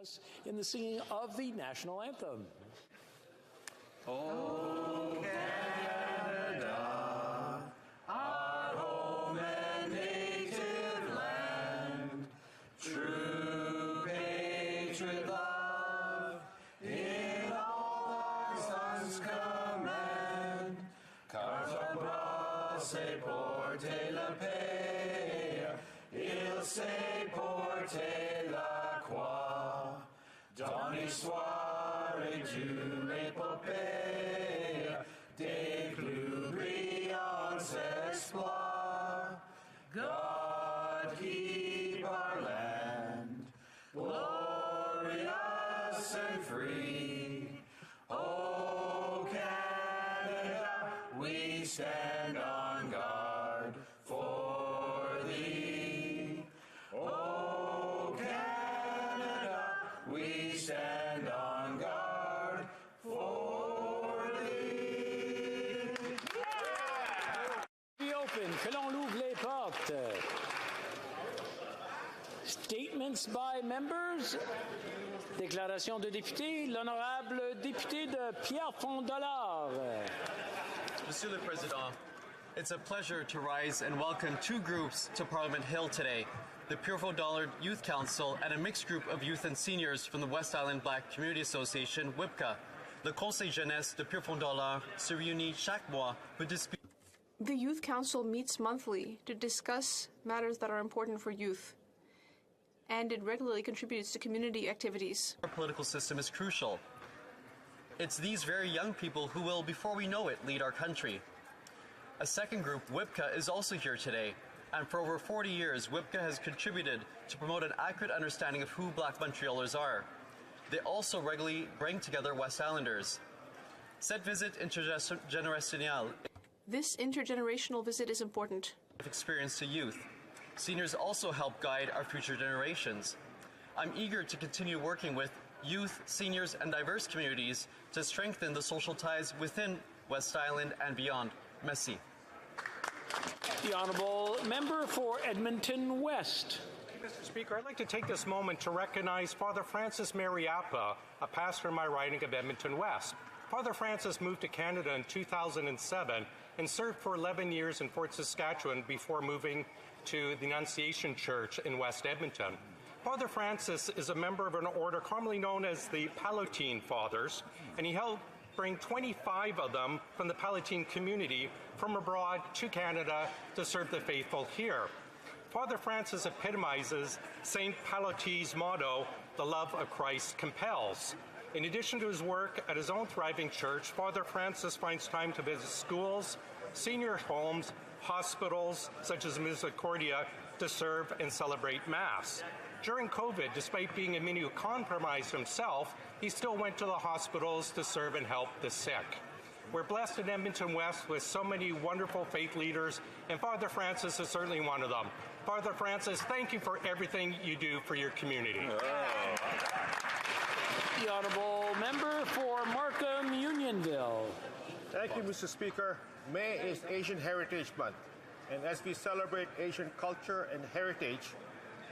us in the singing of the national anthem. Oh, Canada, our home and native land, true patriot love, in all our sons command, Carta bras se porte la paix, il se porte la croix, dans l'histoire et d'une épopée, des plus brillants exploits. God keep our land glorious and free. Oh, Canada, we stand on guard for thee. Oh, Canada, we stand on guard for thee. Be open, que l'on l'ouvre les portes. Statements by members. Déclaration de député, l'honorable député de Pierrefonds-Dollard. Monsieur le Président, it's a pleasure to rise and welcome two groups to Parliament Hill today, the Pierrefonds-Dollard Youth Council and a mixed group of youth and seniors from the West Island Black Community Association, WIPCA. Le Conseil Jeunesse de Pierrefonds-Dollard se réunit chaque mois pour discuter. The Youth Council meets monthly to discuss matters that are important for youth, and it regularly contributes to community activities. Our political system is crucial. It's these very young people who will, before we know it, lead our country. A second group, WIPCA, is also here today, and for over 40 years, WIPCA has contributed to promote an accurate understanding of who Black Montrealers are. They also regularly bring together West Islanders. Cette visite intergénérationnelle This intergenerational visit is important. experience to youth. Seniors also help guide our future generations. I'm eager to continue working with youth, seniors, and diverse communities to strengthen the social ties within West Island and beyond. Merci. The honourable member for Edmonton West. Mr. Speaker, I'd like to take this moment to recognize Father Francis Mariappa, a pastor in my riding of Edmonton West. Father Francis moved to Canada in 2007 and served for 11 years in Fort Saskatchewan before moving to the Annunciation Church in West Edmonton. Father Francis is a member of an order commonly known as the Palatine Fathers, and he helped bring 25 of them from the Palatine community from abroad to Canada to serve the faithful here. Father Francis epitomizes St. Palatine's motto, "The love of Christ compels." In addition to his work at his own thriving church, Father Francis finds time to visit schools, senior homes, hospitals such as Misericordia to serve and celebrate Mass. During COVID, despite being immunocompromised himself, he still went to the hospitals to serve and help the sick. We're blessed in Edmonton West with so many wonderful faith leaders, and Father Francis is certainly one of them. Father Francis, thank you for everything you do for your community. The honourable member for Markham Unionville. Thank you, Mr. Speaker. May is Asian Heritage Month, and as we celebrate Asian culture and heritage,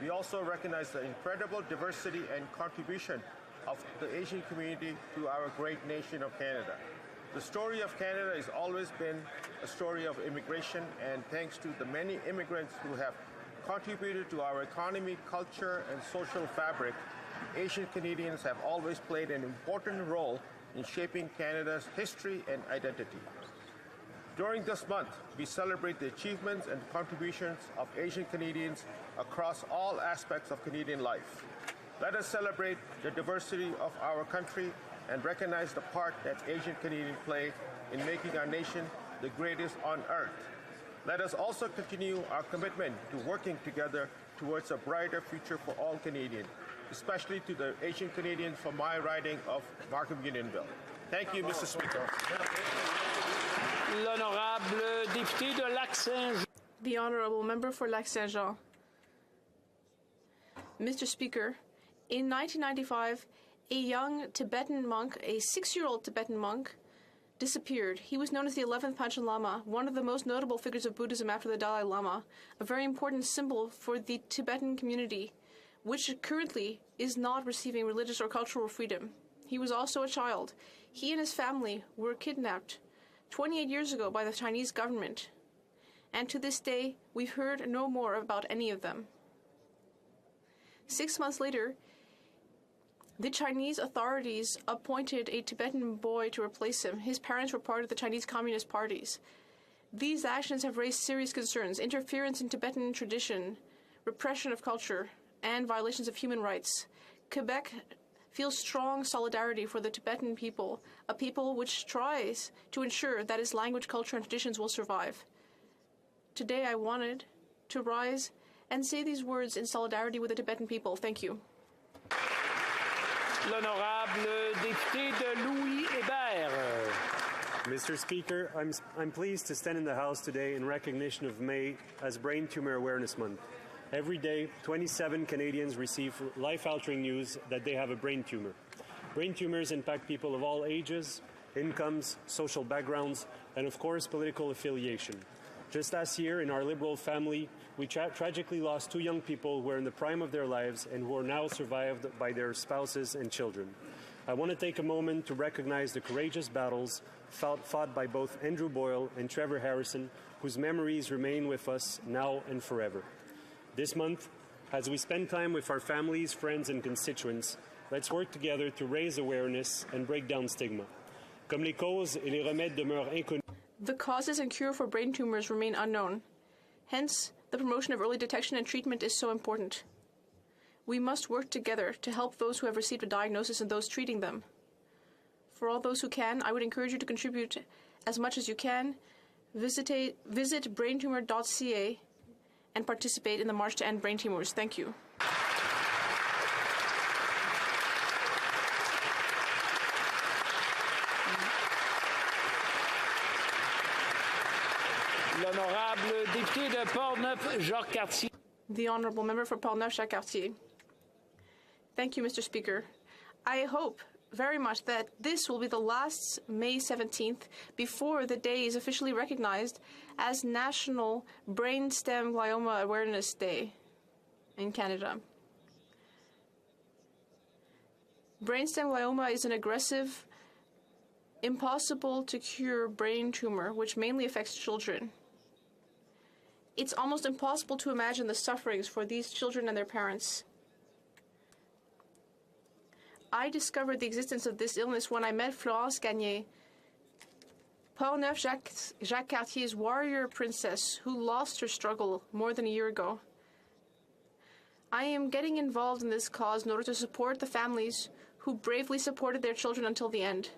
we also recognize the incredible diversity and contribution of the Asian community to our great nation of Canada. The story of Canada has always been a story of immigration, and thanks to the many immigrants who have contributed to our economy, culture, and social fabric, Asian Canadians have always played an important role in shaping Canada's history and identity. During this month, we celebrate the achievements and contributions of Asian Canadians across all aspects of Canadian life. Let us celebrate the diversity of our country and recognize the part that Asian Canadians play in making our nation the greatest on earth. Let us also continue our commitment to working together towards a brighter future for all Canadians, especially to the Asian Canadians from my riding of Markham Unionville. Thank you, Mr. Speaker. L'honorable député de Lac-Saint-Jean. The honourable member for Lac-Saint-Jean. Mr. Speaker, in 1995, a young Tibetan monk, a 6-year-old Tibetan monk, disappeared. He was known as the 11th Panchen Lama, one of the most notable figures of Buddhism after the Dalai Lama, a very important symbol for the Tibetan community. which currently is not receiving religious or cultural freedom. He was also a child. He and his family were kidnapped 28 years ago by the Chinese government, and to this day, we've heard no more about any of them. 6 months later, the Chinese authorities appointed a Tibetan boy to replace him. His parents were part of the Chinese Communist parties. These actions have raised serious concerns: interference in Tibetan tradition, repression of culture, and violations of human rights. Quebec feels strong solidarity for the Tibetan people, a people which tries to ensure that its language, culture, and traditions will survive. Today I wanted to rise and say these words in solidarity with the Tibetan people. Thank you. L'honorable député de Louis Hébert. Mr. Speaker, I'm pleased to stand in the House today in recognition of May as Brain Tumor Awareness Month. Every day, 27 Canadians receive life-altering news that they have a brain tumor. Brain tumors impact people of all ages, incomes, social backgrounds, and of course, political affiliation. Just last year, in our Liberal family, we tragically lost 2 young people who were in the prime of their lives and who are now survived by their spouses and children. I want to take a moment to recognize the courageous battles fought by both Andrew Boyle and Trevor Harrison, whose memories remain with us now and forever. This month, as we spend time with our families, friends, and constituents, let's work together to raise awareness and break down stigma. Comme les causes et les remèdes demeurent inconnus. The causes and cure for brain tumors remain unknown. Hence, the promotion of early detection and treatment is so important. We must work together to help those who have received a diagnosis and those treating them. For all those who can, I would encourage you to contribute as much as you can. Visit braintumor.ca and participate in the March to End Brain Tumors. Thank you. L'honorable député de Portneuf, Jacques Cartier. The Honourable Member for Portneuf-Jacques-Cartier. Thank you, Mr. Speaker. I hope very much that this will be the last May 17th before the day is officially recognized as National Brainstem Glioma Awareness Day in Canada. Brainstem glioma is an aggressive, impossible-to-cure brain tumor which mainly affects children. It's almost impossible to imagine the sufferings for these children and their parents. I discovered the existence of this illness when I met Florence Gagné, Portneuf-Jacques-Cartier's warrior princess who lost her struggle more than a year ago. I am getting involved in this cause in order to support the families who bravely supported their children until the end.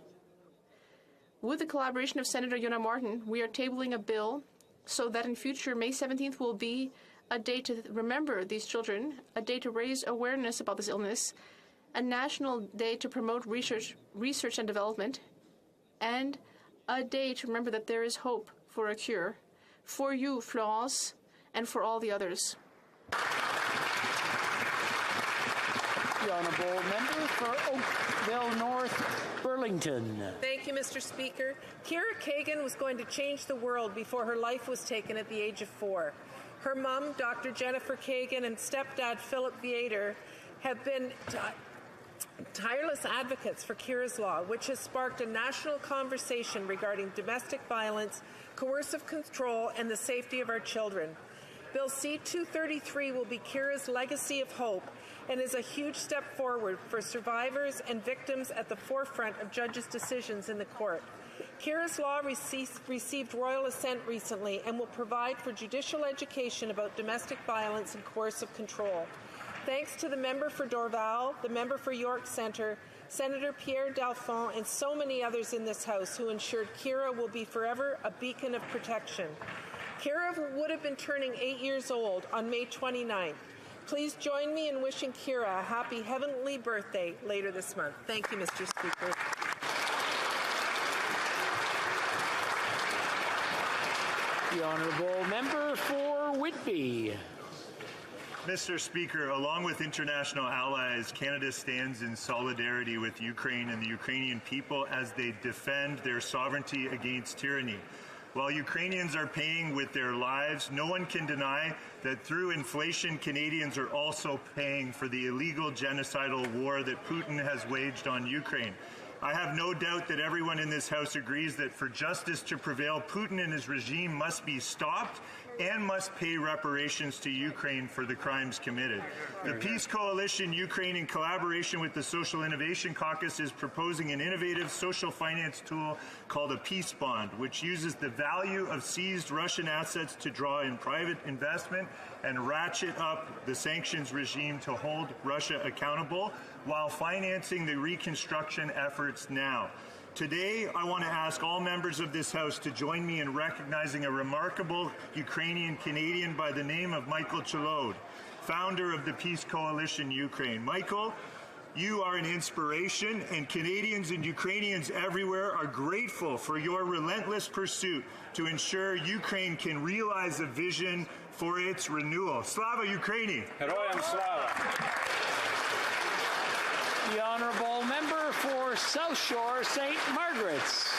With the collaboration of Senator Yonah Martin, we are tabling a bill so that in future, May 17th will be a day to remember these children, a day to raise awareness about this illness, a national day to promote research and development, and a day to remember that there is hope for a cure for you, Florence, and for all the others. The Honourable Member for Oakville North, Burlington. Thank you, Mr. Speaker. Kira Kagan was going to change the world before her life was taken at the age of 4. Her mom, Dr. Jennifer Kagan, and stepdad, Philip Viator, have been tireless advocates for Kira's Law, which has sparked a national conversation regarding domestic violence, coercive control, and the safety of our children. Bill C-233 will be Kira's legacy of hope and is a huge step forward for survivors and victims at the forefront of judges' decisions in the court. Kira's Law received royal assent recently and will provide for judicial education about domestic violence and coercive control. Thanks to the member for Dorval, the member for York Centre, Senator Pierre Dalphond, and so many others in this House who ensured Kira will be forever a beacon of protection. Kira would have been turning 8 years old on May 29th. Please join me in wishing Kira a happy heavenly birthday later this month. Thank you, Mr. Speaker. The Honourable Member for Whitby. Mr. Speaker, along with international allies, Canada stands in solidarity with Ukraine and the Ukrainian people as they defend their sovereignty against tyranny. While Ukrainians are paying with their lives, no one can deny that through inflation, Canadians are also paying for the illegal genocidal war that Putin has waged on Ukraine. I have no doubt that everyone in this House agrees that for justice to prevail, Putin and his regime must be stopped and must pay reparations to Ukraine for the crimes committed. The Peace Coalition Ukraine, in collaboration with the Social Innovation Caucus, is proposing an innovative social finance tool called a peace bond, which uses the value of seized Russian assets to draw in private investment and ratchet up the sanctions regime to hold Russia accountable while financing the reconstruction efforts now. Today, I want to ask all members of this House to join me in recognizing a remarkable Ukrainian Canadian by the name of Michael Cholod, founder of the Peace Coalition Ukraine. Michael, you are an inspiration, and Canadians and Ukrainians everywhere are grateful for your relentless pursuit to ensure Ukraine can realize a vision for its renewal. Slava Ukraini! Heroyam Slava. The honourable member for South Shore, St. Margaret's.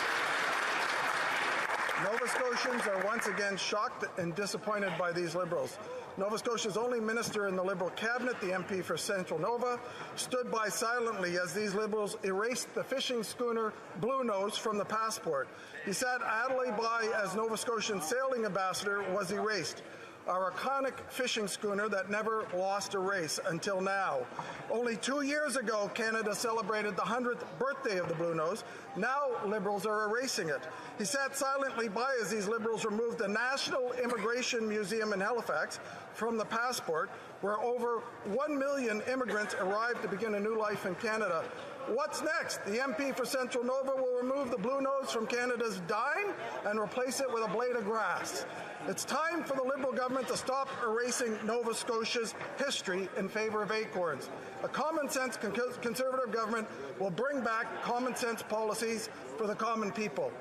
Nova Scotians are once again shocked and disappointed by these Liberals. Nova Scotia's only minister in the Liberal cabinet, the MP for Central Nova, stood by silently as these Liberals erased the fishing schooner Blue Nose from the passport. He sat idly by as Nova Scotian sailing ambassador was erased. Our iconic fishing schooner that never lost a race until now. Only 2 years ago, Canada celebrated the 100th birthday of the Blue Nose. Now, Liberals are erasing it. He sat silently by as these Liberals removed the National Immigration Museum in Halifax from the passport, where over 1 million immigrants arrived to begin a new life in Canada. What's next? The MP for Central Nova will remove the Blue Nose from Canada's dime and replace it with a blade of grass. It's time for the Liberal government to stop erasing Nova Scotia's history in favor of acorns. A common-sense Conservative government will bring back common-sense policies for the common people.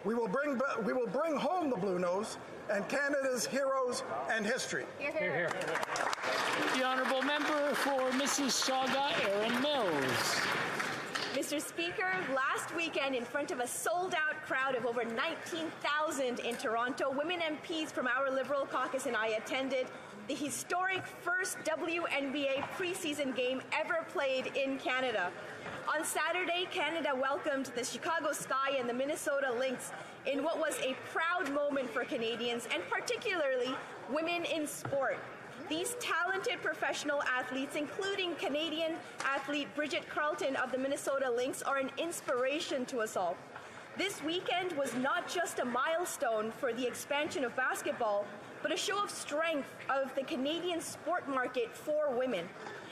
We will bring home the Blue Nose and Canada's heroes and history. Hear, hear. The honourable member for Mississauga, Erin Mills. Mr. Speaker, last weekend, in front of a sold-out crowd of over 19,000 in Toronto, women MPs from our Liberal caucus and I attended the historic first WNBA preseason game ever played in Canada. On Saturday, Canada welcomed the Chicago Sky and the Minnesota Lynx in what was a proud moment for Canadians, and particularly women in sport. These talented professional athletes, including Canadian athlete Bridget Carleton of the Minnesota Lynx, are an inspiration to us all. This weekend was not just a milestone for the expansion of basketball, but a show of strength of the Canadian sport market for women.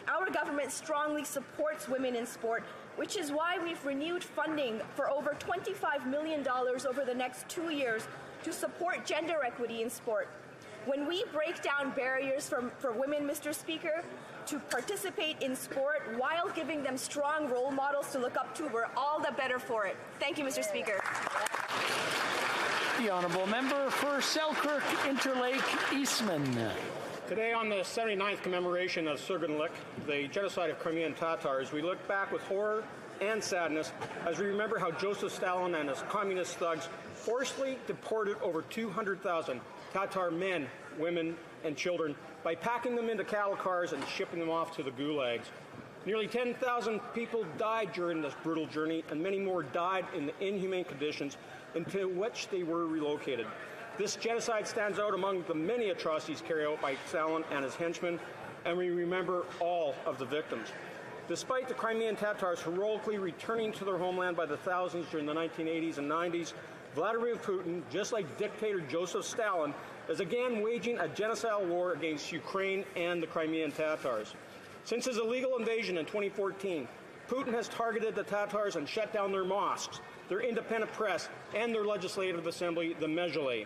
Our government strongly supports women in sport, which is why we've renewed funding for over $25 million over the next 2 years to support gender equity in sport. When we break down barriers for women, Mr. Speaker, to participate in sport while giving them strong role models to look up to, we're all the better for it. Thank you, Mr. Speaker. The honourable member for Selkirk, Interlake, Eastman. Today, on the 79th commemoration of Surgunlik, the genocide of Crimean Tatars, we look back with horror and sadness as we remember how Joseph Stalin and his communist thugs forcibly deported over 200,000 Tatar men, women, and children by packing them into cattle cars and shipping them off to the gulags. Nearly 10,000 people died during this brutal journey, and many more died in the inhumane conditions into which they were relocated. This genocide stands out among the many atrocities carried out by Stalin and his henchmen, and we remember all of the victims. Despite the Crimean Tatars heroically returning to their homeland by the thousands during the 1980s and 90s, Vladimir Putin, just like dictator Joseph Stalin, is again waging a genocidal war against Ukraine and the Crimean Tatars. Since his illegal invasion in 2014, Putin has targeted the Tatars and shut down their mosques, their independent press, and their legislative assembly, the Mezhele,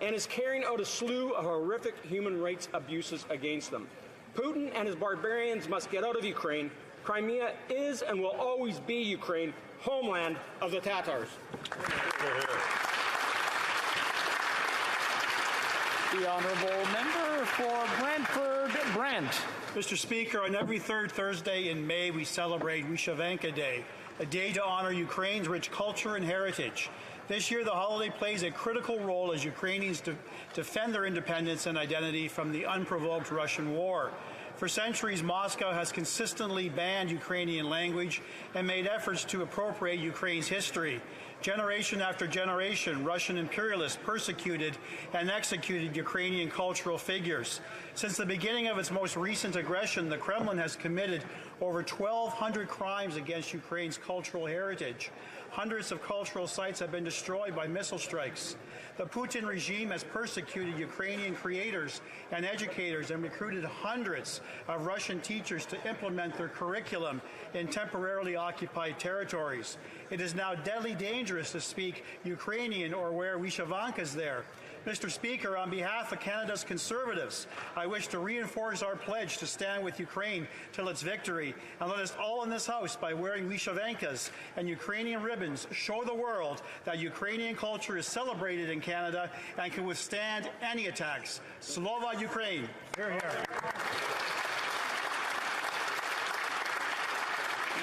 and is carrying out a slew of horrific human rights abuses against them. Putin and his barbarians must get out of Ukraine. Crimea is and will always be Ukraine, homeland of the Tatars. The honourable member for Brantford, Brant. Mr. Speaker, on every third Thursday in May, we celebrate Wyshavanka Day. a day to honor Ukraine's rich culture and heritage. This year, the holiday plays a critical role as Ukrainians defend their independence and identity from the unprovoked Russian war. For centuries, Moscow has consistently banned Ukrainian language and made efforts to appropriate Ukraine's history. Generation after generation, Russian imperialists persecuted and executed Ukrainian cultural figures. Since the beginning of its most recent aggression, the Kremlin has committed over 1,200 crimes against Ukraine's cultural heritage. Hundreds of cultural sites have been destroyed by missile strikes. The Putin regime has persecuted Ukrainian creators and educators and recruited hundreds of Russian teachers to implement their curriculum in temporarily occupied territories. It is now deadly dangerous to speak Ukrainian or wear wyshivankas there. Mr. Speaker, on behalf of Canada's Conservatives, I wish to reinforce our pledge to stand with Ukraine till its victory, and let us all in this House, by wearing wyshivankas and Ukrainian ribbons, show the world that Ukrainian culture is celebrated in Canada and can withstand any attacks. Slava Ukraine! Hear, hear.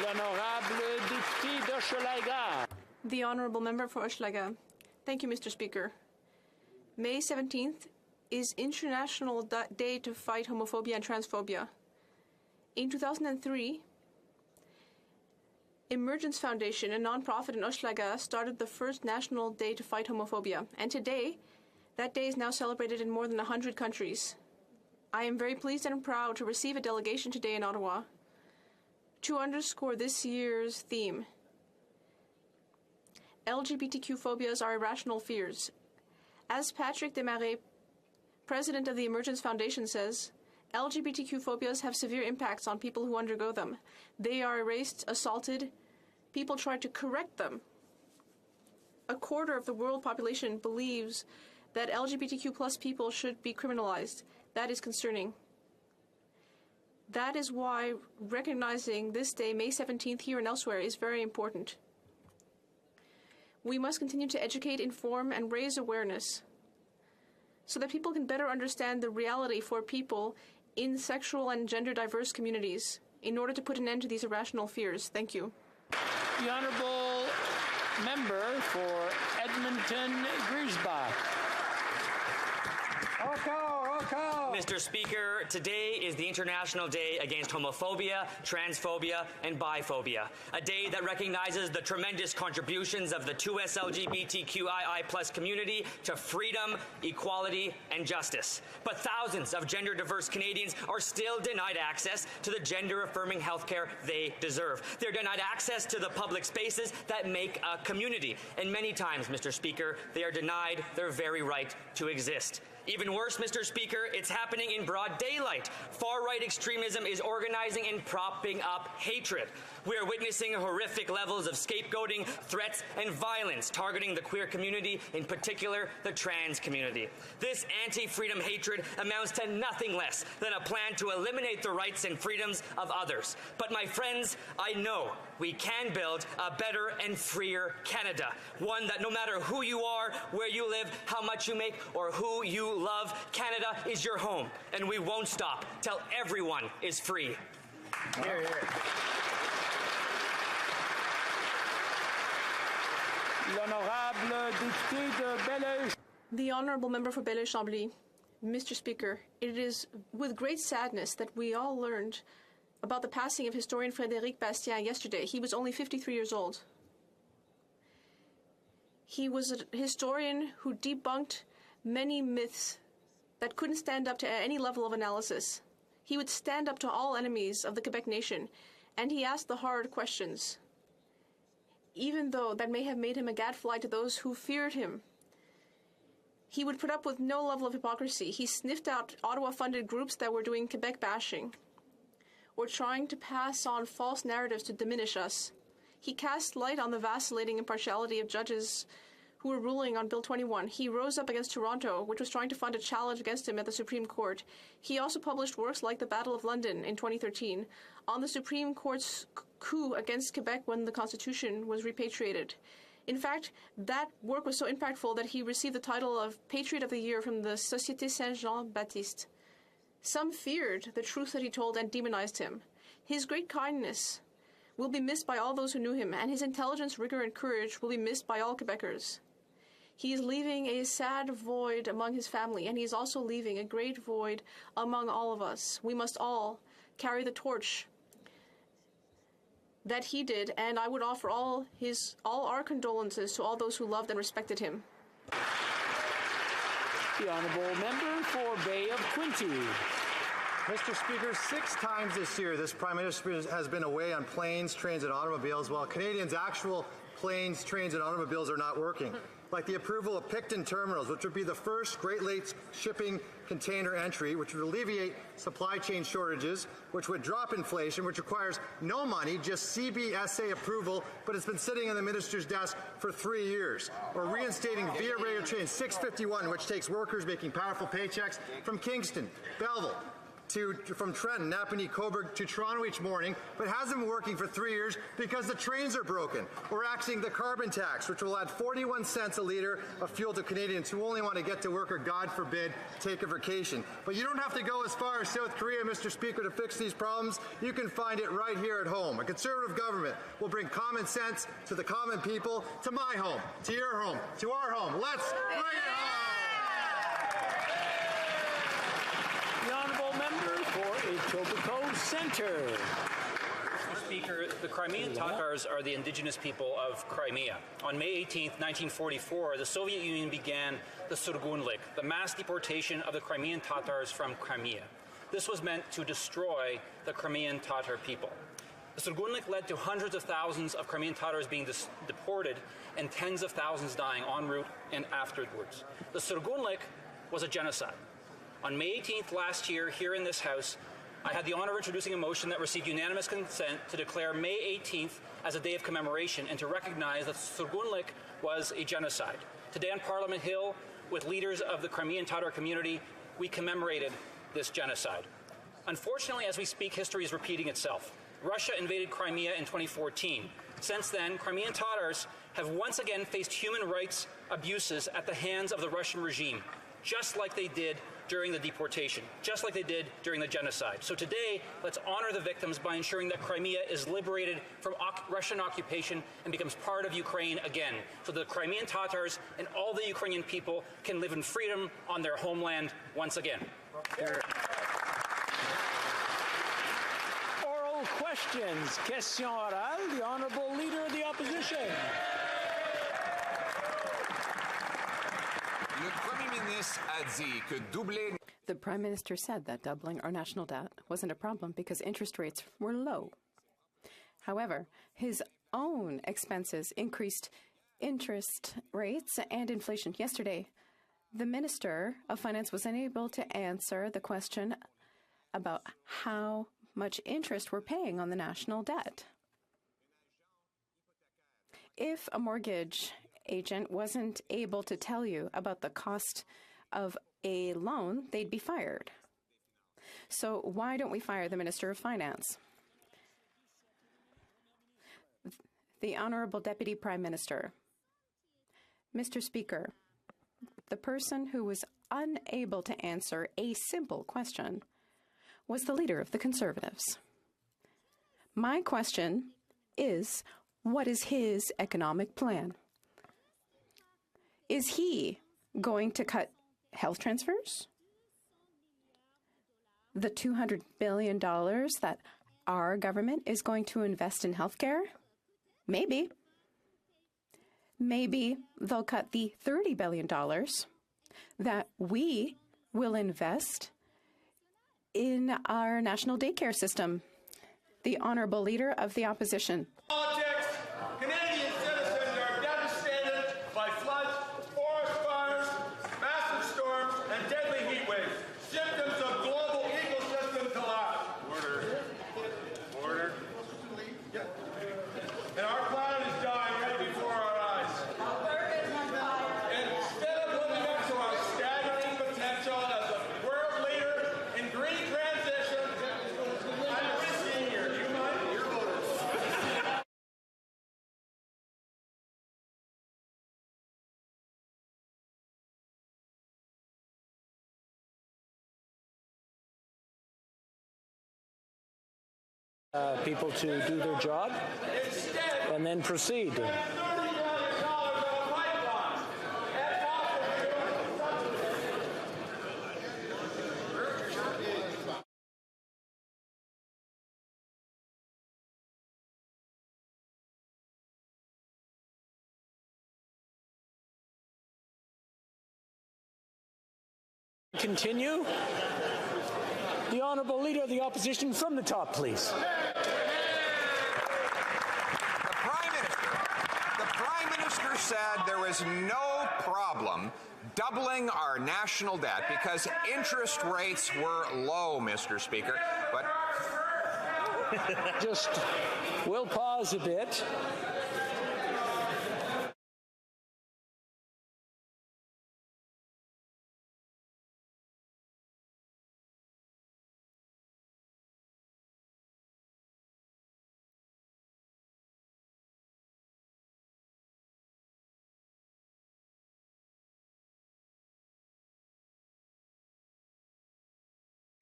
L'honorable député d'Hochelaga. The Honourable Member for Hochelaga. Thank you, Mr. Speaker. May 17th is International Day to Fight Homophobia and Transphobia. In 2003, Emergence Foundation, a non-profit in Hochelaga, started the first National Day to Fight Homophobia, and today, that day is now celebrated in more than 100 countries. I am very pleased and proud to receive a delegation today in Ottawa to underscore this year's theme. LGBTQ phobias are irrational fears. As Patrick Desmarais, president of the Emergence Foundation, says, LGBTQ phobias have severe impacts on people who undergo them. They are erased, assaulted. People try to correct them. A quarter of the world population believes that LGBTQ plus people should be criminalized. That is concerning. That is why recognizing this day, May 17th, here and elsewhere, is very important. We must continue to educate, inform, and raise awareness so that people can better understand the reality for people in sexual and gender diverse communities in order to put an end to these irrational fears. Thank you. The Honourable Member for Edmonton Griesbach. Mr. Speaker, today is the International Day Against Homophobia, Transphobia, and Biphobia, a day that recognizes the tremendous contributions of the 2S LGBTQII+ community to freedom, equality, and justice. But thousands of gender-diverse Canadians are still denied access to the gender-affirming healthcare they deserve. They're denied access to the public spaces that make a community. And many times, Mr. Speaker, they are denied their very right to exist. Even worse, Mr. Speaker, it's happening in broad daylight. Far-right extremism is organizing and propping up hatred. We are witnessing horrific levels of scapegoating, threats, and violence targeting the queer community, in particular the trans community. This anti-freedom hatred amounts to nothing less than a plan to eliminate the rights and freedoms of others. But my friends, I know we can build a better and freer Canada, one that no matter who you are, where you live, how much you make, or who you love, Canada is your home, and we won't stop till everyone is free. Hear, hear. L'honorable député de Belleuil. The Honourable Member for Belleuil-Chambly. Mr. Speaker, it is with great sadness that we all learned about the passing of historian Frédéric Bastien yesterday. He was only 53 years old. He was a historian who debunked many myths that couldn't stand up to any level of analysis. He would stand up to all enemies of the Quebec nation, and he asked the hard questions, even though that may have made him a gadfly to those who feared him. He would put up with no level of hypocrisy. He sniffed out Ottawa-funded groups that were doing Quebec bashing or trying to pass on false narratives to diminish us. He cast light on the vacillating impartiality of judges who were ruling on Bill 21. He rose up against Toronto, which was trying to fund a challenge against him at the Supreme Court. He also published works like The Battle of London in 2013 on the Supreme Court's coup against Quebec when the Constitution was repatriated. In fact, that work was so impactful that he received the title of Patriot of the Year from the Société Saint-Jean-Baptiste. Some feared the truth that he told and demonized him. His great kindness will be missed by all those who knew him, and his intelligence, rigor, and courage will be missed by all Quebecers. He is leaving a sad void among his family, and he is also leaving a great void among all of us. We must all carry the torch that he did, and I would offer all our condolences to all those who loved and respected him. The Honourable Member for Bay of Quinte. Mr. Speaker, 6 times this year, this Prime Minister has been away on planes, trains, and automobiles, while Canadians' actual planes, trains, and automobiles are not working. Like the approval of Picton Terminals, which would be the first Great Lakes shipping container entry, which would alleviate supply chain shortages, which would drop inflation, which requires no money, just CBSA approval, but it's been sitting on the minister's desk for 3 years. Or reinstating Via Rail Train 651, which takes workers making powerful paychecks from Kingston, Belleville, from Trenton, Napanee, Cobourg to Toronto each morning, but hasn't been working for 3 years because the trains are broken. We're axing the carbon tax, which will add 41 cents a litre of fuel to Canadians who only want to get to work or, God forbid, take a vacation. But you don't have to go as far as South Korea, Mr. Speaker, to fix these problems. You can find it right here at home. A Conservative government will bring common sense to the common people, to my home, to your home, to our home. Let's bring it home! The Honourable Member for Etobicoke Centre. Mr. Speaker, the Crimean Tatars are the indigenous people of Crimea. On May 18, 1944, the Soviet Union began the Surgunlik, the mass deportation of the Crimean Tatars from Crimea. This was meant to destroy the Crimean Tatar people. The Surgunlik led to hundreds of thousands of Crimean Tatars being deported and tens of thousands dying en route and afterwards. The Surgunlik was a genocide. On May 18th last year, here in this House, I had the honor of introducing a motion that received unanimous consent to declare May 18th as a day of commemoration and to recognize that Surgunlik was a genocide. Today on Parliament Hill, with leaders of the Crimean Tatar community, we commemorated this genocide. Unfortunately, as we speak, history is repeating itself. Russia invaded Crimea in 2014. Since then, Crimean Tatars have once again faced human rights abuses at the hands of the Russian regime, just like they did during the deportation, just like they did during the genocide. So today, let's honor the victims by ensuring that Crimea is liberated from Russian occupation and becomes part of Ukraine again, so the Crimean Tatars and all the Ukrainian people can live in freedom on their homeland once again. Oral questions. Question orale. The Honourable Leader of the Opposition. The Prime Minister said that doubling our national debt wasn't a problem because interest rates were low. However, his own expenses increased interest rates and inflation. Yesterday, the Minister of Finance was unable to answer the question about how much interest we're paying on the national debt. If a mortgage agent wasn't able to tell you about the cost of a loan, they'd be fired. So why don't we fire the Minister of Finance? The Honourable Deputy Prime Minister. Mr. Speaker, the person who was unable to answer a simple question was the Leader of the Conservatives. My question is, what is his economic plan? Is he going to cut health transfers? The $200 billion that our government is going to invest in healthcare? Maybe. Maybe they'll cut the $30 billion that we will invest in our national daycare system. The Honourable Leader of the Opposition. People to do their job and then proceed. Continue. The Honourable Leader of the Opposition from the top, please. The Prime Minister said there was no problem doubling our national debt because interest rates were low, Mr. Speaker. But just, we'll pause a bit.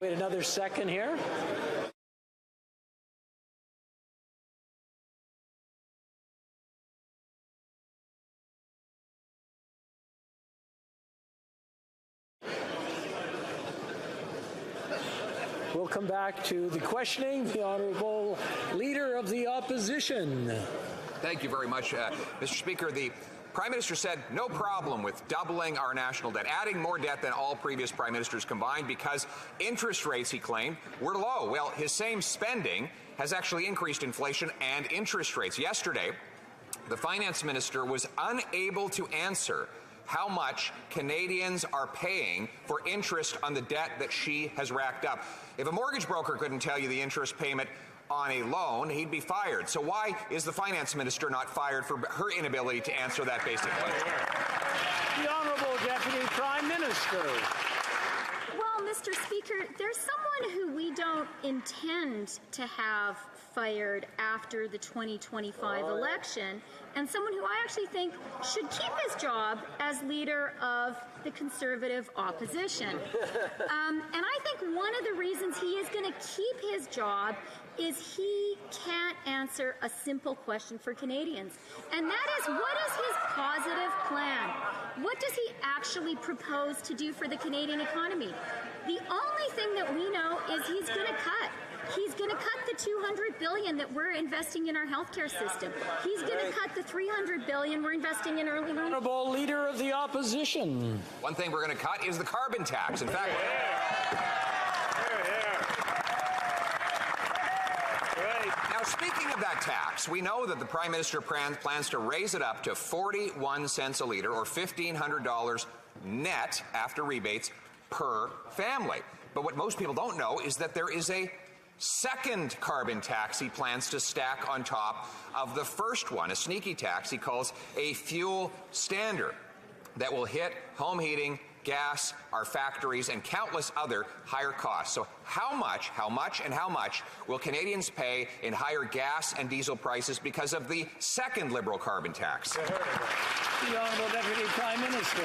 Wait another second here. We'll come back to the questioning. The Honourable Leader of the Opposition. Thank you very much, Mr. Speaker. The Prime Minister said no problem with doubling our national debt, adding more debt than all previous Prime Ministers combined because interest rates, he claimed, were low. Well, his same spending has actually increased inflation and interest rates. Yesterday, the Finance Minister was unable to answer how much Canadians are paying for interest on the debt that she has racked up. If a mortgage broker couldn't tell you the interest payment on a loan, he'd be fired. So why is the Finance Minister not fired for her inability to answer that basic question? The Honourable Deputy Prime Minister. Well, Mr. Speaker, there's someone who we don't intend to have fired after the 2025 election, and someone who I actually think should keep his job as leader of the Conservative opposition. And I think one of the reasons he is going to keep his job is he can't answer a simple question for Canadians. And that is, what is his positive plan? What does he actually propose to do for the Canadian economy? The only thing that we know is he's going to cut. He's going to cut the $200 billion that we're investing in our healthcare system. He's going to cut the $300 billion we're investing in early learning. Honourable Leader of the Opposition. One thing we're going to cut is the carbon tax. In fact, now speaking of that tax, we know that the Prime Minister plans to raise it up to 41 cents a litre, or $1,500 net after rebates per family. But what most people don't know is that there is a second carbon tax he plans to stack on top of the first one, a sneaky tax he calls a fuel standard that will hit home heating, gas, our factories, and countless other higher costs. So how much will Canadians pay in higher gas and diesel prices because of the second Liberal carbon tax? The Honourable Deputy Prime Minister.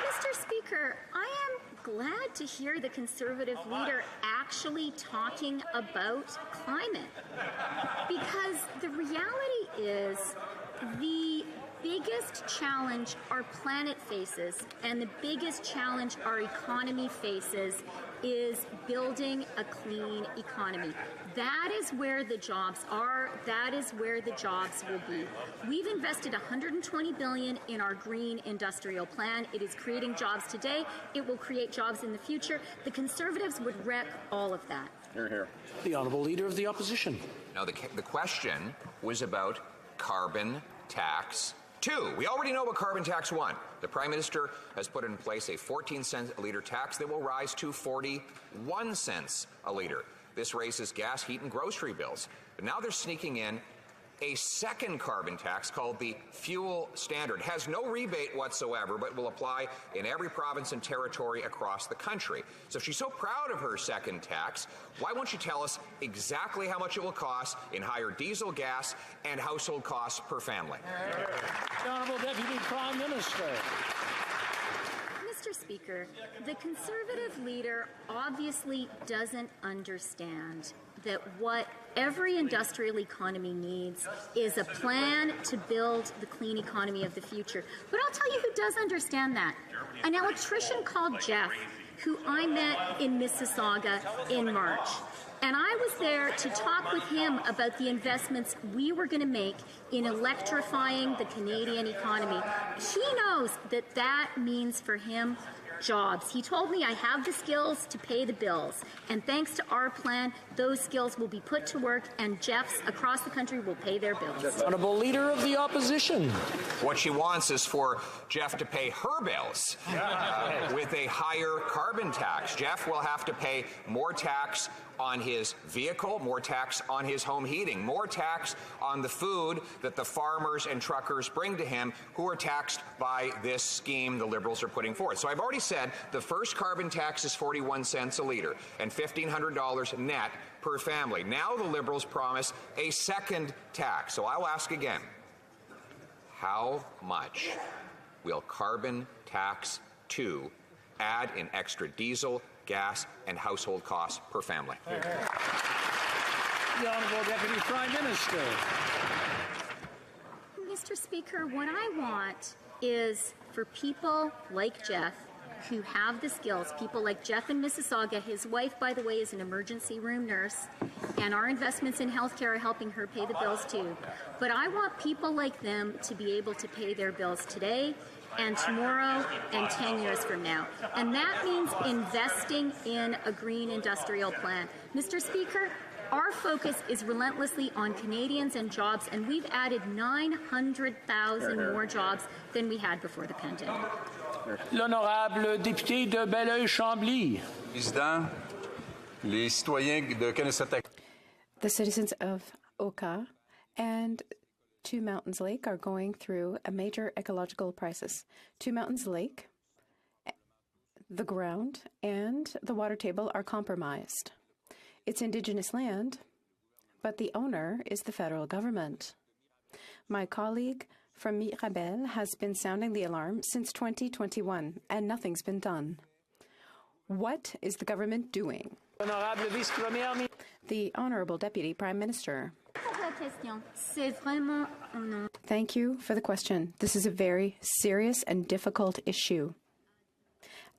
Mr. Speaker, I am glad to hear the Conservative leader actually talking about climate, because the reality is the biggest challenge our planet faces and the biggest challenge our economy faces is building a clean economy. That is where the jobs are. That is where the jobs will be. We've invested $120 billion in our green industrial plan. It is creating jobs today. It will create jobs in the future. The Conservatives would wreck all of that. Hear, hear. The Honourable Leader of the Opposition. Now, the question was about carbon tax 2. We already know about carbon tax 1. The Prime Minister has put in place a 14-cent a litre tax that will rise to 41 cents a litre. This raises gas, heat, and grocery bills. But now they're sneaking in a second carbon tax called the fuel standard. It has no rebate whatsoever, but will apply in every province and territory across the country. So if she's so proud of her second tax, why won't she tell us exactly how much it will cost in higher diesel, gas, and household costs per family? The Honourable Deputy Prime Minister. Mr. Speaker, the Conservative leader obviously doesn't understand that what every industrial economy needs is a plan to build the clean economy of the future. But I'll tell you who does understand that. An electrician called Jeff, who I met in Mississauga in March. And I was there to talk with him about the investments we were going to make in electrifying the Canadian economy. He knows that that means for him jobs. He told me I have the skills to pay the bills. And thanks to our plan, those skills will be put to work and Jeffs across the country will pay their bills. Honourable Leader of the Opposition. What she wants is for Jeff to pay her bills with a higher carbon tax. Jeff will have to pay more tax on his vehicle, more tax on his home heating, more tax on the food that the farmers and truckers bring to him, who are taxed by this scheme the Liberals are putting forth. So I've already said the first carbon tax is 41 cents a litre and $1,500 net per family. Now the Liberals promise a second tax. So I'll ask again, how much will carbon tax 2 add in extra diesel, gas, and household costs per family? The Honourable Deputy Prime Minister. Mr. Speaker, what I want is for people like Jeff who have the skills, people like Jeff in Mississauga. His wife, by the way, is an emergency room nurse, and our investments in healthcare are helping her pay the bills too. But I want people like them to be able to pay their bills today and tomorrow and 10 years from now. And that means investing in a green industrial plan. Mr. Speaker, our focus is relentlessly on Canadians and jobs, and we've added 900,000 more jobs than we had before the pandemic. L'honorable député de Belleuil-Chambly. Président, les citoyens de Kanesatake. The citizens of Oka and Two Mountains Lake are going through a major ecological crisis. Two Mountains Lake, the ground, and the water table are compromised. It's Indigenous land, but the owner is the federal government. My colleague from Mirabel has been sounding the alarm since 2021, and nothing's been done. What is the government doing? The Honourable Deputy Prime Minister. Thank you for the question. This is a very serious and difficult issue.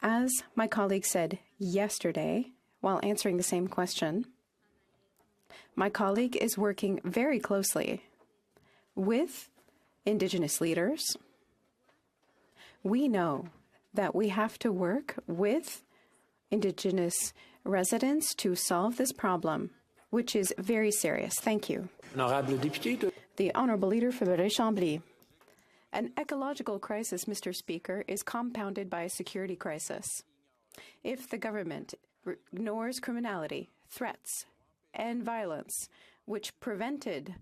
As my colleague said yesterday, while answering the same question, my colleague is working very closely with Indigenous leaders. We know that we have to work with Indigenous residents to solve this problem, which is very serious. Thank you. The Honourable Leader for Belleuil-Chambly. An ecological crisis, Mr. Speaker, is compounded by a security crisis. If the government ignores criminality, threats, and violence, which prevented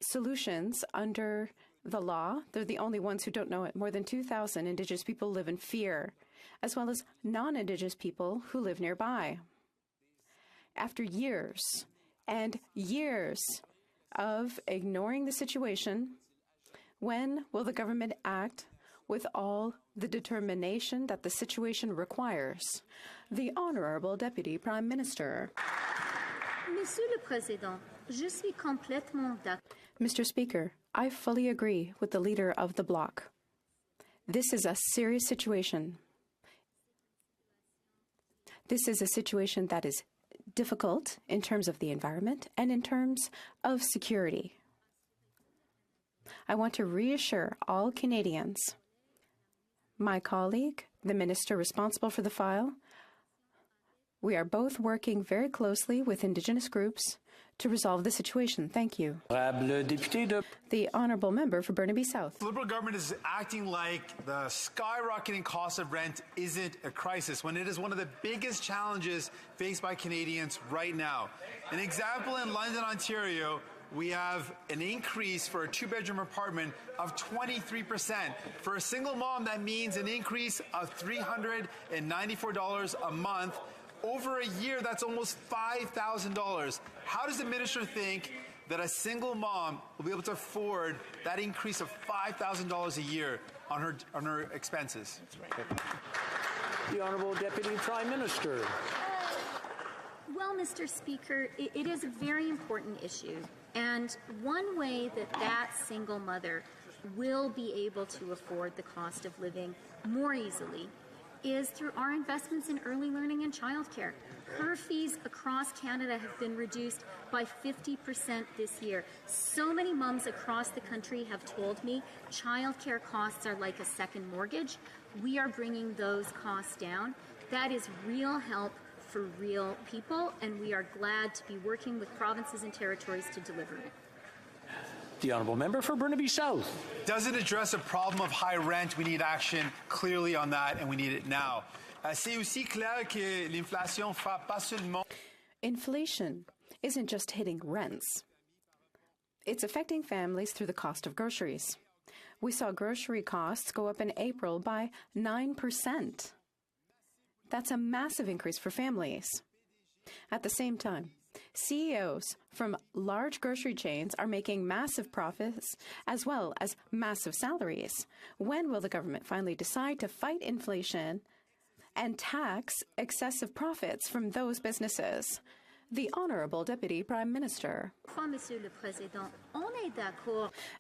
solutions under the law, they're the only ones who don't know it. More than 2,000 Indigenous people live in fear, as well as non-Indigenous people who live nearby. After years and years of ignoring the situation, when will the government act with all the determination that the situation requires? The Honourable Deputy Prime Minister. Monsieur le Président, je suis complètement d'accord. Mr. Speaker, I fully agree with the Leader of the Bloc. This is a serious situation. This is a situation that is difficult in terms of the environment and in terms of security. I want to reassure all Canadians, my colleague, the minister responsible for the file, we are both working very closely with Indigenous groups to resolve the situation. Thank you. The Honourable Member for Burnaby South. The Liberal government is acting like the skyrocketing cost of rent isn't a crisis, when it is one of the biggest challenges faced by Canadians right now. An example, in London, Ontario, we have an increase for a two-bedroom apartment of 23%. For a single mom, that means an increase of $394 a month. Over a year, that's almost $5,000. How does the minister think that a single mom will be able to afford that increase of $5,000 a year on her expenses. The Honourable Deputy Prime Minister. Well, Mr. Speaker, it is a very important issue. And one way that that single mother will be able to afford the cost of living more easily is through our investments in early learning and childcare. Her fees across Canada have been reduced by 50% this year. So many mums across the country have told me childcare costs are like a second mortgage. We are bringing those costs down. That is real help for real people, and we are glad to be working with provinces and territories to deliver it. The Honourable Member for Burnaby South. Does it address a problem of high rent? We need action clearly on that, and we need it now. C'est aussi clair que l'inflation frappe pas seulement. Inflation isn't just hitting rents. It's affecting families through the cost of groceries. We saw grocery costs go up in April by 9%. That's a massive increase for families. At the same time, CEOs from large grocery chains are making massive profits as well as massive salaries. When will the government finally decide to fight inflation and tax excessive profits from those businesses? The Honourable Deputy Prime Minister.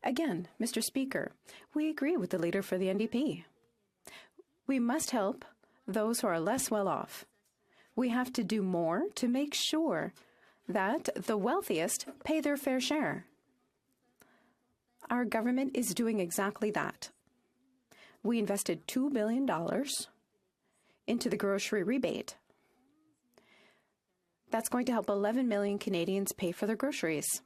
Again, Mr. Speaker, we agree with the leader for the NDP. We must help those who are less well off. We have to do more to make sure that the wealthiest pay their fair share. Our government is doing exactly that. We invested $2 billion into the grocery rebate. That's going to help 11 million Canadians pay for their groceries.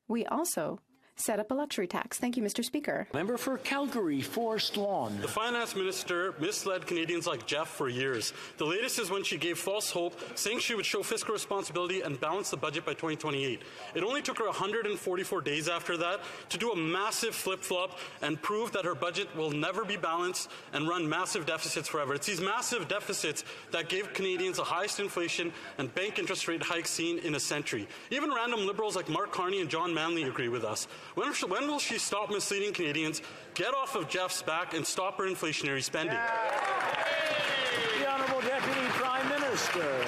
We also set up a luxury tax. Thank you, Mr. Speaker. Member for Calgary, Forest Lawn. The finance minister misled Canadians like Jeff for years. The latest is when she gave false hope, saying she would show fiscal responsibility and balance the budget by 2028. It only took her 144 days after that to do a massive flip-flop and prove that her budget will never be balanced and run massive deficits forever. It's these massive deficits that gave Canadians the highest inflation and bank interest rate hikes seen in a century. Even random Liberals like Mark Carney and John Manley agree with us. When will she stop misleading Canadians, get off of Jeff's back, and stop her inflationary spending? The Honourable Deputy Prime Minister.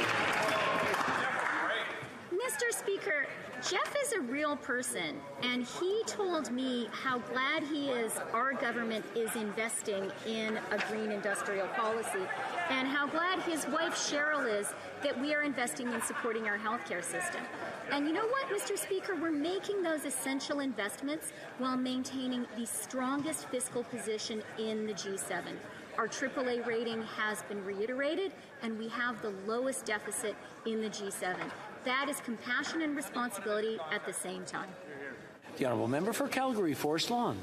Mr. Speaker, Jeff is a real person, and he told me how glad he is our government is investing in a green industrial policy, and how glad his wife Cheryl is that we are investing in supporting our healthcare system. And you know what, Mr. Speaker? We're making those essential investments while maintaining the strongest fiscal position in the G7. Our AAA rating has been reiterated, and we have the lowest deficit in the G7. That is compassion and responsibility at the same time. The Honourable Member for Calgary, Forest Lawn.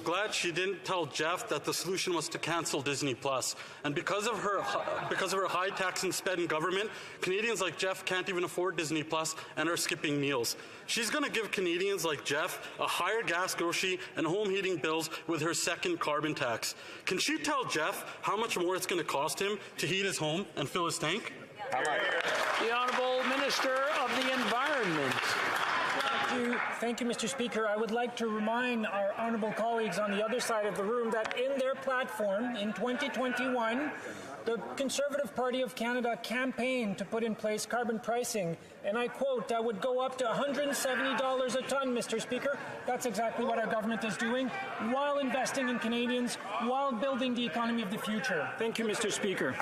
Glad she didn't tell Jeff that the solution was to cancel Disney Plus. And because of her high tax and spend government, Canadians like Jeff can't even afford Disney Plus and are skipping meals. She's going to give Canadians like Jeff a higher gas, grocery, and home heating bills with her second carbon tax. Can she tell Jeff how much more it's going to cost him to heat his home and fill his tank? The Honourable Minister of the Environment. Thank you, Mr. Speaker. I would like to remind our honourable colleagues on the other side of the room that in their platform in 2021, the Conservative Party of Canada campaigned to put in place carbon pricing, and I quote, that would go up to $170 a ton, Mr. Speaker. That's exactly what our government is doing, while investing in Canadians, while building the economy of the future. Thank you, Mr. Speaker.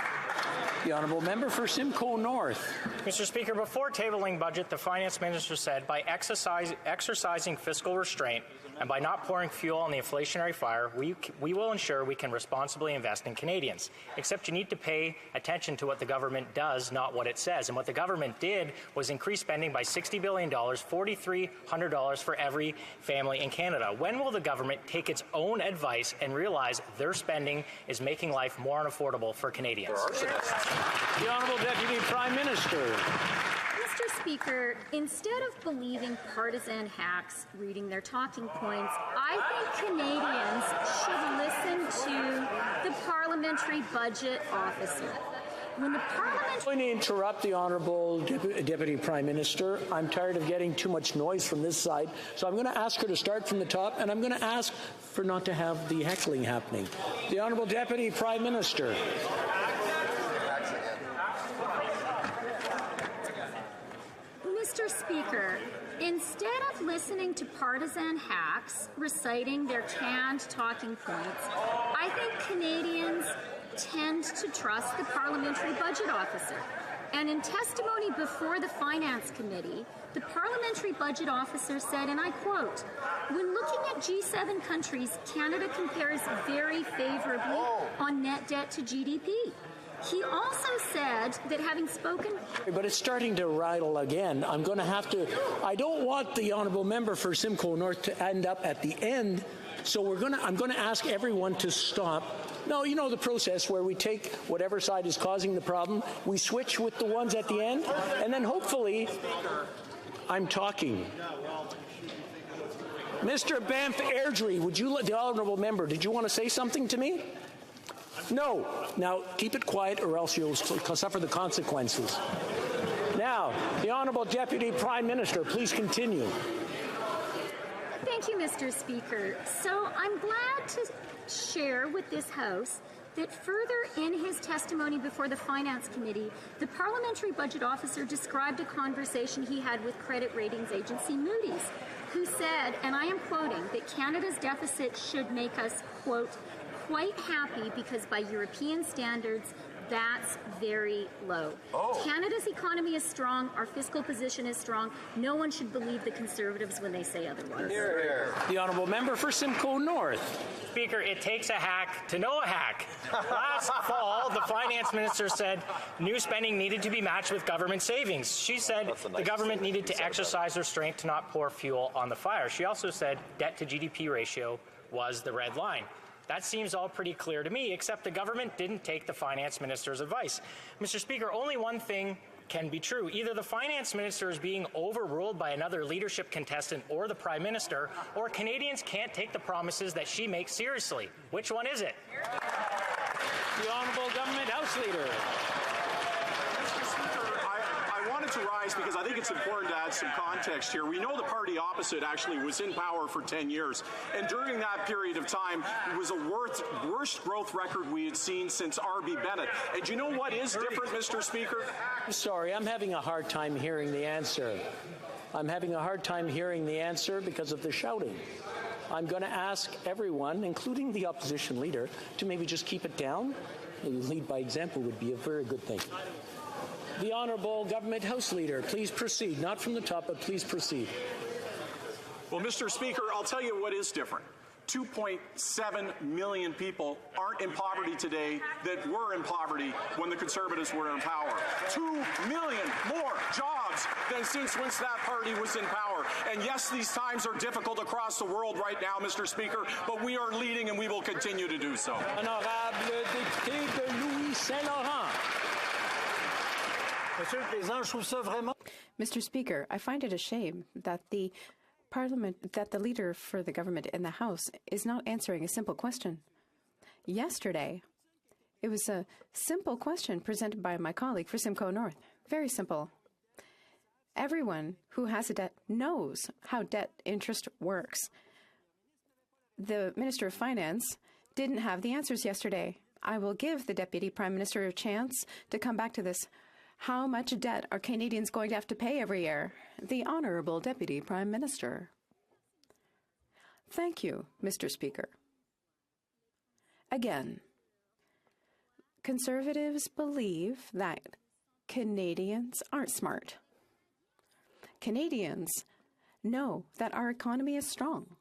The Honourable Member for Simcoe North. Mr. Speaker, before tabling budget, the Finance Minister said by exercising fiscal restraint and by not pouring fuel on the inflationary fire, we will ensure we can responsibly invest in Canadians. Except you need to pay attention to what the government does, not what it says. And what the government did was increase spending by $60 billion, $4,300 for every family in Canada. When will the government take its own advice and realize their spending is making life more unaffordable for Canadians? The Honourable Deputy Prime Minister. Mr. Speaker, instead of believing partisan hacks reading their talking points, I think Canadians should listen to the Parliamentary Budget Officer. when the Parliament... I'm going to interrupt the Honourable Deputy Prime Minister. I'm tired of getting too much noise from this side, so I'm going to ask her to start from the top, and I'm going to ask for not to have the heckling happening. The Honourable Deputy Prime Minister. Mr. Speaker, instead of listening to partisan hacks reciting their canned talking points, I think Canadians tend to trust the Parliamentary Budget Officer. And in testimony before the Finance Committee, the Parliamentary Budget Officer said, and I quote, "When looking at G7 countries, Canada compares very favorably on net debt to GDP." He also said that having spoken... But it's starting to rattle again. I'm going to have to... I don't want the Honourable Member for Simcoe North to end up at the end, so I'm going to ask everyone to stop. No, you know the process where we take whatever side is causing the problem, we switch with the ones at the end, and then hopefully I'm talking. Mr. Banff Airdrie, the Honourable Member, did you want to say something to me? No. Now, keep it quiet or else you'll suffer the consequences. Now, the Honourable Deputy Prime Minister, please continue. Thank you, Mr. Speaker. So I'm glad to share with this House that further in his testimony before the Finance Committee, the Parliamentary Budget Officer described a conversation he had with credit ratings agency Moody's, who said, and I am quoting, that Canada's deficit should make us, quote, quite happy because by European standards, that's very low. Canada's economy is strong. Our fiscal position is strong. No one should believe the Conservatives when they say otherwise. Hear, hear. The Honourable Member for Simcoe North. Speaker, it takes a hack to know a hack. Last fall, the Finance Minister said new spending needed to be matched with government savings. She said the government needed to exercise restraint to not pour fuel on the fire. She also said debt to GDP ratio was the red line. That seems all pretty clear to me, except the government didn't take the Finance Minister's advice. Mr. Speaker, only one thing can be true. Either the Finance Minister is being overruled by another leadership contestant or the Prime Minister, or Canadians can't take the promises that she makes seriously. Which one is it? The Honourable Government House Leader. To rise because I think it's important to add some context here. We know the party opposite actually was in power for 10 years, and during that period of time, it was a worst growth record we had seen since R.B. Bennett. And you know what is different, Mr. Speaker? Sorry, I'm having a hard time hearing the answer. I'm having a hard time hearing the answer because of the shouting. I'm going to ask everyone, including the opposition leader, to maybe just keep it down. Maybe lead by example would be a very good thing. The Honourable Government House Leader, please proceed. Not from the top, but please proceed. Well, Mr. Speaker, I'll tell you what is different. 2.7 million people aren't in poverty today that were in poverty when the Conservatives were in power. 2 million more jobs than since that party was in power. And yes, these times are difficult across the world right now, Mr. Speaker, but we are leading and we will continue to do so. Honorable député de Louis Saint-Laurent. Mr. Speaker, I find it a shame that the leader for the government in the House is not answering a simple question. Yesterday, it was a simple question presented by my colleague for Simcoe North. Very simple. Everyone who has a debt knows how debt interest works. The Minister of Finance didn't have the answers yesterday. I will give the Deputy Prime Minister a chance to come back to this. How much debt are Canadians going to have to pay every year? The Honourable Deputy Prime Minister. Thank you, Mr. Speaker. Again, Conservatives believe that Canadians aren't smart. Canadians know that our economy is strong.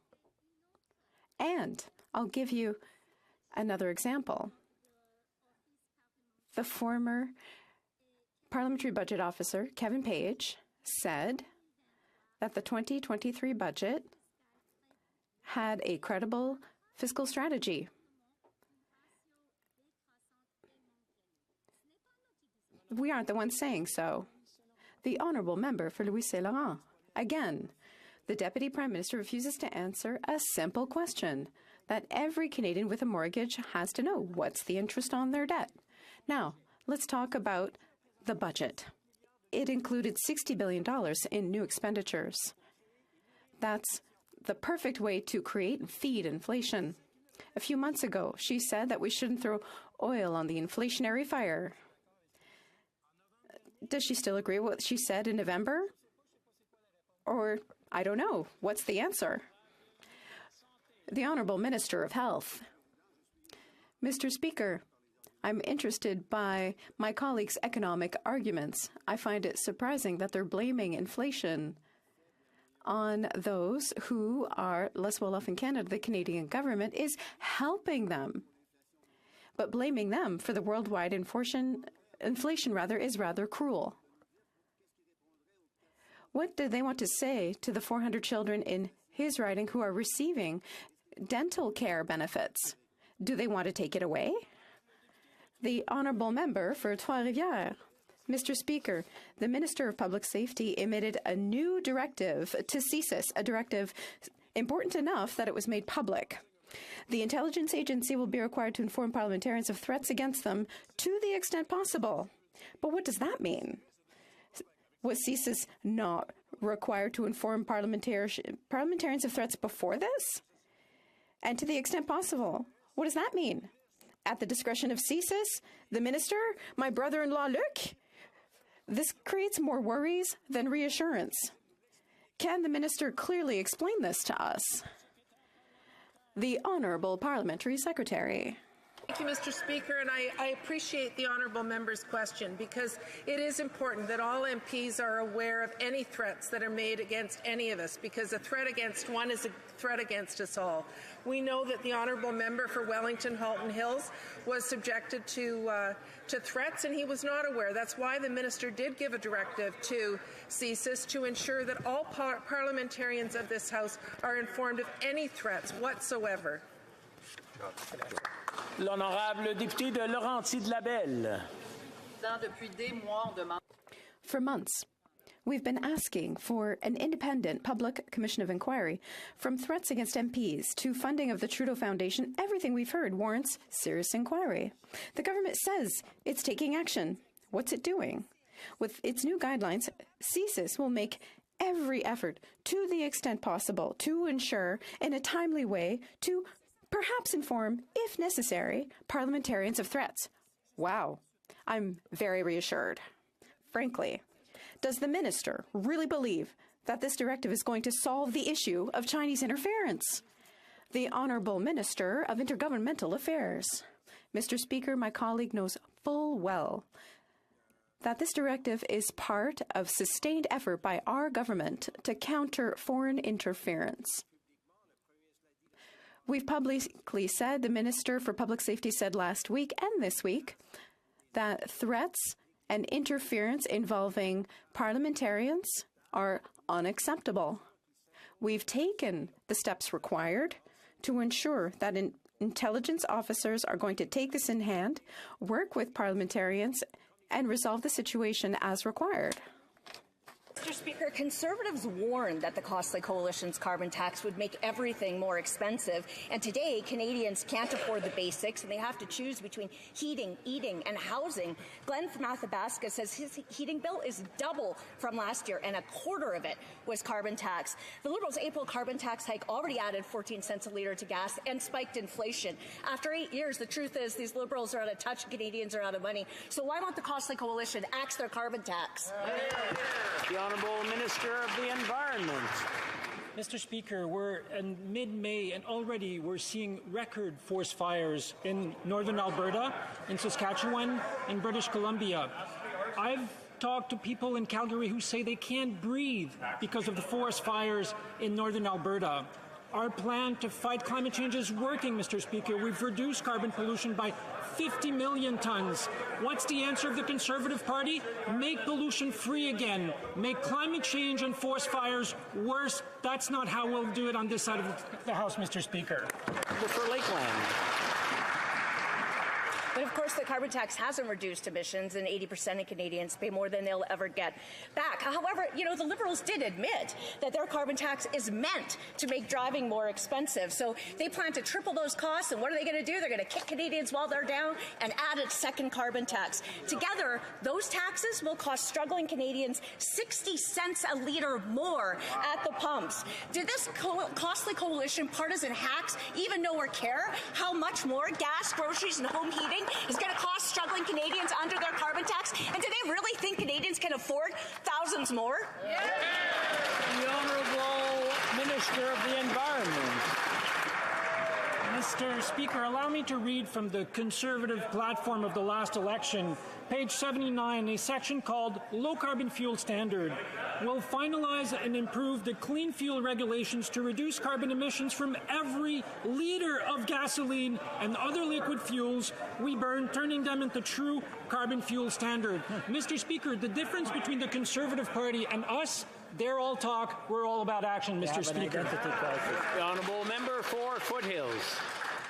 And I'll give you another example. The former Parliamentary Budget Officer, Kevin Page, said that the 2023 budget had a credible fiscal strategy. We aren't the ones saying so. The Honourable Member for Louis Saint-Laurent. Again, the Deputy Prime Minister refuses to answer a simple question that every Canadian with a mortgage has to know. What's the interest on their debt? Now, Let's talk about the budget. It included $60 billion in new expenditures. That's the perfect way to create and feed inflation. A few months ago, she said that we shouldn't throw oil on the inflationary fire. Does she still agree with what she said in November? Or, I don't know, what's the answer? The Honourable Minister of Health. Mr. Speaker, I'm interested by my colleagues' economic arguments. I find it surprising that they're blaming inflation on those who are less well off in Canada. The Canadian government is helping them. But blaming them for the worldwide inflation is rather cruel. What do they want to say to the 400 children in his riding who are receiving dental care benefits? Do they want to take it away? The Honourable Member for Trois-Rivières. Mr. Speaker, the Minister of Public Safety emitted a new directive to CSIS, a directive important enough that it was made public. The intelligence agency will be required to inform parliamentarians of threats against them to the extent possible. But what does that mean? Was CSIS not required to inform parliamentarians of threats before this? And to the extent possible, what does that mean? At the discretion of CSIS, the minister, my brother-in-law Luc? This creates more worries than reassurance. Can the minister clearly explain this to us? The Honourable Parliamentary Secretary. Thank you, Mr. Speaker, and I appreciate the honourable member's question because it is important that all MPs are aware of any threats that are made against any of us, because a threat against one is a threat against us all. We know that the honourable member for Wellington Halton Hills was subjected to threats, and he was not aware. That's why the minister did give a directive to CSIS to ensure that all parliamentarians of this House are informed of any threats whatsoever. L'honorable député de Laurentides-Labelle. For months, we've been asking for an independent public commission of inquiry. From threats against MPs to funding of the Trudeau Foundation, everything we've heard warrants serious inquiry. The government says it's taking action. What's it doing? With its new guidelines, CSIS will make every effort to the extent possible to ensure in a timely way to perhaps inform, if necessary, parliamentarians of threats. Wow, I'm very reassured. Frankly, does the minister really believe that this directive is going to solve the issue of Chinese interference? The Honourable Minister of Intergovernmental Affairs. Mr. Speaker, my colleague knows full well that this directive is part of sustained effort by our government to counter foreign interference. We've publicly said, the Minister for Public Safety said last week and this week, that threats and interference involving parliamentarians are unacceptable. We've taken the steps required to ensure that intelligence officers are going to take this in hand, work with parliamentarians, and resolve the situation as required. Mr. Speaker, Conservatives warned that the costly Coalition's carbon tax would make everything more expensive, and today Canadians can't afford the basics and they have to choose between heating, eating and housing. Glenn from Athabasca says his heating bill is double from last year and a quarter of it was carbon tax. The Liberals' April carbon tax hike already added 14 cents a litre to gas and spiked inflation. After 8 years, the truth is these Liberals are out of touch and Canadians are out of money. So why won't the costly Coalition axe their carbon tax? The Honourable Minister of the Environment. Mr. Speaker, we're in mid-May and already we're seeing record forest fires in northern Alberta, in Saskatchewan, in British Columbia. I've talked to people in Calgary who say they can't breathe because of the forest fires in northern Alberta. Our plan to fight climate change is working, Mr. Speaker. We've reduced carbon pollution by 50 million tons. What's the answer of the Conservative Party? Make pollution free again. Make climate change and forest fires worse. That's not how we'll do it on this side of the House, Mr. Speaker. For Lakeland. But of course, the carbon tax hasn't reduced emissions, and 80% of Canadians pay more than they'll ever get back. However, the Liberals did admit that their carbon tax is meant to make driving more expensive. So they plan to triple those costs, and what are they going to do? They're going to kick Canadians while they're down and add a second carbon tax. Together, those taxes will cost struggling Canadians 60 cents a litre more at the pumps. Did this costly coalition partisan hacks even know or care how much more gas, groceries, and home heating is going to cost struggling Canadians under their carbon tax? And do they really think Canadians can afford thousands more? Yeah. The Honourable Minister of the Environment. Mr. Speaker, allow me to read from the Conservative platform of the last election, page 79, a section called Low Carbon Fuel Standard. Will finalize and improve the clean fuel regulations to reduce carbon emissions from every litre of gasoline and other liquid fuels we burn, turning them into true carbon fuel standard. Mr. Speaker, the difference between the Conservative Party and us, they're all talk, we're all about action, Mr. Speaker. The Honourable Member for Foothills.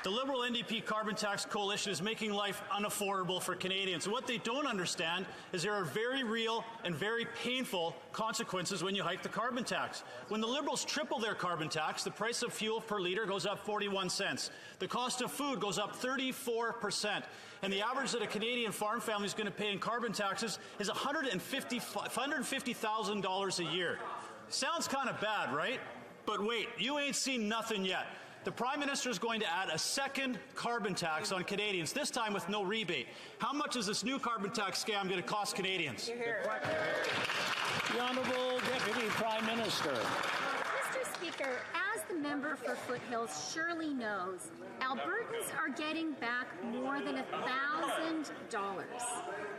The Liberal NDP Carbon Tax Coalition is making life unaffordable for Canadians. And what they don't understand is there are very real and very painful consequences when you hike the carbon tax. When the Liberals triple their carbon tax, the price of fuel per litre goes up 41 cents. The cost of food goes up 34%. And the average that a Canadian farm family is going to pay in carbon taxes is $150,000 a year. Sounds kind of bad, right? But wait, you ain't seen nothing yet. The Prime Minister is going to add a second carbon tax on Canadians, this time with no rebate. How much is this new carbon tax scam going to cost Canadians? The Honourable Deputy Prime Minister. Mr. Speaker, as the member for Foothills surely knows, Albertans are getting back more than $1,000.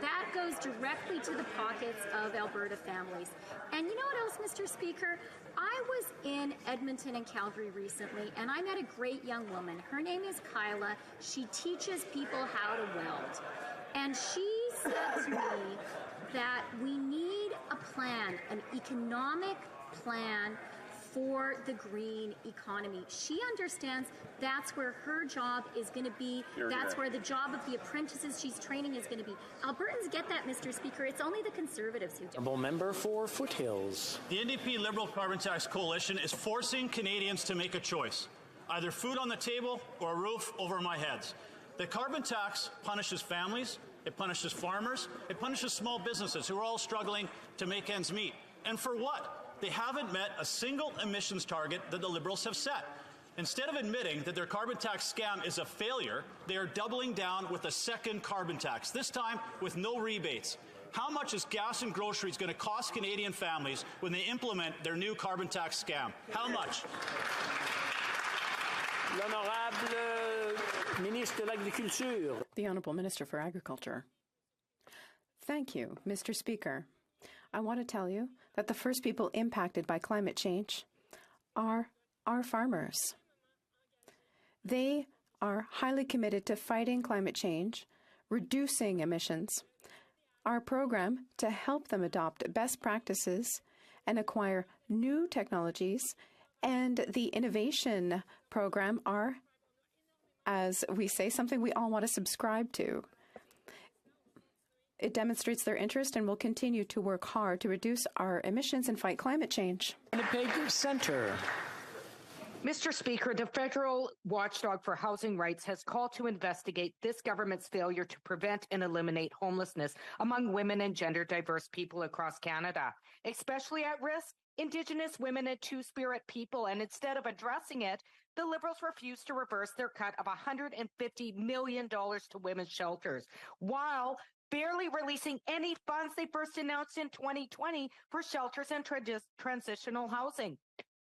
That goes directly to the pockets of Alberta families. And you know what else, Mr. Speaker? I was in Edmonton and Calgary recently, and I met a great young woman. Her name is Kyla. She teaches people how to weld. And she said to me that we need a plan, an economic plan for the green economy. She understands that's where her job is going to be. That's where the job of the apprentices she's training is going to be. Albertans get that, Mr. Speaker. It's only the Conservatives who do. Honourable Member for Foothills. The NDP Liberal Carbon Tax Coalition is forcing Canadians to make a choice. Either food on the table or a roof over my heads. The carbon tax punishes families, it punishes farmers, it punishes small businesses who are all struggling to make ends meet. And for what? They haven't met a single emissions target that the Liberals have set. Instead of admitting that their carbon tax scam is a failure, they are doubling down with a second carbon tax, this time with no rebates. How much is gas and groceries going to cost Canadian families when they implement their new carbon tax scam? How much? L'Honorable Ministre de l'Agriculture. The Honourable Minister for Agriculture. Thank you, Mr. Speaker. I want to tell you that the first people impacted by climate change are our farmers. They are highly committed to fighting climate change, reducing emissions. Our program to help them adopt best practices and acquire new technologies and the innovation program are, as we say, something we all want to subscribe to. It demonstrates their interest and will continue to work hard to reduce our emissions and fight climate change. Winnipeg Centre. Mr. Speaker, the federal watchdog for housing rights has called to investigate this government's failure to prevent and eliminate homelessness among women and gender diverse people across Canada, especially at risk Indigenous women and Two-Spirit people. And instead of addressing it, the Liberals refuse to reverse their cut of $150 million to women's shelters, while barely releasing any funds they first announced in 2020 for shelters and transitional housing.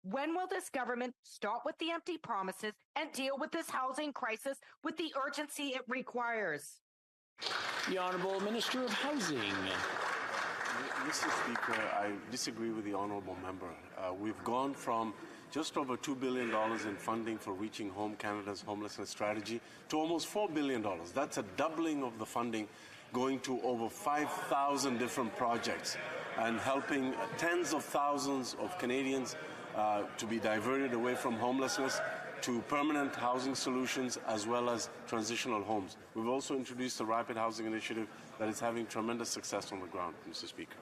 When will this government stop with the empty promises and deal with this housing crisis with the urgency it requires? The Honourable Minister of Housing. Mr. Speaker, I disagree with the Honourable Member. We've gone from just over $2 billion in funding for Reaching Home, Canada's homelessness strategy, to almost $4 billion. That's a doubling of the funding, going to over 5,000 different projects and helping tens of thousands of Canadians to be diverted away from homelessness. to permanent housing solutions as well as transitional homes. We've also introduced the Rapid Housing Initiative that is having tremendous success on the ground, Mr. Speaker.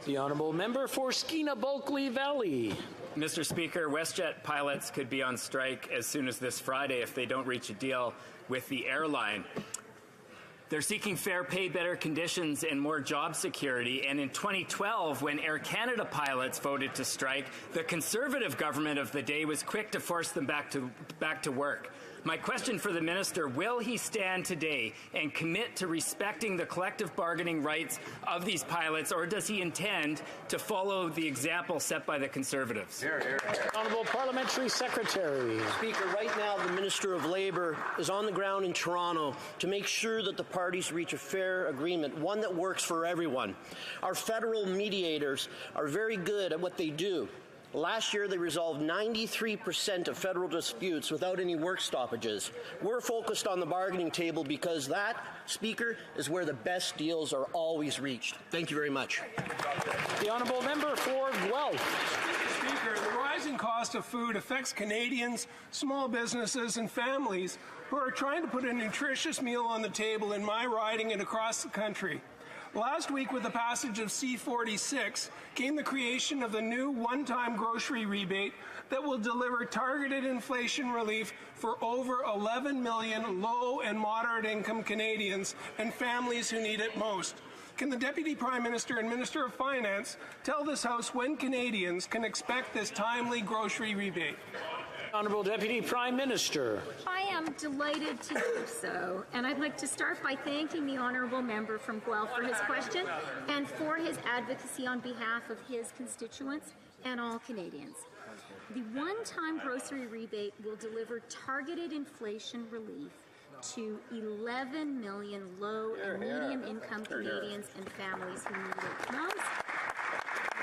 The Honourable Member for Skeena-Bulkley Valley. Mr. Speaker, WestJet pilots could be on strike as soon as this Friday if they don't reach a deal with the airline. They're seeking fair pay, better conditions, and more job security. And in 2012, when Air Canada pilots voted to strike, the Conservative government of the day was quick to force them back to work. My question for the minister, will he stand today and commit to respecting the collective bargaining rights of these pilots, or does he intend to follow the example set by the Conservatives? Honourable Parliamentary Secretary. Speaker, right now the Minister of Labour is on the ground in Toronto to make sure that the parties reach a fair agreement, one that works for everyone. Our federal mediators are very good at what they do. Last year, they resolved 93% of federal disputes without any work stoppages. We're focused on the bargaining table because that, Speaker, is where the best deals are always reached. Thank you very much. The Honourable Member for Guelph. Speaker, the rising cost of food affects Canadians, small businesses, and families who are trying to put a nutritious meal on the table in my riding and across the country. Last week, with the passage of C-46, came the creation of the new one-time grocery rebate that will deliver targeted inflation relief for over 11 million low and moderate income Canadians and families who need it most. Can the Deputy Prime Minister and Minister of Finance tell this House when Canadians can expect this timely grocery rebate? Honourable Deputy Prime Minister. I am delighted to do so, and I'd like to start by thanking the Honourable Member from Guelph for his question and for his advocacy on behalf of his constituents and all Canadians. The one-time grocery rebate will deliver targeted inflation relief to 11 million low and medium income Canadians and families who need it most.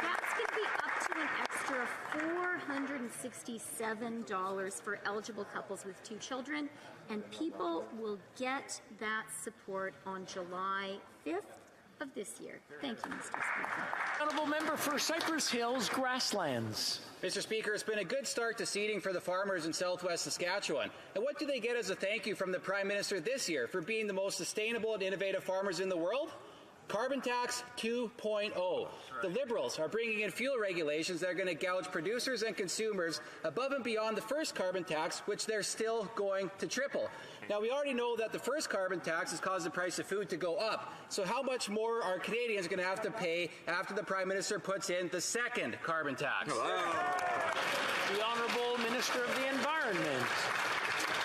That's going to be up to an extra $467 for eligible couples with 2 children, and people will get that support on July 5th of this year. Thank you, Mr. Speaker. Honourable Member for Cypress Hills Grasslands. Mr. Speaker, it's been a good start to seeding for the farmers in southwest Saskatchewan. And what do they get as a thank you from the Prime Minister this year for being the most sustainable and innovative farmers in the world? Carbon Tax 2.0. The Liberals are bringing in fuel regulations that are going to gouge producers and consumers above and beyond the first carbon tax, which they're still going to triple. Now, we already know that the first carbon tax has caused the price of food to go up. So how much more are Canadians going to have to pay after the Prime Minister puts in the second carbon tax? The Honourable Minister of the Environment.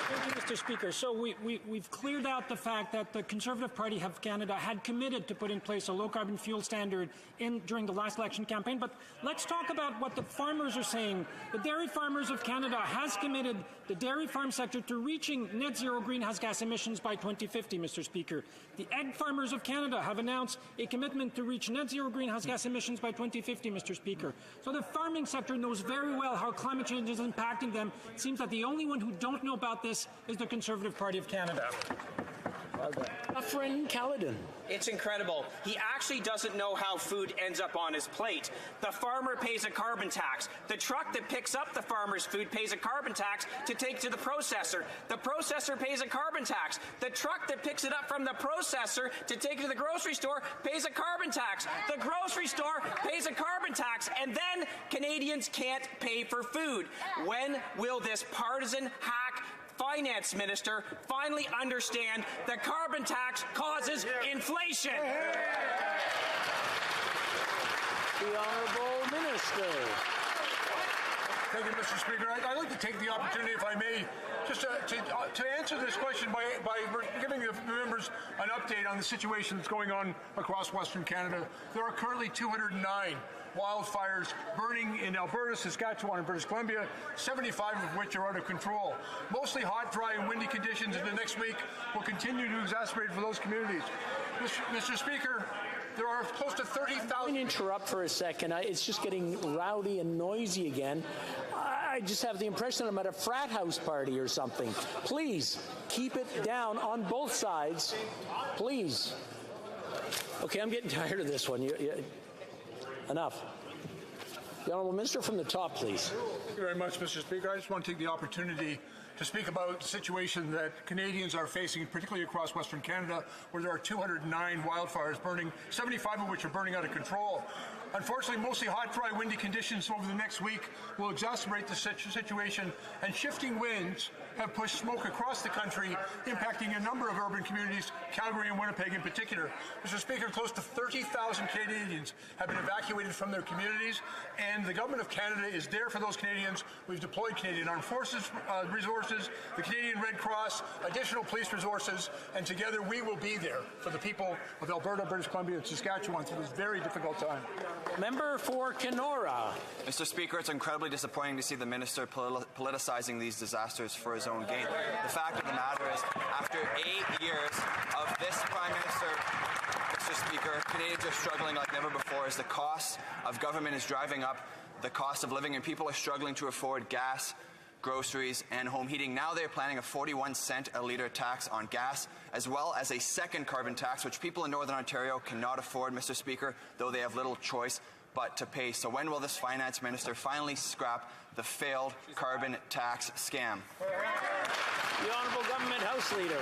Thank you, Mr. Speaker. So we've cleared out the fact that the Conservative Party of Canada had committed to put in place a low-carbon fuel standard during the last election campaign. But let's talk about what the farmers are saying. The Dairy Farmers of Canada has committed the dairy farm sector to reaching net zero greenhouse gas emissions by 2050, Mr. Speaker. The Egg Farmers of Canada have announced a commitment to reach net zero greenhouse gas emissions by 2050, Mr. Speaker. So the farming sector knows very well how climate change is impacting them. It seems that the only one who don't know about this is the Conservative Party of Canada. Efren Caledon. It's incredible. He actually doesn't know how food ends up on his plate. The farmer pays a carbon tax. The truck that picks up the farmer's food pays a carbon tax to take to the processor. The processor pays a carbon tax. The truck that picks it up from the processor to take it to the grocery store pays a carbon tax. The grocery store pays a carbon tax, and then Canadians can't pay for food. When will this partisan hack Finance Minister finally understand that carbon tax causes inflation? The Honourable Minister. Thank you, Mr. Speaker. I'd like to take the opportunity, if I may, just to answer this question by giving the members an update on the situation that's going on across Western Canada. There are currently 209 wildfires burning in Alberta, Saskatchewan, and British Columbia, 75 of which are out of control. Mostly hot, dry, and windy conditions in the next week will continue to exacerbate for those communities. Mr. Speaker, there are close to 30,000... Let me interrupt for a second. It's just getting rowdy and noisy again. I just have the impression I'm at a frat house party or something. Please, keep it down on both sides. Please. Okay, I'm getting tired of this one. Enough. The Honourable Minister from the top, please. Thank you very much, Mr. Speaker. I just want to take the opportunity to speak about the situation that Canadians are facing, particularly across Western Canada, where there are 209 wildfires burning, 75 of which are burning out of control. Unfortunately, mostly hot, dry, windy conditions over the next week will exacerbate the situation, and shifting winds have pushed smoke across the country, impacting a number of urban communities, Calgary and Winnipeg in particular. Mr. Speaker, close to 30,000 Canadians have been evacuated from their communities, and the Government of Canada is there for those Canadians. We've deployed Canadian Armed Forces resources, the Canadian Red Cross, additional police resources, and together we will be there for the people of Alberta, British Columbia, and Saskatchewan through this very difficult time. Member for Kenora. Mr. Speaker, it's incredibly disappointing to see the minister politicizing these disasters for his own gain. The fact of the matter is, after 8 years of this Prime Minister, Mr. Speaker, Canadians are struggling like never before as the cost of government is driving up the cost of living, and people are struggling to afford gas, groceries, and home heating. Now they're planning a 41-cent a litre tax on gas, as well as a second carbon tax, which people in Northern Ontario cannot afford, Mr. Speaker, though they have little choice but to pay. So when will this finance minister finally scrap the failed carbon tax scam? The Honourable Government House Leader.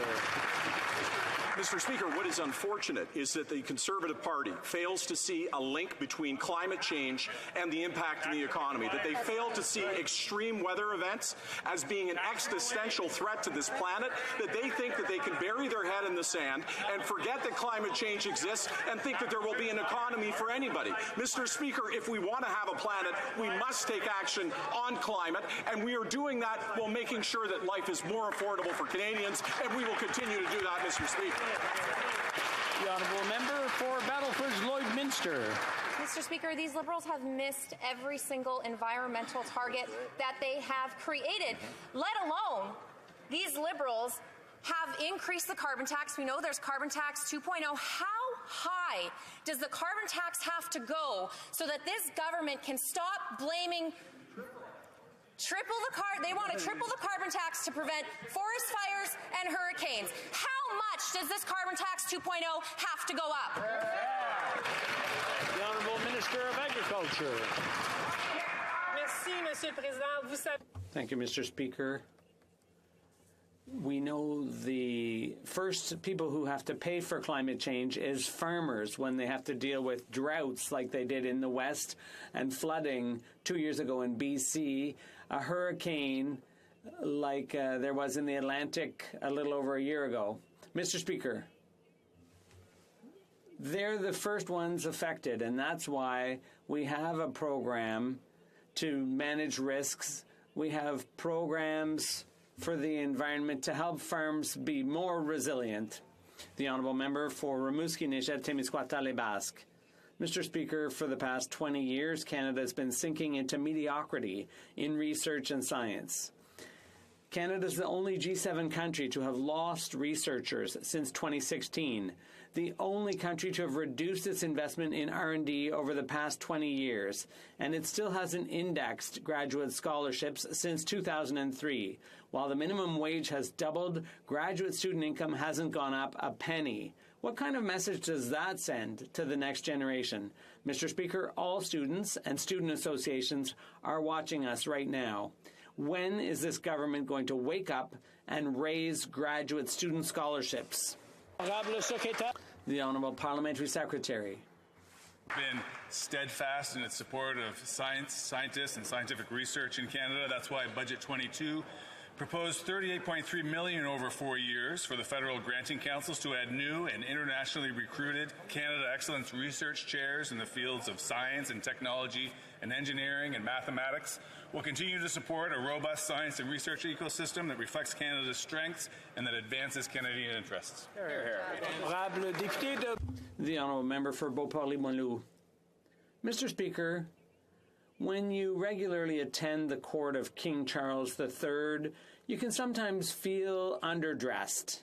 Mr. Speaker, what is unfortunate is that the Conservative Party fails to see a link between climate change and the impact on the economy, that they fail to see extreme weather events as being an existential threat to this planet, that they think that they can bury their head in the sand and forget that climate change exists and think that there will be an economy for anybody. Mr. Speaker, if we want to have a planet, we must take action on climate, and we are doing that while making sure that life is more affordable for Canadians, and we will continue to do that, Mr. Speaker. The Honourable Member for Battleford's Lloydminster. Mr. Speaker, these Liberals have missed every single environmental target that they have created, let alone these Liberals have increased the carbon tax. We know there's carbon tax 2.0. How high does the carbon tax have to go so that this government can stop blaming they want to triple the carbon tax to prevent forest fires and hurricanes? How much does this carbon tax 2.0 have to go up? The Honourable Minister of Agriculture. Merci, Monsieur le Président. Vous savez... Thank you, Mr. Speaker. We know the first people who have to pay for climate change is farmers when they have to deal with droughts like they did in the West and flooding 2 years ago in BC, a hurricane like there was in the Atlantic a little over a year ago. Mr. Speaker, they're the first ones affected, and that's why we have a program to manage risks. We have programs for the environment to help farms be more resilient. The Honourable Member for Rimouski-Neigette-Témiscouata-Les-Basques. Mr. Speaker, for the past 20 years, Canada has been sinking into mediocrity in research and science. Canada is the only G7 country to have lost researchers since 2016, the only country to have reduced its investment in R&D over the past 20 years, and it still hasn't indexed graduate scholarships since 2003. While the minimum wage has doubled, graduate student income hasn't gone up a penny. What kind of message does that send to the next generation? Mr. Speaker, all students and student associations are watching us right now. When is this government going to wake up and raise graduate student scholarships? The Honourable Parliamentary Secretary. Been steadfast in its support of science, scientists, and scientific research in Canada. That's why Budget 22 proposed $38.3 million over 4 years for the federal granting councils to add new and internationally recruited Canada Excellence Research Chairs in the fields of science and technology and engineering and mathematics. We'll continue to support a robust science and research ecosystem that reflects Canada's strengths and that advances Canadian interests. The Honourable Member for Beauport-Limoilou. Mr. Speaker, when you regularly attend the court of King Charles III, you can sometimes feel underdressed.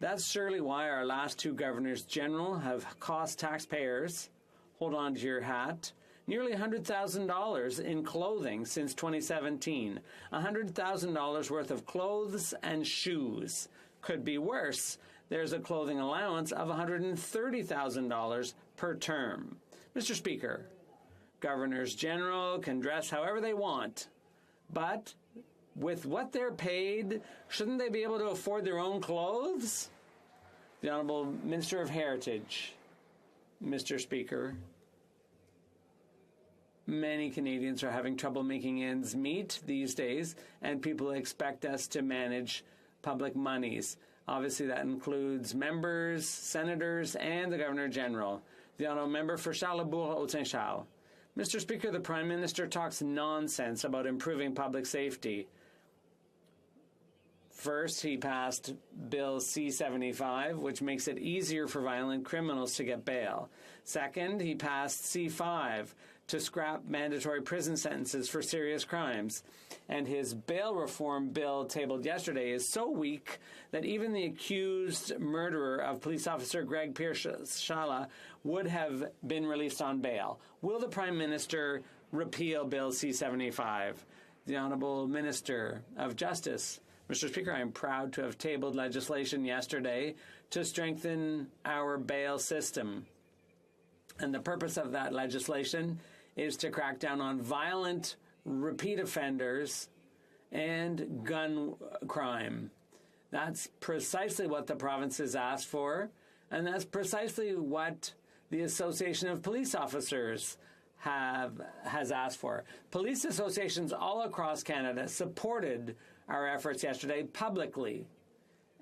That's surely why our last two governors general have cost taxpayers, hold on to your hat, nearly $100,000 in clothing since 2017. $100,000 worth of clothes and shoes. Could be worse. There's a clothing allowance of $130,000 per term. Mr. Speaker, Governors General can dress however they want, but with what they're paid, shouldn't they be able to afford their own clothes? The Honourable Minister of Heritage. Mr. Speaker, many Canadians are having trouble making ends meet these days, and people expect us to manage public monies. Obviously, that includes members, senators, and the Governor-General. The Honourable Member for Charlesbourg-Haute-Saint-Charles. Mr. Speaker, the Prime Minister talks nonsense about improving public safety. First, he passed Bill C-75, which makes it easier for violent criminals to get bail. Second, he passed C-5 to scrap mandatory prison sentences for serious crimes. And his bail reform bill tabled yesterday is so weak that even the accused murderer of police officer Greg Pierce-Shalla would have been released on bail. Will the Prime Minister repeal Bill C-75? The Honourable Minister of Justice. Mr. Speaker, I am proud to have tabled legislation yesterday to strengthen our bail system. And the purpose of that legislation is to crack down on violent repeat offenders and gun crime. That's precisely what the province has asked for, and that's precisely what the Association of Police Officers has asked for. Police associations all across Canada supported our efforts yesterday publicly,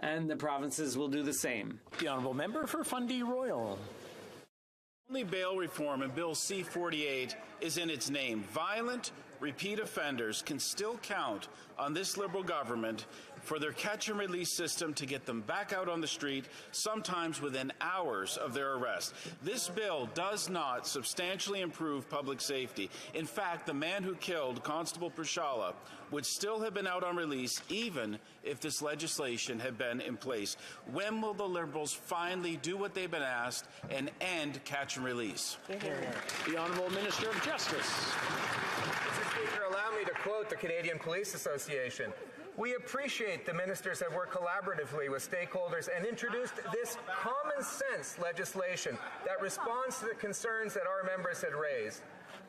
and the provinces will do the same. The Honourable Member for Fundy Royal. Only bail reform in Bill C-48 is in its name. Violent repeat offenders can still count on this Liberal government for their catch-and-release system to get them back out on the street, sometimes within hours of their arrest. This bill does not substantially improve public safety. In fact, the man who killed Constable Pierce-Shalla would still have been out on release even if this legislation had been in place. When will the Liberals finally do what they've been asked and end catch and release? The Honourable Minister of Justice. Mr. Speaker, allow me to quote the Canadian Police Association. We appreciate the ministers have worked collaboratively with stakeholders and introduced this common sense legislation that responds to the concerns that our members had raised.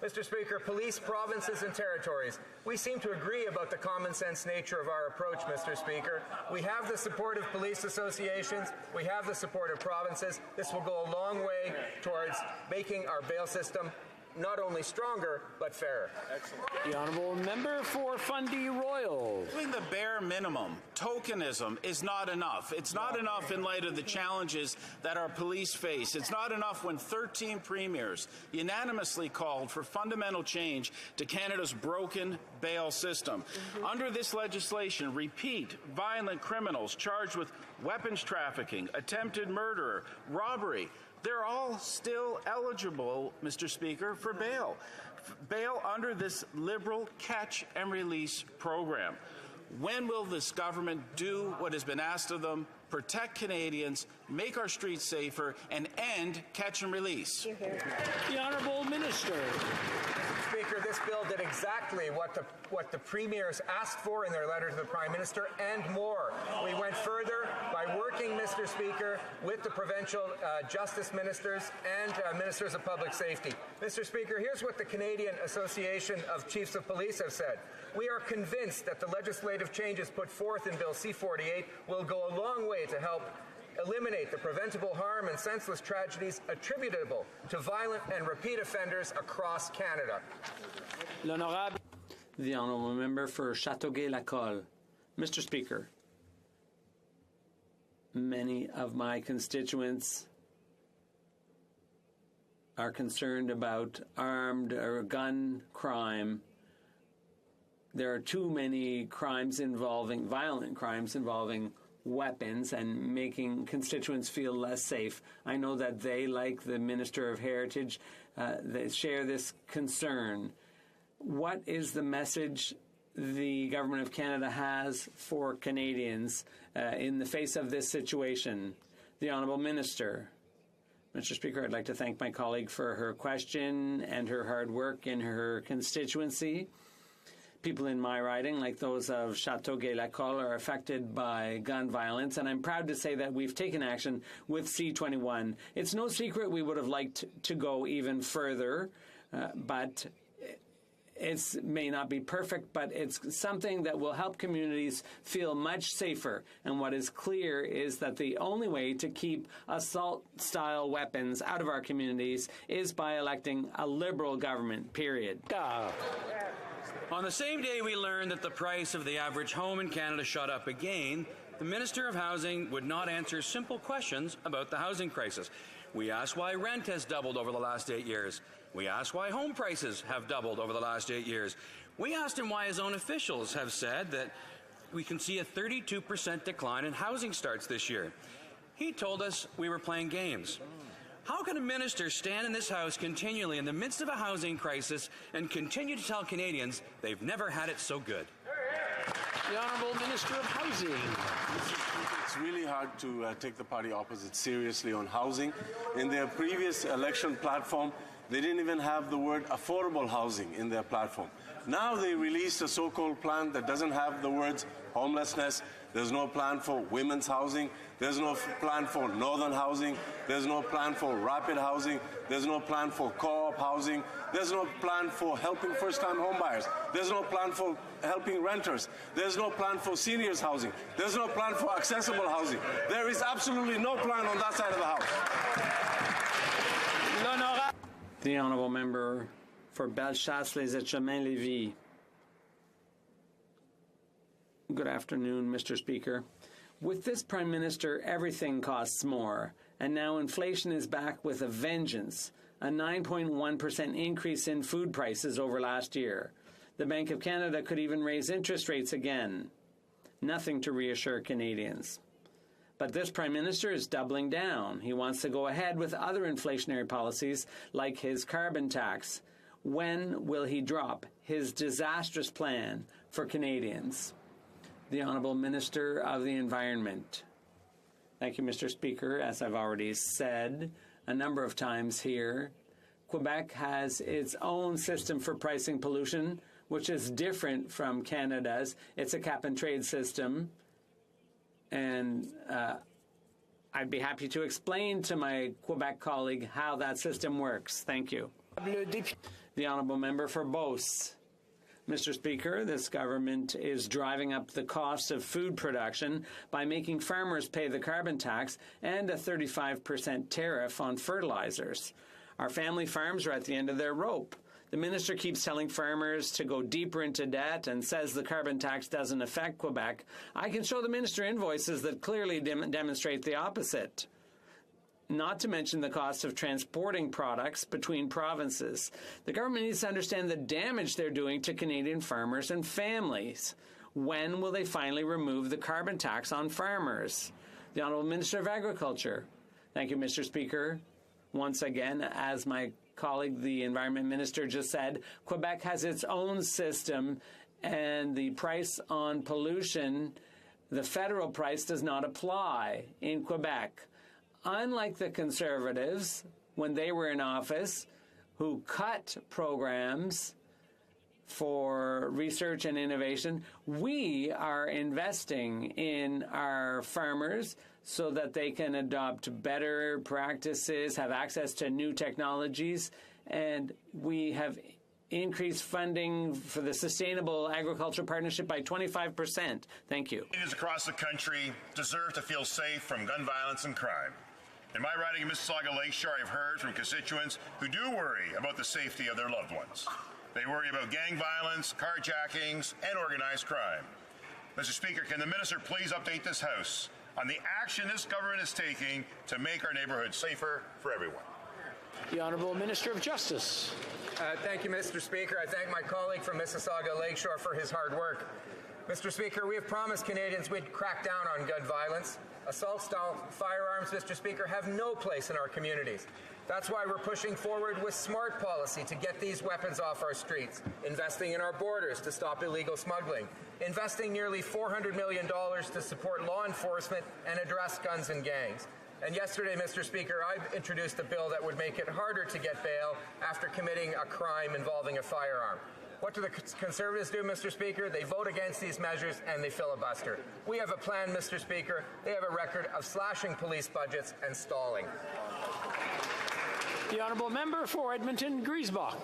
Mr. Speaker, police, provinces and territories, we seem to agree about the common sense nature of our approach, Mr. Speaker. We have the support of police associations. We have the support of provinces. This will go a long way towards making our bail system not only stronger, but fairer. Excellent. The Honourable Member for Fundy Royal. Doing the bare minimum, tokenism, is not enough. It's not enough in light of the challenges that our police face. It's not enough when 13 premiers unanimously called for fundamental change to Canada's broken bail system. Under this legislation, repeat violent criminals charged with weapons trafficking, attempted murder, robbery, they're all still eligible, Mr. Speaker, for bail. Bail under this Liberal catch and release program. When will this government do what has been asked of them, protect Canadians, make our streets safer, and end catch and release? The Honourable Minister. Speaker, this bill did exactly what the premiers asked for in their letter to the Prime Minister and more. We went further by working, Mr. Speaker, with the provincial justice ministers and ministers of public safety. Mr. Speaker, here's what the Canadian Association of Chiefs of Police have said. We are convinced that the legislative changes put forth in Bill C-48 will go a long way to help eliminate the preventable harm and senseless tragedies attributable to violent and repeat offenders across Canada. The Honourable Member for Châteauguay-Lacolle. Mr. Speaker, many of my constituents are concerned about armed or gun crime. There are too many violent crimes involving weapons and making constituents feel less safe. I know that they, like the Minister of Heritage, they share this concern. What is the message the Government of Canada has for Canadians in the face of this situation? The Honourable Minister. Mr. Speaker, I'd like to thank my colleague for her question and her hard work in her constituency. People in my riding, like those of Châteauguay-Lacolle, are affected by gun violence, and I'm proud to say that we've taken action with C-21. It's no secret we would have liked to go even further, but it may not be perfect, but it's something that will help communities feel much safer. And what is clear is that the only way to keep assault-style weapons out of our communities is by electing a Liberal government, period. On the same day we learned that the price of the average home in Canada shot up again, the Minister of Housing would not answer simple questions about the housing crisis. We asked why rent has doubled over the last 8 years. We asked why home prices have doubled over the last 8 years. We asked him why his own officials have said that we can see a 32% decline in housing starts this year. He told us we were playing games. How can a minister stand in this House continually in the midst of a housing crisis and continue to tell Canadians they've never had it so good? The Honourable Minister of Housing. It's really hard to take the party opposite seriously on housing. In their previous election platform, they didn't even have the word affordable housing in their platform. Now they released a so-called plan that doesn't have the words homelessness. There's no plan for women's housing. There's no plan for northern housing. There's no plan for rapid housing. There's no plan for co-op housing. There's no plan for helping first-time homebuyers. There's no plan for helping renters. There's no plan for seniors housing. There's no plan for accessible housing. There is absolutely no plan on that side of the House. The Honourable Member for Bellechasse-les-Etchemins-Lévis. Good afternoon, Mr. Speaker. With this Prime Minister, everything costs more, and now inflation is back with a vengeance, a 9.1% increase in food prices over last year. The Bank of Canada could even raise interest rates again. Nothing to reassure Canadians. But this Prime Minister is doubling down. He wants to go ahead with other inflationary policies like his carbon tax. When will he drop his disastrous plan for Canadians? The Honourable Minister of the Environment. Thank you, Mr. Speaker. As I've already said a number of times here, Quebec has its own system for pricing pollution, which is different from Canada's. It's a cap-and-trade system. And I'd be happy to explain to my Quebec colleague how that system works. Thank you. The Honourable Member for Beauce. Mr. Speaker, this government is driving up the cost of food production by making farmers pay the carbon tax and a 35% tariff on fertilizers. Our family farms are at the end of their rope. The minister keeps telling farmers to go deeper into debt and says the carbon tax doesn't affect Quebec. I can show the minister invoices that clearly demonstrate the opposite. Not to mention the cost of transporting products between provinces. The government needs to understand the damage they're doing to Canadian farmers and families. When will they finally remove the carbon tax on farmers? The Honourable Minister of Agriculture. Thank you, Mr. Speaker. Once again, as my colleague, the Environment Minister, just said, Quebec has its own system, and the price on pollution, the federal price, does not apply in Quebec. Unlike the Conservatives, when they were in office, who cut programs for research and innovation, we are investing in our farmers so that they can adopt better practices, have access to new technologies, and we have increased funding for the Sustainable Agriculture Partnership by 25%. Thank you. Canadians across the country deserve to feel safe from gun violence and crime. In my riding in Mississauga Lakeshore, I've heard from constituents who do worry about the safety of their loved ones. They worry about gang violence, carjackings, and organized crime. Mr. Speaker, can the minister please update this House on the action this government is taking to make our neighborhoods safer for everyone? The Honourable Minister of Justice. Thank you, Mr. Speaker. I thank my colleague from Mississauga Lakeshore for his hard work. Mr. Speaker, we have promised Canadians we'd crack down on gun violence. Assault-style firearms, Mr. Speaker, have no place in our communities. That's why we're pushing forward with smart policy to get these weapons off our streets, investing in our borders to stop illegal smuggling, investing nearly $400 million to support law enforcement and address guns and gangs. And yesterday, Mr. Speaker, I introduced a bill that would make it harder to get bail after committing a crime involving a firearm. What do the Conservatives do, Mr. Speaker? They vote against these measures and they filibuster. We have a plan, Mr. Speaker. They have a record of slashing police budgets and stalling. The Honourable Member for Edmonton Griesbach.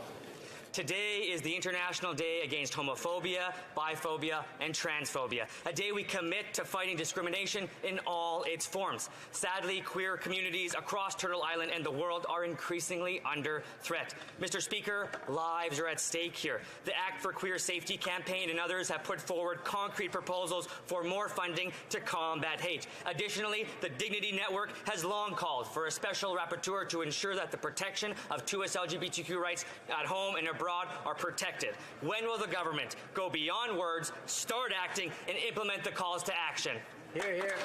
Today is the International Day Against Homophobia, Biphobia, and Transphobia, a day we commit to fighting discrimination in all its forms. Sadly, queer communities across Turtle Island and the world are increasingly under threat. Mr. Speaker, lives are at stake here. The Act for Queer Safety campaign and others have put forward concrete proposals for more funding to combat hate. Additionally, the Dignity Network has long called for a special rapporteur to ensure that the protection of 2S LGBTQ rights at home and abroad are protected. When will the government go beyond words, start acting, and implement the calls to action? Hear, hear.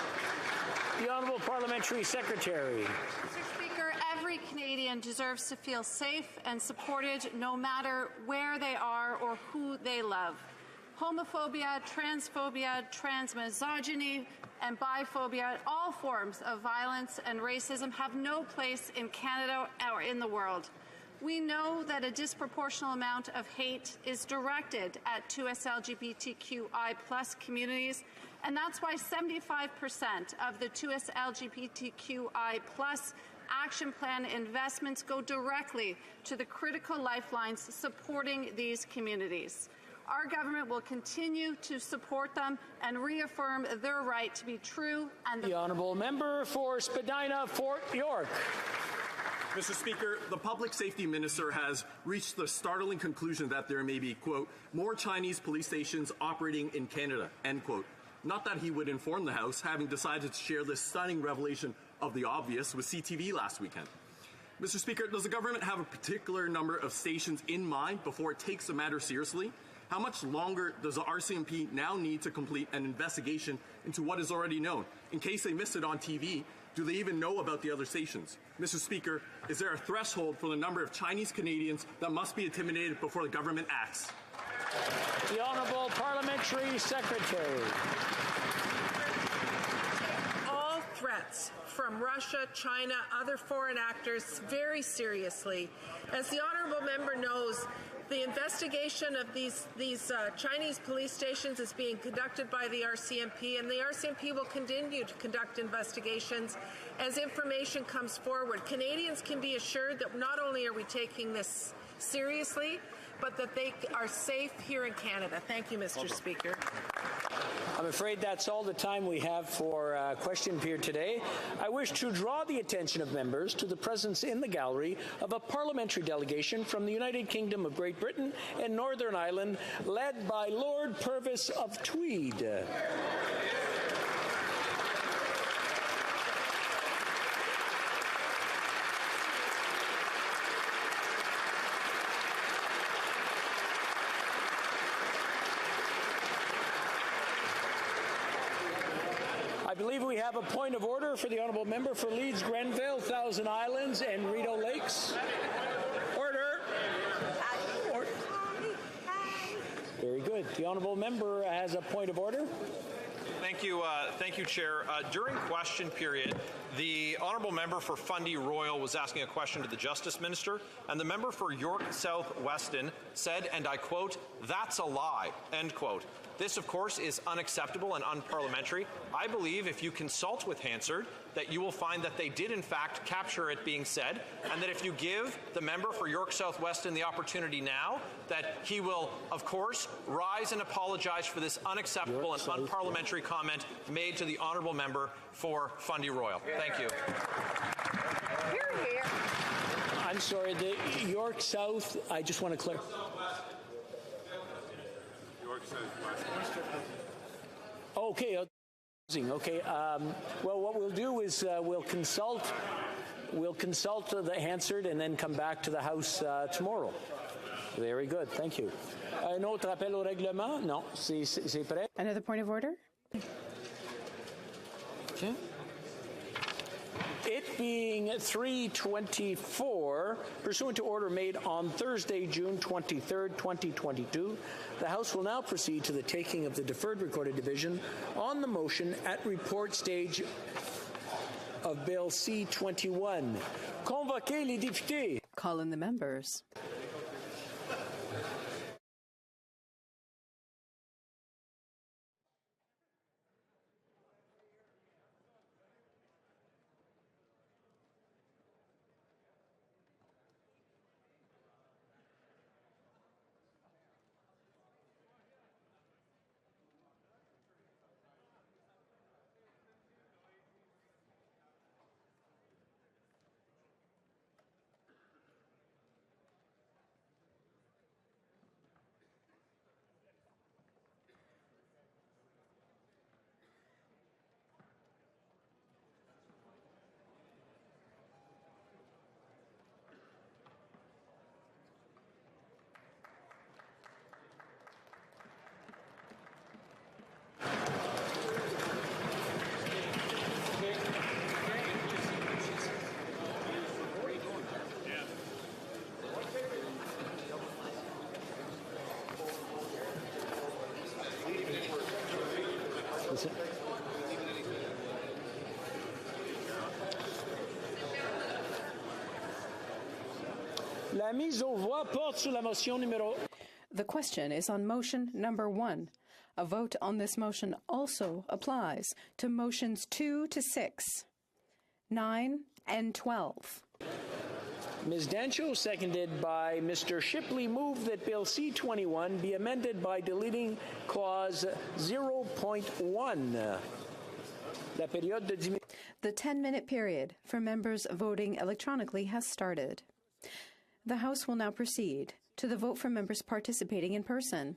The Honourable Parliamentary Secretary. Mr. Speaker, every Canadian deserves to feel safe and supported no matter where they are or who they love. Homophobia, transphobia, transmisogyny, and biphobia, all forms of violence and racism have no place in Canada or in the world. We know that a disproportionate amount of hate is directed at 2S LGBTQI+ communities, and that's why 75% of the 2S LGBTQI+ Action Plan investments go directly to the critical lifelines supporting these communities. Our government will continue to support them and reaffirm their right to be true. And the Honourable Member for Spadina, Fort York. Mr. Speaker, the Public Safety Minister has reached the startling conclusion that there may be, quote, more Chinese police stations operating in Canada, end quote. Not that he would inform the House, having decided to share this stunning revelation of the obvious with CTV last weekend. Mr. Speaker, does the government have a particular number of stations in mind before it takes the matter seriously? How much longer does the RCMP now need to complete an investigation into what is already known? In case they missed it on TV, do they even know about the other stations? Mr. Speaker, is there a threshold for the number of Chinese Canadians that must be intimidated before the government acts? The Honourable Parliamentary Secretary. All threats from Russia, China, other foreign actors very seriously. As the honourable member knows, the investigation of these Chinese police stations is being conducted by the RCMP, and the RCMP will continue to conduct investigations as information comes forward. Canadians can be assured that not only are we taking this seriously, but that they are safe here in Canada. Thank you, Mr. Speaker. I'm afraid that's all the time we have for question period today. I wish to draw the attention of members to the presence in the gallery of a parliamentary delegation from the United Kingdom of Great Britain and Northern Ireland, led by Lord Purvis of Tweed. I believe we have a point of order for the Honourable Member for Leeds, Grenville, Thousand Islands, and Rideau Lakes. Order. Very good. The Honourable Member has a point of order. Thank you, Chair. During question period, the Honourable Member for Fundy Royal was asking a question to the Justice Minister, and the member for York South Weston said, and I quote, "That's a lie," end quote. This, of course, is unacceptable and unparliamentary. I believe if you consult with Hansard, that you will find that they did, in fact, capture it being said, and that if you give the member for York South Weston the opportunity now, that he will, of course, rise and apologize for this unacceptable and unparliamentary comment made to the honourable member for Fundy Royal. Thank you. Hear, hear. I'm sorry, the York South, I just want to clear. Okay. Okay. Well, what we'll do is we'll consult the Hansard and then come back to the House tomorrow. Very good. Thank you. Un autre appel au règlement? Non, c'est prêt. Another point of order? Okay. It being 3:24, pursuant to order made on Thursday, June 23rd, 2022, the House will now proceed to the taking of the deferred recorded division on the motion at report stage of Bill C-21. Convoquez les députés. Call in the members. La mise aux voix porte sur la motion numéro. The question is on motion number 1. A vote on this motion also applies to motions 2 to 6, 9, and 12. Ms. Dancho, seconded by Mr. Shipley, move that Bill C-21 be amended by deleting clause 0.1. La période de 10 minutes. The 10-minute period for members voting electronically has started. The House will now proceed to the vote for members participating in person.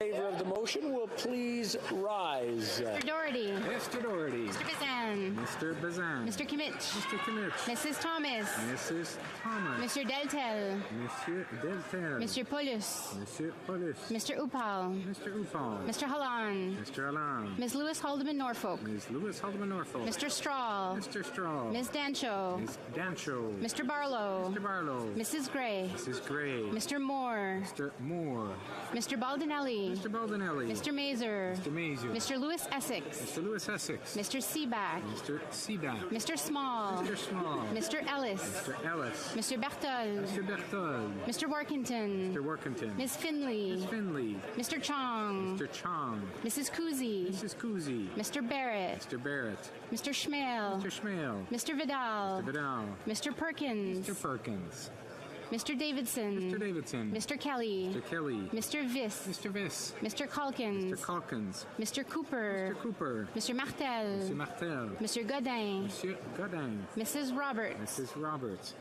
In favor of the motion will please rise. Mr. Doherty. Mr. Doherty. Mr. Bazan. Mr. Bazan. Mr. Kimmich. Mr. Kimmich. Mrs. Thomas. Mrs. Thomas. Mr. Deltel. Monsieur Deltel. Mr. Paulus. Monsieur Paulus. Mr. Upal. Mr. Upal. Mr. Hallan. Mr. Hallan. Ms. Lewis Haldeman Norfolk. Ms. Lewis Haldeman Norfolk. Mr. Strahl. Mr. Strahl. Ms. Dancho. Ms. Dancho. Mr. Barlow. Mr. Barlow. Mrs. Gray. Mrs. Gray. Mr. Moore. Mr. Moore. Mr. Baldinelli. Mr. Baldinelli. Mr. Mazer. Mr. Mazer. Mr. Lewis Essex. Mr. Lewis Essex. Mr. Seaback. Mr. Seaback. Mr. Small. Mr. Small. Mr. Ellis. Mr. Ellis. Mr. Berthold. Mr. Berthold. Mr. Workington. Mr. Workington. Ms. Finley. Ms. Finley. Mr. Chong. Mr. Chong. Mrs. Kuzi. Mrs. Kuzi. Mr. Barrett. Mr. Barrett. Mr. Schmale. Mr. Schmale. Mr. Vidal. Mr. Vidal. Mr. Perkins. Mr. Perkins. Mr. Davidson. Mr. Davidson. Mr. Kelly. Mr. Kelly. Mr. Viss. Mr. Viss. Mr. Calkins. Mr. Calkins. Mr. Cooper. Mr. Cooper. Mr. Martel. Mr. Martel. Mr. Godin. Monsieur Godin. Mrs. Roberts. Mrs. Roberts.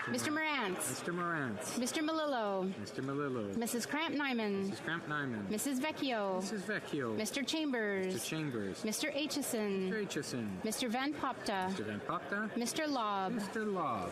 Mr. Morantz. Mr. Morantz. Mr. Melillo. Mr. Melillo. Mrs. Cramp Nyman. Mrs. Cramp Nyman. Mrs. Vecchio. Mrs. Vecchio. Mr. Chambers. Mr. Chambers. Mr. Aitchison. Mr. Aitchison. Mr. Van Popta. Mr. Van Popta. Mr. Lobb. Mr. Lobb.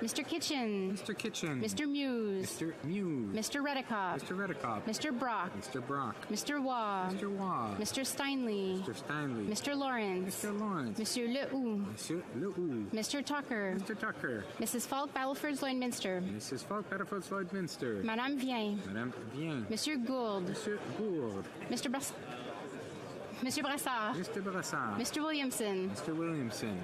Mr. Kitchen. Mr. Kitchen. Mr. Muse. Mr. Muse. Mr. Redekop. Mr. Redekop. Mr. Brock. Mr. Brock. Mr. Waugh. Mr. Waugh. Mr. Steinley. Mr. Steinley. Mr. Lawrence. Mr. Lawrence. Monsieur Lehoux. Monsieur Lehoux. Mr. Tucker. Mr. Tucker. Mrs. Falk Battleford's Lloydminster. Mrs. Falk Battleford's Lloydminster. Madame Vien. Madame Vien. Monsieur Gould. Monsieur Gould. Mr. Monsieur Brassard. Mr. Brassard. Mr. Williamson. Mr. Williamson.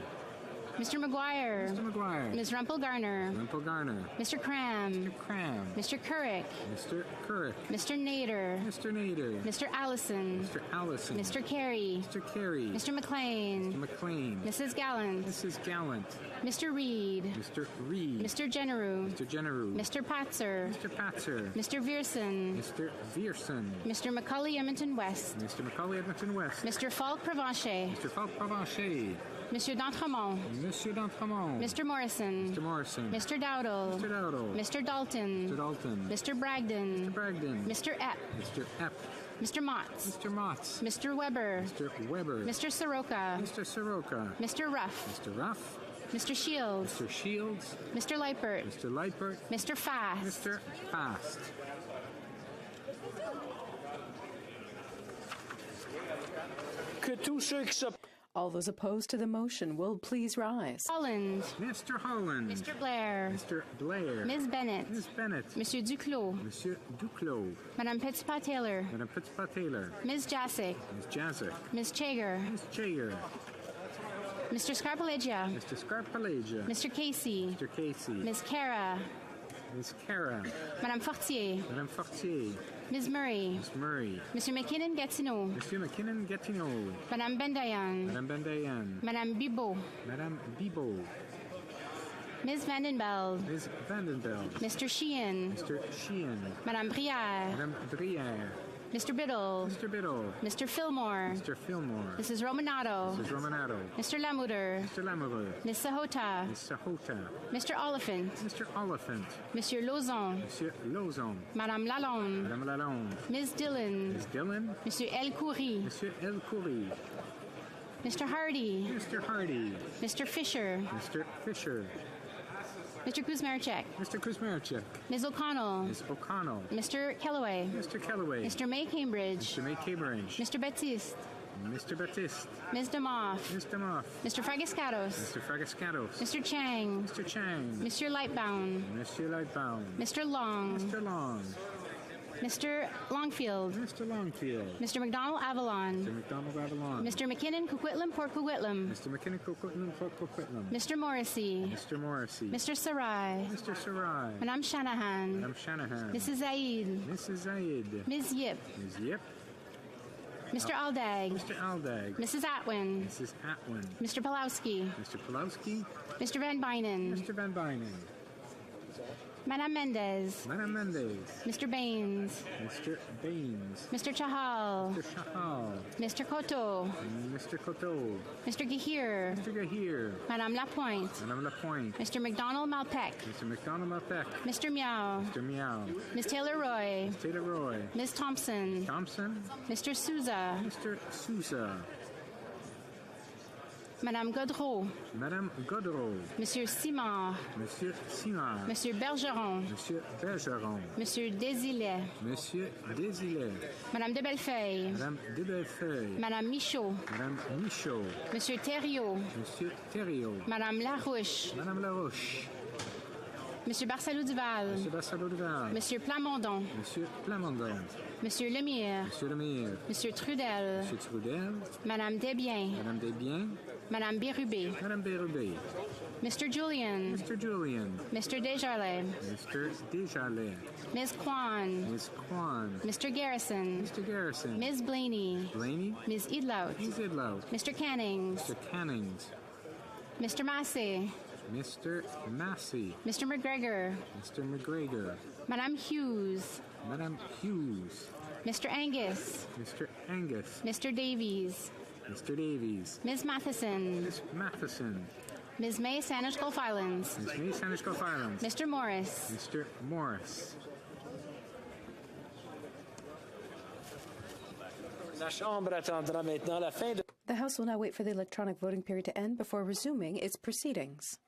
Mr. McGuire. Mr. McGuire. Ms. Rumpel Garner. Rumpel Garner. Mr. Cram. Mr. Cram. Mr. Couric. Mr. Couric. Mr. Nader. Mr. Nader. Mr. Allison. Mr. Allison. Mr. Carey. Mr. Carey. Mr. McLean. Mr. McLean. Mrs. Gallant. Mrs. Gallant. Mr. Reed. Mr. Reed. Mr. Generu. Mr. Generu. Mr. Patzer. Mr. Patzer. Mr. Vierson. Mr. Vierson. Mr. Macaulay Edmonton West. Mr. Macaulay Edmonton West. Mr. Falk Provencher. Mr. Falk Provencher. Monsieur d'Entremont. Monsieur d'Entremont. Mr. Morrison. Mr. Morrison. Mr. Dowdle. Mr. Dowdle. Mr. Dalton. Mr. Dalton. Mr. Bragdon. Mr. Bragdon. Mr. Epp. Mr. Epp. Mr. Motts. Mr. Motts. Mr. Weber. Mr. Weber. Mr. Soroka. Mr. Soroka. Mr. Ruff. Mr. Ruff. Mr. Shields. Mr. Shields. Mr. Leipert. Mr. Leipert. Mr. Fast. Mr. Fast. Que tous ceux qui All those opposed to the motion will please rise. Holland. Mr. Holland. Mr. Blair. Mr. Blair. Ms. Bennett. Ms. Bennett. Monsieur Duclos. Monsieur Duclos. Madame Petitpas-Taylor. Madame Petitpas-Taylor. Ms. Jasic. Ms. Jasic. Ms. Chager. Ms. Chager. Mr. Scarpalegia. Mr. Scarpalegia. Mr. Casey. Mr. Casey. Ms. Cara. Ms. Cara. Madame Fortier. Madame Fortier. Ms. Murray. Ms. Murray. Mr. McKinnon Gatineau. Monsieur McKinnon Gatineau. Madame Bendayan. Madame Bendayan. Madame Bibot. Madame Bibot. Ms. Vandenbeld. Ms. Vandenbeld. Mr. Sheehan. Mr. Sheehan. Madame Brière. Madame Brière. Mr. Biddle. Mr. Biddle. Mr. Fillmore. Mr. Fillmore. Mrs. Romanato. Mrs. Romanato. Mr. Lamoureux. Mr. Lamoureux. Ms. Sahota. Ms. Sahota. Mr. Oliphant. Mr. Oliphant. Monsieur Lauzon. Monsieur Lauzon. Madame Lalonde. Madame Lalonde. Ms. Dillon. Ms. Dillon. Monsieur El Khoury. Monsieur El Khoury. Mr. Hardy. Mr. Hardy. Mr. Fisher. Mr. Fisher. Mr. Kuzmarchek. Mr. Kuzmarchek. Ms. O'Connell. Ms. O'Connell. Mr. Kellaway. Mr. Kellaway. Mr. May Cambridge. Mr. May Cambridge. Mr. Baptiste. Mr. Baptiste. Ms. Demoff. Ms. Demoff. Mr. Fragascatos. Mr. Fragascatos. Mr. Chang. Mr. Chang. Monsieur Lightbound. Monsieur Lightbound. Mr. Long. Mr. Long. Mr. Longfield. Mr. Longfield. Mr. McDonald Avalon. Mr. McDonald Avalon. Mr. McKinnon Coquitlam Port Coquitlam. Mr. McKinnon Coquitlam Port Coquitlam. Mr. Morrissey. Mr. Morrissey. Mr. Sarai. Mr. Sarai. Madame Shanahan. Madame Shanahan. Mrs. Zaid. Mrs. Zaid. Ms. Yip. Ms. Yip. Mr. Aldag. Mr. Aldag. Mrs. Atwin. Mrs. Atwin. Mr. Pulowski. Mr. Pulowski. Mr. Van Bynen. Mr. Van Bynen. Madame Mendez. Madame Mendez. Mr. Baines. Mr. Baines. Mr. Chahal. Mr. Chahal. Mr. Koto. Mr. Coteau. Mr. Gahir. Mr. Gahir. Madame Lapointe. Madame Lapointe. Mr. McDonald Malpeck. Mr. McDonald Malpeck. Mr. Meow. Mr. Meow. Ms. Taylor Roy. Taylor Roy. Ms. Thompson. Thompson. Mr. Souza. Mr. Souza. Madame Godreau. Madame Godreau. Monsieur Simard. Monsieur Simard. Monsieur Bergeron. Monsieur Bergeron. Monsieur Desilets. Monsieur Desilets. Madame de Bellefeuille. Madame de Bellefeuille. Madame Michaud. Madame Michaud. Monsieur Thériault. Monsieur Thériault. Madame Larouche. Madame Larouche. Monsieur Barsalou-Duval. Monsieur Barsalou-Duval. Monsieur Plamondon. Monsieur Plamondon. Monsieur Lemire. Monsieur Lemire. Monsieur Trudel. Monsieur Trudel. Madame Desbiens. Madame Desbiens. Madame Bérubé. Madame Bérubé. Mr. Julian. Mr. Julian. Mr. Desjardins. Mr. Desjardins. Ms. Kwan. Ms. Kwan. Mr. Garrison. Mr. Garrison. Ms. Blaney. Blaney. Ms. Idlout. Ms. Idlout. Mr. Cannings. Mr. Cannings. Mr. Massey. Mr. Massey. Mr. McGregor. Mr. McGregor. Madame Hughes. Madame Hughes. Mr. Angus. Mr. Angus. Mr. Davies. Mr. Davies. Ms. Matheson. Ms. Matheson. Ms. May Sanish Gulf Islands. Ms. May Sanish Gulf Islands. Mr. Morris. Mr. Morris. The House will now wait for the electronic voting period to end before resuming its proceedings.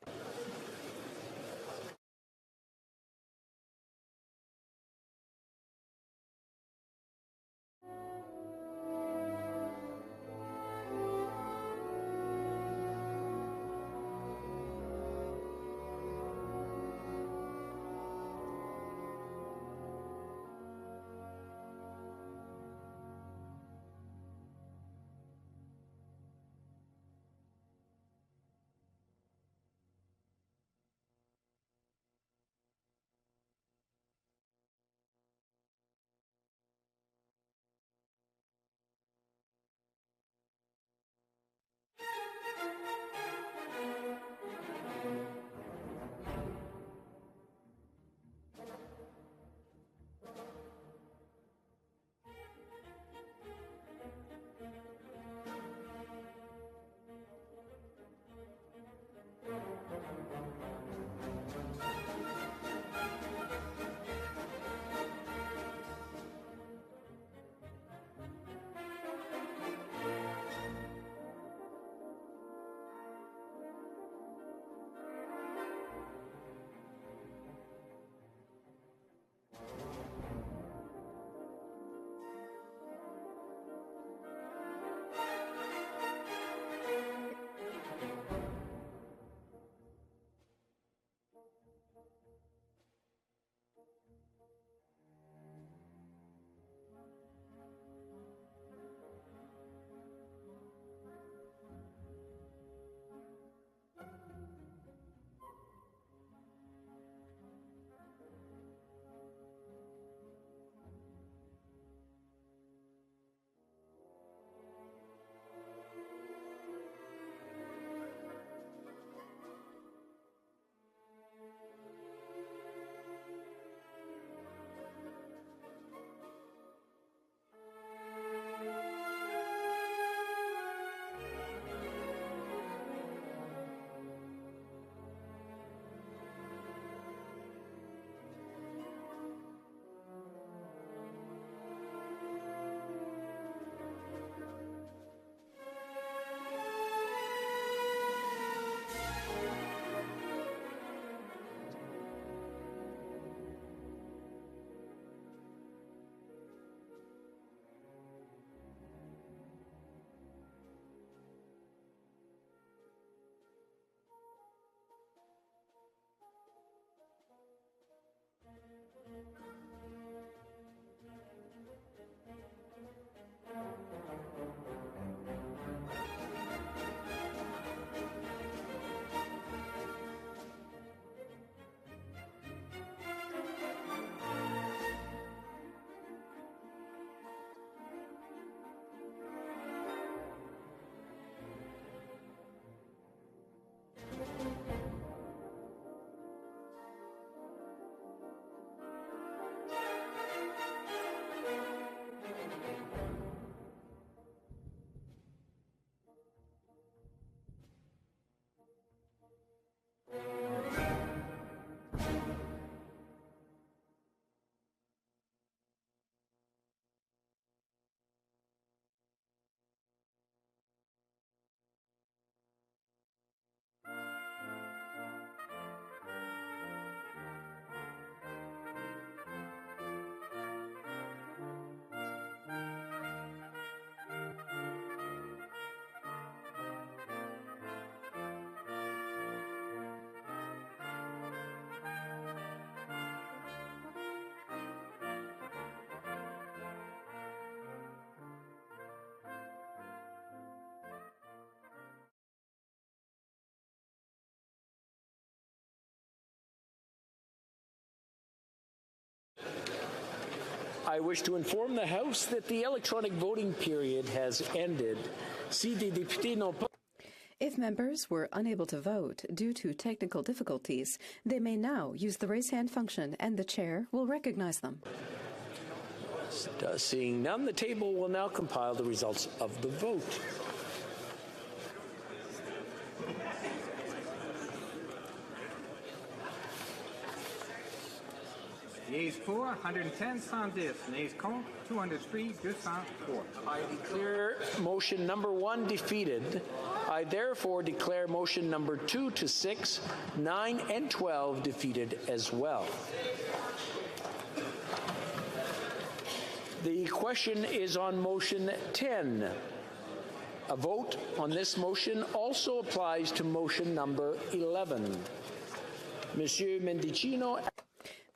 I wish to inform the House that the electronic voting period has ended. Si des députés n'ont pas If members were unable to vote due to technical difficulties, they may now use the raise hand function and the chair will recognize them. Seeing none, the table will now compile the results of the vote. Yeas for 110, 110. Nays contre 203, 204. I declare motion number 1 defeated. I therefore declare motion number 2 to 6, 9, and 12 defeated as well. The question is on motion 10. A vote on this motion also applies to motion number 11. Monsieur Mendicino.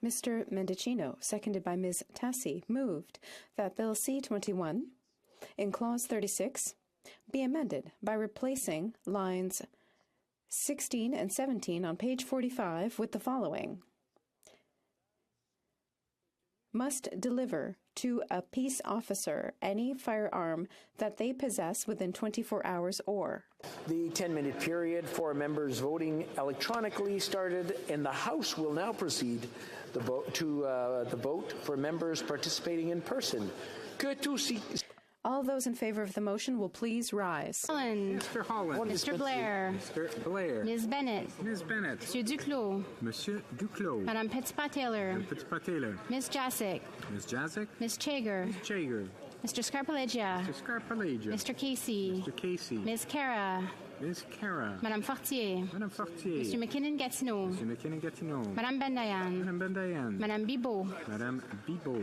Mr. Mendicino, seconded by Ms. Tassi, moved that Bill C-21, in Clause 36, be amended by replacing lines 16 and 17 on page 45 with the following. Must deliver to a peace officer any firearm that they possess within 24 hours or. The 10-minute period for members voting electronically started, and the House will now proceed the vote for members participating in person. All those in favor of the motion will please rise. Holland. Mr. Holland. Mr. Blair. Mr. Blair. Ms. Bennett. Ms. Bennett. Monsieur Duclos. Monsieur Duclos. Madame Petitpas-Taylor. Madame Petitpas-Taylor. Ms. Jacek. Ms. Jacek. Ms. Chager. Ms. Chager. Mr. Scarpaleggia. Mr. Scarpaleggia. Mr. Casey. Mr. Casey. Ms. Cara. Ms. Cara. Madame Fortier. Madame Fortier. Mr. McKinnon-Gatineau. Mr. McKinnon-Gatineau. Madame Bendayan. Madame Bendayan. Madame Bibeau. Madame Bibeau.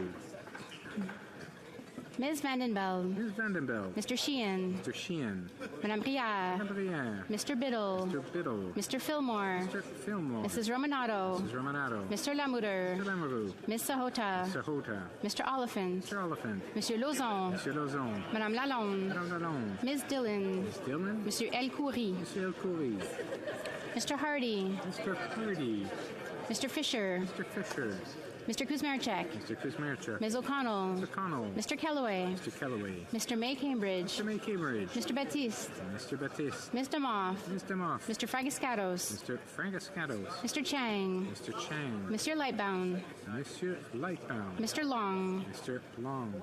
Ms. Vandenbeld. Ms. Vandenbeld. Mr. Sheehan. Mr. Sheehan. Madame Brière. Madame Brière. Mr. Biddle. Mr. Biddle. Mr. Fillmore. Mr. Fillmore. Mrs. Romanato. Mrs. Romanato. Mr. Lamoureux. Mr. Lamoureux. Ms. Sahota. Mr. Hota. Mr. Oliphant. Mr. Oliphant. Monsieur Lauzon. Monsieur Lauzon. Madame Lalonde. Madame Lalonde. Ms. Dillon. Ms. Dillon. Monsieur Elkoury. Monsieur Elkoury. Mr. Hardy. Mr. Hardy. Mr. Fisher. Mr. Fisher. Mr. Kuzmarchek. Mr. Kuzmarchuk. Ms. O'Connell. Mr. Connell. Mr. Kellaway. Mr. Kellaway. Mr. May Cambridge. Mr. May Cambridge. Mr. Baptiste. Mr. Baptiste. Ms. Demoff. Ms. Demoff. Mr. Fragiscatos. Mr. Fragiscatos. Mr. Chang. Mr. Chang. Monsieur Lightbound. Monsieur Lightbound. Mr. Long. Mr. Long.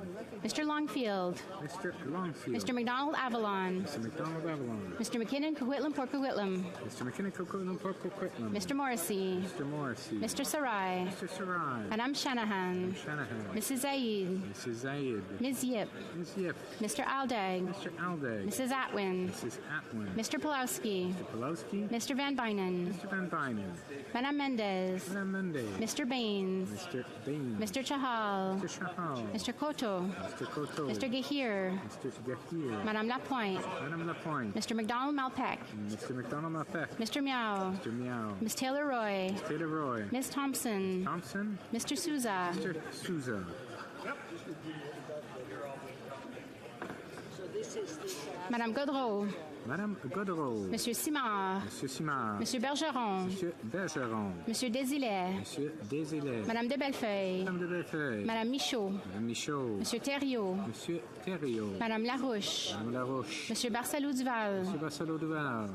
Mr. Longfield. Mr. Longfield. Mr. McDonald Avalon. Mr. McDonald Avalon. Mr. McKinnon Coquitlam Port Coquitlam. Mr. McKinnon Coquitlam Port Coquitlam. Mr. Morrissey. Mr. Morrissey. Mr. Sarai. Mr. Sarai. Madame Shanahan. Shanahan. Mrs. Zaid. Mrs. Zaid. Ms. Yip. Ms. Yip. Mr. Aldag. Mr. Aldag. Mrs. Atwin. Mrs. Atwin. Mr. Pulowski. Mr. Pulowski. Mr. Van Bynen. Mr. Van Bynen. Madame Mendez. Madame Mendez. Mr. Baines. Mr. Baines. Mr. Chahal. Mr. Chahal. Mr. Koto. Mr. Koto. Mr. Gahir. Mr. Gahir. Madame Lapointe. Madame Lapointe. Mr. McDonald Malpeck. Mr. McDonald Malpeck. Mr. Meow. Mr. Meow. Ms. Taylor Roy. Ms. Taylor Roy. Ms. Thompson. Thompson. Mr. Souza. Mr. Souza. Madame Godreau. Madame Godreau. Monsieur Simard. Monsieur Simard. Monsieur Bergeron. Monsieur Bergeron. Monsieur Desilets. Monsieur Desilets. Madame de Bellefeuille. Madame de Bellefeuille. Madame Michaud. Madame Michaud. Monsieur Thériault. Monsieur Thériault. Madame Larouche. Madame Larouche. Monsieur Barcelou Duval. Monsieur Barcelou Duval.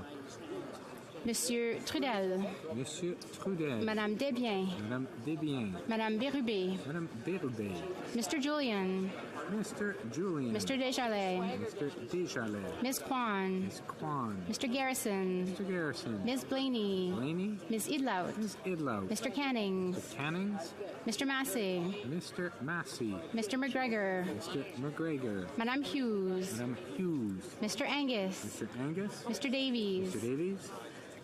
Monsieur Trudel. Monsieur Trudel. Madame Desbiens. Madame Desbiens. Madame Bérubé. Madame Bérubé. Mr. Julian. Mr. Julian. Mr. Desjarlais. Mr. Desjarlais. Ms. Kwan. Ms. Kwan. Mr. Garrison. Mr. Garrison. Ms. Blaney. Blaney. Ms. Idlout. Ms. Idlout. Mr. Cannings. Mr. Cannings. Mr. Massey. Mr. Massey. Mr. McGregor. Mr. McGregor. Madame Hughes. Madame Hughes. Mr. Angus. Mr. Angus. Mr. Davies. Mr. Davies.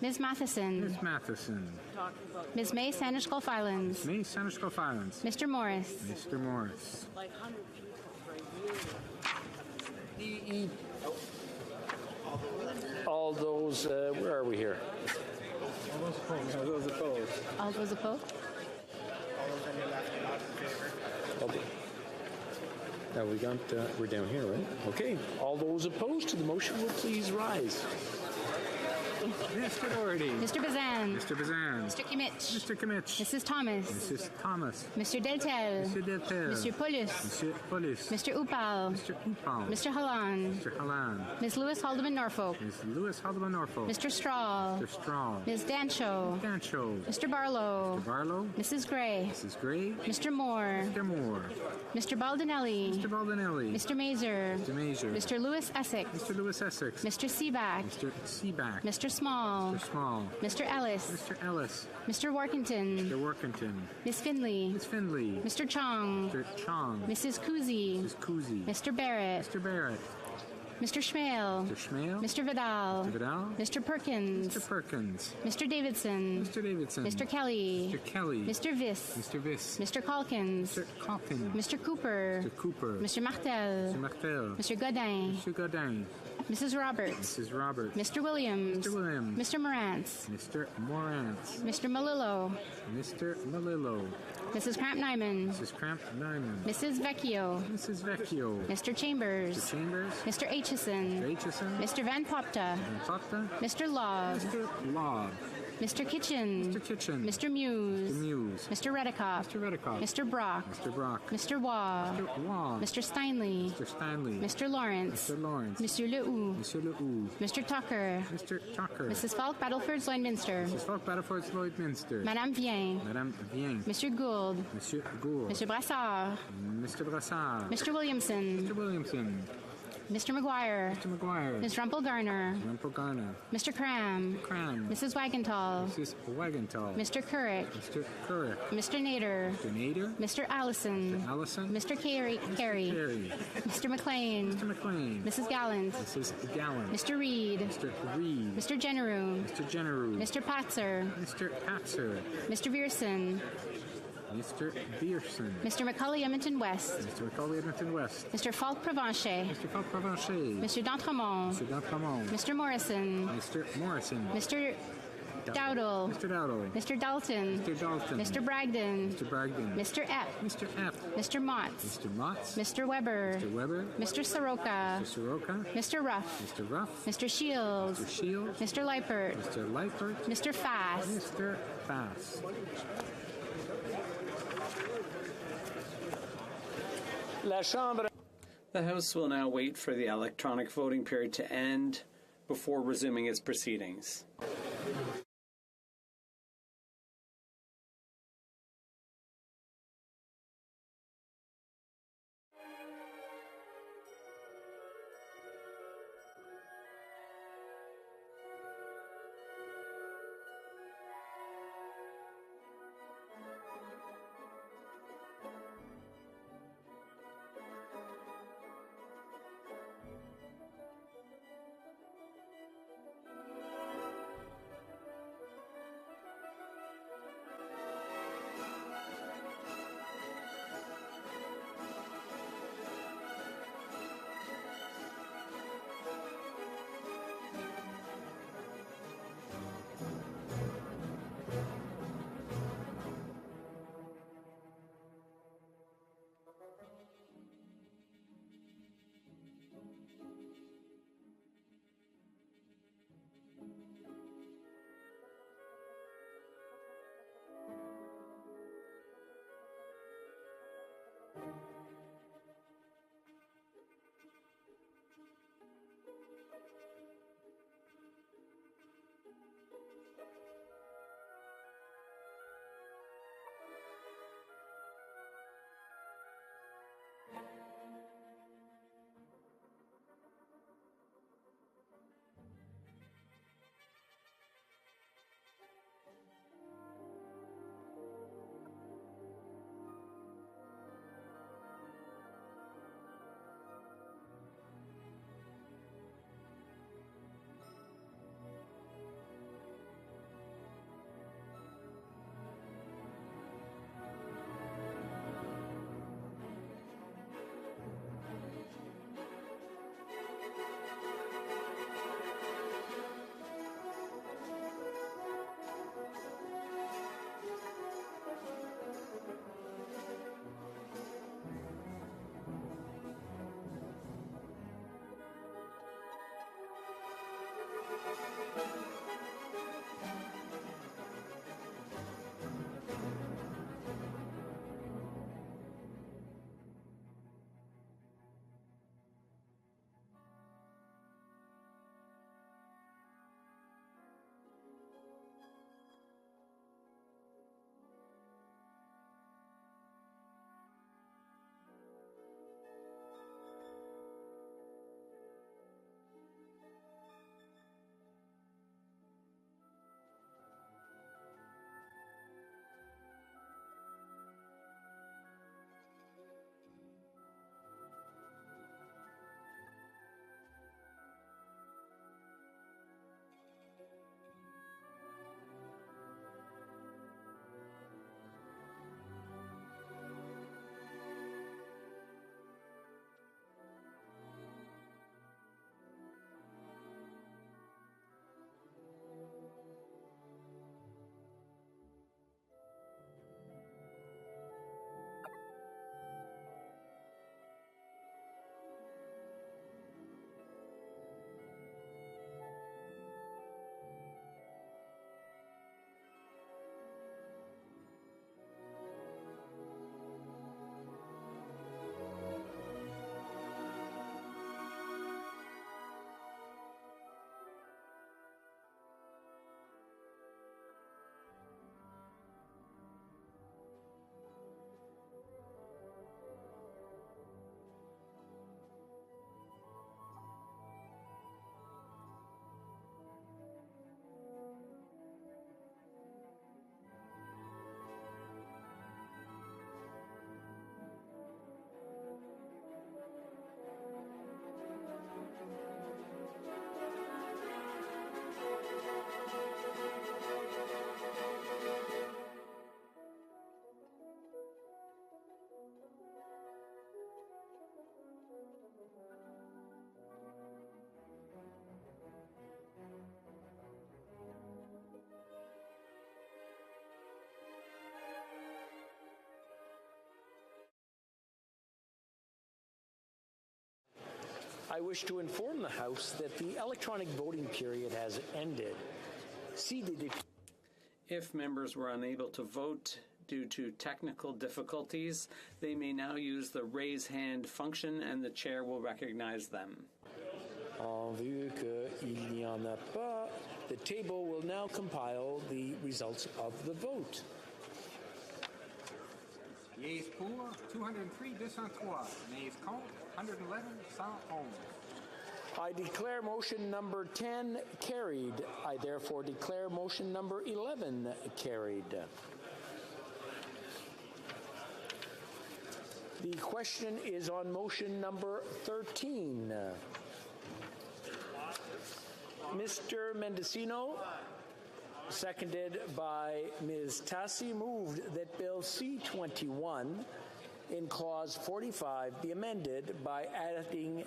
Ms. Matheson. Ms. Matheson. Ms. May Sanders Gulf Islands. May Sanders Gulf Islands. Mr. Morris. Mr. Morris. All those, where are we here? All those opposed. All those opposed? Okay. Now we're down here, right? Okay. All those opposed to the motion will please rise. Mr. Doherty. Mr. Bazan. Mr. Bazan. Mr. Kimmich. Mr. Kimmich. Mrs. Thomas. Mrs. Thomas. Mr. Deltel. Mr. Deltel. Mr. Paulus. Mr. Paulus. Mr. Upal. Mr. Upal. Mr. Halan. Mr. Halan. Ms. Lewis Haldeman Norfolk. Ms. Lewis Haldeman Norfolk. Mr. Straw. Mr. Straw. Ms. Dancho. Dancho. Mr. Barlow. Mr. Barlow. Mrs. Gray. Mrs. Gray. Mr. Moore. Mr. Moore. Mr. Baldinelli. Mr. Baldinelli. Mr. Mazer. Mr. Mazer. Mr. Lewis Essex. Mr. Lewis Essex. Mr. Seaback. Mr. Seaback. Mr. Small. Mr. Small. Mr. Ellis. Mr. Ellis. Mr. Workington. Mr. Workington. Miss Finley. Miss Finley. Mr. Chong. Mr. Chong. Mrs. Kuzi. Mrs. Kuzi. Mr. Barrett. Mr. Barrett. Mr. Schmale. Mr. Schmale. Mr. Vidal. Mr. Vidal. Mr. Perkins. Mr. Perkins. Mr. Davidson. Mr. Davidson. Mr. Kelly. Mr. Kelly. Mr. Viss. Mr. Viss. Mr. Calkins. Mr. Calkins. Mr. Cooper. Mr. Cooper. Mr. Martel. Mr. Martel. Mr. Godin. Mr. Godin. Mrs. Roberts. Mrs. Roberts. Mr. Williams. Mr. Williams. Mr. Morantz. Mr. Morantz. Mr. Malillo. Mr. Malillo. Mrs. Cramp Nyman. Mrs. Cramp Nyman. Mrs. Vecchio. Mrs. Vecchio. Mr. Chambers. Mr. Chambers. Mr. Aitchison. Mr. Aitchison. Mr. Van Popta. Van Popta. Mr. Law. Mr. Law. Mr. Kitchen. Mr. Kitchen. Mr. Muse. Mr. Muse. Mr. Redikoff. Mr. Redikoff. Mr. Brock. Mr. Brock. Mr. Waugh. Mr. Waugh. Mr. Steinley. Mr. Stanley. Mr. Lawrence. Mr. Lawrence. Monsieur Lehoux. Monsieur Lehoux. Mr. Tucker. Mr. Tucker. Mrs. Falk, Battleford, Lloydminster. Mrs. Falk, Battleford, Lloydminster. Madame Vien. Madame Vien. Monsieur Gould. Monsieur Gould. Mr. Brassard. Mr. Brassard. Mr. Williamson. Mr. Williamson. Mr. McGuire. Mr. McGuire. Ms. Rumpel Garner. Rumpel Garner. Mr. Cram. Cram. Mrs. Wagenthal. Mrs. Wagenthal. Mr. Couric. Mr. Couric. Mr. Nader. Mr. Nader. Mr. Allison. Mr. Allison. Mr. Carey. Carey. Mr. McLean. Mr. McLean. Mrs. Gallant. Mrs. Gallant. Mr. Reed. Mr. Reed. Mr. Generou. Mr. Generou. Mr. Patzer. Mr. Patzer. Mr. Vierson. Mr. Bierson. Mr. McCully Edmonton West. Mr. McCully Edmonton West. Mr. Falk Provencher. Mr. Falk Provencher. Mr. D'Entremont. Mr. D'Entremont. Mr. Morrison. Mr. Morrison. Mr. Dowdle. Mr. Dowdle. Mr. Dalton. Mr. Dalton. Mr. Bragdon. Mr. Bragdon. Mr. Epp. Mr. F. Mr. Motts. Mr. Motts. Mr. Weber. Mr. Weber. Mr. Soroka. Mr. Soroka. Mr. Ruff. Mr. Ruff. Mr. Shields. Mr. Shields. Mr. Leipert. Mr. Leipert. Mr. Fass. Mr. Fass. The House will now wait for the electronic voting period to end before resuming its proceedings. I wish to inform the House that the electronic voting period has ended. If members were unable to vote due to technical difficulties, they may now use the raise hand function and the chair will recognize them. En vue qu'il n'y en a pas, the table will now compile the results of the vote. Yeas pour 203, 203. Nays contre 111, 111. I declare motion number 10 carried. I therefore declare motion number 11 carried. The question is on motion number 13. Mr. Mendicino, seconded by Ms. Tassi, moved that Bill C-21 in Clause 45 be amended by adding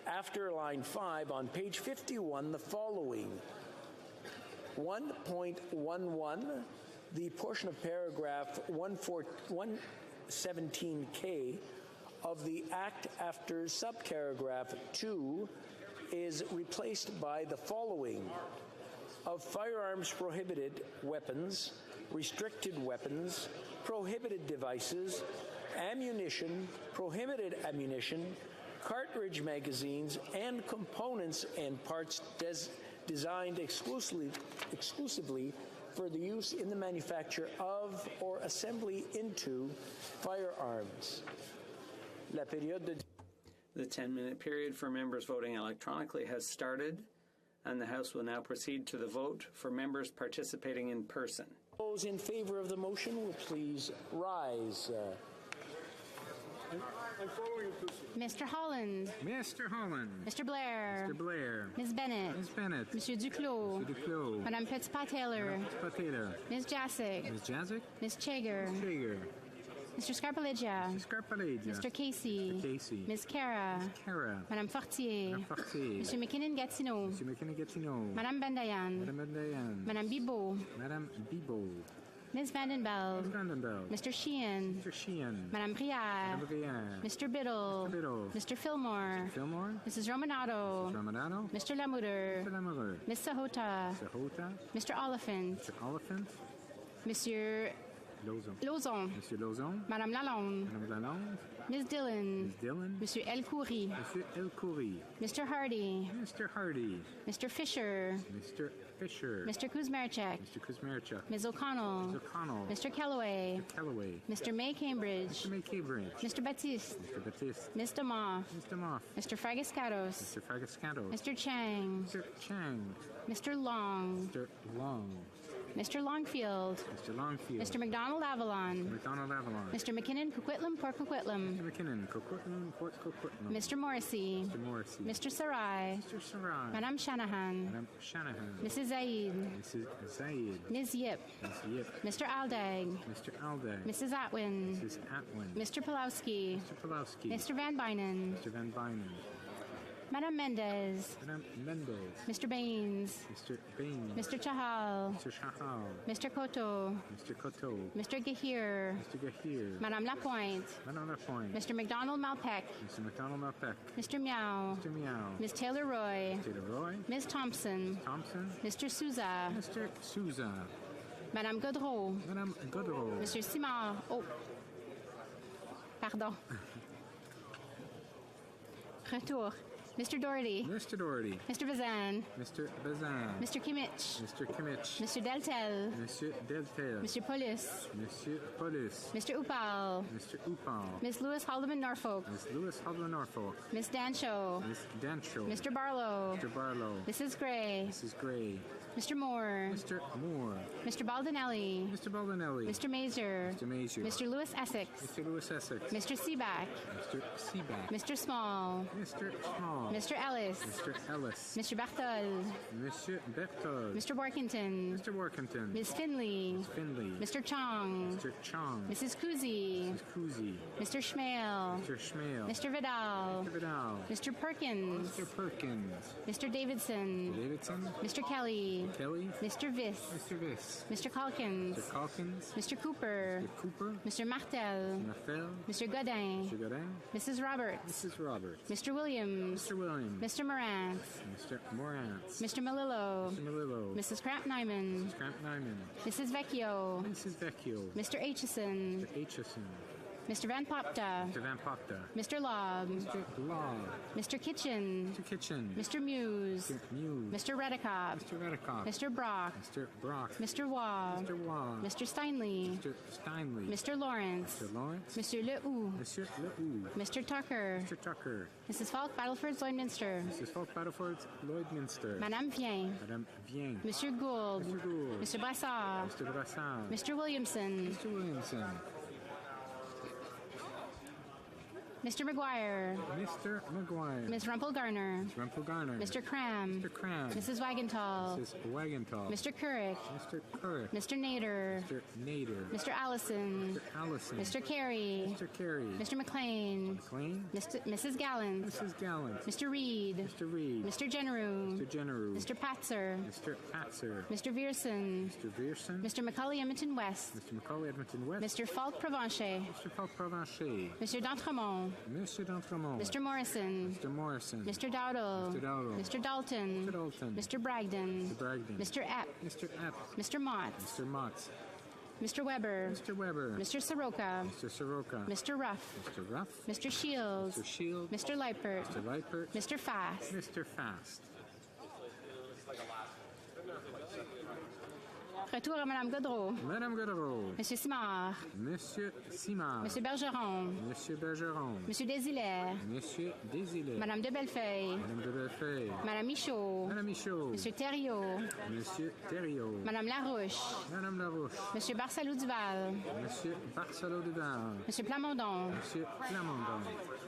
after line 5 on page 51 the following. 1.11, the portion of paragraph 117K of the Act after subparagraph 2 is replaced by the following. Of firearms prohibited weapons, restricted weapons, prohibited devices, ammunition, prohibited ammunition, cartridge magazines, and components and parts designed exclusively for the use in the manufacture of or assembly into firearms. La période de... The 10-minute period for members voting electronically has started, and the House will now proceed to the vote for members participating in person. Those in favor of the motion will please rise. I'm following Mr. Holland. Mr. Holland. Mr. Blair. Mr. Blair. Ms. Bennett. Ms. Bennett. Monsieur Duclos. Mr. Duclos. Madame Petitpas-Taylor. Petitpas-Taylor. Ms. Jacek. Ms. Jacek. Ms. Chager. Ms. Chager. Mr. Scarpaleggia. Mr. Scarpaleggia. Mr. Casey. Mr. Casey. Ms. Cara. Ms. Cara. Madame Fortier. Madame Fortier. Monsieur McKinnon-Gatineau. Monsieur McKinnon-Gatineau. Madame Bendayan. Madame Bendayan. Madame Bibeau. Madame Bibeau. Ms. Vandenbeld. Ms. Vandenbeld. Mr. Sheehan. Mr. Sheehan. Madame Briard. Madame Briard. Mr. Biddle. Mr. Biddle. Mr. Fillmore. Mr. Fillmore. Mrs. Romanato. Mr. Romanato. Mr. Lamoureux. Mr. Lamoureux. Ms. Sahota. Sahota. Mr. Oliphant. Mr. Oliphant. Monsieur Lauzon. Monsieur Lauzon. Madame Lalonde. Madame Lalonde. Ms. Dillon. Ms. Dillon. Monsieur Elkhoury. Monsieur Elkhoury. Mr. Hardy. Mr. Hardy. Mr. Fisher. Mr. Fisher. Mr. Kuzmarchuk. Mr. Kuzmarchuk. Ms. O'Connell. Ms. O'Connell. Mr. Kellaway. Mr. Kellaway. Mr. May Cambridge. Mr. May Cambridge. Mr. Baptiste. Mr. Baptiste. Ms. Demoff. Ms. Demoff. Mr. Fragascatos. Mr. Fragascatos. Mr. Chang. Mr. Chang. Mr. Long. Mr. Long. Mr. Longfield. Mr. Longfield. Mr. McDonald Avalon. McDonald Avalon. Mr. McKinnon Coquitlam Port Coquitlam. Mr. McKinnon Coquitlam Port Coquitlam. Mr. Morrissey. Mr. Morrissey. Mr. Sarai. Mr. Sarai. Madame Shanahan. Madame Shanahan. Mrs. Zaid. Mrs. Zaid. Ms. Yip. Ms. Yip. Mr. Aldag. Mr. Aldag. Mrs. Atwin. Mrs. Atwin. Mr. Pulowski. Mr. Pulowski. Mr. Van Bynen. Mr. Van Bynen. Madame Mendez. Madame Mendez. Mr. Baines. Mr. Baines. Mr. Chahal. Mr. Chahal. Mr. Koto. Mr. Koto. Mr. Gahir. Mr. Gahir. Madame Lapointe. Madame Lapointe. Mr. McDonald Malpeck. Mr. McDonald Malpeck. Mr. Meow. Mr. Meow. Ms. Taylor Roy. Taylor Roy. Ms. Thompson. Thompson. Mr. Souza. Mr. Souza. Madame Godreau. Madame Godreau. Monsieur Simard. Oh. Pardon. Retour. Mr. Doherty. Mr. Doherty. Mr. Bazan. Mr. Bazan. Mr. Kimmich. Mr. Kimmich. Mr. Deltel. Monsieur Deltel. Monsieur Paulus. Monsieur Paulus. Mr. Upal. Mr. Upal. Miss Lewis Haldeman Norfolk. Miss Lewis Haldeman Norfolk. Miss Dancho. Miss Dancho. Mr. Barlow. Mr. Barlow. Mrs. Gray. Mrs. Gray. Mr. Moore. Mr. Moore. Mr. Baldinelli. Mr. Baldinelli. Mr. Mazer. Mr. Mazer. Mr. Lewis Essex. Mr. Lewis Essex. Mr. Seaback. Mr. Seaback. Mr. Small. Mr. Small. Mr. Ellis. Mr. Ellis. Mr. Berthold. Monsieur Berthold. Mr. Workington. Mr. Workington. Ms. Finley. Ms. Finley. Mr. Chong. Mr. Chong. Mrs. Kuzi. Mrs. Kuzi. Mr. Schmale. Mr. Schmale. Mr. Vidal. Mr. Vidal. Mr. Perkins. Mr. Perkins. Mr. Davidson. Davidson. Mr. Kelly. Kelly. Mr. Viss. Mr. Viss. Mr. Calkins. Mr. Calkins. Mr. Cooper. Mr. Cooper. Mr. Martel. Martel. Mr. Godin. Mr. Godin. Mrs. Roberts. Mrs. Roberts. Mr. Williams. Mr. Mr. Williams. Mr. Morantz. Mr. Morantz. Mr. Melillo. Mr. Melillo. Mrs. Kramp-Nyman. Mrs. Kramp-Nyman. Mrs. Vecchio. Mrs. Vecchio. Mr. Aitchison. Mr. Aitchison. Mr. Van Popta. Mr. Van Popta. Mr. Lobb. Mr. Law. Mr. Kitchen. Mr. Kitchen. Mr. Muse. Mr. Muse. Mr. Redekop. Mr. Redekop. Mr. Brock. Mr. Brock. Mr. Waugh. Mr. Waugh. Mr. Steinley. Mr. Steinley. Mr. Lawrence. Mr. Lawrence. Monsieur Lehoux. Monsieur Lehoux. Mr. Tucker. Mr. Tucker. Mrs. Falk, Battleford, Lloydminster. Mrs. Falk, Battleford, Lloydminster. Madame Vien. Madame Vien. Monsieur Gould. Mr. Gould. Mr. Brassard. Mr. Brassard. Mr. Williamson. Mr. Williamson. Mr. McGuire. Mr. McGuire. Ms. Rumpel Garner. Ms. Rumpel Garner. Mr. Cram. Mr. Cram. Mrs. Wagenthal. Mrs. Wagenthal. Mr. Couric. Mr. Couric. Mr. Nader. Mr. Nader. Mr. Allison. Mr. Allison. Mr. Carey. Mr. Carey. Mr. McLean. McLean. Mrs. Gallant. Mrs. Gallant. Mr. Reed. Mr. Reed. Mr. Generou. Mr. Generou. Mr. Patzer. Mr. Patzer. Mr. Vierson. Mr. Vierson. Mr. Macaulay Edmonton West. Mr. Macaulay Edmonton West. Mr. Falk Provencher. Mr. Falk Provencher. Mr. D'Entremont. Mr. D'Entremont. Mr. Morrison. Mr. Morrison. Mr. Dowdle. Mr. Dowdle. Mr. Dalton. Mr. Dalton. Mr. Bragdon. Mr. Bragdon. Mr. Epp. Mr. Epp. Mr. Motts. Mr. Motts. Mr. Weber. Mr. Weber. Mr. Soroka. Mr. Soroka. Mr. Ruff. Mr. Ruff. Mr. Shields. Mr. Shield. Mr. Leipert. Mr. Leipert. Mr. Fast. Mr. Fast. Retour à Madame Godreau. Madame Godreau. Monsieur Simard. Monsieur Simard. Monsieur Bergeron. Monsieur Bergeron. Monsieur Désilaire. Monsieur Désilaire. Madame de Bellefeuille. Madame de Bellefeuille. Madame Michaud. Madame Michaud. Monsieur Thériault. Monsieur Thériault. Madame Larouche. Madame Larouche. Monsieur Barsalou-Duval. Monsieur Barsalou-Duval. Monsieur Plamondon. Monsieur Plamondon.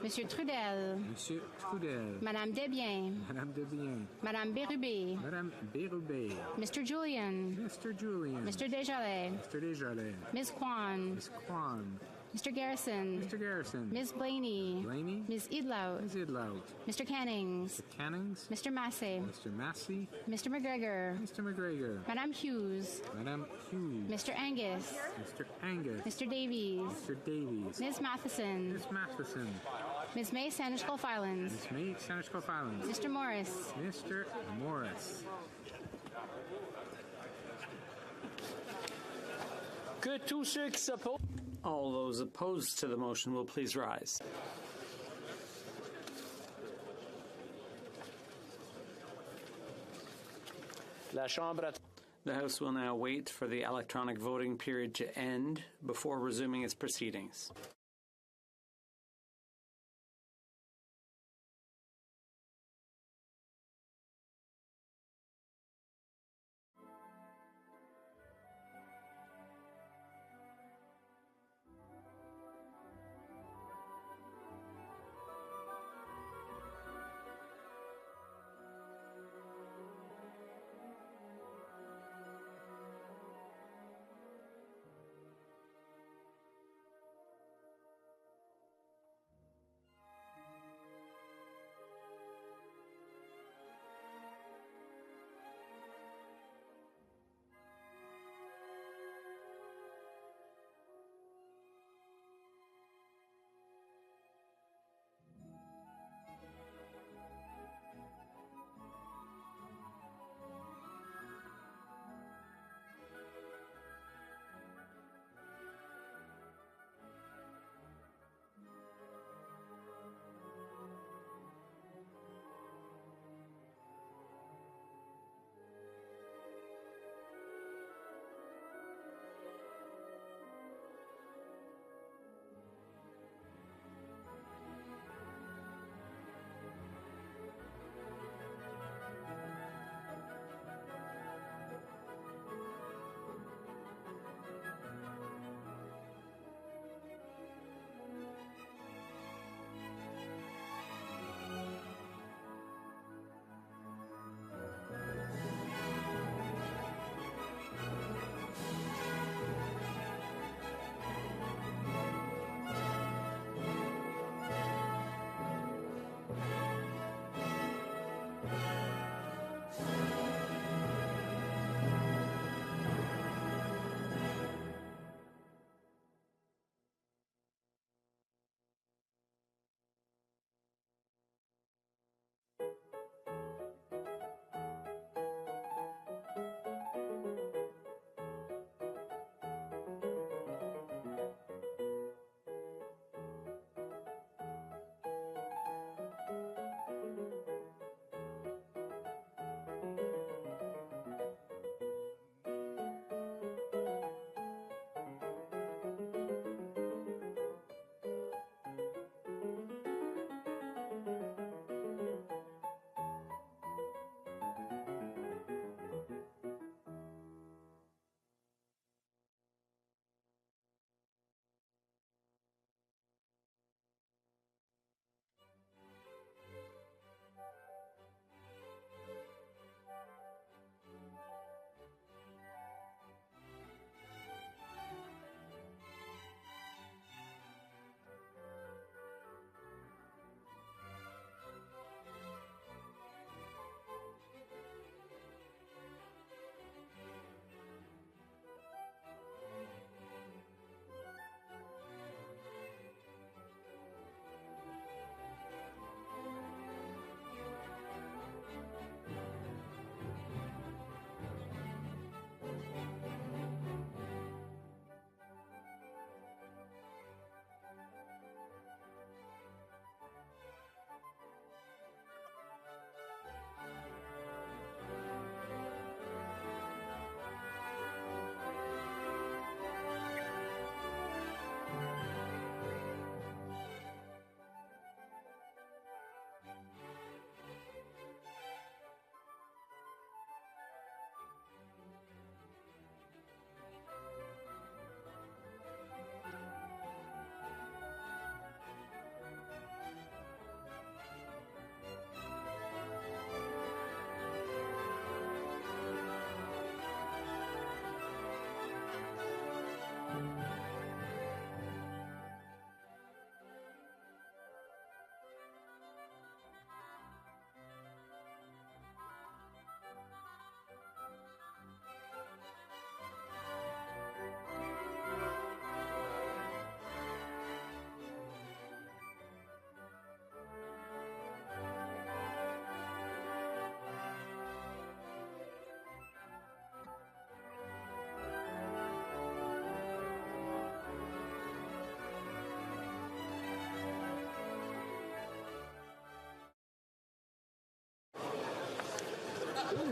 Monsieur Trudel. Monsieur Trudel. Madame Desbiens. Madame Desbiens. Madame Bérubé. Madame Bérubé. Mr. Julian. Mr. Julian. Mr. Desjardins. Mr. Desjardins. Ms. Kwan. Ms. Kwan. Mr. Garrison. Mr. Garrison. Ms. Blaney. Blaney. Ms. Idlout. Ms. Idlout. Mr. Cannings. Mr. Cannings. Mr. Massey. Mr. Massey. Mr. McGregor. Mr. McGregor. Madame Hughes. Madame Hughes. Mr. Angus. Mr. Angus. Mr. Davies. Mr. Davies. Ms. Matheson. Ms. Matheson. Ms. May Sanishkol Filans. Ms. May Sanishkol Filans. Mr. Morris. Mr. Morris. Que tous ceux qui s'opposent. All those opposed to the motion will please rise. La Chambre. The House will now wait for the electronic voting period to end before resuming its proceedings.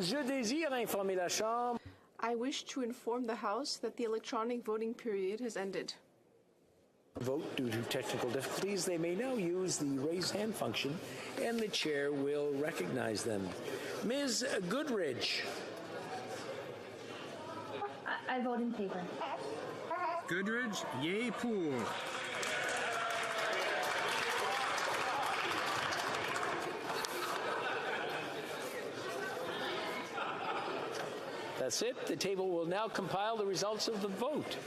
je désire informer la Chambre. I wish to inform the House that the electronic voting period has ended. Vote due to technical difficulties. They may now use the raise hand function, and the chair will recognize them. Ms. Goodridge. I vote in favor. Goodridge, yay pour. That's it. The table will now compile the results of the vote.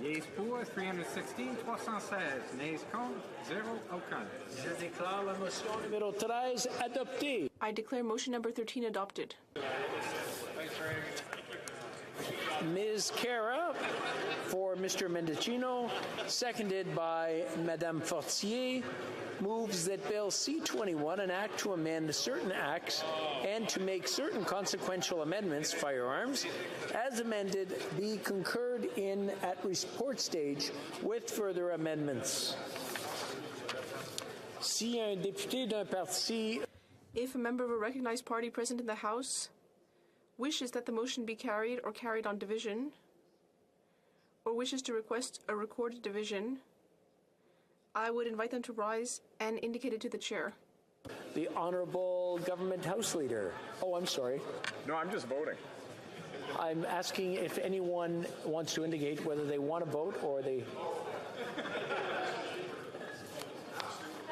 Yeas pour, 316, 316. Nays contre, 0, aucun. Je déclare la motion numéro 13 adoptée. I declare motion number 13 adopted. Ms. Cara for Mr. Mendicino, seconded by Madame Fortier, moves that Bill C-21, an act to amend certain acts and to make certain consequential amendments, firearms, as amended, be concurred in at report stage with further amendments. Si un député d'un parti... If a member of a recognized party present in the House wishes that the motion be carried or carried on division, or wishes to request a recorded division, I would invite them to rise and indicate it to the chair. The Honorable Government House Leader. Oh, I'm sorry. No, I'm just voting. I'm asking if anyone wants to indicate whether they want to vote or they...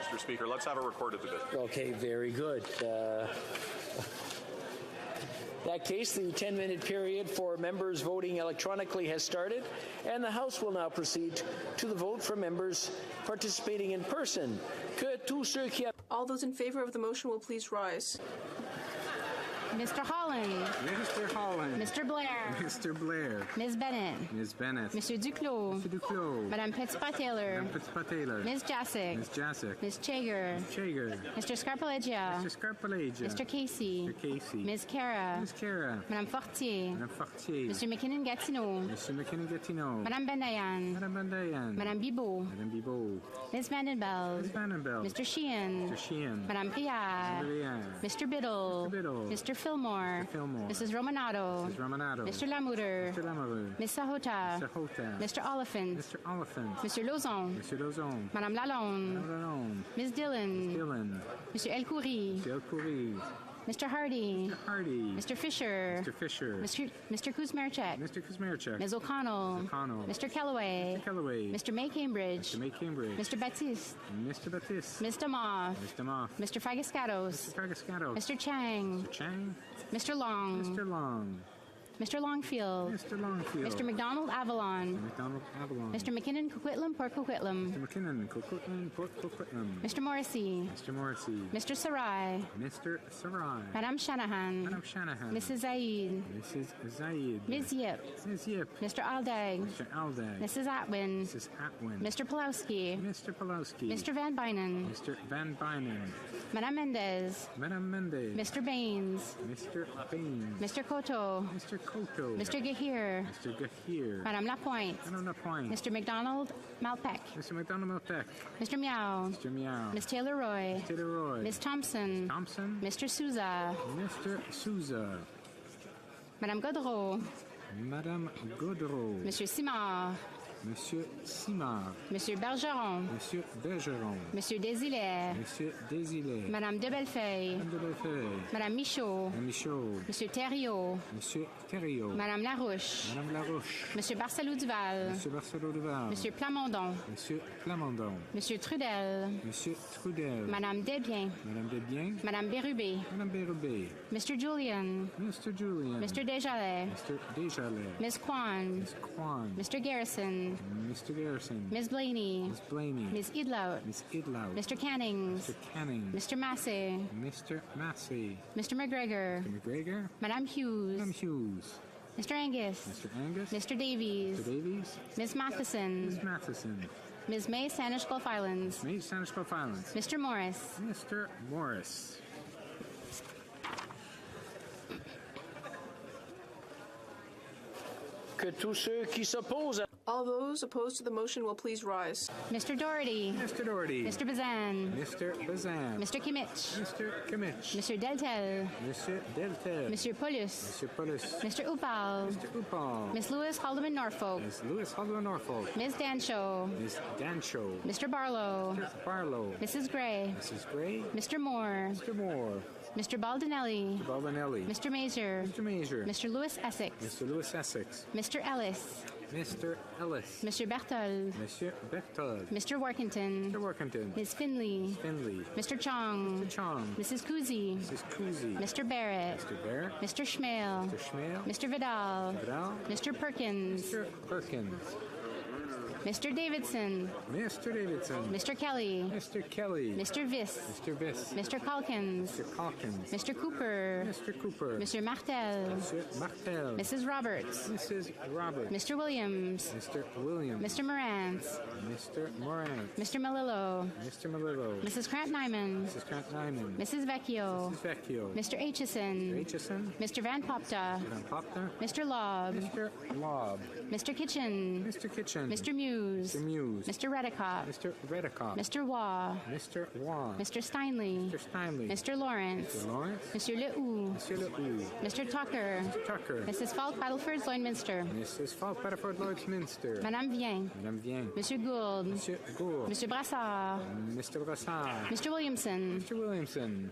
Mr. Speaker, let's have a recorded division. Okay, very good. In that case, the 10-minute period for members voting electronically has started, and the House will now proceed to the vote for members participating in person. Que tous ceux qui... All those in favor of the motion will please rise. Mr. Holland. Mr. Holland. Mr. Blair. Mr. Blair. Ms. Bennett. Ms. Bennett. Mr. Duclos. Mr. Duclos. Madame Petitpas-Taylor. Madame Petitpas-Taylor. Ms. Jacek. Ms. Jacek. Ms. Chager. Ms. Chager. Mr. Scarpaleggia. Mr. Scarpaleggia. Mr. Casey. Mr. Casey. Ms. Cara. Ms. Cara. Madame Fortier. Madame Fortier. Mr. McKinnon-Gatineau. Mr. McKinnon-Gatineau. Madame Bandayan. Madame Bandayan. Madame Bibeau. Madame Bibeau. Ms. Vandenbeld. Ms. Vandenbeld. Mr. Sheehan. Mr. Sheehan. Madame Briard. Mr. Biddle. Mr. Biddle. Mr. Fillmore. Mr. Fillmore. Mrs. Romanato. Mrs. Romanato. Mr. Lamoureux. Mr. Lamoureux. Ms. Sahota. Mr. Hota. Mr. Oliphant. Mr. Oliphant. Mr. Lauzon. Mr. Lauzon. Madame Lalonde. Madame Lalonde. Ms. Dillon. Dillon. Mr. Elkoury. Mr. Elkoury. Mr. Hardy. Mr. Hardy. Mr. Fisher. Mr. Fisher. Mr. Kuzmerchek. Mr. Kuzmerchek. Ms. O'Connell. Ms. O'Connell. Mr. Kellaway. Mr. Kellaway. Mr. May Cambridge. Mr. May Cambridge. Mr. Baptiste. Mr. Baptiste. Ms. Damoff. Mr. Moff. Mr. Fragascatos. Mr. Fragascatos. Mr. Chang. Mr. Chang. Mr. Long. Mr. Long. Mr. Longfield. Mr. Longfield. Mr. McDonald Avalon. Mr. McDonald Avalon. Mr. McKinnon Coquitlam Port Coquitlam. Mr. McKinnon Coquitlam Port Coquitlam. Mr. Morrissey. Mr. Morrissey. Mr. Sarai. Mr. Sarai. Madame Shanahan. Madame Shanahan. Mrs. Zaid. Mrs. Zaid. Ms. Yip. Ms. Yip. Mr. Aldag. Mr. Aldag. Mrs. Atwin. Mrs. Atwin. Mr. Pulowski. Mr. Pulowski. Mr. Van Bynen. Mr. Van Bynen. Madame Mendez. Madame Mendez. Mr. Baines. Mr. Baines. Mr. Cotto. Mr. Cotto. Mr. Gahir. Mr. Gahir. Madame Lapointe. Madame Lapointe. Mr. McDonald Malpeck. Mr. McDonald Malpeck. Mr. Meow. Mr. Meow. Ms. Taylor Roy. Ms. Taylor Roy. Ms. Thompson. Thompson. Mr. Souza. Mr. Souza. Madame Godreau. Madame Godreau. Monsieur Simard. Monsieur Simard. Monsieur Bergeron. Monsieur Bergeron. Monsieur Desilets. Monsieur Desilets. Madame de Bellefeuille. Madame de Bellefeuille. Madame Michaud. Madame Michaud. Monsieur Thériault. Monsieur Thériault. Madame Larouche. Madame Larouche. Monsieur Barcelou-Duval. Monsieur Barcelou-Duval. Monsieur Plamondon. Monsieur Plamondon. Monsieur Trudel. Monsieur Trudel. Madame Desbiens. Madame Desbiens. Madame Bérubé. Madame Bérubé. Mr. Julian. Mr. Julian. Mr. Desjalais. Mr. Desjalais. Ms. Kwan. Ms. Kwan. Mr. Garrison. Mr. Garrison. Ms. Blaney. Ms. Blaney. Ms. Idlout. Ms. Idlout. Mr. Cannings. Mr. Canning. Mr. Massey. Mr. Massey. Mr. McGregor. Mr. McGregor. Madame Hughes. Madame Hughes. Mr. Angus. Mr. Angus. Mr. Davies. Mr. Davies. Ms. Matheson. Ms. Matheson. Ms. May Sanish Gulf Islands. May Sanish Gulf Islands. Mr. Morris. Mr. Morris. Que tous ceux qui s'opposent à... All those opposed to the motion will please rise. Mr. Doherty. Mr. Doherty. Mr. Bazan. Mr. Bazan. Mr. Kimmich. Mr. Kimmich. Mr. Deltel. Mr. Deltel. Mr. Paulus. Mr. Paulus. Mr. Upal. Mr. Upal. Miss Lewis Haldeman Norfolk. Miss Lewis Haldeman Norfolk. Ms. Danshow. Miss Danshow. Mr. Barlow. Mr. Barlow. Mrs. Gray. Mrs. Gray. Mr. Moore. Mr. Moore. Mr. Baldinelli. Mr. Baldinelli. Mr. Mazer. Mr. Mazer. Mr. Lewis Essex. Mr. Lewis Essex. Mr. Ellis. Mr. Ellis. Mr. Berthold. Mr. Berthold. Mr. Workington. Mr. Workington. Ms. Finley. Finley. Mr. Chong. Mr. Chong. Mrs. Kuzi. Mrs. Kuzi. Mr. Barrett. Mr. Barrett. Mr. Schmale. Mr. Schmale. Mr. Vidal. Vidal. Mr. Perkins. Mr. Perkins. Mr. Davidson. Mr. Davidson. Mr. Kelly. Mr. Kelly. Mr. Viss. Mr. Viss. Mr. Calkins. Mr. Calkins. Mr. Cooper. Mr. Cooper. Mr. Martel. Mr. Martel. Mrs. Roberts. Mrs. Roberts. Mr. Williams. Mr. Williams. Mr. Morantz. Mr. Morant. Mr. Melillo. Mr. Melillo. Mrs. Krant-Nyman. Mrs. Krant-Nyman. Mrs. Vecchio. Mrs. Vecchio. Mr. Aitchison. Mr. Aitchison. Mr. Van Popta. Van Popta. Mr. Lobb. Mr. Lobb. Mr. Kitchen. Mr. Kitchen. Mr. Muse. Mr. Muse. Mr. Redicott. Mr. Redicott. Mr. Waugh. Mr. Waugh. Mr. Steinley. Mr. Steinley. Mr. Lawrence. Mr. Lawrence. Monsieur Lehoux. Monsieur Lehoux. Mr. Tucker. Mr. Tucker. Mrs. Falk, Battleford, Lloydminster. Mrs. Falk, Battleford, Lloydminster. Madame Vien. Madame Vien. Monsieur Gould. Monsieur Gould. Mr. Brassard. Mr. Brassard. Mr. Williamson. Mr. Williamson.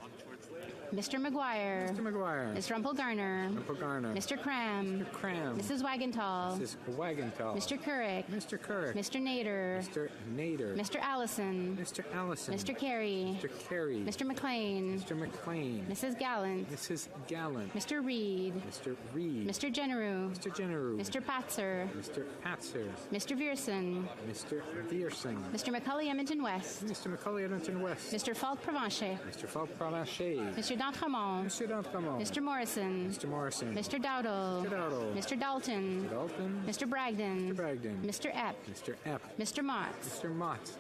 Mr. McGuire. Mr. McGuire. Ms. Rumpel Garner. Rumpel Garner. Mr. Cram. Mr. Cram. Mrs. Wagenthal. Mrs. Wagenthal. Mr. Couric. Mr. Couric. Mr. Nader. Mr. Nader. Mr. Allison. Mr. Allison. Mr. Carey. Mr. Carey. Mr. McLean. Mr. McLean. Mrs. Gallant. Mrs. Gallant. Mr. Reed. Mr. Reed. Mr. Generou. Mr. Generou. Mr. Patzer. Mr. Patzer. Mr. Vierson. Mr. Vierson. Mr. McCully Edmonton West. Mr. McCully Edmonton West. Mr. Falk Provencher. Mr. Falk Provencher. Mr. D'Entremont. Mr. D'Entremont. Mr. Morrison. Mr. Morrison. Mr. Dowdle. Mr. Dowdle. Mr. Dalton. Mr. Dalton. Mr. Bragdon. Mr. Bragdon. Mr. Epp. Mr. Epp. Mr. Motts. Mr. Mott.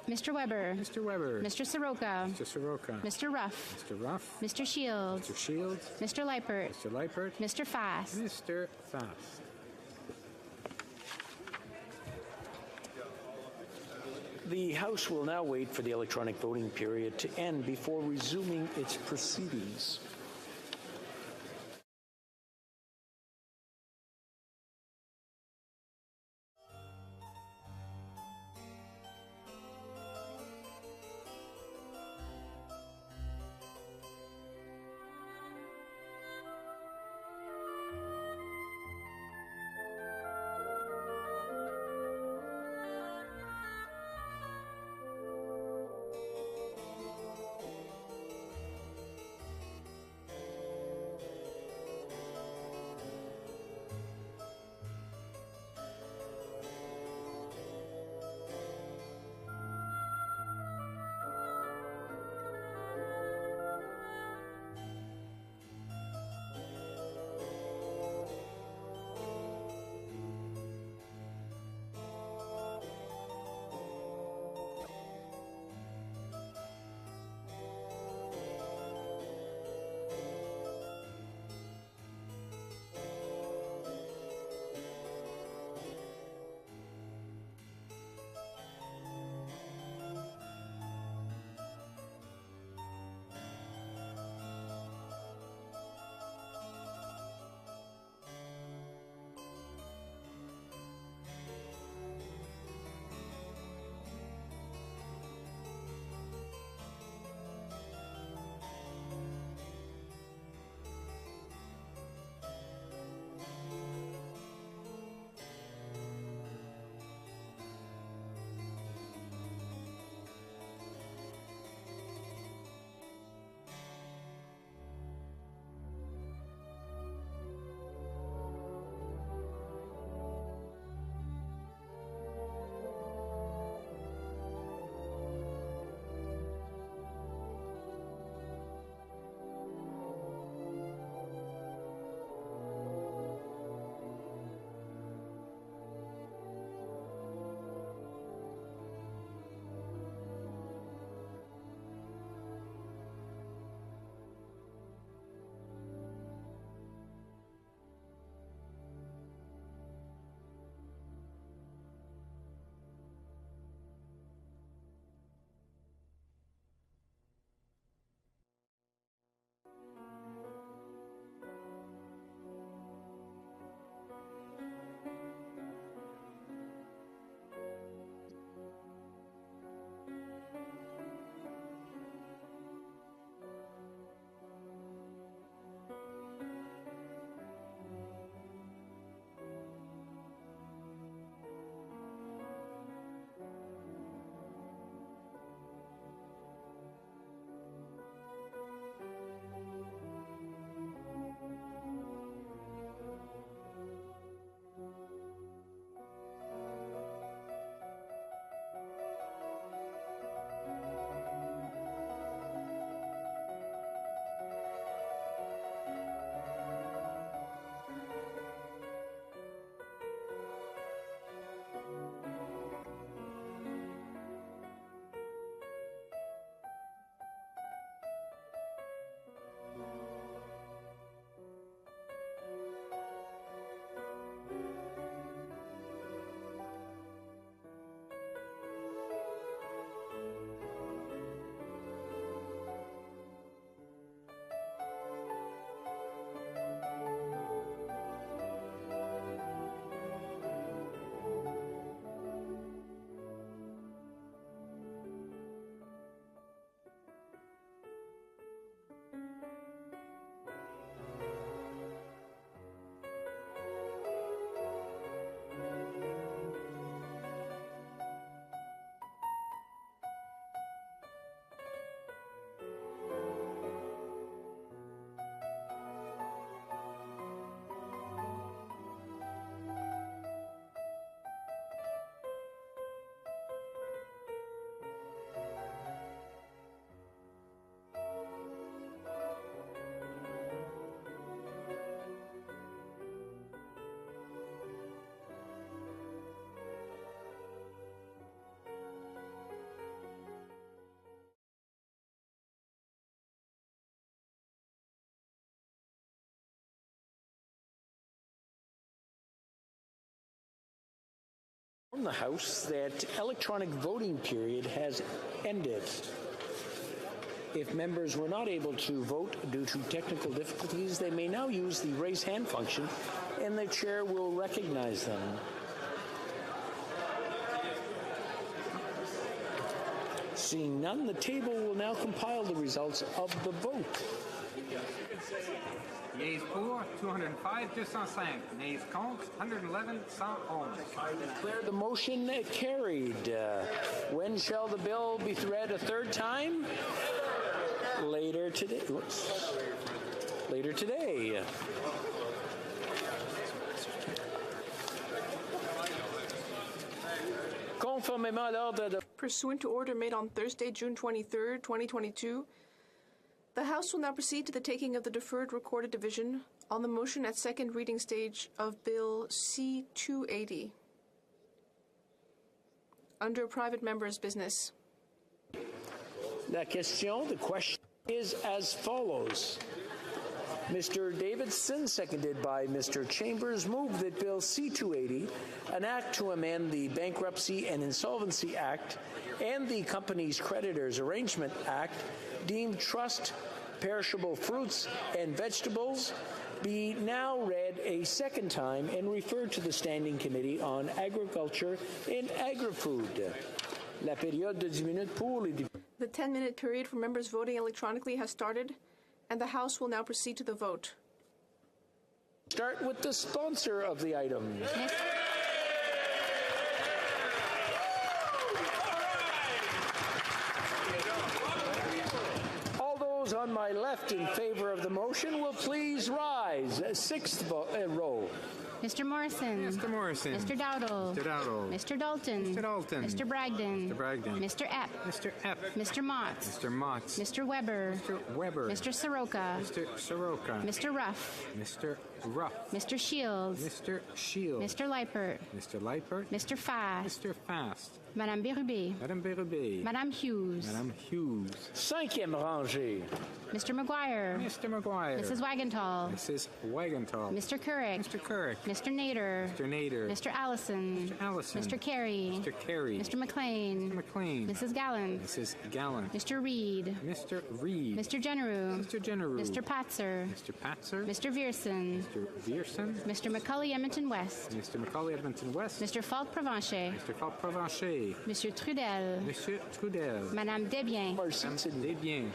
Mr. Weber. Mr. Weber. Mr. Soroka. Mr. Soroka. Mr. Ruff. Mr. Ruff. Mr. Shields. Mr. Shields. Mr. Leipert. Mr. Leipert. Mr. Fass. Mr. Fass. The House will now wait for the electronic voting period to end before resuming its proceedings. the House that electronic voting period has ended. If members were not able to vote due to technical difficulties, they may now use the raise hand function, and the chair will recognize them. Seeing none, the table will now compile the results of the vote. Yeas pour, 205, 205. Nays contre, 111, 111. I declare the motion carried. When shall the bill be read a third time? Later today. Later today. Conformément à l'ordre de... Pursuant to order made on Thursday, June 23, 2022, the House will now proceed to the taking of the deferred recorded division on the motion at second reading stage of Bill C-280 under private member's business. The question is as follows. Mr. Davidson, seconded by Mr. Chambers, moved that Bill C-280, an act to amend the Bankruptcy and Insolvency Act and the Companies Creditors Arrangement Act, deemed trust, perishable fruits and vegetables, be now read a second time and referred to the Standing Committee on Agriculture and Agri-Food. La période de 10 minutes pour les députés. The 10-minute period for members voting electronically has started, and the House will now proceed to the vote. Start with the sponsor of the item. All those on my left in favor of the motion will please rise. Sixth row. Mr. Morrison. Mr. Morrison. Mr. Dowdle. Mr. Dowdle. Mr. Dalton. Mr. Dalton. Mr. Bragdon. Mr. Bragdon. Mr. Epp. Mr. Epp. Mr. Motts. Mr. Motts. Mr. Weber. Mr. Weber. Mr. Soroka. Mr. Soroka. Mr. Ruff. Mr. Ruff. Mr. Shields. Mr. Shields. Mr. Leipert. Mr. Leipert. Mr. Fast. Mr. Fast. Madame Bérubé. Madame Bérubé. Madame Hughes. Madame Hughes. Cinquième rangée. Mr. McGuire. Mr. McGuire. Mrs. Wagenthal. Mrs. Wagenthal. Mr. Couric. Mr. Couric. Mr. Nader. Mr. Nader. Mr. Allison. Mr. Allison. Mr. Carey. Mr. Carey. Mr. McLean. Mr. McLean. Mrs. Gallant. Mrs. Gallant. Mr. Reed. Mr. Reed. Mr. Generou. Mr. Generou. Mr. Patzer. Mr. Patzer. Mr. Vierson. Mr. Vierson. Mr. McCully Edmonton West. Mr. McCully Edmonton West. Mr. Falk Provencher. Mr. Falk Provencher. Monsieur Trudel. Monsieur Trudel. Madame Desbiens. Madame Desbiens.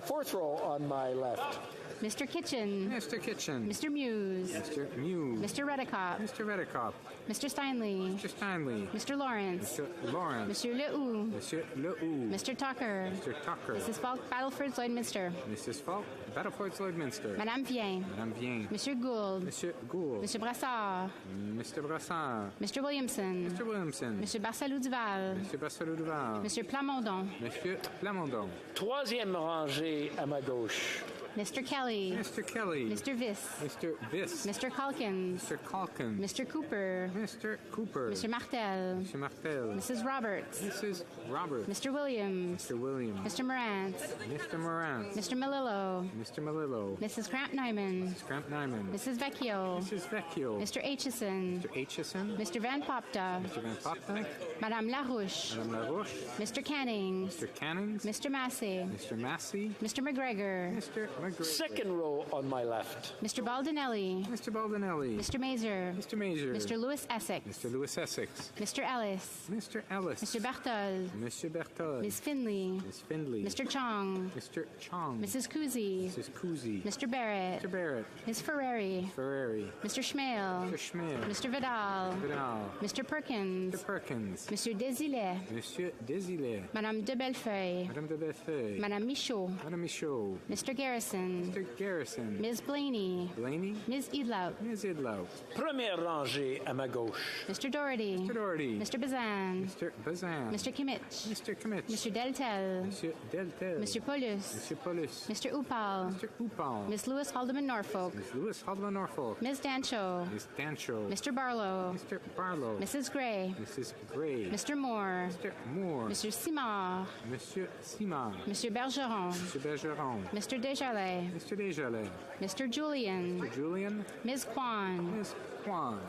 Fourth row on my left. Mr. Kitchen. Mr. Kitchen. Mr. Muse. Mr. Muse. Mr. Redicop. Mr. Redicop. Mr. Steinley. Mr. Steinley. Mr. Lawrence. Mr. Lawrence. Monsieur Lehoux. Monsieur Lehoux. Mr. Tucker. Mr. Tucker. Mrs. Falk, Battleford, Lloydminster. Mrs. Falk, Battleford, Lloydminster. Madame Vien. Madame Vien. Monsieur Gould. Monsieur Gould. Monsieur Brassard. Mr. Brassard. Mr. Williamson. Mr. Williamson. Monsieur Barsalou-Duval. Monsieur Barsalou-Duval. Monsieur Plamondon. Monsieur Plamondon. Troisième rangée à ma gauche. Mr. Kelly. Mr. Kelly. Mr. Viss. Mr. Viss. Mr. Calkins. Mr. Calkins. Mr. Cooper. Mr. Cooper. Mr. Martel. Mr. Martel. Mrs. Roberts. Mrs. Roberts. Mr. Williams. Mr. Williams. Mr. Morant. Mr. Morant. Mr. Melillo. Mr. Melillo. Mrs. Cramp-Nyman. Mrs. Cramp-Nyman. Mrs. Vecchio. Mrs. Vecchio. Mr. Aitchison. Mr. Aitchison. Mr. Van Popta. Mr. Van Popta. Madame Larouche. Madame Larouche. Mr. Canning. Mr. Canning. Mr. Massey. Mr. Massey. Mr. McGregor. Mr. McGregor. Second row on my left. Mr. Baldinelli. Mr. Baldinelli. Mr. Mazer. Mr. Mazer. Mr. Lewis Essex. Mr. Lewis Essex. Mr. Ellis. Mr. Ellis. Mr. Berthold. Mr. Berthold. Ms. Finley. Ms. Finley. Mr. Chong. Mr. Chong. Mrs. Kuzi. Mrs. Kuzi. Mr. Barrett. Mr. Barrett. Ms. Ferrari. Ferrari. Mr. Schmale. Mr. Schmale. Mr. Vidal. Vidal. Mr. Perkins. Mr. Perkins. Monsieur Desilets. Monsieur Desilets. Madame de Bellefeuille. Madame de Bellefeuille. Madame Michaud. Madame Michaud. Mr. Garrison. Mr. Garrison. Ms. Blaney. Blaney. Ms. Idlout. Ms. Idlout. Première rangée à ma gauche. Mr. Doherty. Mr. Doherty. Mr. Bazan. Mr. Bazan. Mr. Kimmich. Mr. Kimmich. Mr. Deltel. Monsieur Deltel. Mr. Paulus. Monsieur Paulus. Mr. Upal. Mr. Upal. Miss Lewis Haldeman Norfolk. Miss Lewis Haldeman Norfolk. Ms. Dancho. Miss Dancho. Mr. Barlow. Mr. Barlow. Mrs. Gray. Mrs. Gray. Mr. Moore. Mr. Moore. Mr. Simard. Monsieur Simard. Monsieur Bergeron. Monsieur Bergeron. Mr. Desjardins. Desjardins. Mr. Desjardins. Mr. Julian. Mr. Julian. Ms. Kwan. Ms. Kwan.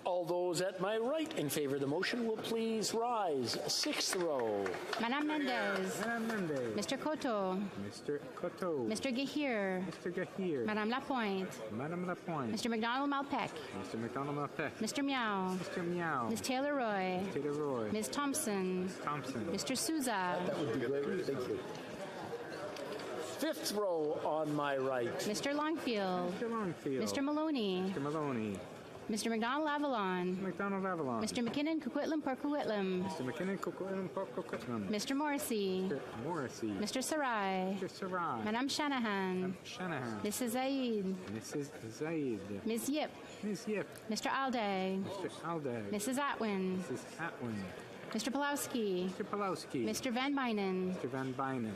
All those at my right in favor of the motion will please rise. Sixth row. Madame Mendez. Madame Mendez. Mr. Cotto. Mr. Cotto. Mr. Gahir. Mr. Gahir. Madame Lapointe. Madame Lapointe. Mr. McDonald Malpeck. Mr. McDonald Malpeck. Mr. Meow. Mr. Meow. Ms. Taylor Roy. Ms. Taylor Roy. Ms. Thompson. Thompson. Mr. Souza. That would be great. Thank you. Fifth row on my right. Mr. Longfield. Mr. Longfield. Mr. Maloney. Mr. Maloney. Mr. McDonald Avalon. McDonald Avalon. Mr. McKinnon Coquitlam Porcoquitlam. Mr. McKinnon Coquitlam Porcoquitlam. Mr. Morrissey. Mr. Morrissey. Mr. Sarai. Mr. Sarai. Madame Shanahan. Shanahan. Mrs. Zaid. Mrs. Zaid. Ms. Yip. Ms. Yip. Mr. Alday. Mr. Alday. Mrs. Atwin. Mrs. Atwin. Mr. Pulowski. Mr. Pulowski. Mr. Van Bynen. Mr. Van Bynen.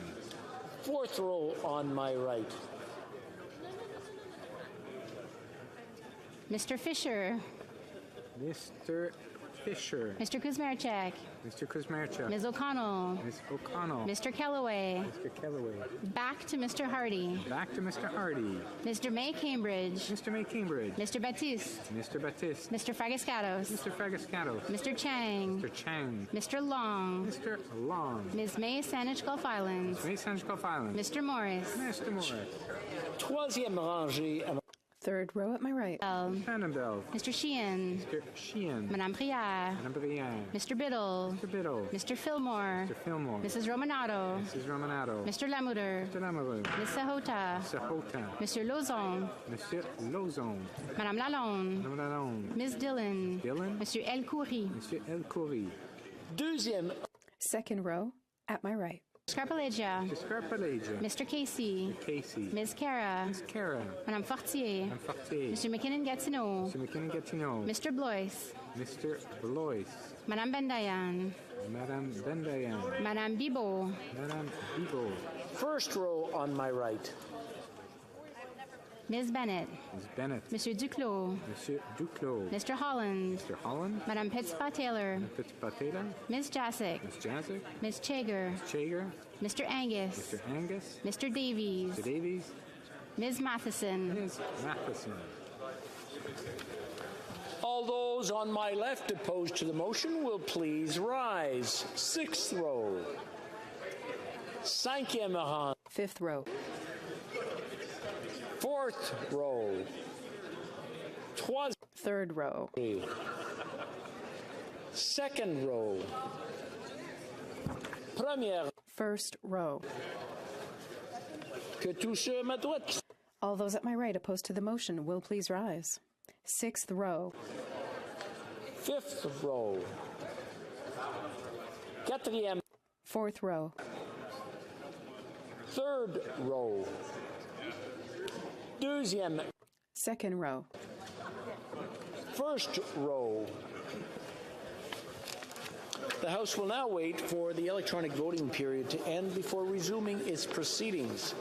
Fourth row on my right. Mr. Fisher. Mr. Fisher. Mr. Kuzmarchak. Mr. Kuzmarchak. Ms. O'Connell. Ms. O'Connell. Mr. Kellaway. Mr. Kellaway. Back to Mr. Hardy. Back to Mr. Hardy. Mr. May Cambridge. Mr. May Cambridge. Mr. Baptiste. Mr. Baptiste. Mr. Fragascatos. Mr. Fragascatos. Mr. Chang. Mr. Chang. Mr. Long. Mr. Long. Ms. May Saanich Gulf Islands. May Saanich Gulf Islands. Mr. Morris. Mr. Morris. Troisième rangée. Third row at my right. Annabelle. Mr. Sheehan. Mr. Sheehan. Madame Brière. Madame Brière. Mr. Biddle. Mr. Biddle. Mr. Fillmore. Mr. Fillmore. Mrs. Romanato. Mrs. Romanato. Mr. Lamoureux. Mr. Lamoureux. Ms. Sahota. Sahota. Mr. Lozon. Monsieur Lozon. Madame Lalonde. Madame Lalonde. Ms. Dillon. Dillon. Monsieur El Khoury. Monsieur El Khoury. Deuxième. Second row at my right. Scarpalegia. Mr. Scarpalegia. Mr. Casey. Mr. Casey. Ms. Cara. Ms. Cara. Madame Fortier. Madame Fortier. Mr. McKinnon Gatineau. Mr. McKinnon Gatineau. Mr. Blois. Mr. Blois. Madame Bendayan. Madame Bendayan. Madame Bibo. Madame Bibo. First row on my right. Ms. Bennett. Ms. Bennett. Monsieur Duclos. Monsieur Duclos. Mr. Holland. Mr. Holland. Madame Petitpas-Taylor. Petitpas-Taylor. Ms. Jasic. Ms. Jasic. Ms. Chager. Ms. Chager. Mr. Angus. Mr. Angus. Mr. Davies. Mr. Davies. Ms. Matheson. Ms. Matheson. All those on my left opposed to the motion will please rise. Sixth row. Cinquième rang. Fifth row. Fourth row. Third row. Second row. Première. First row. Que tous ceux à ma droite. All those at my right opposed to the motion will please rise. Sixth row. Fifth row. Quatrième. Fourth row. Third row. Deuxième. Second row. First row. The House will now wait for the electronic voting period to end before resuming its proceedings.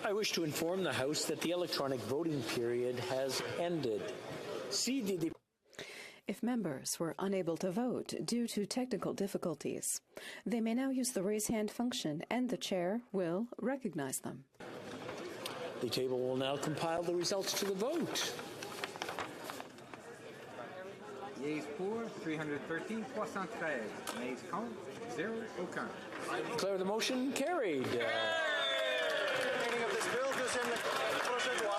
I wish to inform the House that the electronic voting period has ended. If members were unable to vote due to technical difficulties, they may now use the raise hand function and the chair will recognize them. The table will now compile the results to the vote. Yeas pour, 313, 313. Nays contre, 0, aucun. I declare the motion carried. Reading of this bill is in the procedure.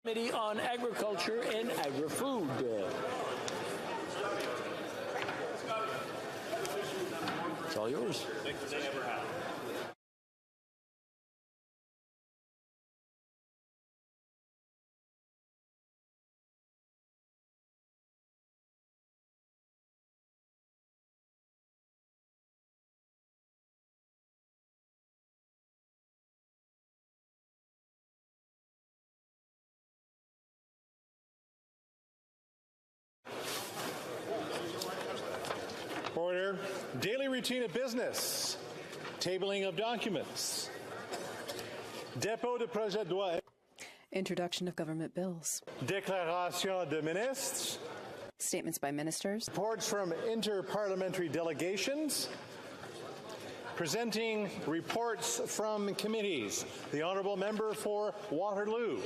Committee on Agriculture and Agri-Food. It's all yours. Order. Daily routine of business. Tabling of documents. Dépôt de projet de loi. Introduction of government bills. Déclaration de ministres. Statements by ministers. Reports from inter-parliamentary delegations. Presenting reports from committees. The Honourable Member for Waterloo.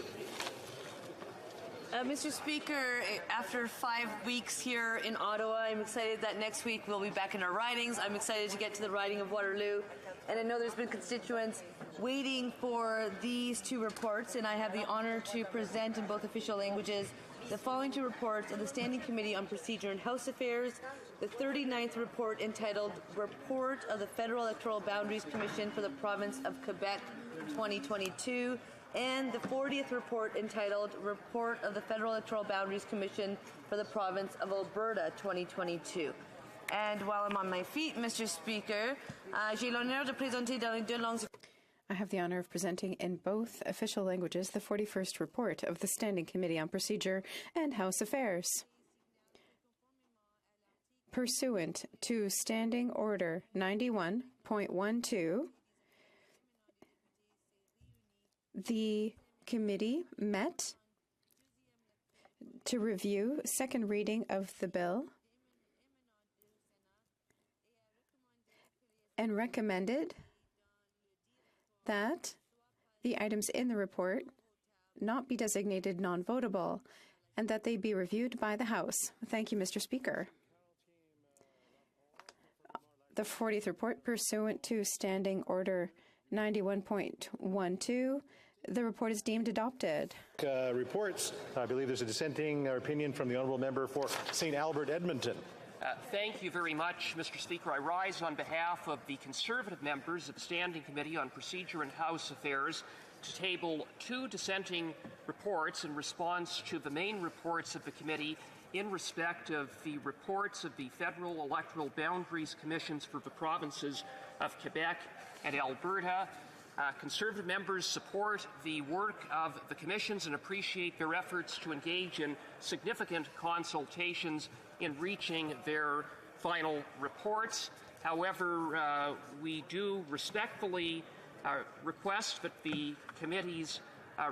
Mr. Speaker, after 5 weeks here in Ottawa, I'm excited that next week we'll be back in our ridings. I'm excited to get to the riding of Waterloo. And I know there's been constituents waiting for these two reports, and I have the honour to present in both official languages the following two reports of the Standing Committee on Procedure and House Affairs, the 39th report entitled Report of the Federal Electoral Boundaries Commission for the Province of Quebec 2022, and the 40th report entitled Report of the Federal Electoral Boundaries Commission for the Province of Alberta 2022. And while I'm on my feet, Mr. Speaker, j'ai l'honneur de présenter dans les deux langues. I have the honor of presenting in both official languages the 41st report of the Standing Committee on Procedure and House Affairs. Pursuant to Standing Order 91.12, the committee met to review second reading of the bill and recommended that the items in the report not be designated non-votable and that they be reviewed by the House. Thank you, Mr. Speaker. The 40th report, pursuant to Standing Order 91.12, the report is deemed adopted. Reports. I believe there's a dissenting opinion from the Honourable Member for St. Albert, Edmonton. Thank you very much, Mr. Speaker. I rise on behalf of the Conservative members of the Standing Committee on Procedure and House Affairs to table two dissenting reports in response to the main reports of the committee in respect of the reports of the Federal Electoral Boundaries Commissions for the provinces of Quebec and Alberta. Conservative members support the work of the commissions and appreciate their efforts to engage in significant consultations in reaching their final reports. However, we do respectfully request that the committees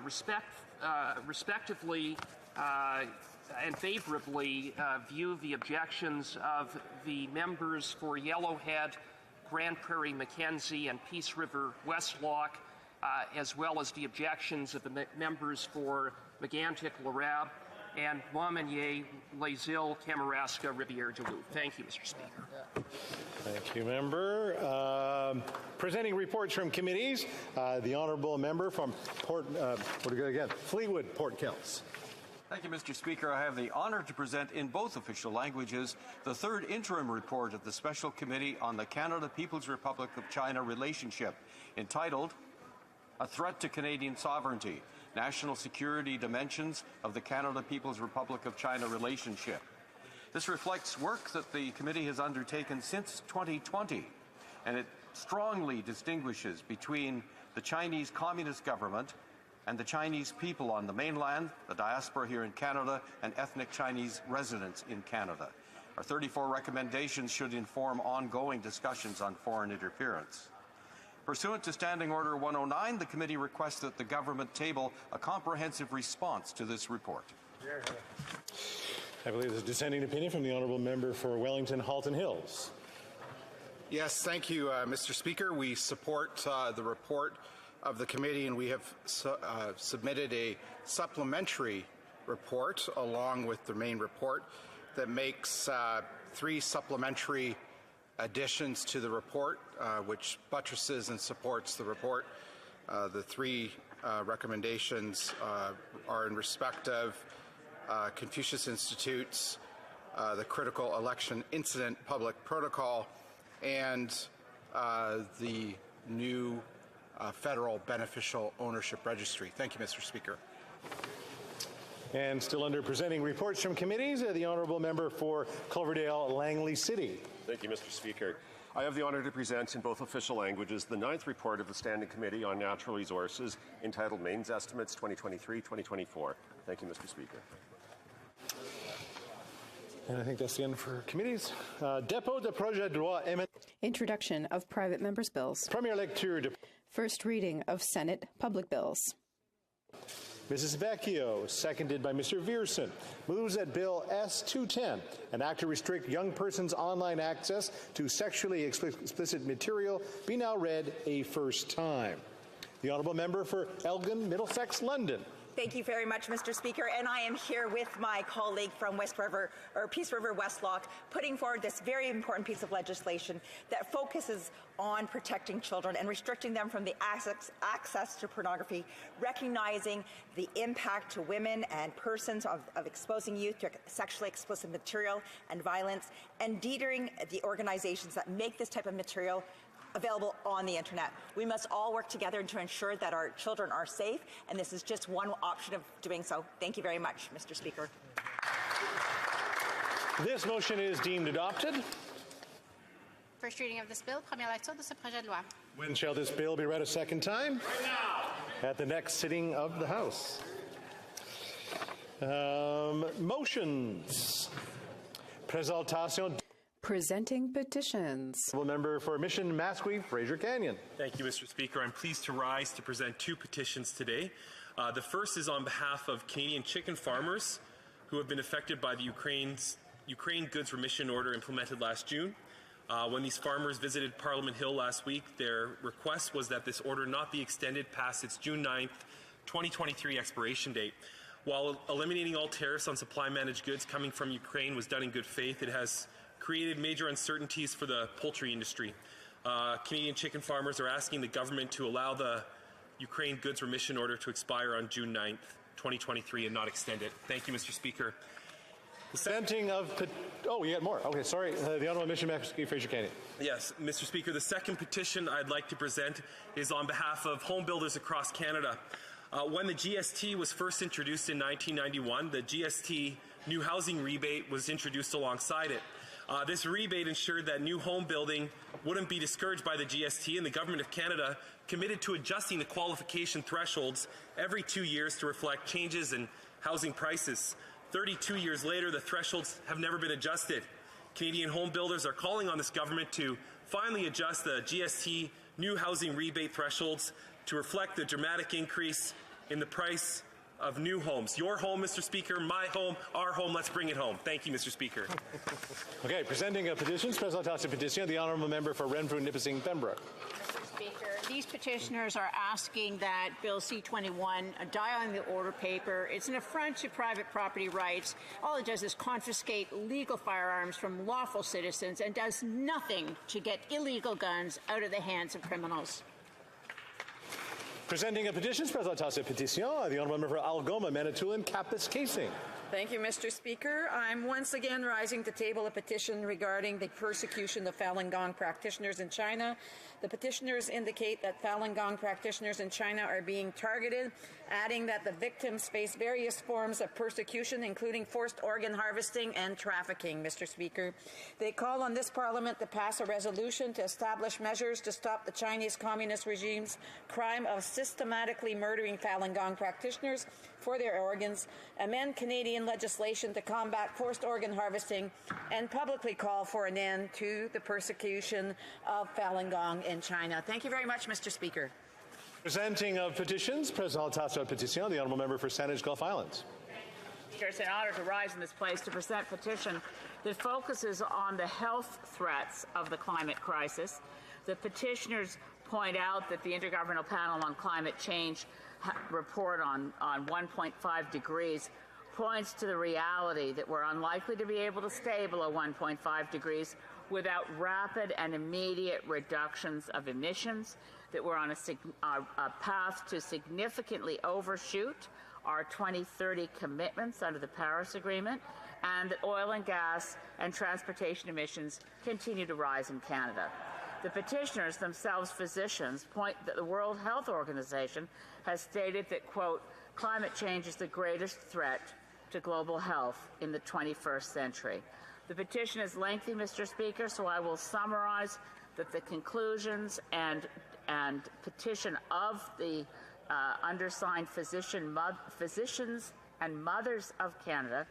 respectively and favorably view the objections of the members for Yellowhead, Grand Prairie Mackenzie, and Peace River Westlock, as well as the objections of the members for Megantic-Larab and Montmagny, Les-Îles, Kamouraska, Rivière-du-Loup. Thank you, Mr. Speaker. Thank you, Member. Presenting reports from committees, the Honourable Member from Fleetwood, Port Kells. Thank you, Mr. Speaker. I have the honor to present in both official languages the third interim report of the Special Committee on the Canada-People's Republic of China relationship, entitled A Threat to Canadian Sovereignty, National Security Dimensions of the Canada-People's Republic of China relationship. This reflects work that the committee has undertaken since 2020, and it strongly distinguishes between the Chinese Communist government and the Chinese people on the mainland, the diaspora here in Canada, and ethnic Chinese residents in Canada. Our 34 recommendations should inform ongoing discussions on foreign interference. Pursuant to Standing Order 109, the committee requests that the government table a comprehensive response to this report. I believe there's a dissenting opinion from the honourable member for Wellington Halton Hills. Yes, thank you, Mr. Speaker. We support the report of the committee, and we have submitted a supplementary report along with the main report that makes 3 supplementary additions to the report, which buttresses and supports the report. The 3 recommendations are in respect of Confucius Institute's the Critical Election Incident Public Protocol and the new Federal Beneficial Ownership Registry. Thank you, Mr. Speaker. And still under presenting reports from committees, the honourable member for Cloverdale Langley City. Thank you, Mr. Speaker. I have the honour to present in both official languages the 9th report of the Standing Committee on Natural Resources entitled Mains Estimates 2023-2024. Thank you, Mr. Speaker. And I think that's the end for committees. Dépôt de projet de loi. Introduction of private members' bills. Première lecture. First reading of Senate public bills. Mrs. Vecchio, seconded by Mr. Viersen, moves that Bill S-210, an act to restrict young persons' online access to sexually explicit material, be now read a first time. The honourable member for Elgin, Middlesex, London. Thank you very much, Mr. Speaker, and I am here with my colleague from Peace River Westlock, putting forward this very important piece of legislation that focuses on protecting children and restricting them from the access to pornography, recognizing the impact to women and persons of exposing youth to sexually explicit material and violence, and deterring the organizations that make this type of material available on the internet. We must all work together to ensure that our children are safe, and this is just one option of doing so. Thank you very much, Mr. Speaker. This motion is deemed adopted. First reading of this bill, première lecture de ce projet de loi. When shall this bill be read a second time? Right now. At the next sitting of the House. Motions. Présentation. Presenting petitions. Member for Mission Masque, Fraser Canyon. Thank you, Mr. Speaker. I'm pleased to rise to present 2 petitions today. The first is on behalf of Canadian chicken farmers who have been affected by the Ukraine goods remission order implemented last June. When these farmers visited Parliament Hill last week, their request was that this order not be extended past its June 9th, 2023 expiration date. While eliminating all tariffs on supply managed goods coming from Ukraine was done in good faith, it has created major uncertainties for the poultry industry. Canadian chicken farmers are asking the government to allow the Ukraine goods remission order to expire on June 9th, 2023 and not extend it. Thank you, Mr. Speaker. Presenting of... Oh, you got more. Okay, sorry. The Honourable Mission Masque, Fraser Canyon. Yes, Mr. Speaker, the second petition I'd like to present is on behalf of home builders across Canada. When the GST was first introduced in 1991, the GST new housing rebate was introduced alongside it. This rebate ensured that new home building wouldn't be discouraged by the GST, and the Government of Canada committed to adjusting the qualification thresholds every 2 years to reflect changes in housing prices. 32 years later, the thresholds have never been adjusted. Canadian home builders are calling on this government to finally adjust the GST new housing rebate thresholds to reflect the dramatic increase in the price of new homes. Your home, Mr. Speaker, my home, our home, let's bring it home. Thank you, Mr. Speaker. Okay, presenting petitions, Présentation petition, the Honourable Member for Renfrew, Nipissing, Pembroke. Mr. Speaker, these petitioners are asking that Bill C-21 die on the order paper. It's an affront to private property rights. All it does is confiscate legal firearms from lawful citizens and does nothing to get illegal guns out of the hands of criminals. Presenting petitions, Présentation petition, the Honourable Member for Algoma, Manitoulin, Kapuskasing. Thank you, Mr. Speaker. I'm once again rising to table a petition regarding the persecution of Falun Gong practitioners in China. The petitioners indicate that Falun Gong practitioners in China are being targeted, adding that the victims face various forms of persecution, including forced organ harvesting and trafficking, Mr. Speaker. They call on this Parliament to pass a resolution to establish measures to stop the Chinese Communist regime's crime of systematically murdering Falun Gong practitioners, for their organs, amend Canadian legislation to combat forced organ harvesting, and publicly call for an end to the persecution of Falun Gong in China. Thank you very much, Mr. Speaker. Presenting of petitions, Presentation de Petition, the Honourable Member for Sandwich Gulf Islands. It's an honor to rise in this place to present a petition that focuses on the health threats of the climate crisis. The petitioners point out that the Intergovernmental Panel on Climate Change report on 1.5 degrees points to the reality that we're unlikely to be able to stay below 1.5 degrees without rapid and immediate reductions of emissions, that we're on a path to significantly overshoot our 2030 commitments under the Paris Agreement, and that oil and gas and transportation emissions continue to rise in Canada. The petitioners, themselves physicians, point that the World Health Organization has stated that, quote, climate change is the greatest threat to global health in the 21st century. The petition is lengthy, Mr. Speaker, so I will summarize that the conclusions and petition of the undersigned physicians and mothers of Canada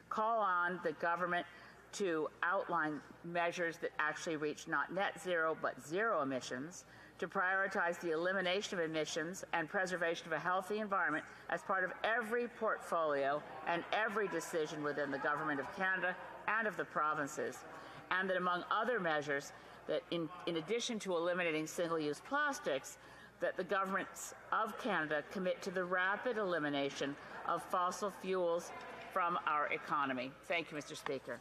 call on the government to outline measures that actually reach not net zero but zero emissions, to prioritize the elimination of emissions and preservation of a healthy environment as part of every portfolio and every decision within the Government of Canada and of the provinces, and that among other measures, that in addition to eliminating single-use plastics, that the governments of Canada commit to the rapid elimination of fossil fuels from our economy. Thank you, Mr. Speaker.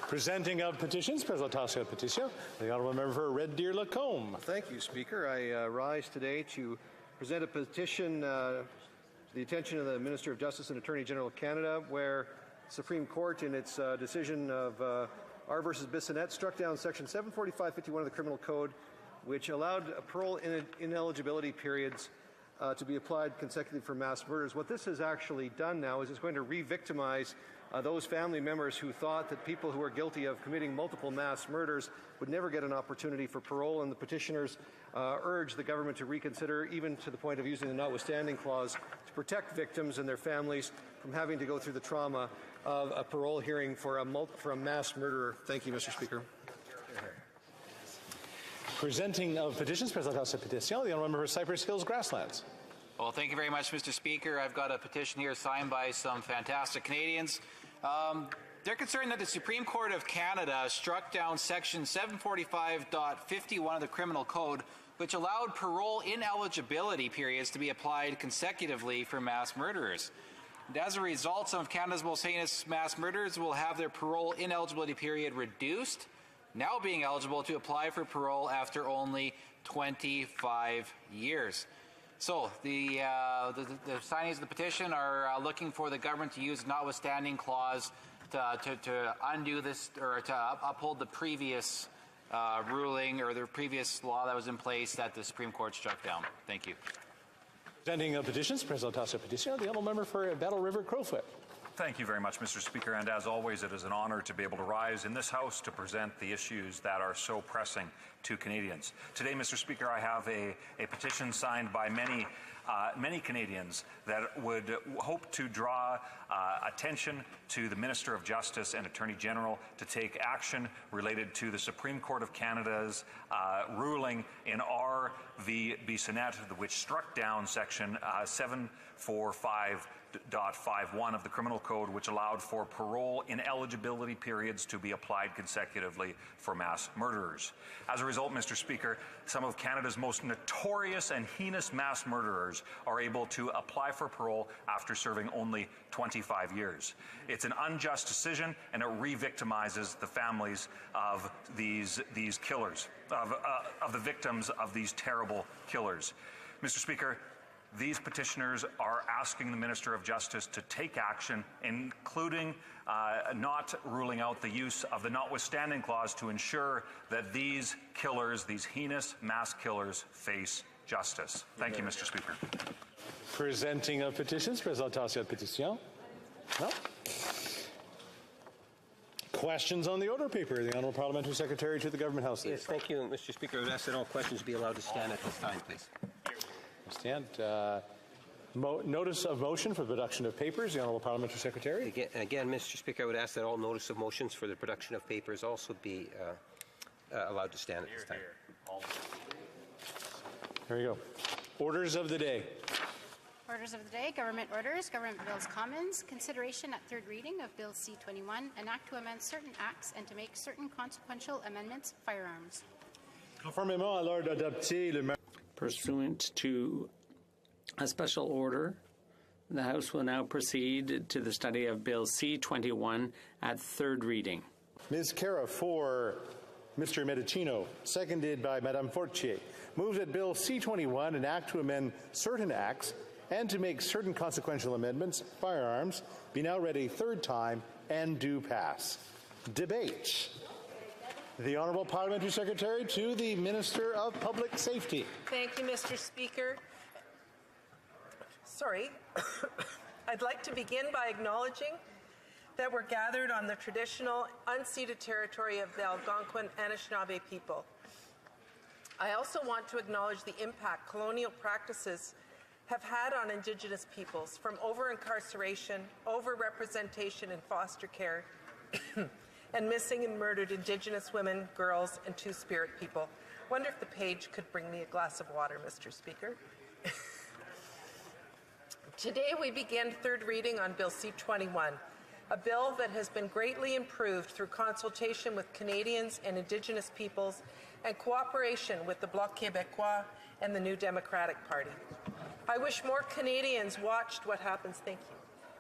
Presenting of petitions, Presentation de Petition, the Honourable Member for Red Deer Lacombe. Thank you, Speaker. I rise today to present a petition to the attention of the Minister of Justice and Attorney General of Canada, where the Supreme Court, in its decision of R versus Bissonnette, struck down Section 745.51 of the Criminal Code, which allowed parole ineligibility periods to be applied consecutively for mass murders. What this has actually done now is it's going to re-victimize those family members who thought that people who are guilty of committing multiple mass murders would never get an opportunity for parole, and the petitioners urge the government to reconsider, even to the point of using the notwithstanding clause, to protect victims and their families from having to go through the trauma of a parole hearing for a mass murderer. Thank you, Mr. Speaker. Presenting of petitions, Presentation de Petition, the Honourable Member for Cypress Hills Grasslands. Well, thank you very much, Mr. Speaker. I've got a petition here signed by some fantastic Canadians. They're concerned that the Supreme Court of Canada struck down Section 745.51 of the Criminal Code, which allowed parole ineligibility periods to be applied consecutively for mass murderers. And as a result, some of Canada's most heinous mass murderers will have their parole ineligibility period reduced, now being eligible to apply for parole after only 25 years. So the signees of the petition are looking for the government to use notwithstanding clause to undo this, or to uphold the previous ruling or the previous law that was in place that the Supreme Court struck down. Thank you. Presenting of petitions, Presentation de Petition, the Honourable Member for Battle River Crowfoot. Thank you very much, Mr. Speaker, and as always, it is an honor to be able to rise in this House to present the issues that are so pressing to Canadians. Today, Mr. Speaker, I have a petition signed by many Canadians that would hope to draw attention to the Minister of Justice and Attorney General to take action related to the Supreme Court of Canada's ruling in R v. Bissonnette, which struck down Section 745.51 of the Criminal Code, which allowed for parole ineligibility periods to be applied consecutively for mass murderers. As a result, Mr. Speaker, some of Canada's most notorious and heinous mass murderers are able to apply for parole after serving only 25 years. It's an unjust decision, and it re-victimizes the families of these killers, of the victims of these terrible killers. Mr. Speaker, these petitioners are asking the Minister of Justice to take action, including not ruling out the use of the notwithstanding clause to ensure that these killers, these heinous mass killers, face justice. Thank you, Mr. Speaker. Presenting of petitions, Presentation de Petition. No? Questions on the order paper. The Honourable Parliamentary Secretary to the Government House. Yes, thank you, Mr. Speaker. I would ask that all questions be allowed to stand at this time, please. Stand. Notice of motion for the production of papers. The Honourable Parliamentary Secretary. Again, Mr. Speaker, I would ask that all notice of motions for the production of papers also be allowed to stand at this time. There you go. Orders of the day. Orders of the day, government orders, government bills commons, consideration at third reading of Bill C-21, an act to amend certain acts and to make certain consequential amendments, firearms. Conformément à l'ordre adopté, Pursuant to a special order, the House will now proceed to the study of Bill C-21 at third reading. Ms. Cara for Mr. Medicino, seconded by Madame Fortier, moves that Bill C-21, an act to amend certain acts and to make certain consequential amendments, firearms, be now read a third time and do pass. Debate. The Honourable Parliamentary Secretary to the Minister of Public Safety. Thank you, Mr. Speaker. Sorry. I'd like to begin by acknowledging that we're gathered on the traditional unceded territory of the Algonquin Anishinaabe people. I also want to acknowledge the impact colonial practices have had on Indigenous peoples, from over-incarceration, over-representation in foster care, and missing and murdered Indigenous women, girls, and Two-Spirit people. Wonder if the page could bring me a glass of water, Mr. Speaker. Today we begin third reading on Bill C-21, a bill that has been greatly improved through consultation with Canadians and Indigenous peoples and cooperation with the Bloc Québécois and the New Democratic Party. I wish more Canadians watched what happens,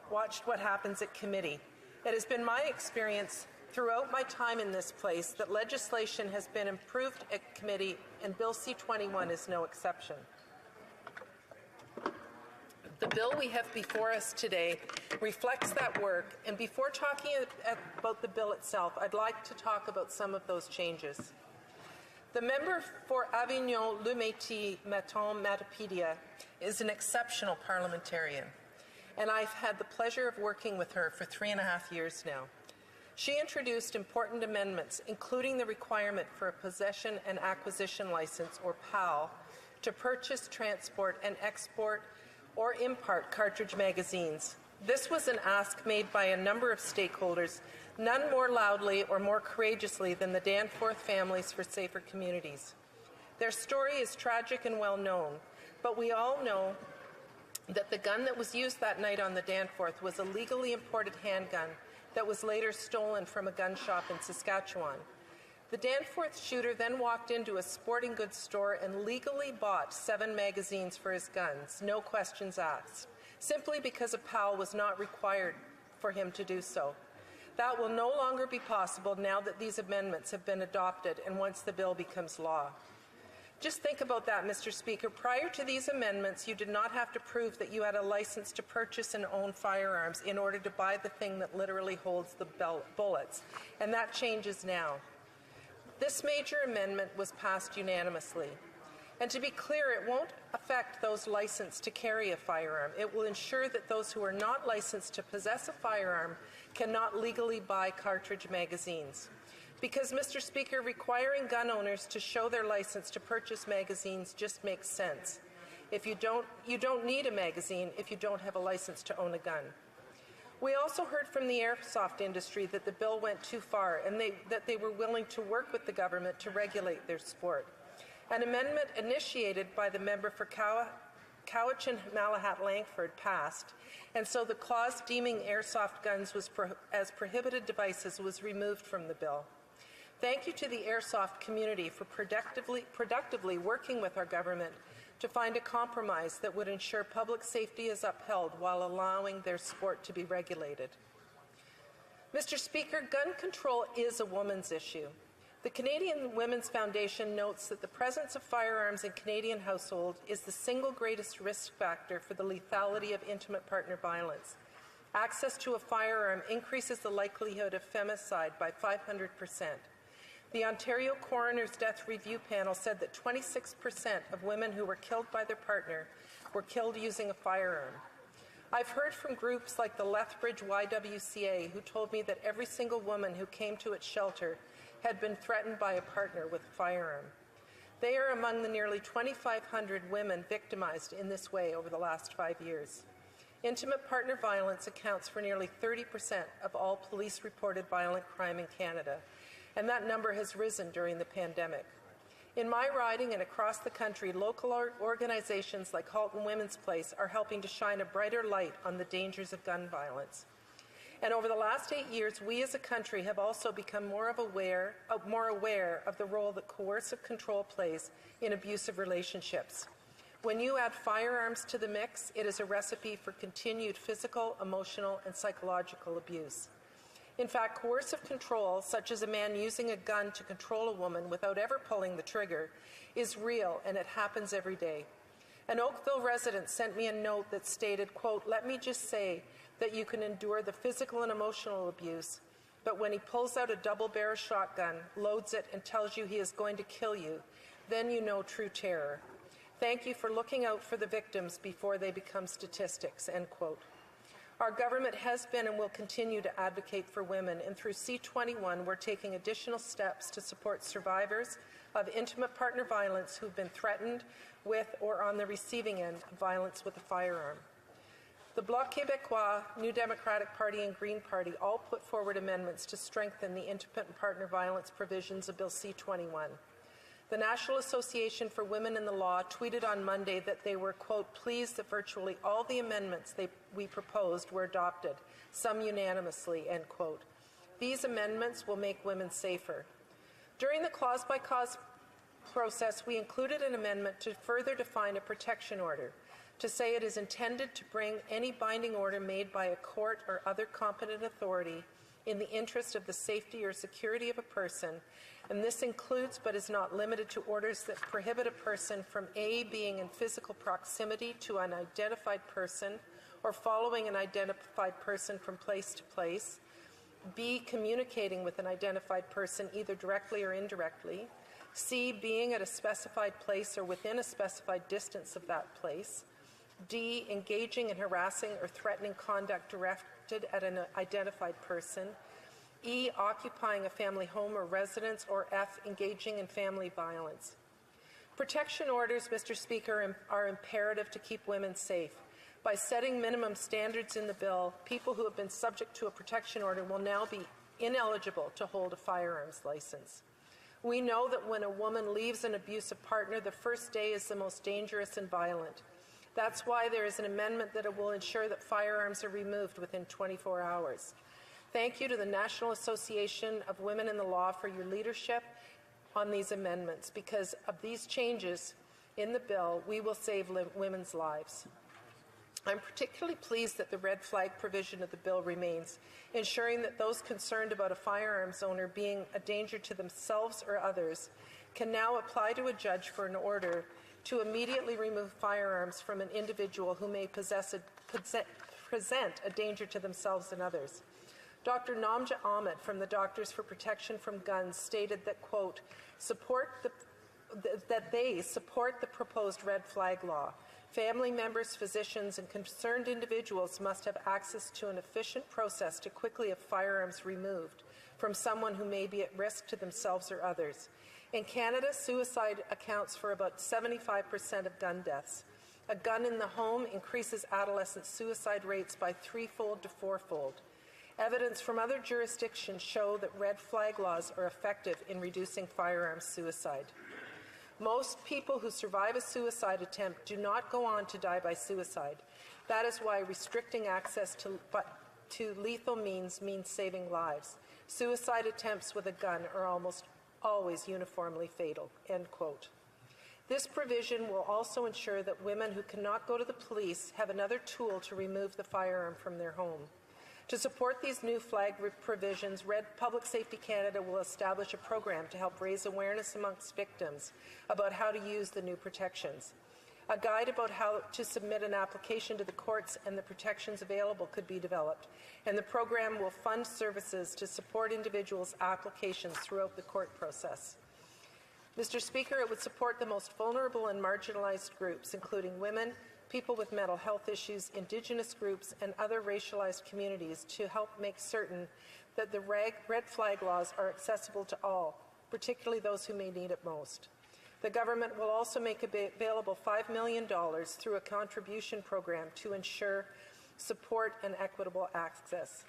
watched what happens at committee. It has been my experience throughout my time in this place that legislation has been improved at committee, and Bill C-21 is no exception. The bill we have before us today reflects that work, and before talking about the bill itself, I'd like to talk about some of those changes. The member for Avignon-Le-Métis-Maton-Matapedia is an exceptional parliamentarian, and I've had the pleasure of working with her for 3.5 years now. She introduced important amendments, including the requirement for a possession and acquisition license, or PAL, to purchase, transport, and export or impart cartridge magazines. This was an ask made by a number of stakeholders, none more loudly or more courageously than the Danforth Families for Safer Communities. Their story is tragic and well known, but we all know that the gun that was used that night on the Danforth was a legally imported handgun that was later stolen from a gun shop in Saskatchewan. The Danforth shooter then walked into a sporting goods store and legally bought 7 magazines for his guns, no questions asked, simply because a PAL was not required for him to do so. That will no longer be possible now that these amendments have been adopted and once the bill becomes law. Just think about that, Mr. Speaker. Prior to these amendments, you did not have to prove that you had a license to purchase and own firearms in order to buy the thing that literally holds the bullets, and that changes now. This major amendment was passed unanimously. And to be clear, it won't affect those licensed to carry a firearm. It will ensure that those who are not licensed to possess a firearm cannot legally buy cartridge magazines. Because, Mr. Speaker, requiring gun owners to show their license to purchase magazines just makes sense. If you don't need a magazine if you don't have a license to own a gun. We also heard from the airsoft industry that the bill went too far and that they were willing to work with the government to regulate their sport. An amendment initiated by the member for Cowichan-Malahat-Langford passed, and so the clause deeming airsoft guns as prohibited devices was removed from the bill. Thank you to the airsoft community for productively working with our government to find a compromise that would ensure public safety is upheld while allowing their sport to be regulated. Mr. Speaker, gun control is a woman's issue. The Canadian Women's Foundation notes that the presence of firearms in Canadian households is the single greatest risk factor for the lethality of intimate partner violence. Access to a firearm increases the likelihood of femicide by 500%. The Ontario Coroner's Death Review Panel said that 26% of women who were killed by their partner were killed using a firearm. I've heard from groups like the Lethbridge YWCA who told me that every single woman who came to its shelter had been threatened by a partner with a firearm. They are among the nearly 2,500 women victimized in this way over the last 5 years. Intimate partner violence accounts for nearly 30% of all police-reported violent crime in Canada, and that number has risen during the pandemic. In my riding and across the country, local organizations like Halton Women's Place are helping to shine a brighter light on the dangers of gun violence. And over the last 8 years, we as a country have also become more aware of the role that coercive control plays in abusive relationships. When you add firearms to the mix, it is a recipe for continued physical, emotional, and psychological abuse. In fact, coercive control, such as a man using a gun to control a woman without ever pulling the trigger, is real and it happens every day. An Oakville resident sent me a note that stated, quote, "Let me just say that you can endure the physical and emotional abuse, but when he pulls out a double-barrel shotgun, loads it, and tells you he is going to kill you, then you know true terror. Thank you for looking out for the victims before they become statistics," end quote. Our government has been and will continue to advocate for women, and through C21, we're taking additional steps to support survivors of intimate partner violence who've been threatened with or on the receiving end of violence with a firearm. The Bloc Québécois, New Democratic Party, and Green Party all put forward amendments to strengthen the intimate partner violence provisions of Bill C21. The National Association for Women in the Law tweeted on Monday that they were, quote, "pleased that virtually all the amendments we proposed were adopted, some unanimously," end quote. These amendments will make women safer. During the clause-by-clause process, we included an amendment to further define a protection order, to say it is intended to bring any binding order made by a court or other competent authority in the interest of the safety or security of a person, and this includes but is not limited to orders that prohibit a person from A, being in physical proximity to an identified person or following an identified person from place to place, B, communicating with an identified person either directly or indirectly, C, being at a specified place or within a specified distance of that place, D, engaging in harassing or threatening conduct directed at an identified person, E, occupying a family home or residence, or F, engaging in family violence. Protection orders, Mr. Speaker, are imperative to keep women safe. By setting minimum standards in the bill, people who have been subject to a protection order will now be ineligible to hold a firearms license. We know that when a woman leaves an abusive partner, the first day is the most dangerous and violent. That's why there is an amendment that will ensure that firearms are removed within 24 hours. Thank you to the National Association of Women in the Law for your leadership on these amendments. Because of these changes in the bill, we will save women's lives. I'm particularly pleased that the red flag provision of the bill remains, ensuring that those concerned about a firearms owner being a danger to themselves or others can now apply to a judge for an order to immediately remove firearms from an individual who may present a danger to themselves and others. Dr. Namja Ahmed from the Doctors for Protection from Guns stated that, quote, that they support the proposed red flag law. Family members, physicians, and concerned individuals must have access to an efficient process to quickly have firearms removed from someone who may be at risk to themselves or others. In Canada, suicide accounts for about 75% of gun deaths. A gun in the home increases adolescent suicide rates by 3-fold to 4-fold. Evidence from other jurisdictions show that red flag laws are effective in reducing firearms suicide. Most people who survive a suicide attempt do not go on to die by suicide. That is why restricting access to lethal means saving lives. Suicide attempts with a gun are almost always uniformly fatal, end quote. This provision will also ensure that women who cannot go to the police have another tool to remove the firearm from their home. To support these new flag provisions, Public Safety Canada will establish a program to help raise awareness amongst victims about how to use the new protections. A guide about how to submit an application to the courts and the protections available could be developed, and the program will fund services to support individuals' applications throughout the court process. Mr. Speaker, it would support the most vulnerable and marginalized groups, including women, people with mental health issues, Indigenous groups, and other racialized communities, to help make certain that the red flag laws are accessible to all, particularly those who may need it most. The government will also make available $5 million through a contribution program to ensure support and equitable access.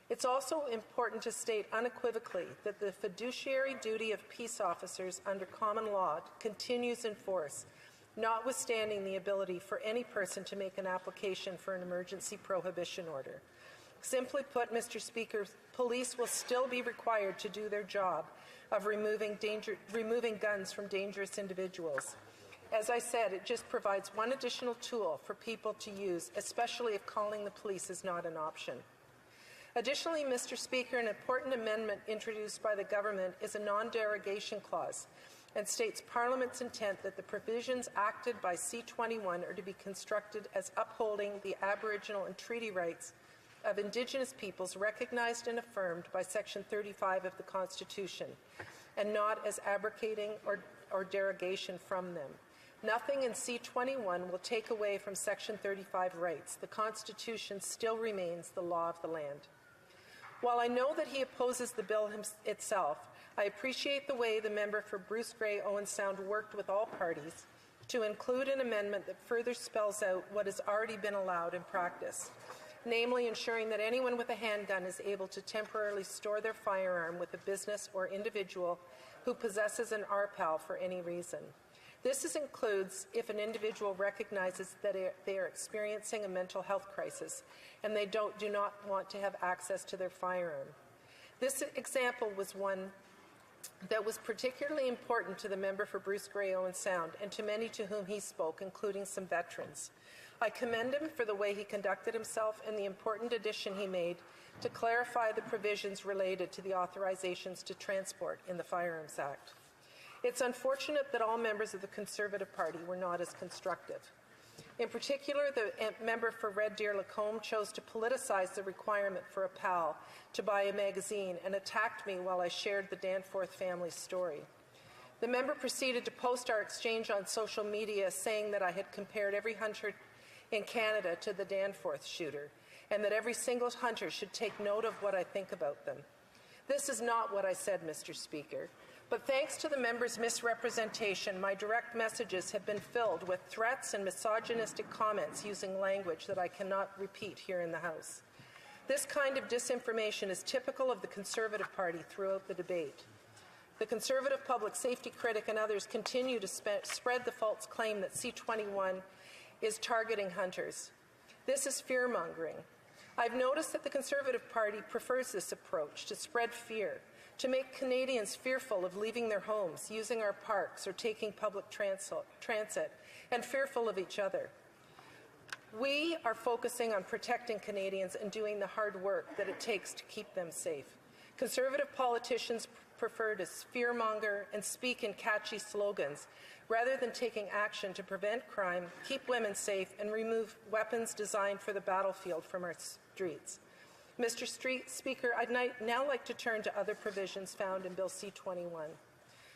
It's also important to state unequivocally that the fiduciary duty of peace officers under common law continues in force, notwithstanding the ability for any person to make an application for an emergency prohibition order. Simply put, Mr. Speaker, police will still be required to do their job of removing guns from dangerous individuals. As I said, it just provides one additional tool for people to use, especially if calling the police is not an option. Additionally, Mr. Speaker, an important amendment introduced by the government is a non-derogation clause and states Parliament's intent that the provisions acted by C-21 are to be constructed as upholding the Aboriginal and treaty rights of Indigenous peoples recognized and affirmed by Section 35 of the Constitution, and not as abrogating or derogation from them. Nothing in C-21 will take away from Section 35 rights. The Constitution still remains the law of the land. While I know that he opposes the bill itself, I appreciate the way the member for Bruce Grey Owen Sound worked with all parties to include an amendment that further spells out what has already been allowed in practice, namely ensuring that anyone with a handgun is able to temporarily store their firearm with a business or individual who possesses an RPAL for any reason. This includes if an individual recognizes that they are experiencing a mental health crisis and they do not want to have access to their firearm. This example was one that was particularly important to the member for Bruce Grey Owen Sound and to many to whom he spoke, including some veterans. I commend him for the way he conducted himself and the important addition he made to clarify the provisions related to the authorizations to transport in the Firearms Act. It's unfortunate that all members of the Conservative Party were not as constructive. In particular, the member for Red Deer Lacombe chose to politicize the requirement for a PAL to buy a magazine and attacked me while I shared the Danforth family's story. The member proceeded to post our exchange on social media, saying that I had compared every hunter in Canada to the Danforth shooter, and that every single hunter should take note of what I think about them. This is not what I said, Mr. Speaker. But thanks to the member's misrepresentation, my direct messages have been filled with threats and misogynistic comments using language that I cannot repeat here in the House. This kind of disinformation is typical of the Conservative Party throughout the debate. The Conservative public safety critic and others continue to spread the false claim that C-21 is targeting hunters. This is fear-mongering. I've noticed that the Conservative Party prefers this approach to spread fear, to make Canadians fearful of leaving their homes, using our parks, or taking public transit, and fearful of each other. We are focusing on protecting Canadians and doing the hard work that it takes to keep them safe. Conservative politicians prefer to fearmonger and speak in catchy slogans rather than taking action to prevent crime, keep women safe, and remove weapons designed for the battlefield from our streets. Mr. Speaker, I'd now like to turn to other provisions found in Bill C-21.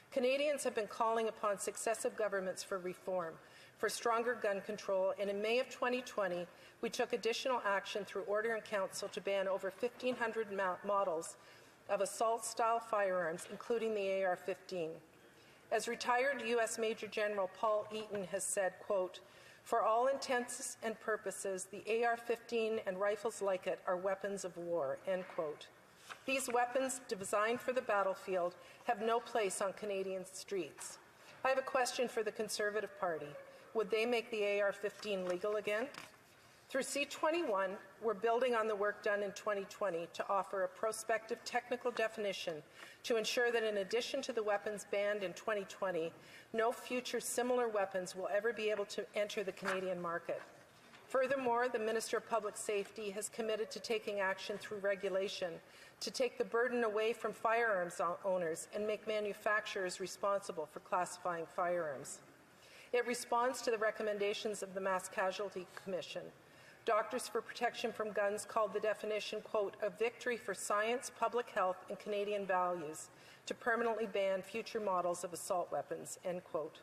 Canadians have been calling upon successive governments for reform, for stronger gun control, and in May of 2020, we took additional action through Order in Council to ban over 1,500 models of assault-style firearms, including the AR-15. As retired U.S. Major General Paul Eaton has said, quote, "For all intents and purposes, the AR-15 and rifles like it are weapons of war," end quote. These weapons, designed for the battlefield, have no place on Canadian streets. I have a question for the Conservative Party. Would they make the AR-15 legal again? Through C-21, we're building on the work done in 2020 to offer a prospective technical definition to ensure that in addition to the weapons banned in 2020, no future similar weapons will ever be able to enter the Canadian market. Furthermore, the Minister of Public Safety has committed to taking action through regulation to take the burden away from firearms owners and make manufacturers responsible for classifying firearms. It responds to the recommendations of the Mass Casualty Commission. Doctors for Protection from Guns called the definition, quote, "a victory for science, public health, and Canadian values to permanently ban future models of assault weapons," end quote.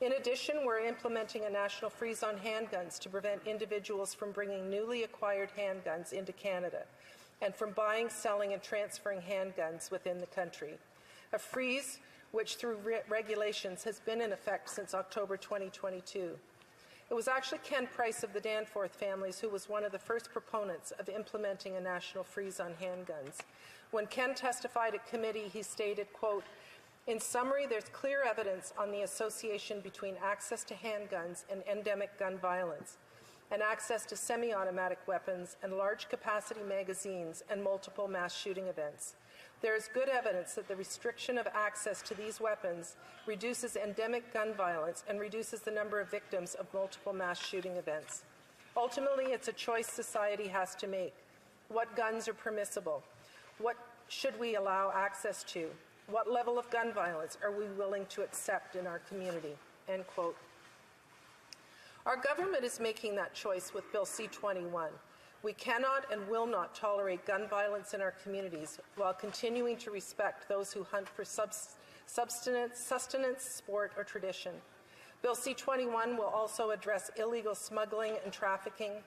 In addition, we're implementing a national freeze on handguns to prevent individuals from bringing newly acquired handguns into Canada and from buying, selling, and transferring handguns within the country. A freeze which through regulations has been in effect since October 2022. It was actually Ken Price of the Danforth families who was one of the first proponents of implementing a national freeze on handguns. When Ken testified at committee, he stated, quote, "In summary, there's clear evidence on the association between access to handguns and endemic gun violence, and access to semi-automatic weapons and large-capacity magazines and multiple mass shooting events. There is good evidence that the restriction of access to these weapons reduces endemic gun violence and reduces the number of victims of multiple mass shooting events. Ultimately, it's a choice society has to make. What guns are permissible? What should we allow access to? What level of gun violence are we willing to accept in our community?" End quote. Our government is making that choice with Bill C-21. We cannot and will not tolerate gun violence in our communities while continuing to respect those who hunt for sustenance, sport, or tradition. Bill C-21 will also address illegal smuggling and trafficking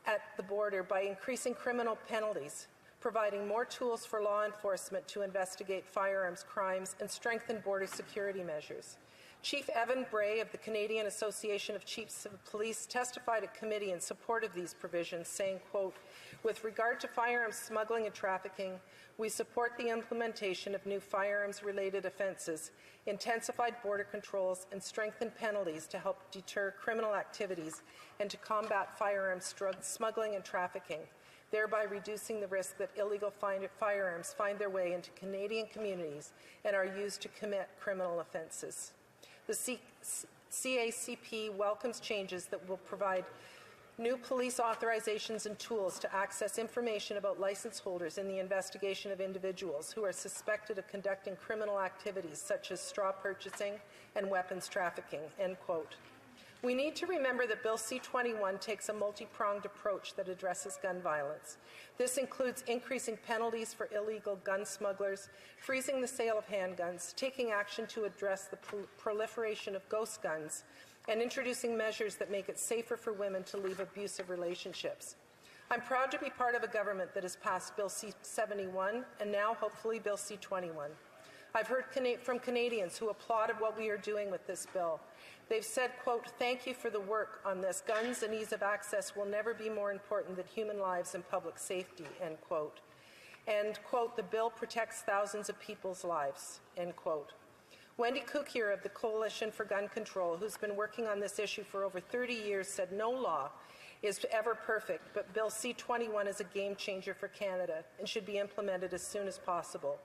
at the border by increasing criminal penalties, providing more tools for law enforcement to investigate firearms crimes, and strengthen border security measures. Chief Evan Bray of the Canadian Association of Chiefs of Police testified at committee in support of these provisions, saying, quote, "With regard to firearms smuggling and trafficking, we support the implementation of new firearms-related offences, intensified border controls, and strengthened penalties to help deter criminal activities and to combat firearms smuggling and trafficking, thereby reducing the risk that illegal firearms find their way into Canadian communities and are used to commit criminal offences." The CACP welcomes changes that will provide new police authorizations and tools to access information about license holders in the investigation of individuals who are suspected of conducting criminal activities such as straw purchasing and weapons trafficking, end quote. We need to remember that Bill C-21 takes a multi-pronged approach that addresses gun violence. This includes increasing penalties for illegal gun smugglers, freezing the sale of handguns, taking action to address the proliferation of ghost guns, and introducing measures that make it safer for women to leave abusive relationships. I'm proud to be part of a government that has passed Bill C-71 and now hopefully Bill C-21. I've heard from Canadians who applauded what we are doing with this bill. They've said, quote, "Thank you for the work on this. Guns and ease of access will never be more important than human lives and public safety," end quote. And, quote, "The bill protects thousands of people's lives," end quote. Wendy Kukier of the Coalition for Gun Control, who's been working on this issue for over 30 years, said no law is ever perfect, but Bill C-21 is a game changer for Canada and should be implemented as soon as possible.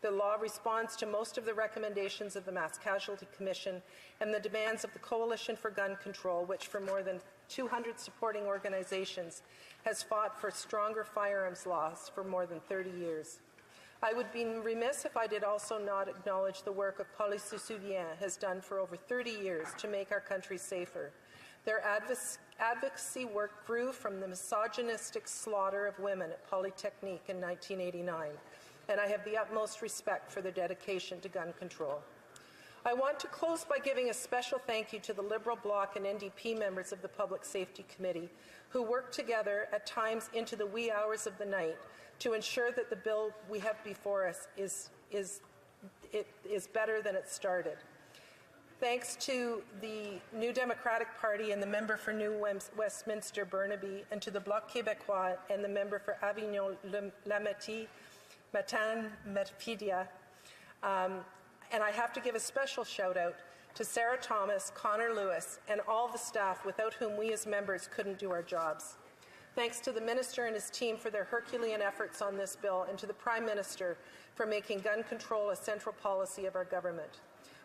The law responds to most of the recommendations of the Mass Casualty Commission and the demands of the Coalition for Gun Control, which for more than 200 supporting organizations has fought for stronger firearms laws for more than 30 years. I would be remiss if I did also not acknowledge the work of Police Soutien has done for over 30 years to make our country safer. Their advocacy work grew from the misogynistic slaughter of women at Polytechnique in 1989. And I have the utmost respect for their dedication to gun control. I want to close by giving a special thank you to the Liberal Bloc and NDP members of the Public Safety Committee who worked together at times into the wee hours of the night to ensure that the bill we have before us is better than it started. Thanks to the New Democratic Party and the member for New Westminster Burnaby, and to the Bloc Québécois and the member for Avignon-Lametti, Matane-Metfidia. And I have to give a special shout out to Sarah Thomas, Connor Lewis, and all the staff without whom we as members couldn't do our jobs. Thanks to the Minister and his team for their Herculean efforts on this bill, and to the Prime Minister for making gun control a central policy of our government.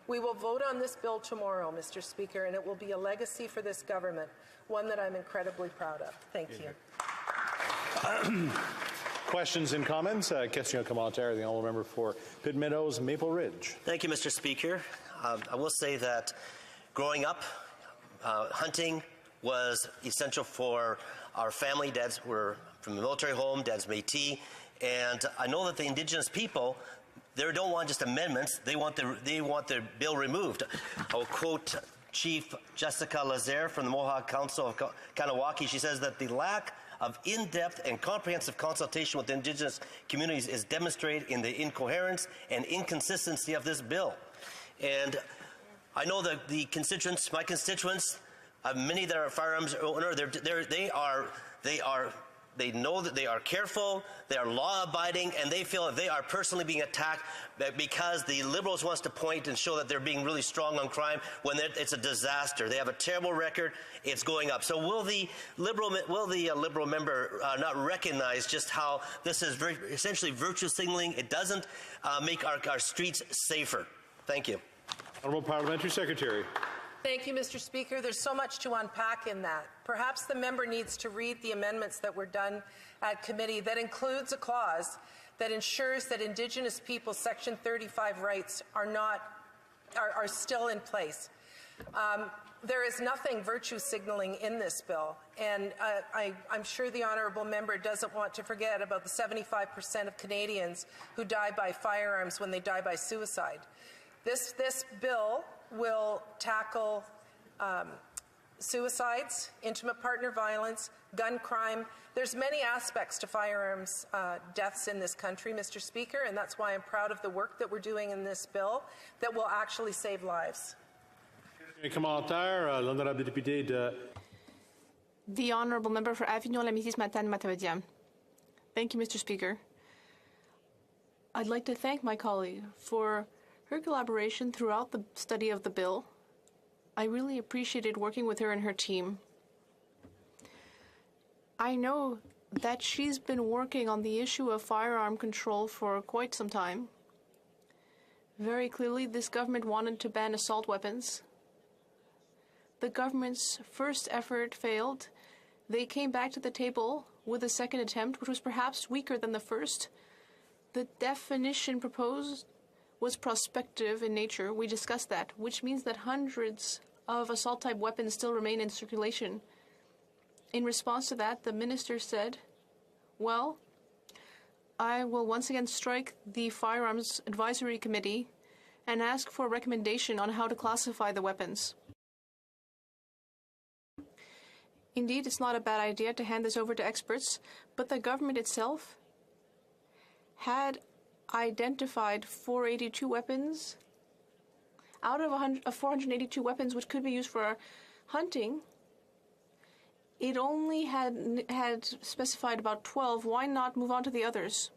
We will vote on this bill tomorrow, Mr. Speaker, and it will be a legacy for this government, one that I'm incredibly proud of. Thank you. Questions and comments? Question of commentaire, the honourable member for Pitt Meadows, Maple Ridge. Thank you, Mr. Speaker. I will say that growing up, hunting was essential for our family. Dads were from the military home, dad's Métis, and I know that the Indigenous people, they don't want just amendments, they want their bill removed. I'll quote Chief Jessica Lazare from the Mohawk Council of Kanawaki. She says that the lack of in-depth and comprehensive consultation with Indigenous communities is demonstrated in the incoherence and inconsistency of this bill. And I know that the constituents, my constituents, many that are firearms owner, they know that they are careful, they are law-abiding, and they feel that they are personally being attacked because the Liberals wants to point and show that they're being really strong on crime when it's a disaster. They have a terrible record. It's going up. So will the Liberal member not recognize just how this is essentially virtue signaling? It doesn't make our streets safer. Thank you. Honourable Parliamentary Secretary. Thank you, Mr. Speaker. There's so much to unpack in that. Perhaps the member needs to read the amendments that were done at committee that includes a clause that ensures that Indigenous people's Section 35 rights are still in place. There is nothing virtue signaling in this bill, and I'm sure the honourable member doesn't want to forget about the 75% of Canadians who die by firearms when they die by suicide. This bill will tackle suicides, intimate partner violence, gun crime. There's many aspects to firearms deaths in this country, Mr. Speaker, and that's why I'm proud of the work that we're doing in this bill that will actually save lives. The Honourable Member for Avignon-La-Métis-Matane-Matapédia. Thank you, Mr. Speaker. I'd like to thank my colleague for her collaboration throughout the study of the bill. I really appreciated working with her and her team. I know that she's been working on the issue of firearm control for quite some time. Very clearly, this government wanted to ban assault weapons. The government's first effort failed. They came back to the table with a second attempt, which was perhaps weaker than the first. The definition proposed was prospective in nature. We discussed that, which means that hundreds of assault-type weapons still remain in circulation. In response to that, the minister said, well, I will once again strike the Firearms Advisory Committee and ask for a recommendation on how to classify the weapons. Indeed, it's not a bad idea to hand this over to experts, but the government itself had identified 482 weapons. Out of 482 weapons which could be used for hunting, it only had specified about 12. Why not move on to the others?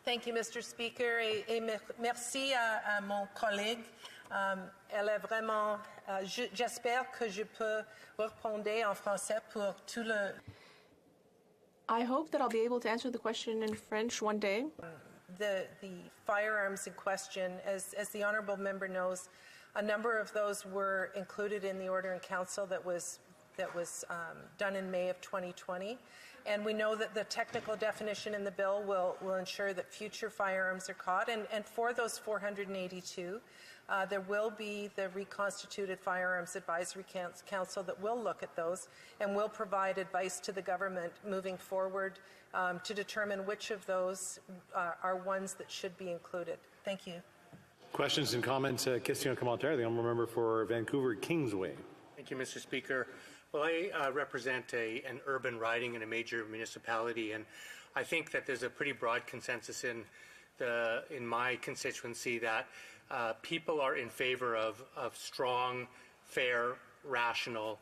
Thank you, Mr. Speaker, et merci à mon collègue. Elle est vraiment. J'espère que je peux répondre en français pour tout le. I hope that I'll be able to answer the question in French one day. The firearms in question, as the honourable member knows, a number of those were included in the order in council that was done in May of 2020. And we know that the technical definition in the bill will ensure that future firearms are caught. And for those 482, there will be the reconstituted Firearms Advisory Council that will look at those and will provide advice to the government moving forward to determine which of those are ones that should be included. Thank you. Questions and comments? Question commentaire. The honourable member for Vancouver Kingsway. Thank you, Mr. Speaker. Well, I represent an urban riding in a major municipality, and I think that there's a pretty broad consensus in my constituency that people are in favor of strong, fair, rational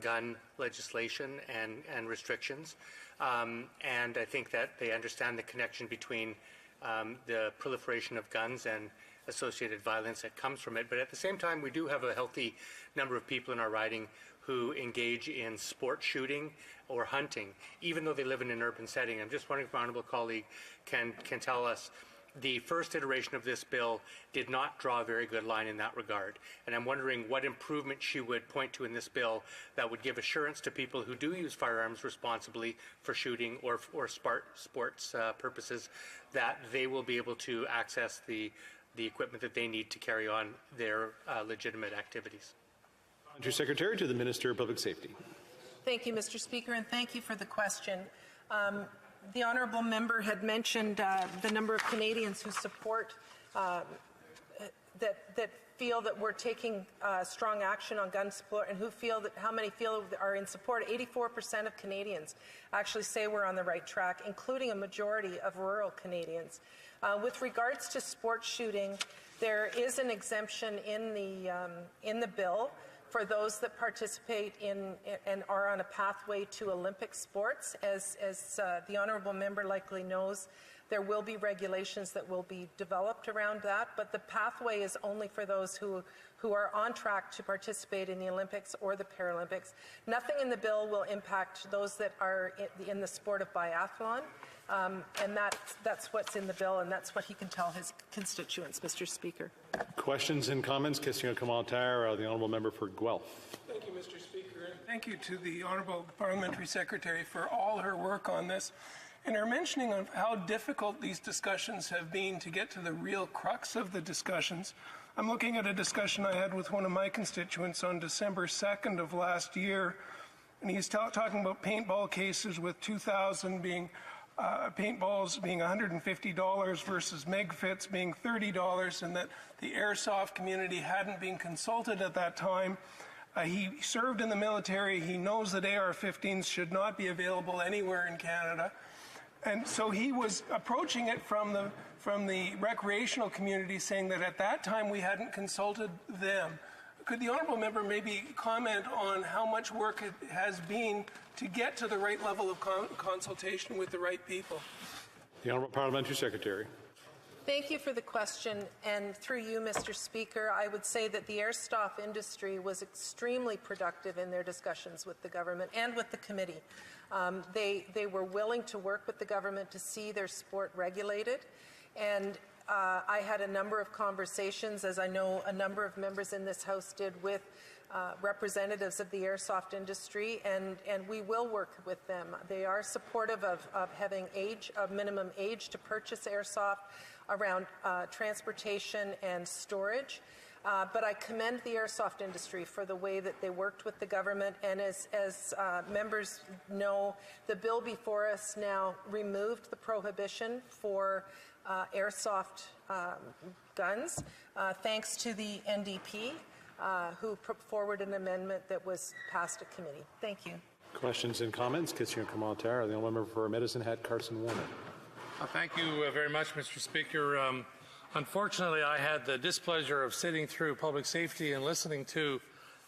gun legislation and restrictions. And I think that they understand the connection between the proliferation of guns and associated violence that comes from it. But at the same time, we do have a healthy number of people in our riding who engage in sport shooting or hunting, even though they live in an urban setting. I'm just wondering if my honourable colleague can tell us the first iteration of this bill did not draw a very good line in that regard. And I'm wondering what improvement she would point to in this bill that would give assurance to people who do use firearms responsibly for shooting or sports purposes that they will be able to access the equipment that they need to carry on their legitimate activities. Secretary to the Minister of Public Safety. Thank you, Mr. Speaker, and thank you for the question. The honourable member had mentioned the number of Canadians who support that feel that we're taking strong action on gun support and how many feel are in support. 84% of Canadians actually say we're on the right track, including a majority of rural Canadians. With regards to sports shooting, there is an exemption in the bill for those that participate in and are on a pathway to Olympic sports. As the honourable member likely knows, there will be regulations that will be developed around that, but the pathway is only for those who are on track to participate in the Olympics or the Paralympics. Nothing in the bill will impact those that are in the sport of biathlon, and that's what's in the bill, and that's what he can tell his constituents, Mr. Speaker. Questions and comments? Question commentaire, the honourable member for Guelph. Thank you, Mr. Speaker, and thank you to the honourable parliamentary secretary for all her work on this. And her mentioning of how difficult these discussions have been to get to the real crux of the discussions. I'm looking at a discussion I had with one of my constituents on December 2nd of last year, and he's talking about paintball cases with 2,000 being paintballs being $150 versus MegFits being $30, and that the airsoft community hadn't been consulted at that time. He served in the military. He knows that AR-15s should not be available anywhere in Canada. And so he was approaching it from the recreational community, saying that at that time we hadn't consulted them. Could the honourable member maybe comment on how much work it has been to get to the right level of consultation with the right people? The honourable parliamentary secretary. Thank you for the question, and through you, Mr. Speaker, I would say that the airsoft industry was extremely productive in their discussions with the government and with the committee. They were willing to work with the government to see their sport regulated, and I had a number of conversations, as I know a number of members in this House did, with representatives of the airsoft industry, and we will work with them. They are supportive of having minimum age to purchase airsoft, around transportation and storage. But I commend the airsoft industry for the way that they worked with the government, and as members know, the bill before us now removed the prohibition for airsoft guns, thanks to the NDP, who put forward an amendment that was passed at committee. Thank you. Questions and comments? Question commentaire, the honourable member for Medicine Hat, Carson Warner. Thank you very much, Mr. Speaker. Unfortunately, I had the displeasure of sitting through public safety and listening to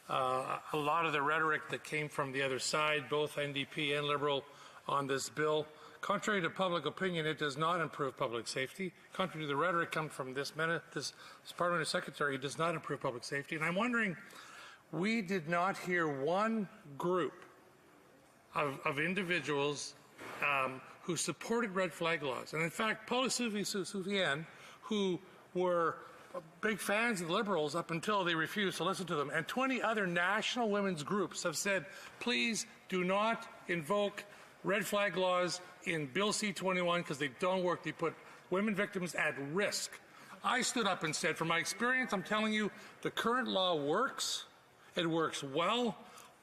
a lot of the rhetoric that came from the other side, both NDP and Liberal, on this bill. Contrary to public opinion, it does not improve public safety. Contrary to the rhetoric come from this parliamentary secretary, it does not improve public safety. And I'm wondering, we did not hear one group of individuals who supported red flag laws. And in fact, Paula Souvienne, who were big fans of the Liberals up until they refused to listen to them, and 20 other national women's groups have said, please do not invoke red flag laws in Bill C-21 because they don't work. They put women victims at risk. I stood up and said, from my experience, I'm telling you, the current law works. It works well.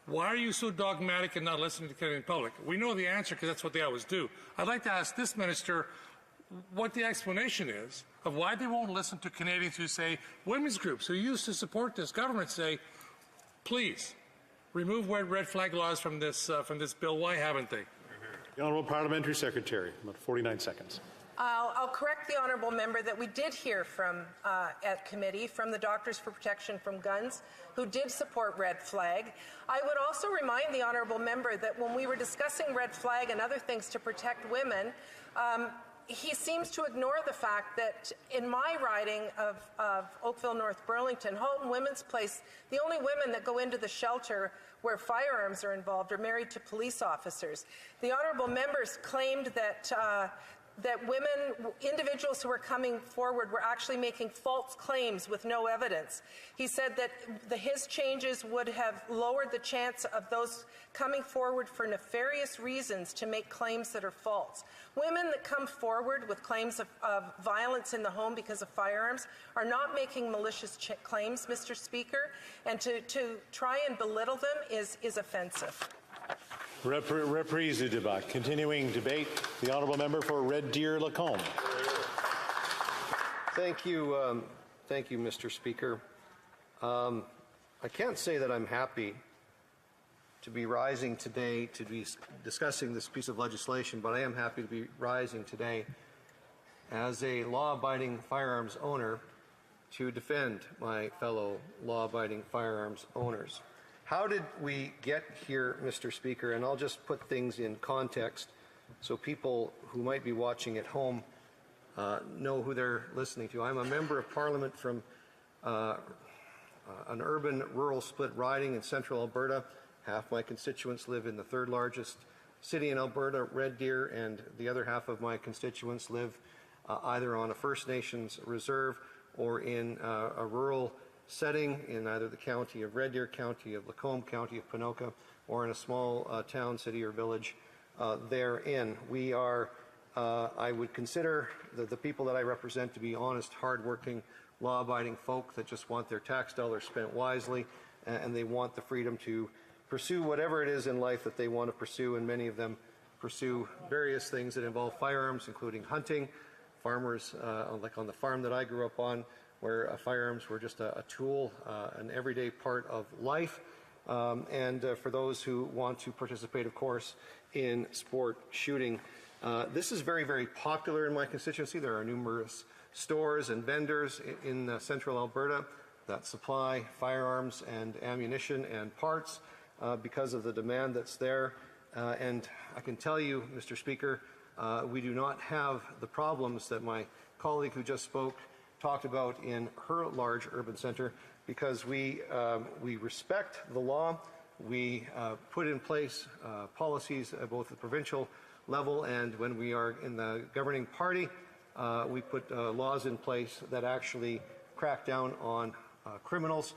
Why are you so dogmatic and not listening to the Canadian public? We know the answer because that's what they always do. I'd like to ask this minister what the explanation is of why they won't listen to Canadians who say, women's groups who used to support this government say, please, remove red flag laws from this bill. Why haven't they? The honourable parliamentary secretary, about 49 seconds. I'll correct the honourable member that we did hear from at committee from the Doctors for Protection from Guns, who did support red flag. I would also remind the honourable member that when we were discussing red flag and other things to protect women, he seems to ignore the fact that in my riding of Oakville, North Burlington, Halton Women's Place, the only women that go into the shelter where firearms are involved are married to police officers. The honourable members claimed that individuals who were coming forward were actually making false claims with no evidence. He said that his changes would have lowered the chance of those coming forward for nefarious reasons to make claims that are false. Women that come forward with claims of violence in the home because of firearms are not making malicious claims, Mr. Speaker, and to try and belittle them is offensive. Reprise du débat. Continuing debate, the honourable member for Red Deer Lacombe. Thank you, Mr. Speaker. I can't say that I'm happy to be rising today to be discussing this piece of legislation, but I am happy to be rising today as a law-abiding firearms owner to defend my fellow law-abiding firearms owners. How did we get here, Mr. Speaker? And I'll just put things in context so people who might be watching at home know who they're listening to. I'm a member of Parliament from an urban-rural split riding in central Alberta. Half my constituents live in the third largest city in Alberta, Red Deer, and the other half of my constituents live either on a First Nations reserve or in a rural setting in either the county of Red Deer, county of Lacombe, county of Ponoka, or in a small town, city, or village therein. We are, I would consider the people that I represent to be honest, hardworking, law-abiding folk that just want their tax dollars spent wisely, and they want the freedom to pursue whatever it is in life that they want to pursue, and many of them pursue various things that involve firearms, including hunting. Farmers, like on the farm that I grew up on, where firearms were just a tool, an everyday part of life. And for those who want to participate, of course, in sport shooting. This is very, very popular in my constituency. There are numerous stores and vendors in central Alberta that supply firearms and ammunition and parts because of the demand that's there. And I can tell you, Mr. Speaker, we do not have the problems that my colleague who just spoke talked about in her large urban center, because we respect the law. We put in place policies at both the provincial level, and when we are in the governing party, we put laws in place that actually crack down on criminals.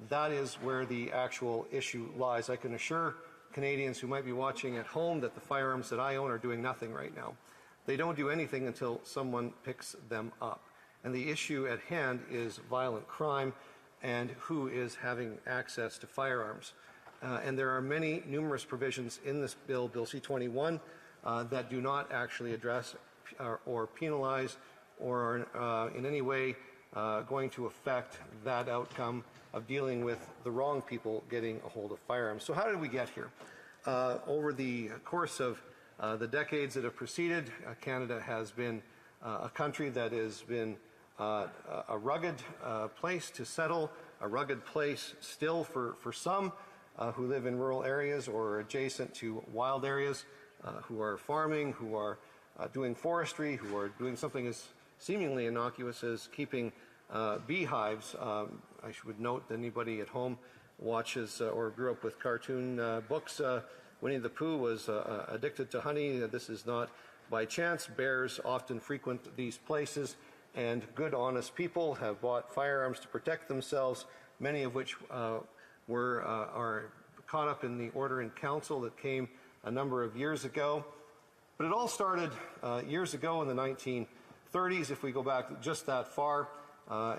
That is where the actual issue lies. I can assure Canadians who might be watching at home that the firearms that I own are doing nothing right now. They don't do anything until someone picks them up. And the issue at hand is violent crime and who is having access to firearms. And there are many numerous provisions in this bill, Bill C-21, that do not actually address or penalize or are in any way going to affect that outcome of dealing with the wrong people getting a hold of firearms. So how did we get here? Over the course of the decades that have preceded, Canada has been a country that has been a rugged place to settle, a rugged place still for some who live in rural areas or adjacent to wild areas, who are farming, who are doing forestry, who are doing something as seemingly innocuous as keeping beehives. I should note that anybody at home watches or grew up with cartoon books. Winnie the Pooh was addicted to honey. This is not by chance. Bears often frequent these places, and good, honest people have bought firearms to protect themselves, many of which are caught up in the Order in Council that came a number of years ago. But it all started years ago in the 1930s. If we go back just that far,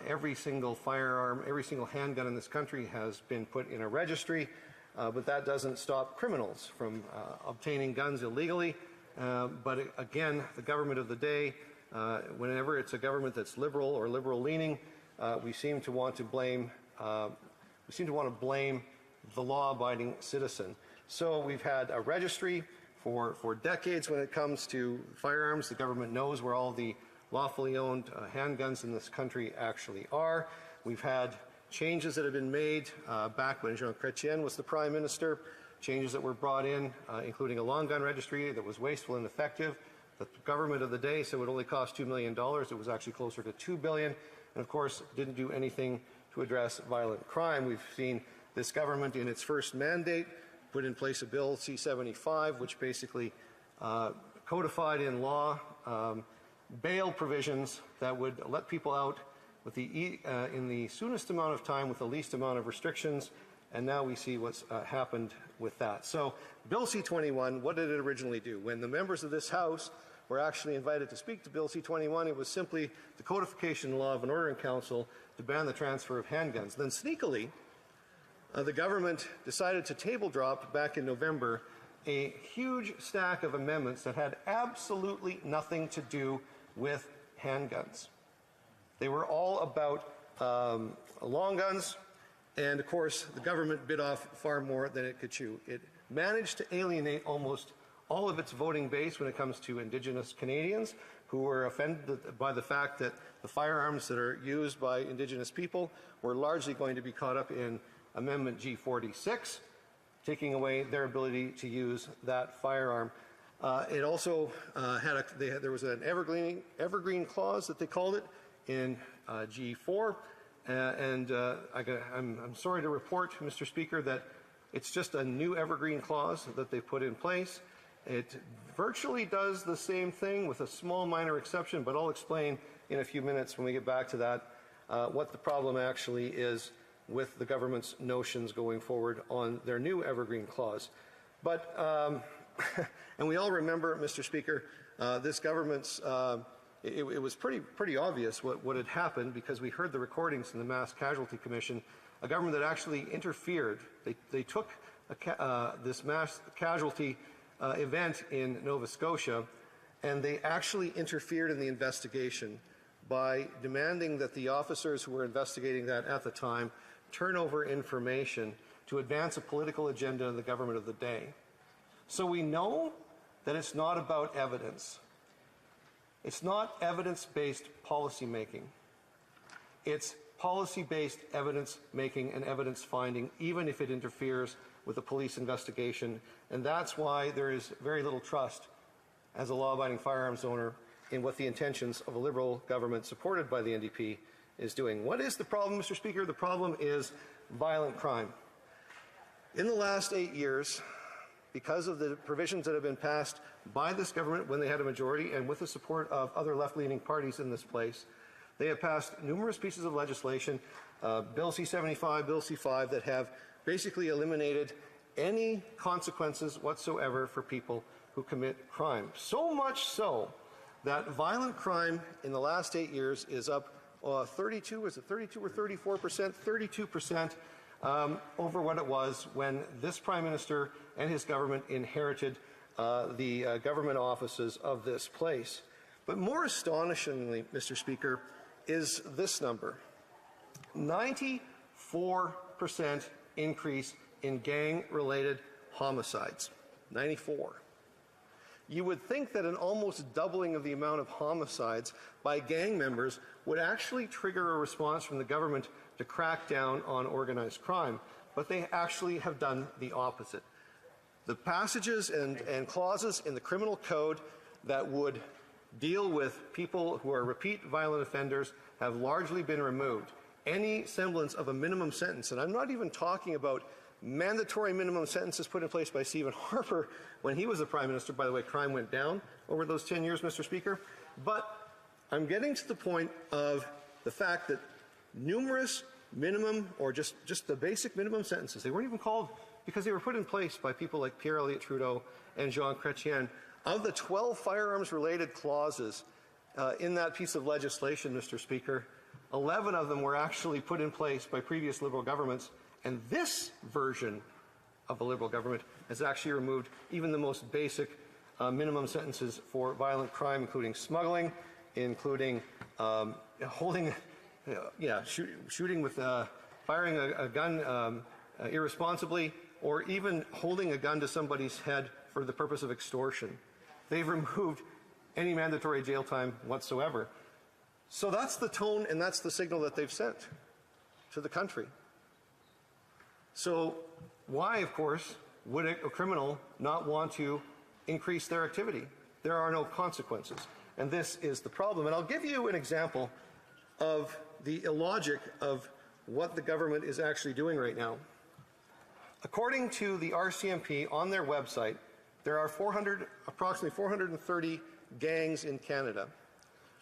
every single firearm, every single handgun in this country has been put in a registry, but that doesn't stop criminals from obtaining guns illegally. But again, the government of the day, whenever it's a government that's liberal or liberal-leaning, we seem to want to blame the law-abiding citizen. So we've had a registry for decades when it comes to firearms. The government knows where all the lawfully owned handguns in this country actually are. We've had changes that have been made back when Jean Chrétien was the Prime Minister, changes that were brought in, including a long gun registry that was wasteful and ineffective. The government of the day said it would only cost $2 million. It was actually closer to $2 billion, and of course didn't do anything to address violent crime. We've seen this government in its first mandate put in place a Bill C-75, which basically codified in law bail provisions that would let people out with in the soonest amount of time with the least amount of restrictions, and now we see what's happened with that. So Bill C-21, what did it originally do? When the members of this House were actually invited to speak to Bill C-21, it was simply the codification law of an Order in Council to ban the transfer of handguns. Then sneakily, the government decided to table drop back in November a huge stack of amendments that had absolutely nothing to do with handguns. They were all about long guns, And of course, the government bit off far more than it could chew. It managed to alienate almost all of its voting base when it comes to Indigenous Canadians who were offended by the fact that the firearms that are used by Indigenous people were largely going to be caught up in Amendment G46, taking away their ability to use that firearm. It also there was an evergreen clause that they called it in G4, I'm sorry to report, Mr. Speaker, that it's just a new evergreen clause that they put in place. It virtually does the same thing with a small minor exception, but I'll explain in a few minutes when we get back to that what the problem actually is with the government's notions going forward on their new evergreen clause. But, and we all remember, Mr. Speaker, this government's, it was pretty obvious what had happened because we heard the recordings in the Mass Casualty Commission, a government that actually interfered. They took this mass casualty event in Nova Scotia, and they actually interfered in the investigation by demanding that the officers who were investigating that at the time turn over information to advance a political agenda in the government of the day. So we know that it's not about evidence. It's not evidence-based policy making. It's policy-based evidence making and evidence finding, even if it interferes with a police investigation. And that's why there is very little trust as a law-abiding firearms owner in what the intentions of a Liberal government supported by the NDP is doing. What is the problem, Mr. Speaker? The problem is violent crime. In the last 8 years, because of the provisions that have been passed by this government when they had a majority and with the support of other left-leaning parties in this place, they have passed numerous pieces of legislation, Bill C-75, Bill C-5, that have basically eliminated any consequences whatsoever for people who commit crime. So much so that violent crime in the last 8 years is up 32 or 34%? 32% over what it was when this Prime Minister and his government inherited the government offices of this place. But more astonishingly, Mr. Speaker, is this number. 94% increase in gang-related homicides. 94. You would think that an almost doubling of the amount of homicides by gang members would actually trigger a response from the government to crack down on organized crime, but they actually have done the opposite. The passages and clauses in the criminal code that would deal with people who are repeat violent offenders have largely been removed. Any semblance of a minimum sentence, and I'm not even talking about mandatory minimum sentences put in place by Stephen Harper when he was the Prime Minister. By the way, crime went down over those 10 years, Mr. Speaker. But I'm getting to the point of the fact that numerous minimum or just the basic minimum sentences, they weren't even called because they were put in place by people like Pierre Elliott Trudeau and Jean Chrétien. Of the 12 firearms-related clauses in that piece of legislation, Mr. Speaker, 11 of them were actually put in place by previous Liberal governments, and this version of the Liberal government has actually removed even the most basic minimum sentences for violent crime, including smuggling, including shooting with, firing a gun irresponsibly, or even holding a gun to somebody's head for the purpose of extortion. They've removed any mandatory jail time whatsoever. So that's the tone and that's the signal that they've sent to the country. So why, of course, would a criminal not want to increase their activity? There are no consequences. And this is the problem. And I'll give you an example of the illogic of what the government is actually doing right now. According to the RCMP on their website, there are approximately 430 gangs in Canada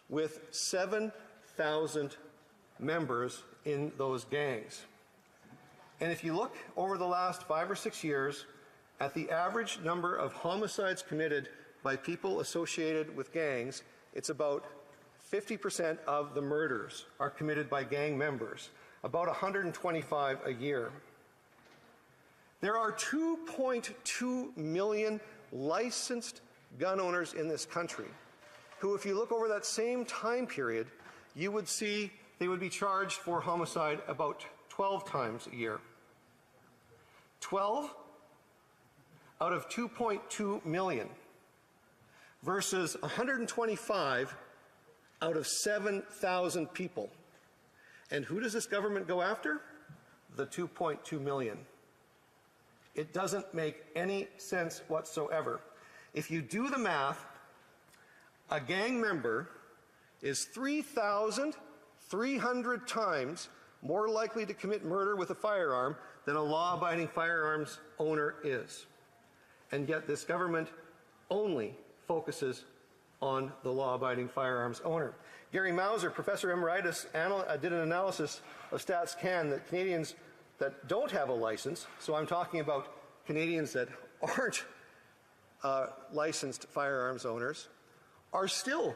with 7,000 members in those gangs. And if you look over the last 5 or 6 years at the average number of homicides committed by people associated with gangs, it's about 50% of the murders are committed by gang members, about 125 a year. There are 2.2 million licensed gun owners in this country who, if you look over that same time period, you would see they would be charged for homicide about 12 times a year. 12 out of 2.2 million versus 125 out of 7,000 people. And who does this government go after? The 2.2 million. It doesn't make any sense whatsoever. If you do the math, a gang member is 3,300 times more likely to commit murder with a firearm than a law-abiding firearms owner is. And yet this government only focuses on the law-abiding firearms owner. Gary Mauser, Professor Emeritus, did an analysis of Stats Can that Canadians that don't have a license, so I'm talking about Canadians that aren't licensed firearms owners, are still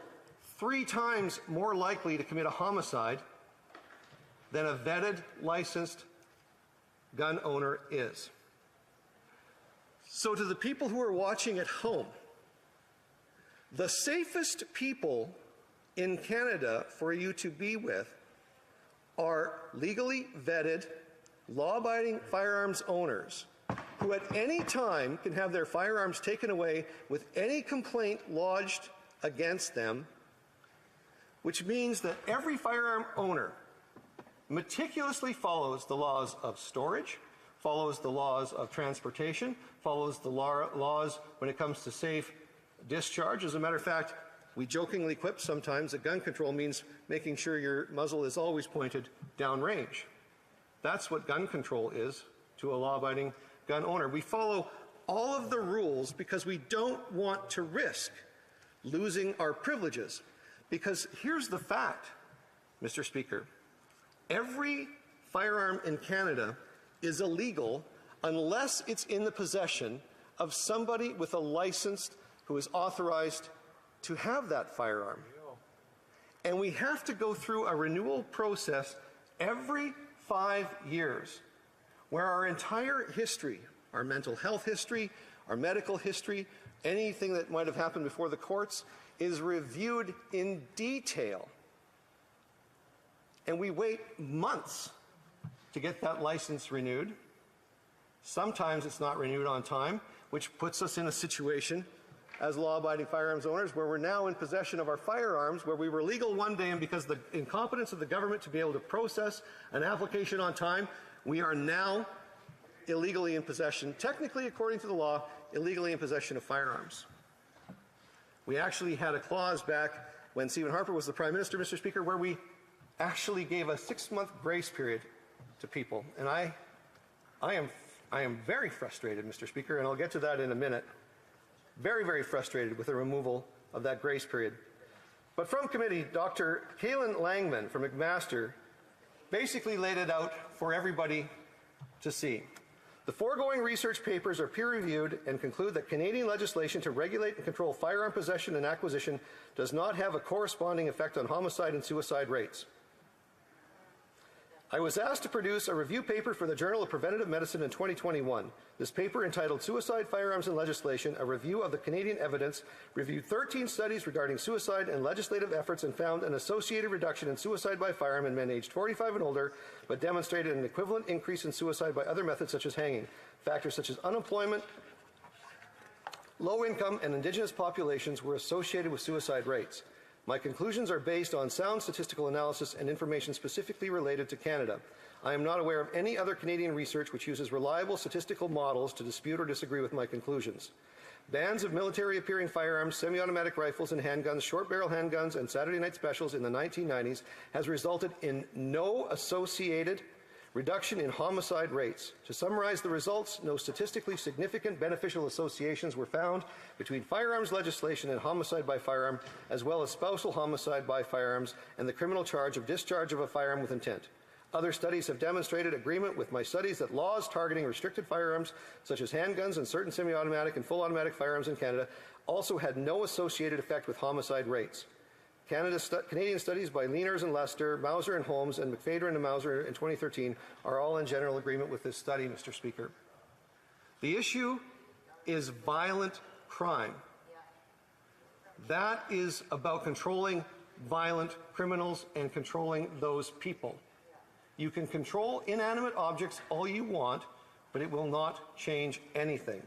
3 times more likely to commit a homicide than a vetted, licensed gun owner is. So to the people who are watching at home, the safest people in Canada for you to be with are legally vetted, law-abiding firearms owners who at any time can have their firearms taken away with any complaint lodged against them, which means that every firearm owner meticulously follows the laws of storage, follows the laws of transportation, follows the laws when it comes to safe discharge. As a matter of fact, we jokingly quip sometimes that gun control means making sure your muzzle is always pointed downrange. That's what gun control is to a law-abiding gun owner. We follow all of the rules because we don't want to risk losing our privileges. Because here's the fact, Mr. Speaker. Every firearm in Canada is illegal unless it's in the possession of somebody with a license who is authorized to have that firearm. And we have to go through a renewal process every 5 years where our entire history, our mental health history, our medical history, anything that might have happened before the courts is reviewed in detail. And we wait months to get that license renewed. Sometimes it's not renewed on time, which puts us in a situation as law-abiding firearms owners where we're now in possession of our firearms, where we were legal one day, and because of the incompetence of the government to be able to process an application on time, we are now illegally in possession, technically according to the law, illegally in possession of firearms. We actually had a clause back when Stephen Harper was the Prime Minister, Mr. Speaker, where we actually gave a 6-month grace period to people. And I am very frustrated, Mr. Speaker, and I'll get to that in a minute. Very, very frustrated with the removal of that grace period. But from committee, Dr. Kaylin Langman from McMaster basically laid it out for everybody to see. The foregoing research papers are peer-reviewed and conclude that Canadian legislation to regulate and control firearm possession and acquisition does not have a corresponding effect on homicide and suicide rates. I was asked to produce a review paper for the Journal of Preventative Medicine in 2021. This paper, entitled Suicide, Firearms and Legislation, a review of the Canadian evidence, reviewed 13 studies regarding suicide and legislative efforts and found an associated reduction in suicide by firearm in men aged 45 and older, but demonstrated an equivalent increase in suicide by other methods such as hanging. Factors such as unemployment, low income, and Indigenous populations were associated with suicide rates. My conclusions are based on sound statistical analysis and information specifically related to Canada. I am not aware of any other Canadian research which uses reliable statistical models to dispute or disagree with my conclusions. Bans of military-appearing firearms, semi-automatic rifles and handguns, short-barrel handguns, and Saturday night specials in the 1990s has resulted in no associated reduction in homicide rates. To summarize the results, no statistically significant beneficial associations were found between firearms legislation and homicide by firearm, as well as spousal homicide by firearms and the criminal charge of discharge of a firearm with intent. Other studies have demonstrated agreement with my studies that laws targeting restricted firearms, such as handguns and certain semi-automatic and full automatic firearms in Canada, also had no associated effect with homicide rates. Canadian studies by Leaners and Lester, Mauser and Holmes, and McPhader and Mauser in 2013 are all in general agreement with this study, Mr. Speaker. The issue is violent crime. That is about controlling violent criminals and controlling those people. You can control inanimate objects all you want, but it will not change anything.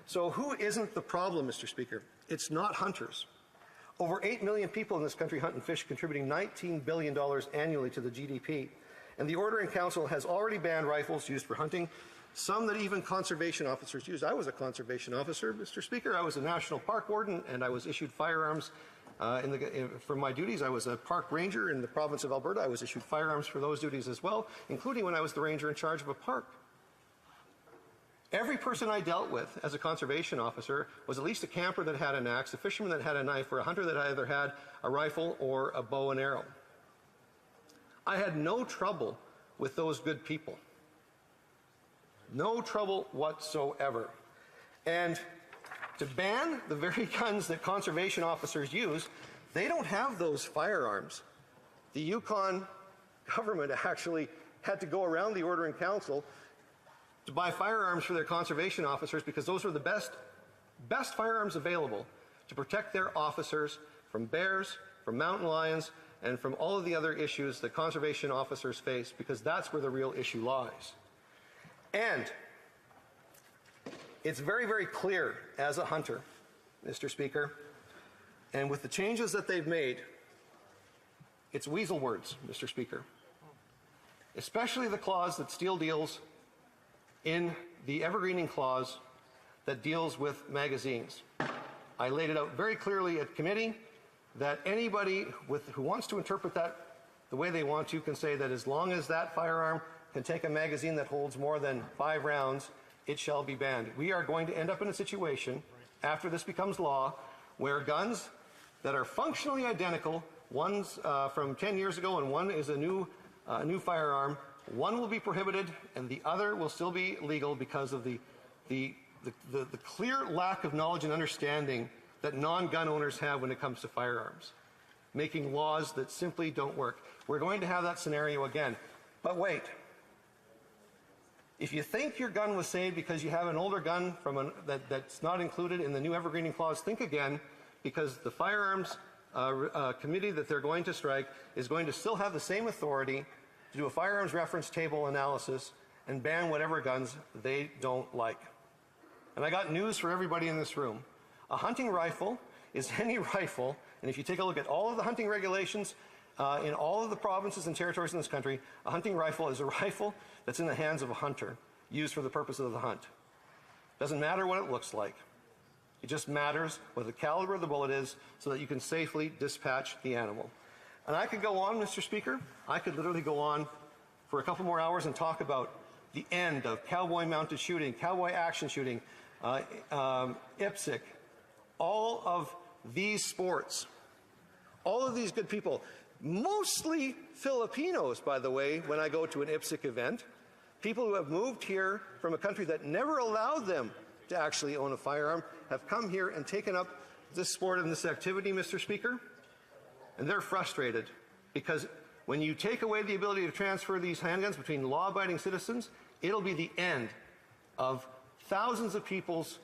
So who isn't the problem, Mr. Speaker? It's not hunters. Over 8 million people in this country hunt and fish, contributing $19 billion annually to the GDP. And the Ordering Council has already banned rifles used for hunting, some that even conservation officers use. I was a conservation officer, Mr. Speaker. I was a national park warden, and I was issued firearms for my duties. I was a park ranger in the province of Alberta. I was issued firearms for those duties as well, including when I was the ranger in charge of a park. Every person I dealt with as a conservation officer was at least a camper that had an axe, a fisherman that had a knife, or a hunter that either had a rifle or a bow and arrow. I had no trouble with those good people. No trouble whatsoever. And to ban the very guns that conservation officers use, they don't have those firearms. The Yukon government actually had to go around the Ordering Council to buy firearms for their conservation officers because those were the best firearms available to protect their officers from bears, from mountain lions, and from all of the other issues that conservation officers face, because that's where the real issue lies. And it's very, very clear as a hunter, Mr. Speaker, and with the changes that they've made, it's weasel words, Mr. Speaker. Especially the clause that Steele deals in the evergreening clause that deals with magazines. I laid it out very clearly at committee that anybody who wants to interpret that the way they want to can say that as long as that firearm can take a magazine that holds more than 5 rounds, it shall be banned. We are going to end up in a situation, after this becomes law, where guns that are functionally identical, one's from 10 years ago and one is a new firearm, one will be prohibited and the other will still be legal because of the clear lack of knowledge and understanding that non-gun owners have when it comes to firearms, making laws that simply don't work. We're going to have that scenario again. But wait. If you think your gun was saved because you have an older gun that's not included in the new evergreening clause, think again, because the firearms committee that they're going to strike is going to still have the same authority to do a firearms reference table analysis and ban whatever guns they don't like. And I got news for everybody in this room. A hunting rifle is any rifle, and if you take a look at all of the hunting regulations in all of the provinces and territories in this country, a hunting rifle is a rifle that's in the hands of a hunter, used for the purpose of the hunt. Doesn't matter what it looks like. It just matters what the caliber of the bullet is so that you can safely dispatch the animal. And I could go on, Mr. Speaker. I could literally go on for a couple more hours and talk about the end of cowboy-mounted shooting, cowboy action shooting, IPSC, all of these sports, all of these good people, mostly Filipinos, by the way, when I go to an IPSC event, people who have moved here from a country that never allowed them to actually own a firearm, have come here and taken up this sport and this activity, Mr. Speaker, and they're frustrated because when you take away the ability to transfer these handguns between law-abiding citizens, it'll be the end of thousands of people's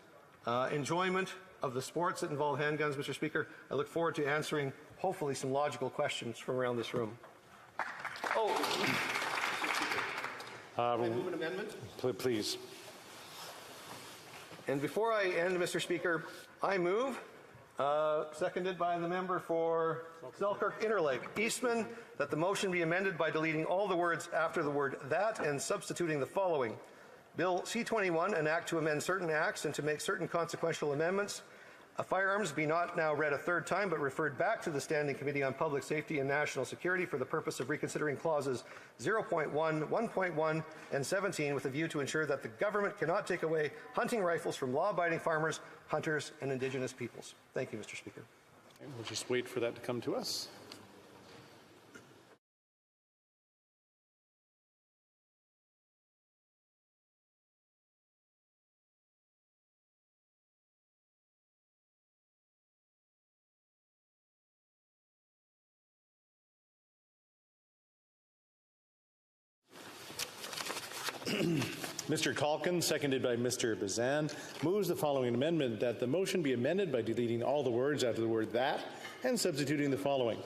enjoyment of the sports that involve handguns, Mr. Speaker. I look forward to answering, hopefully, some logical questions from around this room. Oh, can I move an amendment? Please. And before I end, Mr. Speaker, I move, seconded by the member for Selkirk Interlake Eastman, that the motion be amended by deleting all the words after the word that and substituting the following. Bill C-21, an act to amend certain acts and to make certain consequential amendments. Firearms be not now read a third time, but referred back to the Standing Committee on Public Safety and National Security for the purpose of reconsidering clauses 0.1, 1.1, and 17 with a view to ensure that the government cannot take away hunting rifles from law-abiding farmers, hunters, and Indigenous peoples. Thank you, Mr. Speaker. And we'll just wait for that to come to us. Mr. Calkin, seconded by Mr. Bazan, moves the following amendment, that the motion be amended by deleting all the words after the word that and substituting the following.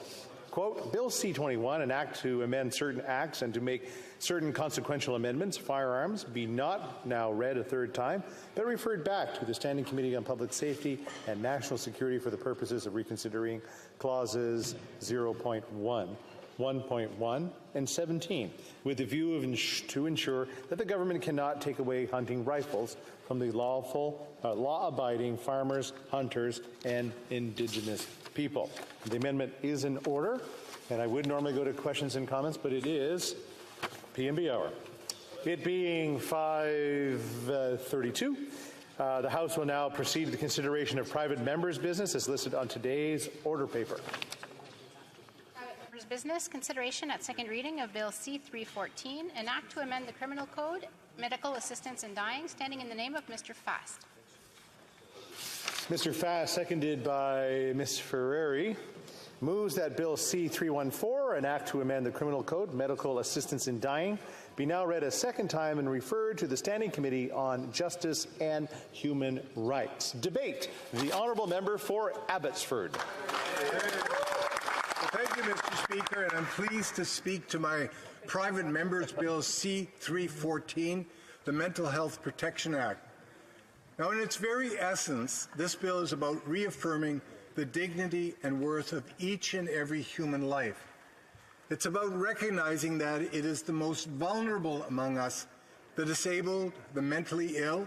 quote, Bill C-21, an act to amend certain acts and to make certain consequential amendments, firearms, be not now read a third time, but referred back to the Standing Committee on Public Safety and National Security for the purposes of reconsidering clauses 0.1, 1.1, and 17, with the view of to ensure that the government cannot take away hunting rifles from the law-abiding farmers, hunters, and Indigenous people. The amendment is in order, and I would normally go to questions and comments, but it is P&B hour. It being 5:32, the House will now proceed to the consideration of private members' business as listed on today's order paper. Private members' business, consideration at second reading of Bill C-314, an act to amend the Criminal Code, medical assistance in dying, standing in the name of Mr. Fast. Mr. Fast, seconded by Ms. Ferrari, moves that Bill C-314, an act to amend the Criminal Code, medical assistance in dying, be now read a second time and referred to the Standing Committee on Justice and Human Rights. Debate. The Honourable Member for Abbotsford. Thank you, Mr. Speaker, and I'm pleased to speak to my private members' Bill C-314, the Mental Health Protection Act. Now, in its very essence, this bill is about reaffirming the dignity and worth of each and every human life. It's about recognizing that it is the most vulnerable among us, the disabled, the mentally ill,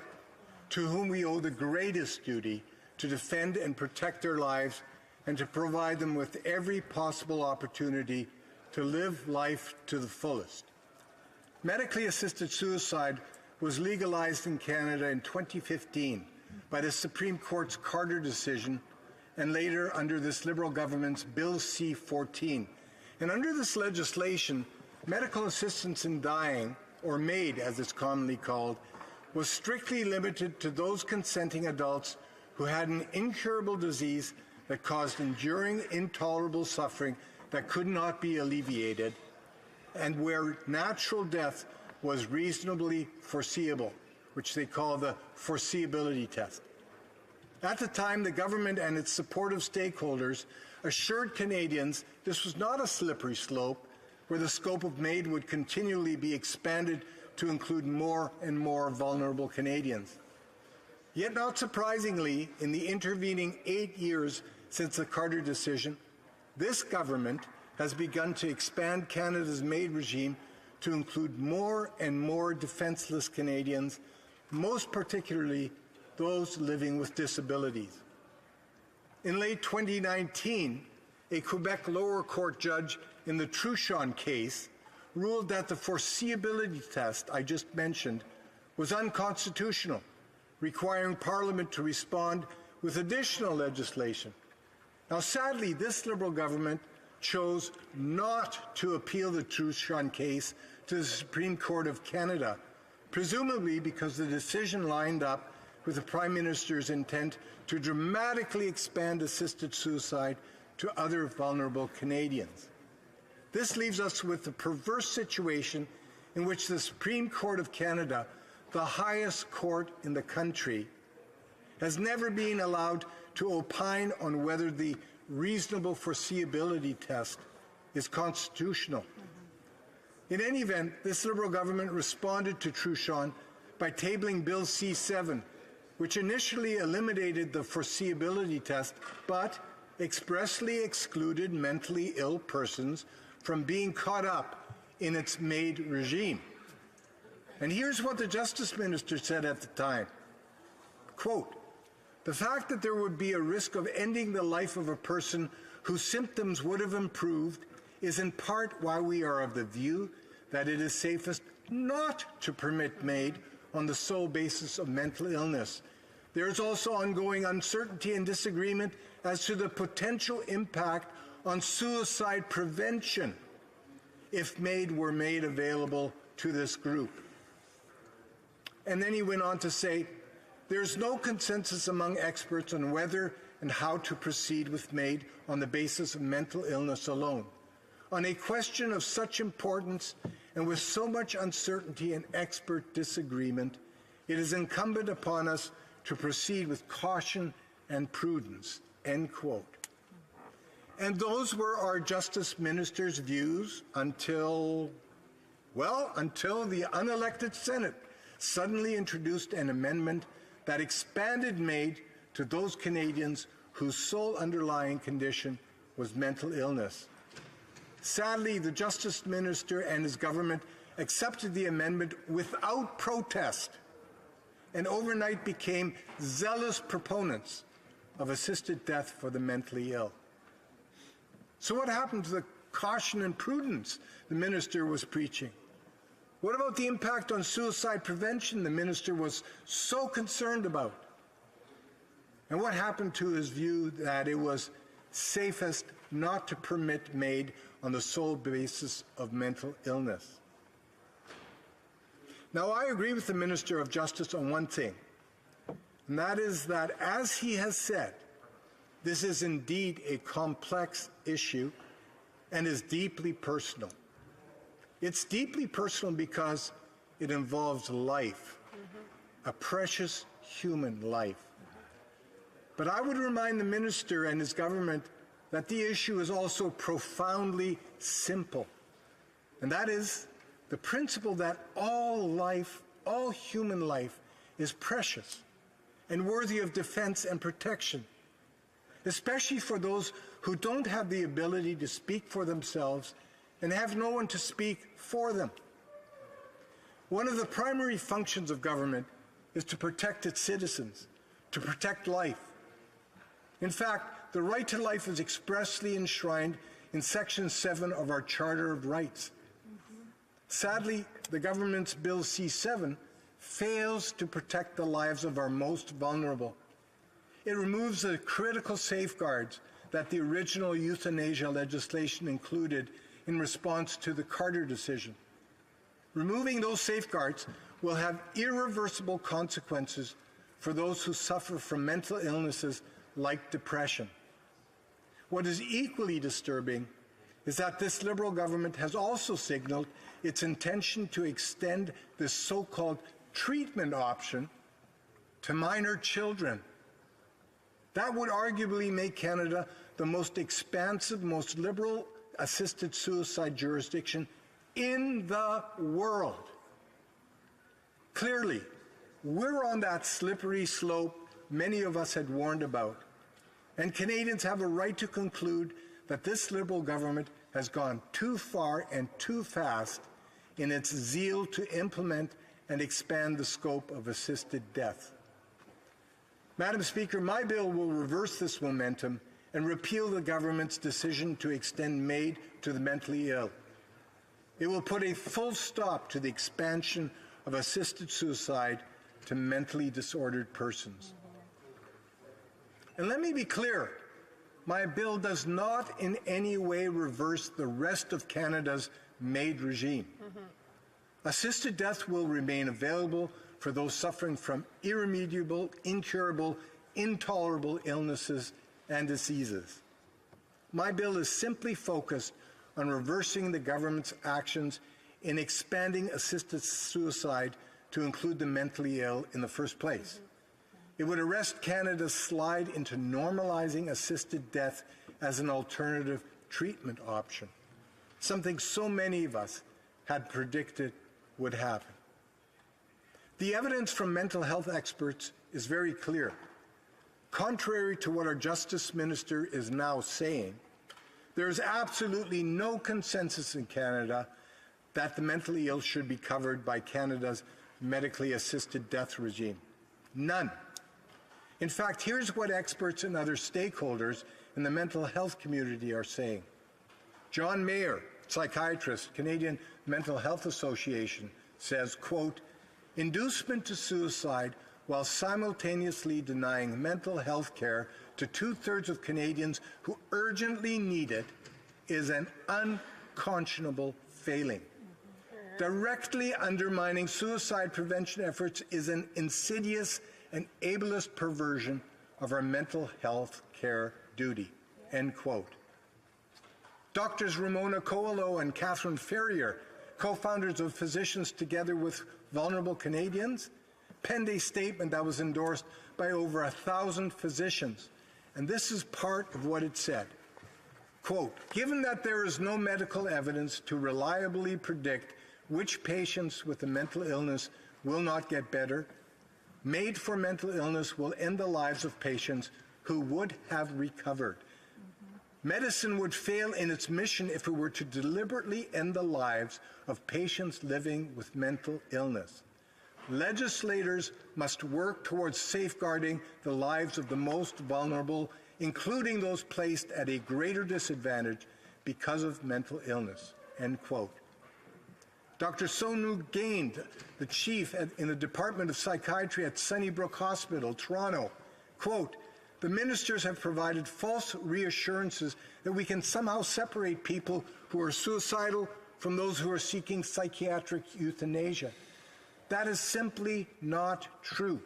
to whom we owe the greatest duty to defend and protect their lives and to provide them with every possible opportunity to live life to the fullest. Medically assisted suicide was legalized in Canada in 2015 by the Supreme Court's Carter decision and later under this Liberal government's Bill C-14. And under this legislation, medical assistance in dying, or MAID as it's commonly called, was strictly limited to those consenting adults who had an incurable disease that caused enduring, intolerable suffering that could not be alleviated, and where natural death was reasonably foreseeable, which they call the foreseeability test. At the time, the government and its supportive stakeholders assured Canadians this was not a slippery slope where the scope of MAID would continually be expanded to include more and more vulnerable Canadians. Yet not surprisingly, in the intervening 8 years since the Carter decision, this government has begun to expand Canada's MAID regime to include more and more defenseless Canadians, most particularly those living with disabilities. In late 2019, a Quebec lower court judge in the Truchon case ruled that the foreseeability test I just mentioned was unconstitutional, requiring Parliament to respond with additional legislation. Now, sadly, this Liberal government chose not to appeal the Truchon case to the Supreme Court of Canada, presumably because the decision lined up with the Prime Minister's intent to dramatically expand assisted suicide to other vulnerable Canadians. This leaves us with the perverse situation in which the Supreme Court of Canada, the highest court in the country, has never been allowed to opine on whether the reasonable foreseeability test is constitutional. In any event, this Liberal government responded to Truchon by tabling Bill C-7, which initially eliminated the foreseeability test, but expressly excluded mentally ill persons from being caught up in its MAID regime. And here's what the Justice Minister said at the time, quote, "The fact that there would be a risk of ending the life of a person whose symptoms would have improved is in part why we are of the view that it is safest not to permit MAID on the sole basis of mental illness. There is also ongoing uncertainty and disagreement as to the potential impact on suicide prevention if MAID were made available to this group." And then he went on to say, "There's no consensus among experts on whether and how to proceed with MAID on the basis of mental illness alone. On a question of such importance and with so much uncertainty and expert disagreement, it is incumbent upon us to proceed with caution and prudence," end quote. And those were our Justice Minister's views until the unelected Senate suddenly introduced an amendment that expanded MAID to those Canadians whose sole underlying condition was mental illness. Sadly, the Justice Minister and his government accepted the amendment without protest and overnight became zealous proponents of assisted death for the mentally ill. So what happened to the caution and prudence the minister was preaching? What about the impact on suicide prevention the minister was so concerned about? And what happened to his view that it was safest not to permit MAID on the sole basis of mental illness? Now, I agree with the Minister of Justice on one thing, and that is that, as he has said, this is indeed a complex issue and is deeply personal. It's deeply personal because it involves life, a precious human life. But I would remind the minister and his government that the issue is also profoundly simple, and that is the principle that all life, all human life, is precious and worthy of defense and protection, especially for those who don't have the ability to speak for themselves and have no one to speak for them. One of the primary functions of government is to protect its citizens, to protect life. In fact, the right to life is expressly enshrined in Section 7 of our Charter of Rights. Sadly, the government's Bill C-7 fails to protect the lives of our most vulnerable. It removes the critical safeguards that the original euthanasia legislation included in response to the Carter decision. Removing those safeguards will have irreversible consequences for those who suffer from mental illnesses like depression. What is equally disturbing is that this Liberal government has also signaled its intention to extend this so-called treatment option to minor children. That would arguably make Canada the most expansive, most liberal assisted suicide jurisdiction in the world. Clearly, we're on that slippery slope many of us had warned about, and Canadians have a right to conclude that this Liberal government has gone too far and too fast in its zeal to implement and expand the scope of assisted death. Madam Speaker, my bill will reverse this momentum and repeal the government's decision to extend MAID to the mentally ill. It will put a full stop to the expansion of assisted suicide to mentally disordered persons. And let me be clear, my bill does not in any way reverse the rest of Canada's MAID regime. Assisted death will remain available for those suffering from irremediable, incurable, intolerable illnesses and diseases. My bill is simply focused on reversing the government's actions in expanding assisted suicide to include the mentally ill in the first place. It would arrest Canada's slide into normalizing assisted death as an alternative treatment option, something so many of us had predicted would happen. The evidence from mental health experts is very clear. Contrary to what our Justice Minister is now saying, there is absolutely no consensus in Canada that the mentally ill should be covered by Canada's medically assisted death regime. None. In fact, here's what experts and other stakeholders in the mental health community are saying. John Mayer, psychiatrist, Canadian Mental Health Association, says, quote, "Inducement to suicide while simultaneously denying mental health care to 2/3 of Canadians who urgently need it is an unconscionable failing. Directly undermining suicide prevention efforts is an insidious and ableist perversion of our mental health care duty," end quote. Doctors Ramona Coelho and Catherine Ferrier, co-founders of Physicians Together with Vulnerable Canadians, penned a statement that was endorsed by over 1,000 physicians. And this is part of what it said. Quote, given that there is no medical evidence to reliably predict which patients with a mental illness will not get better, Made for Mental Illness will end the lives of patients who would have recovered. Medicine would fail in its mission if it were to deliberately end the lives of patients living with mental illness. Legislators must work towards safeguarding the lives of the most vulnerable, including those placed at a greater disadvantage because of mental illness, end quote. Dr. Sonu Gained, the chief in the Department of Psychiatry at Sunnybrook Hospital, Toronto, quote, the ministers have provided false reassurances that we can somehow separate people who are suicidal from those who are seeking psychiatric euthanasia. That is simply not true.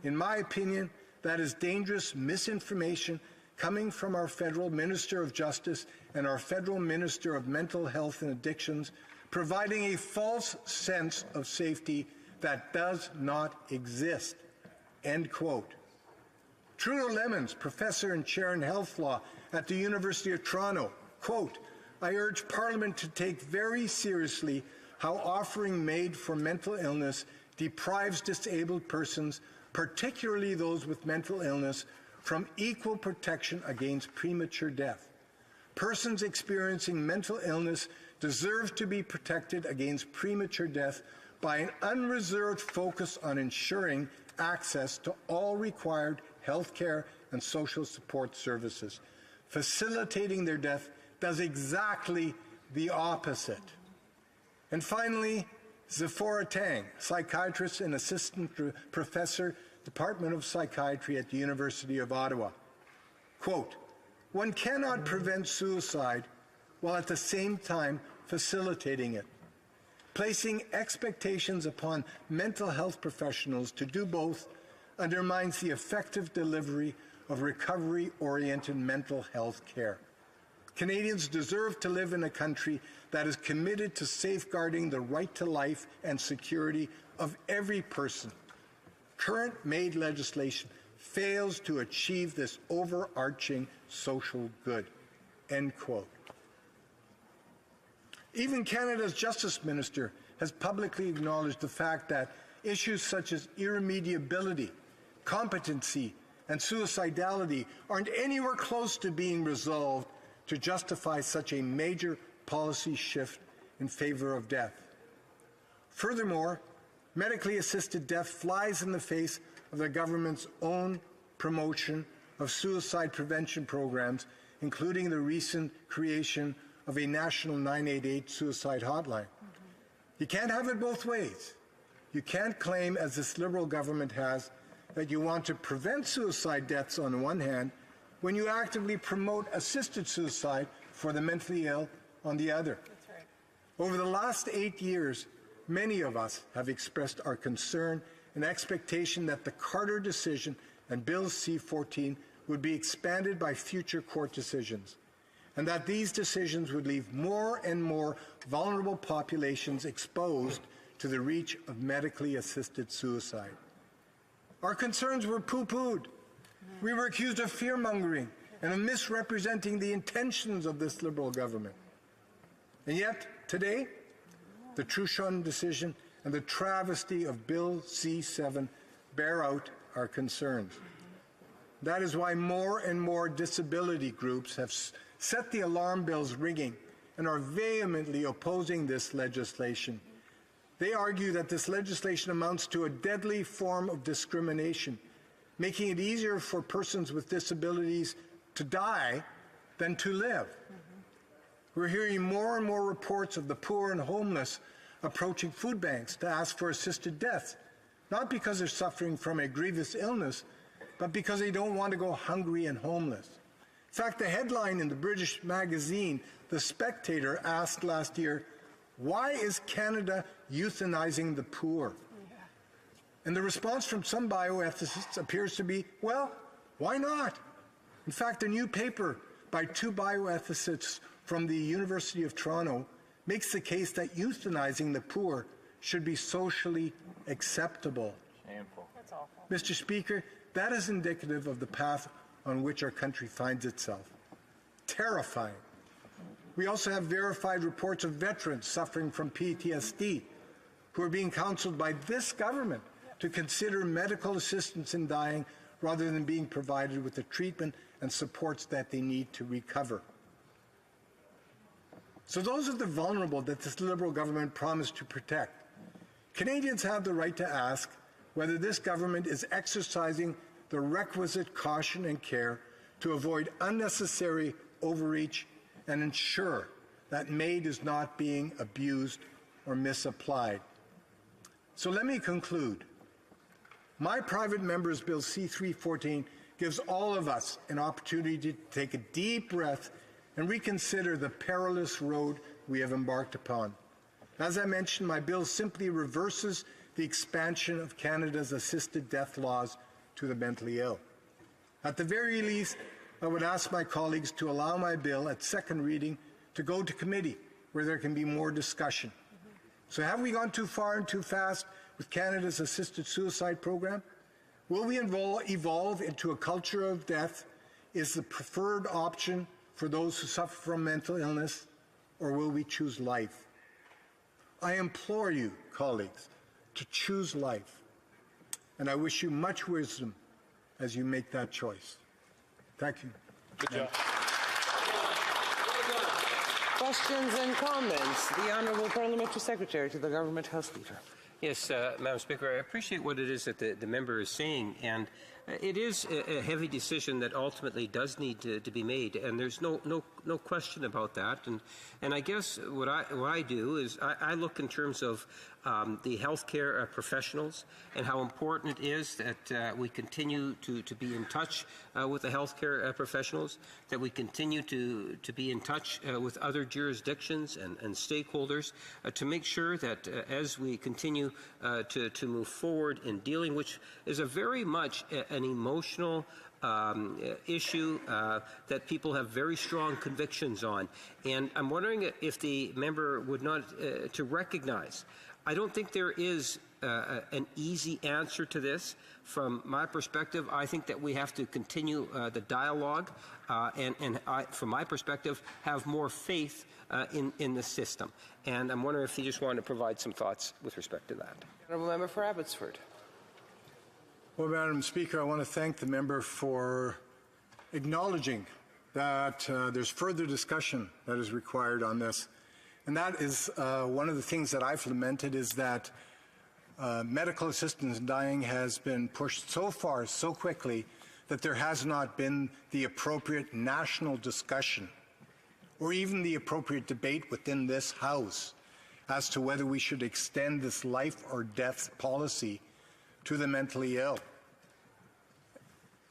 In my opinion, that is dangerous misinformation coming from our federal Minister of Justice and our federal Minister of Mental Health and Addictions, providing a false sense of safety that does not exist, end quote. Trudeau Lemons, professor and chair in health law at the University of Toronto, quote, I urge Parliament to take very seriously how offering Made for Mental Illness deprives disabled persons, particularly those with mental illness, from equal protection against premature death. Persons experiencing mental illness deserve to be protected against premature death by an unreserved focus on ensuring access to all required health care and social support services. Facilitating their death does exactly the opposite. And finally, Zephora Tang, psychiatrist and assistant professor, Department of Psychiatry at the University of Ottawa. Quote, one cannot prevent suicide while at the same time facilitating it. Placing expectations upon mental health professionals to do both undermines the effective delivery of recovery-oriented mental health care. Canadians deserve to live in a country that is committed to safeguarding the right to life and security of every person. Current Made legislation fails to achieve this overarching social good, end quote. Even Canada's Justice Minister has publicly acknowledged the fact that issues such as irremediability, competency, and suicidality aren't anywhere close to being resolved to justify such a major policy shift in favor of death. Furthermore, medically assisted death flies in the face of the government's own promotion of suicide prevention programs, including the recent creation of a national 988 suicide hotline. You can't have it both ways. You can't claim, as this Liberal government has, that you want to prevent suicide deaths on the one hand, when you actively promote assisted suicide for the mentally ill on the other. That's right. Over the last 8 years, many of us have expressed our concern and expectation that the Carter decision and Bill C-14 would be expanded by future court decisions, and that these decisions would leave more and more vulnerable populations exposed to the reach of medically assisted suicide. Our concerns were poo-pooed. We were accused of fear-mongering and of misrepresenting the intentions of this Liberal government. And yet, today, the Truchon decision and the travesty of Bill C-7 bear out our concerns. That is why more and more disability groups have set the alarm bells ringing and are vehemently opposing this legislation. They argue that this legislation amounts to a deadly form of discrimination, making it easier for persons with disabilities to die than to live. We're hearing more and more reports of the poor and homeless approaching food banks to ask for assisted death, not because they're suffering from a grievous illness, but because they don't want to go hungry and homeless. In fact, the headline in the British magazine, The Spectator, asked last year, why is Canada euthanizing the poor? And the response from some bioethicists appears to be, well, why not? In fact, a new paper by two bioethicists from the University of Toronto makes the case that euthanizing the poor should be socially acceptable. Shameful. That's awful. Mr. Speaker, that is indicative of the path on which our country finds itself. terrifying. We also have verified reports of veterans suffering from PTSD who are being counseled by this government to consider medical assistance in dying rather than being provided with the treatment and supports that they need to recover. So those are the vulnerable that this Liberal government promised to protect. Canadians have the right to ask whether this government is exercising the requisite caution and care to avoid unnecessary overreach and ensure that MAID is not being abused or misapplied. So let me conclude. My private member's Bill C-314 gives all of us an opportunity to take a deep breath and reconsider the perilous road we have embarked upon. As I mentioned, my bill simply reverses the expansion of Canada's assisted death laws to the mentally ill. At the very least, I would ask my colleagues to allow my bill at second reading to go to committee where there can be more discussion. So have we gone too far and too fast with Canada's assisted suicide program? Will we evolve into a culture of death? Is the preferred option for those who suffer from mental illness, or will we choose life? I implore you, colleagues, to choose life, and I wish you much wisdom as you make that choice. Thank you. Good job. Questions and comments? The Honourable Parliamentary Secretary to the Government House Leader. Yes, Madam Speaker, I appreciate what it is that the member is saying, and it is a heavy decision that ultimately does need to be made, and there's no question about that. And I guess what I do is I look in terms of the healthcare professionals and how important it is that we continue to be in touch with the healthcare professionals, that we continue to be in touch with other jurisdictions and stakeholders to make sure that as we continue to move forward in dealing, which is a very much an emotional issue that people have very strong convictions on. And I'm wondering if the member would not to recognize, I don't think there is an easy answer to this. From my perspective, I think that we have to continue the dialogue and from my perspective, have more faith in the system. And I'm wondering if you just want to provide some thoughts with respect to that. Honourable Member for Abbotsford. Well, Madam Speaker, I want to thank the member for acknowledging that there's further discussion that is required on this. And that is one of the things that I've lamented is that medical assistance in dying has been pushed so far, so quickly, that there has not been the appropriate national discussion or even the appropriate debate within this House as to whether we should extend this life or death policy to the mentally ill.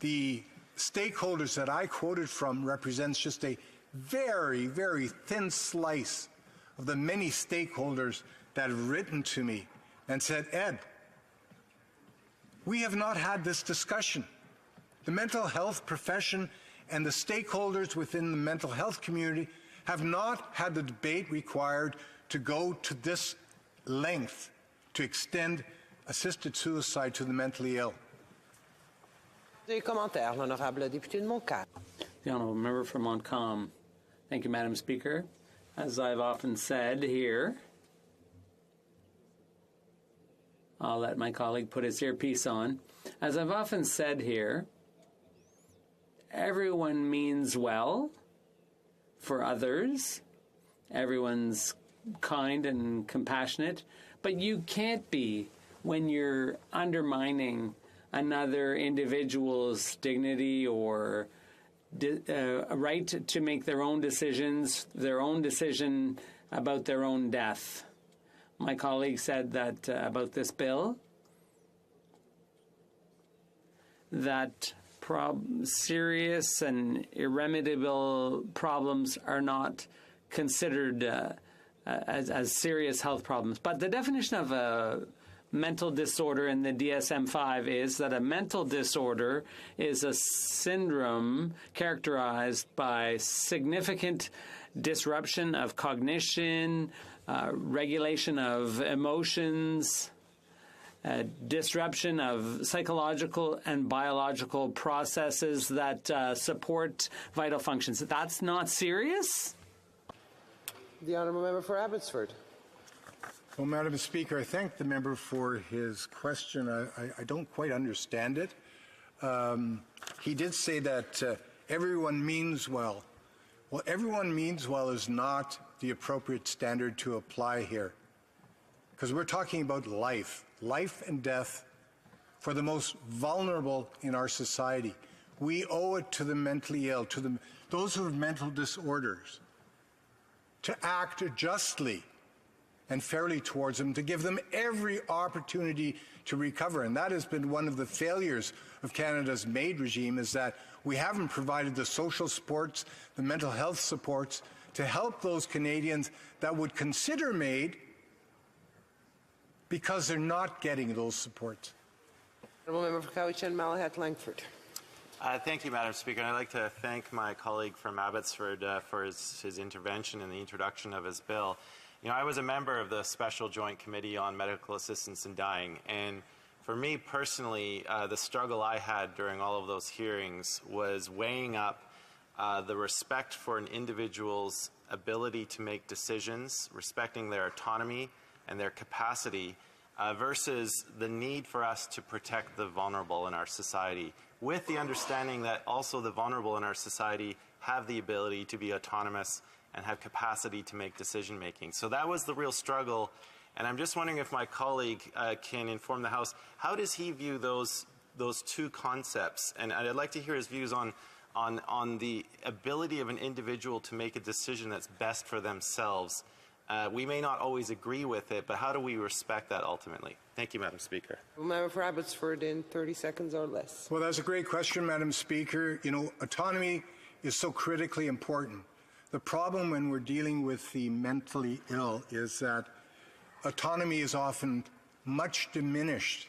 The stakeholders that I quoted from represents just a very, very thin slice of the many stakeholders that have written to me and said, Ed, we have not had this discussion. The mental health profession and the stakeholders within the mental health community have not had the debate required to go to this length to extend assisted suicide to the mentally ill. Des commentaires, l'honorable député de Montcalm. The honourable member for Montcalm. Thank you, Madam Speaker. As I've often said here, I'll let my colleague put his earpiece on. As I've often said here, everyone means well for others. Everyone's kind and compassionate, but you can't be when you're undermining another individual's dignity or a right to make their own decisions, their own decision about their own death. My colleague said that about this bill, that serious and irremediable problems are not considered as serious health problems. But the definition of a mental disorder in the DSM-5 is that a mental disorder is a syndrome characterized by significant disruption of cognition, regulation of emotions, disruption of psychological and biological processes that support vital functions. That's not serious? The honourable member for Abbotsford. Well, Madam Speaker, I thank the member for his question. I don't quite understand it. He did say that everyone means well. Well, everyone means well is not the appropriate standard to apply here, because we're talking about life and death for the most vulnerable in our society. We owe it to the mentally ill, to those who have mental disorders, to act justly and fairly towards them, to give them every opportunity to recover. And that has been one of the failures of Canada's MAID regime, is that we haven't provided the social supports, the mental health supports to help those Canadians that would consider MAID, because they're not getting those supports. Honourable member for Cowichan, Malahat Langford. Thank you, Madam Speaker. And I'd like to thank my colleague from Abbotsford for his intervention in the introduction of his bill. You know, I was a member of the Special Joint Committee on Medical Assistance in Dying, and for me personally, the struggle I had during all of those hearings was weighing up the respect for an individual's ability to make decisions, respecting their autonomy and their capacity, versus the need for us to protect the vulnerable in our society, with the understanding that also the vulnerable in our society have the ability to be autonomous and have capacity to make decision making. So that was the real struggle, and I'm just wondering if my colleague can inform the House, how does he view those two concepts? And I'd like to hear his views on the ability of an individual to make a decision that's best for themselves. We may not always agree with it, but how do we respect that ultimately? Thank you, Madam Speaker. Member for Abbotsford in 30 seconds or less. Well, that's a great question, Madam Speaker. You know, autonomy is so critically important. The problem when we're dealing with the mentally ill is that autonomy is often much diminished.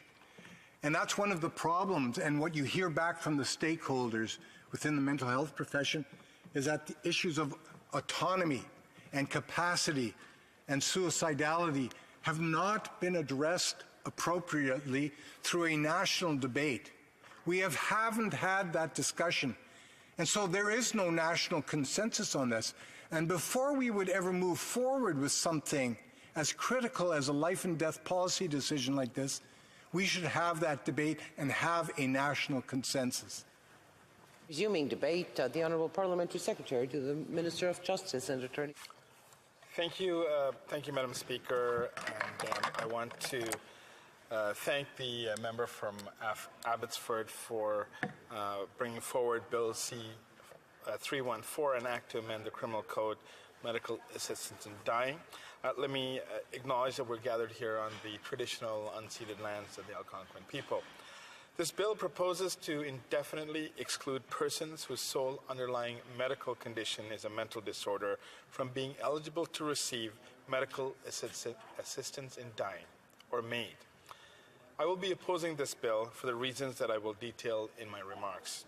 And that's one of the problems. And what you hear back from the stakeholders within the mental health profession is that the issues of autonomy and capacity and suicidality have not been addressed appropriately through a national debate. We haven't had that discussion. And so there is no national consensus on this. And before we would ever move forward with something as critical as a life and death policy decision like this, we should have that debate and have a national consensus. Resuming debate, the Honourable Parliamentary Secretary to the Minister of Justice and Attorney. Thank you, Madam Speaker. And I want to thank the member from Abbotsford for bringing forward Bill C-314, an act to amend the Criminal Code, Medical Assistance in Dying. Let me acknowledge that we're gathered here on the traditional unceded lands of the Algonquin people. This bill proposes to indefinitely exclude persons whose sole underlying medical condition is a mental disorder from being eligible to receive medical assistance in dying, or MAID. I will be opposing this bill for the reasons that I will detail in my remarks.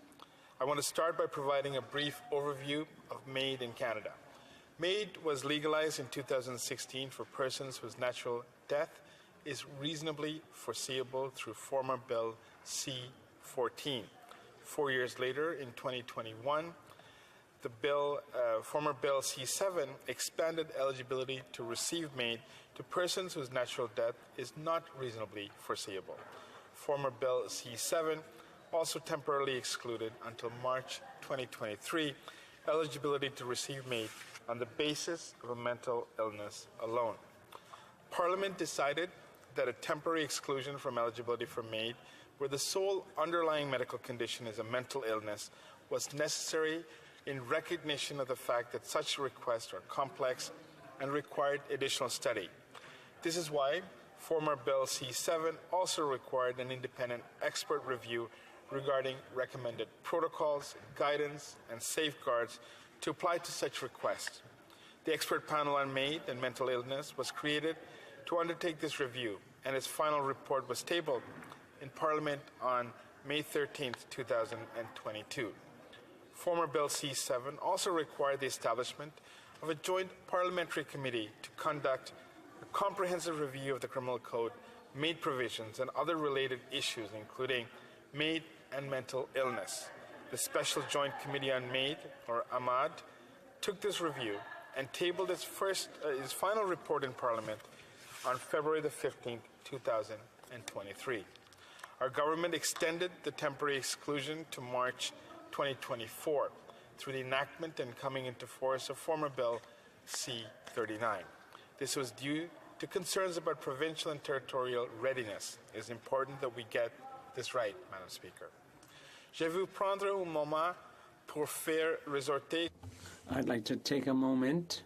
I want to start by providing a brief overview of MAID in Canada. MAID was legalized in 2016 for persons whose natural death is reasonably foreseeable through former Bill C-14. 4 years later, in 2021, the former Bill C-7 expanded eligibility to receive MAID to persons whose natural death is not reasonably foreseeable. Former Bill C-7 also temporarily excluded until March 2023 eligibility to receive MAID on the basis of a mental illness alone. Parliament decided that a temporary exclusion from eligibility for MAID where the sole underlying medical condition is a mental illness was necessary in recognition of the fact that such requests are complex and required additional study. This is why former Bill C-7 also required an independent expert review regarding recommended protocols, guidance, and safeguards to apply to such requests. The expert panel on MAID and mental illness was created to undertake this review, and its final report was tabled in Parliament on May 13, 2022. Former Bill C-7 also required the establishment of a joint parliamentary committee to conduct a comprehensive review of the Criminal Code MAID provisions, and other related issues, including MAID and mental illness. The Special Joint Committee on MAID, or AMAD, took this review and tabled its final report in Parliament on February the 15th, 2023. Our government extended the temporary exclusion to March 2024 through the enactment and coming into force of former Bill C-39. This was due to concerns about provincial and territorial readiness. It is important that we get this right, Madam Speaker. Je veux prendre un moment pour faire ressortir. I'd like to take a moment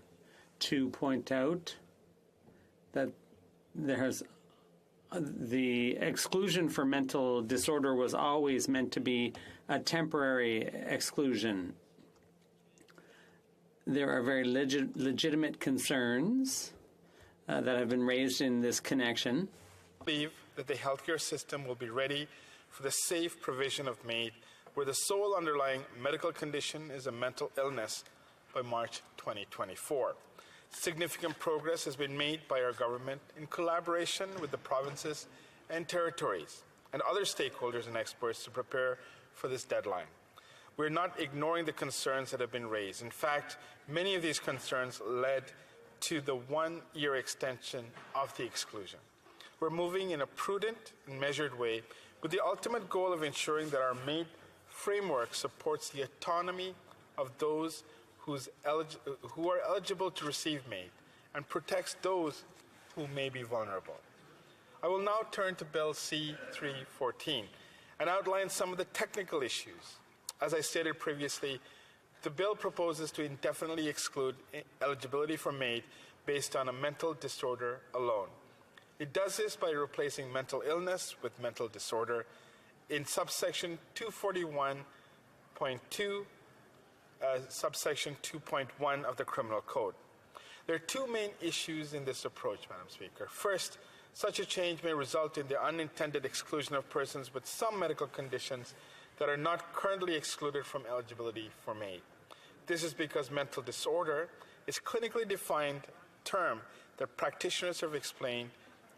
to point out that the exclusion for mental disorder was always meant to be a temporary exclusion. There are very legitimate concerns that have been raised in this connection. I believe that the healthcare system will be ready for the safe provision of MAID, where the sole underlying medical condition is a mental illness, by March 2024. Significant progress has been made by our government in collaboration with the provinces and territories and other stakeholders and experts to prepare for this deadline. We're not ignoring the concerns that have been raised. In fact, many of these concerns led to the one-year extension of the exclusion. We're moving in a prudent and measured way with the ultimate goal of ensuring that our MAID framework supports the autonomy of those who are eligible to receive MAID and protects those who may be vulnerable. I will now turn to Bill C-314 and outline some of the technical issues. As I stated previously, the bill proposes to indefinitely exclude eligibility for MAID based on a mental disorder alone. It does this by replacing mental illness with mental disorder in subsection 241.2, subsection 2.1 of the Criminal Code. There are two main issues in this approach, Madam Speaker. First, such a change may result in the unintended exclusion of persons with some medical conditions that are not currently excluded from eligibility for MAID. This is because mental disorder is a clinically defined term that practitioners have explained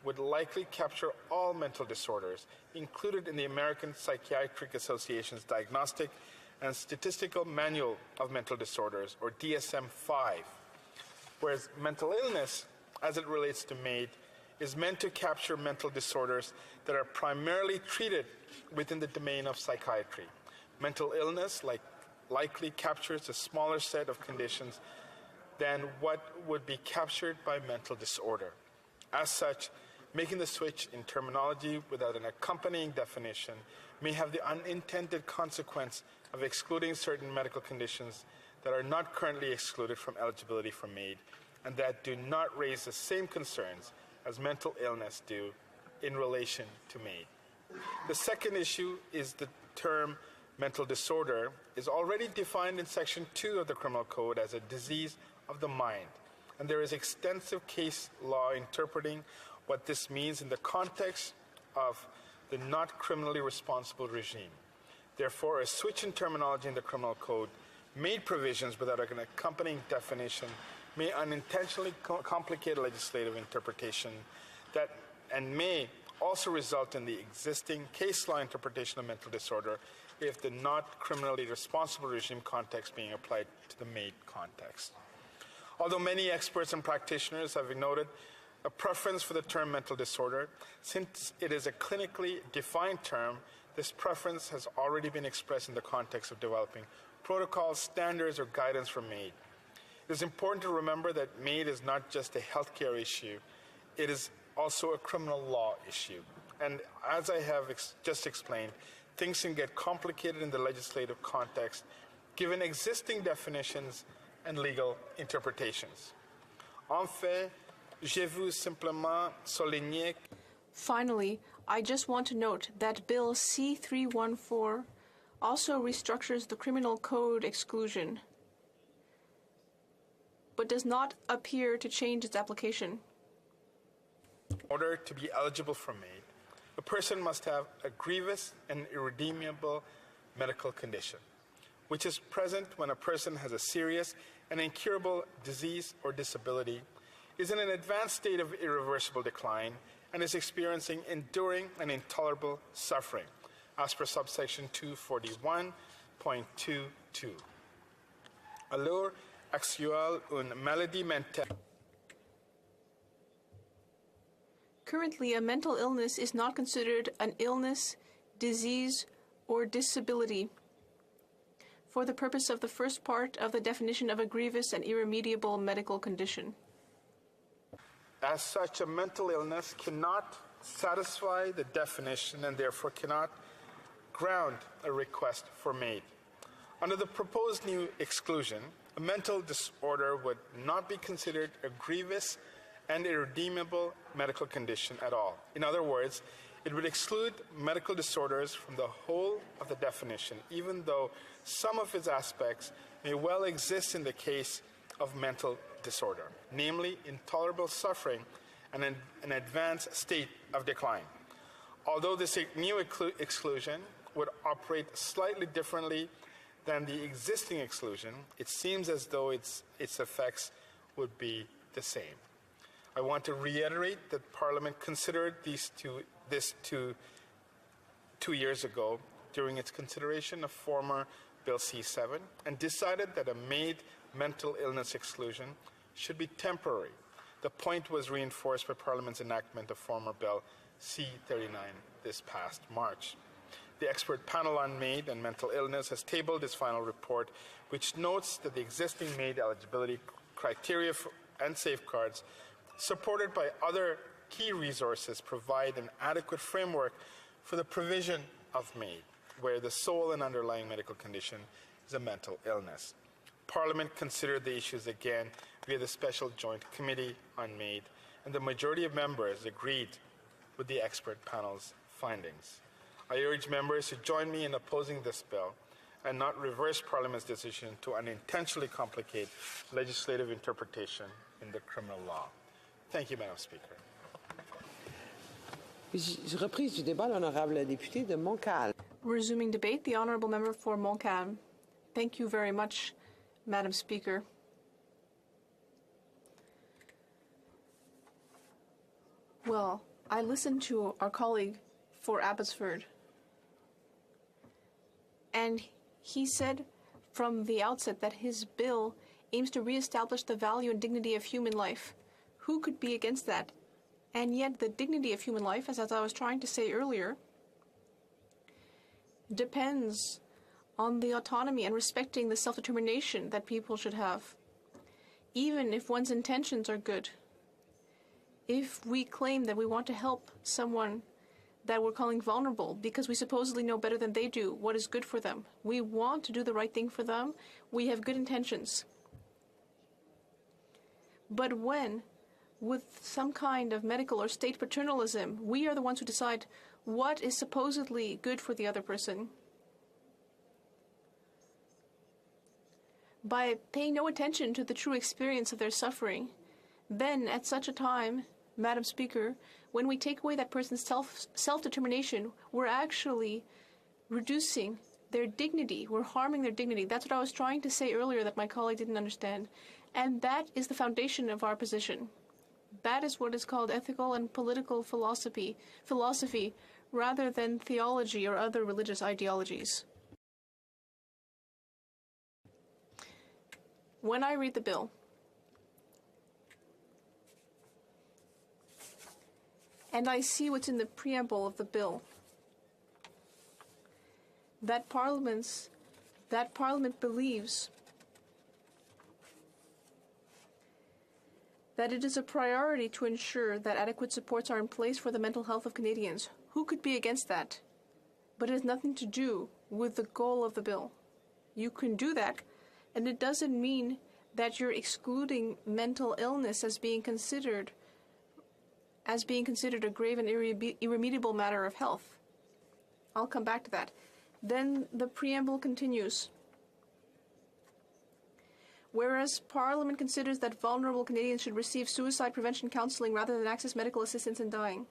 would likely capture all mental disorders included in the American Psychiatric Association's Diagnostic and Statistical Manual of Mental Disorders, or DSM-5, whereas mental illness, as it relates to MAID, is meant to capture mental disorders that are primarily treated within the domain of psychiatry. Mental illness likely captures a smaller set of conditions than what would be captured by mental disorder. As such, making the switch in terminology without an accompanying definition may have the unintended consequence of excluding certain medical conditions that are not currently excluded from eligibility for MAID and that do not raise the same concerns as mental illness do in relation to MAID. The second issue is the term mental disorder is already defined in Section 2 of the Criminal Code as a disease of the mind, and there is extensive case law interpreting what this means in the context of the not criminally responsible regime. Therefore, a switch in terminology in the Criminal Code made provisions without an accompanying definition may unintentionally complicate legislative interpretation and may also result in the existing case law interpretation of mental disorder if the not criminally responsible regime context being applied to the MAID context. Although many experts and practitioners have noted a preference for the term mental disorder, since it is a clinically defined term, this preference has already been expressed in the context of developing protocols, standards, or guidance for MAID. It is important to remember that MAID is not just a healthcare issue, it is also a criminal law issue. And as I have just explained, things can get complicated in the legislative context given existing definitions and legal interpretations. En fait, je veux simplement souligner. Finally, I just want to note that Bill C-314 also restructures the Criminal Code exclusion, but does not appear to change its application. In order to be eligible for MAID, a person must have a grievous and irredeemable medical condition, which is present when a person has a serious and incurable disease or disability, is in an advanced state of irreversible decline, and is experiencing enduring and intolerable suffering, as per subsection 241.22. Alors, actuelle une maladie mentale. Currently, a mental illness is not considered an illness, disease, or disability for the purpose of the first part of the definition of a grievous and irremediable medical condition. As such, a mental illness cannot satisfy the definition and therefore cannot ground a request for MAID. Under the proposed new exclusion, a mental disorder would not be considered a grievous and irredeemable medical condition at all. In other words, it would exclude medical disorders from the whole of the definition, even though some of its aspects may well exist in the case of mental disorder, namely intolerable suffering and an advanced state of decline. Although this new exclusion would operate slightly differently than the existing exclusion, it seems as though its effects would be the same. I want to reiterate that Parliament considered this two years ago during its consideration of former Bill C-7 and decided that a MAID mental illness exclusion should be temporary. The point was reinforced by Parliament's enactment of former Bill C-39 this past March. The expert panel on MAID and mental illness has tabled its final report, which notes that the existing MAID eligibility criteria and safeguards, supported by other key resources, provide an adequate framework for the provision of MAID, where the sole and underlying medical condition is a mental illness. Parliament considered the issues again via the Special Joint Committee on MAID, and the majority of members agreed with the expert panel's findings. I urge members to join me in opposing this bill and not reverse Parliament's decision to unintentionally complicate legislative interpretation in the criminal law. Thank you, Madam Speaker. Reprise du débat, l'honorable député de Montcalm. Resuming debate, the honourable member for Montcalm. Thank you very much, Madam Speaker. Well, I listened to our colleague for Abbotsford, and he said from the outset that his bill aims to re-establish the value and dignity of human life. Who could be against that? And yet the dignity of human life, as I was trying to say earlier, depends on the autonomy and respecting the self-determination that people should have, even if one's intentions are good. If we claim that we want to help someone that we're calling vulnerable because we supposedly know better than they do what is good for them, we want to do the right thing for them, we have good intentions. But when, with some kind of medical or state paternalism, we are the ones who decide what is supposedly good for the other person, by paying no attention to the true experience of their suffering, then at such a time, Madam Speaker, when we take away that person's self-determination, we're actually reducing their dignity. We're harming their dignity. That's what I was trying to say earlier that my colleague didn't understand. And that is the foundation of our position. That is what is called ethical and political philosophy rather than theology or other religious ideologies. When I read the bill, and I see what's in the preamble of the bill, that Parliament believes that it is a priority to ensure that adequate supports are in place for the mental health of Canadians. Who could be against that? But it has nothing to do with the goal of the bill. You can do that, and it doesn't mean that you're excluding mental illness as being considered a grave and irremediable matter of health. I'll come back to that. Then the preamble continues. Whereas Parliament considers that vulnerable Canadians should receive suicide prevention counselling rather than access medical assistance in dying.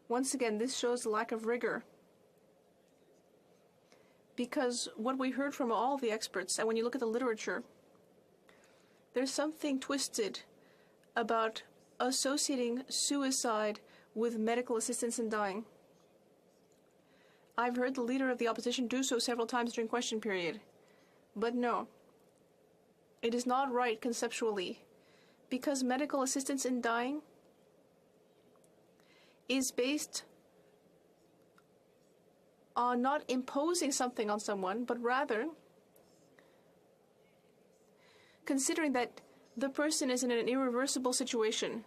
Once again, this shows the lack of rigor. Because what we heard from all the experts, and when you look at the literature, there's something twisted about associating suicide with medical assistance in dying. I've heard the leader of the opposition do so several times during question period. But no, it is not right conceptually, because medical assistance in dying is based on not imposing something on someone, but rather considering that the person is in an irreversible situation.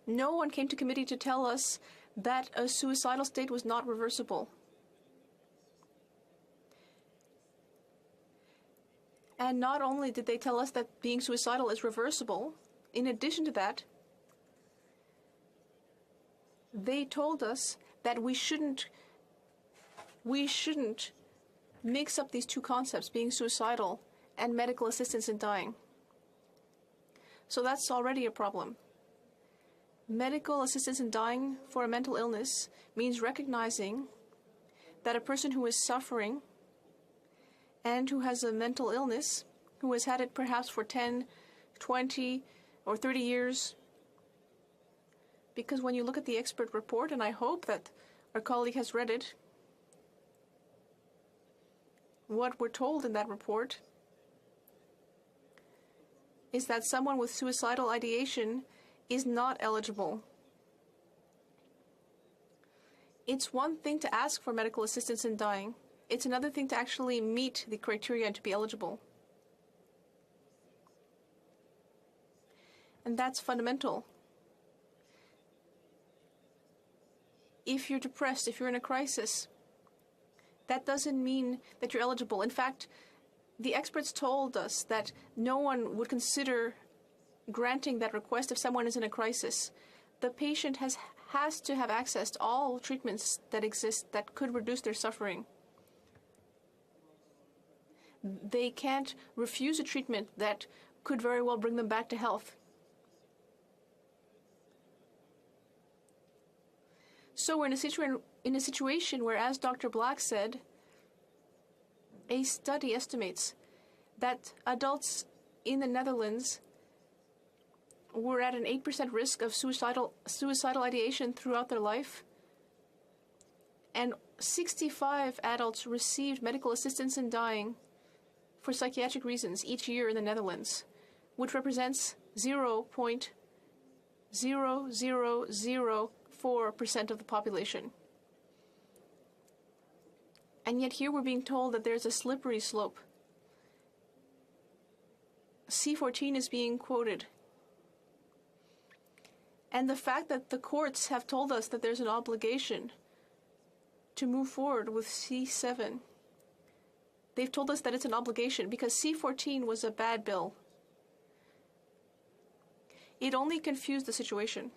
No one came to committee to tell us that a suicidal state was not reversible. And not only did they tell us that being suicidal is reversible, in addition to that, they told us that we shouldn't mix up these two concepts, being suicidal and medical assistance in dying. So that's already a problem. Medical assistance in dying for a mental illness means recognizing that a person who is suffering and who has a mental illness, who has had it perhaps for 10, 20, or 30 years, because when you look at the expert report, and I hope that our colleague has read it, what we're told in that report is that someone with suicidal ideation is not eligible. It's one thing to ask for medical assistance in dying. It's another thing to actually meet the criteria and to be eligible. And that's fundamental. If you're depressed, if you're in a crisis, that doesn't mean that you're eligible. In fact, the experts told us that no one would consider granting that request if someone is in a crisis. The patient has to have access to all treatments that exist that could reduce their suffering. They can't refuse a treatment that could very well bring them back to health. So we're in a situation where, as Dr. Black said, a study estimates that adults in the Netherlands were at an 8% risk of suicidal ideation throughout their life, and 65 adults received medical assistance in dying for psychiatric reasons each year in the Netherlands, which represents 0.0004% of the population. And yet here we're being told that there's a slippery slope. C14 is being quoted. And the fact that the courts have told us that there's an obligation to move forward with C7, they've told us that it's an obligation because C14 was a bad bill. It only confused the situation.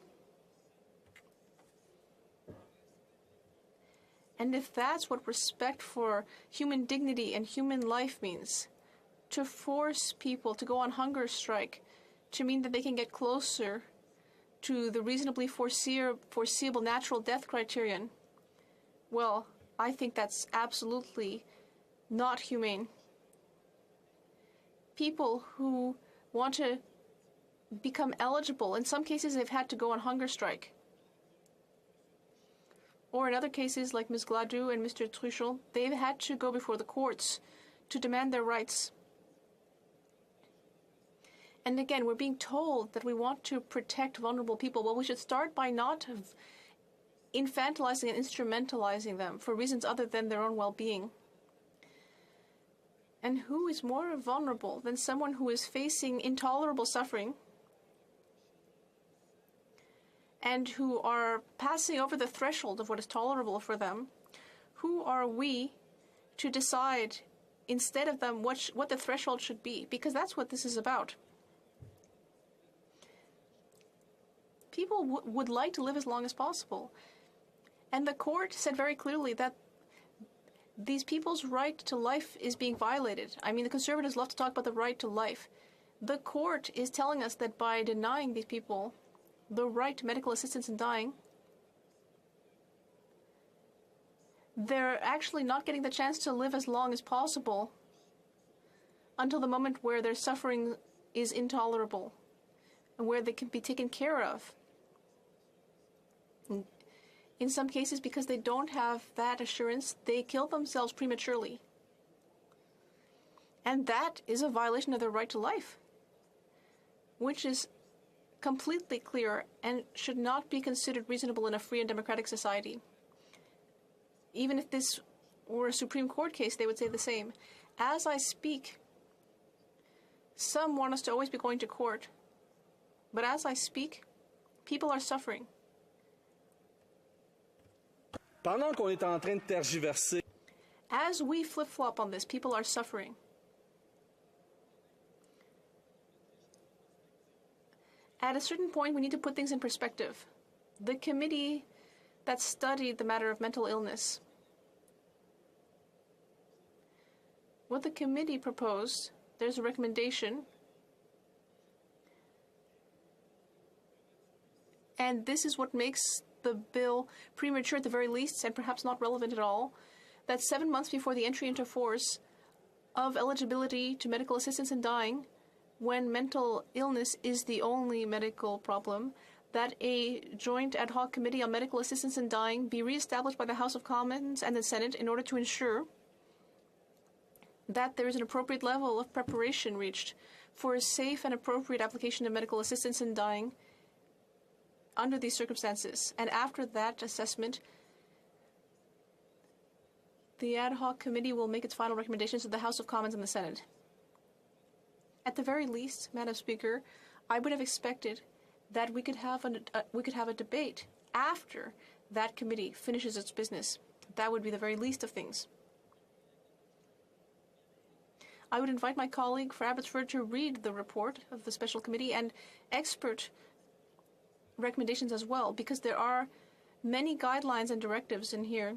And if that's what respect for human dignity and human life means, to force people to go on hunger strike, to mean that they can get closer to the reasonably foreseeable natural death criterion, well, I think that's absolutely not humane. People who want to become eligible, in some cases they've had to go on hunger strike. Or in other cases, like Ms. Gladue and Mr. Truchel, they've had to go before the courts to demand their rights. And again, we're being told that we want to protect vulnerable people. Well, we should start by not infantilizing and instrumentalizing them for reasons other than their own well-being. And who is more vulnerable than someone who is facing intolerable suffering and who are passing over the threshold of what is tolerable for them? Who are we to decide instead of them what the threshold should be? Because that's what this is about. People would like to live as long as possible. And the court said very clearly that these people's right to life is being violated. I mean, the conservatives love to talk about the right to life. The court is telling us that by denying these people the right to medical assistance in dying, they're actually not getting the chance to live as long as possible until the moment where their suffering is intolerable. and where they can be taken care of. In some cases, because they don't have that assurance, they kill themselves prematurely. And that is a violation of their right to life, which is completely clear and should not be considered reasonable in a free and democratic society. Even if this were a Supreme Court case, they would say the same. As I speak, some want us to always be going to court. But as I speak, people are suffering. Pendant qu'on est en train de tergiverser. As we flip-flop on this, people are suffering. At a certain point, we need to put things in perspective. The committee that studied the matter of mental illness, what the committee proposed, there's a recommendation, and this is what makes the bill premature at the very least, and perhaps not relevant at all, that 7 months before the entry into force of eligibility to medical assistance in dying, when mental illness is the only medical problem, that a joint ad hoc committee on medical assistance in dying be reestablished by the House of Commons and the Senate in order to ensure that there is an appropriate level of preparation reached for a safe and appropriate application of medical assistance in dying under these circumstances. And after that assessment, the ad hoc committee will make its final recommendations to the House of Commons and the Senate. At the very least, Madam Speaker, I would have expected that we could have a debate after that committee finishes its business. That would be the very least of things. I would invite my colleague for Abbotsford to read the report of the special committee and expert recommendations as well, because there are many guidelines and directives in here.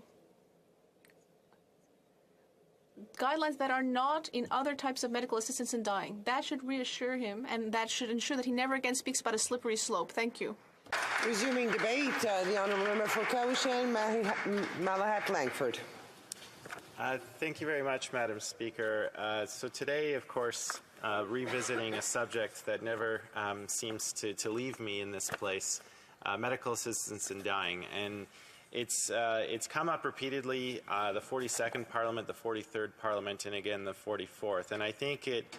Guidelines that are not in other types of medical assistance in dying. That should reassure him, and that should ensure that he never again speaks about a slippery slope. Thank you. Resuming debate, the Honourable Member for Cowichan, Malahat Langford. Thank you very much, Madam Speaker. So today, of course, revisiting a subject that never seems to leave me in this place, medical assistance in dying. And it's come up repeatedly, the 42nd Parliament, the 43rd Parliament, and again the 44th. And I think it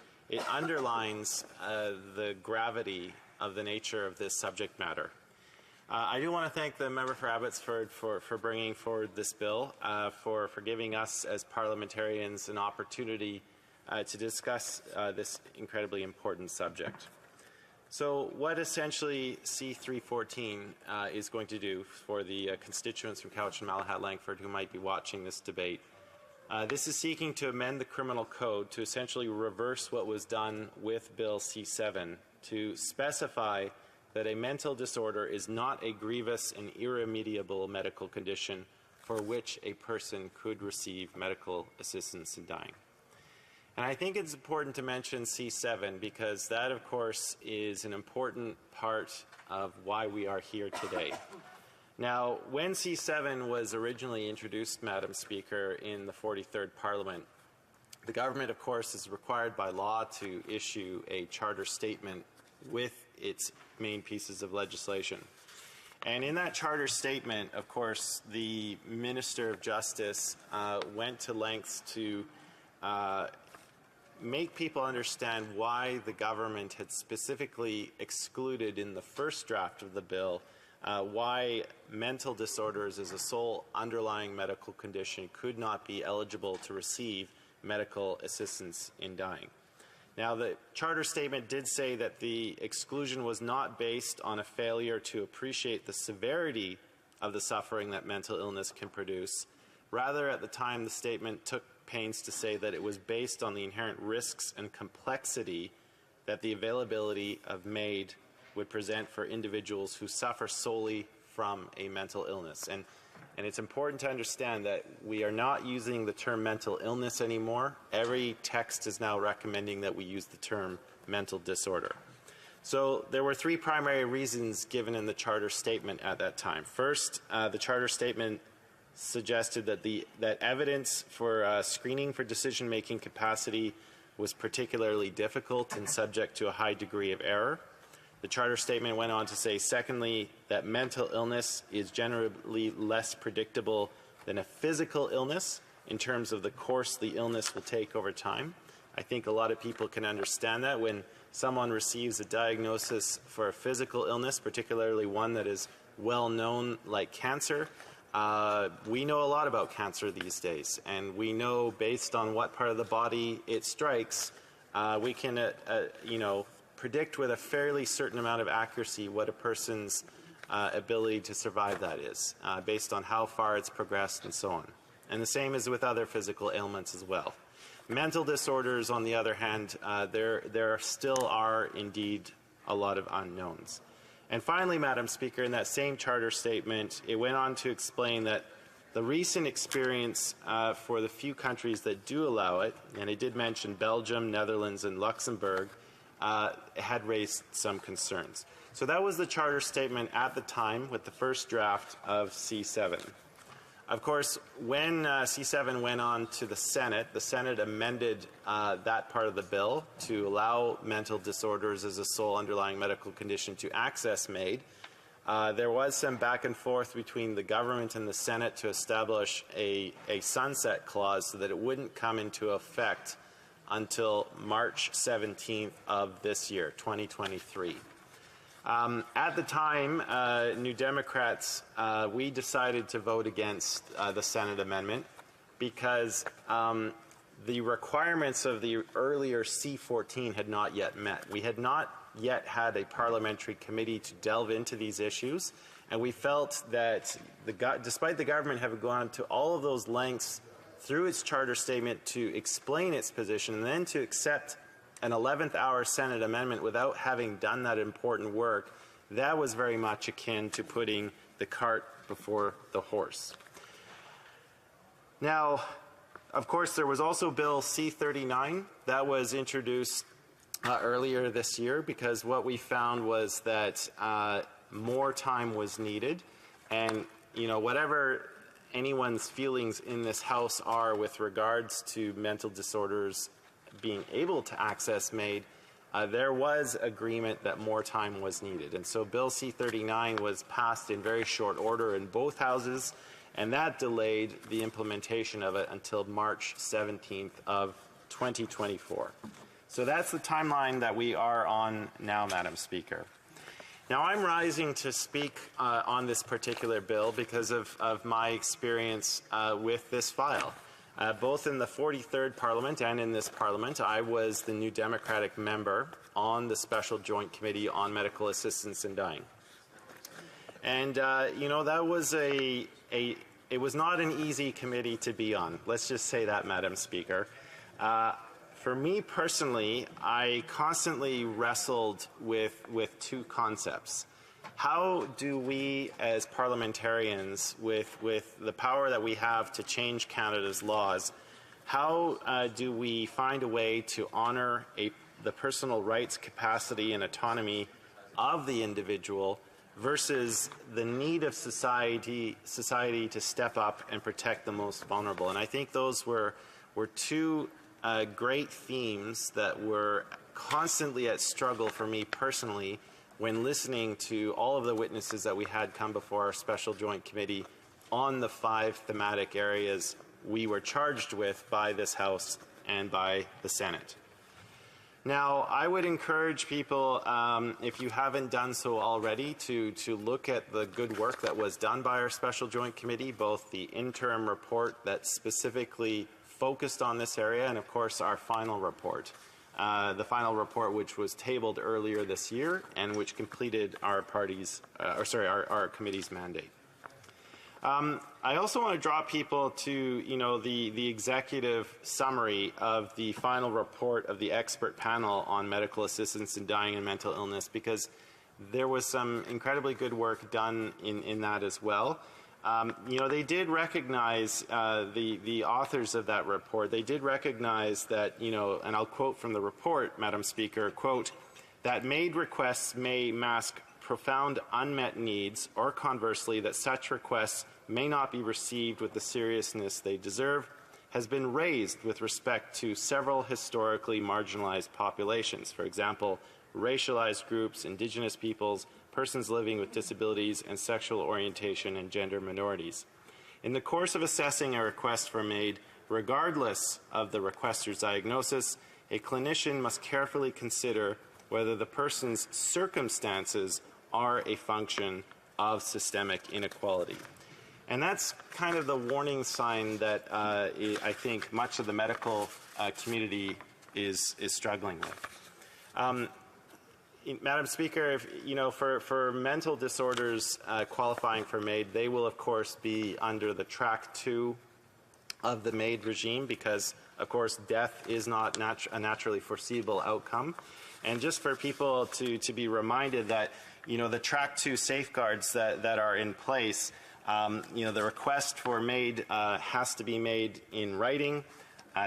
underlines the gravity of the nature of this subject matter. I do want to thank the member for Abbotsford for bringing forward this bill, for giving us as parliamentarians an opportunity to discuss this incredibly important subject. So what essentially C-314 is going to do for the constituents from Cowichan, Malahat, Langford who might be watching this debate, this is seeking to amend the criminal code to essentially reverse what was done with Bill C-7 to specify that a mental disorder is not a grievous and irremediable medical condition for which a person could receive medical assistance in dying. And I think it's important to mention C7 because that, of course, is an important part of why we are here today. Now, when C7 was originally introduced, Madam Speaker, in the 43rd Parliament, the government, of course, is required by law to issue a charter statement with its main pieces of legislation. And in that charter statement, of course, the Minister of Justice went to lengths to make people understand why the government had specifically excluded in the first draft of the bill why mental disorders as a sole underlying medical condition could not be eligible to receive medical assistance in dying. Now, the charter statement did say that the exclusion was not based on a failure to appreciate the severity of the suffering that mental illness can produce. Rather, at the time, the statement took pains to say that it was based on the inherent risks and complexity that the availability of MAID would present for individuals who suffer solely from a mental illness. And it's important to understand that we are not using the term mental illness anymore. Every text is now recommending that we use the term mental disorder. So there were three primary reasons given in the charter statement at that time. First, the charter statement suggested that evidence for screening for decision-making capacity was particularly difficult and subject to a high degree of error. The charter statement went on to say, secondly, that mental illness is generally less predictable than a physical illness in terms of the course the illness will take over time. I think a lot of people can understand that when someone receives a diagnosis for a physical illness, particularly one that is well known like cancer. We know a lot about cancer these days, and we know based on what part of the body it strikes, we can predict with a fairly certain amount of accuracy what a person's ability to survive that is, based on how far it's progressed and so on. And the same is with other physical ailments as well. Mental disorders, on the other hand, there still are indeed a lot of unknowns. And finally, Madam Speaker, in that same charter statement, it went on to explain that the recent experience for the few countries that do allow it, and it did mention Belgium, Netherlands, and Luxembourg, had raised some concerns. So that was the charter statement at the time with the first draft of C7. Of course, when C7 went on to the Senate amended that part of the bill to allow mental disorders as a sole underlying medical condition to access MAID. There was some back and forth between the government and the Senate to establish a sunset clause so that it wouldn't come into effect until March 17th of this year, 2023. At the time, New Democrats, we decided to vote against the Senate amendment because the requirements of the earlier C14 had not yet met. We had not yet had a parliamentary committee to delve into these issues, and we felt that despite the government having gone to all of those lengths through its charter statement to explain its position and then to accept an 11th hour Senate amendment without having done that important work, that was very much akin to putting the cart before the horse. Now, of course, there was also Bill C-39 that was introduced earlier this year because what we found was that more time was needed, and whatever anyone's feelings in this House are with regards to mental disorders being able to access MAID, there was agreement that more time was needed. And so Bill C-39 was passed in very short order in both houses, and that delayed the implementation of it until March 17th of 2024. So that's the timeline that we are on now, Madam Speaker. Now, I'm rising to speak on this particular bill because of my experience with this file. Both in the 43rd Parliament and in this Parliament, I was the New Democratic member on the Special Joint Committee on Medical Assistance in Dying. And, that was it was not an easy committee to be on. Let's just say that, Madam Speaker. For me personally, I constantly wrestled with two concepts. How do we as parliamentarians, with the power that we have to change Canada's laws, how do we find a way to honor the personal rights, capacity, and autonomy of the individual versus the need of society to step up and protect the most vulnerable? And I think those were two great themes that were constantly at struggle for me personally when listening to all of the witnesses that we had come before our Special Joint Committee on the 5 thematic areas we were charged with by this House and by the Senate. Now, I would encourage people, if you haven't done so already, to look at the good work that was done by our Special Joint Committee, both the interim report that specifically focused on this area and, of course, our final report. The final report, which was tabled earlier this year and which completed our committee's mandate. I also want to draw people to, the executive summary of the final report of the expert panel on medical assistance in dying and mental illness, because there was some incredibly good work done in that as well. They did recognize, the authors of that report, they did recognize that, and I'll quote from the report, Madam Speaker, quote, that MAID requests may mask profound unmet needs, or conversely, that such requests may not be received with the seriousness they deserve, has been raised with respect to several historically marginalized populations. For example, racialized groups, Indigenous peoples, persons living with disabilities, and sexual orientation and gender minorities. In the course of assessing a request for MAID, regardless of the requester's diagnosis, a clinician must carefully consider whether the person's circumstances are a function of systemic inequality. And that's kind of the warning sign that I think much of the medical community is struggling with. Madam Speaker, for mental disorders qualifying for MAID, they will of course be under the Track 2 of the MAID regime because, of course, death is not a naturally foreseeable outcome. And just for people to be reminded that, the Track 2 safeguards that are in place, the request for MAID has to be made in writing.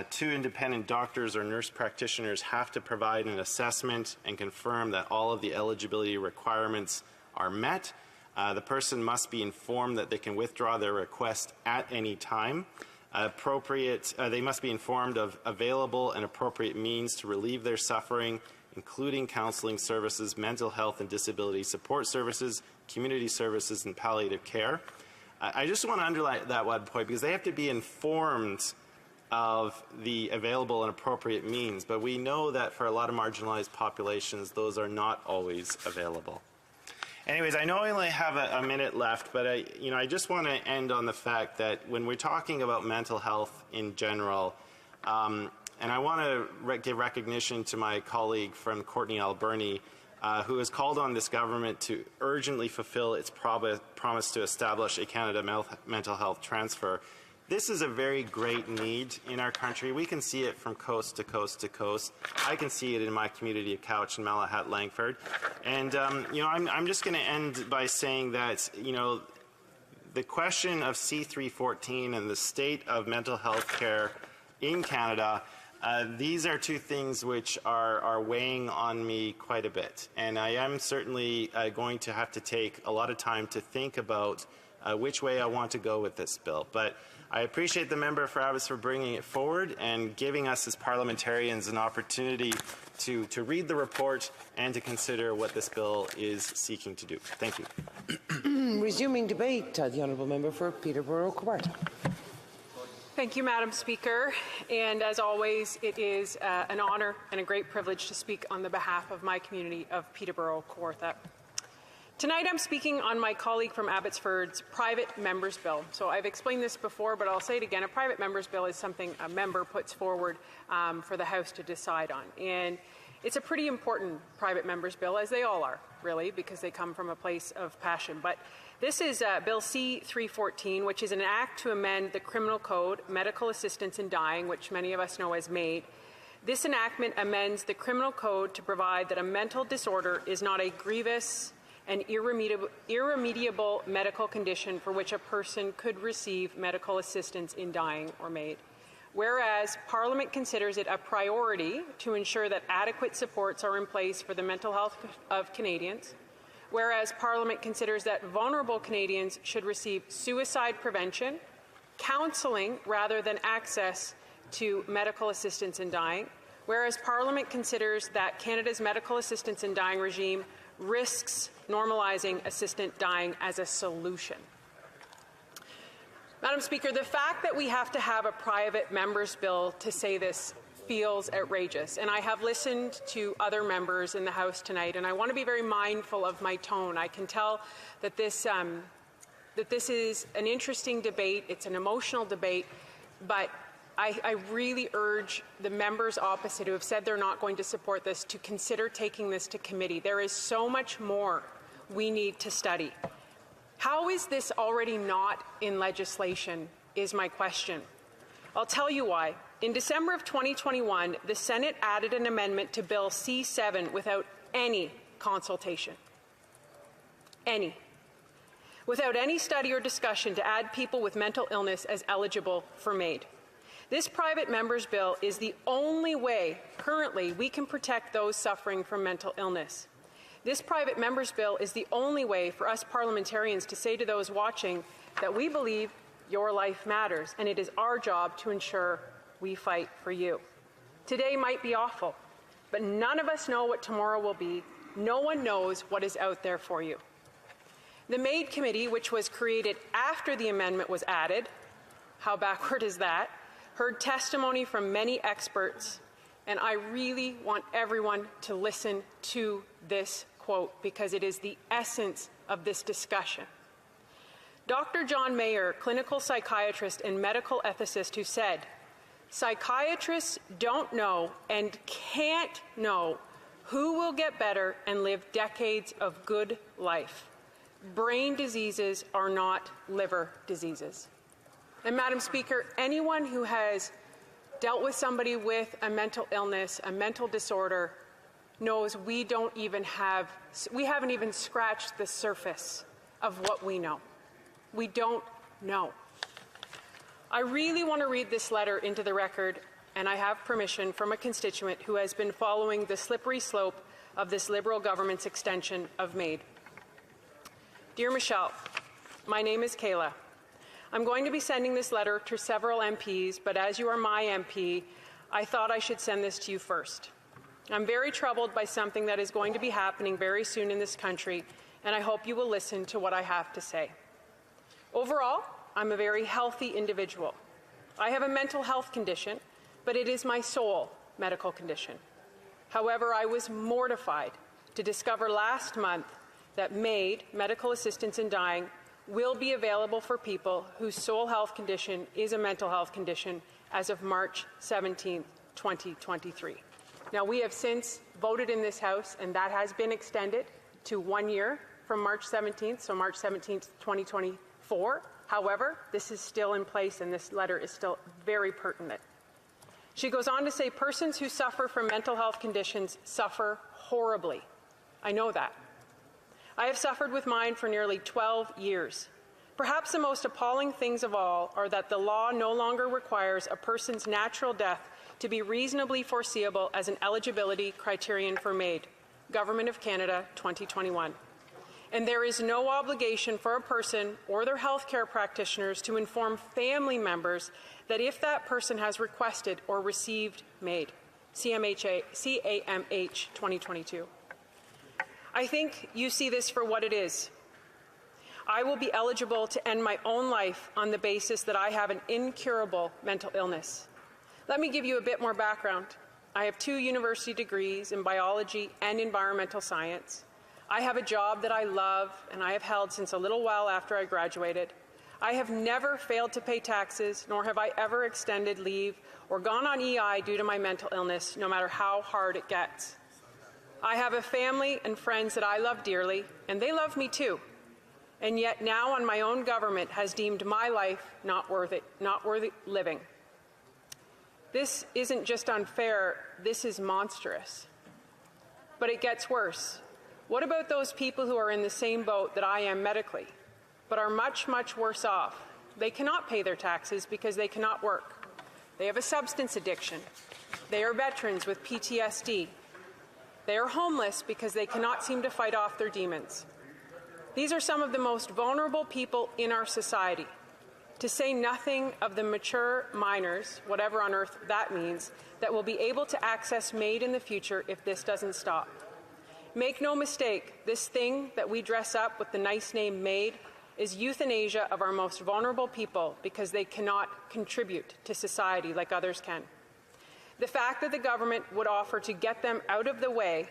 2 independent doctors or nurse practitioners have to provide an assessment and confirm that all of the eligibility requirements are met. The person must be informed that they can withdraw their request at any time. They must be informed of available and appropriate means to relieve their suffering, including counseling services, mental health and disability support services, community services, and palliative care. I just want to underline that one point because they have to be informed of the available and appropriate means, but we know that for a lot of marginalized populations, those are not always available. Anyways, I know I only have a minute left, but I just want to end on the fact that when we're talking about mental health in general, and I want to give recognition to my colleague from Courtney Alberni, who has called on this government to urgently fulfill its promise to establish a Canada mental health transfer. This is a very great need in our country. We can see it from coast to coast to coast. I can see it in my community of Couch and Malahat Langford. And, I'm just going to end by saying that, the question of C314 and the state of mental health care in Canada, these are 2 things which are weighing on me quite a bit. And I am certainly going to have to take a lot of time to think about which way I want to go with this bill. But I appreciate the member for Abbotsford bringing it forward and giving us as parliamentarians an opportunity to read the report and to consider what this bill is seeking to do. Thank you. Resuming debate, the honourable member for Peterborough-Kawartha. Thank you, Madam Speaker. And as always, it is an honour and a great privilege to speak on the behalf of my community of Peterborough-Kawartha. Tonight I'm speaking on my colleague from Abbotsford's private member's bill. So I've explained this before, but I'll say it again. A private member's bill is something a member puts forward for the House to decide on. And it's a pretty important private member's bill, as they all are, really, because they come from a place of passion. But this is Bill C-314, which is an act to amend the Criminal Code, Medical Assistance in Dying, which many of us know as MAID. This enactment amends the Criminal Code to provide that a mental disorder is not a grievous and irremediable medical condition for which a person could receive medical assistance in dying or MAID. Whereas Parliament considers it a priority to ensure that adequate supports are in place for the mental health of Canadians. Whereas Parliament considers that vulnerable Canadians should receive suicide prevention, counselling rather than access to medical assistance in dying. Whereas Parliament considers that Canada's medical assistance in dying regime risks normalizing assisted dying as a solution. Madam Speaker, the fact that we have to have a private member's bill to say this feels outrageous, and I have listened to other members in the House tonight, and I want to be very mindful of my tone. I can tell that this is an interesting debate, it's an emotional debate, but I really urge the members opposite who have said they're not going to support this to consider taking this to committee. There is so much more we need to study. How is this already not in legislation is my question. I'll tell you why. In December of 2021, the Senate added an amendment to Bill C-7 without any consultation. Without any study or discussion to add people with mental illness as eligible for MAID. This private member's bill is the only way currently we can protect those suffering from mental illness. This private member's bill is the only way for us parliamentarians to say to those watching that we believe your life matters, and it is our job to ensure we fight for you. Today might be awful. but none of us know what tomorrow will be. No one knows what is out there for you. The MAID Committee, which was created after the amendment was added, how backward is that, heard testimony from many experts, and I really want everyone to listen to this quote because it is the essence of this discussion. Dr. John Mayer, clinical psychiatrist and medical ethicist, who said, "Psychiatrists don't know and can't know who will get better and live decades of good life. Brain diseases are not liver diseases." And Madam Speaker, anyone who has dealt with somebody with a mental illness, a mental disorder, knows we haven't even scratched the surface of what we know. We don't know. I really want to read this letter into the record, and I have permission from a constituent who has been following the slippery slope of this Liberal government's extension of MAID. Dear Michelle, my name is Kayla. I'm going to be sending this letter to several MPs, but as you are my MP, I thought I should send this to you first. I'm very troubled by something that is going to be happening very soon in this country, and I hope you will listen to what I have to say. Overall, I'm a very healthy individual. I have a mental health condition, but it is my sole medical condition. However, I was mortified to discover last month that MAID, Medical Assistance in Dying, will be available for people whose sole health condition is a mental health condition as of March 17, 2023. Now, we have since voted in this House, and that has been extended to 1 year from March 17th, so March 17th, 2024. However, this is still in place, and this letter is still very pertinent. She goes on to say, persons who suffer from mental health conditions suffer horribly. I know that. I have suffered with mine for nearly 12 years. Perhaps the most appalling things of all are that the law no longer requires a person's natural death to be reasonably foreseeable as an eligibility criterion for MAID. Government of Canada, 2021. And there is no obligation for a person or their healthcare practitioners to inform family members that if that person has requested or received MAID. CAMH 2022. I think you see this for what it is. I will be eligible to end my own life on the basis that I have an incurable mental illness. Let me give you a bit more background. I have 2 university degrees in biology and environmental science. I have a job that I love and I have held since a little while after I graduated. I have never failed to pay taxes, nor have I ever extended leave or gone on EI due to my mental illness, no matter how hard it gets. I have a family and friends that I love dearly, and they love me too. And yet now my own government has deemed my life not worthy living. This isn't just unfair, this is monstrous. But it gets worse. What about those people who are in the same boat that I am medically, but are much, much worse off? They cannot pay their taxes because they cannot work. They have a substance addiction. They are veterans with PTSD. They are homeless because they cannot seem to fight off their demons. These are some of the most vulnerable people in our society, to say nothing of the mature minors, whatever on earth that means, that will be able to access MAID in the future if this doesn't stop. Make no mistake, this thing that we dress up with the nice name MAID is euthanasia of our most vulnerable people because they cannot contribute to society like others can. The fact that the government would offer to get them out of the way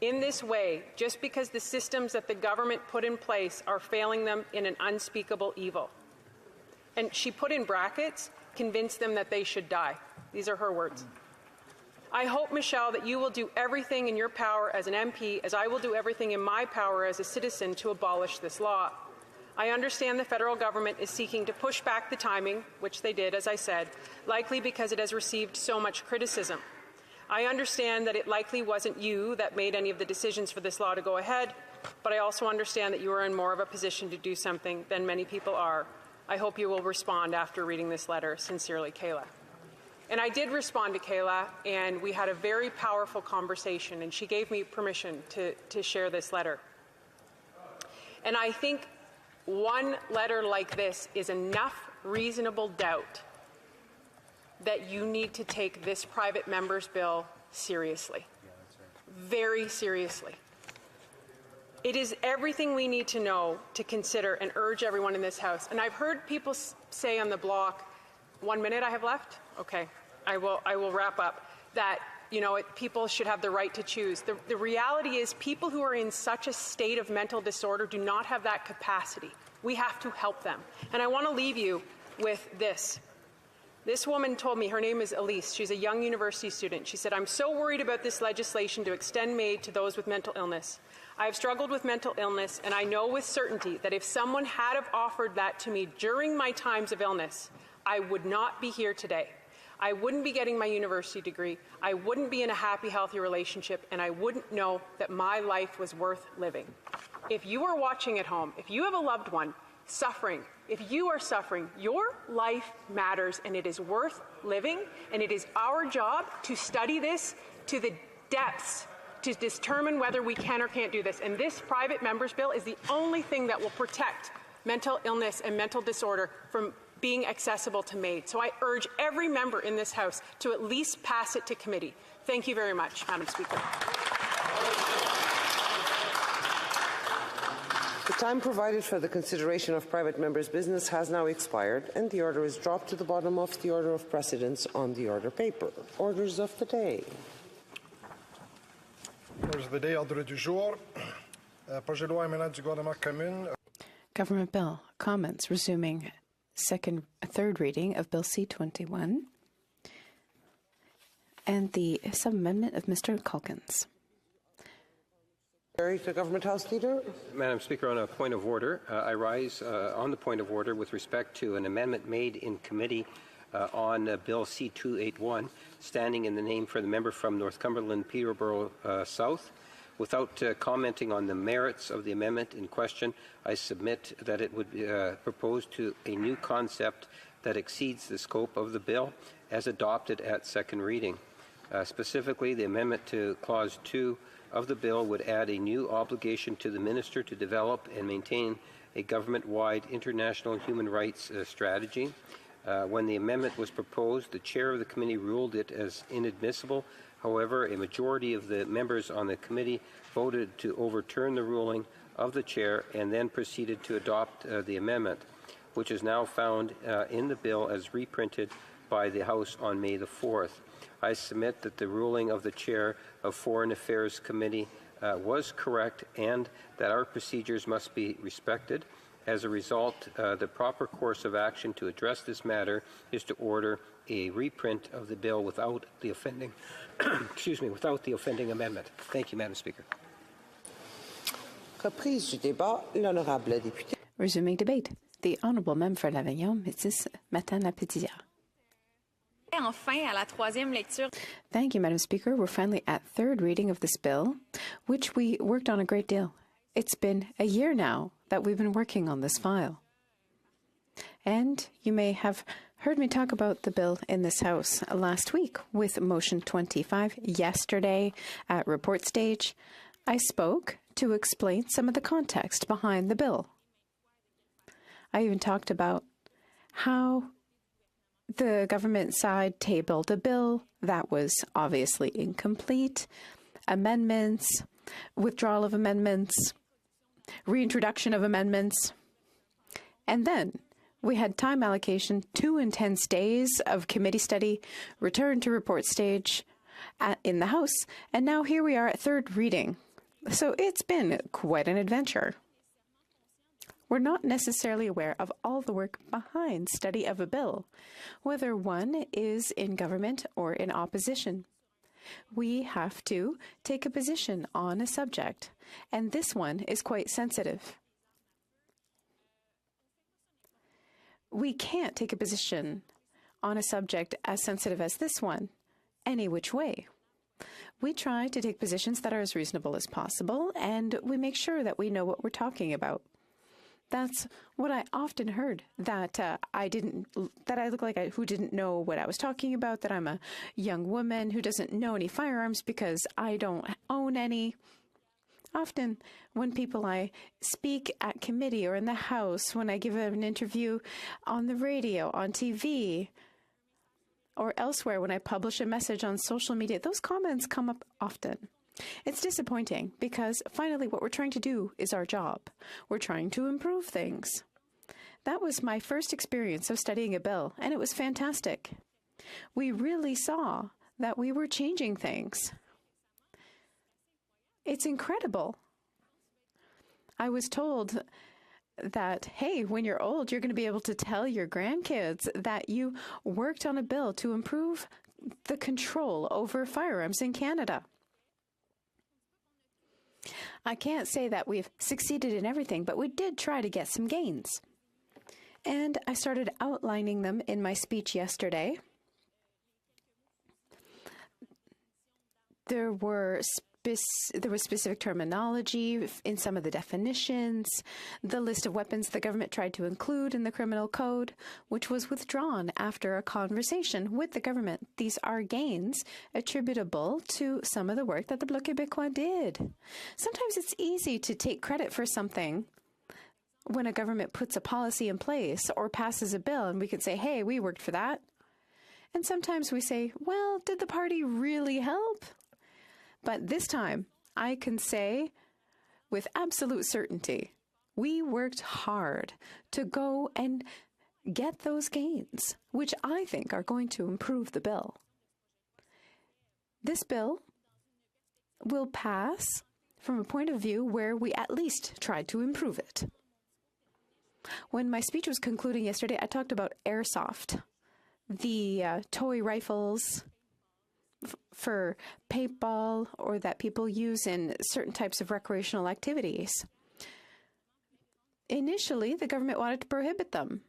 in this way just because the systems that the government put in place are failing them in an unspeakable evil. And she put in brackets, convince them that they should die. These are her words. I hope, Michelle, that you will do everything in your power as an MP, as I will do everything in my power as a citizen to abolish this law. I understand the federal government is seeking to push back the timing, which they did, as I said, likely because it has received so much criticism. I understand that it likely wasn't you that made any of the decisions for this law to go ahead, but I also understand that you are in more of a position to do something than many people are. I hope you will respond after reading this letter. Sincerely, Kayla. And I did respond to Kayla, and we had a very powerful conversation, and she gave me permission to share this letter. And I think one letter like this is enough reasonable doubt that you need to take this private member's bill seriously. Very seriously. It is everything we need to know to consider and urge everyone in this House. And I've heard people say on the block, 1 minute I have left? Okay, I will wrap up. That, you know, people should have the right to choose. The reality is people who are in such a state of mental disorder do not have that capacity. We have to help them. And I want to leave you with this. This woman told me, her name is Elise, she's a young university student. She said, I'm so worried about this legislation to extend MAID to those with mental illness. I have struggled with mental illness, and I know with certainty that if someone had have offered that to me during my times of illness, I would not be here today. I wouldn't be getting my university degree, I wouldn't be in a happy, healthy relationship, and I wouldn't know that my life was worth living. If you are watching at home, if you have a loved one suffering, if you are suffering, your life matters and it is worth living, and it is our job to study this to the depths to determine whether we can or can't do this. And this private member's bill is the only thing that will protect mental illness and mental disorder from being accessible to MAID. So I urge every member in this House to at least pass it to committee. Thank you very much, Madam Speaker. The time provided for the consideration of private members' business has now expired, and the order is dropped to the bottom of the order of precedence on the order paper. Orders of the day. Orders of the day, ordre du jour. Projet de loi émanant du gouvernement commune. Government bill. Comments resuming third reading of Bill C-21 and the sub-amendment of Mr. Calkins. The Government House Leader. Madam Speaker, on a point of order, I rise on the point of order with respect to an amendment made in committee on Bill C-281, standing in the name for the member from Northumberland, Peterborough South. Without commenting on the merits of the amendment in question, I submit that it would propose to a new concept that exceeds the scope of the bill as adopted at second reading. Specifically, the amendment to Clause 2 of the bill would add a new obligation to the minister to develop and maintain a government-wide international human rights strategy. When the amendment was proposed, the chair of the committee ruled it as inadmissible. However, a majority of the members on the committee voted to overturn the ruling of the chair and then proceeded to adopt the amendment, which is now found in the bill as reprinted by the House on May the 4th. I submit that the ruling of the chair of Foreign Affairs Committee was correct and that our procedures must be respected. As a result, the proper course of action to address this matter is to order a reprint of the bill without the offending, without the offending amendment. Thank you, Madam Speaker. Reprise du débat, l'honorable député. Resuming debate. The Honourable Member for L'Avignon, Mrs. Martin-Lapétière. Enfin, à la troisième lecture. Thank you, Madam Speaker. We're finally at third reading of this bill, which we worked on a great deal. It's been a year now that we've been working on this file. And you may have heard me talk about the bill in this House last week with Motion 25. Yesterday at report stage, I spoke to explain some of the context behind the bill. I even talked about how the government side tabled a bill that was obviously incomplete, amendments, withdrawal of amendments, reintroduction of amendments, and then we had time allocation, 2 intense days of committee study, return to report stage in the House, and now here we are at third reading. So it's been quite an adventure. We're not necessarily aware of all the work behind study of a bill, whether one is in government or in opposition. We have to take a position on a subject, and this one is quite sensitive. We can't take a position on a subject as sensitive as this one, any which way. We try to take positions that are as reasonable as possible, and we make sure that we know what we're talking about. That's what I often heard, that I look like who didn't know what I was talking about, that I'm a young woman who doesn't know any firearms because I don't own any. Often when I speak at committee or in the House, when I give an interview on the radio, on TV, or elsewhere when I publish a message on social media, those comments come up often. It's disappointing because finally what we're trying to do is our job. We're trying to improve things. That was my first experience of studying a bill, and it was fantastic. We really saw that we were changing things. It's incredible. I was told that, hey, when you're old, you're going to be able to tell your grandkids that you worked on a bill to improve the control over firearms in Canada. I can't say that we've succeeded in everything, but we did try to get some gains. And I started outlining them in my speech yesterday. There was specific terminology in some of the definitions, the list of weapons the government tried to include in the criminal code, which was withdrawn after a conversation with the government. These are gains attributable to some of the work that the Bloc Québécois did. Sometimes it's easy to take credit for something when a government puts a policy in place or passes a bill, and we can say, hey, we worked for that. And sometimes we say, well, did the party really help? But this time, I can say with absolute certainty, we worked hard to go and get those gains, which I think are going to improve the bill. This bill will pass from a point of view where we at least tried to improve it. When my speech was concluding yesterday, I talked about airsoft, the toy rifles for paintball or that people use in certain types of recreational activities. Initially, the government wanted to prohibit them,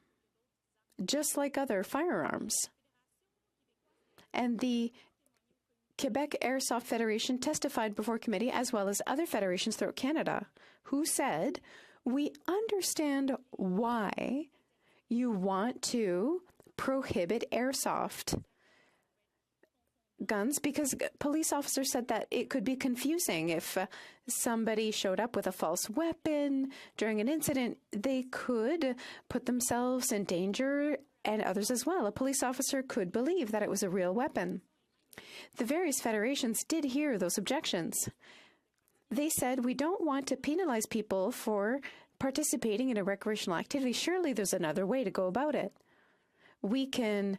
just like other firearms. And the Quebec Airsoft Federation testified before committee, as well as other federations throughout Canada, who said, we understand why you want to prohibit airsoft guns, because police officers said that it could be confusing if somebody showed up with a false weapon during an incident. They could put themselves in danger and others as well. A police officer could believe that it was a real weapon. The various federations did hear those objections. They said, we don't want to penalize people for participating in a recreational activity. Surely there's another way to go about it. We can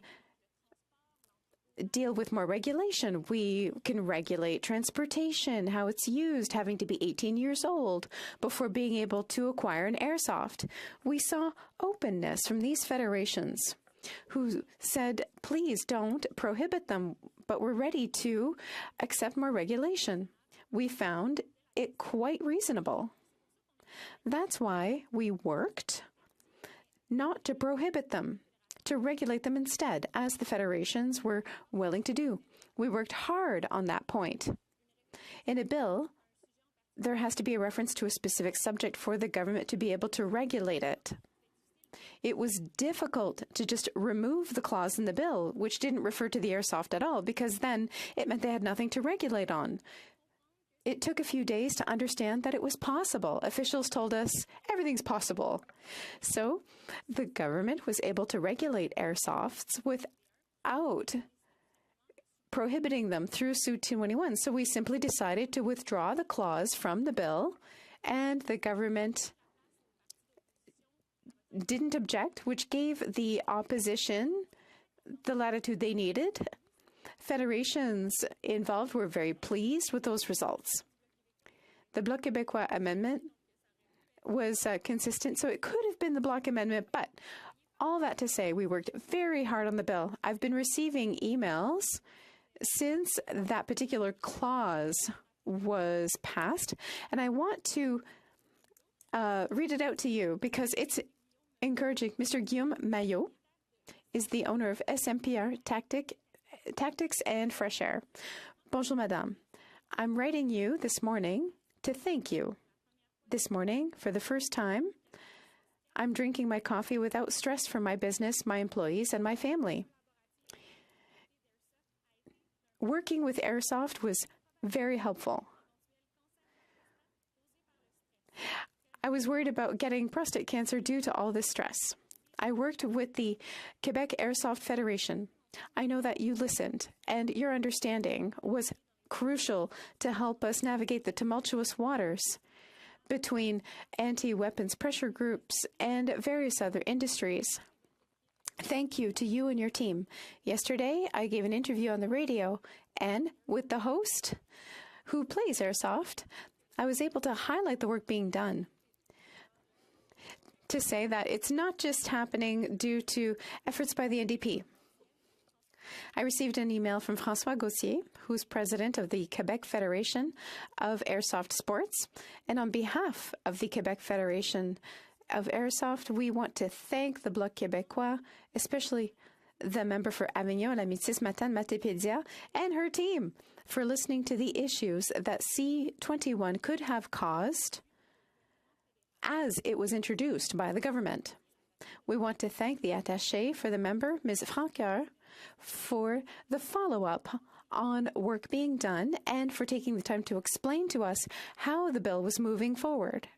deal with more regulation. We can regulate transportation, how it's used, having to be 18 years old before being able to acquire an airsoft. We saw openness from these federations who said, please don't prohibit them, but we're ready to accept more regulation. We found it quite reasonable. That's why we worked not to prohibit them, to regulate them instead, as the federations were willing to do. We worked hard on that point. In a bill, there has to be a reference to a specific subject for the government to be able to regulate it. It was difficult to just remove the clause in the bill, which didn't refer to the airsoft at all, because then it meant they had nothing to regulate on. It took a few days to understand that it was possible. Officials told us everything's possible. So the government was able to regulate airsofts without prohibiting them through Suit 221. So we simply decided to withdraw the clause from the bill, and the government didn't object, which gave the opposition the latitude they needed. Federations involved were very pleased with those results. The Bloc Québécois amendment was consistent, so it could have been the Bloc amendment, but all that to say, we worked very hard on the bill. I've been receiving emails since that particular clause was passed, and I want to read it out to you because it's encouraging. Mr. Guillaume Maillot is the owner of SMPR Tactics and Fresh Air. Bonjour, madame. I'm writing you this morning to thank you. This morning, for the first time, I'm drinking my coffee without stress for my business, my employees, and my family. Working with Airsoft was very helpful. I was worried about getting prostate cancer due to all this stress. I worked with the Quebec Airsoft Federation I know that you listened, and your understanding was crucial to help us navigate the tumultuous waters between anti-weapons pressure groups and various other industries. Thank you to you and your team. Yesterday, I gave an interview on the radio, and with the host, who plays airsoft, I was able to highlight the work being done. To say that it's not just happening due to efforts by the NDP. I received an email from François Gauthier, who's president of the Quebec Federation of Airsoft Sports. And on behalf of the Quebec Federation of Airsoft, we want to thank the Bloc Québécois, especially the member for Avignon, la Métis Matane Matépédia, and her team for listening to the issues that C-21 could have caused as it was introduced by the government. We want to thank the attaché for the member, Ms. Francoeur, for the follow-up on work being done and for taking the time to explain to us how the bill was moving forward.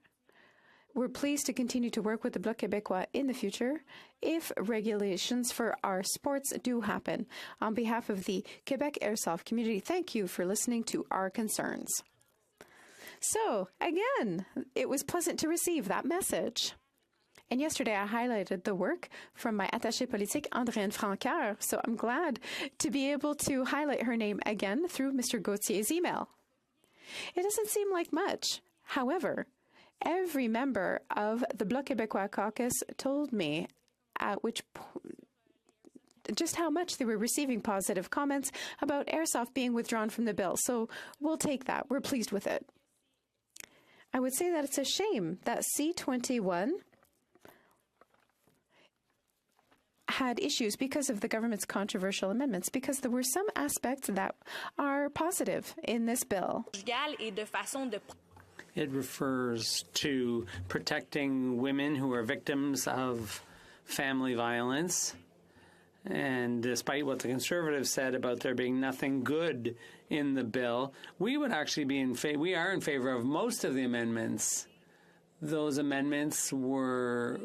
We're pleased to continue to work with the Bloc Québécois in the future if regulations for our sports do happen. On behalf of the Quebec Airsoft community, thank you for listening to our concerns. So, again, it was pleasant to receive that message. And yesterday I highlighted the work from my attaché politique, Andréane Francoeur, so I'm glad to be able to highlight her name again through Mr. Gauthier's email. It doesn't seem like much. However, every member of the Bloc Québécois caucus told me at which just how much they were receiving positive comments about airsoft being withdrawn from the bill. So we'll take that. We're pleased with it. I would say that it's a shame that C-21 had issues because of the government's controversial amendments, because there were some aspects that are positive in this bill. It refers to protecting women who are victims of family violence. And despite what the Conservatives said about there being nothing good in the bill, we would actually be we are in favor of most of the amendments. Those amendments were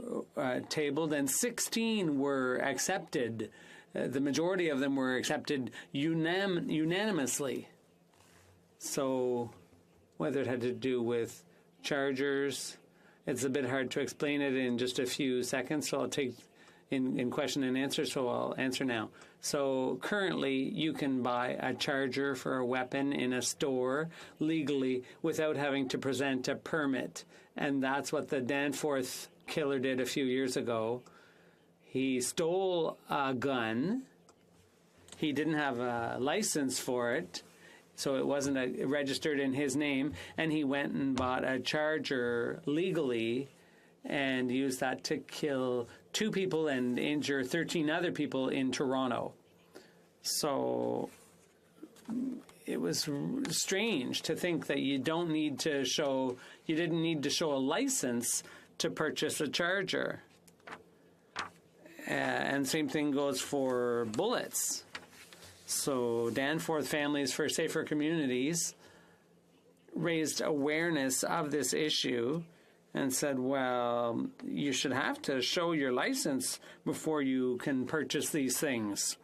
tabled and 16 were accepted. The majority of them were accepted unanimously. So whether it had to do with chargers, it's a bit hard to explain it in just a few seconds, so I'll take in question and answer, so I'll answer now. So currently, you can buy a charger for a weapon in a store legally without having to present a permit. And that's what the Danforth killer did a few years ago. He stole a gun. He didn't have a license for it, so it wasn't registered in his name. And he went and bought a charger legally and used that to kill 2 people and injure 13 other people in Toronto. So it was strange to think that you didn't need to show a license to purchase a charger. And same thing goes for bullets. So Danforth Families for Safer Communities raised awareness of this issue and said, well, you should have to show your license before you can purchase these things.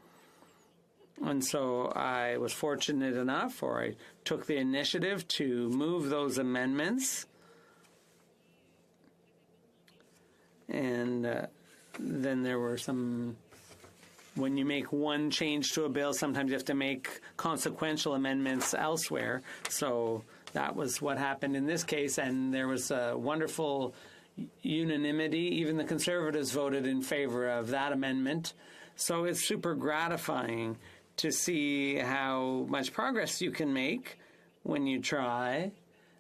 And so I was fortunate enough, or I took the initiative to move those amendments. And then there were some, when you make one change to a bill, sometimes you have to make consequential amendments elsewhere. So that was what happened in this case, and there was a wonderful unanimity. Even the Conservatives voted in favor of that amendment. So it's super gratifying to see how much progress you can make when you try.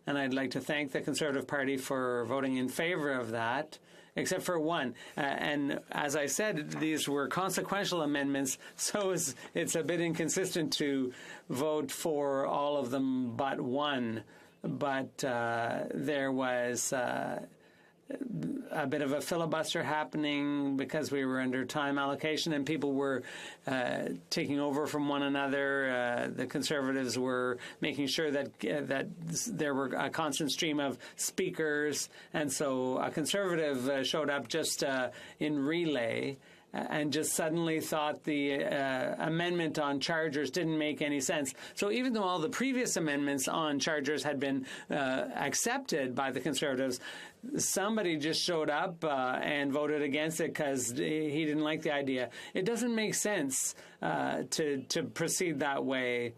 And I'd like to thank the Conservative Party for voting in favor of that, except for one. And as I said, these were consequential amendments, so it's a bit inconsistent to vote for all of them but one. But there was a bit of a filibuster happening because we were under time allocation and people were taking over from one another. The Conservatives were making sure that there were a constant stream of speakers, and so a Conservative showed up just in relay, and just suddenly thought the amendment on chargers didn't make any sense. So even though all the previous amendments on chargers had been accepted by the Conservatives, somebody just showed up and voted against it because he didn't like the idea. It doesn't make sense to proceed that way.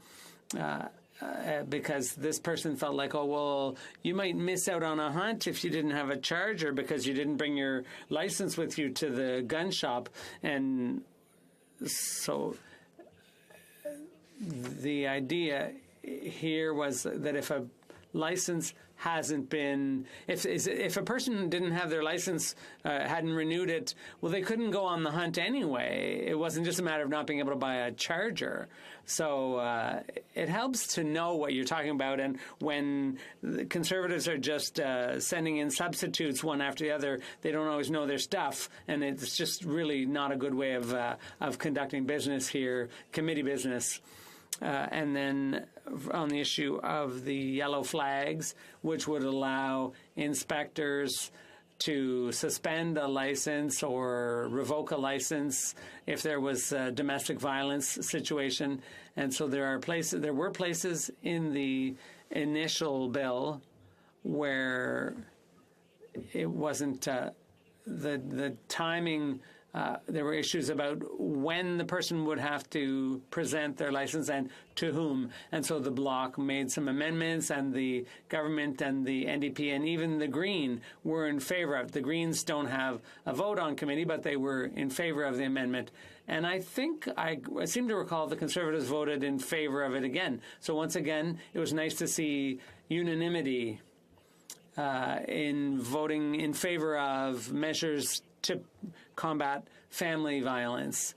Because this person felt like, oh, well, you might miss out on a hunt if you didn't have a charger because you didn't bring your license with you to the gun shop. And so the idea here was that if a license hasn't been, if a person didn't have their license, hadn't renewed it, well, they couldn't go on the hunt anyway. It wasn't just a matter of not being able to buy a charger. So it helps to know what you're talking about. And when the Conservatives are just sending in substitutes one after the other, they don't always know their stuff. And it's just really not a good way of conducting business here, committee business. And then on the issue of the yellow flags, which would allow inspectors to suspend a license or revoke a license if there was a domestic violence situation. And so there were places in the initial bill where it wasn't the timing. There were issues about when the person would have to present their license and to whom. And so the Bloc made some amendments, and the government and the NDP and even the Green were in favor of it. The Greens don't have a vote on committee, but they were in favor of the amendment. And I think I seem to recall the Conservatives voted in favor of it again. So once again, it was nice to see unanimity in voting in favor of measures to combat family violence.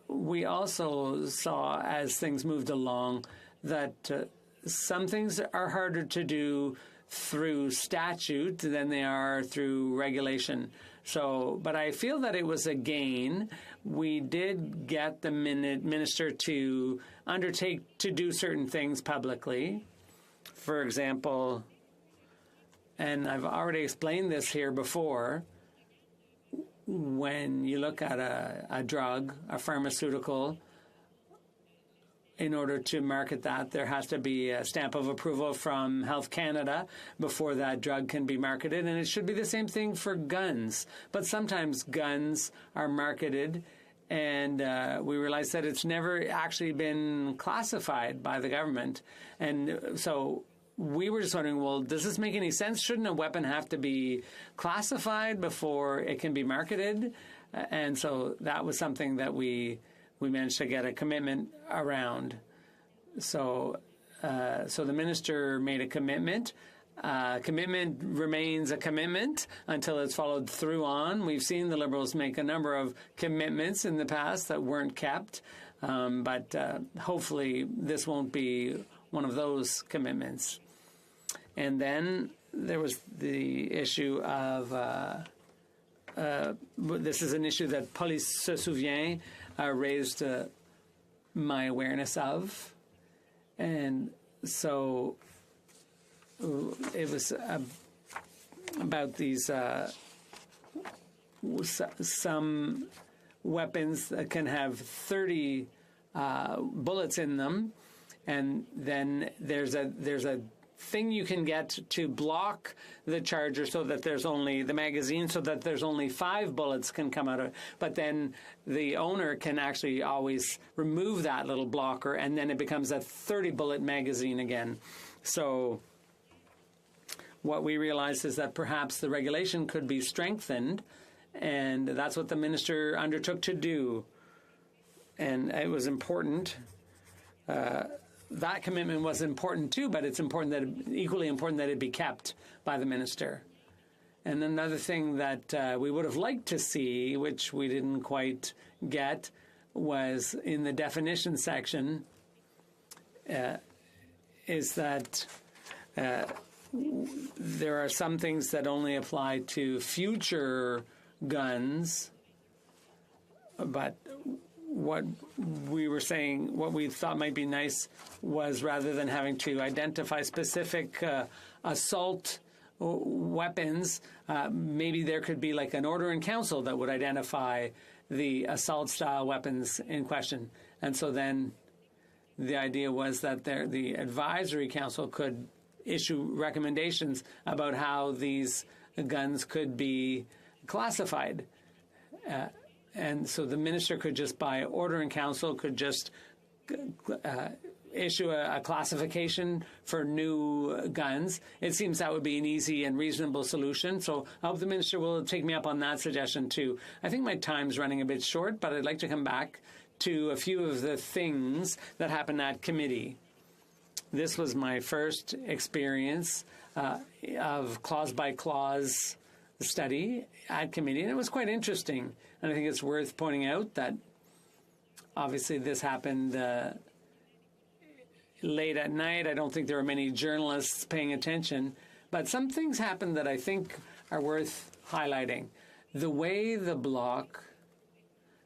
We also saw, as things moved along, that some things are harder to do through statute than they are through regulation. So, but I feel that it was a gain. We did get the minister to undertake to do certain things publicly. For example, and I've already explained this here before, when you look at a drug, a pharmaceutical, in order to market that, there has to be a stamp of approval from Health Canada before that drug can be marketed. And it should be the same thing for guns. But sometimes guns are marketed, and we realize that it's never actually been classified by the government. And so we were just wondering, well, does this make any sense? Shouldn't a weapon have to be classified before it can be marketed? And so that was something that we managed to get a commitment around. So so the minister made a commitment. Commitment remains a commitment until it's followed through on. We've seen the Liberals make a number of commitments in the past that weren't kept, but hopefully this won't be one of those commitments. And then there was the issue of, this is an issue that Police Se Souvient raised my awareness of. And so it was about these some weapons that can have 30 bullets in them, and then there's a thing you can get to block the charger so that there's only the magazine, so that there's only 5 bullets can come out of it. But then the owner can actually always remove that little blocker, and then it becomes a 30-bullet magazine again. So what we realized is that perhaps the regulation could be strengthened, and that's what the minister undertook to do. And it was important. That commitment was important too, but it's equally important that it be kept by the minister. And another thing that we would have liked to see, which we didn't quite get, was in the definition section, is that there are some things that only apply to future guns, but what we were saying, what we thought might be nice was, rather than having to identify specific assault weapons, maybe there could be like an order in council that would identify the assault-style weapons in question. And so then the idea was that the advisory council could issue recommendations about how these guns could be classified. And so the minister could just, by order in council, could just issue a classification for new guns. It seems that would be an easy and reasonable solution. So I hope the minister will take me up on that suggestion too. I think my time's running a bit short, but I'd like to come back to a few of the things that happened at committee. This was my first experience of clause-by-clause study at committee, and it was quite interesting. And I think it's worth pointing out that obviously this happened late at night. I don't think there were many journalists paying attention, but some things happened that I think are worth highlighting. The way the Bloc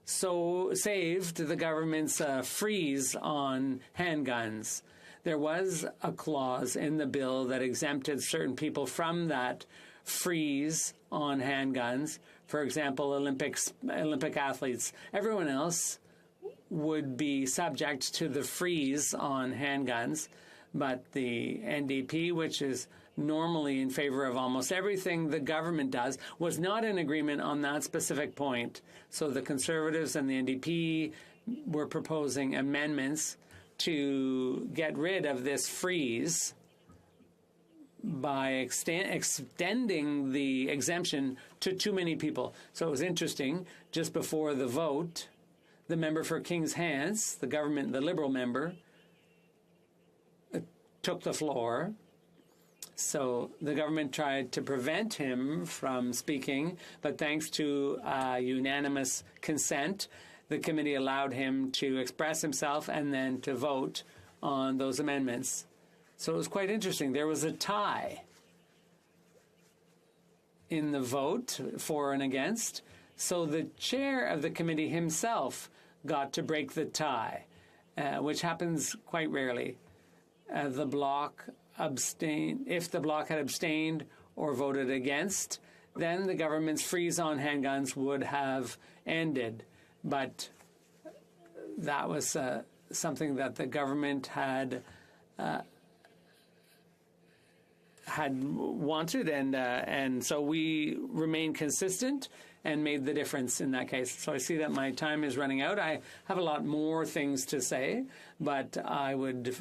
saved the government's freeze on handguns. There was a clause in the bill that exempted certain people from that freeze on handguns. For example, Olympic athletes. Everyone else would be subject to the freeze on handguns, but the NDP, which is normally in favor of almost everything the government does, was not in agreement on that specific point. So the Conservatives and the NDP were proposing amendments to get rid of this freeze by extending the exemption to too many people. So it was interesting. Just before the vote, the member for King's Hants, the Liberal member, took the floor. So the government tried to prevent him from speaking, but thanks to unanimous consent, the committee allowed him to express himself and then to vote on those amendments. So it was quite interesting. There was a tie in the vote for and against. So the chair of the committee himself got to break the tie, which happens quite rarely. The Bloc abstained. If the Bloc had abstained or voted against, then the government's freeze on handguns would have ended. But that was something that the government had wanted, and so we remained consistent and made the difference in that case. So I see that my time is running out. I have a lot more things to say, but I would,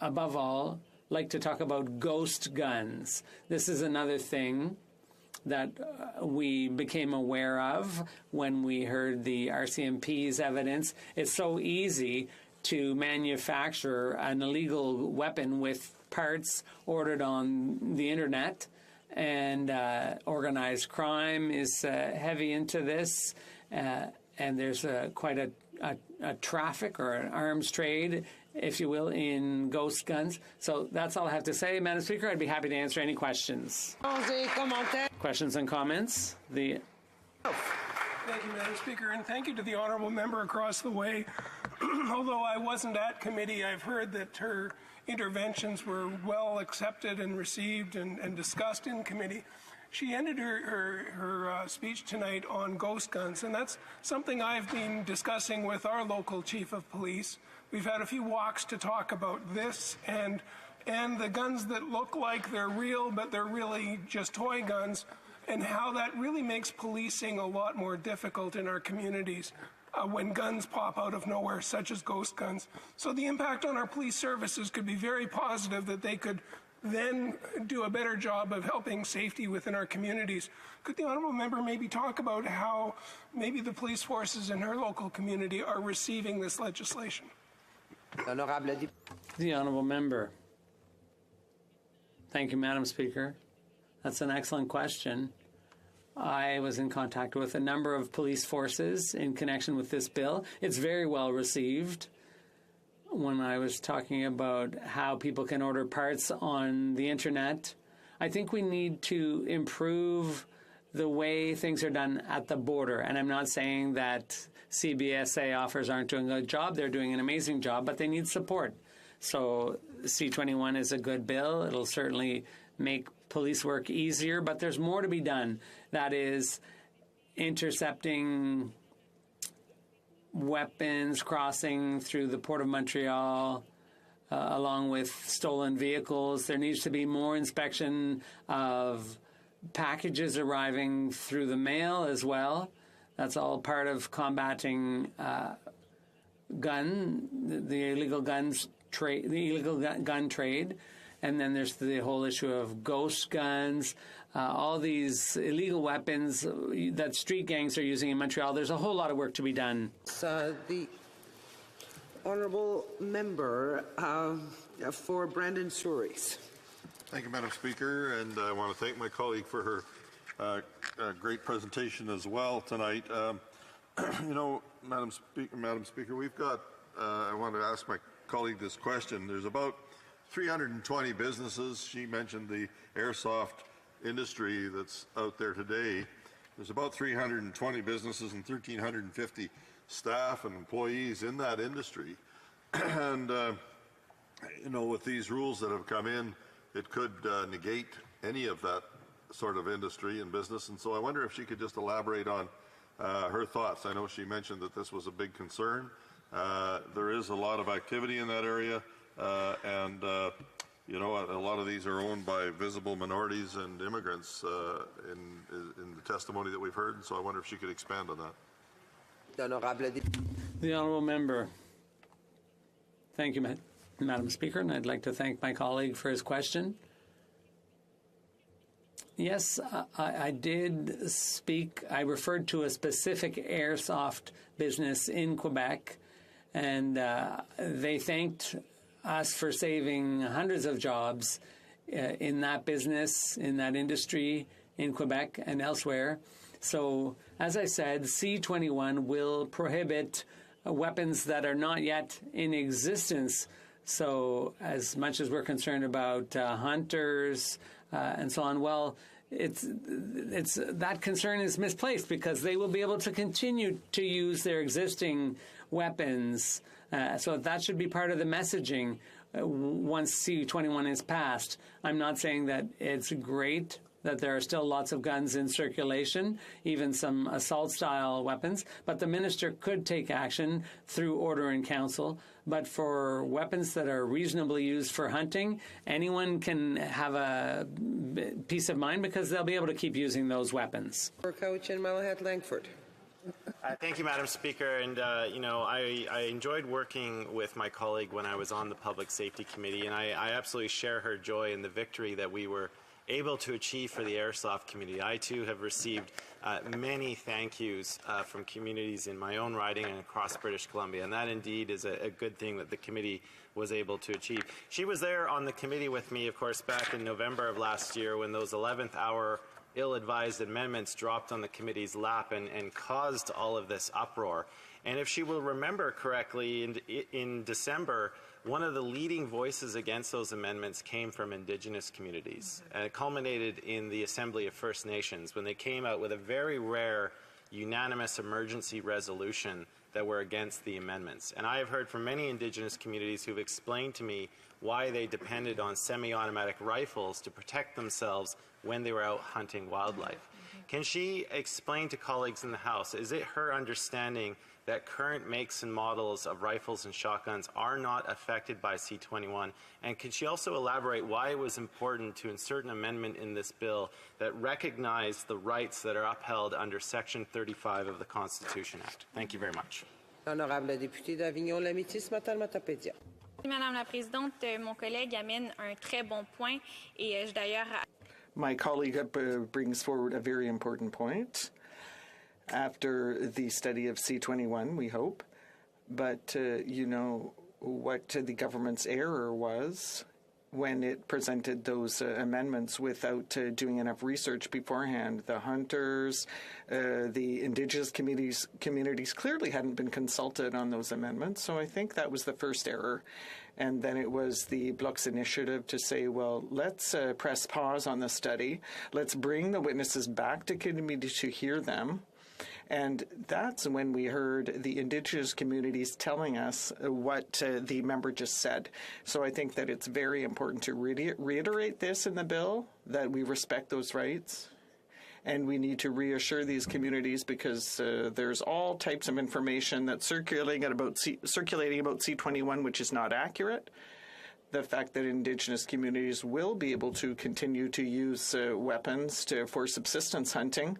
above all, like to talk about ghost guns. This is another thing that we became aware of when we heard the RCMP's evidence. It's so easy to manufacture an illegal weapon with parts ordered on the internet, and organized crime is heavy into this, and there's quite a traffic or an arms trade, if you will, in ghost guns. So that's all I have to say, Madam Speaker. I'd be happy to answer any questions. Questions and comments? Thank you, Madam Speaker, and thank you to the honourable member across the way. Although I wasn't at committee, I've heard that her interventions were well accepted and received and discussed in committee. She ended her speech tonight on ghost guns, and that's something I've been discussing with our local chief of police. We've had a few walks to talk about this and the guns that look like they're real, but they're really just toy guns, and how that really makes policing a lot more difficult in our communities when guns pop out of nowhere, such as ghost guns. So the impact on our police services could be very positive, that they could then do a better job of helping safety within our communities. Could the honourable member maybe talk about how maybe the police forces in her local community are receiving this legislation? The honourable member. Thank you, Madam Speaker. That's an excellent question. I was in contact with a number of police forces in connection with this bill. It's very well received. When I was talking about how people can order parts on the internet, I think we need to improve the way things are done at the border. And I'm not saying that CBSA offers aren't doing a good job. They're doing an amazing job, but they need support. So C-21 is a good bill. It'll certainly make police work easier, but there's more to be done. That is intercepting weapons crossing through the Port of Montreal, along with stolen vehicles. There needs to be more inspection of packages arriving through the mail as well. That's all part of combating the illegal gun trade. And then there's the whole issue of ghost guns, all these illegal weapons that street gangs are using in Montreal. There's a whole lot of work to be done. The honourable member for Brandon Souris. Thank you, Madam Speaker, and I want to thank my colleague for her great presentation as well tonight. You know, Madam Speaker, we've got, I want to ask my colleague this question. There's about 320 businesses. She mentioned the airsoft industry that's out there today. There's about 320 businesses and 1,350 staff and employees in that industry. And, you know, with these rules that have come in, it could negate any of that sort of industry and business. And so I wonder if she could just elaborate on her thoughts. I know she mentioned that this was a big concern. There is a lot of activity in that area, and you know, a lot of these are owned by visible minorities and immigrants in the testimony that we've heard. And so I wonder if she could expand on that. The honourable member. Thank you, Madam Speaker, and I'd like to thank my colleague for his question. Yes, I did speak. I referred to a specific airsoft business in Quebec, and they thanked us for saving hundreds of jobs in that business, in that industry, in Quebec and elsewhere. So, as I said, C-21 will prohibit weapons that are not yet in existence. So, as much as we're concerned about hunters and so on, well, it's that concern is misplaced because they will be able to continue to use their existing weapons. So that should be part of the messaging once C-21 is passed. I'm not saying that it's great that there are still lots of guns in circulation, even some assault-style weapons, but the minister could take action through order in council. But for weapons that are reasonably used for hunting, anyone can have a peace of mind because they'll be able to keep using those weapons. Couch and Malahat Langford. Thank you, Madam Speaker. And, you know, I enjoyed working with my colleague when I was on the Public Safety Committee, and I absolutely share her joy in the victory that we were able to achieve for the airsoft community. I, too, have received many thank yous from communities in my own riding and across British Columbia, and that indeed is a good thing that the committee was able to achieve. She was there on the committee with me, of course, back in November of last year when those 11th hour ill-advised amendments dropped on the committee's lap and caused all of this uproar. And if she will remember correctly, in December, one of the leading voices against those amendments came from Indigenous communities. And it culminated in the Assembly of First Nations when they came out with a very rare unanimous emergency resolution that were against the amendments. And I have heard from many Indigenous communities who've explained to me why they depended on semi-automatic rifles to protect themselves when they were out hunting wildlife. Can she explain to colleagues in the House, is it her understanding that current makes and models of rifles and shotguns are not affected by C-21? And can she also elaborate why it was important to insert an amendment in this bill that recognized the rights that are upheld under Section 35 of the Constitution Act? Thank you very much. Honorable député d'Avignon-Lamitis, Madame Matapédia. Madame la Présidente, mon collègue amène un très bon point et je d'ailleurs. My colleague brings forward a very important point. After the study of C-21, we hope. But you know what the government's error was when it presented those amendments without doing enough research beforehand. The hunters, the Indigenous communities clearly hadn't been consulted on those amendments, so I think that was the first error. And then it was the Bloc's initiative to say, well, let's press pause on the study. Let's bring the witnesses back to committee to hear them. And that's when we heard the Indigenous communities telling us what the member just said. So I think that it's very important to reiterate this in the bill, that we respect those rights. And we need to reassure these communities because there's all types of information that's circulating about C21, which is not accurate. The fact that Indigenous communities will be able to continue to use weapons for subsistence hunting,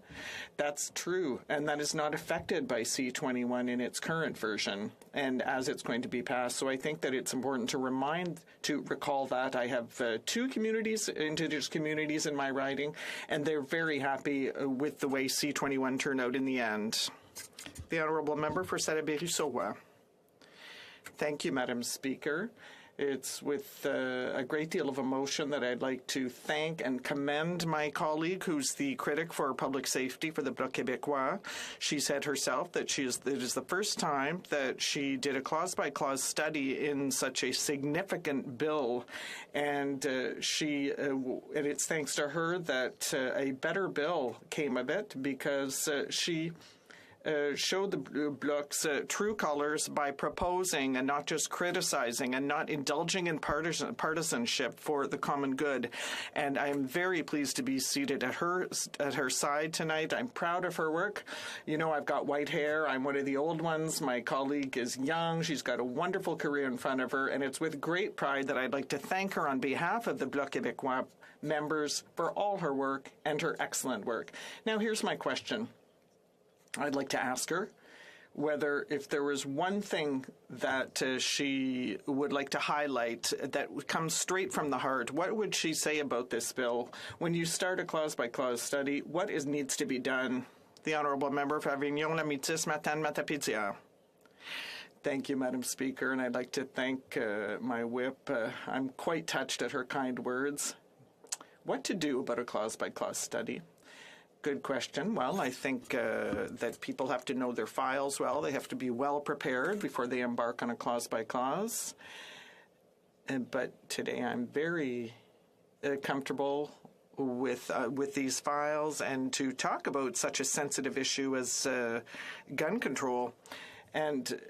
that's true, and that is not affected by C21 in its current version and as it's going to be passed. So I think that it's important to recall that. I have 2 communities, Indigenous communities in my riding, and they're very happy with the way C21 turned out in the end. The Honourable Member for Salaberry-Sauroy. Thank you, Madam Speaker. It's with a great deal of emotion that I'd like to thank and commend my colleague, who's the critic for public safety for the Bloc Québécois. She said herself that it is the first time that she did a clause-by-clause study in such a significant bill, and it's thanks to her that a better bill came of it, because she showed the Bloc's true colors by proposing and not just criticizing and not indulging in partisanship for the common good. And I'm very pleased to be seated at her side tonight. I'm proud of her work. You know, I've got white hair. I'm one of the old ones. My colleague is young. She's got a wonderful career in front of her, and it's with great pride that I'd like to thank her on behalf of the Bloc Québécois members for all her work and her excellent work. Now, here's my question. I'd like to ask her whether, if there was one thing that she would like to highlight that comes straight from the heart, what would she say about this bill? When you start a clause-by-clause study, what needs to be done? The Honourable Member for Avignon-Lamitis-Matane-Matapédia. Thank you, Madam Speaker, and I'd like to thank my whip. I'm quite touched at her kind words. What to do about a clause-by-clause study? Good question. Well, I think that people have to know their files well. They have to be well prepared before they embark on a clause-by-clause. But today I'm very comfortable with these files, and to talk about such a sensitive issue as gun control. And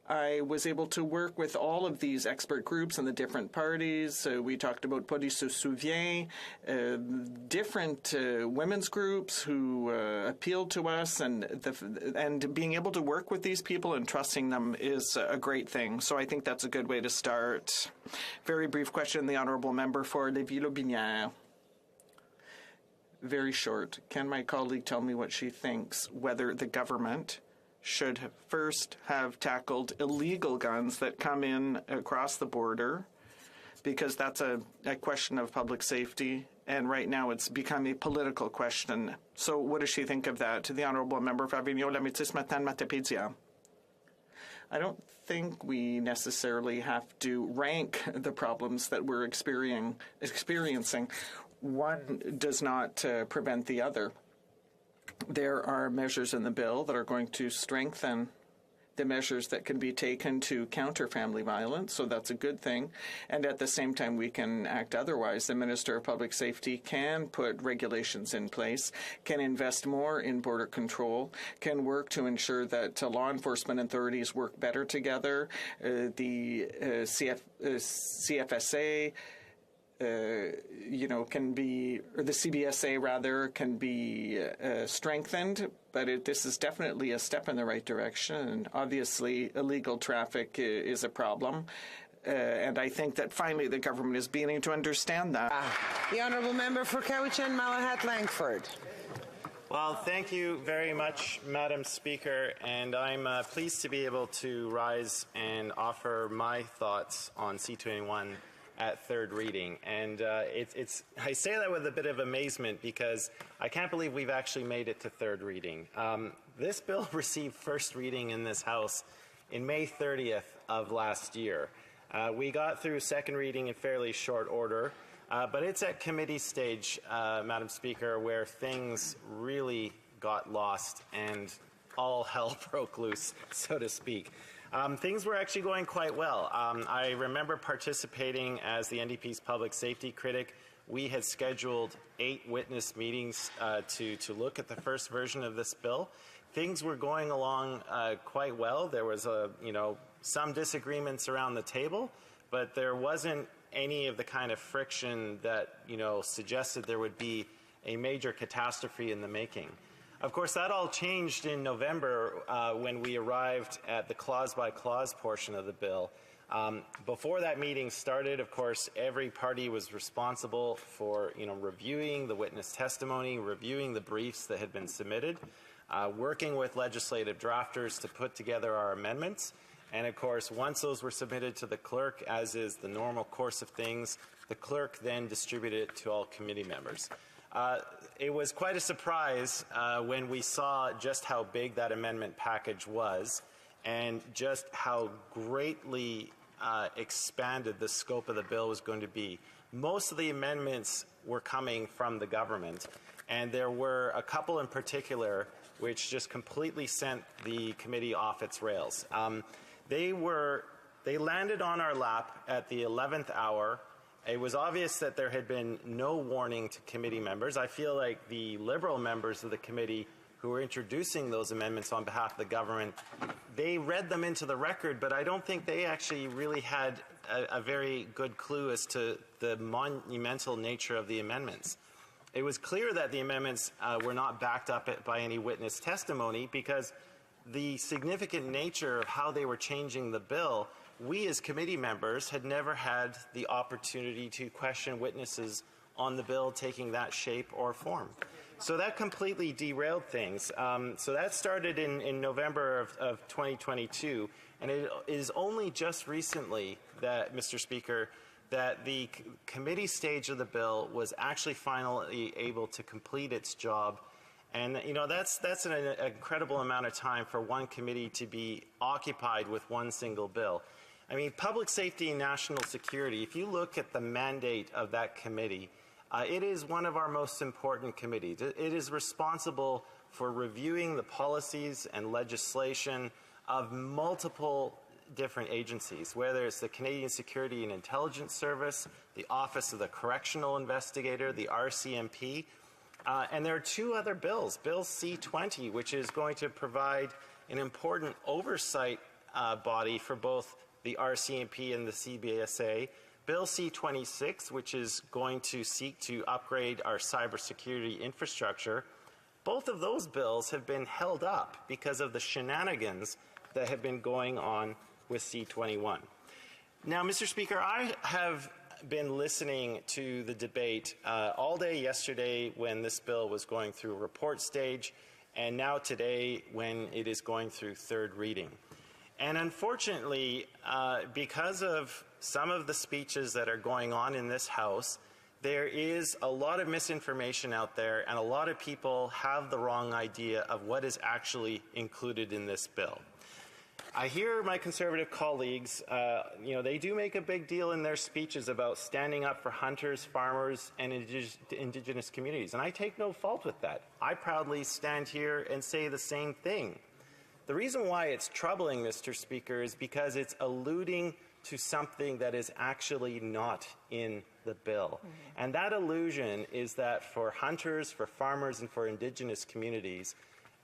I was able to work with all of these expert groups and the different parties. We talked about Police se souvient, different women's groups who appealed to us, and being able to work with these people and trusting them is a great thing. So I think that's a good way to start. Very brief question, the Honourable Member for Lévis-Lobinière. Very short. Can my colleague tell me what she thinks, whether the government should first have tackled illegal guns that come in across the border, because that's a question of public safety, and right now it's become a political question. So what does she think of that? To the Honourable Member for Avignon-Lamitis-Matane-Matapédia. I don't think we necessarily have to rank the problems that we're experiencing. One does not prevent the other. There are measures in the bill that are going to strengthen the measures that can be taken to counter family violence, so that's a good thing. And at the same time, we can act otherwise. The Minister of Public Safety can put regulations in place, can invest more in border control, can work to ensure that law enforcement authorities work better together. The CFSA, can be, or the CBSA rather, can be strengthened, but this is definitely a step in the right direction. And obviously, illegal traffic is a problem. And I think that finally the government is beginning to understand that. The Honourable Member for Cowichan-Malahat-Langford. Well, thank you very much, Madam Speaker, and I'm pleased to be able to rise and offer my thoughts on C21 at third reading. And I say that with a bit of amazement, because I can't believe we've actually made it to third reading. This bill received first reading in this House in May 30th of last year. We got through second reading in fairly short order, but it's at committee stage, Madam Speaker, where things really got lost and all hell broke loose, so to speak. Things were actually going quite well. I remember participating as the NDP's public safety critic. We had scheduled 8 witness meetings to look at the first version of this bill. Things were going along quite well. There was some disagreements around the table, but there wasn't any of the kind of friction that suggested there would be a major catastrophe in the making. Of course, that all changed in November when we arrived at the clause-by-clause portion of the bill. Before that meeting started, of course, every party was responsible for reviewing the witness testimony, reviewing the briefs that had been submitted, working with legislative drafters to put together our amendments. And of course, once those were submitted to the clerk, as is the normal course of things, the clerk then distributed it to all committee members. It was quite a surprise when we saw just how big that amendment package was and just how greatly expanded the scope of the bill was going to be. Most of the amendments were coming from the government, and there were a couple in particular which just completely sent the committee off its rails. They landed on our lap at the 11th hour. It was obvious that there had been no warning to committee members. I feel like the Liberal members of the committee who were introducing those amendments on behalf of the government, they read them into the record, but I don't think they actually really had a very good clue as to the monumental nature of the amendments. It was clear that the amendments were not backed up by any witness testimony because the significant nature of how they were changing the bill, we as committee members had never had the opportunity to question witnesses on the bill taking that shape or form. So that completely derailed things. So that started in November of 2022, and it is only just recently that, Mr. Speaker, that the committee stage of the bill was actually finally able to complete its job. And that's an incredible amount of time for one committee to be occupied with one single bill. I mean, public safety and national security, if you look at the mandate of that committee, it is one of our most important committees. It is responsible for reviewing the policies and legislation of multiple different agencies, whether it's the Canadian Security and Intelligence Service, the Office of the Correctional Investigator, the RCMP, and there are two other bills. Bill C-20, which is going to provide an important oversight body for both the RCMP and the CBSA. Bill C-26, which is going to seek to upgrade our cybersecurity infrastructure. Both of those bills have been held up because of the shenanigans that have been going on with C-21. Now, Mr. Speaker, I have been listening to the debate all day yesterday when this bill was going through report stage, and now today when it is going through third reading. And unfortunately, because of some of the speeches that are going on in this House, there is a lot of misinformation out there, and a lot of people have the wrong idea of what is actually included in this bill. I hear my Conservative colleagues, they do make a big deal in their speeches about standing up for hunters, farmers, and Indigenous communities, and I take no fault with that. I proudly stand here and say the same thing. The reason why it's troubling, Mr. Speaker, is because it's alluding to something that is actually not in the bill. And that illusion is that for hunters, for farmers, and for Indigenous communities,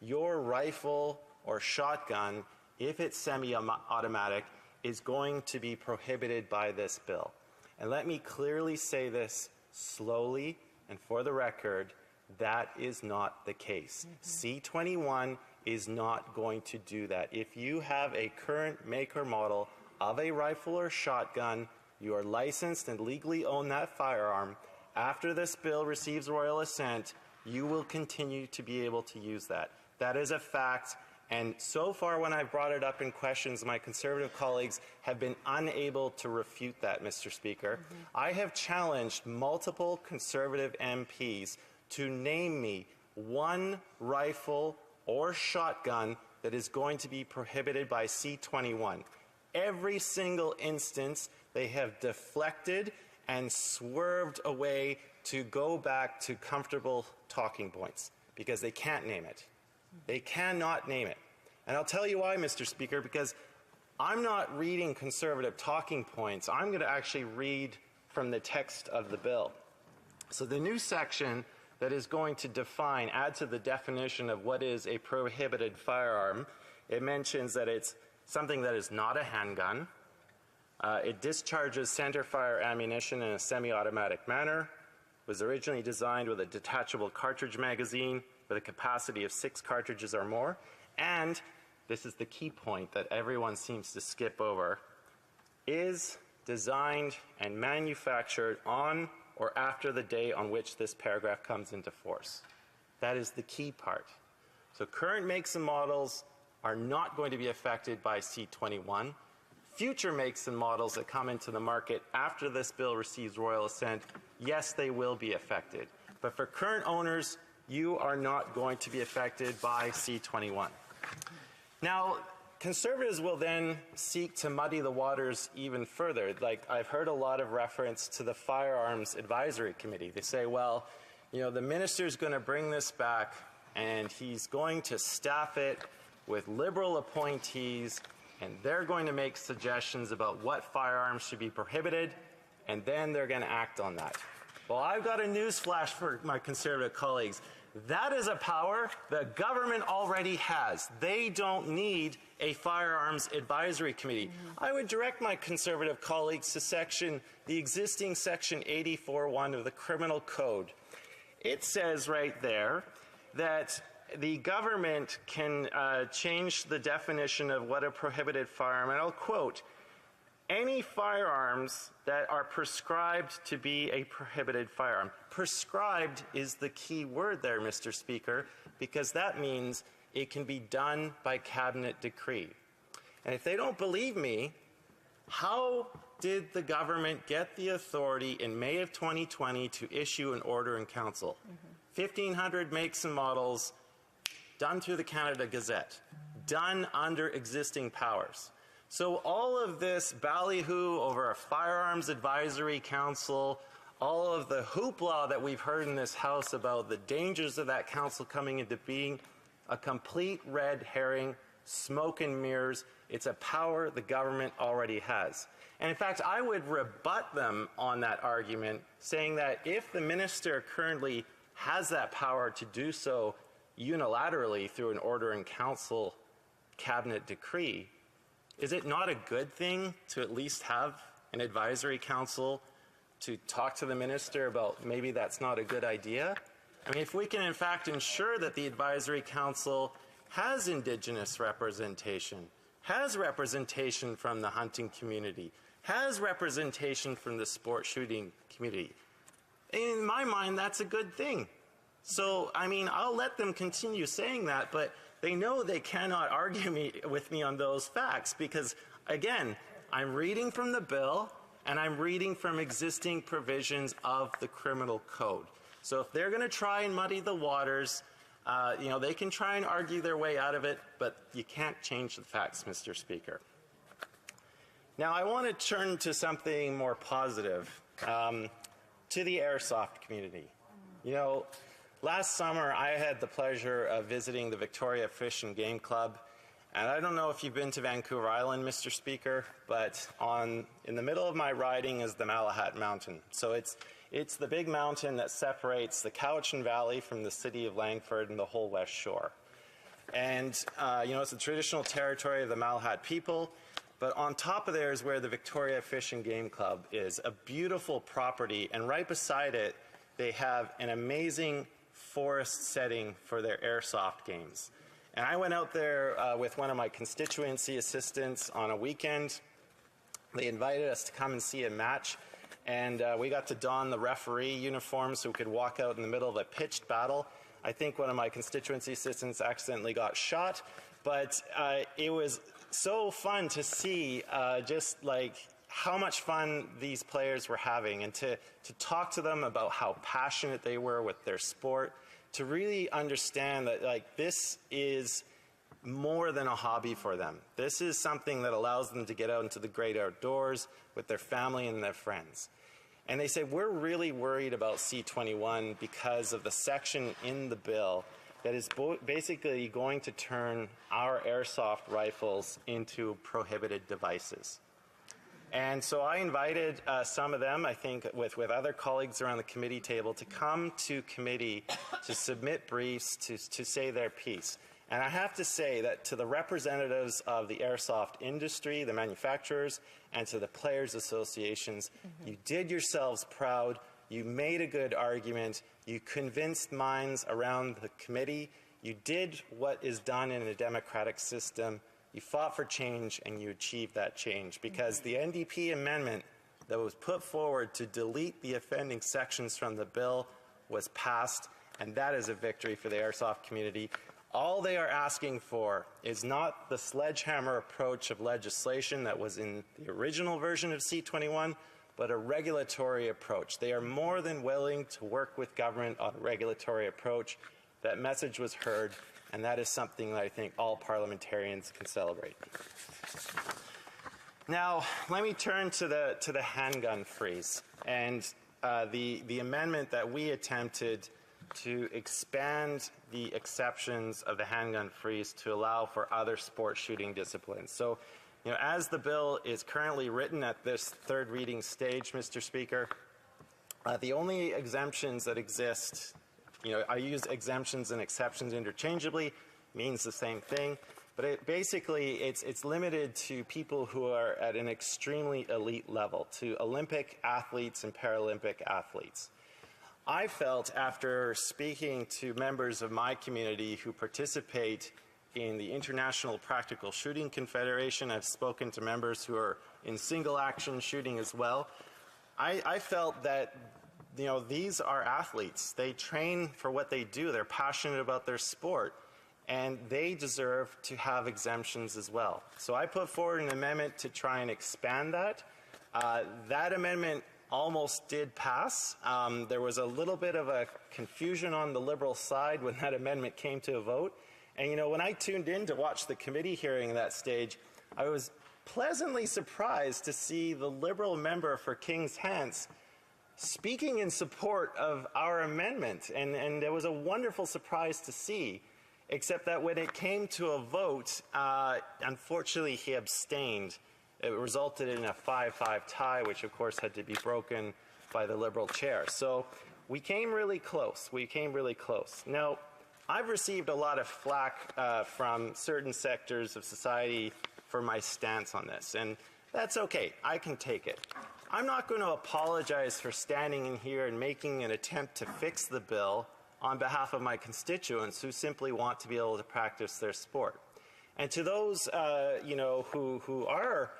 your rifle or shotgun, if it's semi-automatic, is going to be prohibited by this bill. And let me clearly say this slowly and for the record, that is not the case. C-21 is not going to do that. If you have a current make or model of a rifle or shotgun, you are licensed and legally own that firearm. After this bill receives royal assent, you will continue to be able to use that. That is a fact. And so far when I've brought it up in questions, my Conservative colleagues have been unable to refute that, Mr. Speaker. I have challenged multiple Conservative MPs to name me one rifle or shotgun that is going to be prohibited by C-21. Every single instance, they have deflected and swerved away to go back to comfortable talking points because they can't name it. They cannot name it. And I'll tell you why, Mr. Speaker, because I'm not reading Conservative talking points. I'm going to actually read from the text of the bill. So the new section that is going to define, add to the definition of what is a prohibited firearm, it mentions that it's something that is not a handgun. It discharges centerfire ammunition in a semi-automatic manner. was originally designed with a detachable cartridge magazine with a capacity of 6 cartridges or more, and this is the key point that everyone seems to skip over, is designed and manufactured on or after the day on which this paragraph comes into force. That is the key part. So current makes and models are not going to be affected by C21. Future makes and models that come into the market after this bill receives royal assent, yes, they will be affected. But for current owners, you are not going to be affected by C21. Now, Conservatives will then seek to muddy the waters even further. Like, I've heard a lot of reference to the Firearms Advisory Committee. They say, well, you know, the minister's going to bring this back and he's going to staff it with Liberal appointees, and they're going to make suggestions about what firearms should be prohibited, and then they're going to act on that. Well, I've got a news flash for my Conservative colleagues. That is a power the government already has. They don't need a Firearms Advisory Committee. I would direct my Conservative colleagues to the existing Section 84(1) of the Criminal Code. It says right there that the government can change the definition of what a prohibited firearm, and I'll quote, any firearms that are prescribed to be a prohibited firearm. Prescribed is the key word there, Mr. Speaker, because that means it can be done by cabinet decree. And if they don't believe me, how did the government get the authority in May of 2020 to issue an order in council? 1,500 makes and models, done through the Canada Gazette, done under existing powers. So all of this ballyhoo over a Firearms Advisory Council, all of the hoopla that we've heard in this House about the dangers of that council coming into being, a complete red herring, smoke and mirrors. It's a power the government already has. And in fact, I would rebut them on that argument, saying that if the minister currently has that power to do so unilaterally through an order in council cabinet decree, is it not a good thing to at least have an advisory council to talk to the minister about maybe that's not a good idea? I mean, if we can in fact ensure that the advisory council has Indigenous representation, has representation from the hunting community, has representation from the sport shooting community, in my mind, that's a good thing. So, I mean, I'll let them continue saying that, but they know they cannot argue with me on those facts because, again, I'm reading from the bill and I'm reading from existing provisions of the Criminal Code. So if they're going to try and muddy the waters, you know, they can try and argue their way out of it, but you can't change the facts, Mr. Speaker. Now, I want to turn to something more positive, to the airsoft community. You know, last summer, I had the pleasure of visiting the Victoria Fish and Game Club, and I don't know if you've been to Vancouver Island, Mr. Speaker, but in the middle of my riding is the Malahat Mountain. So it's the big mountain that separates the Cowichan Valley from the city of Langford and the whole West Shore. And, you know, it's the traditional territory of the Malahat people, but on top of there is where the Victoria Fish and Game Club is, a beautiful property, and right beside it, they have an amazing forest setting for their airsoft games. And I went out there with one of my constituency assistants on a weekend. They invited us to come and see a match, and we got to don the referee uniform so we could walk out in the middle of a pitched battle. I think one of my constituency assistants accidentally got shot, but it was so fun to see just like how much fun these players were having, and to talk to them about how passionate they were with their sport, to really understand that like this is more than a hobby for them. This is something that allows them to get out into the great outdoors with their family and their friends. And they say, we're really worried about C21 because of the section in the bill that is basically going to turn our airsoft rifles into prohibited devices. And so I invited some of them, I think with other colleagues around the committee table, to come to committee to submit briefs to say their piece. And I have to say that to the representatives of the airsoft industry, the manufacturers, and to the players' associations, you did yourselves proud You made a good argument. You convinced minds around the committee. You did what is done in a democratic system. You fought for change, and you achieved that change, because the NDP amendment that was put forward to delete the offending sections from the bill was passed, and that is a victory for the airsoft community. All they are asking for is not the sledgehammer approach of legislation that was in the original version of C-21, but a regulatory approach. They are more than willing to work with government on a regulatory approach. That message was heard, and that is something that I think all parliamentarians can celebrate. Now, let me turn to the handgun freeze and the amendment that we attempted to expand the exceptions of the handgun freeze to allow for other sport shooting disciplines. So, as the bill is currently written at this third reading stage, Mr. Speaker, the only exemptions that exist, I use exemptions and exceptions interchangeably, means the same thing. But it's limited to people who are at an extremely elite level, to Olympic athletes and Paralympic athletes. I felt, after speaking to members of my community who participate in the International Practical Shooting Confederation, I've spoken to members who are in single action shooting as well, I felt that these are athletes. They train for what they do. They're passionate about their sport, and they deserve to have exemptions as well. So I put forward an amendment to try and expand that. That amendment almost did pass. There was a little bit of a confusion on the Liberal side when that amendment came to a vote. And when I tuned in to watch the committee hearing at that stage, I was pleasantly surprised to see the Liberal member for Kings Hants speaking in support of our amendment. And it was a wonderful surprise to see, except that when it came to a vote, unfortunately he abstained. It resulted in a 5-5 tie, which of course had to be broken by the Liberal chair. So we came really close. Now, I've received a lot of flack from certain sectors of society for my stance on this, and that's okay. I can take it. I'm not going to apologize for standing in here and making an attempt to fix the bill on behalf of my constituents who simply want to be able to practice their sport. And to those, who are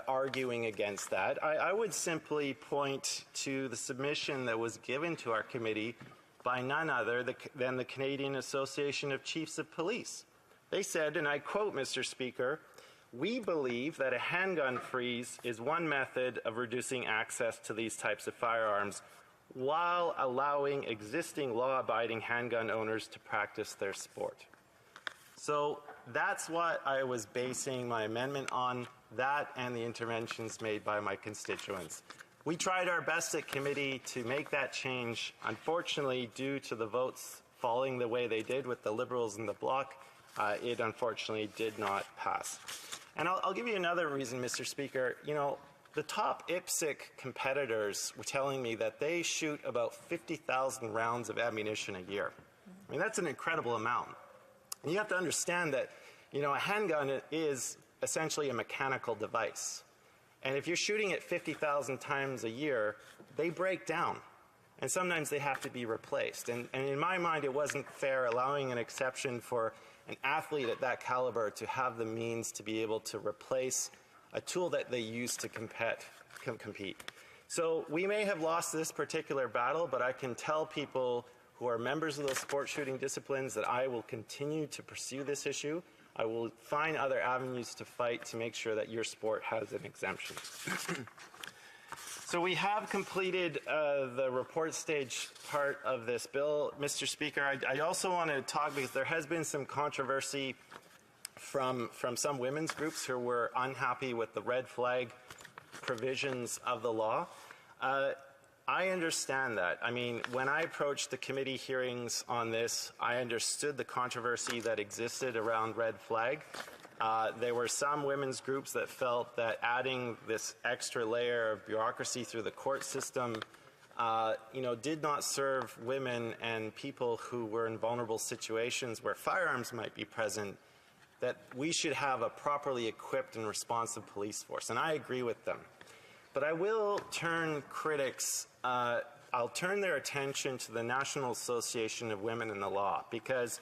arguing against that, I would simply point to the submission that was given to our committee by none other than the Canadian Association of Chiefs of Police. They said, and I quote, Mr. Speaker, "We believe that a handgun freeze is one method of reducing access to these types of firearms while allowing existing law-abiding handgun owners to practice their sport." So that's what I was basing my amendment on, that and the interventions made by my constituents. We tried our best at committee to make that change. Unfortunately, due to the votes falling the way they did with the Liberals and the Bloc, it unfortunately did not pass. And I'll give you another reason, Mr. Speaker. The top IPSC competitors were telling me that they shoot about 50,000 rounds of ammunition a year. I mean, that's an incredible amount. And you have to understand that, a handgun is essentially a mechanical device. And if you're shooting it 50,000 times a year, they break down. And sometimes they have to be replaced. And in my mind, it wasn't fair allowing an exception for an athlete at that caliber to have the means to be able to replace a tool that they use to compete. So we may have lost this particular battle, but I can tell people who are members of those sport shooting disciplines that I will continue to pursue this issue. I will find other avenues to fight to make sure that your sport has an exemption. So we have completed the report stage part of this bill. Mr. Speaker, I also want to talk, because there has been some controversy from some women's groups who were unhappy with the red flag provisions of the law. I understand that. I mean, when I approached the committee hearings on this, I understood the controversy that existed around red flag. There were some women's groups that felt that adding this extra layer of bureaucracy through the court system, did not serve women and people who were in vulnerable situations where firearms might be present, that we should have a properly equipped and responsive police force. And I agree with them. But I will turn critics' I'll turn their attention to the National Association of Women in the Law, because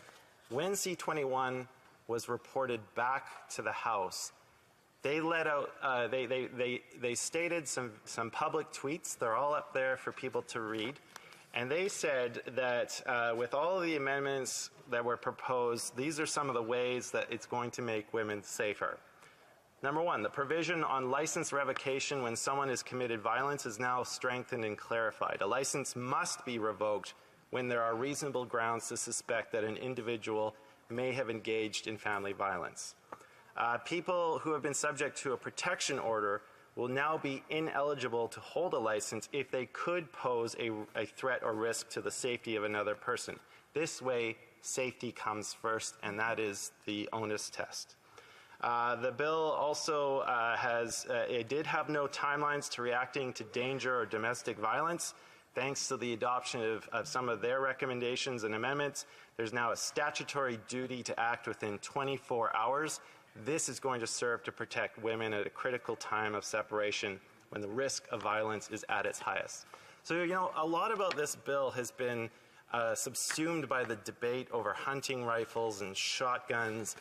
when C21 was reported back to the House, they let out, they stated some public tweets. They're all up there for people to read. And they said that with all of the amendments that were proposed, these are some of the ways that it's going to make women safer. Number one, the provision on license revocation when someone has committed violence is now strengthened and clarified. A license must be revoked when there are reasonable grounds to suspect that an individual may have engaged in family violence. People who have been subject to a protection order will now be ineligible to hold a license if they could pose a threat or risk to the safety of another person. This way, safety comes first, and that is the onus test. The bill also it did have no timelines to reacting to danger or domestic violence. Thanks to the adoption of some of their recommendations and amendments, there's now a statutory duty to act within 24 hours. This is going to serve to protect women at a critical time of separation when the risk of violence is at its highest. So, you know, a lot about this bill has been subsumed by the debate over hunting rifles and shotguns,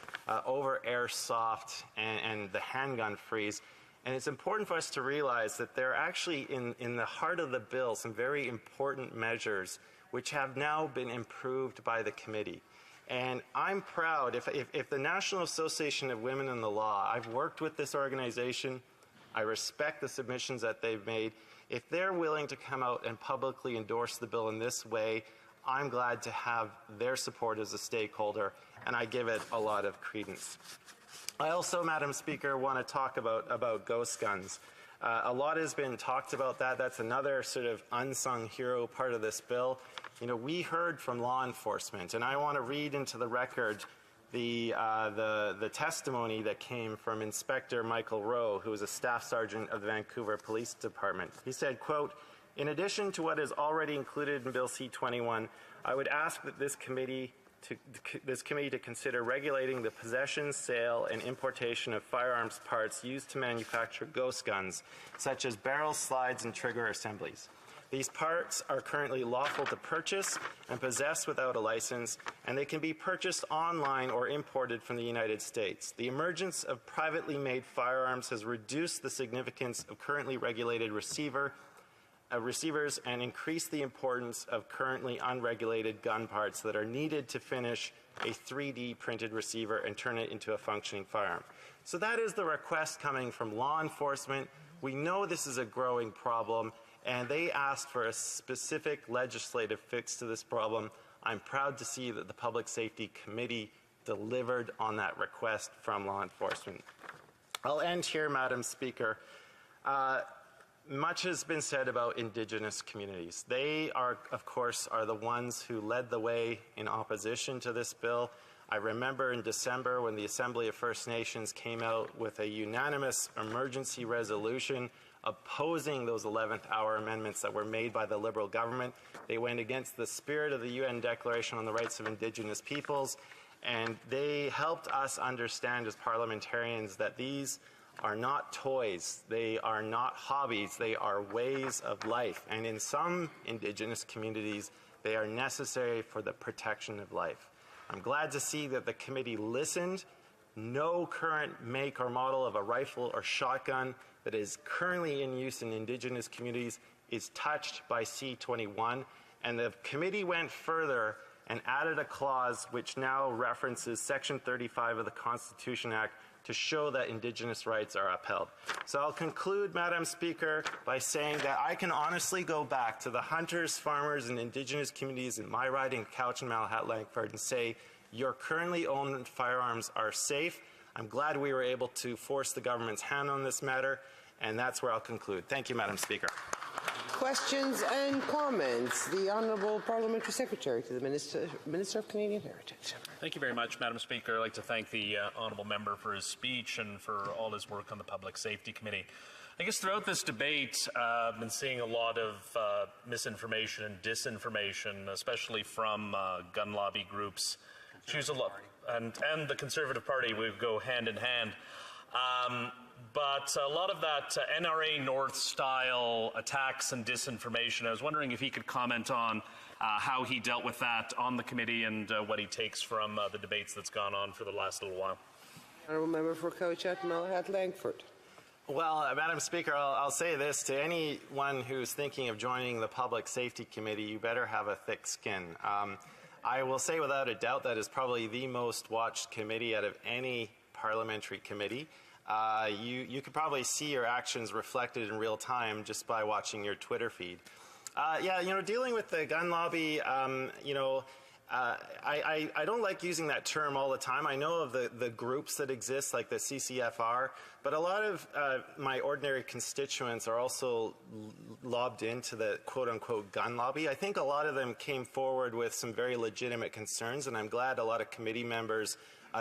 over airsoft and the handgun freeze. And it's important for us to realize that there are actually in the heart of the bill some very important measures which have now been improved by the committee. And I'm proud, if the National Association of Women in the Law, I've worked with this organization, I respect the submissions that they've made. If they're willing to come out and publicly endorse the bill in this way, I'm glad to have their support as a stakeholder, and I give it a lot of credence. I also, Madam Speaker, want to talk about ghost guns. A lot has been talked about that. That's another sort of unsung hero part of this bill. You know, we heard from law enforcement, and I want to read into the record the testimony that came from Inspector Michael Rowe, who is a staff sergeant of the Vancouver Police Department. He said, quote, "In addition to what is already included in Bill C-21, I would ask that this committee to consider regulating the possession, sale, and importation of firearms parts used to manufacture ghost guns, such as barrels, slides, and trigger assemblies. These parts are currently lawful to purchase and possess without a license, and they can be purchased online or imported from the United States. The emergence of privately made firearms has reduced the significance of currently regulated receivers and increased the importance of currently unregulated gun parts that are needed to finish a 3D printed receiver and turn it into a functioning firearm." So that is the request coming from law enforcement. We know this is a growing problem, and they asked for a specific legislative fix to this problem. I'm proud to see that the Public Safety Committee delivered on that request from law enforcement. I'll end here, Madam Speaker. Much has been said about Indigenous communities. They are, of course, the ones who led the way in opposition to this bill. I remember in December when the Assembly of First Nations came out with a unanimous emergency resolution opposing those 11th hour amendments that were made by the Liberal government. They went against the spirit of the UN Declaration on the Rights of Indigenous Peoples, and they helped us understand as parliamentarians that these are not toys, they are not hobbies, they are ways of life. And in some Indigenous communities, they are necessary for the protection of life. I'm glad to see that the committee listened. No current make or model of a rifle or shotgun that is currently in use in Indigenous communities is touched by C-21. And the committee went further and added a clause which now references Section 35 of the Constitution Act to show that Indigenous rights are upheld. So I'll conclude, Madam Speaker, by saying that I can honestly go back to the hunters, farmers, and Indigenous communities in my riding, Cowichan, Malahat, Langford, and say, your currently owned firearms are safe. I'm glad we were able to force the government's hand on this matter, and that's where I'll conclude. Thank you, Madam Speaker. Questions and comments. The Honourable Parliamentary Secretary to the Minister of Canadian Heritage. Thank you very much, Madam Speaker. I'd like to thank the Honourable Member for his speech and for all his work on the Public Safety Committee. I guess throughout this debate, I've been seeing a lot of misinformation and disinformation, especially from gun lobby groups. Choose a lot, and the Conservative Party would go hand in hand. but a lot of that NRA North style attacks and disinformation, I was wondering if he could comment on how he dealt with that on the committee and what he takes from the debates that's gone on for the last little while. Honourable Member for Cowichat Malahat Langford. Well, Madam Speaker, I'll say this to anyone who's thinking of joining the Public Safety Committee, you better have a thick skin. I will say without a doubt that is probably the most watched committee out of any parliamentary committee. You could probably see your actions reflected in real time just by watching your Twitter feed. Yeah, dealing with the gun lobby, I don't like using that term all the time. I know of the groups that exist, like the CCFR, but a lot of my ordinary constituents are also lobbed into the quote-unquote gun lobby. I think a lot of them came forward with some very legitimate concerns, and I'm glad a lot of committee members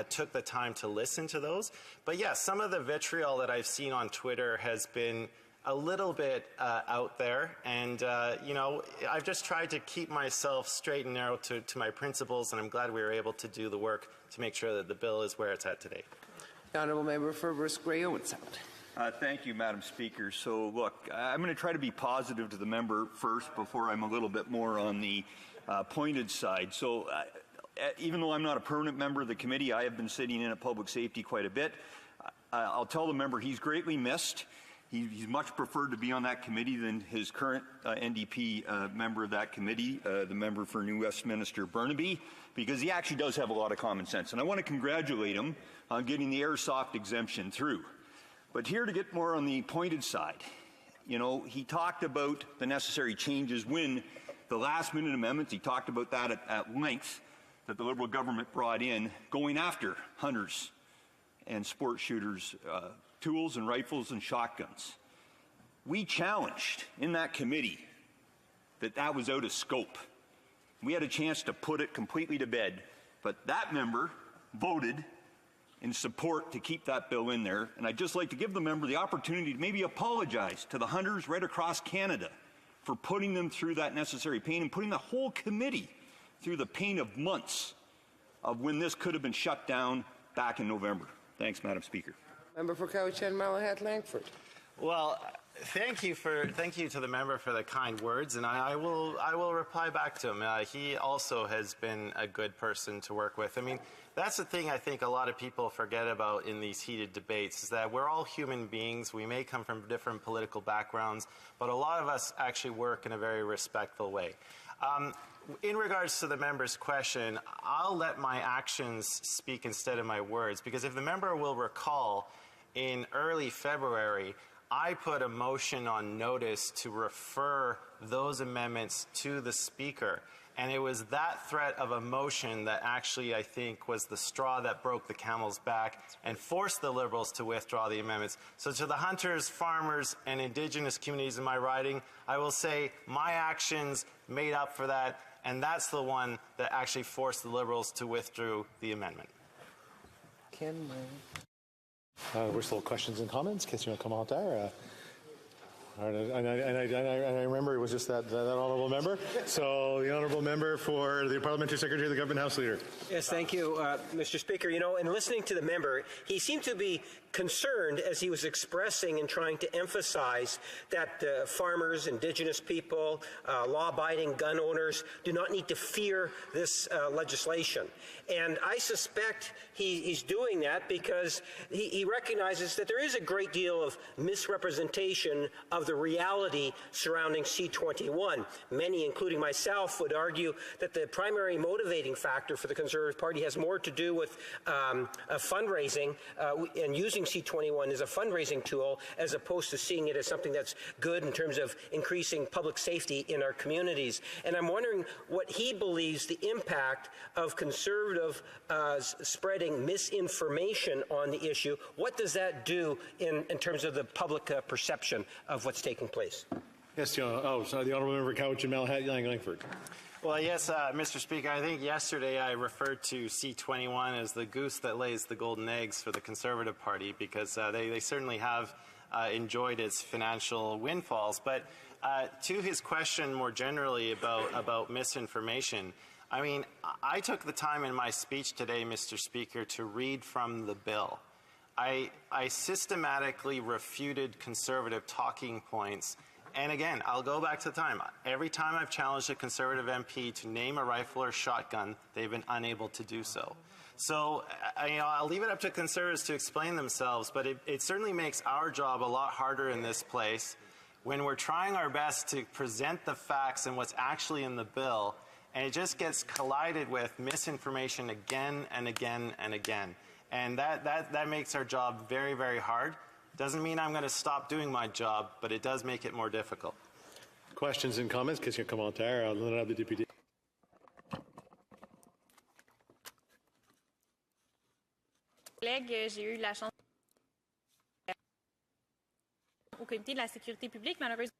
took the time to listen to those. But yeah, some of the vitriol that I've seen on Twitter has been a little bit out there, and I've just tried to keep myself straight and narrow to my principles, and I'm glad we were able to do the work to make sure that the bill is where it's at today. The Honourable Member for Bruce-Grey-Owen Sound. Thank you, Madam Speaker. So, look, I'm going to try to be positive to the member first before I'm a little bit more on the pointed side. So, even though I'm not a permanent member of the committee, I have been sitting in at Public Safety quite a bit. I'll tell the member he's greatly missed. He's much preferred to be on that committee than his current NDP member of that committee, the member for New Westminster Burnaby, because he actually does have a lot of common sense. And I want to congratulate him on getting the airsoft exemption through. But here to get more on the pointed side, he talked about the necessary changes when the last-minute amendments, he talked about that at length, that the Liberal government brought in, going after hunters and sport shooters, tools and rifles and shotguns. We challenged in that committee that was out of scope. We had a chance to put it completely to bed, but that member voted in support to keep that bill in there, and I'd just like to give the member the opportunity to maybe apologize to the hunters right across Canada for putting them through that necessary pain and putting the whole committee through the pain of months of when this could have been shut down back in November. Thanks, Madam Speaker. Member for Cowichat Malahat Langford. Well, thank you to the member for the kind words, and I will reply back to him. He also has been a good person to work with. I mean, that's the thing I think a lot of people forget about in these heated debates, is that we're all human beings. We may come from different political backgrounds, but a lot of us actually work in a very respectful way. In regards to the member's question, I'll let my actions speak instead of my words, because if the member will recall, in early February, I put a motion on notice to refer those amendments to the Speaker. And it was that threat of a motion that actually, I think, was the straw that broke the camel's back and forced the Liberals to withdraw the amendments. So to the hunters, farmers, and Indigenous communities in my riding, I will say my actions made up for that, and that's the one that actually forced the Liberals to withdraw the amendment. Ken We're still questions and comments. Question commentaire. And I remember it was just that honourable member. So the honourable member for the Parliamentary Secretary of the Government House Leader. Yes, thank you, Mr. Speaker. In listening to the member, he seemed to be concerned as he was expressing and trying to emphasize that farmers, Indigenous people, law-abiding gun owners do not need to fear this legislation. And I suspect he's doing that because he recognizes that there is a great deal of misrepresentation of the reality surrounding C-21. Many, including myself, would argue that the primary motivating factor for the Conservative Party has more to do with fundraising and using C-21 as a fundraising tool as opposed to seeing it as something that's good in terms of increasing public safety in our communities. And I'm wondering what he believes the impact of Conservative spreading misinformation on the issue. What does that do in terms of the public perception of what's taking place? Yes, the honourable member Cowichat Malahat Langford. Well, yes, Mr. Speaker, I think yesterday I referred to C-21 as the goose that lays the golden eggs for the Conservative Party because they certainly have enjoyed its financial windfalls. But to his question more generally about misinformation, I mean, I took the time in my speech today, Mr. Speaker, to read from the bill. I systematically refuted Conservative talking points. And again, I'll go back to the time. Every time I've challenged a Conservative MP to name a rifle or shotgun, they've been unable to do so. So, I'll leave it up to Conservatives to explain themselves, but it certainly makes our job a lot harder in this place when we're trying our best to present the facts and what's actually in the bill, and it just gets collided with misinformation again and again and again. And that makes our job very, very hard. Doesn't mean I'm going to stop doing my job, but it does make it more difficult. Questions and comments? Question commentaire à l'honorable député. J'ai eu la chance au comité de la sécurité publique, malheureusement.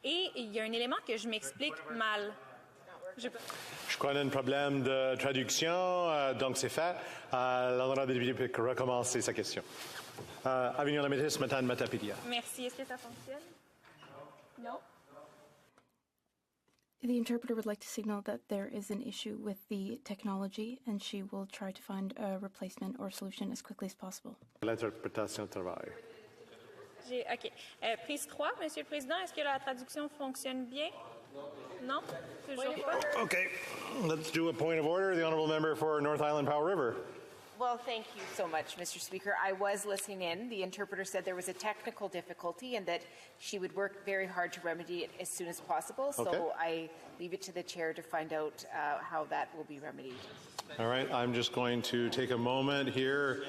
Et il y a un élément que je m'explique mal. Je crois qu'il y a un problème de traduction, donc c'est fait. L'honorable député peut recommencer sa question. Avignon Lamitis, Matane Matapédia. Merci. Est-ce que ça fonctionne? Non? The interpreter would like to signal that there is an issue with the technology, and she will try to find a replacement or solution as quickly as possible. L'interprétation travaille. OK. Prise 3, Monsieur le Président, est-ce que la traduction fonctionne bien? Non? Toujours pas? Okay, let's do a point of order. The honourable member for North Island Powell River. Well, thank you so much, Mr. Speaker. I was listening in. The interpreter said there was a technical difficulty and that she would work very hard to remedy it as soon as possible. So Okay. I leave it to the chair to find out how that will be remedied. All right, I'm just going to take a moment here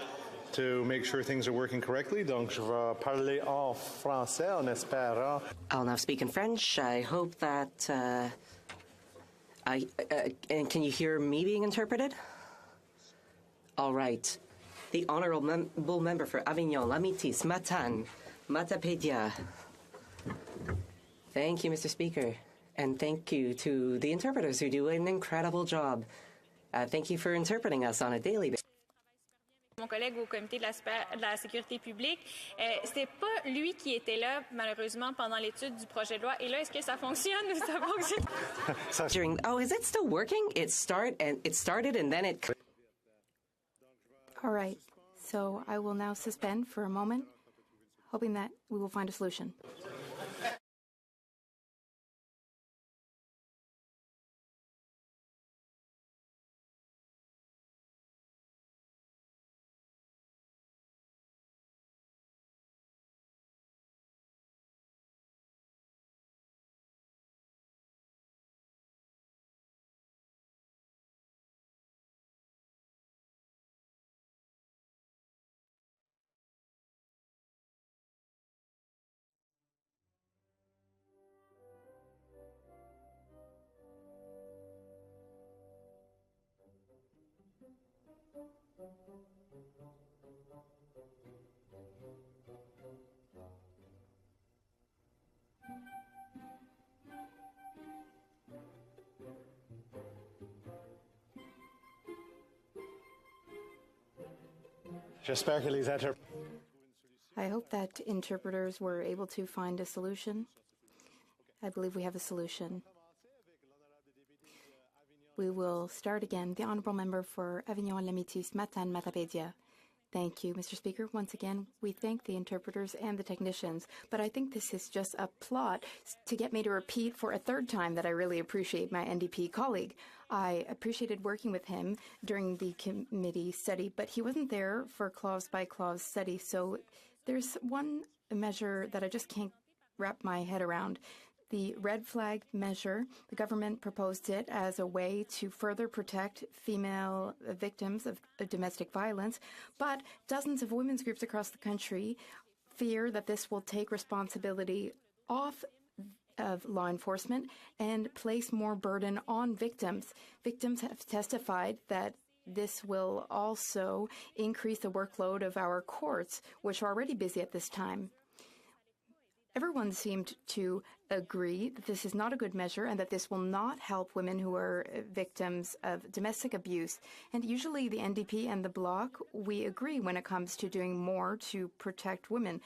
to make sure things are working correctly. Donc, je vais parler en français en espérant. I'll now speak in French. I hope that and can you hear me being interpreted? All right. The honourable member for Avignon, Lamitis, Matane, Matapédia. Thank you, Mr. Speaker. And thank you to the interpreters who do an incredible job. Thank you for interpreting us on a daily basis. Mon collègue au comité de la sécurité publique, c'est pas lui qui était là, malheureusement, pendant l'étude du projet de loi. Et là, est-ce que ça fonctionne ou ça fonctionne? Oh, is it still working? It started and then it... All right, so I will now suspend for a moment, hoping that we will find a solution. J'espère que les interprètes. I hope that interpreters were able to find a solution. I believe we have a solution. We will start again. The honourable member for Avignon Lamitis, Matane Matapédia. Thank you, Mr. Speaker. Once again, we thank the interpreters and the technicians, but I think this is just a plot to get me to repeat for a third time that I really appreciate my NDP colleague. I appreciated working with him during the committee study, but he wasn't there for clause-by-clause study, so there's one measure that I just can't wrap my head around. The red flag measure, the government proposed it as a way to further protect female victims of domestic violence, but dozens of women's groups across the country fear that this will take responsibility off of law enforcement and place more burden on victims. Victims have testified that this will also increase the workload of our courts, which are already busy at this time. Everyone seemed to agree that this is not a good measure and that this will not help women who are victims of domestic abuse. And usually the NDP and the Bloc, we agree when it comes to doing more to protect women.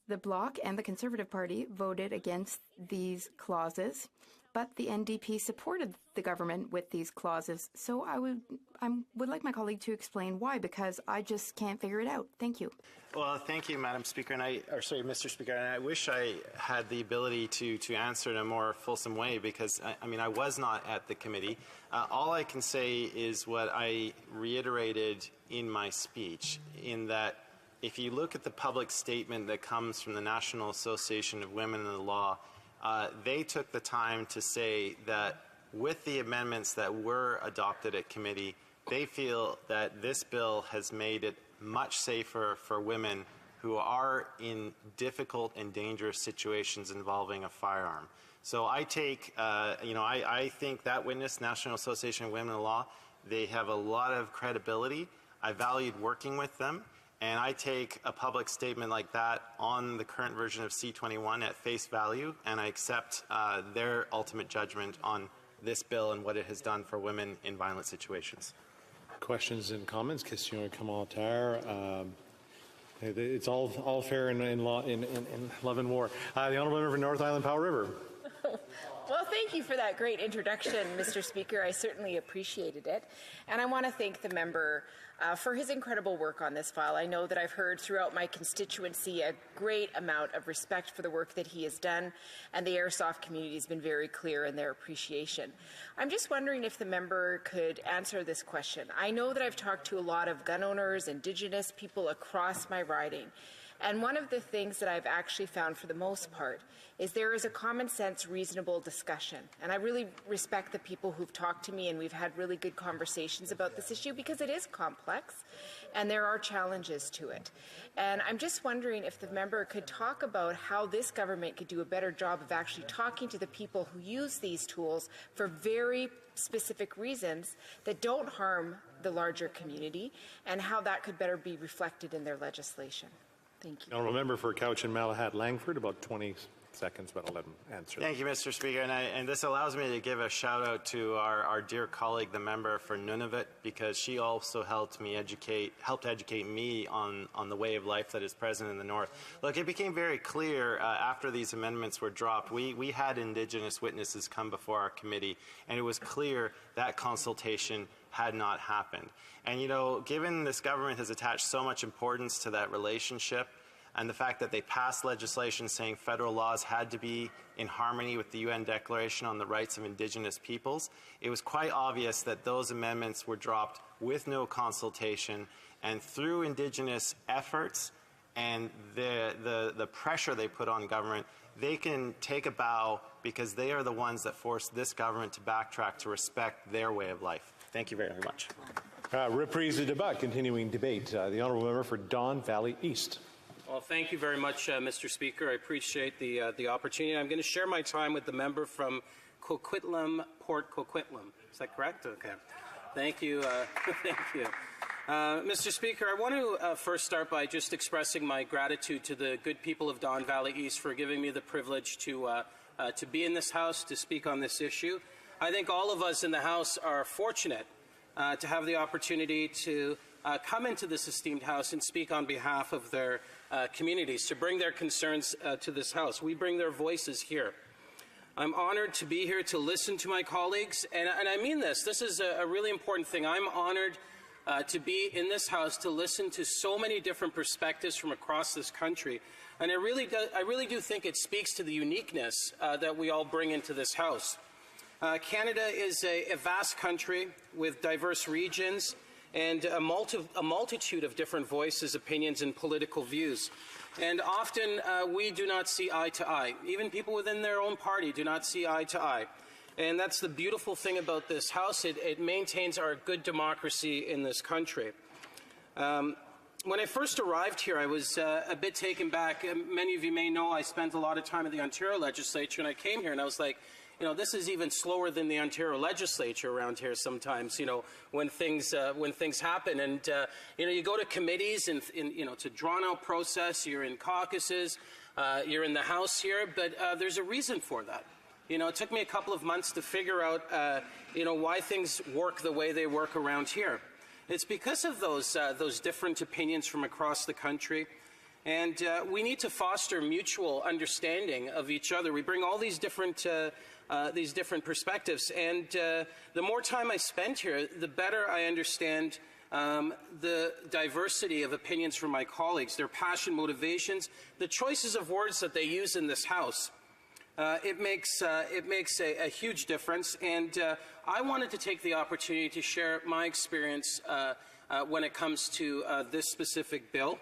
The Bloc and the Conservative Party voted against these clauses, but the NDP supported the government with these clauses. So I would like my colleague to explain why, because I just can't figure it out. Thank you. Well, thank you, Madam Speaker, Mr. Speaker. And I wish I had the ability to answer in a more fulsome way, because I was not at the committee. All I can say is what I reiterated in my speech, in that if you look at the public statement that comes from the National Association of Women in the Law, they took the time to say that with the amendments that were adopted at committee, they feel that this bill has made it much safer for women who are in difficult and dangerous situations involving a firearm. So I take, I think that witness, National Association of Women in the Law, they have a lot of credibility. I valued working with them. And I take a public statement like that on the current version of C-21 at face value, and I accept their ultimate judgment on this bill and what it has done for women in violent situations. Questions and comments? Question commentaire. It's all fair in law, in love and war. The honourable member for North Island Powell River. Well, thank you for that great introduction, Mr. Speaker. I certainly appreciated it. And I want to thank the member for his incredible work on this file. I know that I've heard throughout my constituency a great amount of respect for the work that he has done, and the airsoft community has been very clear in their appreciation. I'm just wondering if the member could answer this question. I know that I've talked to a lot of gun owners, Indigenous people across my riding, and one of the things that I've actually found for the most part is there is a common sense, reasonable discussion. And I really respect the people who've talked to me, and we've had really good conversations about this issue because it is complex and there are challenges to it. And I'm just wondering if the member could talk about how this government could do a better job of actually talking to the people who use these tools for very specific reasons that don't harm the larger community, and how that could better be reflected in their legislation. Thank you. Honourable member for Cowichan Malahat Langford, about 20 seconds, but I'll let him answer. Thank you, Mr. Speaker. And this allows me to give a shout out to our dear colleague, the member for Nunavut, because she also helped educate me on the way of life that is present in the North. Look, it became very clear after these amendments were dropped, we had Indigenous witnesses come before our committee, and it was clear that consultation had not happened. And, given this government has attached so much importance to that relationship, and the fact that they passed legislation saying federal laws had to be in harmony with the UN Declaration on the Rights of Indigenous Peoples, it was quite obvious that those amendments were dropped with no consultation, and through Indigenous efforts and the pressure they put on government, they can take a bow because they are the ones that forced this government to backtrack to respect their way of life. Thank you very much. Reprise de débat, continuing debate. The honourable member for Don Valley East. Well, thank you very much, Mr. Speaker. I appreciate the opportunity. I'm going to share my time with the member from Coquitlam, Port Coquitlam. Is that correct? Okay. Thank you. Thank you. Mr. Speaker, I want to first start by just expressing my gratitude to the good people of Don Valley East for giving me the privilege to be in this House to speak on this issue. I think all of us in the House are fortunate to have the opportunity to come into this esteemed House and speak on behalf of their communities, to bring their concerns to this House. We bring their voices here. I'm honored to be here to listen to my colleagues, and I mean this. This is a really important thing. I'm honored to be in this House to listen to so many different perspectives from across this country. And I really do think it speaks to the uniqueness that we all bring into this House. Canada is a vast country with diverse regions and a multitude of different voices, opinions, and political views. And often we do not see eye to eye. Even people within their own party do not see eye to eye. And that's the beautiful thing about this House. It maintains our good democracy in this country. When I first arrived here, I was a bit taken back. Many of you may know I spent a lot of time in the Ontario legislature, and I came here and I was like, this is even slower than the Ontario legislature around here sometimes, when things happen. And, you go to committees and, it's a drawn-out process. You're in caucuses. You're in the House here. But there's a reason for that. It took me a couple of months to figure out, why things work the way they work around here. It's because of those different opinions from across the country. And we need to foster mutual understanding of each other. We bring all these different perspectives, and the more time I spend here, the better I understand the diversity of opinions from my colleagues, their passion, motivations, the choices of words that they use in this House. It makes a huge difference, and I wanted to take the opportunity to share my experience when it comes to this specific bill,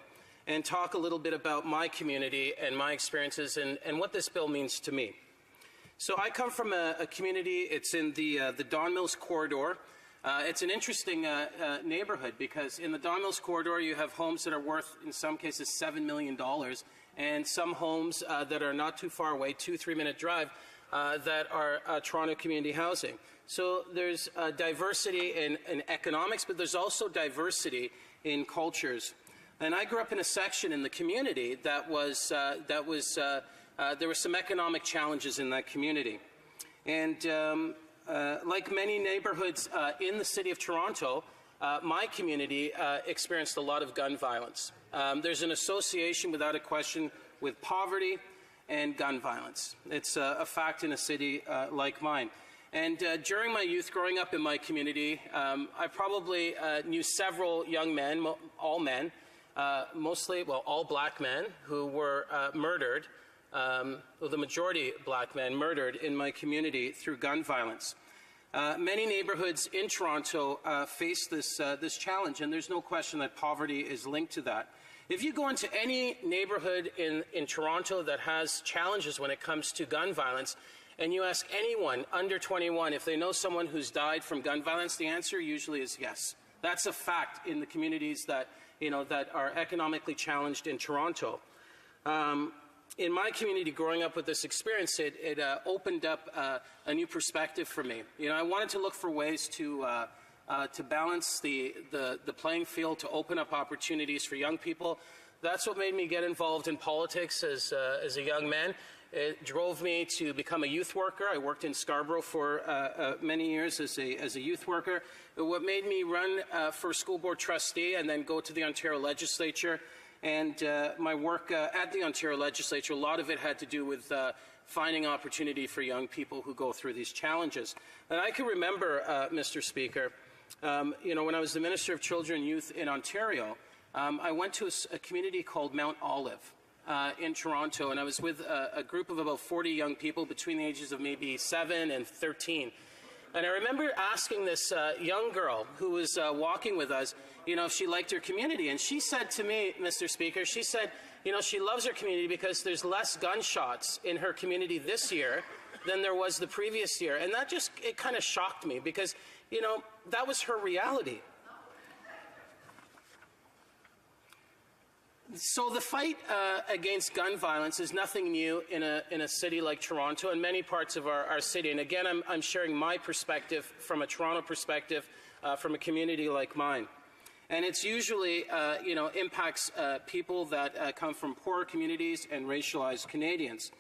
and talk a little bit about my community and my experiences and what this bill means to me. So I come from a community, it's in the Don Mills corridor. It's an interesting neighborhood because in the Don Mills corridor you have homes that are worth, in some cases, $7 million, and some homes that are not too far away, 2-3 minute drive, that are Toronto community housing. So there's diversity in economics, but there's also diversity in cultures. And I grew up in a section in the community that was there were some economic challenges in that community. And like many neighborhoods in the city of Toronto, my community experienced a lot of gun violence. There's an association, without a question, with poverty and gun violence. It's a fact in a city like mine. And during my youth, growing up in my community, I probably knew several young men, all men, mostly, well, all black men who were murdered, well, the majority black men murdered in my community through gun violence. Many neighborhoods in Toronto face this challenge, and there's no question that poverty is linked to that. If you go into any neighborhood in Toronto that has challenges when it comes to gun violence, and you ask anyone under 21 if they know someone who's died from gun violence, the answer usually is yes. That's a fact in the communities that, that are economically challenged in Toronto. In my community, growing up with this experience, it opened up a new perspective for me. I wanted to look for ways to balance the playing field, to open up opportunities for young people. That's what made me get involved in politics as a young man. It drove me to become a youth worker. I worked in Scarborough for many years as a youth worker. What made me run for school board trustee and then go to the Ontario Legislature. And my work at the Ontario Legislature, a lot of it had to do with finding opportunity for young people who go through these challenges. And I can remember, Mr. Speaker, when I was the Minister of Children and Youth in Ontario, I went to a community called Mount Olive in Toronto, and I was with a group of about 40 young people between the ages of maybe 7 and 13. And I remember asking this young girl who was walking with us, if she liked her community. And she said to me, Mr. Speaker, she said, she loves her community because there's less gunshots in her community this year than there was the previous year. And that it kind of shocked me because, that was her reality. So the fight against gun violence is nothing new in a city like Toronto and many parts of our city. And again, I'm sharing my perspective from a Toronto perspective, from a community like mine. And it's usually, impacts people that come from poorer communities and racialized Canadians.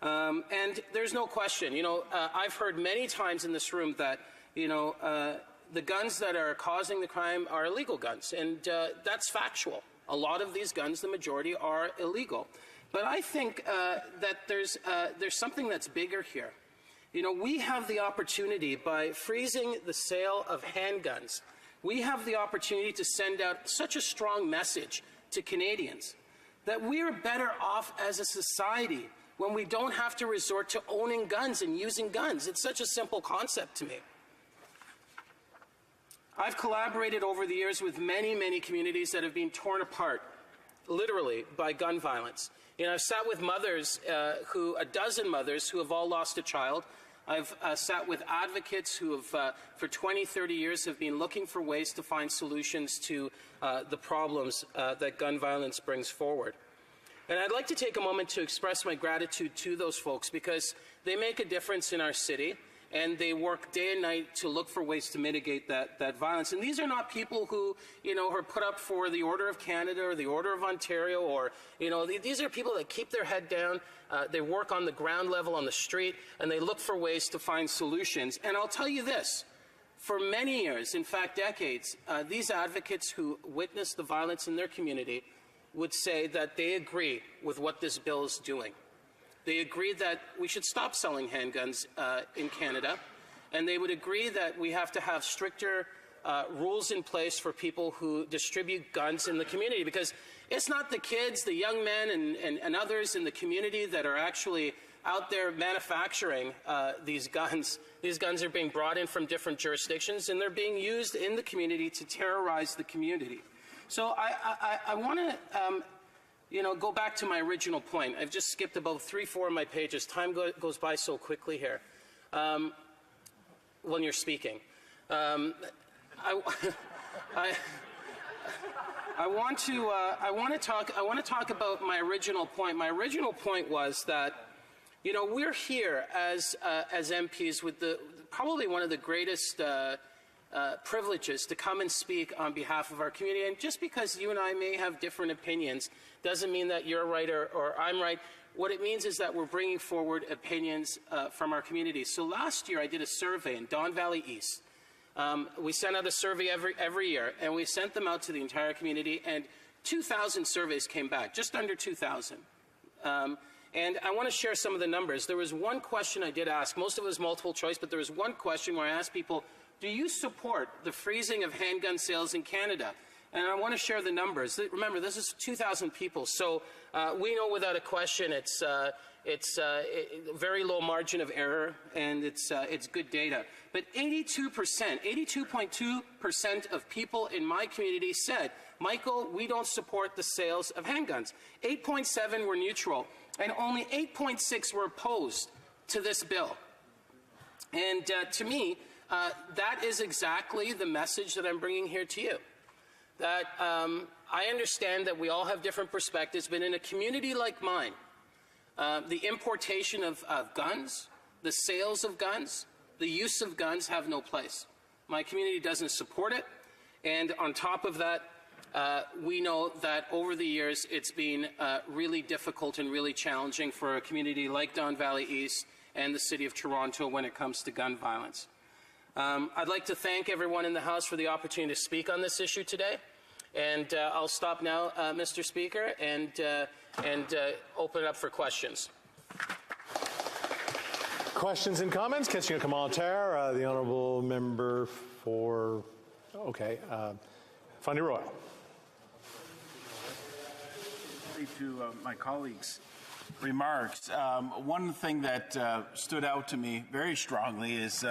And there's no question, I've heard many times in this room that, the guns that are causing the crime are illegal guns. And that's factual. A lot of these guns, the majority, are illegal. But I think that there's something that's bigger here. We have the opportunity, by freezing the sale of handguns, we have the opportunity to send out such a strong message to Canadians that we are better off as a society when we don't have to resort to owning guns and using guns. It's such a simple concept to me. I've collaborated over the years with many, many communities that have been torn apart, literally, by gun violence. I've sat with mothers, a dozen mothers who have all lost a child. I've sat with advocates who have, for 20, 30 years, have been looking for ways to find solutions to the problems that gun violence brings forward. And I'd like to take a moment to express my gratitude to those folks because they make a difference in our city. And they work day and night to look for ways to mitigate that violence. And these are not people who, are put up for the Order of Canada or the Order of Ontario or, these are people that keep their head down. They work on the ground level on the street, and they look for ways to find solutions. And I'll tell you this, for many years, in fact decades, these advocates who witnessed the violence in their community would say that they agree with what this bill is doing. They agree that we should stop selling handguns in Canada, and they would agree that we have to have stricter rules in place for people who distribute guns in the community, because it's not the kids, the young men, and others in the community that are actually out there manufacturing these guns. These guns are being brought in from different jurisdictions, and they're being used in the community to terrorize the community. So I want to go back to my original point. I've just skipped about 3-4 of my pages. Time goes by so quickly here when you're speaking. I want to talk about my original point. My original point was that, we're here as MPs with probably one of the greatest privileges to come and speak on behalf of our community. And just because you and I may have different opinions doesn't mean that you're right or I'm right. What it means is that we're bringing forward opinions from our community. So last year I did a survey in Don Valley East. We sent out a survey every year, and we sent them out to the entire community, and 2,000 surveys came back, just under 2,000. And I want to share some of the numbers. There was one question I did ask. Most of it was multiple choice, but there was one question where I asked people, do you support the freezing of handgun sales in Canada? And I want to share the numbers. Remember, this is 2,000 people, so we know without a question it's a very low margin of error, and it's good data. But 82.2% of people in my community said, Michael, we don't support the sales of handguns. 8.7 were neutral, and only 8.6 were opposed to this bill. And to me, that is exactly the message that I'm bringing here to you. That I understand that we all have different perspectives, but in a community like mine, the importation of guns, the sales of guns, the use of guns have no place. My community doesn't support it, and on top of that, we know that over the years it's been really difficult and really challenging for a community like Don Valley East and the City of Toronto when it comes to gun violence. I'd like to thank everyone in the House for the opportunity to speak on this issue today. And I'll stop now, Mr. Speaker, and open it up for questions. Questions and comments? Question of commentaire. The honourable member for, Fundy Royal. To my colleagues' remarks, one thing that stood out to me very strongly is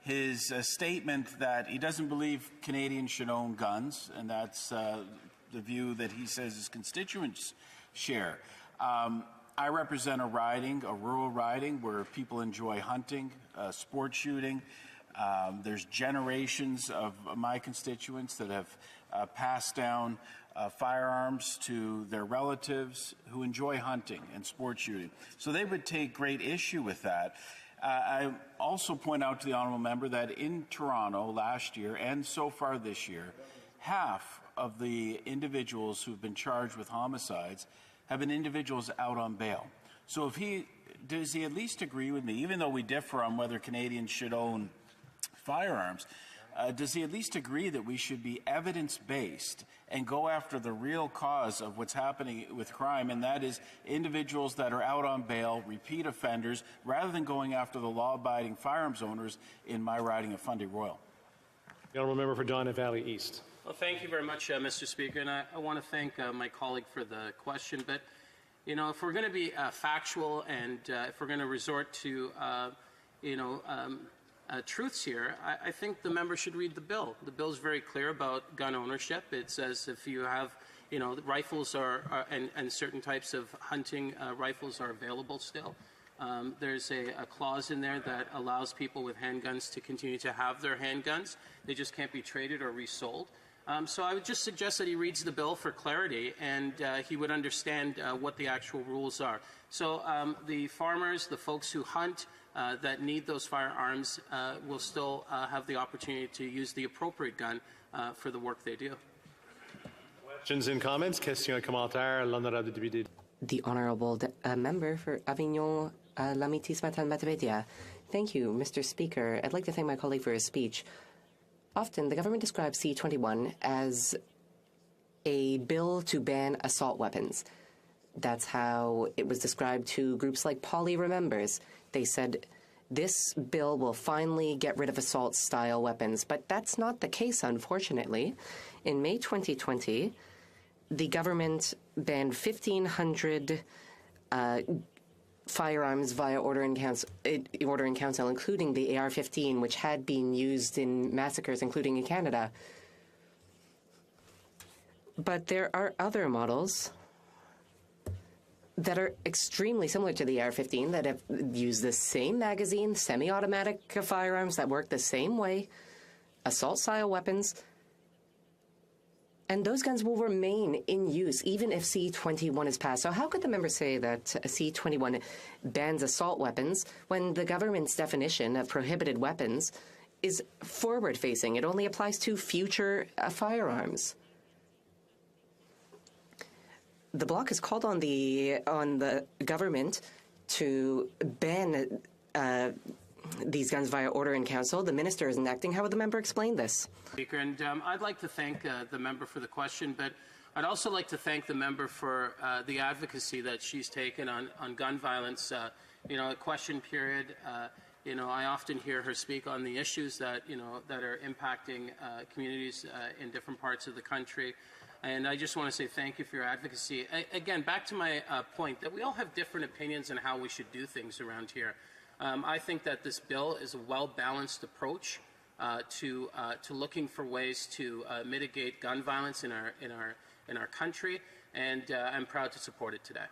his statement that he doesn't believe Canadians should own guns, and that's the view that he says his constituents share. I represent a rural riding, where people enjoy hunting, sport shooting. There's generations of my constituents that have passed down firearms to their relatives who enjoy hunting and sport shooting. So they would take great issue with that. I also point out to the honourable member that in Toronto last year and so far this year, half of the individuals who've been charged with homicides have been individuals out on bail. So does he at least agree with me, even though we differ on whether Canadians should own firearms, does he at least agree that we should be evidence-based and go after the real cause of what's happening with crime, and that is individuals that are out on bail, repeat offenders, rather than going after the law-abiding firearms owners in my riding of Fundy Royal? The honourable member for Don Valley East. Well, thank you very much, Mr. Speaker, and I want to thank my colleague for the question. But, if we're going to be factual and if we're going to resort to, truths here, I think the member should read the bill. The bill is very clear about gun ownership. It says if you have, rifles and certain types of hunting rifles are available still. There's a clause in there that allows people with handguns to continue to have their handguns. They just can't be traded or resold. So I would just suggest that he reads the bill for clarity, and he would understand what the actual rules are. So the farmers, the folks who hunt, that need those firearms will still have the opportunity to use the appropriate gun for the work they do. Questions and comments? Question commentaire, l'honorable député. The honourable member for Avignon Lamitis-Matane-Matapédia. Thank you, Mr. Speaker. I'd like to thank my colleague for his speech. Often, the government describes C-21 as a bill to ban assault weapons. That's how it was described to groups like Polly Remembers. They said this bill will finally get rid of assault-style weapons, but that's not the case, unfortunately. In May 2020, the government banned 1,500 firearms via order in council, including the AR-15, which had been used in massacres, including in Canada. But there are other models that are extremely similar to the AR-15 that have used the same magazine, semi-automatic firearms that work the same way, assault-style weapons, and those guns will remain in use even if C-21 is passed. So how could the member say that C-21 bans assault weapons when the government's definition of prohibited weapons is forward-facing? It only applies to future firearms. The Bloc has called on the government to ban these guns via order in council. The minister isn't acting. How would the member explain this? Speaker, and I'd like to thank the member for the question, but I'd also like to thank the member for the advocacy that she's taken on gun violence. At question period, I often hear her speak on the issues that that are impacting communities in different parts of the country. And I just want to say thank you for your advocacy. Again, back to my point that we all have different opinions on how we should do things around here. I think that this bill is a well-balanced approach to looking for ways to mitigate gun violence in our country, and I'm proud to support it today.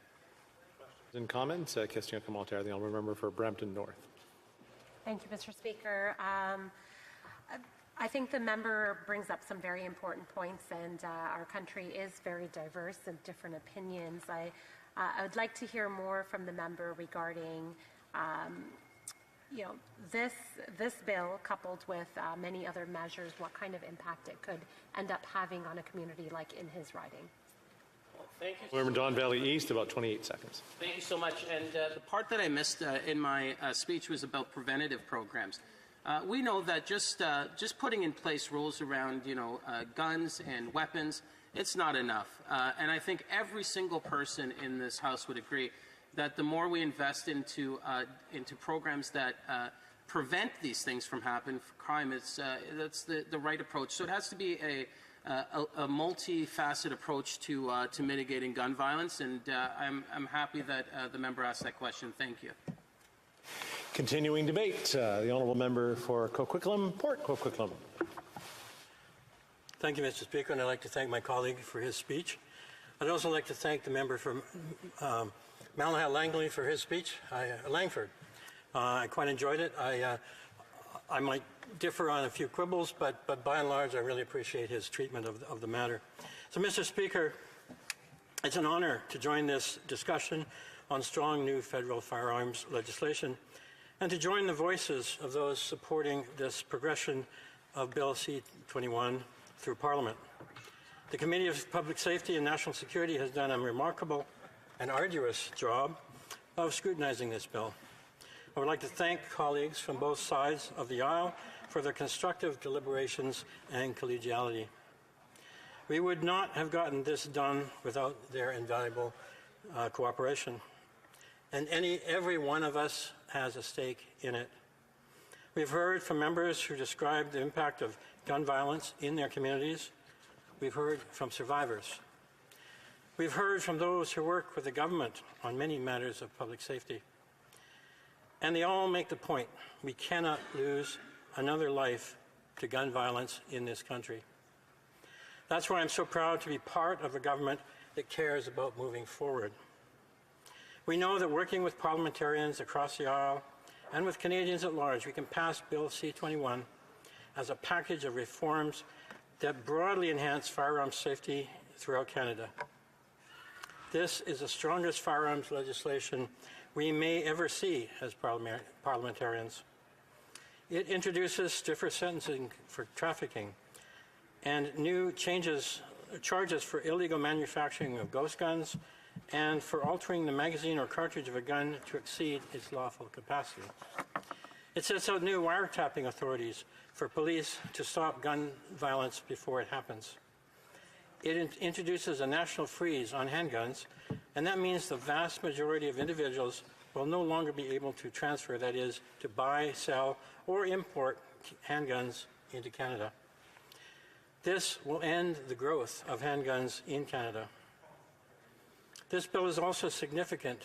In comments, question commentaire, the honourable member for Brampton North. Thank you, Mr. Speaker. I think the member brings up some very important points, and our country is very diverse and different opinions. I would like to hear more from the member regarding this bill, coupled with many other measures, what kind of impact it could end up having on a community like in his riding. Well, thank you. Member Don Valley East, about 28 seconds. Thank you so much. And the part that I missed in my speech was about preventative programs. We know that just putting in place rules around guns and weapons, it's not enough. And I think every single person in this House would agree that the more we invest into programs that prevent these things from happening, crime, that's the right approach. So it has to be a multifaceted approach to mitigating gun violence, and I'm happy that the member asked that question. Thank you. Continuing debate, the honourable member for Coquitlam, Port Coquitlam. Thank you, Mr. Speaker, and I'd like to thank my colleague for his speech. I'd also like to thank the member from Malahide Langley for his speech, Langford. I quite enjoyed it. I might differ on a few quibbles, but by and large, I really appreciate his treatment of the matter. So, Mr. Speaker, it's an honor to join this discussion on strong new federal firearms legislation and to join the voices of those supporting this progression of Bill C-21 through Parliament. The Committee of Public Safety and National Security has done a remarkable and arduous job of scrutinizing this bill. I would like to thank colleagues from both sides of the aisle for their constructive deliberations and collegiality. We would not have gotten this done without their invaluable cooperation. And every one of us has a stake in it. We've heard from members who described the impact of gun violence in their communities. We've heard from survivors. We've heard from those who work with the government on many matters of public safety. And they all make the point: we cannot lose another life to gun violence in this country. That's why I'm so proud to be part of a government that cares about moving forward. We know that working with parliamentarians across the aisle and with Canadians at large, we can pass Bill C-21 as a package of reforms that broadly enhance firearms safety throughout Canada. This is the strongest firearms legislation we may ever see as parliamentarians. It introduces stiffer sentencing for trafficking and new charges for illegal manufacturing of ghost guns and for altering the magazine or cartridge of a gun to exceed its lawful capacity. It sets out new wiretapping authorities for police to stop gun violence before it happens. It introduces a national freeze on handguns, and that means the vast majority of individuals will no longer be able to transfer, that is, to buy, sell, or import handguns into Canada. This will end the growth of handguns in Canada. This bill is also significant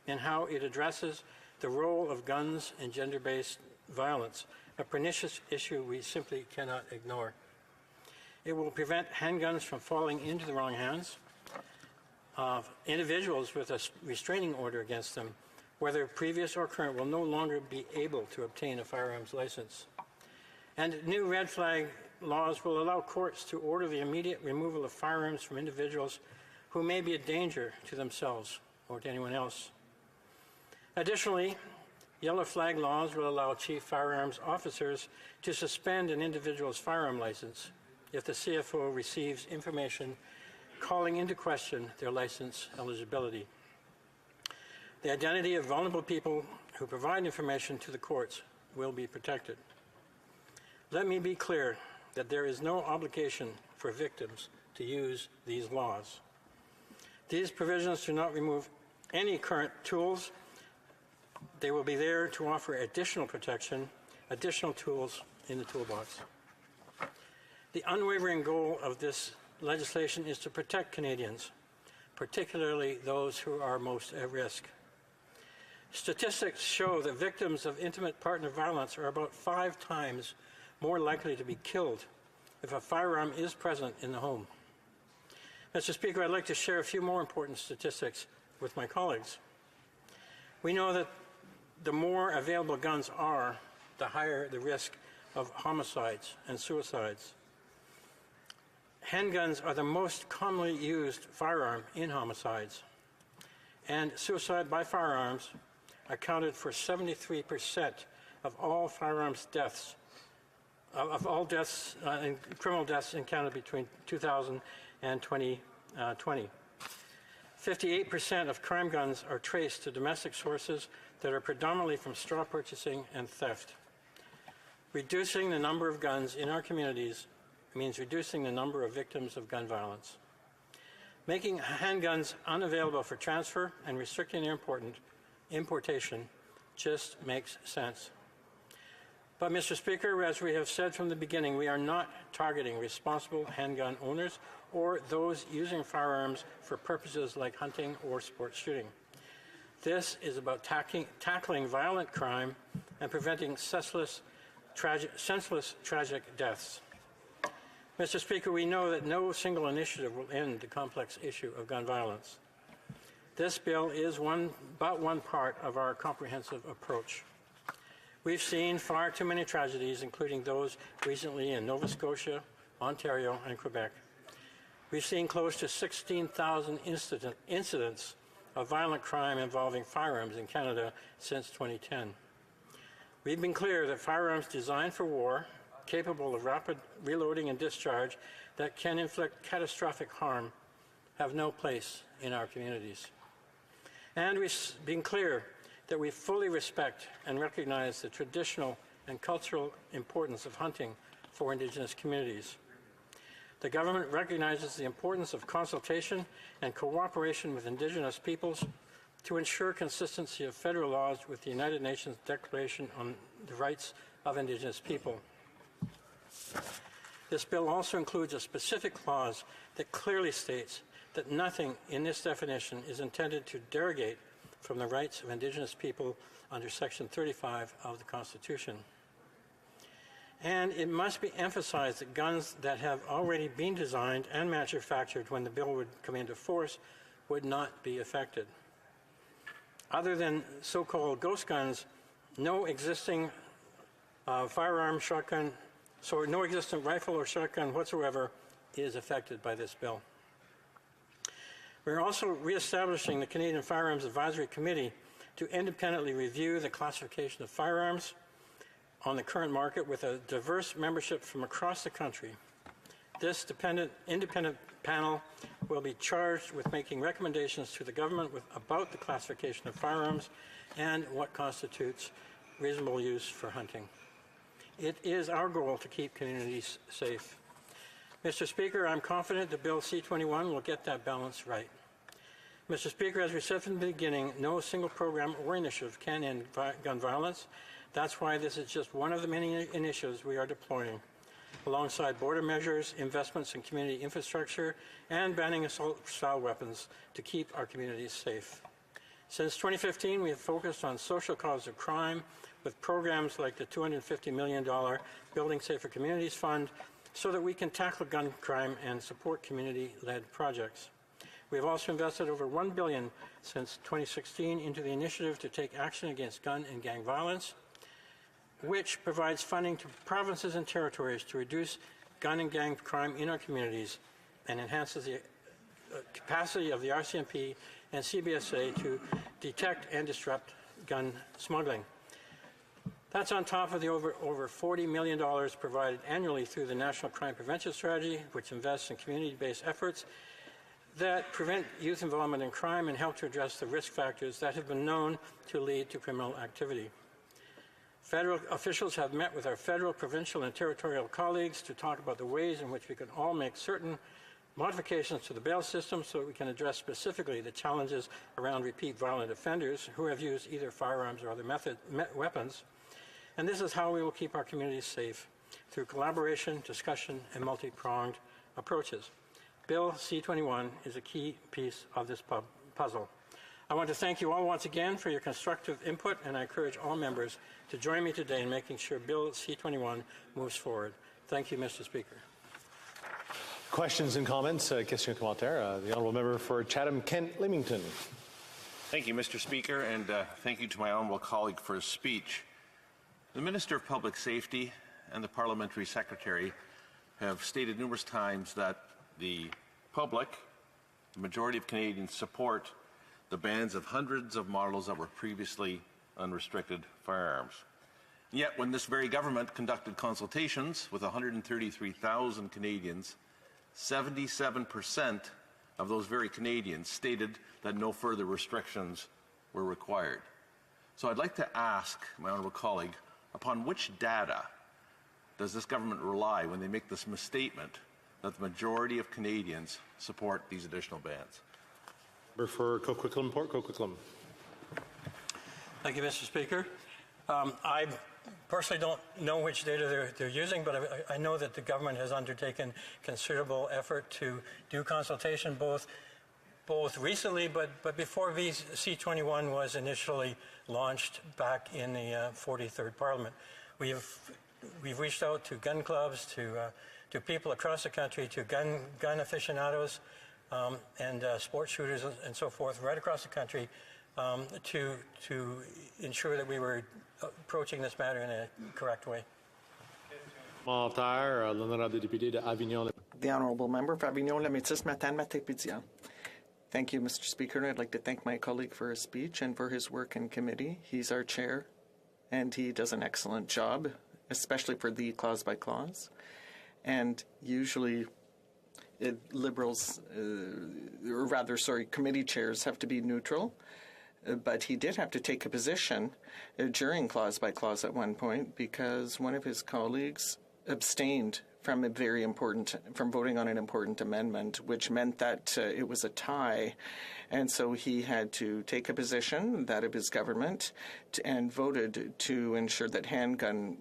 in how it addresses the role of guns in gender-based violence, a pernicious issue we simply cannot ignore. It will prevent handguns from falling into the wrong hands of individuals with a restraining order against them, whether previous or current, will no longer be able to obtain a firearms license. And new red flag laws will allow courts to order the immediate removal of firearms from individuals who may be a danger to themselves or to anyone else. Additionally, yellow flag laws will allow chief firearms officers to suspend an individual's firearm license if the CFO receives information calling into question their license eligibility. The identity of vulnerable people who provide information to the courts will be protected. Let me be clear that there is no obligation for victims to use these laws. These provisions do not remove any current tools. They will be there to offer additional protection, additional tools in the toolbox. The unwavering goal of this legislation is to protect Canadians, particularly those who are most at risk. Statistics show that victims of intimate partner violence are about 5 times more likely to be killed if a firearm is present in the home. Mr. Speaker, I'd like to share a few more important statistics with my colleagues. We know that the more available guns are, the higher the risk of homicides and suicides. Handguns are the most commonly used firearm in homicides, and suicide by firearms accounted for 73% of all firearms deaths, of all deaths, criminal deaths in Canada between 2000 and 2020. 58% of crime guns are traced to domestic sources that are predominantly from straw purchasing and theft. Reducing the number of guns in our communities means reducing the number of victims of gun violence. Making handguns unavailable for transfer and restricting their importation just makes sense. But, Mr. Speaker, as we have said from the beginning, we are not targeting responsible handgun owners or those using firearms for purposes like hunting or sports shooting. This is about tackling violent crime and preventing senseless, tragic deaths. Mr. Speaker, we know that no single initiative will end the complex issue of gun violence. This bill is but one part of our comprehensive approach. We've seen far too many tragedies, including those recently in Nova Scotia, Ontario, and Quebec. We've seen close to 16,000 incidents of violent crime involving firearms in Canada since 2010. We've been clear that firearms designed for war, capable of rapid reloading and discharge that can inflict catastrophic harm, have no place in our communities. And we've been clear that we fully respect and recognize the traditional and cultural importance of hunting for Indigenous communities. The government recognizes the importance of consultation and cooperation with Indigenous peoples to ensure consistency of federal laws with the United Nations Declaration on the Rights of Indigenous People. This bill also includes a specific clause that clearly states that nothing in this definition is intended to derogate from the rights of Indigenous people under Section 35 of the Constitution. And it must be emphasized that guns that have already been designed and manufactured when the bill would come into force would not be affected. Other than so-called ghost guns, no existing firearm, shotgun, so no existing rifle or shotgun whatsoever is affected by this bill. We're also reestablishing the Canadian Firearms Advisory Committee to independently review the classification of firearms on the current market with a diverse membership from across the country. This independent panel will be charged with making recommendations to the government about the classification of firearms and what constitutes reasonable use for hunting. It is our goal to keep communities safe. Mr. Speaker, I'm confident that Bill C-21 will get that balance right. Mr. Speaker, as we said from the beginning, no single program or initiative can end gun violence. That's why this is just one of the many initiatives we are deploying, alongside border measures, investments in community infrastructure, and banning assault-style weapons to keep our communities safe. Since 2015, we have focused on social causes of crime with programs like the $250 million Building Safer Communities Fund so that we can tackle gun crime and support community-led projects. We have also invested over $1 billion since 2016 into the initiative to take action against gun and gang violence, which provides funding to provinces and territories to reduce gun and gang crime in our communities and enhances the capacity of the RCMP and CBSA to detect and disrupt gun smuggling. That's on top of the over $40 million provided annually through the National Crime Prevention Strategy, which invests in community-based efforts that prevent youth involvement in crime and help to address the risk factors that have been known to lead to criminal activity. Federal officials have met with our federal, provincial, and territorial colleagues to talk about the ways in which we can all make certain modifications to the bail system so that we can address specifically the challenges around repeat violent offenders who have used either firearms or other weapons. And this is how we will keep our communities safe, through collaboration, discussion, and multi-pronged approaches. Bill C-21 is a key piece of this puzzle. I want to thank you all once again for your constructive input, and I encourage all members to join me today in making sure Bill C-21 moves forward. Thank you, Mr. Speaker. Questions and comments? Question and commentaire. The honourable member for Chatham-Kent Leamington. Thank you, Mr. Speaker, and thank you to my honourable colleague for his speech. The Minister of Public Safety and the Parliamentary Secretary have stated numerous times that the public, the majority of Canadians, support the bans of hundreds of models that were previously unrestricted firearms. Yet when this very government conducted consultations with 133,000 Canadians, 77% of those very Canadians stated that no further restrictions were required. So I'd like to ask my honourable colleague, upon which data does this government rely when they make this misstatement that the majority of Canadians support these additional bans? Member for Coquitlam, Port Coquitlam. Thank you, Mr. Speaker. I personally don't know which data they're using, but I know that the government has undertaken considerable effort to do consultation both recently, but before C-21 was initially launched back in the 43rd Parliament. We've reached out to gun clubs, to people across the country, to gun aficionados and sport shooters and so forth, right across the country, to ensure that we were approaching this matter in a correct way. The Honourable Member for Avignon-Lemétis-Matane-Matapédia. Thank you, Mr. Speaker. I'd like to thank my colleague for his speech and for his work in committee. He's our chair, and he does an excellent job, especially for the clause by clause. And usually committee chairs have to be neutral, but he did have to take a position during clause by clause at one point because one of his colleagues abstained from voting on an important amendment, which meant that it was a tie. And so he had to take a position, that of his government, and voted to ensure that handgun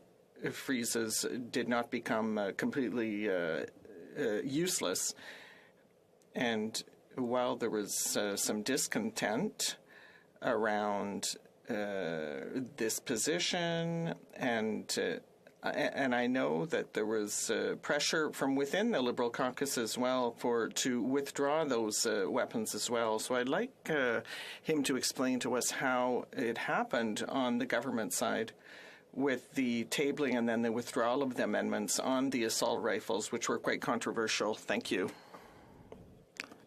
freezes did not become completely useless. And while there was some discontent around this position, and I know that there was pressure from within the Liberal caucus as well to withdraw those weapons as well. So I'd like him to explain to us how it happened on the government side with the tabling and then the withdrawal of the amendments on the assault rifles, which were quite controversial. Thank you.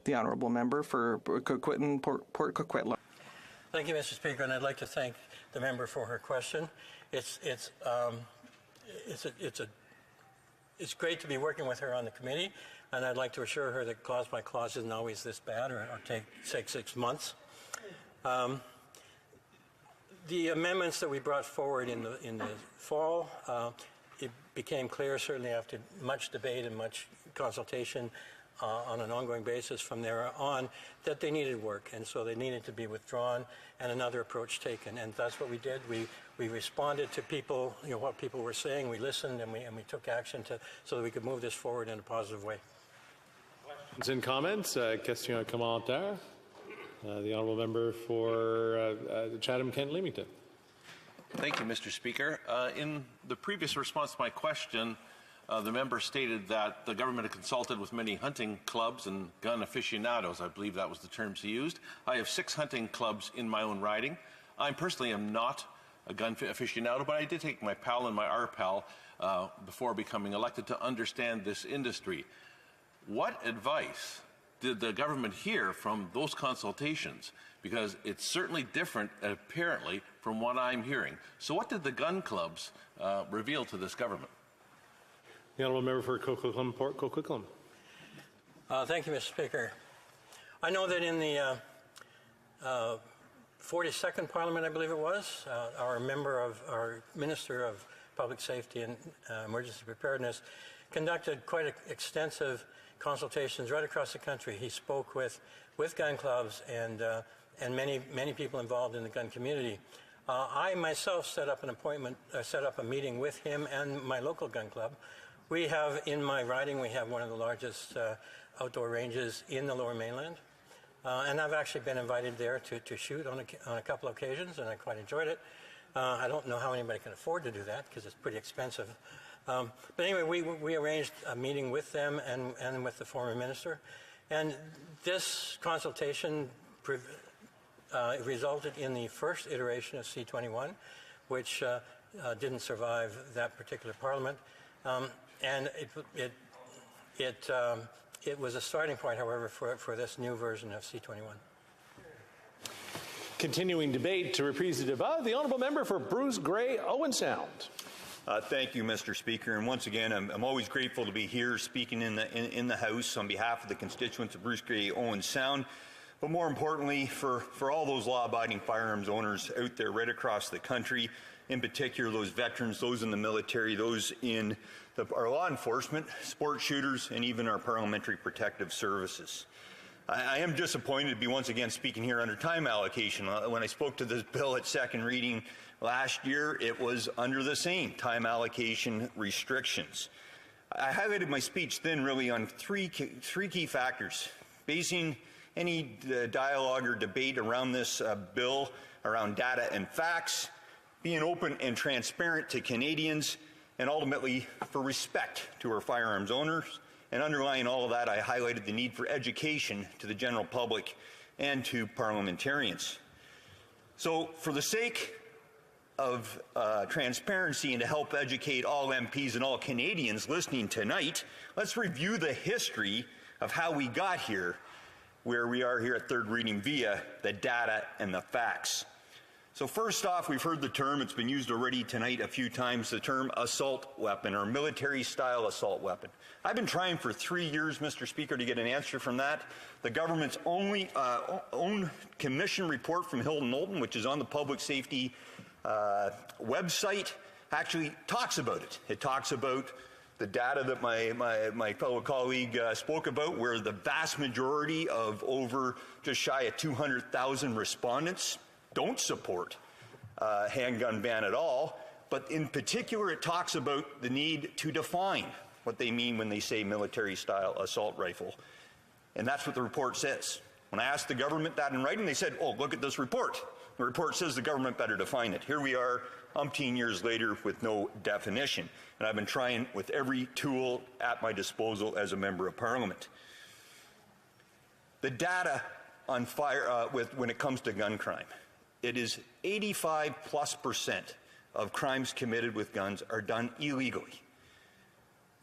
The Honourable Member for Coquitlam, Port Coquitlam. Thank you, Mr. Speaker, and I'd like to thank the member for her question. It's great to be working with her on the committee, and I'd like to assure her that clause by clause isn't always this bad or take 6 months. The amendments that we brought forward in the fall it became clear, certainly after much debate and much consultation on an ongoing basis from there on, that they needed work, and so they needed to be withdrawn and another approach taken. And that's what we did. We responded to people, what people were saying. We listened and we took action so that we could move this forward in a positive way. Questions and comments? Question, commentaire. The honourable member for Chatham-Kent-Leamington. Thank you, Mr. Speaker. In the previous response to my question, the member stated that the government had consulted with many hunting clubs and gun aficionados. I believe that was the terms he used. I have 6 hunting clubs in my own riding. I personally am not a gun aficionado, but I did take my PAL and my RPAL before becoming elected to understand this industry. What advice did the government hear from those consultations? Because it's certainly different, apparently, from what I'm hearing. So what did the gun clubs reveal to this government? The honourable member for Coquitlam, Port Coquitlam. Thank you, Mr. Speaker. I know that in the 42nd Parliament, I believe it was, our Minister of Public Safety and Emergency Preparedness conducted quite extensive consultations right across the country. He spoke with gun clubs and many people involved in the gun community. I myself set up a meeting with him and my local gun club. We have, in my riding, we have one of the largest outdoor ranges in the Lower Mainland. And I've actually been invited there to shoot on a couple of occasions, and I quite enjoyed it. I don't know how anybody can afford to do that because it's pretty expensive. But anyway, we arranged a meeting with them and with the former minister. And this consultation resulted in the first iteration of C-21, which didn't survive that particular parliament. And it was a starting point, however, for this new version of C-21. Continuing debate to reprise the débat, the honourable member for Bruce Grey, Owen Sound. Thank you, Mr. Speaker. And once again, I'm always grateful to be here speaking in the House on behalf of the constituents of Bruce Grey, Owen Sound. But more importantly, for all those law-abiding firearms owners out there right across the country, in particular those veterans, those in the military, those in our law enforcement, sport shooters, and even our parliamentary protective services. I am disappointed to be once again speaking here under time allocation. When I spoke to this bill at second reading last year, it was under the same time allocation restrictions. I highlighted my speech then really on three key factors: basing any dialogue or debate around this bill around data and facts, being open and transparent to Canadians, and ultimately for respect to our firearms owners. And underlying all of that, I highlighted the need for education to the general public and to parliamentarians. So for the sake of transparency and to help educate all MPs and all Canadians listening tonight, let's review the history of how we got here, where we are here at third reading via the data and the facts. So first off, we've heard the term, it's been used already tonight a few times, the term assault weapon or military-style assault weapon. I've been trying for 3 years, Mr. Speaker, to get an answer from that. The government's own commission report from Hill & Knowlton, which is on the public safety website, actually talks about it. It talks about the data that my fellow colleague spoke about, where the vast majority of over just shy of 200,000 respondents don't support handgun ban at all, but in particular it talks about the need to define what they mean when they say military-style assault rifle. And that's what the report says. When I asked the government that in writing, they said, oh, look at this report. The report says the government better define it. Here we are, umpteen years later with no definition. And I've been trying with every tool at my disposal as a member of Parliament. The data on when it comes to gun crime, it is 85+% of crimes committed with guns are done illegally.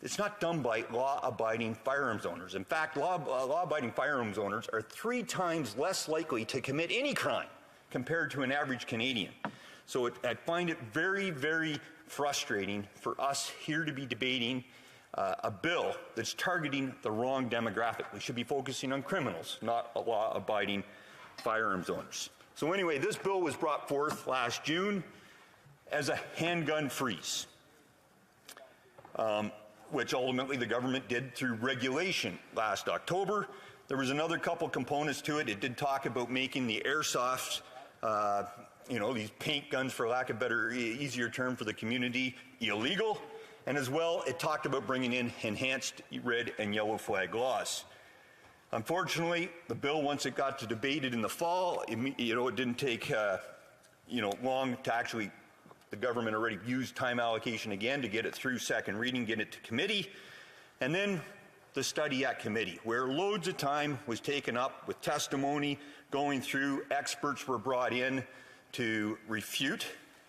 It's not done by law-abiding firearms owners. In fact, law-abiding firearms owners are 3 times less likely to commit any crime compared to an average Canadian. So I find it very, very frustrating for us here to be debating a bill that's targeting the wrong demographic. We should be focusing on criminals, not law-abiding firearms owners. So anyway, this bill was brought forth last June as a handgun freeze. which ultimately the government did through regulation last October. There was another couple components to it. It did talk about making the airsoft, these paint guns, for lack of a better, easier term for the community, illegal. And as well, it talked about bringing in enhanced red and yellow flag laws. Unfortunately, the bill, once it got to debated in the fall, it didn't take long to actually, the government already used time allocation again to get it through second reading, get it to committee, and then the study at committee, where loads of time was taken up with testimony going through. Experts were brought in to refute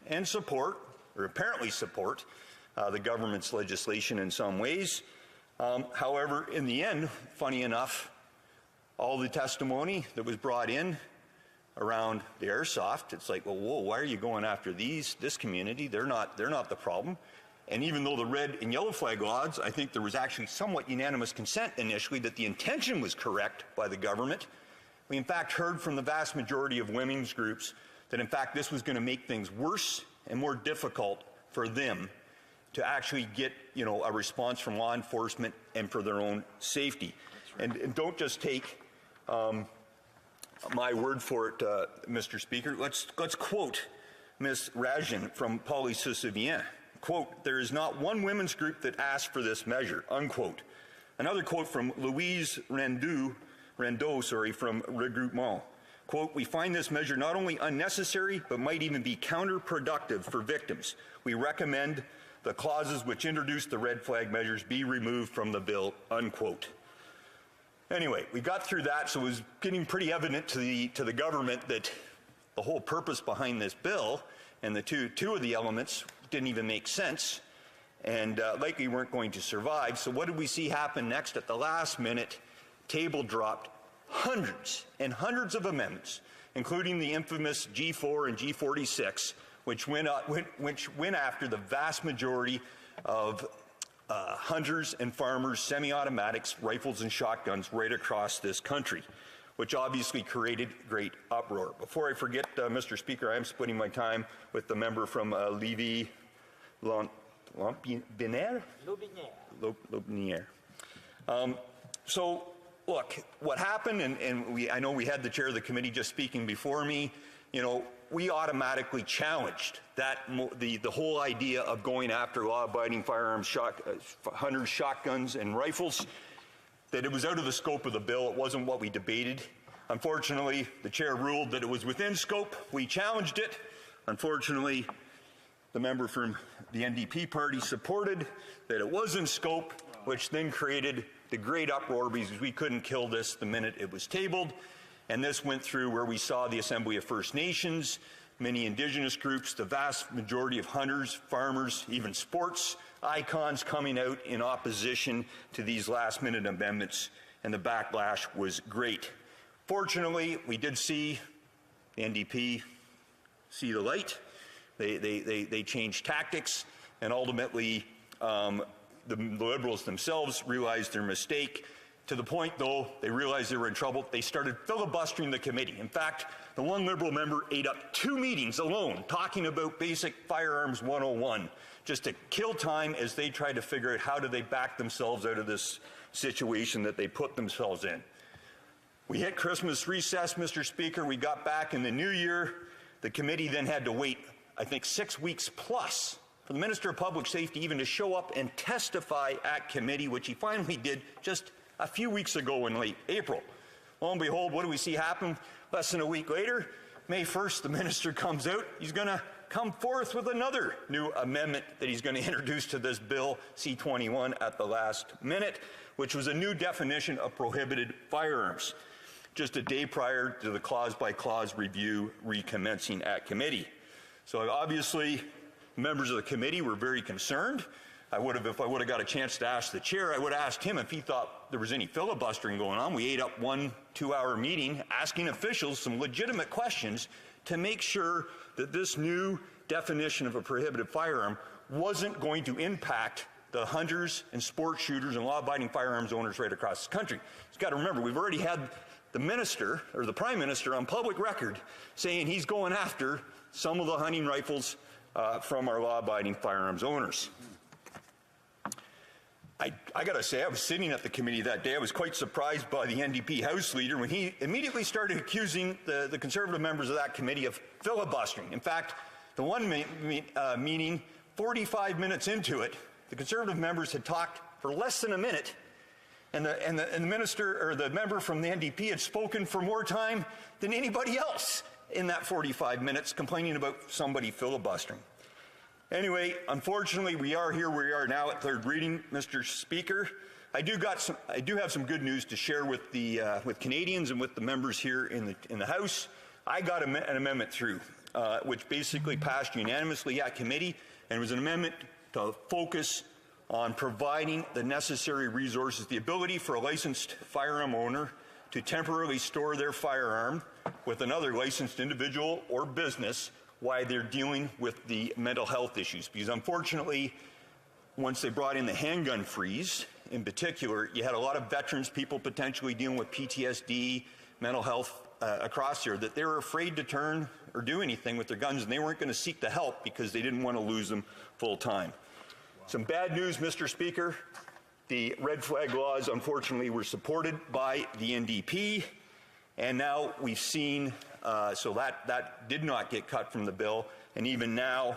and support, or apparently support, the government's legislation in some ways. However, in the end, funny enough, all the testimony that was brought in around the airsoft, it's like, well, whoa, why are you going after this community? They're not the problem. And even though the red and yellow flag laws, I think there was actually somewhat unanimous consent initially that the intention was correct by the government. We in fact heard from the vast majority of women's groups that in fact this was going to make things worse and more difficult for them to actually get, a response from law enforcement and for their own safety. And don't just take my word for it, Mr. Speaker. Let's quote Ms. Rajan from Poly-Civien. Quote, "There is not one women's group that asked for this measure," unquote. Another quote from Louise Rondeau from Regroupement. Quote, "We find this measure not only unnecessary, but might even be counterproductive for victims. We recommend the clauses which introduce the red flag measures be removed from the bill," unquote. Anyway, we got through that, so it was getting pretty evident to the government that the whole purpose behind this bill and the two of the elements didn't even make sense and likely weren't going to survive. So what did we see happen next? At the last minute, table dropped hundreds and hundreds of amendments, including the infamous G4 and G46, which went after the vast majority of hunters and farmers, semi-automatics, rifles and shotguns right across this country, which obviously created great uproar. Before I forget, Mr. Speaker, I am splitting my time with the member from Lévis-Lotbinière. So, look, what happened, and I know we had the chair of the committee just speaking before me, we automatically challenged the whole idea of going after law-abiding firearms, hunters, shotguns, and rifles, that it was out of the scope of the bill. It wasn't what we debated. Unfortunately, the chair ruled that it was within scope. We challenged it. Unfortunately, the member from the NDP party supported that it was in scope, which then created the great uproar because we couldn't kill this the minute it was tabled. And this went through where we saw the Assembly of First Nations, many Indigenous groups, the vast majority of hunters, farmers, even sports icons coming out in opposition to these last-minute amendments, and the backlash was great. Fortunately, we did see the NDP see the light. They changed tactics, and ultimately the Liberals themselves realized their mistake. To the point, though, they realized they were in trouble. They started filibustering the committee. In fact, the one Liberal member ate up 2 meetings alone talking about basic firearms 101, just to kill time as they tried to figure out how do they back themselves out of this situation that they put themselves in. We hit Christmas recess, Mr. Speaker. We got back in the new year. The committee then had to wait, I think, 6 weeks plus for the Minister of Public Safety even to show up and testify at committee, which he finally did just a few weeks ago in late April. Lo and behold, what do we see happen? Less than a week later, May 1st, the minister comes out. He's going to come forth with another new amendment that he's going to introduce to this bill, C-21, at the last minute, which was a new definition of prohibited firearms, just a day prior to the clause-by-clause review recommencing at committee. So obviously, members of the committee were very concerned. If I would have got a chance to ask the chair, I would have asked him if he thought there was any filibustering going on. We ate up 1 2-hour meeting asking officials some legitimate questions to make sure that this new definition of a prohibited firearm wasn't going to impact the hunters and sport shooters and law-abiding firearms owners right across the country. You've got to remember, we've already had the minister, or the prime minister, on public record saying he's going after some of the hunting rifles from our law-abiding firearms owners. I got to say, I was sitting at the committee that day. I was quite surprised by the NDP House Leader when he immediately started accusing the Conservative members of that committee of filibustering. In fact, the one meeting, 45 minutes into it, the Conservative members had talked for less than a minute, and the minister or the member from the NDP had spoken for more time than anybody else in that 45 minutes, complaining about somebody filibustering. Anyway, unfortunately, we are here where we are now at third reading, Mr. Speaker. I do have some good news to share with with Canadians and with the members here in the House. I got an amendment through, which basically passed unanimously at committee, and it was an amendment to focus on providing the necessary resources, the ability for a licensed firearm owner to temporarily store their firearm with another licensed individual or business while they're dealing with the mental health issues. Because unfortunately, once they brought in the handgun freeze, in particular, you had a lot of veterans, people potentially dealing with PTSD, mental health across here, that they were afraid to turn or do anything with their guns, and they weren't going to seek the help because they didn't want to lose them full time. Some bad news, Mr. Speaker. The red flag laws, unfortunately, were supported by the NDP, and now we've seen, so that did not get cut from the bill, and even now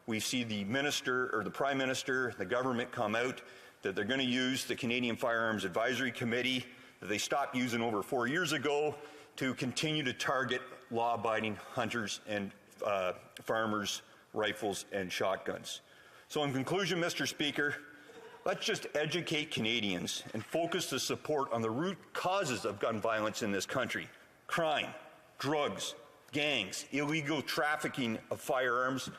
we see the minister or the Prime Minister, the government come out that they're going to use the Canadian Firearms Advisory Committee that they stopped using over 4 years ago to continue to target law-abiding hunters and farmers' rifles and shotguns. So in conclusion, Mr. Speaker, let's just educate Canadians and focus the support on the root causes of gun violence in this country: crime, drugs, gangs, illegal trafficking of firearms,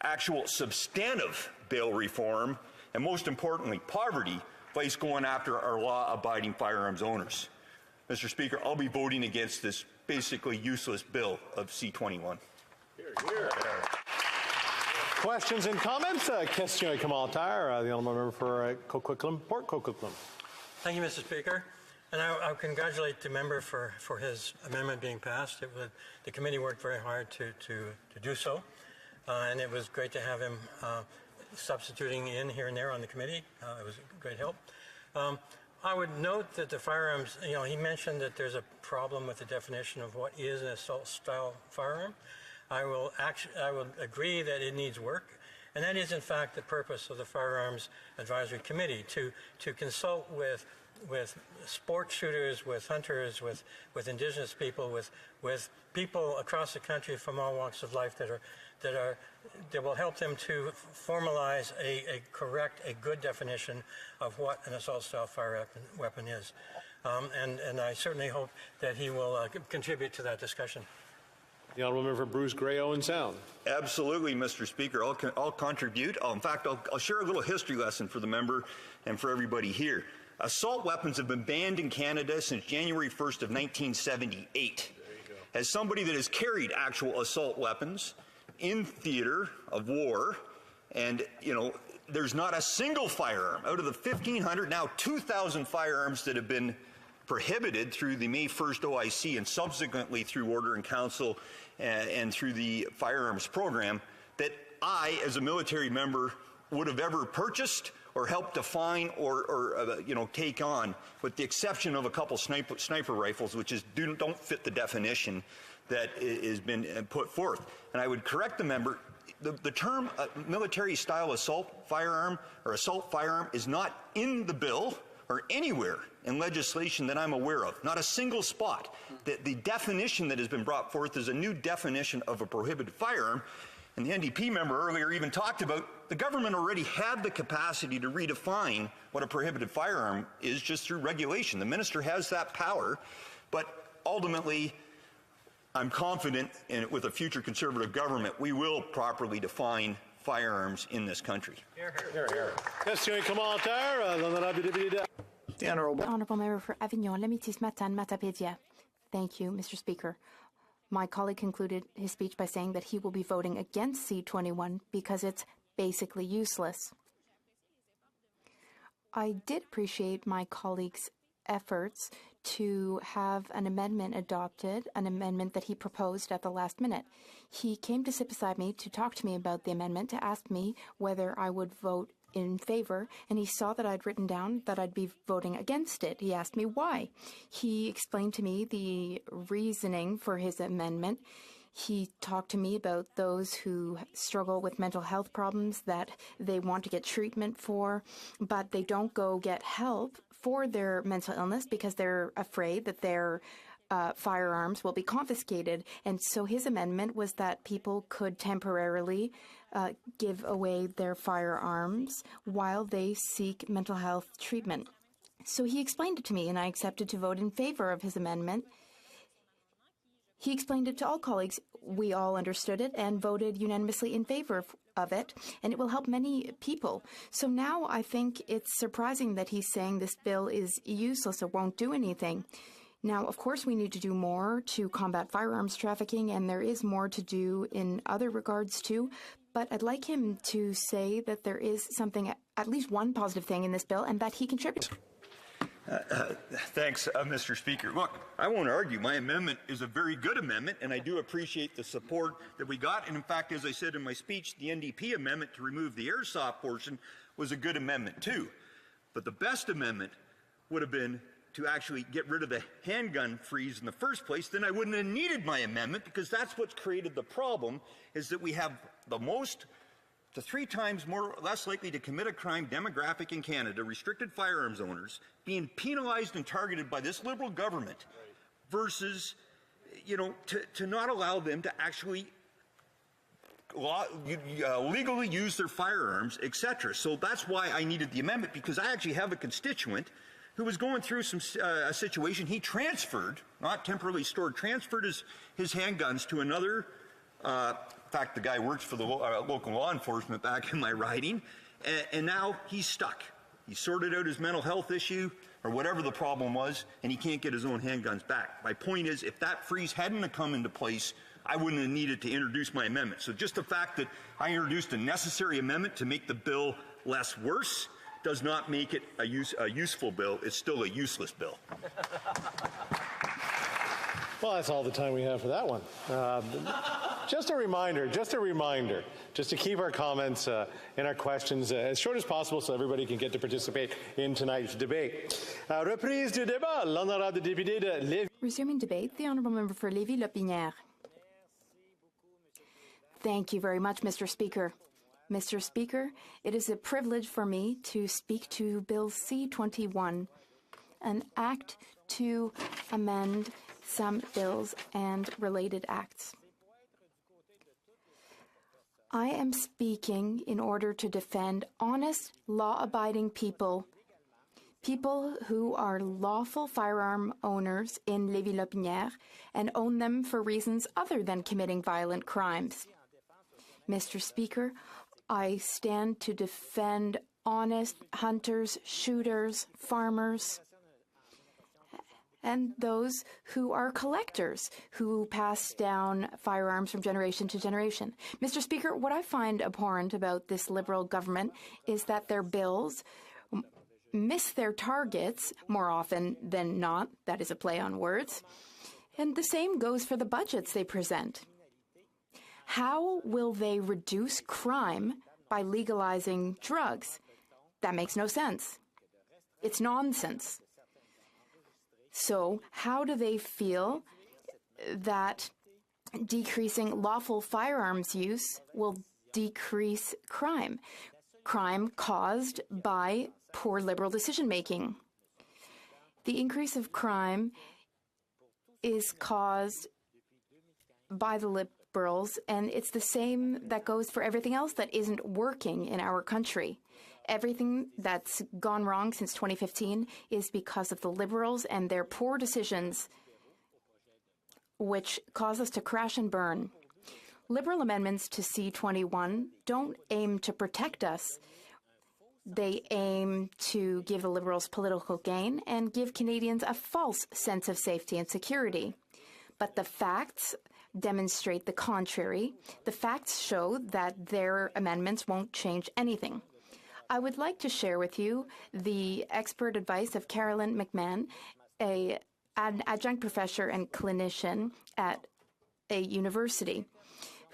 actual substantive bail reform, and most importantly, poverty, vice going after our law-abiding firearms owners. Mr. Speaker, I'll be voting against this basically useless bill of C-21. Here, here. Questions and comments? Question commentaire. The honourable member for Coquitlam, Port Coquitlam. Thank you, Mr. Speaker. And I congratulate the member for his amendment being passed. The committee worked very hard to do so, and it was great to have him substituting in here and there on the committee. It was a great help. I would note that the firearms, he mentioned that there's a problem with the definition of what is an assault-style firearm. I will agree that it needs work, and that is in fact the purpose of the Firearms Advisory Committee, to consult with sport shooters, with hunters, with Indigenous people, with people across the country from all walks of life that will help them to formalize a good definition of what an assault-style fire weapon is. And I certainly hope that he will contribute to that discussion. The honourable member for Bruce Grey Owen Sound. Absolutely, Mr. Speaker. I'll contribute. In fact, I'll share a little history lesson for the member and for everybody here. Assault weapons have been banned in Canada since January 1st of 1978. As somebody that has carried actual assault weapons in theater of war, and there's not a single firearm out of the 1,500, now 2,000 firearms that have been prohibited through the May 1st OIC and subsequently through Order in Council and through the firearms program, that I, as a military member, would have ever purchased or helped define or take on, with the exception of a couple sniper rifles, which don't fit the definition that has been put forth. And I would correct the member. The term military-style assault firearm or assault firearm is not in the bill or anywhere in legislation that I'm aware of. Not a single spot. The definition that has been brought forth is a new definition of a prohibited firearm. And the NDP member earlier even talked about the government already had the capacity to redefine what a prohibited firearm is just through regulation. The minister has that power, but ultimately, I'm confident with a future Conservative government, we will properly define firearms in this country. The Honourable Member for Avignon, Lamitis Matane, Matapédia. Thank you, Mr. Speaker. My colleague concluded his speech by saying that he will be voting against C-21 because it's basically useless. I did appreciate my colleague's efforts to have an amendment adopted, an amendment that he proposed at the last minute. He came to sit beside me to talk to me about the amendment, to ask me whether I would vote in favor, and he saw that I'd written down that I'd be voting against it. He asked me why. He explained to me the reasoning for his amendment. He talked to me about those who struggle with mental health problems that they want to get treatment for, but they don't go get help for their mental illness because they're afraid that their firearms will be confiscated. And so his amendment was that people could temporarily give away their firearms while they seek mental health treatment. So he explained it to me, and I accepted to vote in favor of his amendment. He explained it to all colleagues. We all understood it and voted unanimously in favor of it, and it will help many people. So now I think it's surprising that he's saying this bill is useless or won't do anything. Now, of course, we need to do more to combat firearms trafficking, and there is more to do in other regards too. But I'd like him to say that there is something, at least one positive thing in this bill, and that he contributes. Thanks, Mr. Speaker. Look, I won't argue. My amendment is a very good amendment, and I do appreciate the support that we got. And in fact, as I said in my speech, the NDP amendment to remove the airsoft portion was a good amendment too. But the best amendment would have been to actually get rid of the handgun freeze in the first place. Then I wouldn't have needed my amendment, because that's what's created the problem, is that we have the most to 3 times less likely to commit a crime demographic in Canada, restricted firearms owners, being penalized and targeted by this Liberal government versus, to not allow them to actually legally use their firearms, etc. So that's why I needed the amendment, because I actually have a constituent who was going through a situation. He transferred, not temporarily stored, transferred his handguns to another. In fact, the guy works for the local law enforcement back in my riding, and now he's stuck. He sorted out his mental health issue or whatever the problem was, and he can't get his own handguns back. My point is, if that freeze hadn't have come into place, I wouldn't have needed to introduce my amendment. So just the fact that I introduced a necessary amendment to make the bill less worse does not make it a useful bill. It's still a useless bill. Well, that's all the time we have for that one. Just a reminder, just to keep our comments and our questions as short as possible so everybody can get to participate in tonight's debate. Reprise du débat, l'honorable député de Lévis. Resuming debate, the Honourable Member for Lévis-Lotbinière. Thank you very much, Mr. Speaker. Mr. Speaker, it is a privilege for me to speak to Bill C-21, an act to amend some bills and related acts. I am speaking in order to defend honest, law-abiding people who are lawful firearm owners in Lévis-Lotbinière and own them for reasons other than committing violent crimes. Mr. Speaker, I stand to defend honest hunters, shooters, farmers, and those who are collectors who pass down firearms from generation to generation. Mr. Speaker, what I find abhorrent about this Liberal government is that their bills miss their targets more often than not. That is a play on words. And the same goes for the budgets they present. How will they reduce crime by legalizing drugs? That makes no sense. It's nonsense. So how do they feel that decreasing lawful firearms use will decrease crime? Crime caused by poor Liberal decision-making. The increase of crime is caused by the Liberals, and it's the same that goes for everything else that isn't working in our country. Everything that's gone wrong since 2015 is because of the Liberals and their poor decisions, which cause us to crash and burn. Liberal amendments to C-21 don't aim to protect us. They aim to give the Liberals political gain and give Canadians a false sense of safety and security. But the facts demonstrate the contrary. The facts show that their amendments won't change anything. I would like to share with you the expert advice of Carolyn McMahon, an adjunct professor and clinician at a university,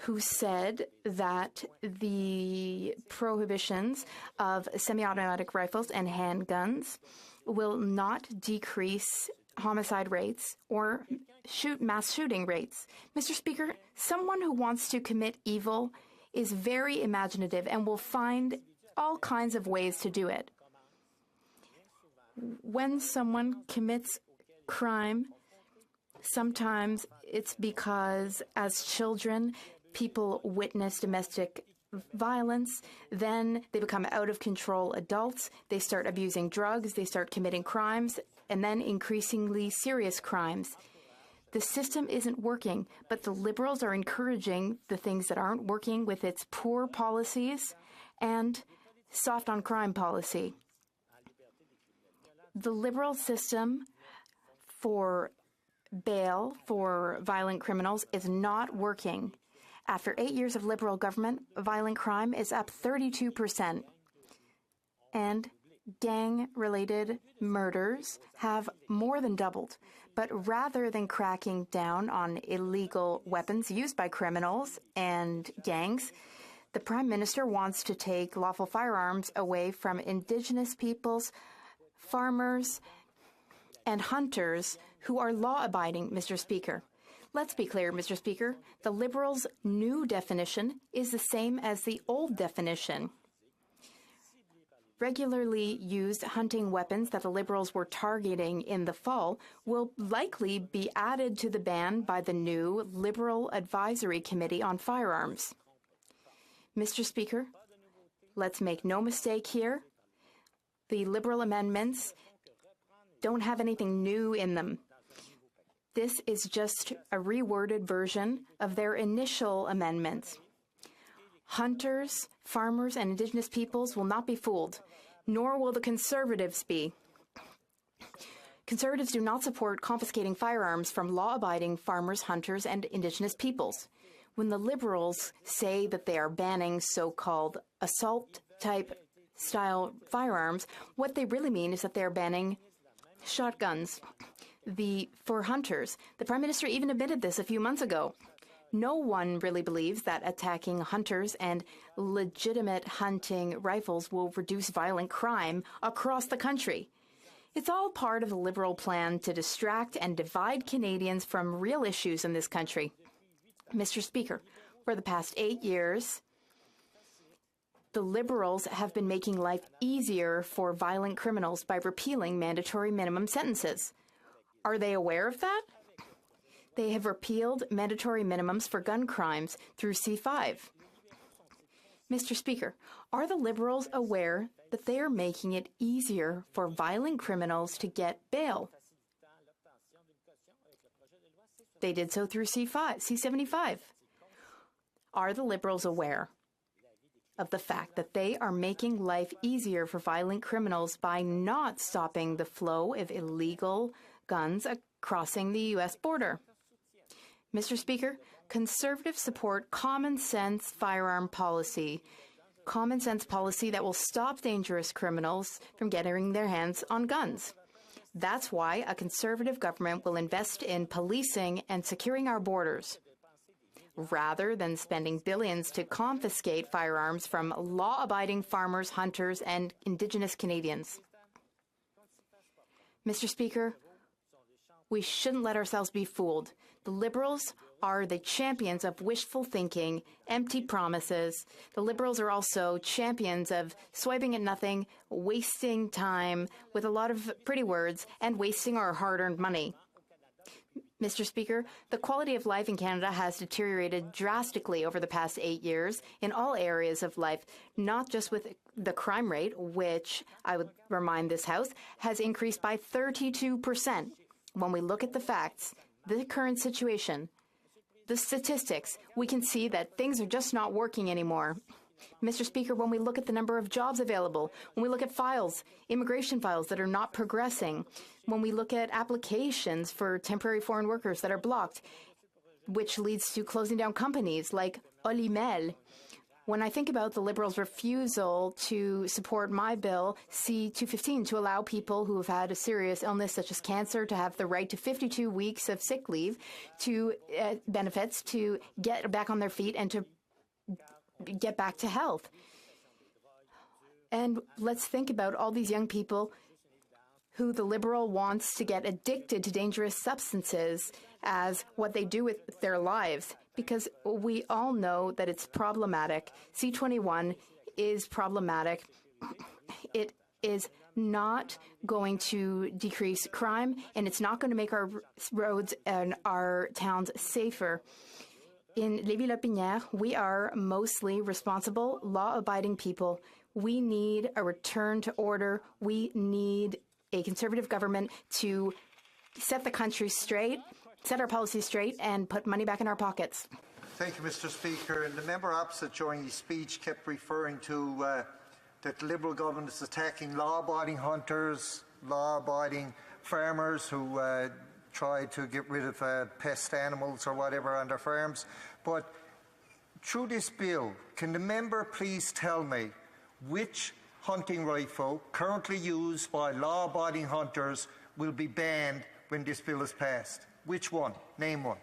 who said that the prohibitions of semi-automatic rifles and handguns will not decrease homicide rates or mass shooting rates. Mr. Speaker, someone who wants to commit evil is very imaginative and will find all kinds of ways to do it. When someone commits crime, sometimes it's because as children, people witness domestic violence, then they become out of control adults, they start abusing drugs, they start committing crimes, and then increasingly serious crimes. The system isn't working, but the Liberals are encouraging the things that aren't working with its poor policies and soft on crime policy. The Liberal system for bail for violent criminals is not working. After 8 years of Liberal government, violent crime is up 32%. And gang-related murders have more than doubled. But rather than cracking down on illegal weapons used by criminals and gangs, the Prime Minister wants to take lawful firearms away from Indigenous peoples, farmers, and hunters who are law-abiding, Mr. Speaker. Let's be clear, Mr. Speaker. The Liberals' new definition is the same as the old definition. Regularly used hunting weapons that the Liberals were targeting in the fall will likely be added to the ban by the new Liberal Advisory Committee on Firearms. Mr. Speaker, let's make no mistake here. The Liberal amendments don't have anything new in them. This is just a reworded version of their initial amendments. Hunters, farmers, and Indigenous peoples will not be fooled, nor will the Conservatives be. Conservatives do not support confiscating firearms from law-abiding farmers, hunters, and Indigenous peoples. When the Liberals say that they are banning so-called assault-type style firearms, what they really mean is that they are banning shotguns for hunters. The Prime Minister even admitted this a few months ago. No one really believes that attacking hunters and legitimate hunting rifles will reduce violent crime across the country. It's all part of the Liberal plan to distract and divide Canadians from real issues in this country. Mr. Speaker, for the past 8 years, the Liberals have been making life easier for violent criminals by repealing mandatory minimum sentences. Are they aware of that? They have repealed mandatory minimums for gun crimes through C5. Mr. Speaker, are the Liberals aware that they are making it easier for violent criminals to get bail? They did so through C75. Are the Liberals aware of the fact that they are making life easier for violent criminals by not stopping the flow of illegal guns crossing the U.S. border? Mr. Speaker, Conservatives support common sense firearm policy, common sense policy that will stop dangerous criminals from getting their hands on guns. That's why a Conservative government will invest in policing and securing our borders, rather than spending billions to confiscate firearms from law-abiding farmers, hunters, and Indigenous Canadians. Mr. Speaker, we shouldn't let ourselves be fooled. The Liberals are the champions of wishful thinking, empty promises. The Liberals are also champions of swiping at nothing, wasting time with a lot of pretty words, and wasting our hard-earned money. Mr. Speaker, the quality of life in Canada has deteriorated drastically over the past 8 years in all areas of life, not just with the crime rate, which, I would remind this House, has increased by 32%. When we look at the facts, the current situation, the statistics, we can see that things are just not working anymore. Mr. Speaker, when we look at the number of jobs available, when we look at files, immigration files that are not progressing, when we look at applications for temporary foreign workers that are blocked, which leads to closing down companies like Olimel, When I think about the Liberals' refusal to support my bill, C-215, to allow people who have had a serious illness such as cancer to have the right to 52 weeks of sick leave, to benefits, to get back on their feet and to get back to health. And let's think about all these young people who the Liberal wants to get addicted to dangerous substances as what they do with their lives, because we all know that it's problematic. C-21 is problematic. It is not going to decrease crime, and it's not going to make our roads and our towns safer. In Lévis-Lotbinière, we are mostly responsible, law-abiding people. We need a return to order. We need a Conservative government to set the country straight, set our policies straight, and put money back in our pockets. Thank you, Mr. Speaker. And the member opposite during his speech kept referring to that the Liberal government is attacking law-abiding hunters, law-abiding farmers who try to get rid of pest animals or whatever on their farms. But through this bill, can the member please tell me which hunting rifle currently used by law-abiding hunters will be banned when this bill is passed? Which one? Name one.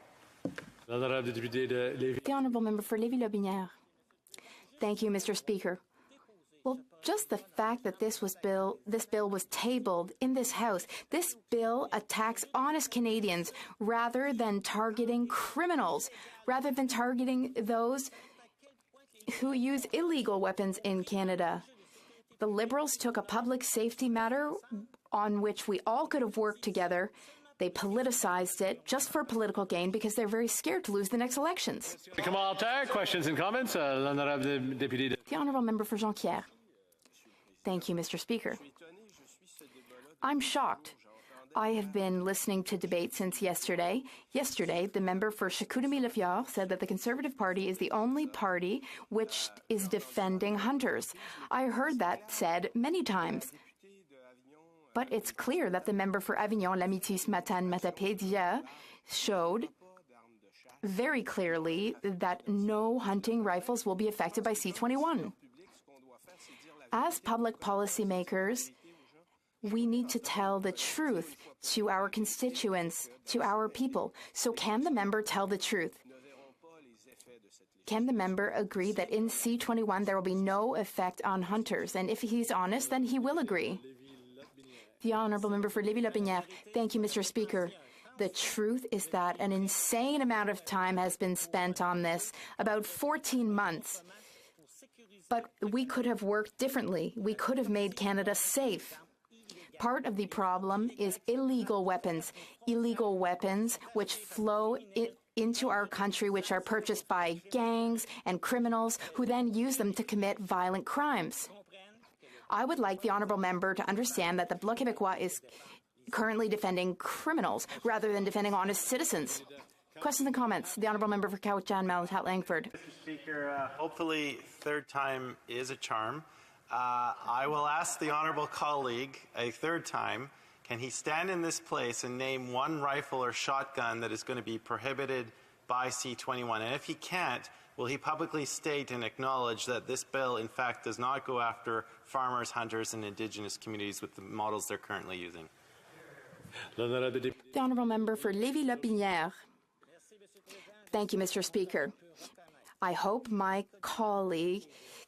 The Honourable Member for Lévis-Lotbinière. Thank you, Mr. Speaker. Well, just the fact that this bill was tabled in this House, this bill attacks honest Canadians rather than targeting criminals, rather than targeting those who use illegal weapons in Canada. The Liberals took a public safety matter on which we all could have worked together. They politicized it just for political gain because they're very scared to lose the next elections. Kamal Altar, questions and comments. The Honourable Member for Jonquière. Thank you, Mr. Speaker. I'm shocked. I have been listening to debate since yesterday. Yesterday, the member for Chicoutimi-Le said that the Conservative Party is the only party which is defending hunters. I heard that said many times. But it's clear that the member for Avignon, Lamitis, Matane, Matapédia showed very clearly that no hunting rifles will be affected by C-21. As public policymakers, we need to tell the truth to our constituents, to our people. So can the member tell the truth? Can the member agree that in C-21 there will be no effect on hunters? And if he's honest, then he will agree. The Honourable Member for Lévis-Lotbinière. Thank you, Mr. Speaker. The truth is that an insane amount of time has been spent on this, about 14 months. But we could have worked differently. We could have made Canada safe. Part of the problem is illegal weapons which flow into our country, which are purchased by gangs and criminals who then use them to commit violent crimes. I would like the Honourable Member to understand that the Bloc Québécois is currently defending criminals rather than defending honest citizens. Questions and comments? The Honourable Member for Cowichan, Malahat Langford. Mr. Speaker, hopefully third time is a charm. I will ask the honourable colleague a third time, can he stand in this place and name one rifle or shotgun that is going to be prohibited by C-21? And if he can't, will he publicly state and acknowledge that this bill, in fact, does not go after farmers, hunters, and Indigenous communities with the models they're currently using? The Honourable Member for Lévis-Lotbinière. Thank you, Mr. Speaker. I hope my colleague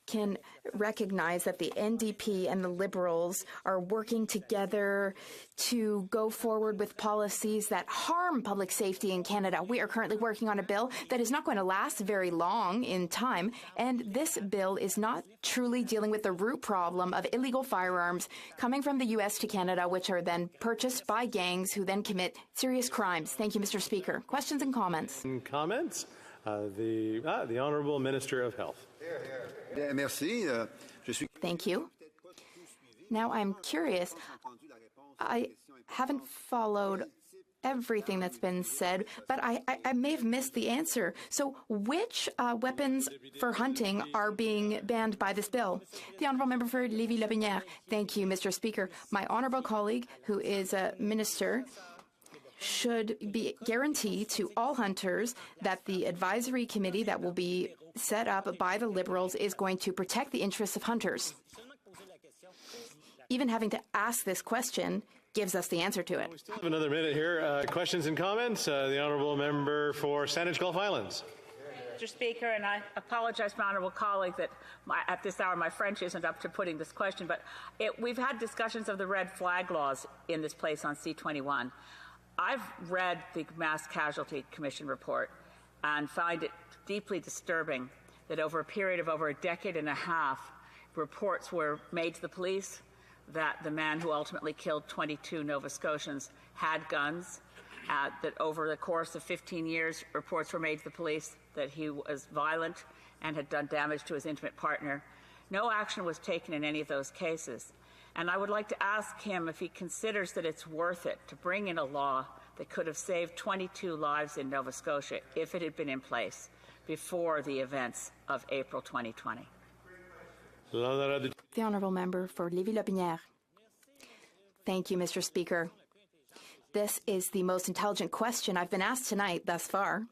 can recognize that the NDP and the Liberals are working together to go forward with policies that harm public safety in Canada. We are currently working on a bill that is not going to last very long in time, and this bill is not truly dealing with the root problem of illegal firearms coming from the U.S. to Canada, which are then purchased by gangs who then commit serious crimes. Thank you, Mr. Speaker. Questions and comments? Comments? The Honourable Minister of Health. Thank you. Now I'm curious. I haven't followed everything that's been said, but I may have missed the answer. So which weapons for hunting are being banned by this bill? The Honourable Member for Lévis-Lotbinière. Thank you, Mr. Speaker. My honourable colleague, who is a minister, should be guaranteed to all hunters that the advisory committee that will be set up by the Liberals is going to protect the interests of hunters? Even having to ask this question gives us the answer to it. We still have another minute here. Questions and comments? The Honourable Member for Saanich Gulf Islands. Mr. Speaker, and I apologize to my honourable colleague that at this hour my French isn't up to putting this question, but we've had discussions of the red flag laws in this place on C-21. I've read the Mass Casualty Commission report and find it deeply disturbing that over a period of over a decade and a half, reports were made to the police that the man who ultimately killed 22 Nova Scotians had guns, that over the course of 15 years, reports were made to the police that he was violent and had done damage to his intimate partner. No action was taken in any of those cases. And I would like to ask him if he considers that it's worth it to bring in a law that could have saved 22 lives in Nova Scotia if it had been in place before the events of April 2020. The Honourable Member for Lévis-Lotbinière. Thank you, Mr. Speaker. This is the most intelligent question I've been asked tonight thus far.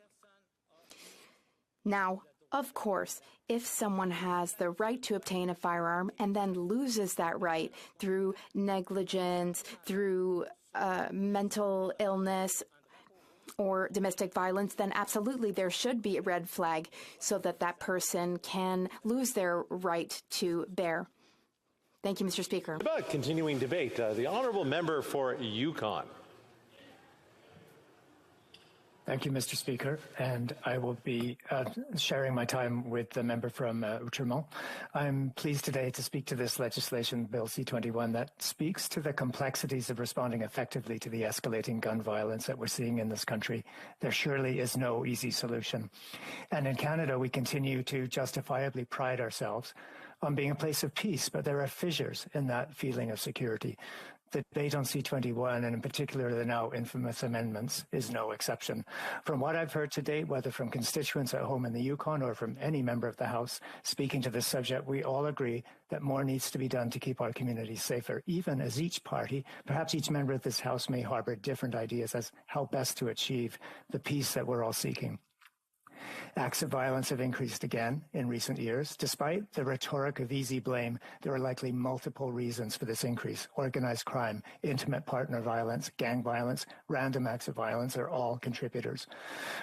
Now, of course, if someone has the right to obtain a firearm and then loses that right through negligence, through mental illness, or domestic violence, then absolutely there should be a red flag so that that person can lose their right to bear. Thank you, Mr. Speaker. About continuing debate, the Honourable Member for Yukon. Thank you, Mr. Speaker, and I will be sharing my time with the member from Outremont. I'm pleased today to speak to this legislation, Bill C-21, that speaks to the complexities of responding effectively to the escalating gun violence that we're seeing in this country. There surely is no easy solution. And in Canada, we continue to justifiably pride ourselves on being a place of peace, but there are fissures in that feeling of security. The debate on C-21, and in particular the now infamous amendments, is no exception. From what I've heard to date, whether from constituents at home in the Yukon or from any member of the House speaking to this subject, we all agree that more needs to be done to keep our communities safer, even as each party, perhaps each member of this House, may harbor different ideas as how best to achieve the peace that we're all seeking. Acts of violence have increased again in recent years. Despite the rhetoric of easy blame, there are likely multiple reasons for this increase. Organized crime, intimate partner violence, gang violence, random acts of violence are all contributors.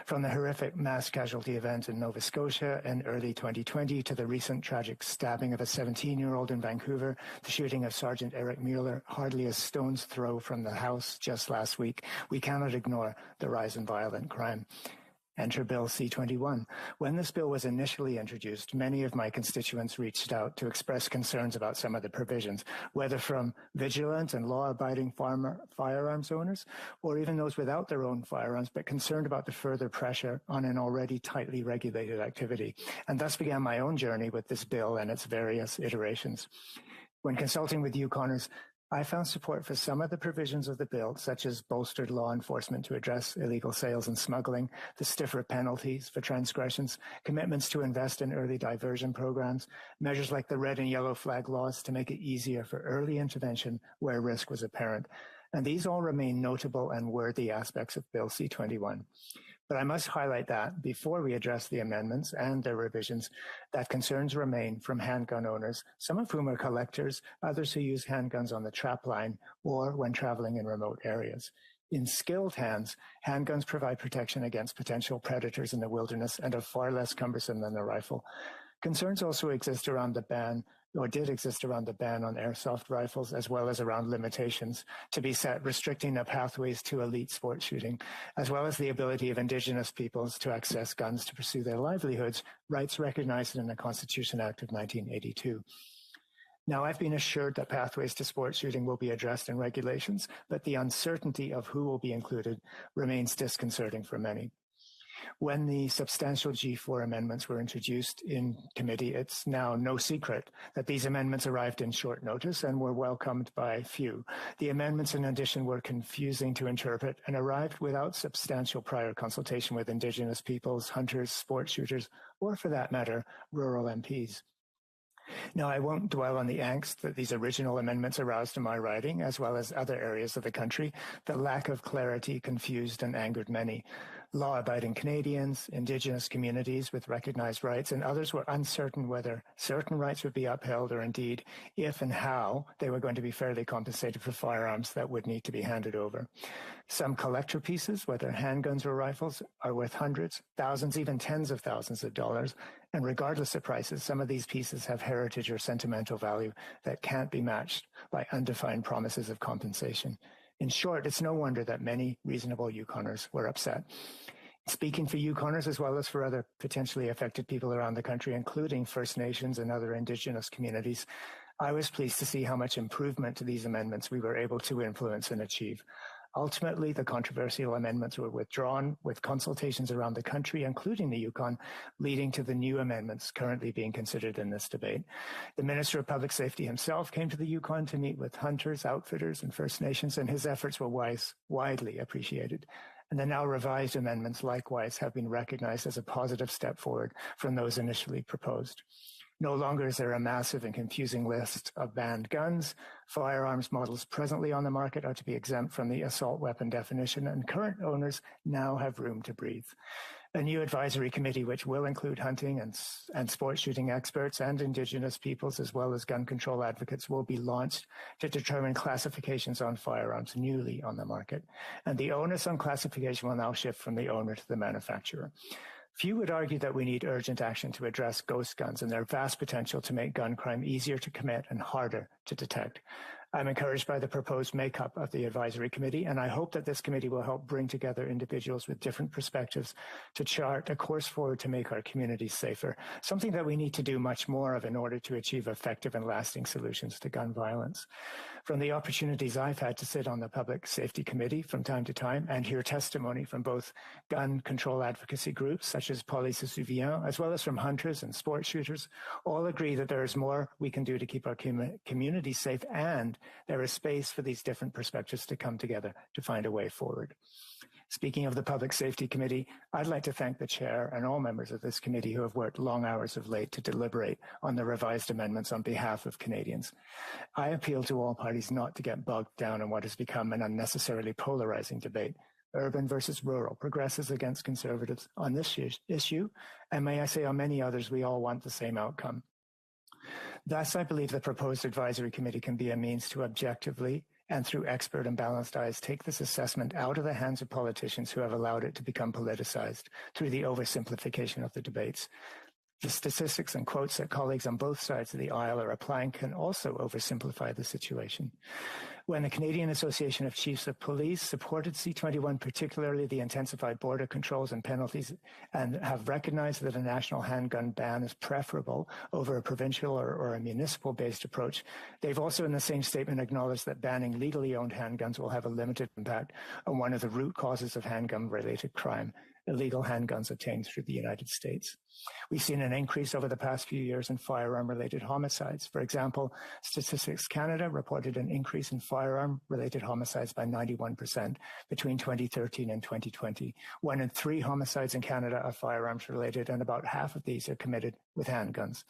From the horrific mass casualty event in Nova Scotia in early 2020 to the recent tragic stabbing of a 17-year-old in Vancouver, the shooting of Sergeant Eric Mueller hardly a stone's throw from the House just last week, we cannot ignore the rise in violent crime. Enter Bill C-21. When this bill was initially introduced, many of my constituents reached out to express concerns about some of the provisions, whether from vigilant and law-abiding firearms owners, or even those without their own firearms, but concerned about the further pressure on an already tightly regulated activity. And thus began my own journey with this bill and its various iterations. When consulting with Yukoners, I found support for some of the provisions of the bill, such as bolstered law enforcement to address illegal sales and smuggling, the stiffer penalties for transgressions, commitments to invest in early diversion programs, measures like the red and yellow flag laws to make it easier for early intervention where risk was apparent. And these all remain notable and worthy aspects of Bill C-21. But I must highlight that before we address the amendments and their revisions, that concerns remain from handgun owners, some of whom are collectors, others who use handguns on the trap line or when traveling in remote areas. In skilled hands, handguns provide protection against potential predators in the wilderness and are far less cumbersome than a rifle. Concerns also exist around the ban, or did exist around the ban on airsoft rifles, as well as around limitations to be set restricting the pathways to elite sport shooting, as well as the ability of Indigenous peoples to access guns to pursue their livelihoods, rights recognized in the Constitution Act of 1982. Now, I've been assured that pathways to sport shooting will be addressed in regulations, but the uncertainty of who will be included remains disconcerting for many. When the substantial G4 amendments were introduced in committee, it's now no secret that these amendments arrived in short notice and were welcomed by few. The amendments, in addition, were confusing to interpret and arrived without substantial prior consultation with Indigenous peoples, hunters, sport shooters, or for that matter, rural MPs. Now, I won't dwell on the angst that these original amendments aroused in my riding, as well as other areas of the country. The lack of clarity confused and angered many. Law-abiding Canadians, Indigenous communities with recognized rights, and others were uncertain whether certain rights would be upheld or indeed if and how they were going to be fairly compensated for firearms that would need to be handed over. Some collector pieces, whether handguns or rifles, are worth hundreds, thousands, even tens of thousands of dollars. And regardless of prices, some of these pieces have heritage or sentimental value that can't be matched by undefined promises of compensation. In short, it's no wonder that many reasonable Yukoners were upset. Speaking for Yukoners as well as for other potentially affected people around the country, including First Nations and other Indigenous communities, I was pleased to see how much improvement to these amendments we were able to influence and achieve. Ultimately, the controversial amendments were withdrawn with consultations around the country, including the Yukon, leading to the new amendments currently being considered in this debate. The Minister of Public Safety himself came to the Yukon to meet with hunters, outfitters, and First Nations, and his efforts were widely appreciated. And the now revised amendments likewise have been recognized as a positive step forward from those initially proposed. No longer is there a massive and confusing list of banned guns. Firearms models presently on the market are to be exempt from the assault weapon definition, and current owners now have room to breathe. A new advisory committee, which will include hunting and sports shooting experts and Indigenous peoples, as well as gun control advocates, will be launched to determine classifications on firearms newly on the market. And the onus on classification will now shift from the owner to the manufacturer. Few would argue that we need urgent action to address ghost guns and their vast potential to make gun crime easier to commit and harder to detect. I'm encouraged by the proposed makeup of the advisory committee, and I hope that this committee will help bring together individuals with different perspectives to chart a course forward to make our communities safer, something that we need to do much more of in order to achieve effective and lasting solutions to gun violence. From the opportunities I've had to sit on the Public Safety Committee from time to time and hear testimony from both gun control advocacy groups such as Police Souvient, as well as from hunters and sport shooters, all agree that there is more we can do to keep our communities safe, and there is space for these different perspectives to come together to find a way forward. Speaking of the Public Safety Committee, I'd like to thank the chair and all members of this committee who have worked long hours of late to deliberate on the revised amendments on behalf of Canadians. I appeal to all parties not to get bogged down in what has become an unnecessarily polarizing debate. Urban versus rural, progressives against conservatives on this issue, and may I say on many others, we all want the same outcome. Thus, I believe the proposed advisory committee can be a means to objectively and through expert and balanced eyes take this assessment out of the hands of politicians who have allowed it to become politicized through the oversimplification of the debates. The statistics and quotes that colleagues on both sides of the aisle are applying can also oversimplify the situation. When the Canadian Association of Chiefs of Police supported C-21, particularly the intensified border controls and penalties, and have recognized that a national handgun ban is preferable over a provincial or a municipal-based approach, they've also in the same statement acknowledged that banning legally owned handguns will have a limited impact on one of the root causes of handgun-related crime, illegal handguns obtained through the United States. We've seen an increase over the past few years in firearm-related homicides. For example, Statistics Canada reported an increase in firearm-related homicides by 91% between 2013 and 2020. 1 in 3 homicides in Canada are firearms-related, and about half of these are committed with handguns.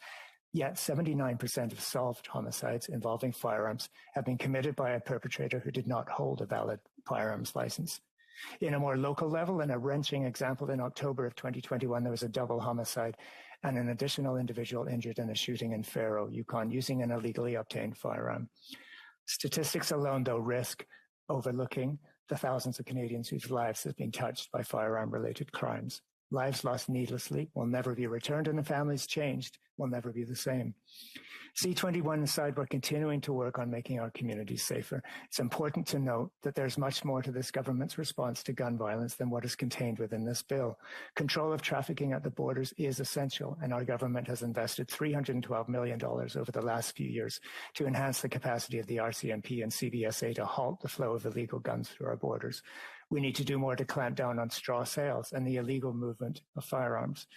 Yet 79% of solved homicides involving firearms have been committed by a perpetrator who did not hold a valid firearms license. In a more local level, in a wrenching example, in October of 2021, there was a double homicide and an additional individual injured in a shooting in Faro, Yukon, using an illegally obtained firearm. Statistics alone, though, risk overlooking the thousands of Canadians whose lives have been touched by firearm-related crimes. Lives lost needlessly will never be returned, and the families changed will never be the same. C-21 aside, we're continuing to work on making our communities safer. It's important to note that there's much more to this government's response to gun violence than what is contained within this bill. Control of trafficking at the borders is essential, and our government has invested $312 million over the last few years to enhance the capacity of the RCMP and CBSA to halt the flow of illegal guns through our borders. We need to do more to clamp down on straw sales and the illegal movement of firearms.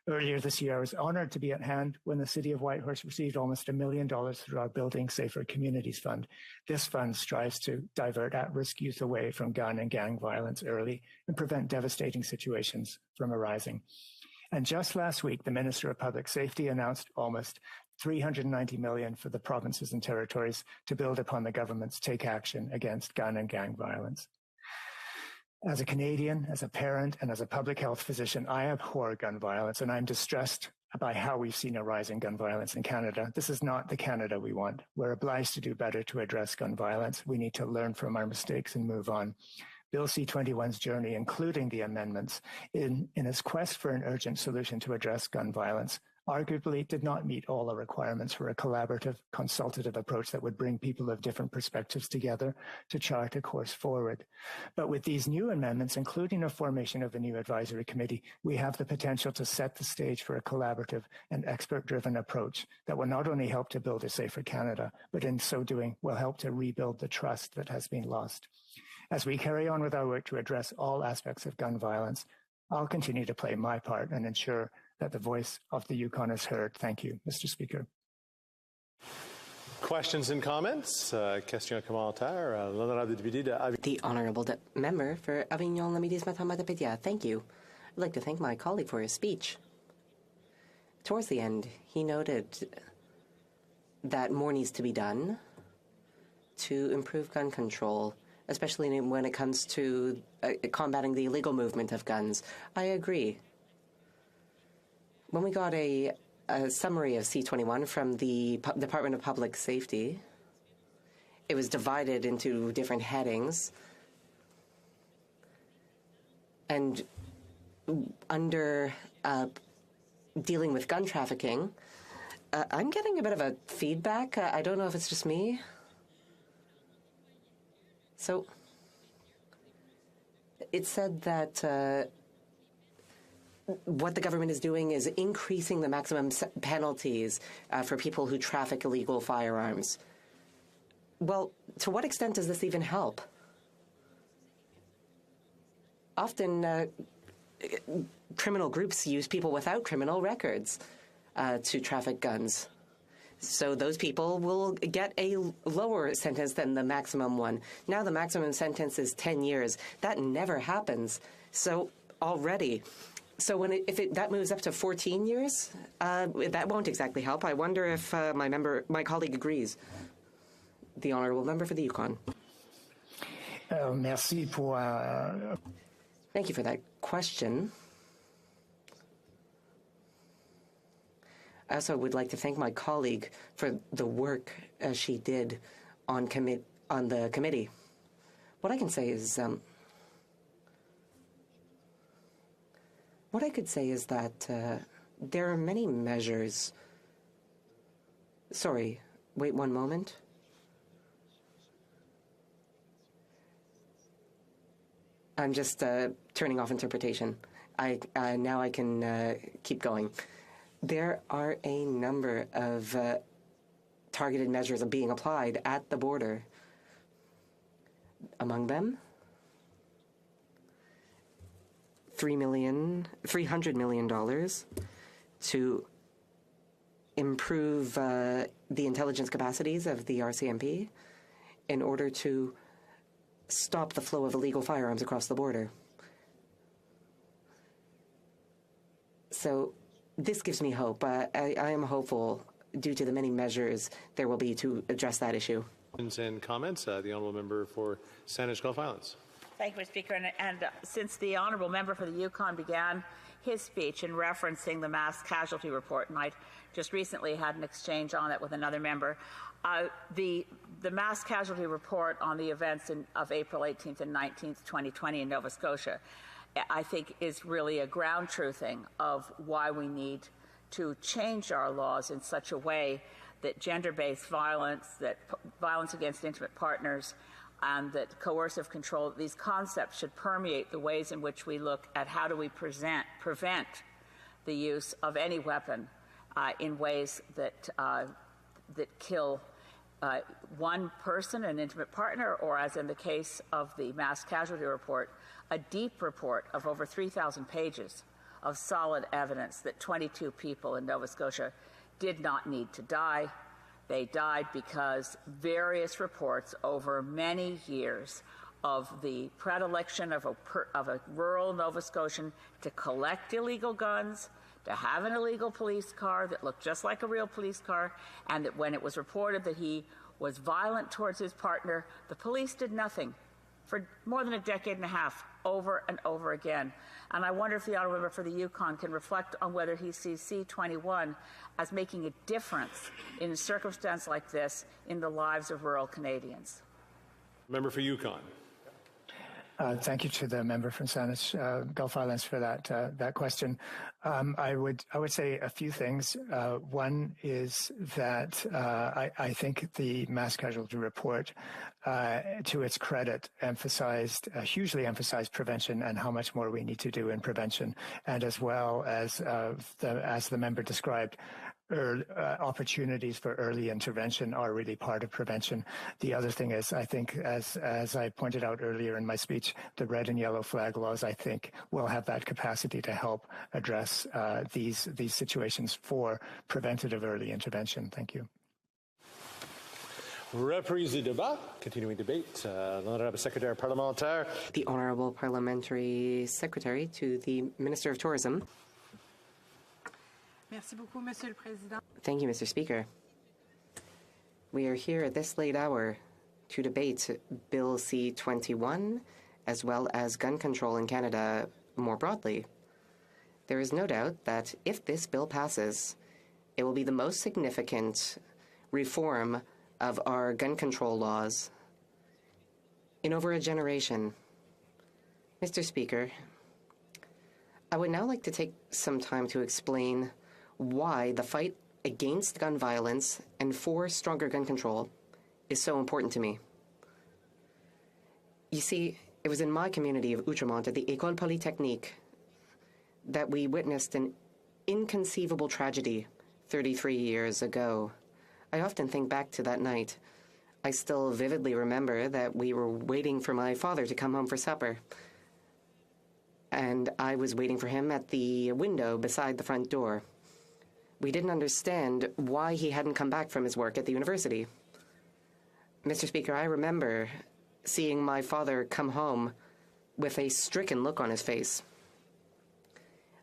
Earlier this year, I was honored to be at hand when the City of Whitehorse received almost $1 million through our Building Safer Communities Fund. This fund strives to divert at-risk youth away from gun and gang violence early and prevent devastating situations from arising. And just last week, the Minister of Public Safety announced almost $390 million for the provinces and territories to build upon the government's Take Action Against Gun and Gang Violence. As a Canadian, as a parent, and as a public health physician, I abhor gun violence, and I'm distressed by how we've seen a rise in gun violence in Canada. This is not the Canada we want. We're obliged to do better to address gun violence. We need to learn from our mistakes and move on. Bill C-21's journey, including the amendments, in its quest for an urgent solution to address gun violence, arguably did not meet all the requirements for a collaborative, consultative approach that would bring people of different perspectives together to chart a course forward. But with these new amendments, including a formation of a new advisory committee, we have the potential to set the stage for a collaborative and expert-driven approach that will not only help to build a safer Canada, but in so doing will help to rebuild the trust that has been lost. As we carry on with our work to address all aspects of gun violence, I'll continue to play my part and ensure that the voice of the Yukon is heard. Thank you, Mr. Speaker. Questions and comments? Question commentaire. L'honorable député de The honourable member for Avignon-Lamidis-Matane-Matapédia. Thank you. I'd like to thank my colleague for his speech. Towards the end, he noted that more needs to be done to improve gun control, especially when it comes to combating the illegal movement of guns. I agree. When we got a summary of C-21 from the Department of Public Safety, it was divided into different headings. And under dealing with gun trafficking, I'm getting a bit of a feedback. I don't know if it's just me. So it said that what the government is doing is increasing the maximum penalties for people who traffic illegal firearms. Well, to what extent does this even help? Often, criminal groups use people without criminal records to traffic guns. So those people will get a lower sentence than the maximum one. Now the maximum sentence is 10 years. That never happens. So already... So if that moves up to 14 years, that won't exactly help. I wonder if my colleague agrees. The honourable member for the Yukon. Merci pour. Thank you for that question. I also would like to thank my colleague for the work she did on the committee. What I can say is. What I could say is that there are many measures. Sorry, wait one moment. I'm just turning off interpretation. Now I can keep going. There are a number of targeted measures being applied at the border. Among them, $300 million to improve the intelligence capacities of the RCMP in order to stop the flow of illegal firearms across the border. So this gives me hope. I am hopeful due to the many measures there will be to address that issue. And comments, the honourable member for Saanich Gulf Islands. Thank you, Mr. Speaker. And since the honourable member for the Yukon began his speech in referencing the mass casualty report, and I just recently had an exchange on it with another member, the mass casualty report on the events of April 18th and 19th, 2020 in Nova Scotia, I think is really a ground truthing of why we need to change our laws in such a way that gender-based violence, that violence against intimate partners, and that coercive control, these concepts should permeate the ways in which we look at how do we prevent the use of any weapon in ways that kill one person, an intimate partner, or as in the case of the mass casualty report, a deep report of over 3,000 pages of solid evidence that 22 people in Nova Scotia did not need to die. They died because various reports over many years of the predilection of a rural Nova Scotian to collect illegal guns, to have an illegal police car that looked just like a real police car, and that when it was reported that he was violent towards his partner, the police did nothing for more than a decade and a half, over and over again. And I wonder if the honourable member for the Yukon can reflect on whether he sees C-21 as making a difference in a circumstance like this in the lives of rural Canadians. Member for Yukon. Thank you to the member from Saanich Gulf Islands for that question. I would say a few things. One is that I think the mass casualty report, to its credit, hugely emphasized prevention and how much more we need to do in prevention, and as well as the member described, opportunities for early intervention are really part of prevention. The other thing is, I think, as I pointed out earlier in my speech, the red and yellow flag laws, I think, will have that capacity to help address these situations for preventative early intervention. Thank you. Reprise du débat. Continuing debate. L'honorable Secrétaire parlementaire. The Honourable Parliamentary Secretary to the Minister of Tourism. Merci beaucoup, Monsieur le Président. Thank you, Mr. Speaker. We are here at this late hour to debate Bill C-21, as well as gun control in Canada more broadly. There is no doubt that if this bill passes, it will be the most significant reform of our gun control laws in over a generation. Mr. Speaker, I would now like to take some time to explain why the fight against gun violence and for stronger gun control is so important to me. You see, it was in my community of Outremont at the École Polytechnique that we witnessed an inconceivable tragedy 33 years ago. I often think back to that night. I still vividly remember that we were waiting for my father to come home for supper. And I was waiting for him at the window beside the front door. We didn't understand why he hadn't come back from his work at the university. Mr. Speaker, I remember seeing my father come home with a stricken look on his face.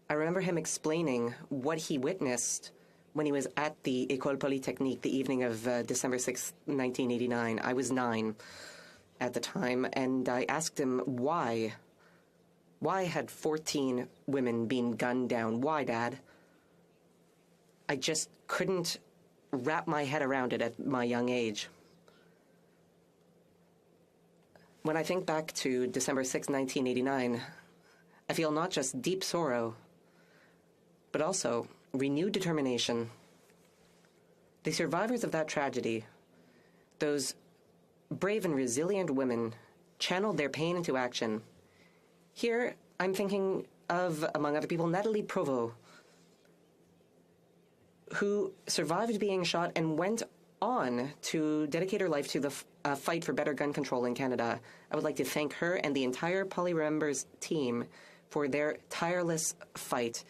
I remember him explaining what he witnessed when he was at the École Polytechnique the evening of December 6, 1989. I was 9 at the time, and I asked him why. Why had 14 women been gunned down? Why, Dad? I just couldn't wrap my head around it at my young age. When I think back to December 6, 1989, I feel not just deep sorrow, but also renewed determination. The survivors of that tragedy, those brave and resilient women, channeled their pain into action. Here, I'm thinking of, among other people, Natalie Provost, who survived being shot and went on to dedicate her life to the fight for better gun control in Canada. I would like to thank her and the entire Poly Remembers team for their tireless fight,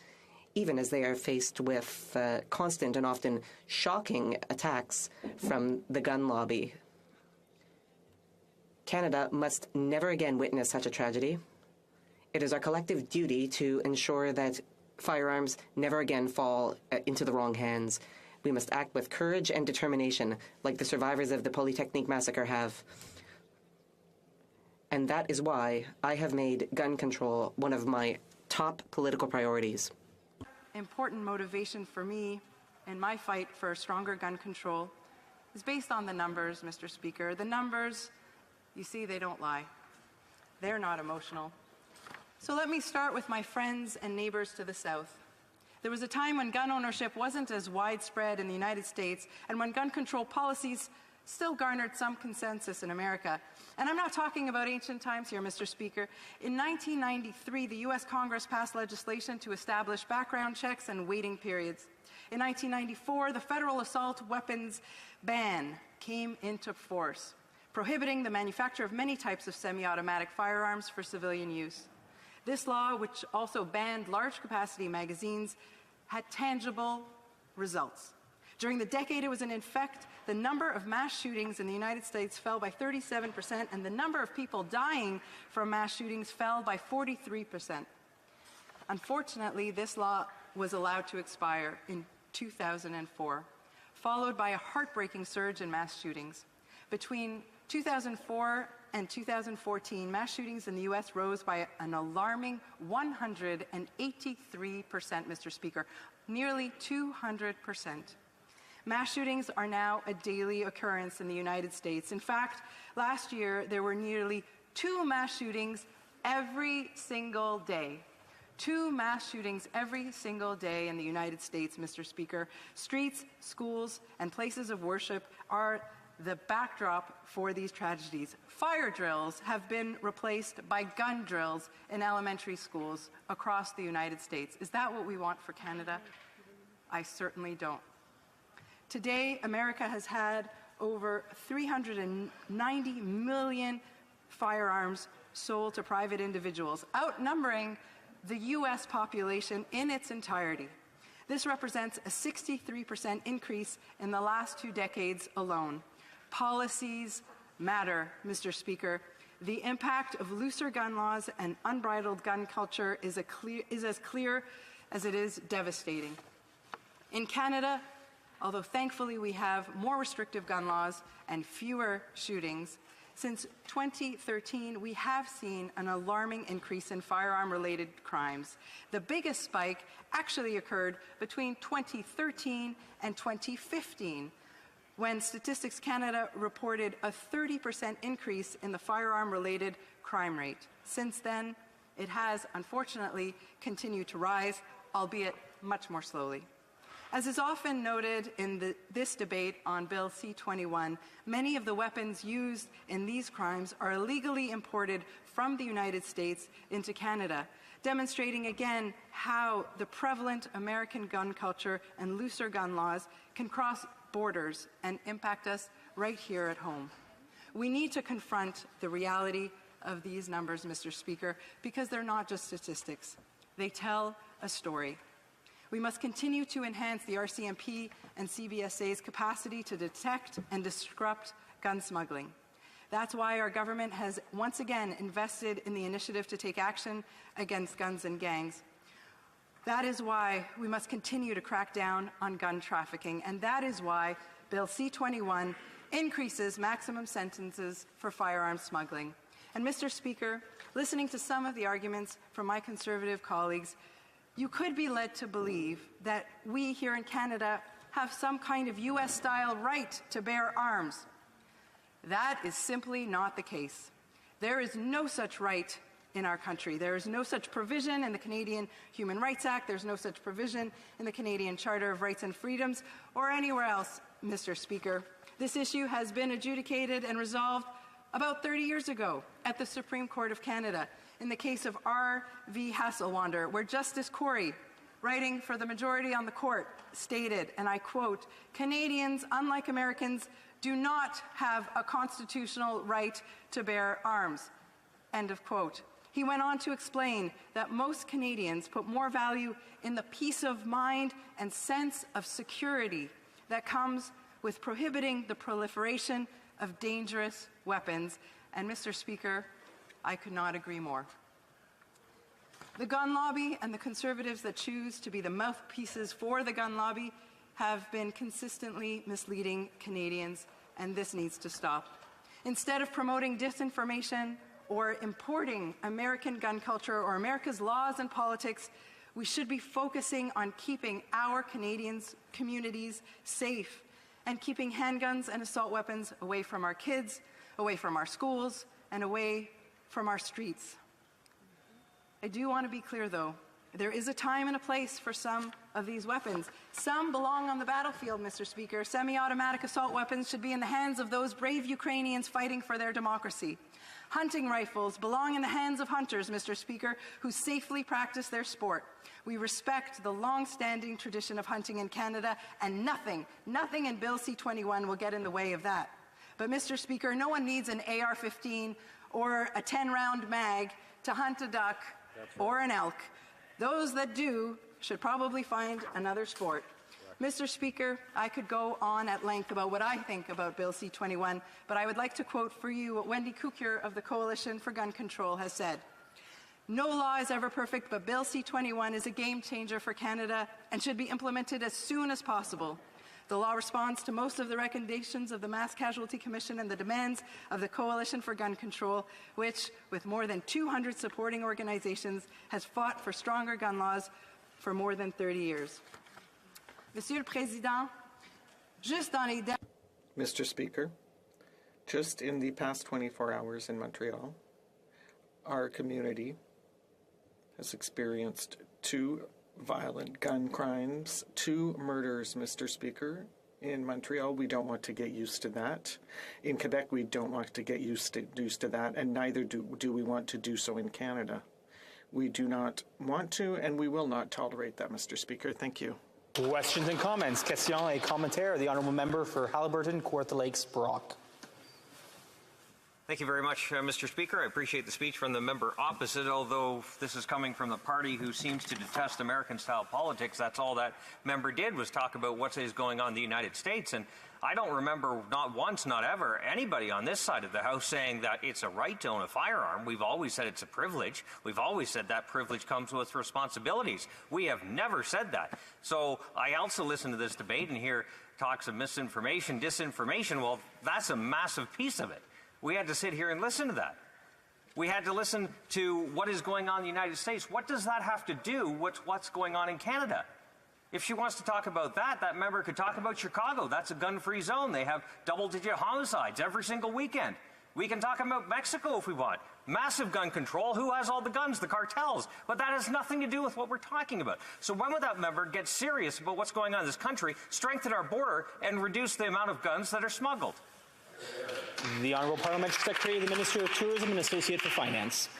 even as they are faced with constant and often shocking attacks from the gun lobby. Canada must never again witness such a tragedy. It is our collective duty to ensure that firearms never again fall into the wrong hands. We must act with courage and determination, like the survivors of the Polytechnique massacre have. And that is why I have made gun control one of my top political priorities. Important motivation for me in my fight for stronger gun control is based on the numbers, Mr. Speaker. The numbers, you see, they don't lie. They're not emotional. So let me start with my friends and neighbors to the south. There was a time when gun ownership wasn't as widespread in the United States and when gun control policies still garnered some consensus in America. And I'm not talking about ancient times here, Mr. Speaker. In 1993, the U.S. Congress passed legislation to establish background checks and waiting periods. In 1994, the federal assault weapons ban came into force, prohibiting the manufacture of many types of semi-automatic firearms for civilian use. This law, which also banned large-capacity magazines, had tangible results. During the decade it was in effect, the number of mass shootings in the United States fell by 37%, and the number of people dying from mass shootings fell by 43%. Unfortunately, this law was allowed to expire in 2004, followed by a heartbreaking surge in mass shootings. Between 2004 and 2014, mass shootings in the U.S. rose by an alarming 183%, Mr. Speaker, nearly 200%. Mass shootings are now a daily occurrence in the United States. In fact, last year there were nearly 2 mass shootings every single day. 2 mass shootings every single day in the United States, Mr. Speaker. Streets, schools, and places of worship are the backdrop for these tragedies. Fire drills have been replaced by gun drills in elementary schools across the United States. Is that what we want for Canada? I certainly don't. Today, America has had over 390 million firearms sold to private individuals, outnumbering the U.S. population in its entirety. This represents a 63% increase in the last 2 decades alone. Policies matter, Mr. Speaker. The impact of looser gun laws and unbridled gun culture is as clear as it is devastating. In Canada, although thankfully we have more restrictive gun laws and fewer shootings, since 2013 we have seen an alarming increase in firearm-related crimes. The biggest spike actually occurred between 2013 and 2015, when Statistics Canada reported a 30% increase in the firearm-related crime rate. Since then, it has unfortunately continued to rise, albeit much more slowly. As is often noted in this debate on Bill C-21, many of the weapons used in these crimes are illegally imported from the United States into Canada, demonstrating again how the prevalent American gun culture and looser gun laws can cross borders and impact us right here at home. We need to confront the reality of these numbers, Mr. Speaker, because they're not just statistics. They tell a story. We must continue to enhance the RCMP and CBSA's capacity to detect and disrupt gun smuggling. That's why our government has once again invested in the initiative to take action against guns and gangs. That is why we must continue to crack down on gun trafficking, and that is why Bill C-21 increases maximum sentences for firearms smuggling. And Mr. Speaker, listening to some of the arguments from my Conservative colleagues, you could be led to believe that we here in Canada have some kind of U.S.-style right to bear arms. That is simply not the case. There is no such right in our country. There is no such provision in the Canadian Human Rights Act. There's no such provision in the Canadian Charter of Rights and Freedoms or anywhere else, Mr. Speaker. This issue has been adjudicated and resolved about 30 years ago at the Supreme Court of Canada in the case of R.V. Hasselwander, where Justice Corey, writing for the majority on the court, stated, and I quote, "Canadians, unlike Americans, do not have a constitutional right to bear arms." End of quote. He went on to explain that most Canadians put more value in the peace of mind and sense of security that comes with prohibiting the proliferation of dangerous weapons. And Mr. Speaker, I could not agree more. The gun lobby and the Conservatives that choose to be the mouthpieces for the gun lobby have been consistently misleading Canadians, and this needs to stop. Instead of promoting disinformation or importing American gun culture or America's laws and politics, we should be focusing on keeping our communities safe and keeping handguns and assault weapons away from our kids, away from our schools, and away from our streets. I do want to be clear, though. There is a time and a place for some of these weapons. Some belong on the battlefield, Mr. Speaker. Semi-automatic assault weapons should be in the hands of those brave Ukrainians fighting for their democracy. Hunting rifles belong in the hands of hunters, Mr. Speaker, who safely practice their sport. We respect the long-standing tradition of hunting in Canada, and nothing in Bill C-21 will get in the way of that. But, Mr. Speaker, no one needs an AR-15 or a 10-round mag to hunt a duck or an elk. Those that do should probably find another sport. Mr. Speaker, I could go on at length about what I think about Bill C-21, but I would like to quote for you what Wendy Kukier of the Coalition for Gun Control has said. No law is ever perfect, but Bill C-21 is a game changer for Canada and should be implemented as soon as possible. The law responds to most of the recommendations of the Mass Casualty Commission and the demands of the Coalition for Gun Control, which, with more than 200 supporting organizations, has fought for stronger gun laws for more than 30 years. Monsieur le Président, juste dans les Mr. Speaker, just in the past 24 hours in Montreal, our community has experienced 2 violent gun crimes, 2 murders, Mr. Speaker. In Montreal, we don't want to get used to that. In Quebec, we don't want to get used to that, and neither do we want to do so in Canada. We do not want to, and we will not tolerate that, Mr. Speaker. Thank you. Questions and comments. Questions et commentaires. The Honourable Member for Haliburton, Kawartha Lakes, Brock. Thank you very much, Mr. Speaker. I appreciate the speech from the member opposite. Although this is coming from the party who seems to detest American-style politics, that's all that member did was talk about what is going on in the United States. And I don't remember not once, not ever, anybody on this side of the House saying that it's a right to own a firearm. We've always said it's a privilege. We've always said that privilege comes with responsibilities. We have never said that. So I also listen to this debate and hear talks of misinformation, disinformation. Well, that's a massive piece of it. We had to sit here and listen to that. We had to listen to what is going on in the United States. What does that have to do with what's going on in Canada? If she wants to talk about that, that member could talk about Chicago. That's a gun-free zone. They have double-digit homicides every single weekend. We can talk about Mexico if we want. Massive gun control. Who has all the guns? The cartels. But that has nothing to do with what we're talking about. So when would that member get serious about what's going on in this country, strengthen our border, and reduce the amount of guns that are smuggled? The Honourable Parliamentary Secretary, the Minister of Tourism and Associate for Finance.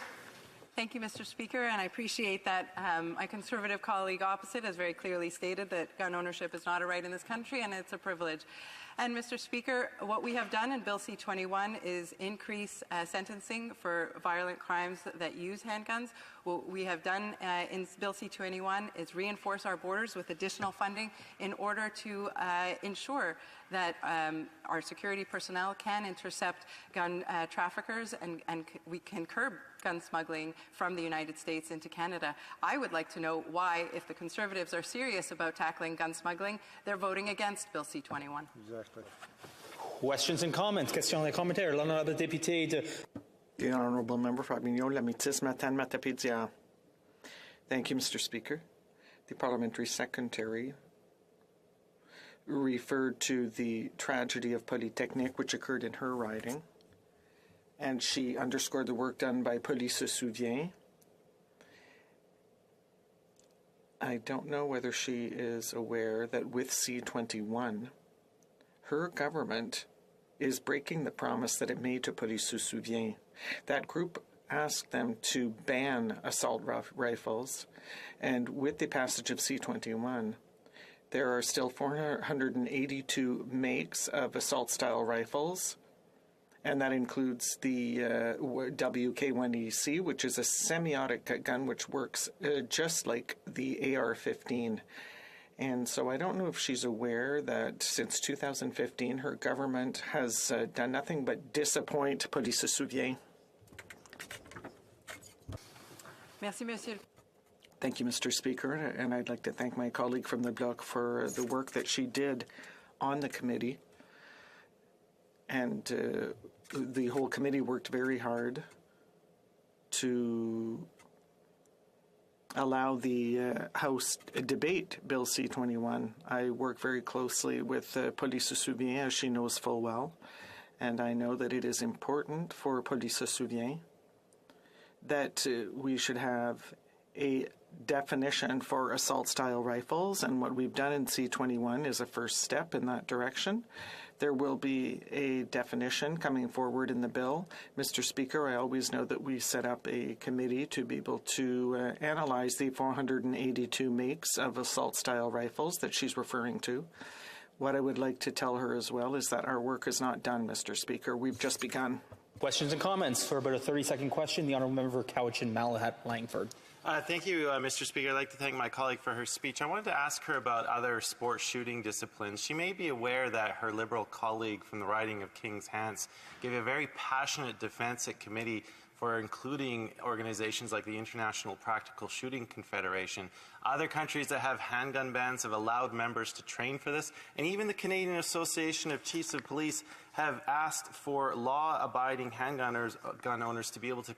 Thank you, Mr. Speaker, and I appreciate that my Conservative colleague opposite has very clearly stated that gun ownership is not a right in this country and it's a privilege. And Mr. Speaker, what we have done in Bill C-21 is increase sentencing for violent crimes that use handguns. What we have done in Bill C-21 is reinforce our borders with additional funding in order to ensure that our security personnel can intercept gun traffickers and we can curb gun smuggling from the United States into Canada. I would like to know why, if the Conservatives are serious about tackling gun smuggling, they're voting against Bill C-21. Exactly. Questions and comments. Questions et commentaires. L'honorable député de... The Honourable Member for Avignon-Lamitis, Matane-Matapédia. Thank you, Mr. Speaker. The Parliamentary Secretary referred to the tragedy of Polytechnique, which occurred in her riding, and she underscored the work done by Police Se Souvient. I don't know whether she is aware that with C-21, her government is breaking the promise that it made to Police Se Souvient. That group asked them to ban assault rifles, and with the passage of C-21, there are still 482 makes of assault-style rifles, and that includes the WK-1EC, which is a semiotic gun which works just like the AR-15. And so I don't know if she's aware that since 2015, her government has done nothing but disappoint Police Se Souvient. Merci, Monsieur. Thank you, Mr. Speaker, and I'd like to thank my colleague from the Bloc for the work that she did on the committee. And the whole committee worked very hard to allow the House debate Bill C-21. I work very closely with Police Se Souvient, as she knows full well, and I know that it is important for Police Se Souvient that we should have a definition for assault-style rifles, and what we've done in C-21 is a first step in that direction. There will be a definition coming forward in the bill. Mr. Speaker, I always know that we set up a committee to be able to analyze the 482 makes of assault-style rifles that she's referring to. What I would like to tell her as well is that our work is not done, Mr. Speaker. We've just begun. Questions and comments. For about a 30-second question, the Honourable Member for Cowichan, Malahat, Langford. Thank you, Mr. Speaker. I'd like to thank my colleague for her speech. I wanted to ask her about other sport shooting disciplines. She may be aware that her Liberal colleague from the riding of King's Hants gave a very passionate defense at committee for including organizations like the International Practical Shooting Confederation. Other countries that have handgun bans have allowed members to train for this, and even the Canadian Association of Chiefs of Police have asked for law-abiding gun owners to be able to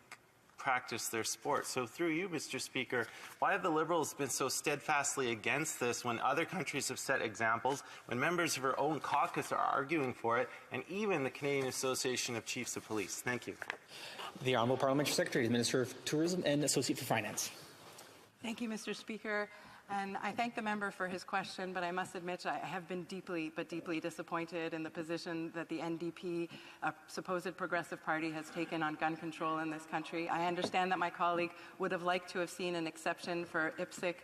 practice their sport. So through you, Mr. Speaker, why have the Liberals been so steadfastly against this when other countries have set examples, when members of her own caucus are arguing for it, and even the Canadian Association of Chiefs of Police? Thank you. The Honourable Parliamentary Secretary, the Minister of Tourism and Associate for Finance. Thank you, Mr. Speaker. And I thank the member for his question, but I must admit I have been deeply disappointed in the position that the NDP, a supposed progressive party, has taken on gun control in this country. I understand that my colleague would have liked to have seen an exception for IPSC,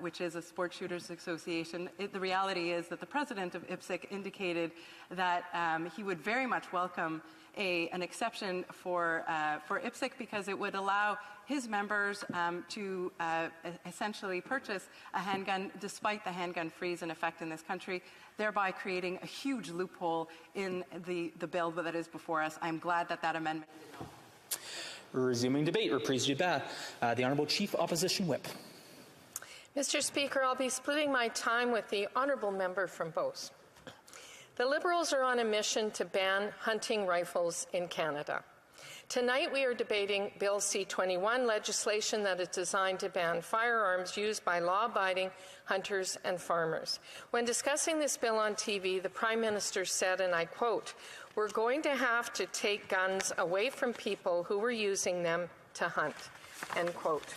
which is a sports shooters association. The reality is that the president of IPSC indicated that he would very much welcome an exception for IPSC because it would allow his members to essentially purchase a handgun despite the handgun freeze in effect in this country, thereby creating a huge loophole in the bill that is before us. I'm glad that amendment did not. Resuming debate, reprise du débat. The Honourable Chief Opposition Whip. Mr. Speaker, I'll be splitting my time with the Honourable Member from Beauce. The Liberals are on a mission to ban hunting rifles in Canada. Tonight we are debating Bill C-21, legislation that is designed to ban firearms used by law-abiding hunters and farmers. When discussing this bill on TV, the Prime Minister said, and I quote, "We're going to have to take guns away from people who were using them to hunt," end quote.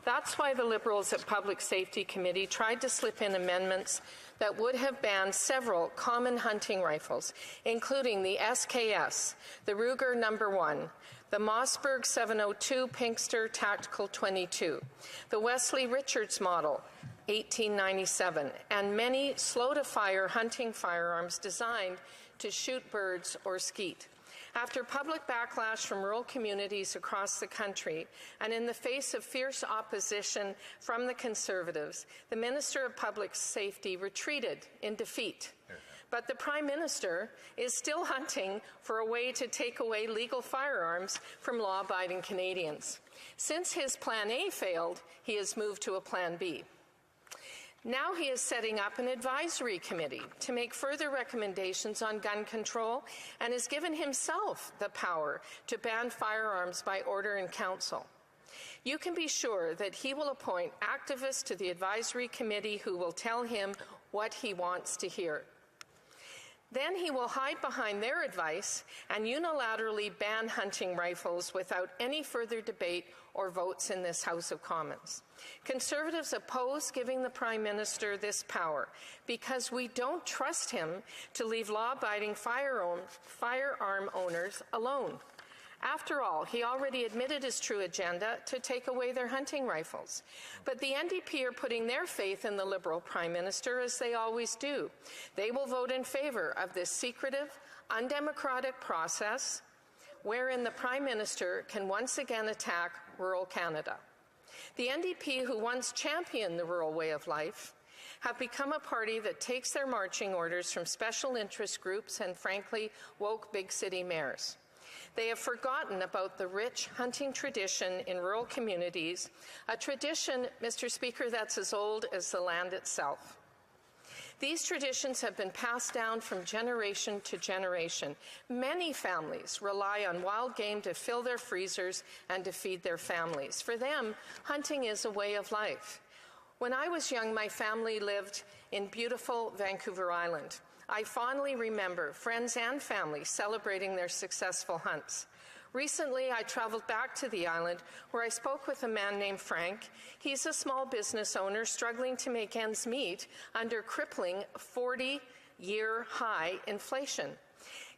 That's why the Liberals at Public Safety Committee tried to slip in amendments that would have banned several common hunting rifles, including the SKS, the Ruger No. 1, the Mossberg 702 Pinkster Tactical 22, the Wesley Richards model 1897, and many slow-to-fire hunting firearms designed to shoot birds or skeet. After public backlash from rural communities across the country, and in the face of fierce opposition from the Conservatives, the Minister of Public Safety retreated in defeat. But the Prime Minister is still hunting for a way to take away legal firearms from law-abiding Canadians. Since his Plan A failed, he has moved to a Plan B. Now he is setting up an advisory committee to make further recommendations on gun control and has given himself the power to ban firearms by order in council. You can be sure that he will appoint activists to the advisory committee who will tell him what he wants to hear. Then he will hide behind their advice and unilaterally ban hunting rifles without any further debate or votes in this House of Commons. Conservatives oppose giving the Prime Minister this power because we don't trust him to leave law-abiding firearm owners alone. After all, he already admitted his true agenda to take away their hunting rifles. But the NDP are putting their faith in the Liberal Prime Minister, as they always do. They will vote in favour of this secretive, undemocratic process wherein the Prime Minister can once again attack rural Canada. The NDP, who once championed the rural way of life, have become a party that takes their marching orders from special interest groups and, frankly, woke big city mayors. They have forgotten about the rich hunting tradition in rural communities, a tradition, Mr. Speaker, that's as old as the land itself. These traditions have been passed down from generation to generation. Many families rely on wild game to fill their freezers and to feed their families. For them, hunting is a way of life. When I was young, my family lived in beautiful Vancouver Island. I fondly remember friends and family celebrating their successful hunts. Recently, I traveled back to the island where I spoke with a man named Frank. He's a small business owner struggling to make ends meet under crippling 40-year high inflation.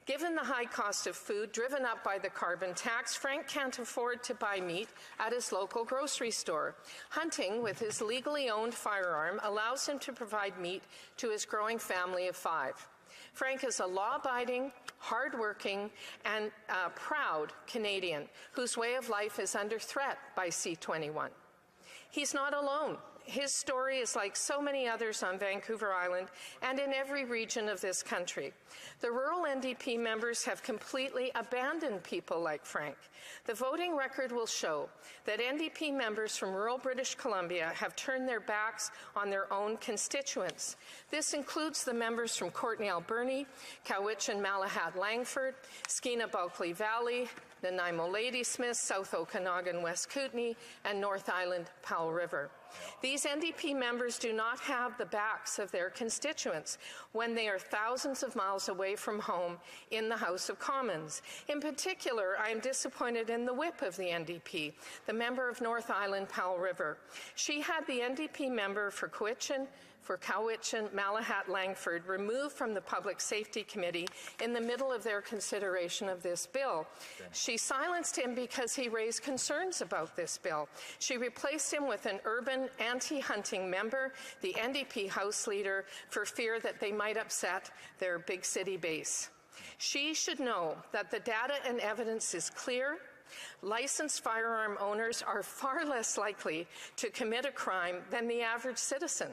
Given the high cost of food driven up by the carbon tax, Frank can't afford to buy meat at his local grocery store. Hunting with his legally owned firearm allows him to provide meat to his growing family of 5. Frank is a law-abiding, hard-working, and proud Canadian whose way of life is under threat by C-21. He's not alone. His story is like so many others on Vancouver Island and in every region of this country. The rural NDP members have completely abandoned people like Frank. The voting record will show that NDP members from rural British Columbia have turned their backs on their own constituents. This includes the members from Courtenay Alberni, Cowichan Malahat Langford, Skeena Bulkley Valley, Nanaimo Ladysmith, South Okanagan West Kootenay, and North Island Powell River. These NDP members do not have the backs of their constituents when they are thousands of miles away from home in the House of Commons. In particular, I am disappointed in the whip of the NDP, the member of North Island Powell River. She had the NDP member for Cowichan Malahat Langford removed from the Public Safety Committee in the middle of their consideration of this bill. She silenced him because he raised concerns about this bill. She replaced him with an urban anti-hunting member, the NDP House Leader, for fear that they might upset their big city base. She should know that the data and evidence is clear. Licensed firearm owners are far less likely to commit a crime than the average citizen.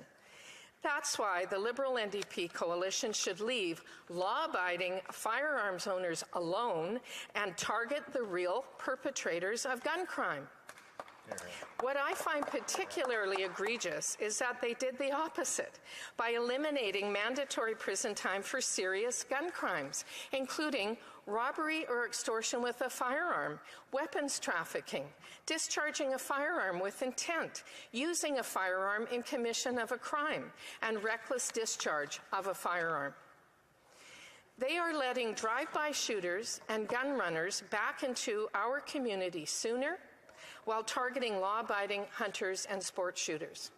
That's why the Liberal NDP coalition should leave law-abiding firearms owners alone and target the real perpetrators of gun crime. What I find particularly egregious is that they did the opposite by eliminating mandatory prison time for serious gun crimes, including robbery or extortion with a firearm, weapons trafficking, discharging a firearm with intent, using a firearm in commission of a crime, and reckless discharge of a firearm. They are letting drive-by shooters and gun runners back into our community sooner, while targeting law-abiding hunters and sport shooters.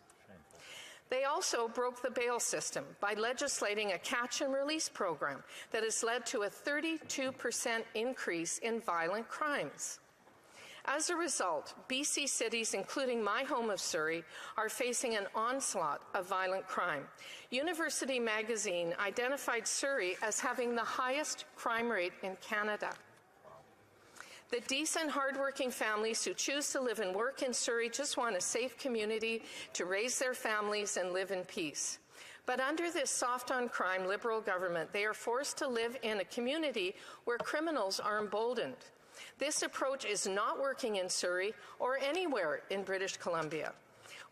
They also broke the bail system by legislating a catch-and-release program that has led to a 32% increase in violent crimes. As a result, BC cities, including my home of Surrey, are facing an onslaught of violent crime. University Magazine identified Surrey as having the highest crime rate in Canada. The decent, hardworking families who choose to live and work in Surrey just want a safe community to raise their families and live in peace. But under this soft-on-crime Liberal government, they are forced to live in a community where criminals are emboldened. This approach is not working in Surrey or anywhere in British Columbia.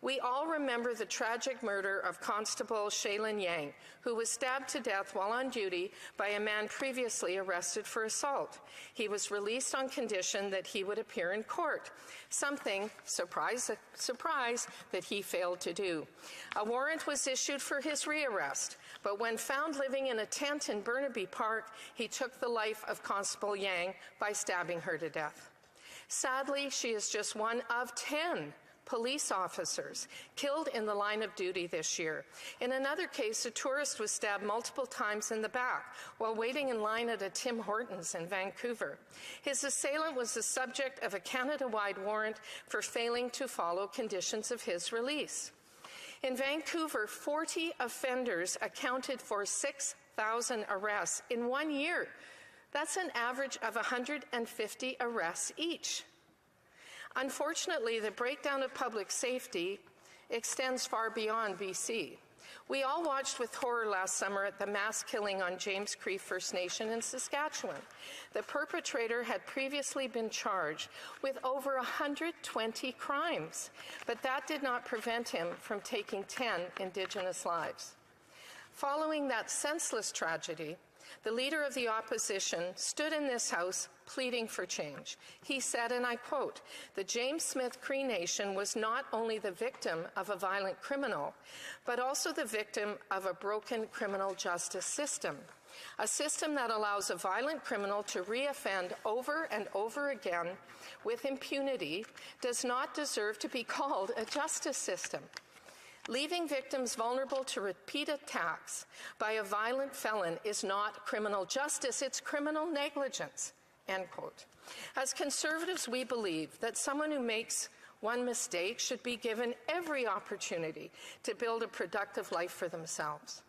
We all remember the tragic murder of Constable Shaylin Yang, who was stabbed to death while on duty by a man previously arrested for assault. He was released on condition that he would appear in court, something, surprise, surprise, that he failed to do. A warrant was issued for his rearrest, but when found living in a tent in Burnaby Park, he took the life of Constable Yang by stabbing her to death. Sadly, she is just one of 10 police officers killed in the line of duty this year. In another case, a tourist was stabbed multiple times in the back while waiting in line at a Tim Hortons in Vancouver. His assailant was the subject of a Canada-wide warrant for failing to follow conditions of his release. In Vancouver, 40 offenders accounted for 6,000 arrests in 1 year. That's an average of 150 arrests each. Unfortunately, the breakdown of public safety extends far beyond BC. We all watched with horror last summer at the mass killing on James Cree First Nation in Saskatchewan. The perpetrator had previously been charged with over 120 crimes, but that did not prevent him from taking 10 Indigenous lives. Following that senseless tragedy, the leader of the opposition stood in this House pleading for change. He said, and I quote, "The James Smith Cree Nation was not only the victim of a violent criminal, but also the victim of a broken criminal justice system. A system that allows a violent criminal to reoffend over and over again with impunity does not deserve to be called a justice system. Leaving victims vulnerable to repeat attacks by a violent felon is not criminal justice, it's criminal negligence." End quote. As Conservatives, we believe that someone who makes one mistake should be given every opportunity to build a productive life for themselves.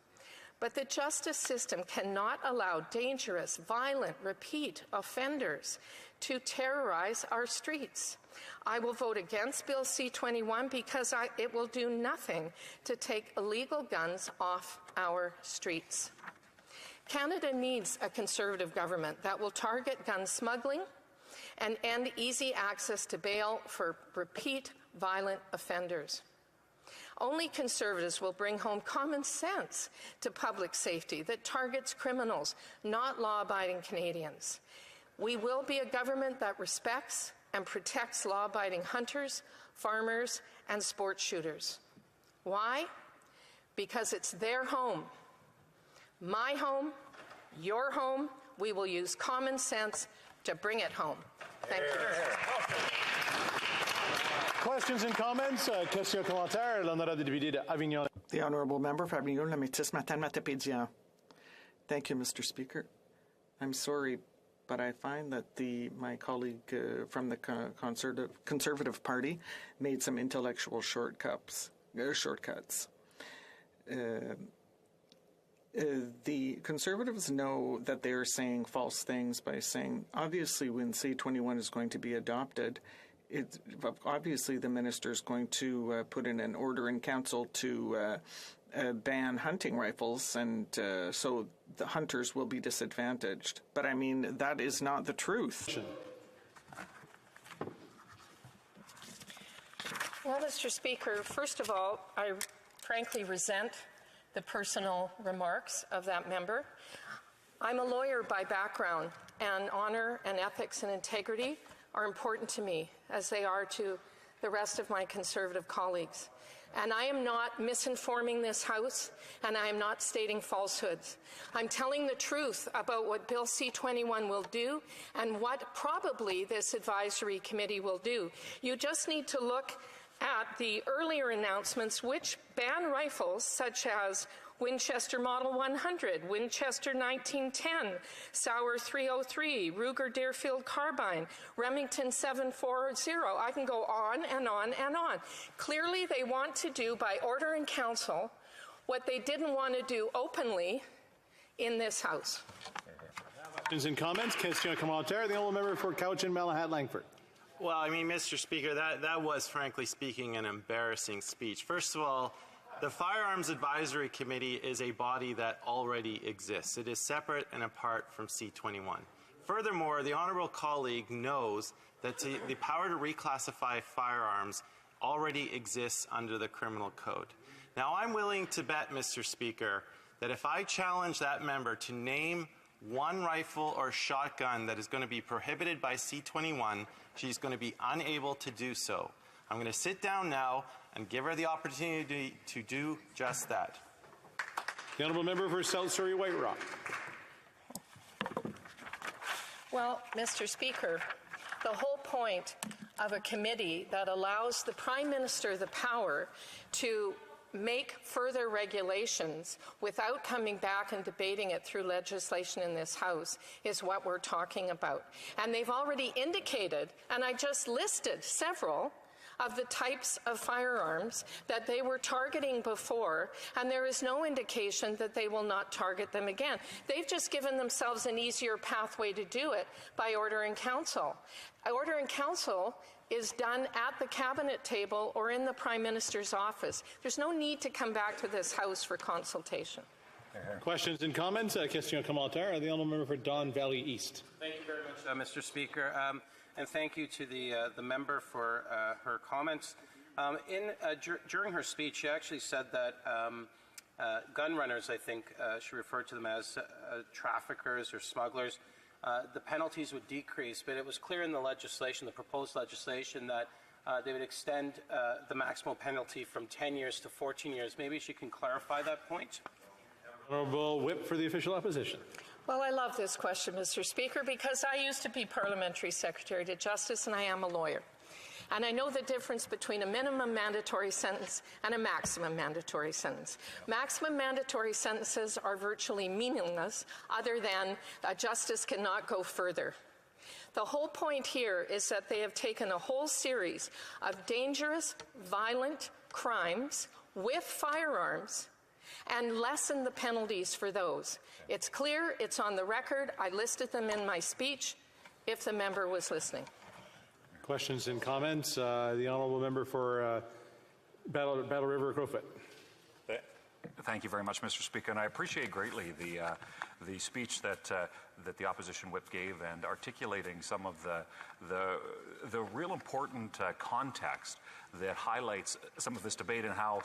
But the justice system cannot allow dangerous, violent, repeat offenders to terrorize our streets. I will vote against Bill C-21 because it will do nothing to take illegal guns off our streets. Canada needs a Conservative government that will target gun smuggling and end easy access to bail for repeat violent offenders. Only Conservatives will bring home common sense to public safety that targets criminals, not law-abiding Canadians. We will be a government that respects and protects law-abiding hunters, farmers, and sport shooters. Why? Because it's their home. My home, your home. We will use common sense to bring it home. Thank you. Questions and comments? Questions, commentaires. L'honorable député de Avignon. The Honourable Member for Avignon-Lamitis Matane-Matapédia. Thank you, Mr. Speaker. I'm sorry, but I find that my colleague from the Conservative Party made some intellectual shortcuts. The Conservatives know that they are saying false things by saying, obviously, when C-21 is going to be adopted, obviously the minister is going to put in an order in council to ban hunting rifles, and so the hunters will be disadvantaged. But I mean, that is not the truth. Well, Mr. Speaker, first of all, I frankly resent the personal remarks of that member. I'm a lawyer by background, and honor and ethics and integrity are important to me, as they are to the rest of my Conservative colleagues. And I am not misinforming this House, and I am not stating falsehoods. I'm telling the truth about what Bill C-21 will do and what probably this advisory committee will do. You just need to look at the earlier announcements which ban rifles such as Winchester Model 100, Winchester 1910, Sauer 303, Ruger Deerfield Carbine, Remington 740. I can go on and on and on. Clearly, they want to do by order in council what they didn't want to do openly in this House. Questions and comments? Question commentaire. The honourable member for Cowichan Malahat Langford. Well, I mean, Mr. Speaker, that was, frankly speaking, an embarrassing speech. First of all, the Firearms Advisory Committee is a body that already exists. It is separate and apart from C-21. Furthermore, the honourable colleague knows that the power to reclassify firearms already exists under the Criminal Code. Now, I'm willing to bet, Mr. Speaker, that if I challenge that member to name one rifle or shotgun that is going to be prohibited by C-21, she's going to be unable to do so. I'm going to sit down now and give her the opportunity to do just that. The honourable member for South Surrey White Rock. Well, Mr. Speaker, the whole point of a committee that allows the Prime Minister the power to make further regulations without coming back and debating it through legislation in this House is what we're talking about. And they've already indicated, and I just listed several of the types of firearms that they were targeting before, and there is no indication that they will not target them again. They've just given themselves an easier pathway to do it by order in council. Order in council is done at the cabinet table or in the Prime Minister's office. There's no need to come back to this House for consultation. Questions and comments? Question commentaire. The honourable member for Don Valley East. Thank you very much, Mr. Speaker. And thank you to the member for her comments. During her speech, she actually said that gun runners, I think she referred to them as traffickers or smugglers, the penalties would decrease, but it was clear in the legislation, the proposed legislation, that they would extend the maximum penalty from 10 years to 14 years. Maybe she can clarify that point. Honourable Whip for the official opposition. Well, I love this question, Mr. Speaker, because I used to be Parliamentary Secretary to Justice and I am a lawyer. And I know the difference between a minimum mandatory sentence and a maximum mandatory sentence. Maximum mandatory sentences are virtually meaningless other than justice cannot go further. The whole point here is that they have taken a whole series of dangerous, violent crimes with firearms and lessen the penalties for those. It's clear, it's on the record, I listed them in my speech. if the member was listening. Questions and comments? The honourable member for Battle River Crowfoot. Thank you very much, Mr. Speaker, and I appreciate greatly the speech that the opposition whip gave and articulating some of the real important context that highlights some of this debate and how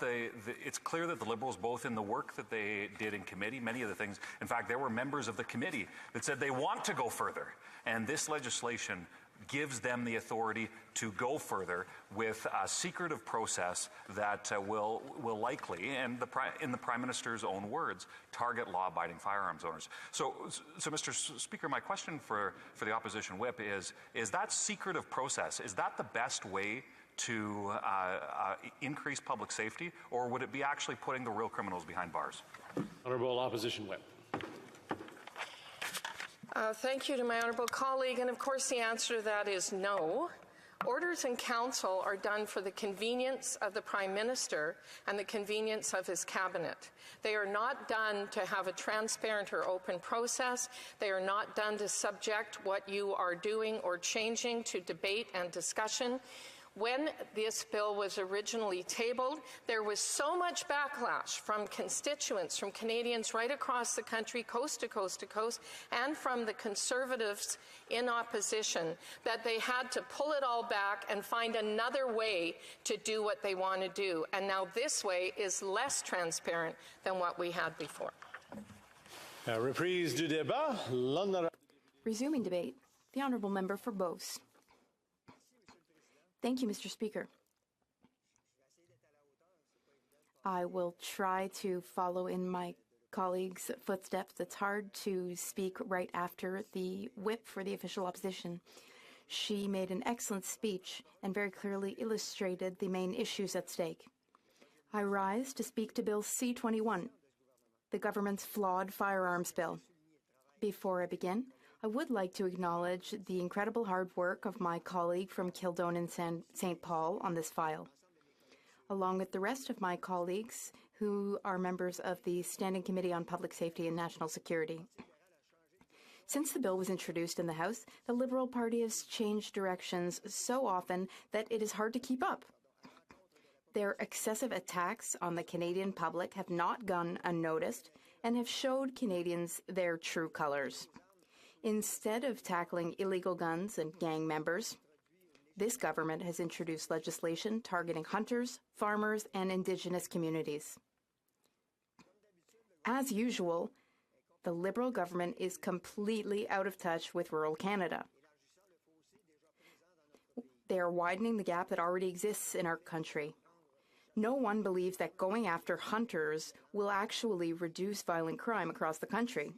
it's clear that the Liberals, both in the work that they did in committee, many of the things, in fact, there were members of the committee that said they want to go further, and this legislation gives them the authority to go further with a secretive process that will likely, and in the Prime Minister's own words, target law-abiding firearms owners. So, Mr. Speaker, my question for the opposition whip is that secretive process, is that the best way to increase public safety, or would it be actually putting the real criminals behind bars? Honourable opposition whip. Thank you to my honourable colleague, and of course the answer to that is no. Orders in council are done for the convenience of the Prime Minister and the convenience of his cabinet. They are not done to have a transparent or open process. They are not done to subject what you are doing or changing to debate and discussion. When this bill was originally tabled, there was so much backlash from constituents, from Canadians right across the country, coast to coast to coast, and from the Conservatives in opposition, that they had to pull it all back and find another way to do what they want to do. And now this way is less transparent than what we had before. Reprise du débat. Resuming debate, the honourable member for Beauce. Thank you, Mr. Speaker. I will try to follow in my colleague's footsteps. It's hard to speak right after the whip for the official opposition. She made an excellent speech and very clearly illustrated the main issues at stake. I rise to speak to Bill C-21, the government's flawed firearms bill. Before I begin, I would like to acknowledge the incredible hard work of my colleague from Kildone and St. Paul on this file, along with the rest of my colleagues who are members of the Standing Committee on Public Safety and National Security. Since the bill was introduced in the House, the Liberal Party has changed directions so often that it is hard to keep up. Their excessive attacks on the Canadian public have not gone unnoticed and have showed Canadians their true colors. Instead of tackling illegal guns and gang members, this government has introduced legislation targeting hunters, farmers, and Indigenous communities. As usual, the Liberal government is completely out of touch with rural Canada. They are widening the gap that already exists in our country. No one believes that going after hunters will actually reduce violent crime across the country.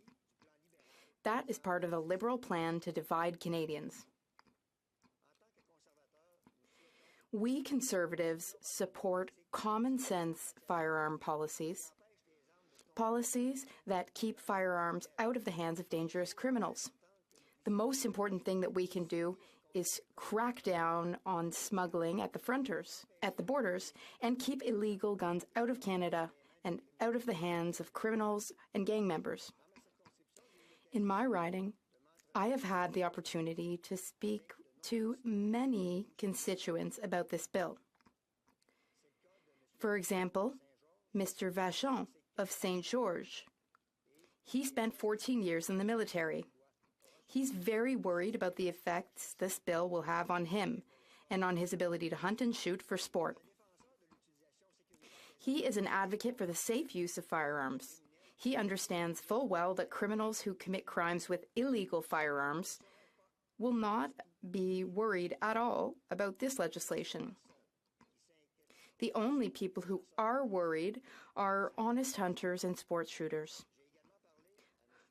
That is part of the Liberal plan to divide Canadians. We Conservatives support common-sense firearm policies that keep firearms out of the hands of dangerous criminals. The most important thing that we can do is crack down on smuggling at the borders, and keep illegal guns out of Canada and out of the hands of criminals and gang members. In my riding, I have had the opportunity to speak to many constituents about this bill. For example, Mr. Vachon of St. George. He spent 14 years in the military. He's very worried about the effects this bill will have on him and on his ability to hunt and shoot for sport. He is an advocate for the safe use of firearms. He understands full well that criminals who commit crimes with illegal firearms will not be worried at all about this legislation. The only people who are worried are honest hunters and sports shooters.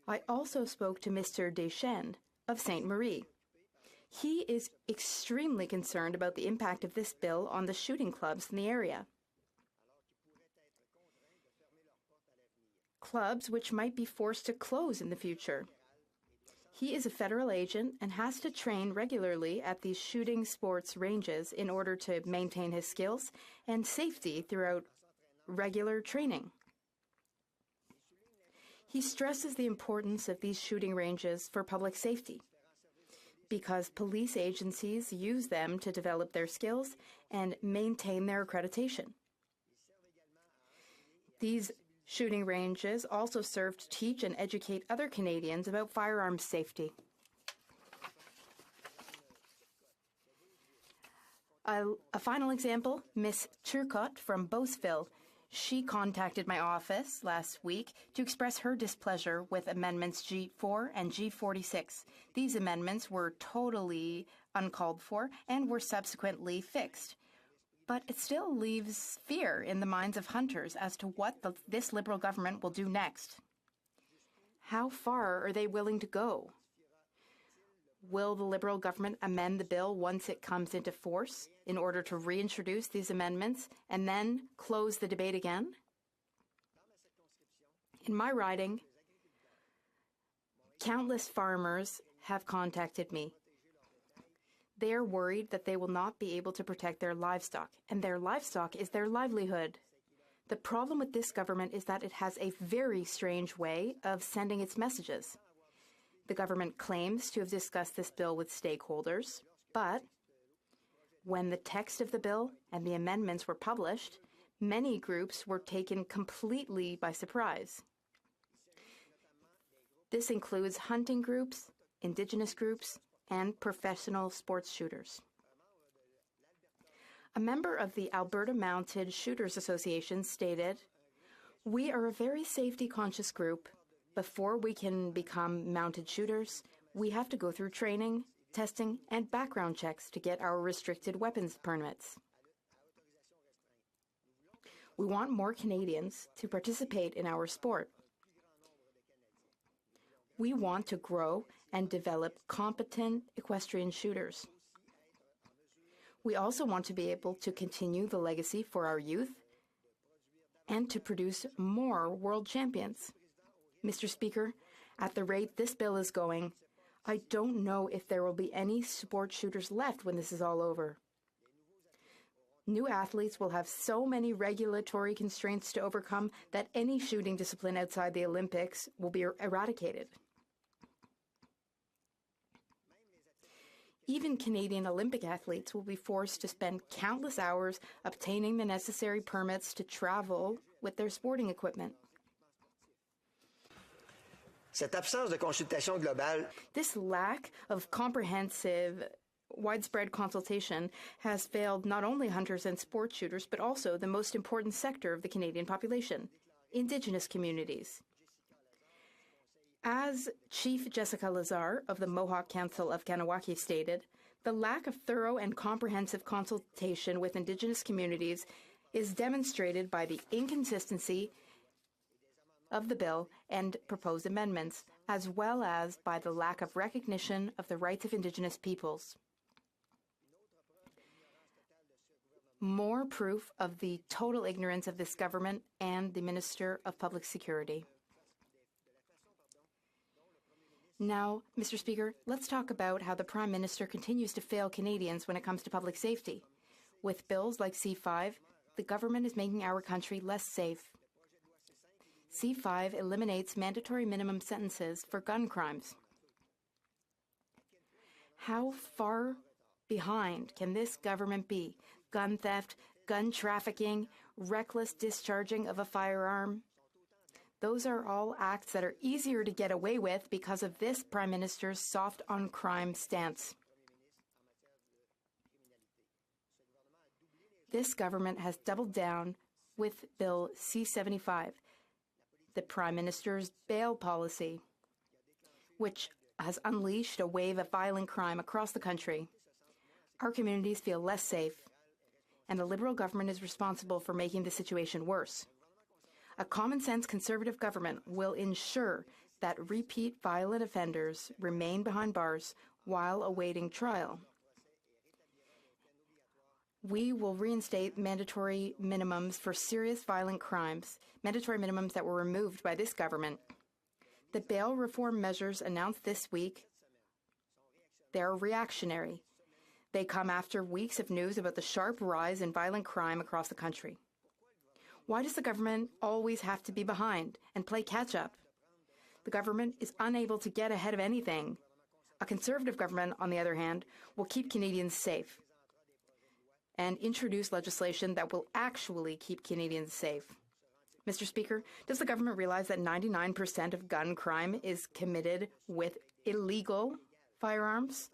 I also spoke to Mr. Deschênes of Ste. Marie. He is extremely concerned about the impact of this bill on the shooting clubs in the area. Clubs which might be forced to close in the future. He is a federal agent and has to train regularly at these shooting sports ranges in order to maintain his skills and safety throughout regular training. He stresses the importance of these shooting ranges for public safety. because police agencies use them to develop their skills and maintain their accreditation. These shooting ranges also serve to teach and educate other Canadians about firearms safety. A final example, Miss Turcotte from Beauceville. She contacted my office last week to express her displeasure with Amendments G4 and G46. These amendments were totally uncalled for and were subsequently fixed. But it still leaves fear in the minds of hunters as to what this Liberal government will do next. How far are they willing to go? Will the Liberal government amend the bill once it comes into force in order to reintroduce these amendments and then close the debate again? In my riding, countless farmers have contacted me. They are worried that they will not be able to protect their livestock, and their livestock is their livelihood. The problem with this government is that it has a very strange way of sending its messages. The government claims to have discussed this bill with stakeholders, but when the text of the bill and the amendments were published, many groups were taken completely by surprise. This includes hunting groups, Indigenous groups, and professional sports shooters. A member of the Alberta Mounted Shooters Association stated, "We are a very safety-conscious group. Before we can become mounted shooters, we have to go through training, testing, and background checks to get our restricted weapons permits. We want more Canadians to participate in our sport. We want to grow and develop competent equestrian shooters. We also want to be able to continue the legacy for our youth and to produce more world champions." Mr. Speaker, at the rate this bill is going, I don't know if there will be any sport shooters left when this is all over. New athletes will have so many regulatory constraints to overcome that any shooting discipline outside the Olympics will be eradicated. Even Canadian Olympic athletes will be forced to spend countless hours obtaining the necessary permits to travel with their sporting equipment. Cette absence de consultation globale. This lack of comprehensive, widespread consultation has failed not only hunters and sport shooters, but also the most important sector of the Canadian population, Indigenous communities. As Chief Jessica Lazar of the Mohawk Council of Kahnawake stated, the lack of thorough and comprehensive consultation with Indigenous communities is demonstrated by the inconsistency of the bill and proposed amendments, as well as by the lack of recognition of the rights of Indigenous peoples. More proof of the total ignorance of this government and the Minister of Public Security. Now, Mr. Speaker, let's talk about how the Prime Minister continues to fail Canadians when it comes to public safety. With bills like C5, the government is making our country less safe. C5 eliminates mandatory minimum sentences for gun crimes. How far behind can this government be? Gun theft, gun trafficking, reckless discharging of a firearm. Those are all acts that are easier to get away with because of this Prime Minister's soft-on-crime stance. This government has doubled down with Bill C-75, the Prime Minister's bail policy, which has unleashed a wave of violent crime across the country. Our communities feel less safe, and the Liberal government is responsible for making the situation worse. A common-sense Conservative government will ensure that repeat violent offenders remain behind bars while awaiting trial. We will reinstate mandatory minimums for serious violent crimes, mandatory minimums that were removed by this government. The bail reform measures announced this week, they're reactionary. They come after weeks of news about the sharp rise in violent crime across the country. Why does the government always have to be behind and play catch-up? The government is unable to get ahead of anything. A Conservative government, on the other hand, will keep Canadians safe and introduce legislation that will actually keep Canadians safe. Mr. Speaker, does the government realize that 99% of gun crime is committed with illegal firearms?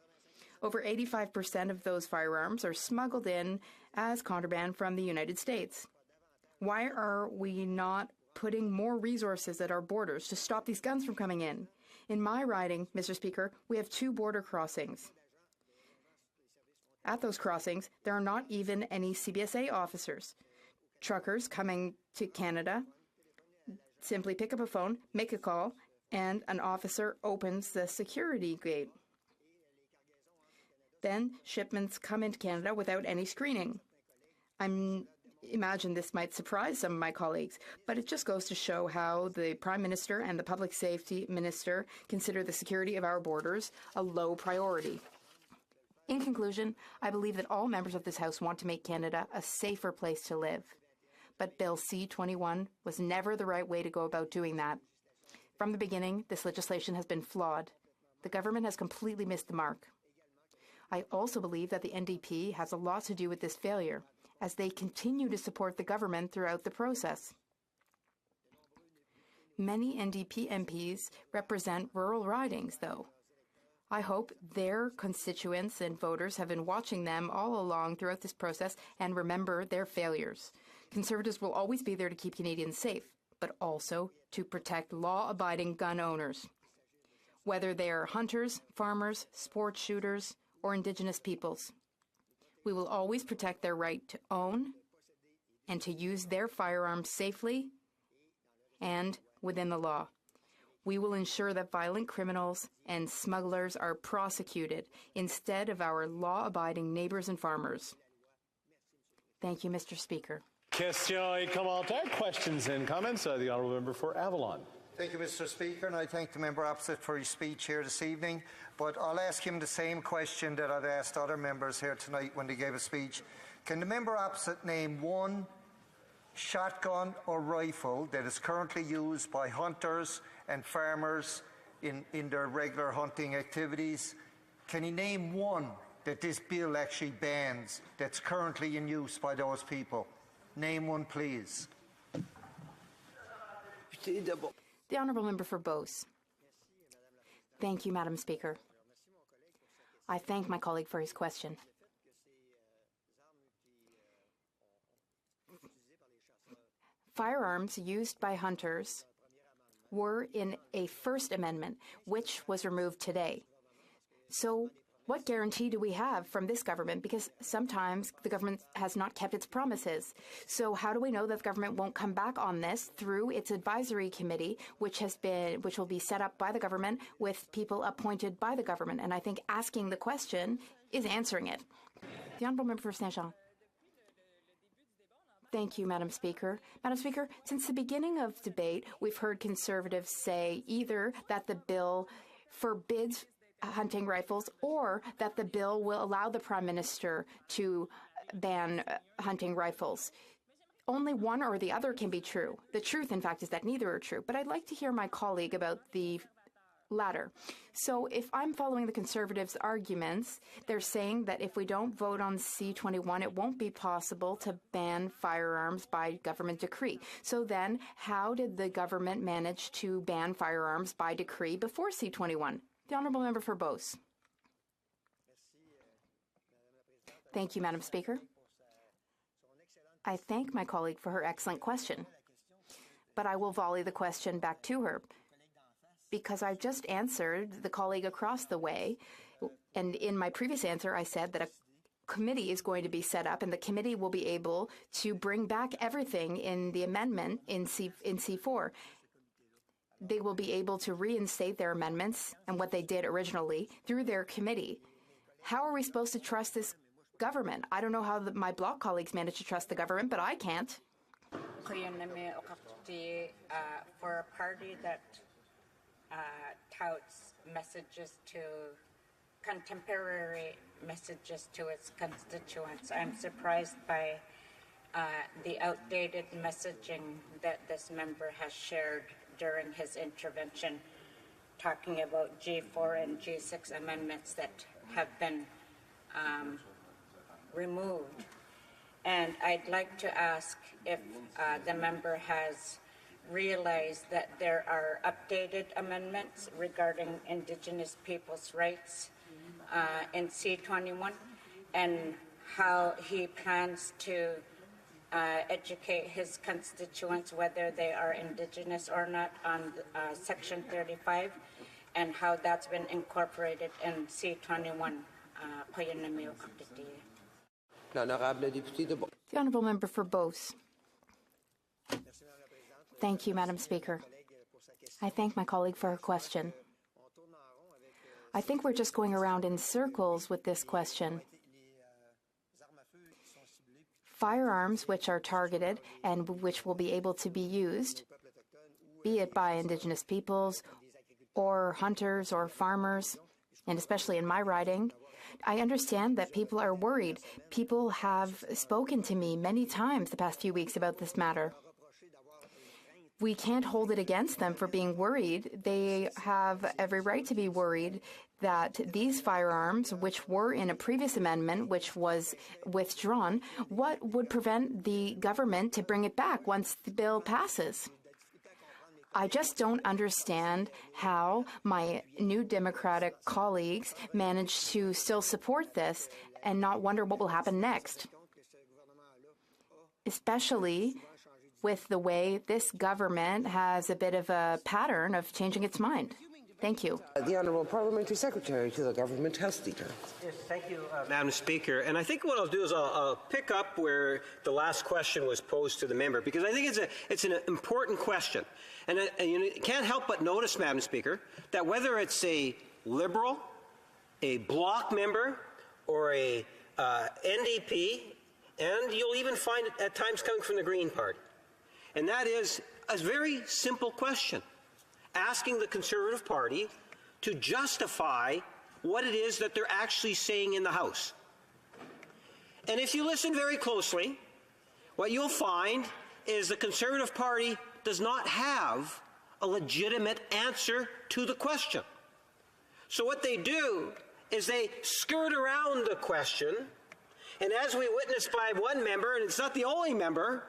Over 85% of those firearms are smuggled in as contraband from the United States. Why are we not putting more resources at our borders to stop these guns from coming in? In my riding, Mr. Speaker, we have 2 border crossings. At those crossings, there are not even any CBSA officers. Truckers coming to Canada simply pick up a phone, make a call, and an officer opens the security gate. Then shipments come into Canada without any screening. I imagine this might surprise some of my colleagues, but it just goes to show how the Prime Minister and the Public Safety Minister consider the security of our borders a low priority. In conclusion, I believe that all members of this House want to make Canada a safer place to live. But Bill C-21 was never the right way to go about doing that. From the beginning, this legislation has been flawed. The government has completely missed the mark. I also believe that the NDP has a lot to do with this failure, as they continue to support the government throughout the process. Many NDP MPs represent rural ridings, though. I hope their constituents and voters have been watching them all along throughout this process and remember their failures. Conservatives will always be there to keep Canadians safe, but also to protect law-abiding gun owners, whether they are hunters, farmers, sport shooters, or Indigenous peoples. We will always protect their right to own and to use their firearms safely and within the law. We will ensure that violent criminals and smugglers are prosecuted instead of our law-abiding neighbours and farmers. Thank you, Mr. Speaker. Questions et commentaires, questions and comments. The Honourable Member for Avalon. Thank you, Mr. Speaker, and I thank the member opposite for his speech here this evening. But I'll ask him the same question that I've asked other members here tonight when they gave a speech. Can the member opposite name one shotgun or rifle that is currently used by hunters and farmers in their regular hunting activities? Can he name one that this bill actually bans that's currently in use by those people? Name one, please. The Honourable Member for Beauce. Thank you, Madam Speaker. I thank my colleague for his question. Firearms used by hunters were in a First Amendment, which was removed today. So what guarantee do we have from this government? Because sometimes the government has not kept its promises. So how do we know that the government won't come back on this through its advisory committee, which will be set up by the government with people appointed by the government? And I think asking the question is answering it. The Honourable Member for Saint-Jean. Thank you, Madam Speaker. Madam Speaker, since the beginning of debate, we've heard Conservatives say either that the bill forbids hunting rifles or that the bill will allow the Prime Minister to ban hunting rifles. Only one or the other can be true. The truth, in fact, is that neither are true. But I'd like to hear my colleague about the latter. So if I'm following the Conservatives' arguments, they're saying that if we don't vote on C-21, it won't be possible to ban firearms by government decree. So then how did the government manage to ban firearms by decree before C-21? The Honourable Member for Beauce. Thank you, Madam Speaker. I thank my colleague for her excellent question, but I will volley the question back to her because I've just answered the colleague across the way, and in my previous answer I said that a committee is going to be set up and the committee will be able to bring back everything in the amendment in C4. They will be able to reinstate their amendments and what they did originally through their committee. How are we supposed to trust this government? I don't know how my Bloc colleagues manage to trust the government, but I can't. For a party that touts contemporary messages to its constituents, I'm surprised by the outdated messaging that this member has shared during his intervention. talking about G4 and G6 amendments that have been removed. And I'd like to ask if the member has realized that there are updated amendments regarding Indigenous people's rights in C21, and how he plans to educate his constituents, whether they are Indigenous or not, on Section 35, and how that's been incorporated in C21. The Honourable Member for Beauce. Thank you, Madam Speaker. I thank my colleague for her question. I think we're just going around in circles with this question. Firearms which are targeted and which will be able to be used, be it by Indigenous peoples or hunters or farmers, and especially in my riding, I understand that people are worried. People have spoken to me many times the past few weeks about this matter. We can't hold it against them for being worried. They have every right to be worried that these firearms, which were in a previous amendment, which was withdrawn, what would prevent the government to bring it back once the bill passes? I just don't understand how my New Democratic colleagues manage to still support this and not wonder what will happen next, especially with the way this government has a bit of a pattern of changing its mind. Thank you. The Honourable Parliamentary Secretary to the Government Health Leader. Yes, thank you, Madam Speaker. And I think what I'll do is I'll pick up where the last question was posed to the member, because I think it's an important question. And you can't help but notice, Madam Speaker, that whether it's a Liberal, a Bloc member, or a NDP, and you'll even find it at times coming from the Green Party, and that is a very simple question, asking the Conservative Party to justify what it is that they're actually saying in the House. And if you listen very closely, what you'll find is the Conservative Party does not have a legitimate answer to the question. So what they do is they skirt around the question, and as we witnessed by one member, and it's not the only member,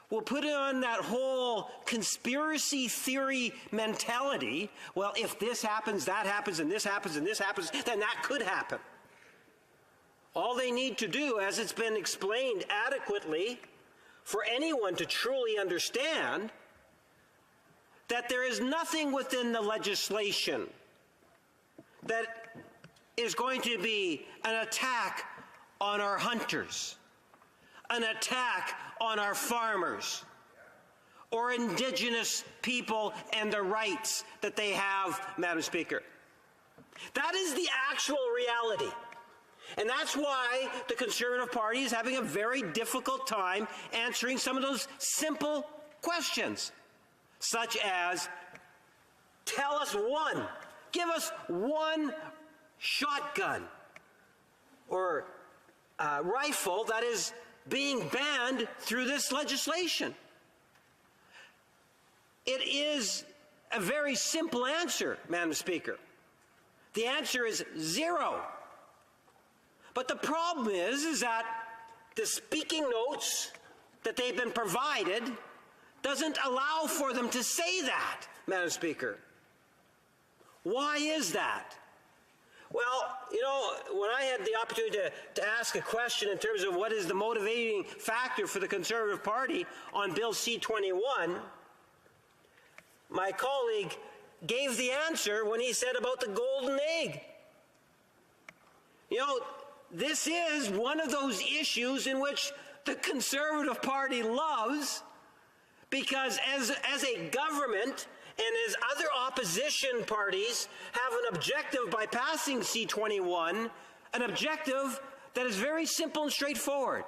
we'll put on that whole conspiracy theory mentality. Well, if this happens, that happens, and this happens, and this happens, then that could happen. All they need to do, as it's been explained adequately, for anyone to truly understand that there is nothing within the legislation that is going to be an attack on our hunters, an attack on our farmers, or Indigenous people and the rights that they have, Madam Speaker. That is the actual reality. And that's why the Conservative Party is having a very difficult time answering some of those simple questions, such as, tell us one, give us one shotgun or rifle that is being banned through this legislation. It is a very simple answer, Madam Speaker. The answer is zero. But the problem is that the speaking notes that they've been provided doesn't allow for them to say that, Madam Speaker. Why is that? Well, you know, when I had the opportunity to ask a question in terms of what is the motivating factor for the Conservative Party on Bill C-21, my colleague gave the answer when he said about the golden egg. You know, this is one of those issues in which the Conservative Party loves, because as a government and as other opposition parties have an objective by passing C-21, an objective that is very simple and straightforward.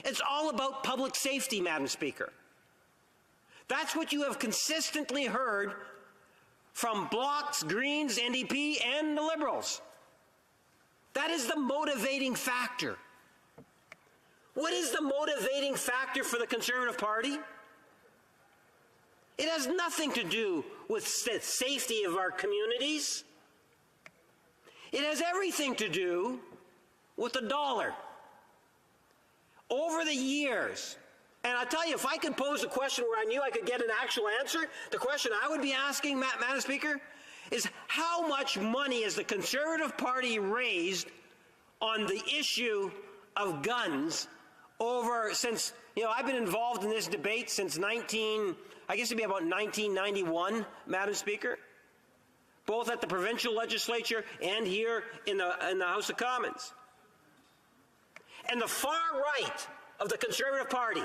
It's all about public safety, Madam Speaker. That's what you have consistently heard from Blocs, Greens, NDP, and the Liberals. That is the motivating factor. What is the motivating factor for the Conservative Party? It has nothing to do with the safety of our communities. It has everything to do with the dollar. Over the years, and I tell you, if I could pose a question where I knew I could get an actual answer, the question I would be asking, Madam Speaker, is how much money has the Conservative Party raised on the issue of guns since, I've been involved in this debate since I guess it'd be about 1991, Madam Speaker, both at the provincial legislature and here in the House of Commons. And the far right of the Conservative Party,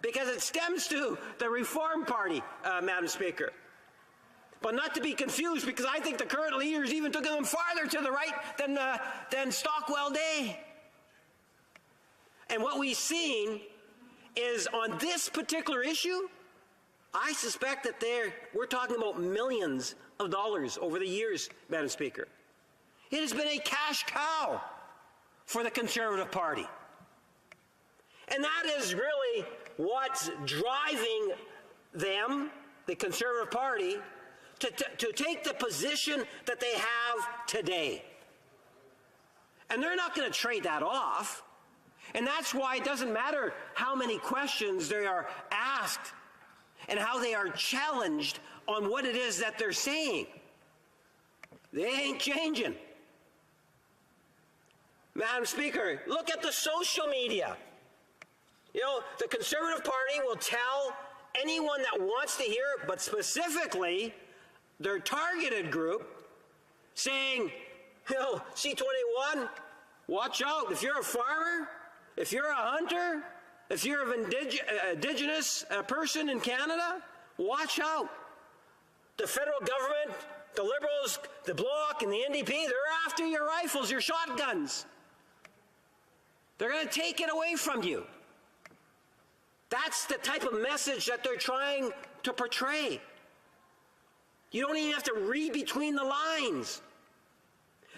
because it stems to the Reform Party, Madam Speaker. But not to be confused, because I think the current leaders even took them farther to the right than Stockwell Day. And what we've seen is on this particular issue, I suspect that we're talking about millions of dollars over the years, Madam Speaker. It has been a cash cow for the Conservative Party. And that is really what's driving them, the Conservative Party, to take the position that they have today. And they're not going to trade that off. And that's why it doesn't matter how many questions they are asked and how they are challenged on what it is that they're saying. They ain't changing. Madam Speaker, look at the social media. The Conservative Party will tell anyone that wants to hear it, but specifically their targeted group, saying, C21, watch out. If you're a farmer, if you're a hunter, if you're an Indigenous person in Canada, watch out. The federal government, the Liberals, the Bloc, and the NDP, they're after your rifles, your shotguns. They're going to take it away from you. That's the type of message that they're trying to portray. You don't even have to read between the lines.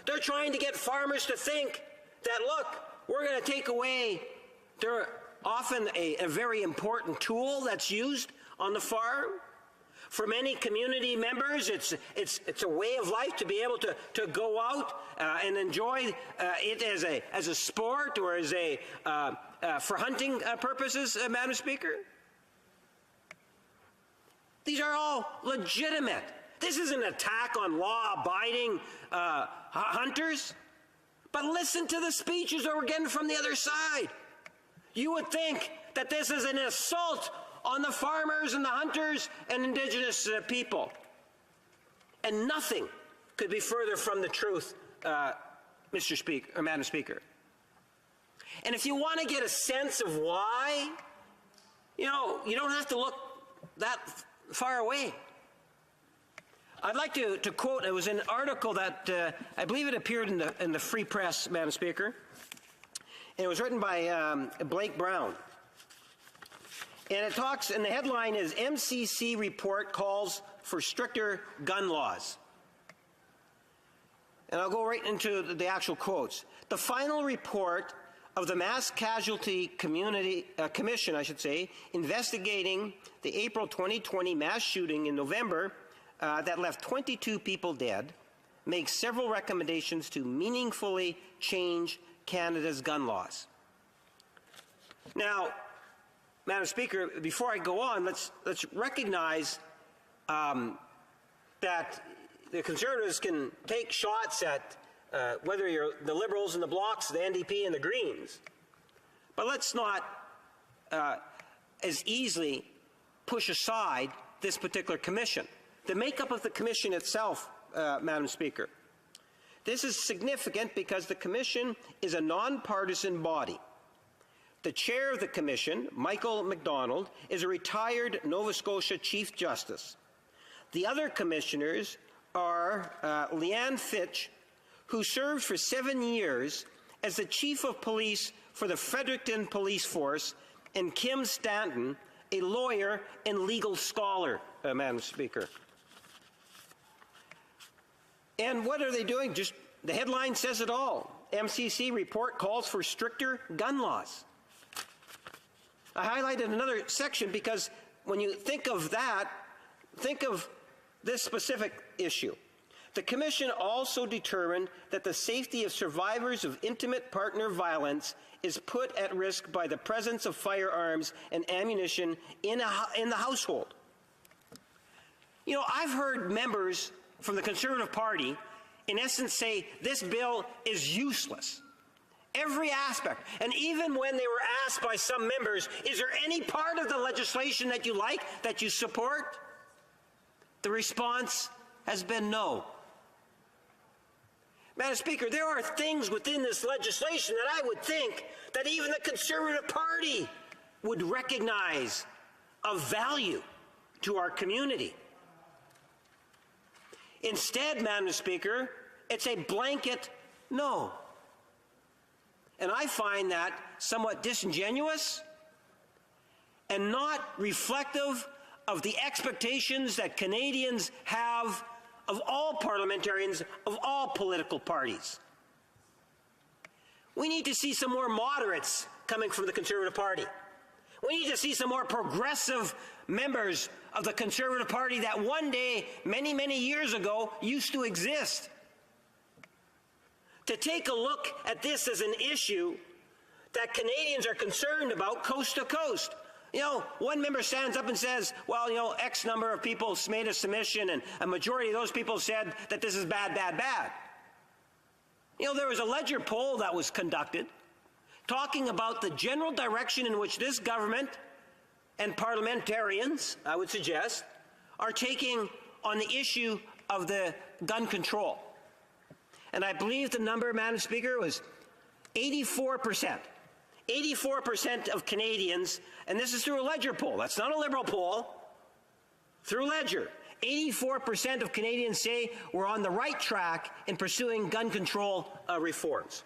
They're trying to get farmers to think that, look, we're going to take away, they're often a very important tool that's used on the farm. For many community members, it's a way of life to be able to go out and enjoy it as a sport or as for hunting purposes, Madam Speaker. These are all legitimate. This is an attack on law-abiding hunters. But listen to the speeches that we're getting from the other side. You would think that this is an assault on the farmers and the hunters and Indigenous people. And nothing could be further from the truth, Mr. Speaker, or Madam Speaker. And if you want to get a sense of why, you don't have to look that far away. I'd like to quote, it was an article that I believe it appeared in the Free Press, Madam Speaker. And it was written by Blake Brown. And it talks, and the headline is, MCC report calls for stricter gun laws. And I'll go right into the actual quotes. The final report of the Mass Casualty Commission, investigating the April 2020 mass shooting in November that left 22 people dead, makes several recommendations to meaningfully change Canada's gun laws. Now, Madam Speaker, before I go on, let's recognize that the Conservatives can take shots at whether you're the Liberals and the Blocs, the NDP and the Greens. But let's not as easily push aside this particular commission. The makeup of the commission itself, Madam Speaker. This is significant because the commission is a nonpartisan body. The chair of the commission, Michael MacDonald, is a retired Nova Scotia Chief Justice. The other commissioners are Leanne Fitch, who served for 7 years as the Chief of Police for the Fredericton Police Force, and Kim Stanton, a lawyer and legal scholar, Madam Speaker. And what are they doing? Just the headline says it all. MCC report calls for stricter gun laws. I highlighted another section because when you think of that, think of this specific issue. The Commission also determined that the safety of survivors of intimate partner violence is put at risk by the presence of firearms and ammunition in the household. You know, I've heard members from the Conservative Party, in essence, say this bill is useless. Every aspect. And even when they were asked by some members, is there any part of the legislation that you like, that you support? The response has been no. Madam Speaker, there are things within this legislation that I would think that even the Conservative Party would recognize of value to our community. Instead, Madam Speaker, it's a blanket no. And I find that somewhat disingenuous and not reflective of the expectations that Canadians have of all parliamentarians of all political parties. We need to see some more moderates coming from the Conservative Party. We need to see some more progressive members of the Conservative Party that one day, many, many years ago, used to exist. To take a look at this as an issue that Canadians are concerned about coast to coast. You know, one member stands up and says, well, you know, X number of people made a submission and a majority of those people said that this is bad, bad, bad. You know, there was a Ledger poll that was conducted talking about the general direction in which this government and parliamentarians, I would suggest, are taking on the issue of the gun control. And I believe the number, Madam Speaker, was 84%. 84% of Canadians, and this is through a Ledger poll, that's not a Liberal poll, through Ledger, 84% of Canadians say we're on the right track in pursuing gun control reforms.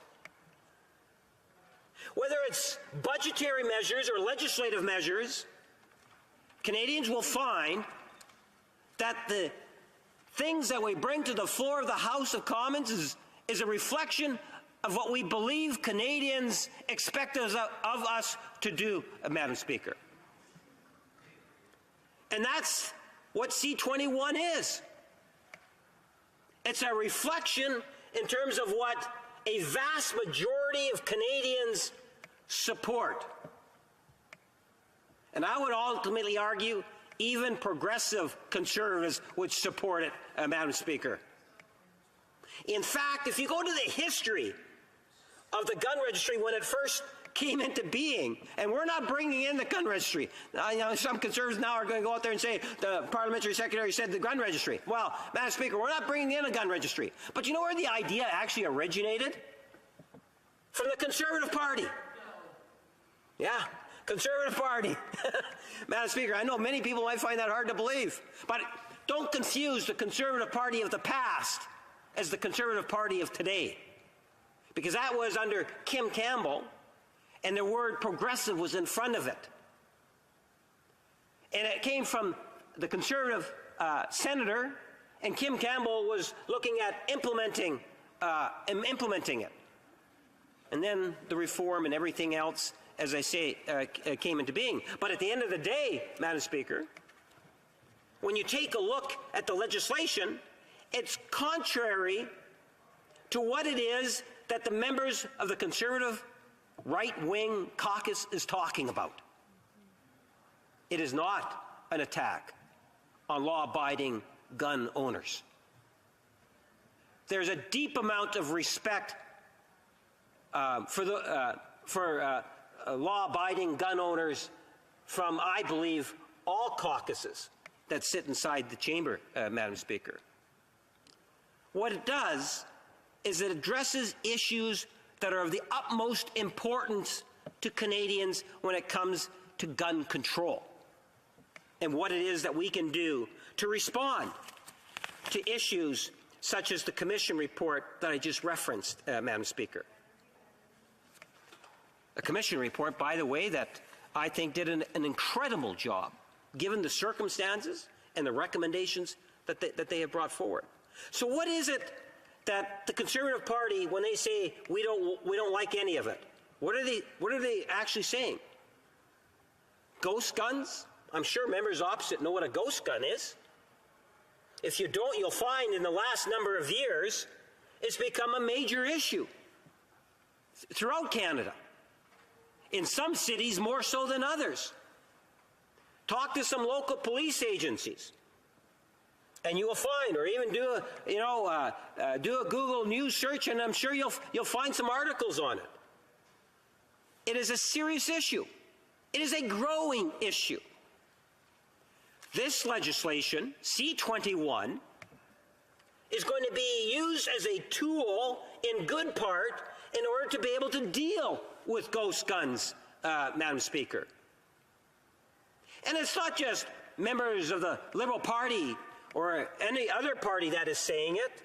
Whether it's budgetary measures or legislative measures, Canadians will find that the things that we bring to the floor of the House of Commons is a reflection of what we believe Canadians expect of us to do, Madam Speaker. And that's what C21 is. It's a reflection in terms of what a vast majority of Canadians support. And I would ultimately argue even progressive Conservatives would support it, Madam Speaker. In fact, if you go to the history of the gun registry when it first came into being, and we're not bringing in the gun registry. You know, some Conservatives now are going to go out there and say the parliamentary secretary said the gun registry. Well, Madam Speaker, we're not bringing in a gun registry. But you know where the idea actually originated? From the Conservative Party. Yeah, Conservative Party. Madam Speaker, I know many people might find that hard to believe, but don't confuse the Conservative Party of the past as the Conservative Party of today. Because that was under Kim Campbell, and the word progressive was in front of it. And it came from the Conservative senator, and Kim Campbell was looking at implementing it. And then the reform and everything else, as I say, came into being. But at the end of the day, Madam Speaker, when you take a look at the legislation, it's contrary to what it is that the members of the Conservative right-wing caucus is talking about. It is not an attack on law-abiding gun owners. There's a deep amount of respect for law-abiding gun owners from, I believe, all caucuses that sit inside the chamber, Madam Speaker. What it does is it addresses issues that are of the utmost importance to Canadians when it comes to gun control and what it is that we can do to respond to issues such as the Commission report that I just referenced, Madam Speaker. A Commission report, by the way, that I think did an incredible job given the circumstances and the recommendations that they have brought forward. So what is it that the Conservative Party, when they say we don't like any of it, what are they actually saying? Ghost guns? I'm sure members opposite know what a ghost gun is. if you don't, you'll find in the last number of years, it's become a major issue throughout Canada. In some cities, more so than others. Talk to some local police agencies, and you will find, or even do a Google News search, and I'm sure you'll find some articles on it. It is a serious issue. It is a growing issue. This legislation, C-21, is going to be used as a tool, in good part, in order to be able to deal with ghost guns, Madam Speaker. And it's not just members of the Liberal Party or any other party that is saying it.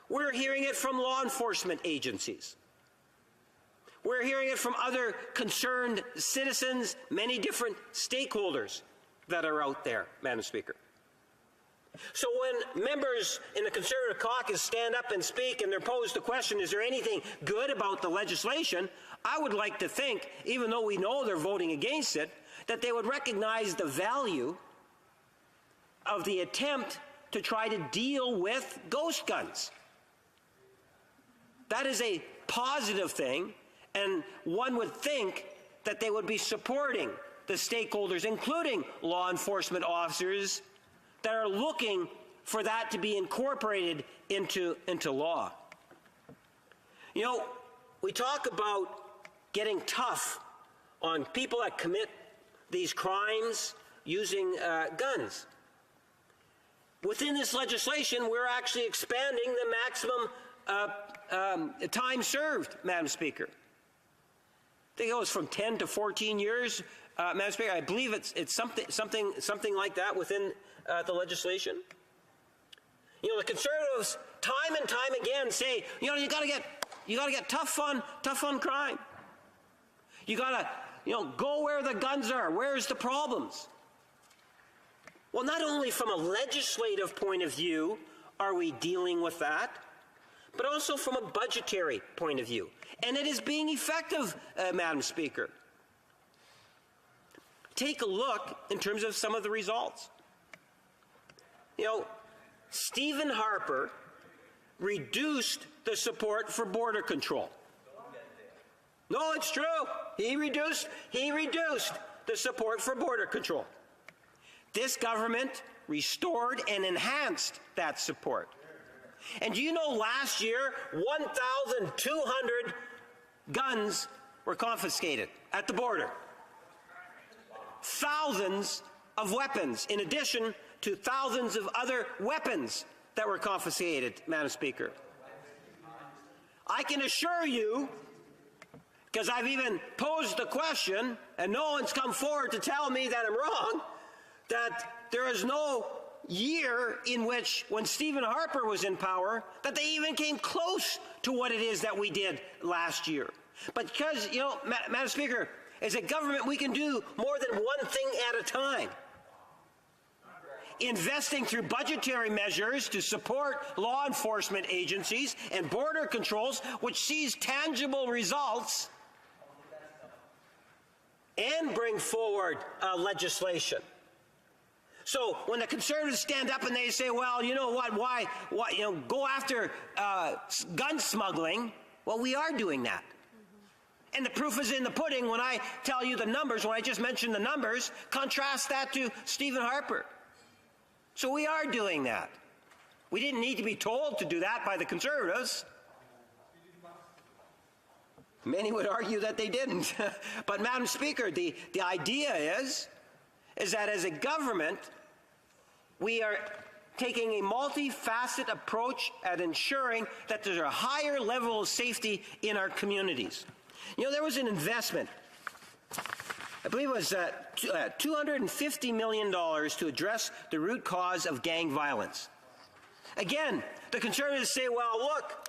We're hearing it from law enforcement agencies. We're hearing it from other concerned citizens, many different stakeholders that are out there, Madam Speaker. So when members in the Conservative caucus stand up and speak and they're posed the question, is there anything good about the legislation? I would like to think, even though we know they're voting against it, that they would recognize the value of the attempt to try to deal with ghost guns. That is a positive thing, and one would think that they would be supporting the stakeholders, including law enforcement officers, that are looking for that to be incorporated into law. You know, we talk about getting tough on people that commit these crimes using guns. Within this legislation, we're actually expanding the maximum time served, Madam Speaker. I think it goes from 10 to 14 years, Madam Speaker. I believe it's something like that within the legislation. You know, the Conservatives time and time again say, you know, you got to get tough on crime. You got to, go where the guns are. Where's the problems? Well, not only from a legislative point of view are we dealing with that, but also from a budgetary point of view. And it is being effective, Madam Speaker. Take a look in terms of some of the results. You know, Stephen Harper reduced the support for border control. No, it's true. He reduced the support for border control. This government restored and enhanced that support. And do you know last year, 1,200 guns were confiscated at the border. Thousands of weapons, in addition to thousands of other weapons that were confiscated, Madam Speaker. I can assure you, because I've even posed the question, and no one's come forward to tell me that I'm wrong, that there is no year in which, when Stephen Harper was in power, that they even came close to what it is that we did last year. But because, Madam Speaker, as a government, we can do more than one thing at a time. Investing through budgetary measures to support law enforcement agencies and border controls, which sees tangible results, and bring forward legislation. So when the Conservatives stand up and they say, well, you know what, why go after gun smuggling, well, we are doing that. And the proof is in the pudding when I tell you the numbers, when I just mentioned the numbers, contrast that to Stephen Harper. So we are doing that. We didn't need to be told to do that by the Conservatives. Many would argue that they didn't. But, Madam Speaker, the idea is that as a government, we are taking a multifaceted approach at ensuring that there's a higher level of safety in our communities. There was an investment, I believe it was $250 million to address the root cause of gang violence. Again, the Conservatives say, well, look,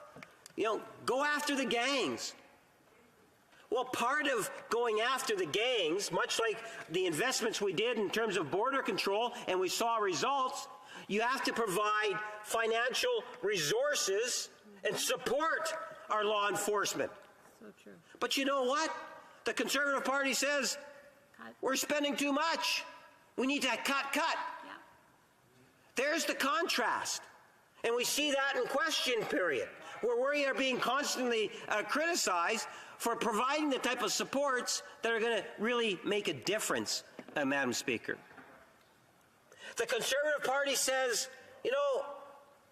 go after the gangs. Well, part of going after the gangs, much like the investments we did in terms of border control, and we saw results, you have to provide financial resources and support our law enforcement. So true. But you know what? The Conservative Party says, we're spending too much. We need to cut. Yeah. There's the contrast. And we see that in question period, where we are being constantly criticized for providing the type of supports that are going to really make a difference, Madam Speaker. The Conservative Party says, you know,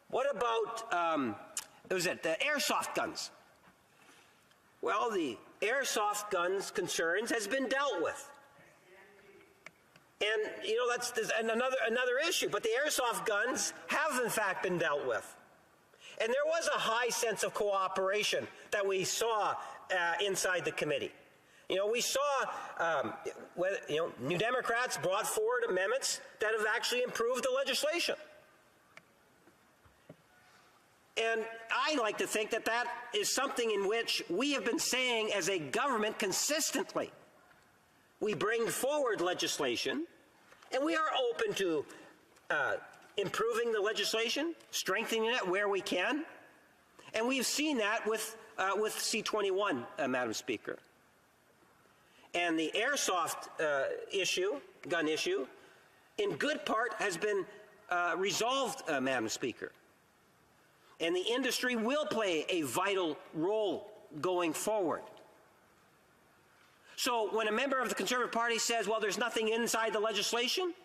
what about, the airsoft guns? Well, the airsoft guns concerns has been dealt with. And, you know, that's another issue. But the airsoft guns have, in fact, been dealt with. And there was a high sense of cooperation that we saw inside the committee. You know, we saw, New Democrats brought forward amendments that have actually improved the legislation. And I like to think that that is something in which we have been saying as a government consistently. We bring forward legislation, and we are open to improving the legislation, strengthening it where we can. And we've seen that with C-21, Madam Speaker. And the airsoft gun issue, in good part has been resolved, Madam Speaker. And the industry will play a vital role going forward. So when a member of the Conservative Party says, well, there's nothing inside the legislation,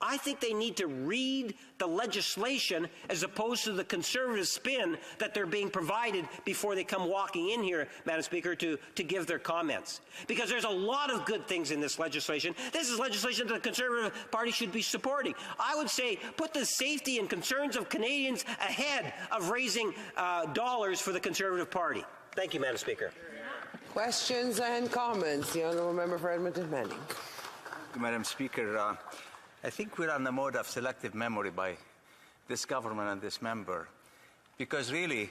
I think they need to read the legislation as opposed to the Conservative spin that they're being provided before they come walking in here, Madam Speaker, to give their comments. Because there's a lot of good things in this legislation. This is legislation that the Conservative Party should be supporting. I would say put the safety and concerns of Canadians ahead of raising dollars for the Conservative Party. Thank you, Madam Speaker. Questions and comments. The Honourable Member for Edmonton Manning. Madam Speaker, I think we're on the mode of selective memory by this government and this member, because really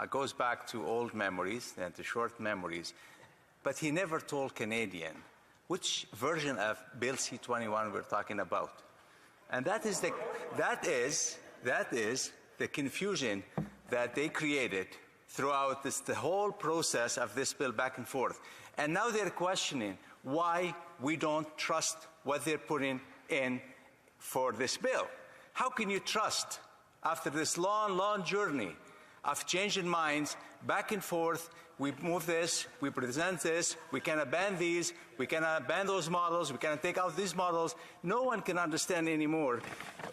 it goes back to old memories and to short memories. But he never told Canadian which version of Bill C-21 we're talking about, and that is the confusion that they created throughout the whole process of this bill back and forth. And now they're questioning why we don't trust what they're putting in for this bill. How can you trust after this long journey of changing minds back and forth? We move this, we present this, we cannot ban these, we cannot ban those models, we cannot take out these models. No one can understand anymore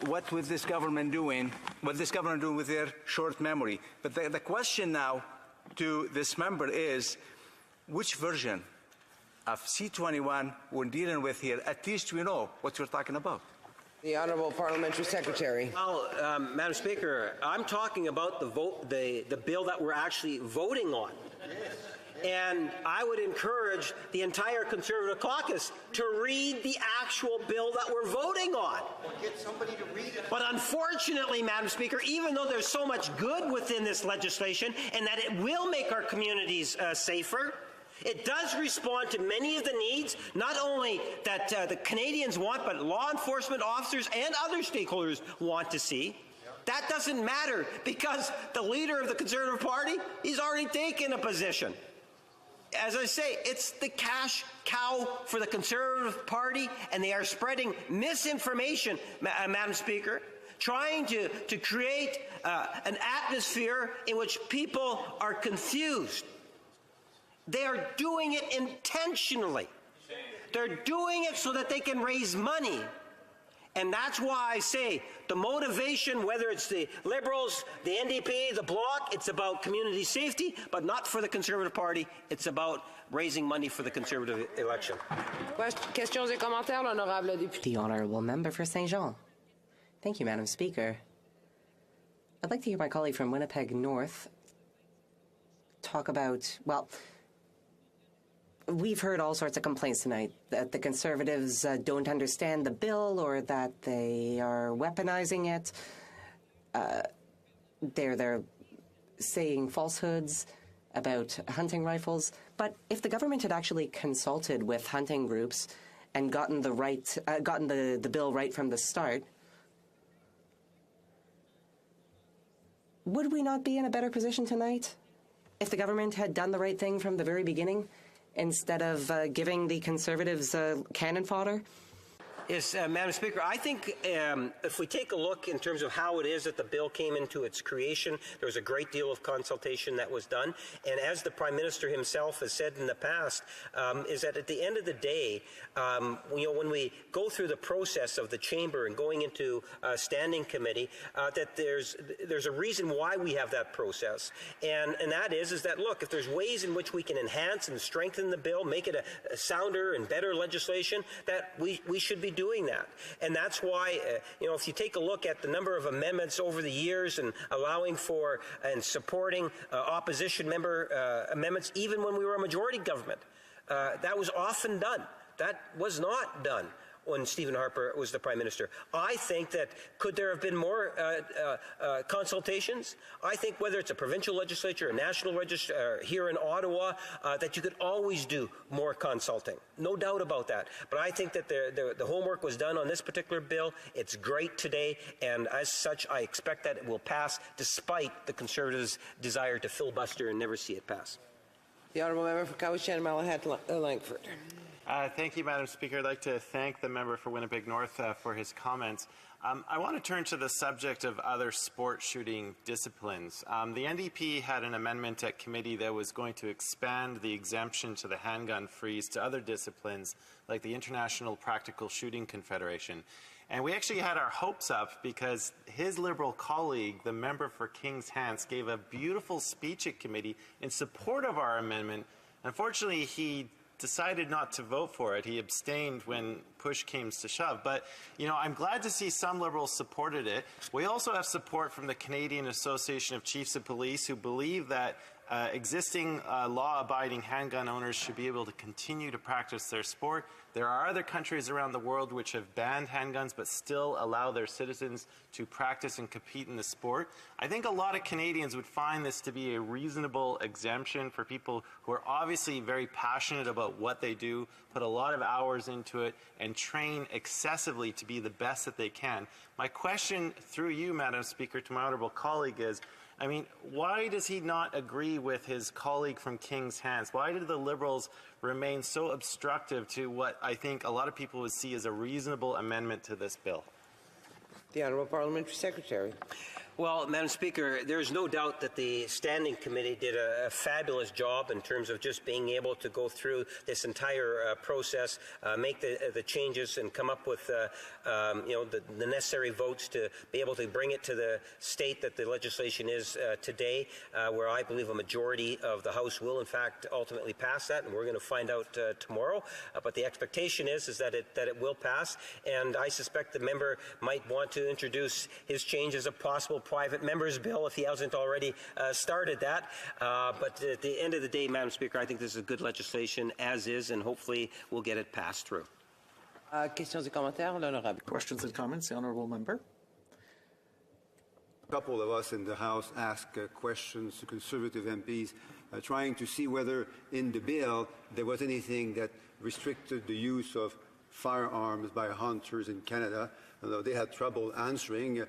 what with this government doing, what this government doing with their short memory. But the question now to this member is, which version of C-21 we're dealing with here? At least we know what we're talking about. The Honourable Parliamentary Secretary. Well, Madam Speaker, I'm talking about the bill that we're actually voting on. And I would encourage the entire Conservative caucus to read the actual bill that we're voting on. Or get somebody to read it. But unfortunately, Madam Speaker, even though there's so much good within this legislation and that it will make our communities safer, it does respond to many of the needs, not only that the Canadians want, but law enforcement officers and other stakeholders want to see. That doesn't matter because the leader of the Conservative Party, he's already taken a position. As I say, it's the cash cow for the Conservative Party, and they are spreading misinformation, Madam Speaker, trying to create an atmosphere in which people are confused. They are doing it intentionally. They're doing it so that they can raise money. And that's why I say the motivation, whether it's the Liberals, the NDP, the Bloc, it's about community safety, but not for the Conservative Party. It's about raising money for the Conservative election. Questions et commentaires, l'honorable député. The Honourable Member for Saint Jean. Thank you, Madam Speaker. I'd like to hear my colleague from Winnipeg North talk about, well, we've heard all sorts of complaints tonight that the Conservatives don't understand the bill or that they are weaponizing it. They're saying falsehoods about hunting rifles. But if the government had actually consulted with hunting groups and gotten the bill right from the start, would we not be in a better position tonight if the government had done the right thing from the very beginning, instead of giving the Conservatives cannon fodder? Yes, Madam Speaker, I think if we take a look in terms of how it is that the bill came into its creation, there was a great deal of consultation that was done. And as the Prime Minister himself has said in the past, is that at the end of the day, when we go through the process of the chamber and going into standing committee, that there's a reason why we have that process. And that is that, look, if there's ways in which we can enhance and strengthen the bill, make it a sounder and better legislation, that we should be doing that. And that's why, if you take a look at the number of amendments over the years and allowing for and supporting opposition member amendments, even when we were a majority government, that was often done. That was not done when Stephen Harper was the Prime Minister. I think that could there have been more consultations? I think whether it's a provincial legislature, a national legislature, here in Ottawa, that you could always do more consulting. No doubt about that. But I think that the homework was done on this particular bill. It's great today, and as such, I expect that it will pass despite the Conservatives' desire to filibuster and never see it pass. The Honourable Member for Cowichan Malahat Langford. Thank you, Madam Speaker. I'd like to thank the member for Winnipeg North for his comments. I want to turn to the subject of other sport shooting disciplines. The NDP had an amendment at committee that was going to expand the exemption to the handgun freeze to other disciplines like the International Practical Shooting Confederation. And we actually had our hopes up because his Liberal colleague, the member for Kings Hants, gave a beautiful speech at committee in support of our amendment. Unfortunately, he decided not to vote for it. He abstained when push came to shove. But, I'm glad to see some Liberals supported it. We also have support from the Canadian Association of Chiefs of Police, who believe that existing law-abiding handgun owners should be able to continue to practice their sport. There are other countries around the world which have banned handguns but still allow their citizens to practice and compete in the sport. I think a lot of Canadians would find this to be a reasonable exemption for people who are obviously very passionate about what they do, put a lot of hours into it, and train excessively to be the best that they can. My question through you, Madam Speaker, to my honourable colleague is, why does he not agree with his colleague from King's Hants? Why did the Liberals remain so obstructive to what I think a lot of people would see as a reasonable amendment to this bill? The Honourable Parliamentary Secretary. Well, Madam Speaker, there is no doubt that the Standing Committee did a fabulous job in terms of just being able to go through this entire process, make the changes, and come up with the necessary votes to be able to bring it to the state that the legislation is today, where I believe a majority of the House will, in fact, ultimately pass that, and we're going to find out tomorrow. But the expectation is that it will pass, and I suspect the member might want to introduce his change as a possible private member's bill if he hasn't already started that. But at the end of the day, Madam Speaker, I think this is good legislation as is, and hopefully we'll get it passed through. Questions et commentaires, l'honorable. Questions and comments, the Honourable Member. A couple of us in the House asked questions to Conservative MPs, trying to see whether in the bill there was anything that restricted the use of firearms by hunters in Canada, although they had trouble answering.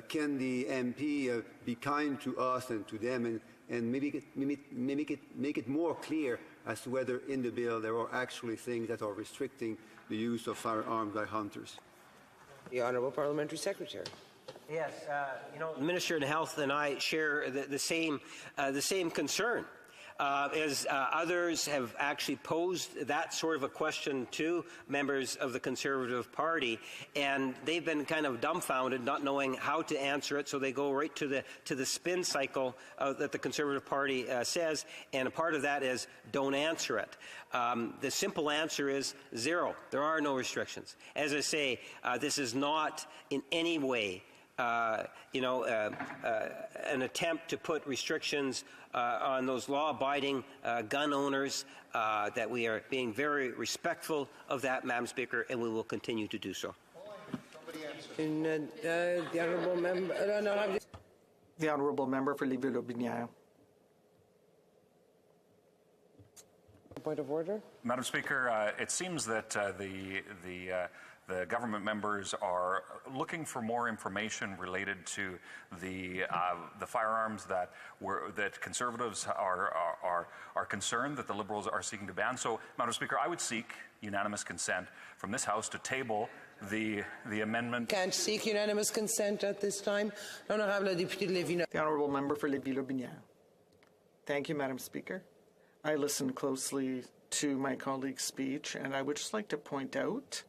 Can the MP be kind to us and to them and make it more clear as to whether in the bill there are actually things that are restricting the use of firearms by hunters? The Honourable Parliamentary Secretary. Yes, the Minister of Health and I share the same concern. As others have actually posed that sort of a question to members of the Conservative Party, and they've been kind of dumbfounded, not knowing how to answer it, so they go right to the spin cycle that the Conservative Party says, and a part of that is don't answer it. The simple answer is zero. There are no restrictions. As I say, this is not in any way an attempt to put restrictions on those law-abiding gun owners, that we are being very respectful of that, Madam Speaker, and we will continue to do so. The Honourable Member. The Honourable Member for Lévis-Lotbinière. Point of order. Madam Speaker, it seems that the the government members are looking for more information related to the firearms that Conservatives are concerned that the Liberals are seeking to ban. So, Madam Speaker, I would seek unanimous consent from this House to table the amendment. Can't seek unanimous consent at this time. Honorable député de Lévis. The honourable member for Lévis-Lotbinière. Thank you, Madam Speaker. I listened closely to my colleague's speech, and I would just like to point out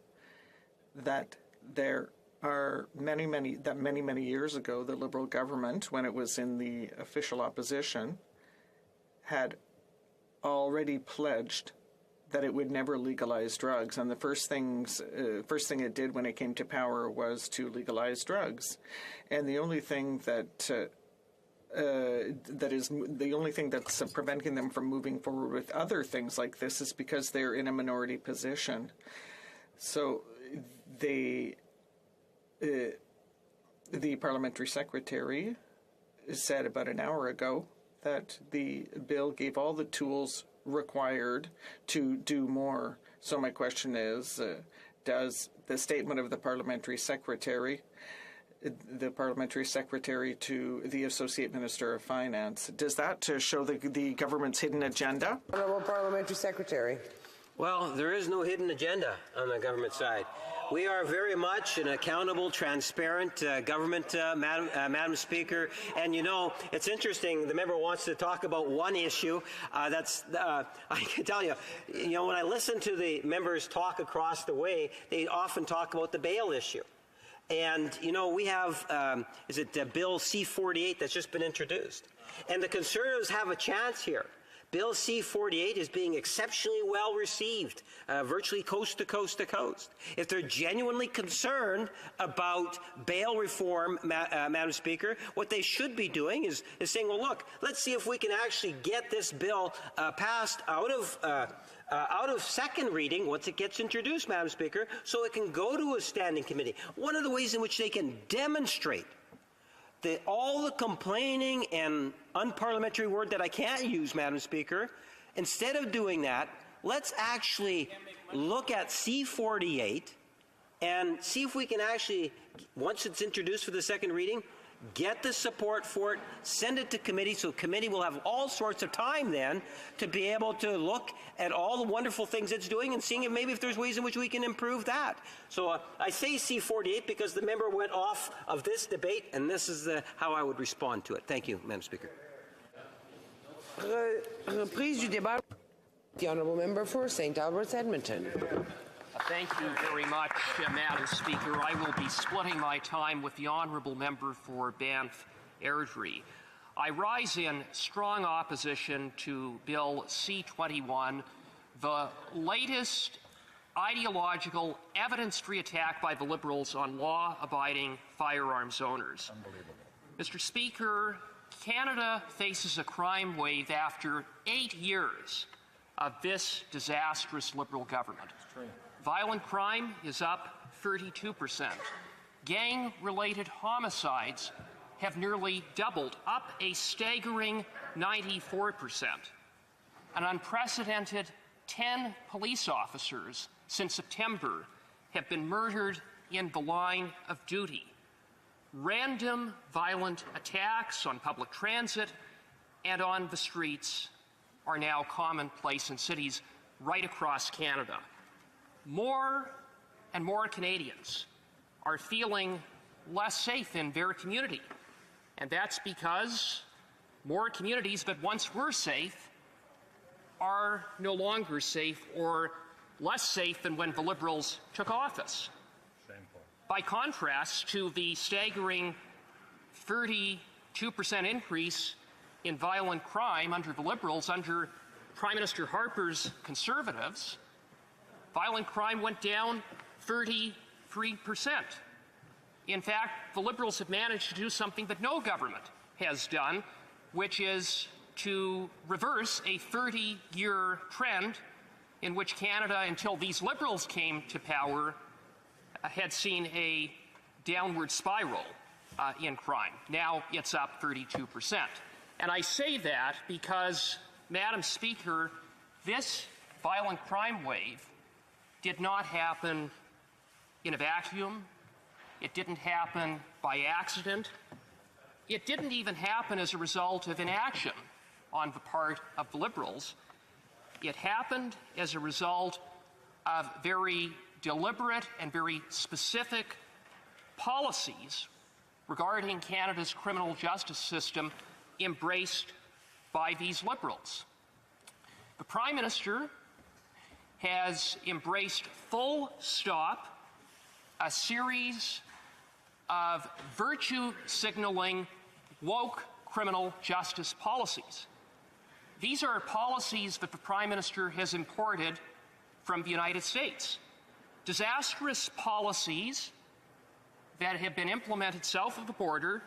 that there are many years ago, the Liberal government, when it was in the official opposition, had already pledged that it would never legalize drugs, and the first thing it did when it came to power was to legalize drugs, and the only thing that's preventing them from moving forward with other things like this is because they're in a minority position. So the parliamentary secretary said about an hour ago that the bill gave all the tools required to do more. So my question is, does the statement of the parliamentary secretary to the Associate Minister of Finance, does that show the government's hidden agenda? Honourable Parliamentary Secretary. Well, there is no hidden agenda on the government side. We are very much an accountable, transparent government, Madam Speaker. And, you know, it's interesting. The member wants to talk about one issue. I can tell you, when I listen to the members talk across the way, they often talk about the bail issue. And, we have, Bill C-48 that's just been introduced. And the Conservatives have a chance here. Bill C-48 is being exceptionally well received, virtually coast to coast to coast. If they're genuinely concerned about bail reform, Madam Speaker, what they should be doing is saying, well, look, let's see if we can actually get this bill passed out of second reading once it gets introduced, Madam Speaker, so it can go to a standing committee. One of the ways in which they can demonstrate all the complaining and unparliamentary word that I can't use, Madam Speaker, instead of doing that, let's actually look at C-48 and see if we can actually, once it's introduced for the second reading, get the support for it, send it to committee, so committee will have all sorts of time then to be able to look at all the wonderful things it's doing and seeing if there's ways in which we can improve that. So I say C-48 because the member went off of this debate, and this is how I would respond to it. Thank you, Madam Speaker. Reprise du débat. The honourable member for St. Albert's, Edmonton. Thank you very much, Madam Speaker. I will be splitting my time with the honourable member for Banff Airdrie. I rise in strong opposition to Bill C-21, the latest ideological, evidence-free attack by the Liberals on law-abiding firearms owners. Mr. Speaker, Canada faces a crime wave after 8 years of this disastrous Liberal government. Violent crime is up 32%. Gang-related homicides have nearly doubled, up a staggering 94%. An unprecedented 10 police officers since September have been murdered in the line of duty. Random violent attacks on public transit and on the streets are now commonplace in cities right across Canada. More and more Canadians are feeling less safe in their community, and that's because more communities that once were safe are no longer safe or less safe than when the Liberals took office. By contrast to the staggering 32% increase in violent crime under the Liberals, under Prime Minister Harper's Conservatives, violent crime went down 33%. In fact, the Liberals have managed to do something that no government has done, which is to reverse a 30-year trend in which Canada, until these Liberals came to power, had seen a downward spiral in crime. Now it's up 32%. And I say that because, Madam Speaker, this violent crime wave did not happen in a vacuum. It didn't happen by accident. It didn't even happen as a result of inaction on the part of the Liberals. It happened as a result of very deliberate and very specific policies regarding Canada's criminal justice system embraced by these Liberals. The Prime Minister has embraced full stop a series of virtue-signaling woke criminal justice policies. These are policies that the Prime Minister has imported from the United States. Disastrous policies that have been implemented south of the border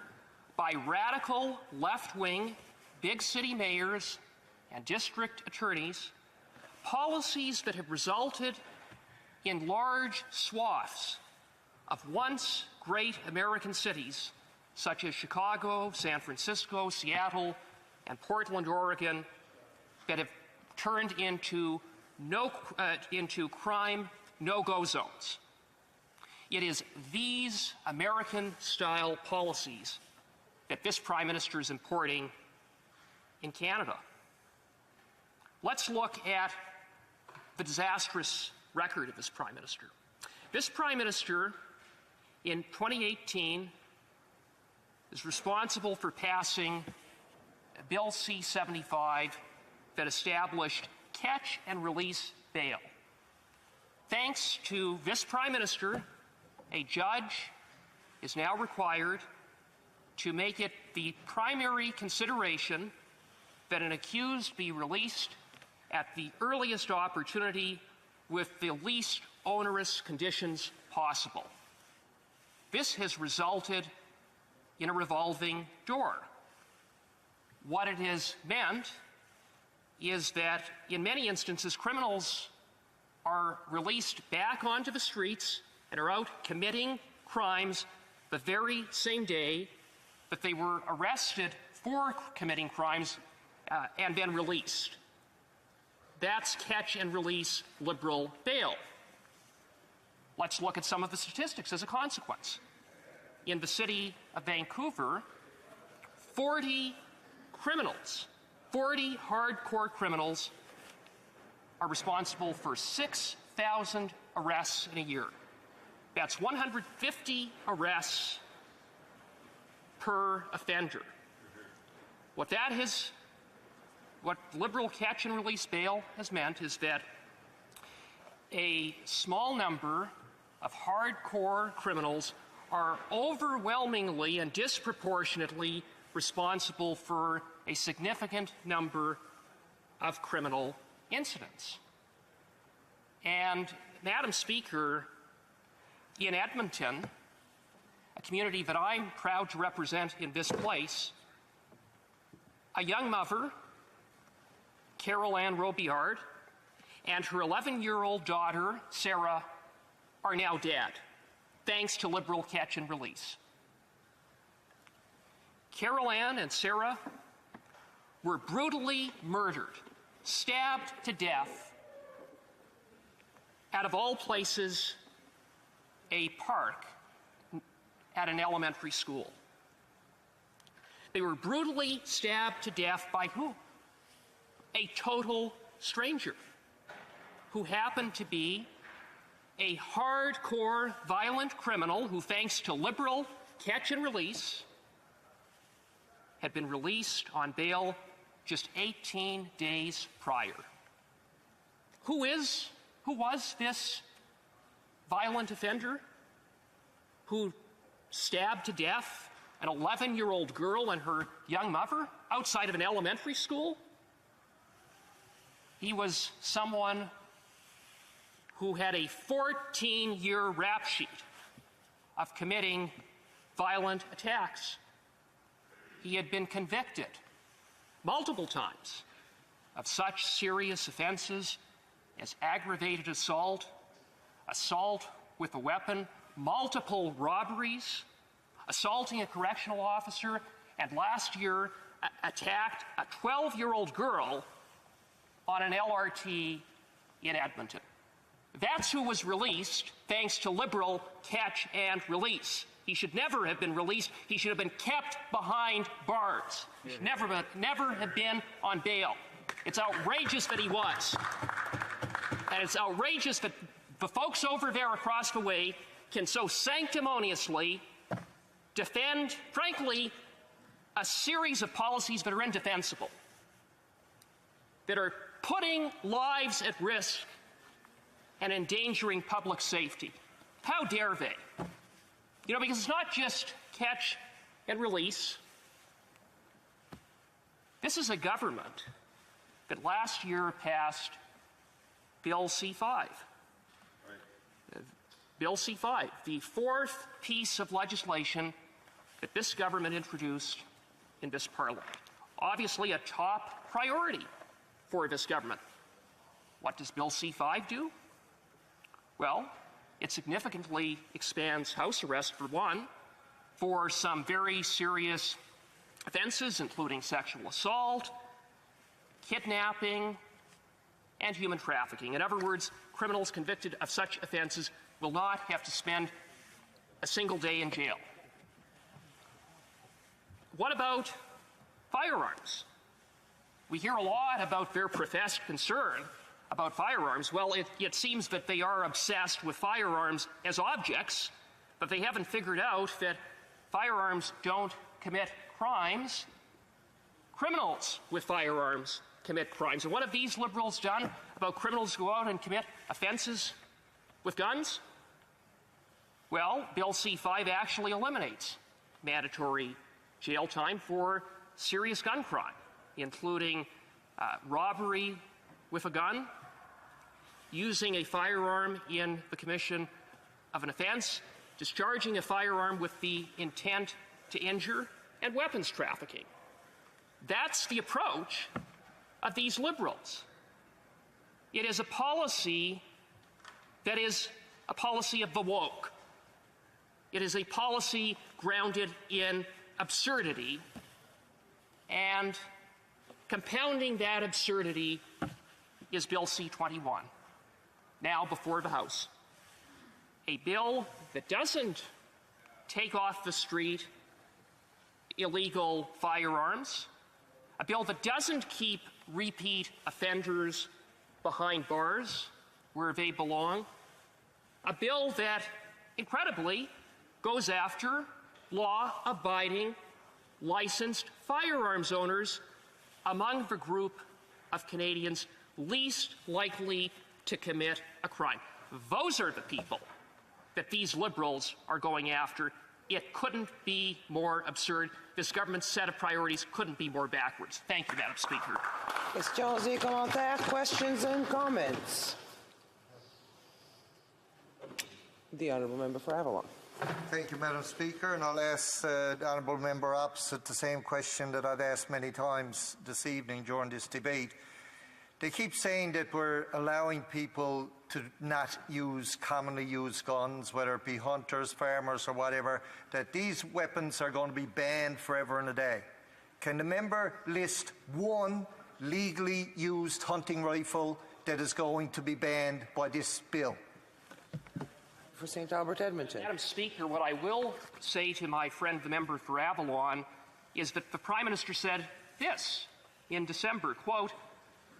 by radical left-wing big city mayors and district attorneys, policies that have resulted in large swaths of once great American cities such as Chicago, San Francisco, Seattle, and Portland, Oregon, that have turned into crime no-go zones. It is these American-style policies that this Prime Minister is importing in Canada. Let's look at the disastrous record of this Prime Minister. This Prime Minister, in 2018, is responsible for passing Bill C-75 that established catch and release bail. Thanks to this Prime Minister, a judge is now required to make it the primary consideration that an accused be released at the earliest opportunity with the least onerous conditions possible. This has resulted in a revolving door. What it has meant is that in many instances, criminals are released back onto the streets and are out committing crimes the very same day that they were arrested for committing crimes and then released. That's catch and release Liberal bail. Let's look at some of the statistics as a consequence. In the city of Vancouver, 40 criminals, 40 hardcore criminals, are responsible for 6,000 arrests in a year. That's 150 arrests per offender. What Liberal catch and release bail has meant is that a small number of hardcore criminals are overwhelmingly and disproportionately responsible for a significant number of criminal incidents. And, Madam Speaker, in Edmonton, a community that I'm proud to represent in this place, a young mother, Carol Ann Robillard, and her 11-year-old daughter, Sarah, are now dead, thanks to Liberal catch and release. Carol Ann and Sarah were brutally murdered, stabbed to death, out of all places, a park at an elementary school. They were brutally stabbed to death by who? A total stranger who happened to be a hardcore violent criminal who, thanks to Liberal catch and release, had been released on bail just 18 days prior. Who was this violent offender who stabbed to death an 11-year-old girl and her young mother outside of an elementary school? He was someone who had a 14-year rap sheet of committing violent attacks. He had been convicted multiple times of such serious offenses as aggravated assault, assault with a weapon, multiple robberies, assaulting a correctional officer, and last year attacked a 12-year-old girl on an LRT in Edmonton. That's who was released thanks to Liberal catch and release. He should never have been released. He should have been kept behind bars. He should never have been on bail. It's outrageous that he was. And it's outrageous that the folks over there across the way can so sanctimoniously defend, frankly, a series of policies that are indefensible, that are putting lives at risk and endangering public safety. How dare they? You know, because it's not just catch and release. This is a government that last year passed Bill C-5. Bill C-5, the fourth piece of legislation that this government introduced in this Parliament. Obviously a top priority for this government. What does Bill C-5 do? Well, it significantly expands house arrest, for one, for some very serious offenses, including sexual assault, kidnapping, and human trafficking. In other words, criminals convicted of such offenses will not have to spend a single day in jail. What about firearms? We hear a lot about their professed concern about firearms. Well, it seems that they are obsessed with firearms as objects, but they haven't figured out that firearms don't commit crimes. Criminals with firearms commit crimes. And what have these Liberals done about criminals who go out and commit offenses with guns? Well, Bill C-5 actually eliminates mandatory jail time for serious gun crime, including robbery with a gun, using a firearm in the commission of an offense, discharging a firearm with the intent to injure, and weapons trafficking. That's the approach of these Liberals. It is a policy that is a policy of the woke. It is a policy grounded in absurdity, and compounding that absurdity is Bill C-21, now before the House. A bill that doesn't take off the street illegal firearms, a bill that doesn't keep repeat offenders behind bars where they belong, a bill that, incredibly, goes after law-abiding, licensed firearms owners among the group of Canadians least likely to commit a crime. Those are the people that these Liberals are going after. It couldn't be more absurd. This government's set of priorities couldn't be more backwards. Thank you, Madam Speaker. Questions et commentaires, questions and comments. The Honourable Member for Avalon. Thank you, Madam Speaker, and I'll ask the Honourable Member opposite the same question that I've asked many times this evening during this debate. They keep saying that we're allowing people to not use commonly used guns, whether it be hunters, farmers or whatever, that these weapons are going to be banned forever and a day. Can the member list one legally used hunting rifle that is going to be banned by this bill? For St. Albert Edmonton. Madam Speaker, what I will say to my friend, the member for Avalon, is that the Prime Minister said this in December, quote,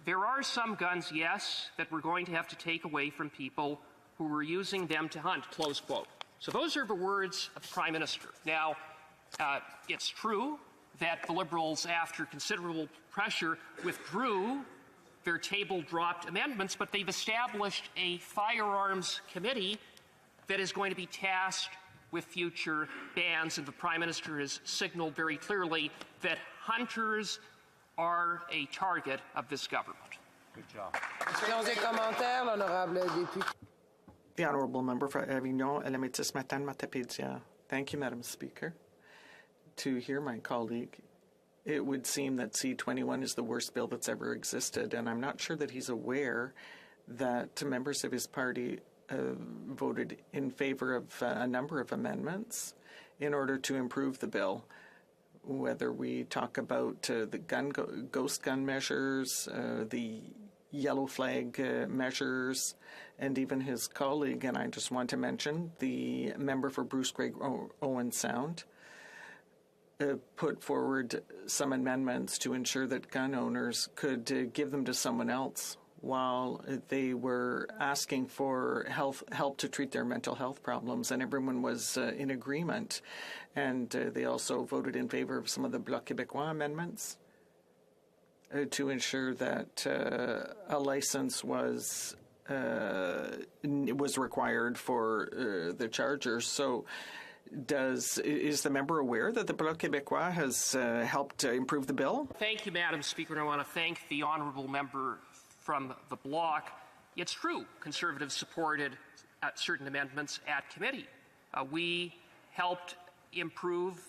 "There are some guns, yes, that we're going to have to take away from people who were using them to hunt," close quote. So those are the words of the Prime Minister. Now, it's true that the Liberals, after considerable pressure, withdrew their table-dropped amendments, but they've established a firearms committee that is going to be tasked with future bans, and the Prime Minister has signaled very clearly that hunters are a target of this government. Good job. Questions et commentaires, l'honorable député. The Honourable Member for Avignon, Alamétis Matane Matapédia. Thank you, Madam Speaker. To hear my colleague, it would seem that C-21 is the worst bill that's ever existed, and I'm not sure that he's aware that members of his party voted in favor of a number of amendments in order to improve the bill, whether we talk about the ghost gun measures, the yellow flag measures, and even his colleague, and I just want to mention the member for Bruce Craig Owen Sound, put forward some amendments to ensure that gun owners could give them to someone else while they were asking for help to treat their mental health problems, and everyone was in agreement. And they also voted in favor of some of the Bloc Québécois amendments to ensure that a license was required for the chargers. So is the member aware that the Bloc Québécois has helped improve the bill? Thank you, Madam Speaker, and I want to thank the honourable member from the Bloc. It's true, Conservatives supported certain amendments at committee. We helped improve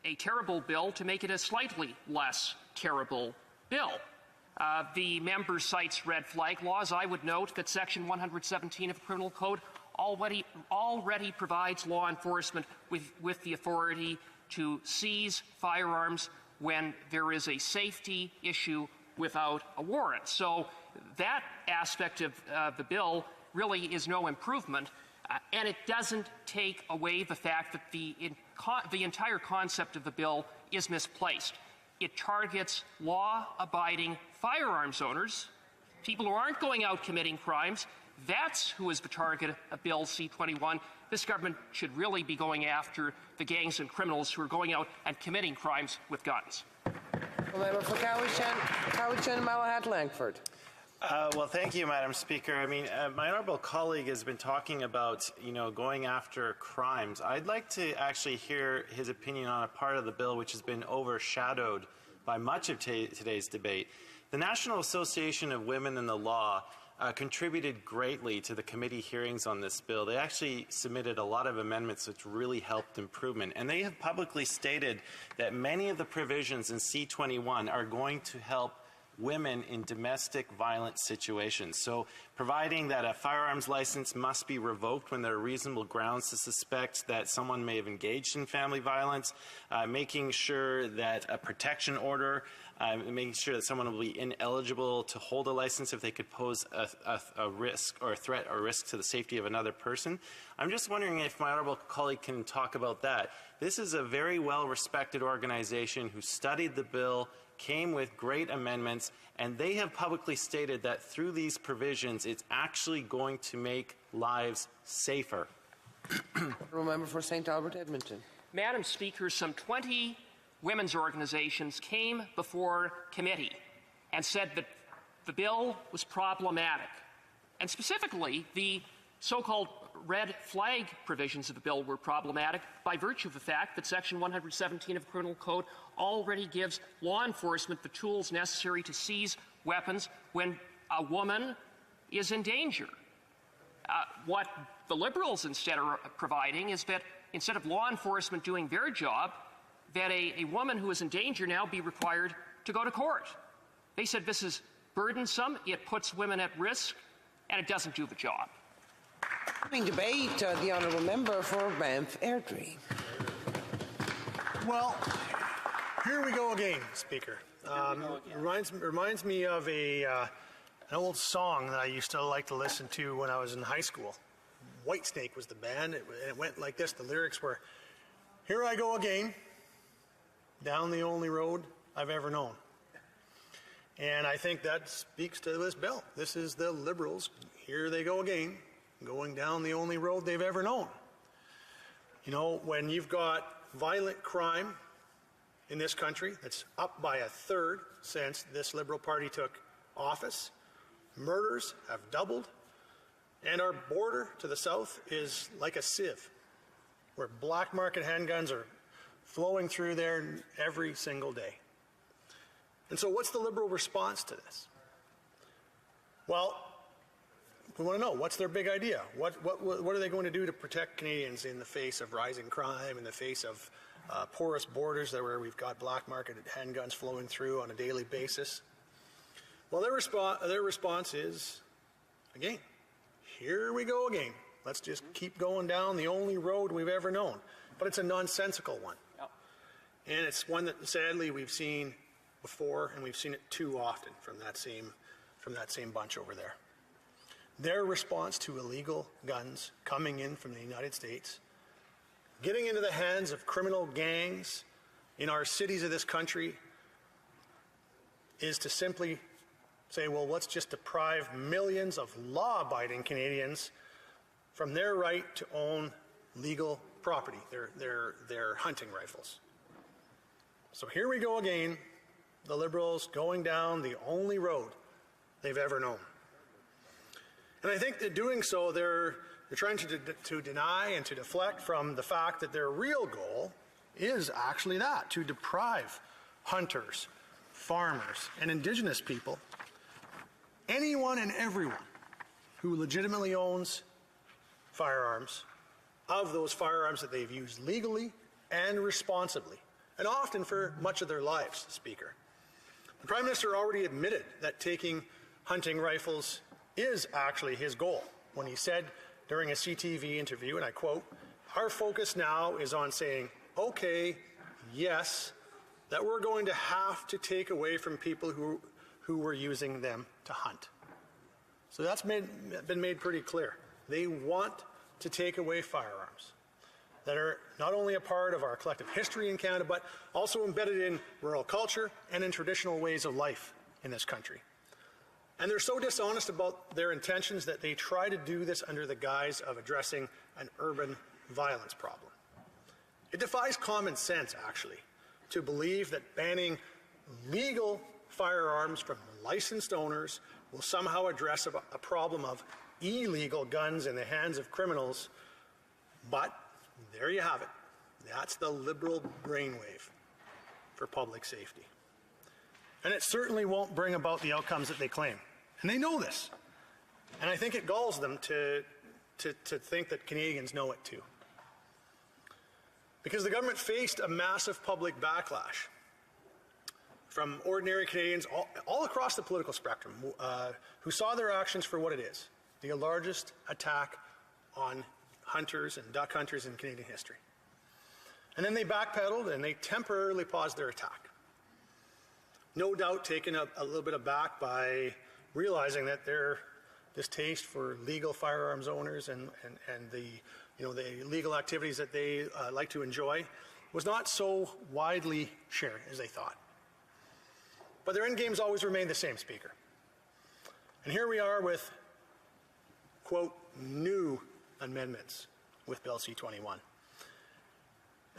a terrible bill to make it a slightly less terrible bill. The member cites red flag laws. I would note that Section 117 of the Criminal Code already provides law enforcement with the authority to seize firearms when there is a safety issue without a warrant. So that aspect of the bill really is no improvement, and it doesn't take away the fact that the entire concept of the bill is misplaced. It targets law-abiding firearms owners, people who aren't going out committing crimes. That's who is the target of Bill C-21. This government should really be going after the gangs and criminals who are going out and committing crimes with guns. The member for Cowichan, Malahat, Langford. Well, thank you, Madam Speaker. I mean, my honourable colleague has been talking about, going after crimes. I'd like to actually hear his opinion on a part of the bill which has been overshadowed by much of today's debate. The National Association of Women in the Law contributed greatly to the committee hearings on this bill. They actually submitted a lot of amendments which really helped improvement. And they have publicly stated that many of the provisions in C-21 are going to help women in domestic violence situations. So providing that a firearms license must be revoked when there are reasonable grounds to suspect that someone may have engaged in family violence, making sure that a protection order, making sure that someone will be ineligible to hold a license if they could pose a risk or a threat or risk to the safety of another person. I'm just wondering if my honourable colleague can talk about that. This is a very well-respected organization who studied the bill, came with great amendments, and they have publicly stated that through these provisions, it's actually going to make lives safer. Member for St. Albert, Edmonton. Madam Speaker, some 20 women's organizations came before committee and said that the bill was problematic. And specifically, the so-called red flag provisions of the bill were problematic by virtue of the fact that Section 117 of the Criminal Code already gives law enforcement the tools necessary to seize weapons when a woman is in danger. What the Liberals instead are providing is that instead of law enforcement doing their job, that a woman who is in danger now be required to go to court. They said this is burdensome, it puts women at risk, and it doesn't do the job. Debate, the honourable member for Banff Airdrie. Well, here we go again, Speaker. Reminds me of an old song that I used to like to listen to when I was in high school. Whitesnake was the band, and it went like this. The lyrics were, "Here I go again, down the only road I've ever known." And I think that speaks to this bill. This is the Liberals. Here they go again, going down the only road they've ever known. You know, when you've got violent crime in this country that's up by a third since this Liberal Party took office, murders have doubled, and our border to the south is like a sieve, where black market handguns are flowing through there every single day. And so what's the Liberal response to this? Well, we want to know, what's their big idea? What are they going to do to protect Canadians in the face of rising crime, in the face of porous borders where we've got black market handguns flowing through on a daily basis? Well, their response is, again, here we go again. Let's just keep going down the only road we've ever known. But it's a nonsensical one. Yep. And it's one that sadly we've seen before, and we've seen it too often from that same bunch over there. their response to illegal guns coming in from the United States, getting into the hands of criminal gangs in our cities of this country, is to simply say, well, let's just deprive millions of law-abiding Canadians from their right to own legal property, their hunting rifles. So here we go again, the Liberals going down the only road they've ever known. And I think that doing so, they're trying to deny and to deflect from the fact that their real goal is actually that, to deprive hunters, farmers, and Indigenous people, anyone and everyone who legitimately owns firearms, of those firearms that they've used legally and responsibly, and often for much of their lives, Speaker. The Prime Minister already admitted that taking hunting rifles is actually his goal when he said during a CTV interview, and I quote, "Our focus now is on saying, okay, yes, that we're going to have to take away from people who were using them to hunt." So that's been made pretty clear. They want to take away firearms that are not only a part of our collective history in Canada, but also embedded in rural culture and in traditional ways of life in this country. And they're so dishonest about their intentions that they try to do this under the guise of addressing an urban violence problem. It defies common sense, actually, to believe that banning legal firearms from licensed owners will somehow address a problem of illegal guns in the hands of criminals. But there you have it. That's the Liberal brainwave for public safety. And it certainly won't bring about the outcomes that they claim. And they know this. And I think it galls them to think that Canadians know it too. Because the government faced a massive public backlash from ordinary Canadians all across the political spectrum who saw their actions for what it is, the largest attack on hunters and duck hunters in Canadian history. And then they backpedaled and they temporarily paused their attack. No doubt taken a little bit aback by realizing that their distaste for legal firearms owners and the legal activities that they like to enjoy was not so widely shared as they thought. But their end games always remained the same, Speaker. And here we are with, quote, new amendments with Bill C-21.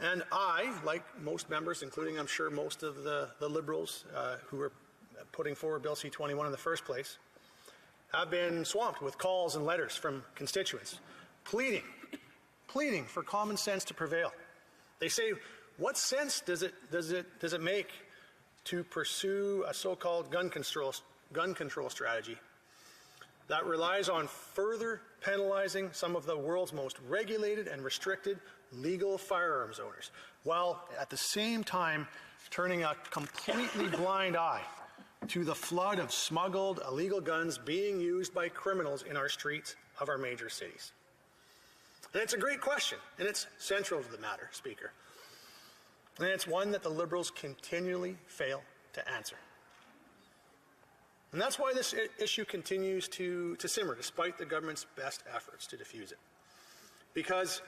And I, like most members, including I'm sure most of the Liberals who were putting forward Bill C-21 in the first place, have been swamped with calls and letters from constituents pleading for common sense to prevail. They say, what sense does it make to pursue a so-called gun control strategy that relies on further penalizing some of the world's most regulated and restricted legal firearms owners, while at the same time turning a completely blind eye to the flood of smuggled illegal guns being used by criminals in our streets of our major cities? And it's a great question, and it's central to the matter, Speaker. And it's one that the Liberals continually fail to answer. And that's why this issue continues to simmer, despite the government's best efforts to defuse it. Because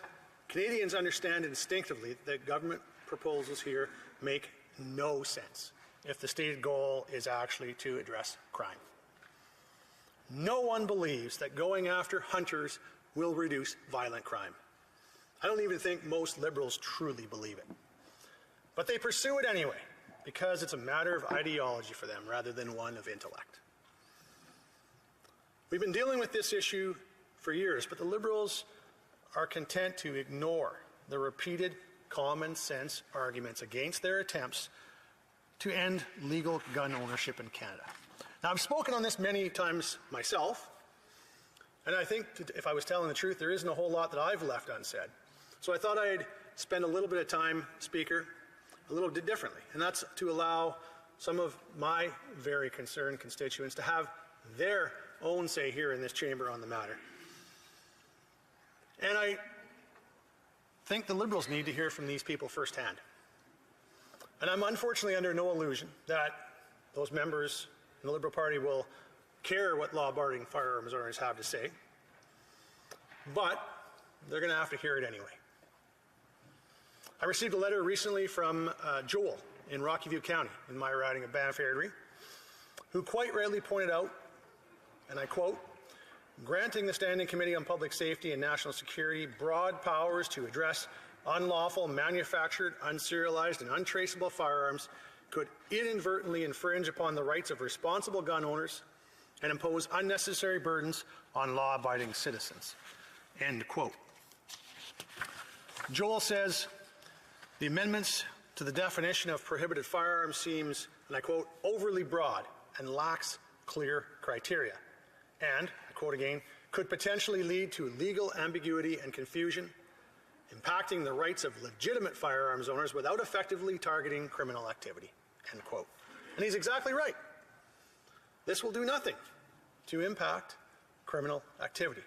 Canadians understand instinctively that government proposals here make no sense if the stated goal is actually to address crime. No one believes that going after hunters will reduce violent crime. I don't even think most Liberals truly believe it. But they pursue it anyway, because it's a matter of ideology for them rather than one of intellect. We've been dealing with this issue for years, but the Liberals are content to ignore the repeated common sense arguments against their attempts to end legal gun ownership in Canada. Now, I've spoken on this many times myself, and I think if I was telling the truth, there isn't a whole lot that I've left unsaid. So I thought I'd spend a little bit of time, Speaker, a little bit differently, and that's to allow some of my very concerned constituents to have their own say here in this chamber on the matter. And I think the Liberals need to hear from these people firsthand. And I'm unfortunately under no illusion that those members in the Liberal Party will care what law-abiding firearms owners have to say, but they're going to have to hear it anyway. I received a letter recently from Joel in Rocky View County, in my riding of Banff-Airdrie, who quite rightly pointed out, and I quote, "Granting the Standing Committee on Public Safety and National Security broad powers to address unlawful, manufactured, unserialized, and untraceable firearms could inadvertently infringe upon the rights of responsible gun owners and impose unnecessary burdens on law-abiding citizens." End quote. Joel says, "The amendments to the definition of prohibited firearms seems, and I quote, overly broad and lacks clear criteria, and, I quote again, could potentially lead to legal ambiguity and confusion, impacting the rights of legitimate firearms owners without effectively targeting criminal activity," end quote. And he's exactly right. This will do nothing to impact criminal activity.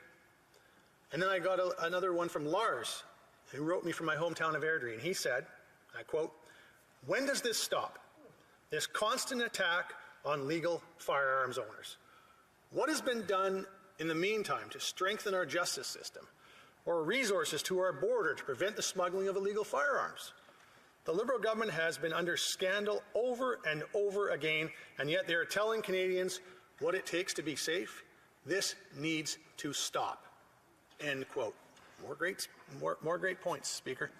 And then I got another one from Lars, who wrote me from my hometown of Airdrie, and he said, I quote, "When does this stop? This constant attack on legal firearms owners. What has been done in the meantime to strengthen our justice system or resources to our border to prevent the smuggling of illegal firearms? The Liberal government has been under scandal over and over again, and yet they are telling Canadians what it takes to be safe. This needs to stop." End quote. More great points, Speaker.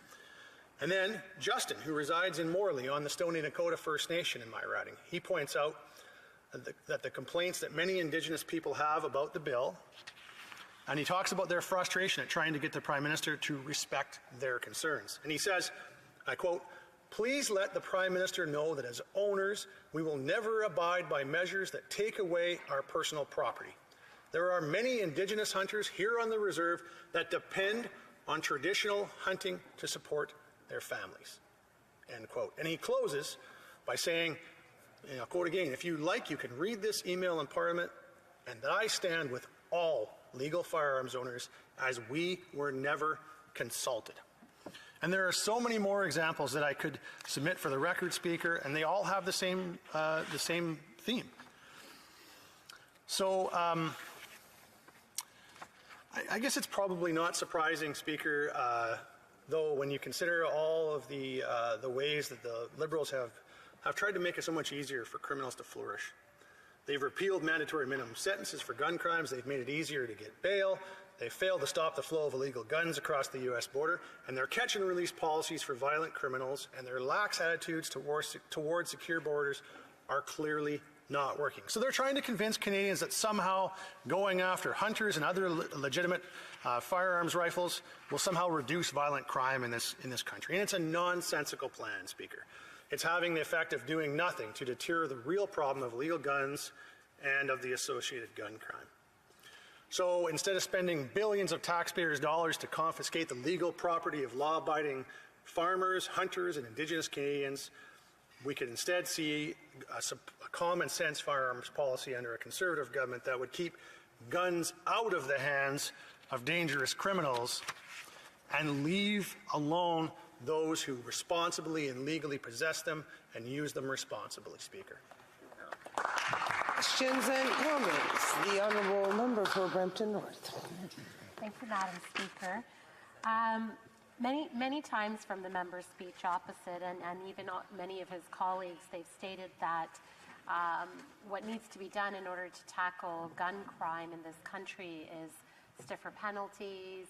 And then Justin, who resides in Morley on the Stoney Nakoda First Nation in my riding, he points out that the complaints that many Indigenous people have about the bill, and he talks about their frustration at trying to get the Prime Minister to respect their concerns. And he says, I quote, "Please let the Prime Minister know that as owners, we will never abide by measures that take away our personal property. There are many Indigenous hunters here on the reserve that depend on traditional hunting to support their families." End quote. And he closes by saying, and I'll quote again, "If you like, you can read this email in Parliament, and that I stand with all legal firearms owners as we were never consulted." And there are so many more examples that I could submit for the record, Speaker, and they all have the same theme. So I guess it's probably not surprising, Speaker, though, when you consider all of the ways that the Liberals have tried to make it so much easier for criminals to flourish. They've repealed mandatory minimum sentences for gun crimes. They've made it easier to get bail. They failed to stop the flow of illegal guns across the U.S. border. And their catch and release policies for violent criminals and their lax attitudes towards secure borders are clearly not working. So they're trying to convince Canadians that somehow going after hunters and other legitimate firearms rifles will somehow reduce violent crime in this country. And it's a nonsensical plan, Speaker. It's having the effect of doing nothing to deter the real problem of illegal guns and of the associated gun crime. So instead of spending billions of taxpayers' dollars to confiscate the legal property of law-abiding farmers, hunters, and Indigenous Canadians, we could instead see a common-sense firearms policy under a Conservative government that would keep guns out of the hands of dangerous criminals and leave alone those who responsibly and legally possess them and use them responsibly, Speaker. Questions and comments. The Honourable Member for Brampton North. Thank you, Madam Speaker. Many times from the member's speech opposite, and even many of his colleagues, they've stated that what needs to be done in order to tackle gun crime in this country is stiffer penalties,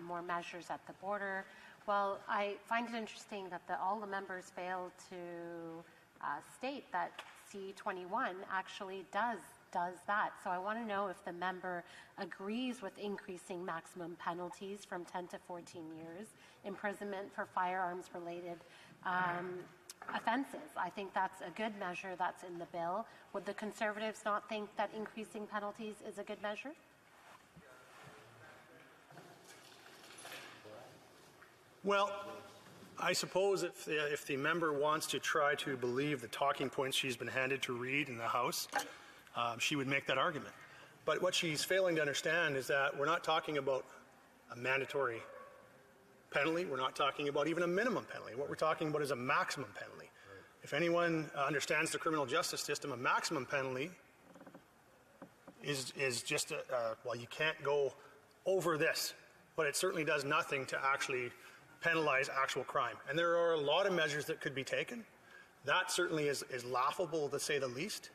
more measures at the border. Well, I find it interesting that all the members failed to state that C-21 actually does that. So I want to know if the member agrees with increasing maximum penalties from 10 to 14 years, imprisonment for firearms-related offenses. I think that's a good measure that's in the bill. Would the Conservatives not think that increasing penalties is a good measure? Well, I suppose if the member wants to try to believe the talking points she's been handed to read in the House, she would make that argument. But what she's failing to understand is that we're not talking about a mandatory penalty. We're not talking about even a minimum penalty. What we're talking about is a maximum penalty. If anyone understands the criminal justice system, a maximum penalty is just, well, you can't go over this, but it certainly does nothing to actually penalize actual crime. And there are a lot of measures that could be taken. That certainly is laughable, to say the least.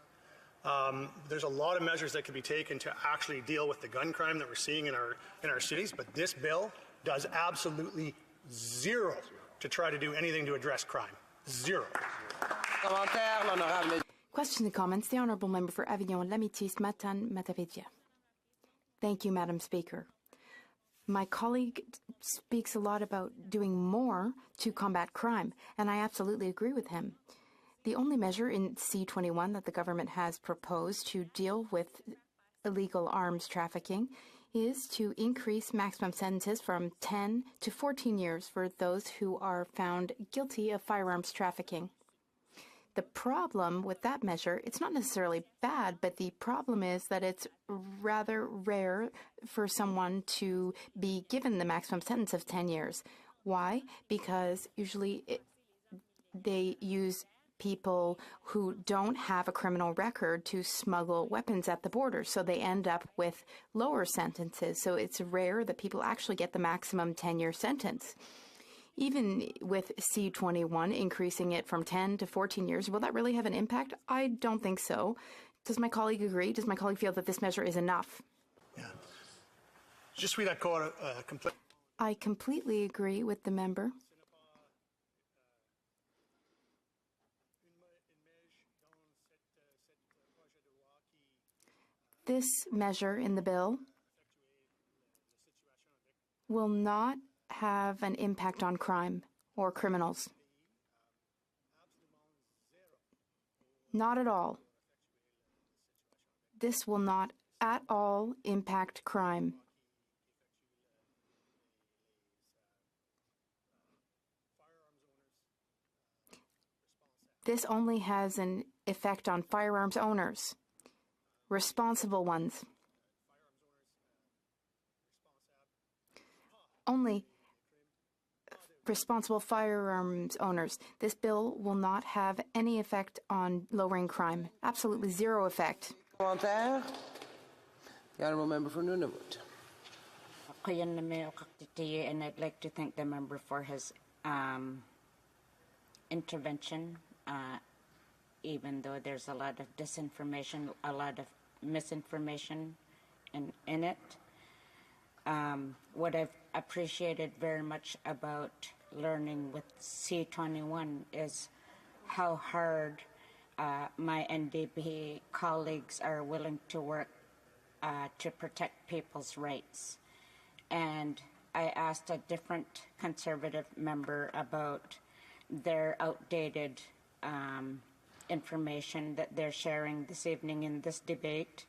There's a lot of measures that could be taken to actually deal with the gun crime that we're seeing in our cities, but this bill does absolutely zero to try to do anything to address crime. Zero. Questions and comments. The Honourable Member for Avignon, Lamitis, Matane, Matapédia. Thank you, Madam Speaker. My colleague speaks a lot about doing more to combat crime, and I absolutely agree with him. The only measure in C-21 that the government has proposed to deal with illegal arms trafficking is to increase maximum sentences from 10 to 14 years for those who are found guilty of firearms trafficking. The problem with that measure, it's not necessarily bad, but the problem is that it's rather rare for someone to be given the maximum sentence of 10 years. Why? Because usually they use people who don't have a criminal record to smuggle weapons at the border, so they end up with lower sentences. So it's rare that people actually get the maximum 10-year sentence. Even with C-21 increasing it from 10 to 14 years, will that really have an impact? I don't think so. Does my colleague agree? Does my colleague feel that this measure is enough? Yeah. Je suis d'accord, I completely agree with the member. This measure in the bill will not have an impact on crime or criminals. Not at all. This will not at all impact crime. This only has an effect on firearms owners, responsible ones. Only responsible firearms owners. This bill will not have any effect on lowering crime. Absolutely zero effect. The Honourable Member for Nunavut. And I'd like to thank the member for his intervention, even though there's a lot of disinformation, a lot of misinformation in it. What I've appreciated very much about learning with C-21 is how hard my NDP colleagues are willing to work to protect people's rights. And I asked a different Conservative member about their outdated information that they're sharing this evening in this debate.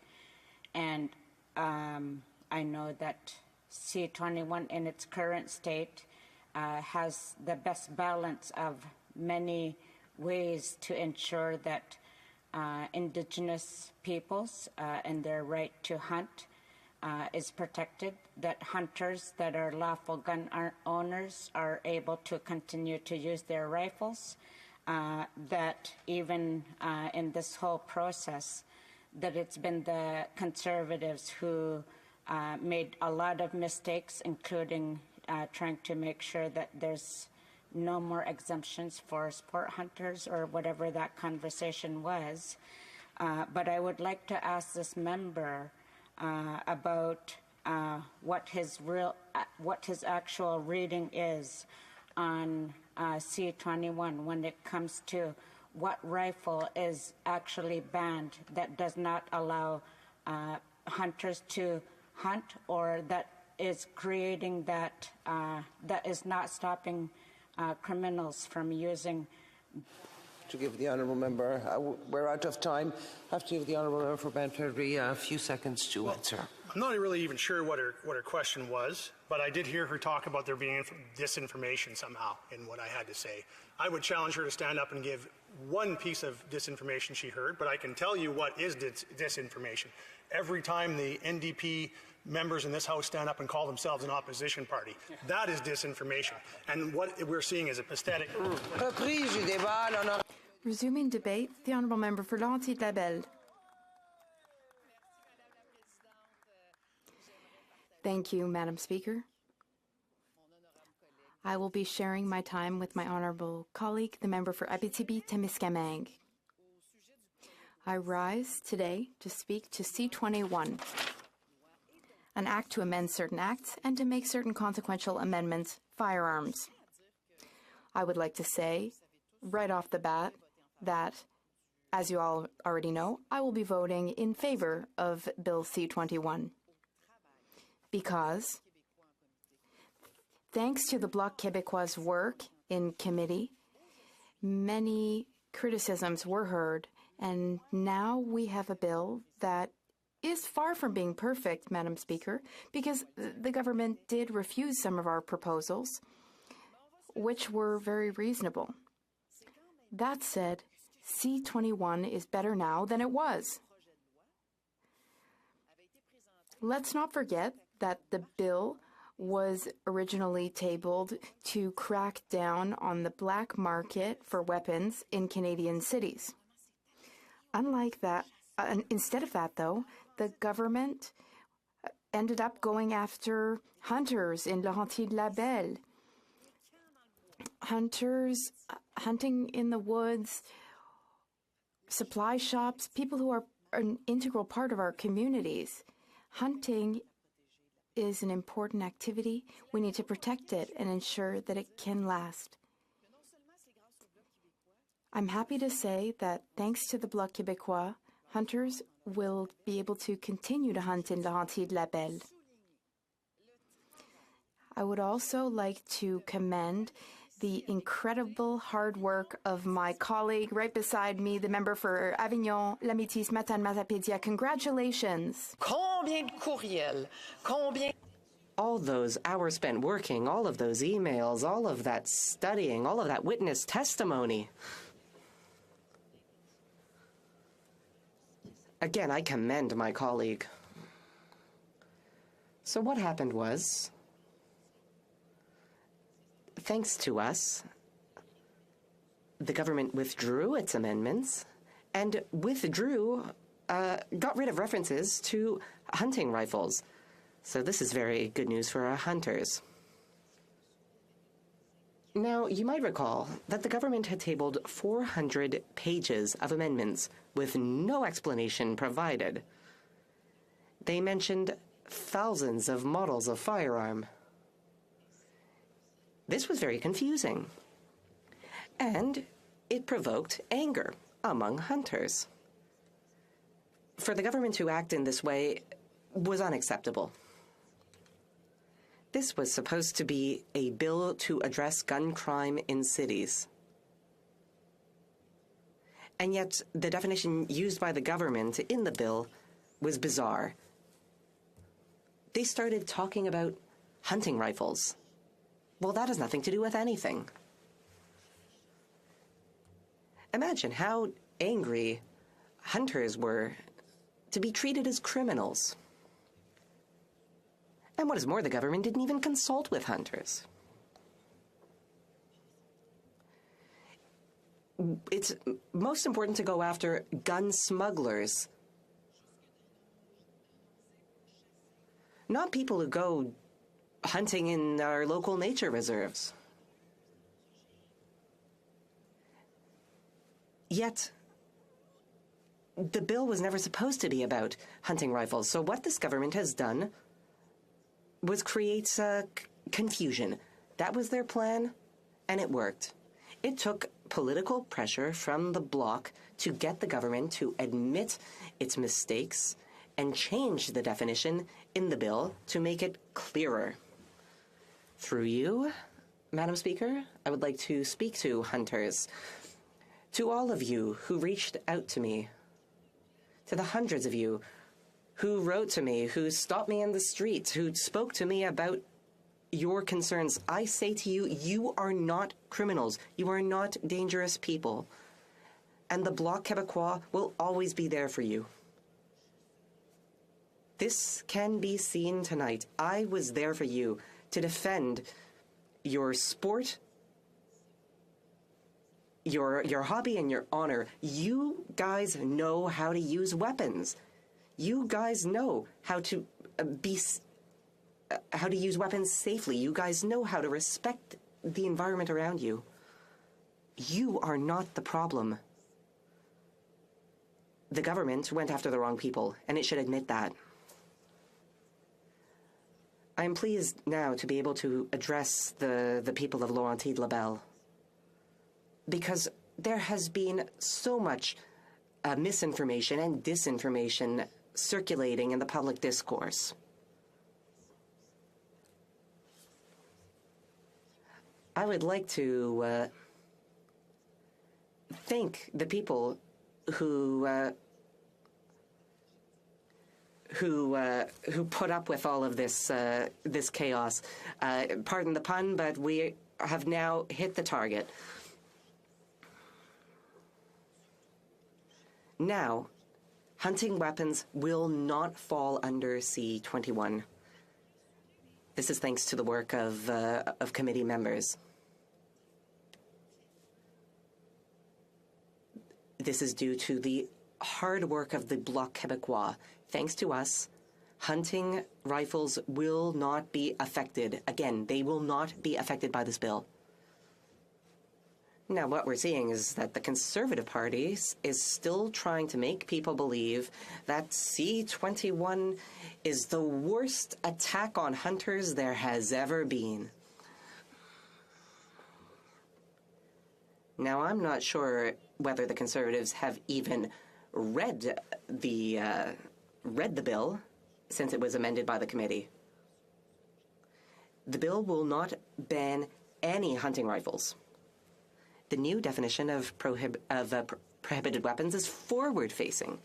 And I know that C-21 in its current state has the best balance of many ways to ensure that Indigenous peoples and their right to hunt is protected, that hunters that are lawful gun owners are able to continue to use their rifles, that even in this whole process, that it's been the Conservatives who made a lot of mistakes, including trying to make sure that there's no more exemptions for sport hunters or whatever that conversation was. But I would like to ask this member about what his actual reading is on C-21 when it comes to what rifle is actually banned that does not allow hunters to hunt, or that is creating that that is not stopping criminals from using. To give the Honourable Member, we're out of time. I have to give the Honourable Member for Benford a few seconds to answer. I'm not really even sure what her question was, but I did hear her talk about there being disinformation somehow in what I had to say. I would challenge her to stand up and give one piece of disinformation she heard, but I can tell you what is disinformation. Every time the NDP members in this House stand up and call themselves an opposition party, that is disinformation. And what we're seeing is a pathetic... Resuming debate, the Honourable Member for Lanty-Labelle. Thank you, Madam Speaker. I will be sharing my time with my honourable colleague, the member for Abitibi-Témiscamingue. I rise today to speak to C21, an act to amend certain acts and to make certain consequential amendments, firearms. I would like to say right off the bat that, as you all already know, I will be voting in favor of Bill C21 because, thanks to the Bloc Québécois' work in committee, many criticisms were heard, and now we have a bill that is far from being perfect, Madam Speaker, because the government did refuse some of our proposals, which were very reasonable. That said, C21 is better now than it was. Let's not forget that the bill was originally tabled to crack down on the black market for weapons in Canadian cities. Unlike that, instead of that, though, the government ended up going after hunters in Laurentides-la-Belle. Hunters hunting in the woods, supply shops, people who are an integral part of our communities. Hunting is an important activity. We need to protect it and ensure that it can last. I'm happy to say that thanks to the Bloc Québécois, hunters will be able to continue to hunt in Laurentides-la-Belle. I would also like to commend the incredible hard work of my colleague right beside me, the member for Avignon, Lamitis, Matane, Matapédia. Congratulations. Combien de courriels? Combien? All those hours spent working, all of those emails, all of that studying, all of that witness testimony. Again, I commend my colleague. So what happened was, thanks to us, the government withdrew its amendments and got rid of references to hunting rifles. So this is very good news for our hunters. Now, you might recall that the government had tabled 400 pages of amendments with no explanation provided. They mentioned thousands of models of firearm. This was very confusing, and it provoked anger among hunters. For the government to act in this way was unacceptable. This was supposed to be a bill to address gun crime in cities. And yet, the definition used by the government in the bill was bizarre. They started talking about hunting rifles. Well, that has nothing to do with anything. Imagine how angry hunters were to be treated as criminals. And what is more, the government didn't even consult with hunters. It's most important to go after gun smugglers, not people who go hunting in our local nature reserves. Yet, the bill was never supposed to be about hunting rifles. So what this government has done was create confusion. That was their plan, and it worked. It took political pressure from the Bloc to get the government to admit its mistakes and change the definition in the bill to make it clearer. Through you, Madam Speaker, I would like to speak to hunters, to all of you who reached out to me, to the hundreds of you who wrote to me, who stopped me in the streets, who spoke to me about your concerns. I say to you, you are not criminals. You are not dangerous people. And the Bloc Québécois will always be there for you. This can be seen tonight. I was there for you to defend your sport, your hobby, and your honor. You guys know how to use weapons. You guys know how to be how to use weapons safely. You guys know how to respect the environment around you. You are not the problem. The government went after the wrong people, and it should admit that. I am pleased now to be able to address the people of Laurentides-Labelle, because there has been so much misinformation and disinformation circulating in the public discourse. I would like to thank the people who put up with all of this this chaos. Pardon the pun, but we have now hit the target. Now, hunting weapons will not fall under C-21. This is thanks to the work of committee members. This is due to the hard work of the Bloc Québécois. Thanks to us, hunting rifles will not be affected. Again, they will not be affected by this bill. Now, what we're seeing is that the Conservative Party is still trying to make people believe that C-21 is the worst attack on hunters there has ever been. Now, I'm not sure whether the Conservatives have even read the bill since it was amended by the committee. The bill will not ban any hunting rifles. The new definition of prohibited weapons is forward-facing,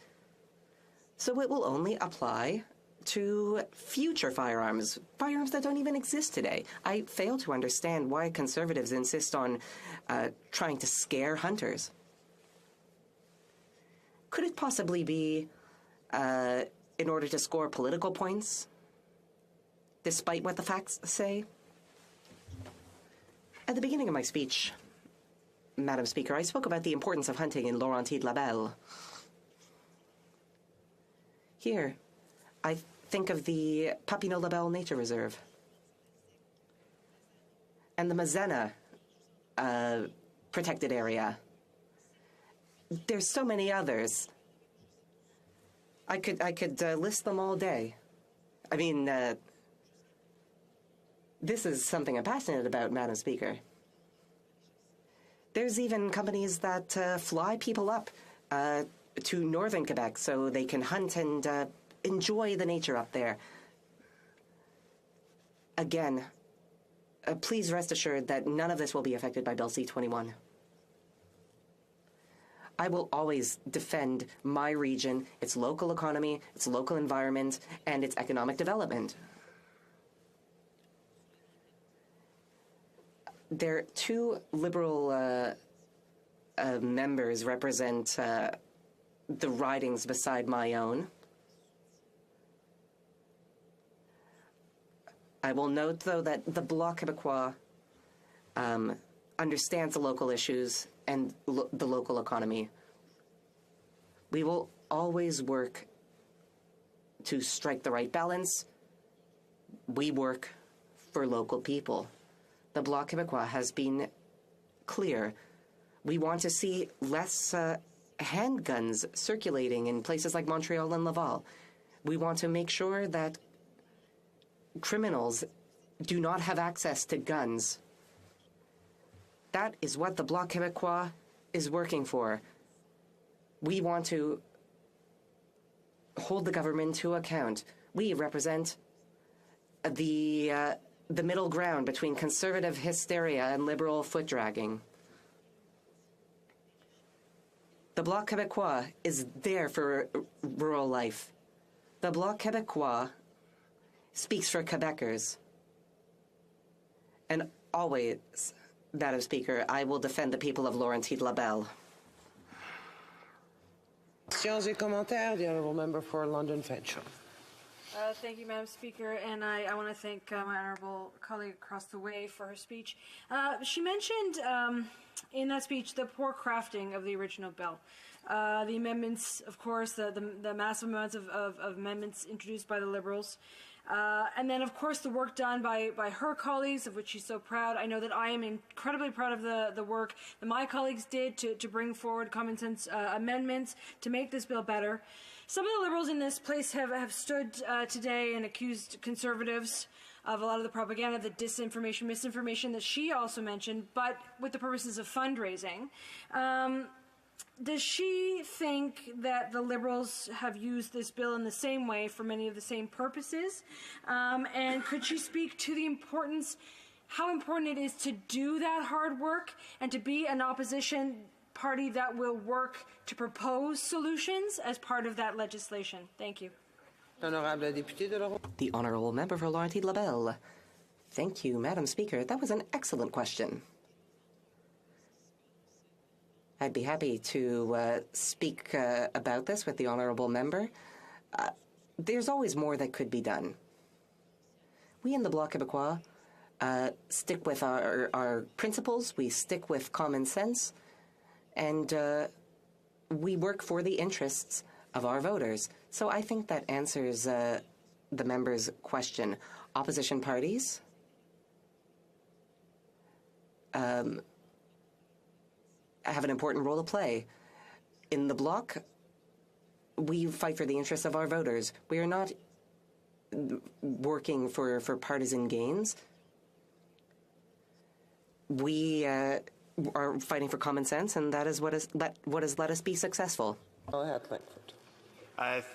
so it will only apply to future firearms that don't even exist today. I fail to understand why Conservatives insist on trying to scare hunters. Could it possibly be in order to score political points, despite what the facts say? At the beginning of my speech, Madam Speaker, I spoke about the importance of hunting in Laurentides-Labelle. Here, I think of the Papineau-Labelle Nature Reserve and the Mazena protected area. There's so many others. I could list them all day. I mean, this is something I'm passionate about, Madam Speaker. There's even companies that fly people up to northern Quebec so they can hunt and enjoy the nature up there. Again, please rest assured that none of this will be affected by Bill C-21. I will always defend my region, its local economy, its local environment, and its economic development. Their two Liberal members represent the ridings beside my own. I will note, though, that the Bloc Québécois understands the local issues and the local economy. We will always work to strike the right balance. We work for local people. The Bloc Québécois has been clear. We want to see less handguns circulating in places like Montreal and Laval. We want to make sure that criminals do not have access to guns. That is what the Bloc Québécois is working for. We want to hold the government to account. We represent the middle ground between conservative hysteria and liberal foot-dragging. The Bloc Québécois is there for rural life. The Bloc Québécois speaks for Quebecers. And always, Madam Speaker, I will defend the people of Laurentides-Labelle. Questions et commentaires. The honourable member for London Fanshawe. Thank you, Madam Speaker, and I want to thank my honourable colleague across the way for her speech. She mentioned in that speech the poor crafting of the original bill. The amendments, of course, the massive amounts of amendments introduced by the Liberals. And then, of course, the work done by her colleagues, of which she's so proud. I know that I am incredibly proud of the work that my colleagues did to bring forward common sense amendments to make this bill better. Some of the Liberals in this place have stood today and accused Conservatives of a lot of the propaganda, the disinformation, misinformation that she also mentioned, but with the purposes of fundraising. Does she think that the Liberals have used this bill in the same way for many of the same purposes? And could she speak to the importance, how important it is to do that hard work and to be an opposition party that will work to propose solutions as part of that legislation? Thank you. The Honourable Member for Laurentides-Labelle. Thank you, Madam Speaker. That was an excellent question. I'd be happy to speak about this with the Honourable Member. There's always more that could be done. We in the Bloc Québécois stick with our principles, we stick with common sense, and we work for the interests of our voters. So I think that answers the member's question. Opposition parties have an important role to play. In the Bloc, we fight for the interests of our voters. We are not working for partisan gains. We are fighting for common sense, and that is what has let us be successful.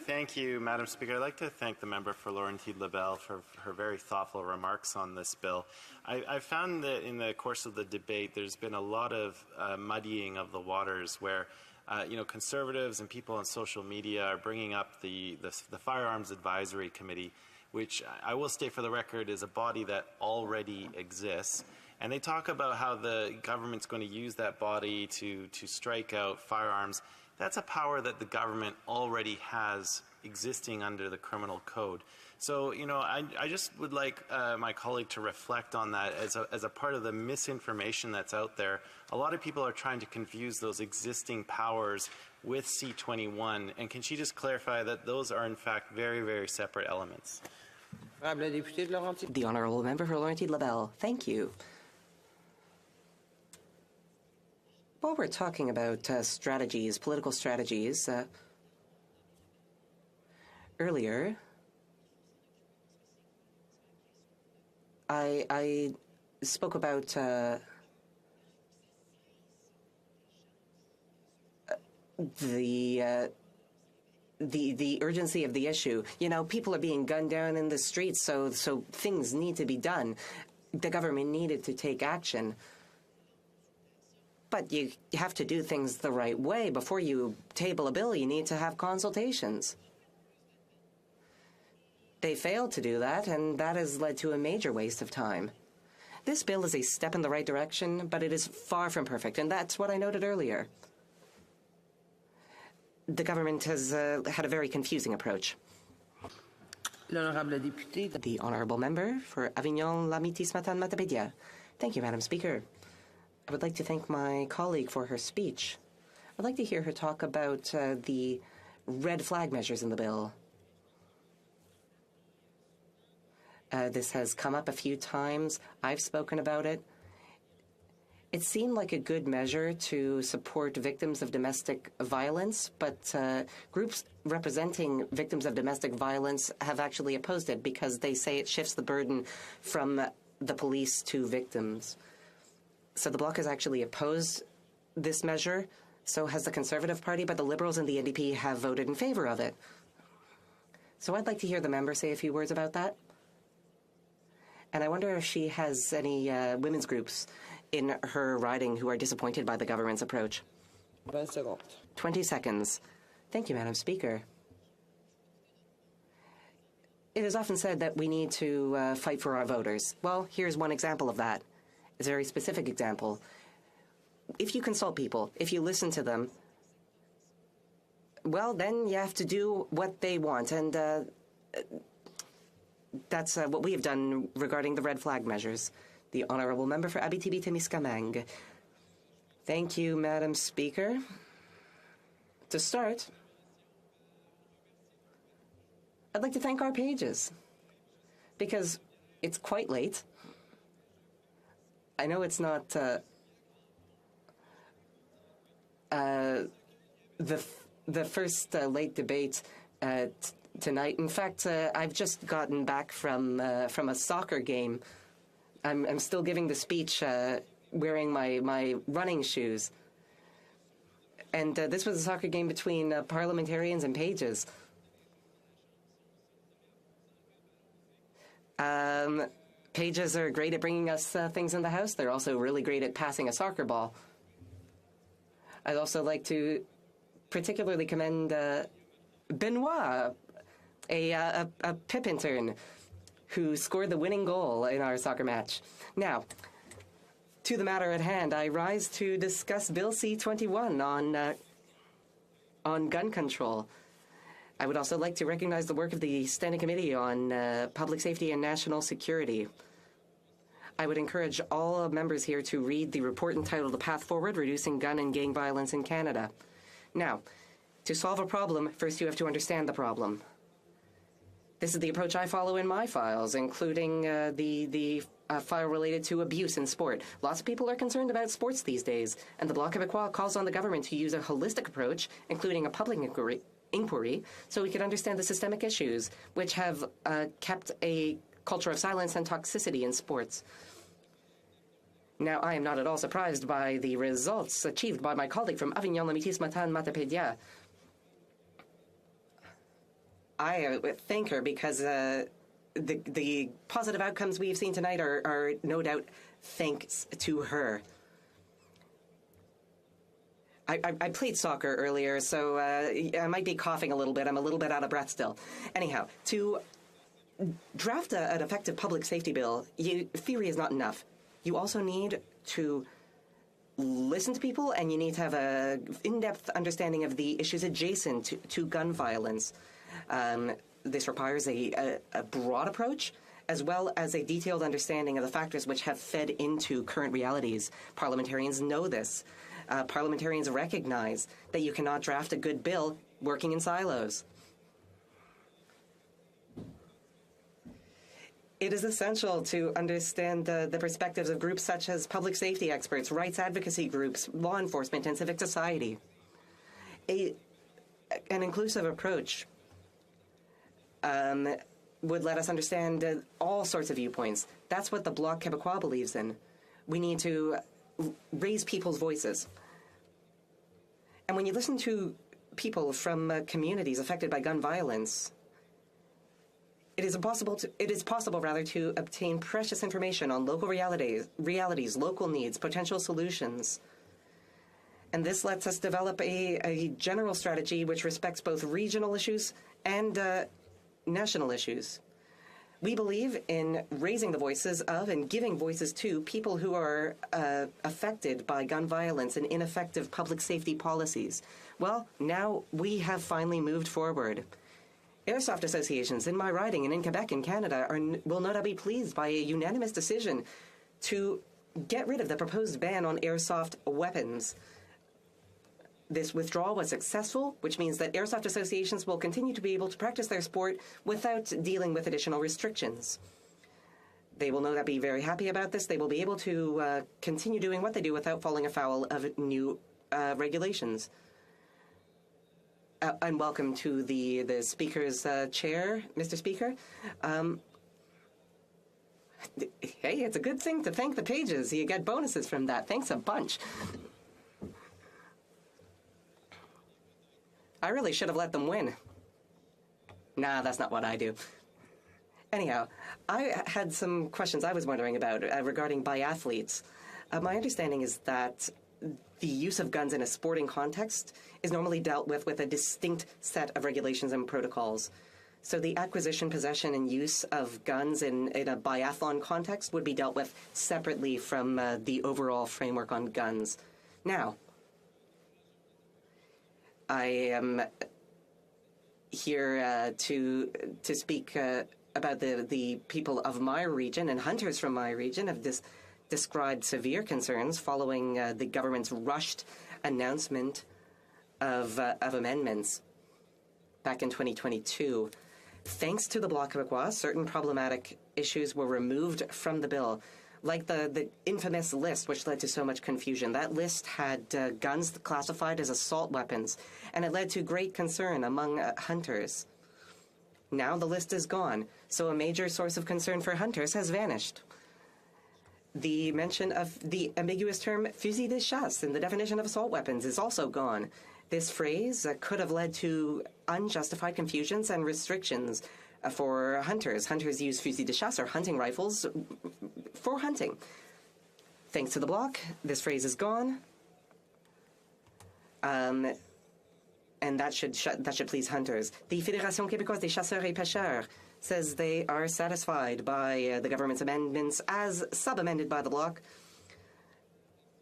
Thank you, Madam Speaker. I'd like to thank the member for Laurentides-Labelle for her very thoughtful remarks on this bill. I found that in the course of the debate, there's been a lot of muddying of the waters where Conservatives and people on social media are bringing up the Firearms Advisory Committee, which I will state for the record is a body that already exists. And they talk about how the government's going to use that body to strike out firearms. That's a power that the government already has existing under the criminal code. So, I just would like my colleague to reflect on that as a part of the misinformation that's out there. A lot of people are trying to confuse those existing powers with C-21, and can she just clarify that those are in fact very, very separate elements? The Honourable Member for Laurentides-Labelle. Thank you. While we're talking about strategies, political strategies, earlier I spoke about the urgency of the issue. People are being gunned down in the streets, so things need to be done. The government needed to take action. But you have to do things the right way. Before you table a bill, you need to have consultations. They failed to do that, and that has led to a major waste of time. This bill is a step in the right direction, but it is far from perfect, and that's what I noted earlier. The government has had a very confusing approach. The Honourable Member for Avignon-Lamitis-Matane-Matapédia. Thank you, Madam Speaker. I would like to thank my colleague for her speech. I'd like to hear her talk about the red flag measures in the bill. This has come up a few times. I've spoken about it. It seemed like a good measure to support victims of domestic violence, but groups representing victims of domestic violence have actually opposed it because they say it shifts the burden from the police to victims. So the Bloc has actually opposed this measure, so has the Conservative Party, but the Liberals and the NDP have voted in favor of it. So I'd like to hear the member say a few words about that. And I wonder if she has any women's groups in her riding who are disappointed by the government's approach. 20 seconds. Thank you, Madam Speaker. It is often said that we need to fight for our voters. Well, here's one example of that. It's a very specific example. If you consult people, if you listen to them, well, then you have to do what they want. And that's what we have done regarding the red flag measures. The Honourable Member for Abitibi-Témiscamingue. Thank you, Madam Speaker. To start, I'd like to thank our pages. because it's quite late. I know it's not the first late debate tonight. In fact, I've just gotten back from a soccer game. I'm still giving the speech wearing my running shoes. And this was a soccer game between parliamentarians and pages. Pages are great at bringing us things in the house. They're also really great at passing a soccer ball. I'd also like to particularly commend Benoit, a PIP intern, who scored the winning goal in our soccer match. Now, to the matter at hand, I rise to discuss Bill C-21 on gun control. I would also like to recognize the work of the Standing Committee on Public Safety and National Security. I would encourage all members here to read the report entitled The Path Forward, Reducing Gun and Gang Violence in Canada. Now, to solve a problem, first you have to understand the problem. This is the approach I follow in my files, including the file related to abuse in sport. Lots of people are concerned about sports these days, and the Bloc Québécois calls on the government to use a holistic approach, including a public inquiry, so we can understand the systemic issues which have kept a culture of silence and toxicity in sports. Now, I am not at all surprised by the results achieved by my colleague from Avignon, Lamitis, Matapédia. I thank her because the positive outcomes we've seen tonight are no doubt thanks to her. I played soccer earlier, so I might be coughing a little bit. I'm a little bit out of breath still. Anyhow, to draft an effective public safety bill, theory is not enough. You also need to listen to people, and you need to have an in-depth understanding of the issues adjacent to gun violence. This requires a broad approach, as well as a detailed understanding of the factors which have fed into current realities. Parliamentarians know this. Parliamentarians recognize that you cannot draft a good bill working in silos. It is essential to understand the perspectives of groups such as public safety experts, rights advocacy groups, law enforcement, and civic society. An inclusive approach would let us understand all sorts of viewpoints. That's what the Bloc Québécois believes in. We need to raise people's voices. And when you listen to people from communities affected by gun violence, it is possible to obtain precious information on local realities, local needs, potential solutions. And this lets us develop a general strategy which respects both regional issues and national issues. We believe in raising the voices of and giving voices to people who are affected by gun violence and ineffective public safety policies. Well, now we have finally moved forward. Airsoft associations in my riding and in Quebec and Canada will no doubt be pleased by a unanimous decision to get rid of the proposed ban on airsoft weapons. This withdrawal was successful, which means that airsoft associations will continue to be able to practice their sport without dealing with additional restrictions. They will no doubt be very happy about this. They will be able to continue doing what they do without falling afoul of new regulations. And welcome to the Speaker's chair, Mr. Speaker. Hey, it's a good thing to thank the pages. You get bonuses from that. Thanks a bunch. I really should have let them win. Nah, that's not what I do. Anyhow, I had some questions I was wondering about regarding biathletes. My understanding is that the use of guns in a sporting context is normally dealt with a distinct set of regulations and protocols. So the acquisition, possession, and use of guns in a biathlon context would be dealt with separately from the overall framework on guns. Now, I am here to speak about the people of my region, and hunters from my region have described severe concerns following the government's rushed announcement of amendments back in 2022. Thanks to the Bloc Québécois, certain problematic issues were removed from the bill, like the infamous list, which led to so much confusion. That list had guns classified as assault weapons, and it led to great concern among hunters. Now the list is gone, so a major source of concern for hunters has vanished. The mention of the ambiguous term fusil de chasse in the definition of assault weapons is also gone. This phrase could have led to unjustified confusions and restrictions for hunters. Hunters use fusil de chasse or hunting rifles for hunting. Thanks to the Bloc, this phrase is gone. And that should please hunters. The Fédération québécoise des chasseurs et pêcheurs says they are satisfied by the government's amendments as sub-amended by the Bloc.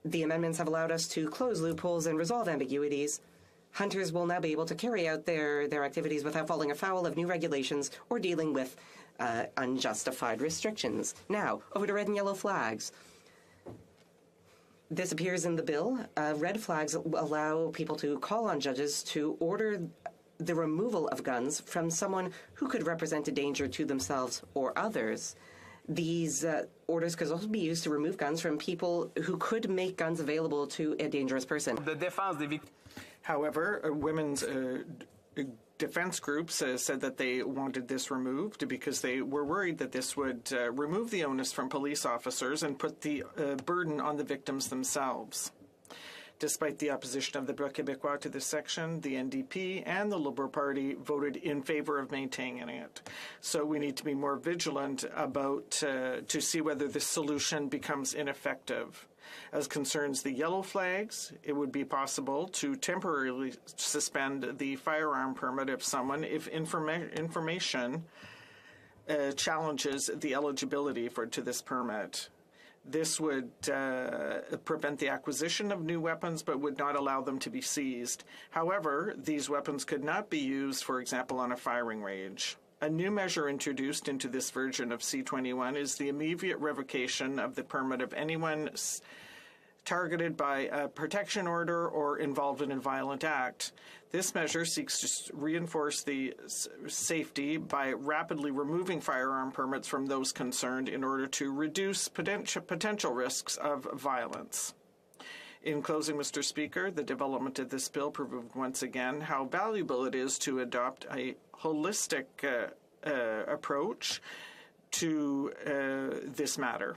The amendments have allowed us to close loopholes and resolve ambiguities. Hunters will now be able to carry out their activities without falling afoul of new regulations or dealing with unjustified restrictions. Now, over to red and yellow flags. This appears in the bill. Red flags allow people to call on judges to order the removal of guns from someone who could represent a danger to themselves or others. These orders could also be used to remove guns from people who could make guns available to a dangerous person. However, women's defense groups said that they wanted this removed because they were worried that this would remove the onus from police officers and put the burden on the victims themselves. Despite the opposition of the Bloc Québécois to this section, the NDP and the Liberal Party voted in favor of maintaining it. So we need to be more vigilant about to see whether this solution becomes ineffective. As concerns the yellow flags, it would be possible to temporarily suspend the firearm permit of someone if information challenges the eligibility to this permit. This would prevent the acquisition of new weapons but would not allow them to be seized. However, these weapons could not be used, for example, on a firing range. A new measure introduced into this version of C-21 is the immediate revocation of the permit of anyone targeted by a protection order or involved in a violent act. This measure seeks to reinforce the safety by rapidly removing firearm permits from those concerned in order to reduce potential risks of violence. In closing, Mr. Speaker, the development of this bill proved once again how valuable it is to adopt a holistic approach to this matter.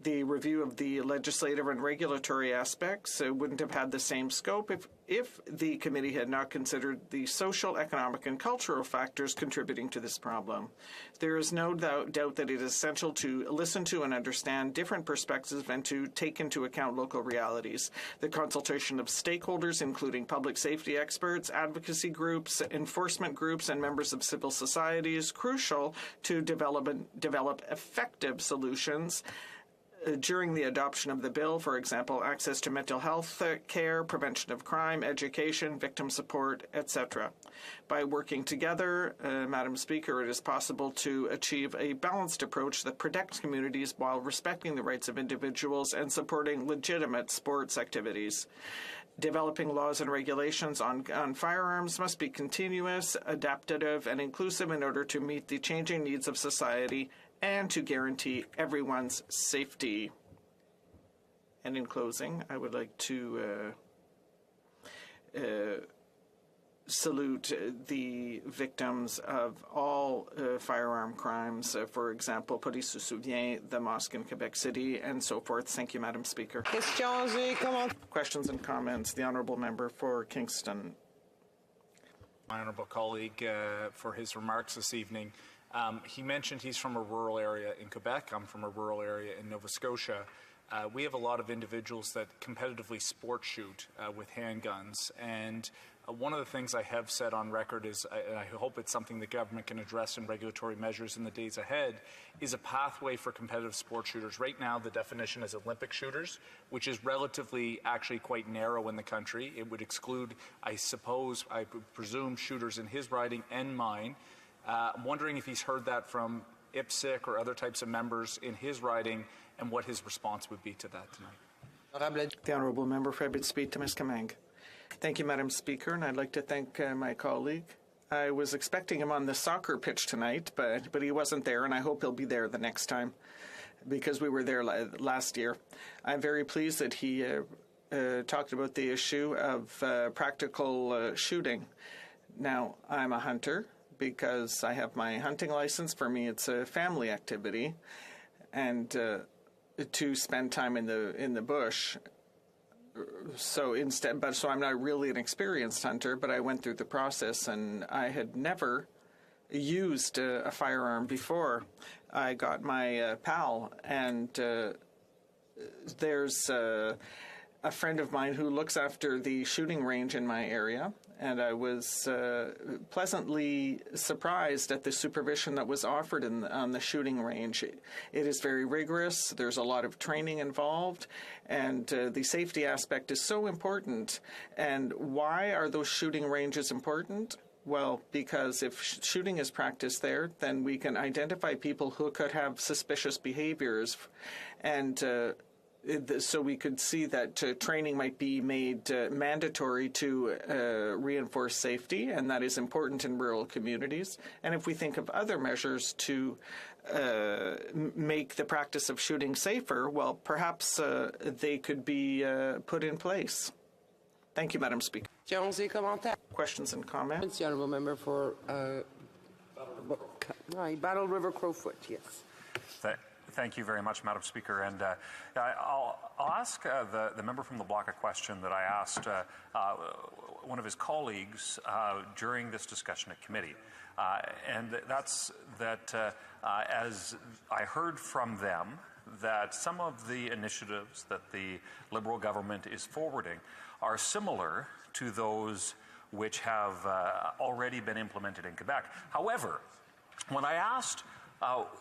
The review of the legislative and regulatory aspects wouldn't have had the same scope if the committee had not considered the social, economic, and cultural factors contributing to this problem. There is no doubt that it is essential to listen to and understand different perspectives and to take into account local realities. The consultation of stakeholders, including public safety experts, advocacy groups, enforcement groups, and members of civil society, is crucial to develop effective solutions. During the adoption of the bill, for example, access to mental health care, prevention of crime, education, victim support, etc. By working together, Madam Speaker, it is possible to achieve a balanced approach that protects communities while respecting the rights of individuals and supporting legitimate sports activities. Developing laws and regulations on firearms must be continuous, adaptive, and inclusive in order to meet the changing needs of society and to guarantee everyone's safety. And in closing, I would like to salute the victims of all firearm crimes, for example, Police se souvient, the mosque in Quebec City, and so forth. Thank you, Madam Speaker. Questions and comments. The Honourable Member for Kingston. My honourable colleague for his remarks this evening. He mentioned he's from a rural area in Quebec. I'm from a rural area in Nova Scotia. We have a lot of individuals that competitively sport shoot with handguns. And one of the things I have said on record is, and I hope it's something the government can address in regulatory measures in the days ahead, is a pathway for competitive sport shooters. Right now, the definition is Olympic shooters, which is relatively actually quite narrow in the country. It would exclude, I presume, shooters in his riding and mine. I'm wondering if he's heard that from IPSC or other types of members in his riding and what his response would be to that tonight. The Honourable Member for Abbotsford to Ms. Kamang. Thank you, Madam Speaker, and I'd like to thank my colleague I was expecting him on the soccer pitch tonight, but he wasn't there, and I hope he'll be there the next time, because we were there last year. I'm very pleased that he talked about the issue of practical shooting. Now, I'm a hunter because I have my hunting license. For me, it's a family activity, and to spend time in the bush. So I'm not really an experienced hunter, but I went through the process, and I had never used a firearm before. I got my PAL, and there's a friend of mine who looks after the shooting range in my area, and I was pleasantly surprised at the supervision that was offered on the shooting range. It is very rigorous. There's a lot of training involved, and the safety aspect is so important. And why are those shooting ranges important? Well, because if shooting is practiced there, then we can identify people who could have suspicious behaviors, and so we could see that training might be made mandatory to reinforce safety, and that is important in rural communities. And if we think of other measures to make the practice of shooting safer, well, perhaps they could be put in place. Thank you, Madam Speaker. Questions and comments? The honourable member for Battle River Crowfoot, yes. Thank you very much, Madam Speaker. And I'll ask the member from the block a question that I asked one of his colleagues during this discussion at committee. And that's that as I heard from them, that some of the initiatives that the Liberal government is forwarding are similar to those which have already been implemented in Quebec. However, when I asked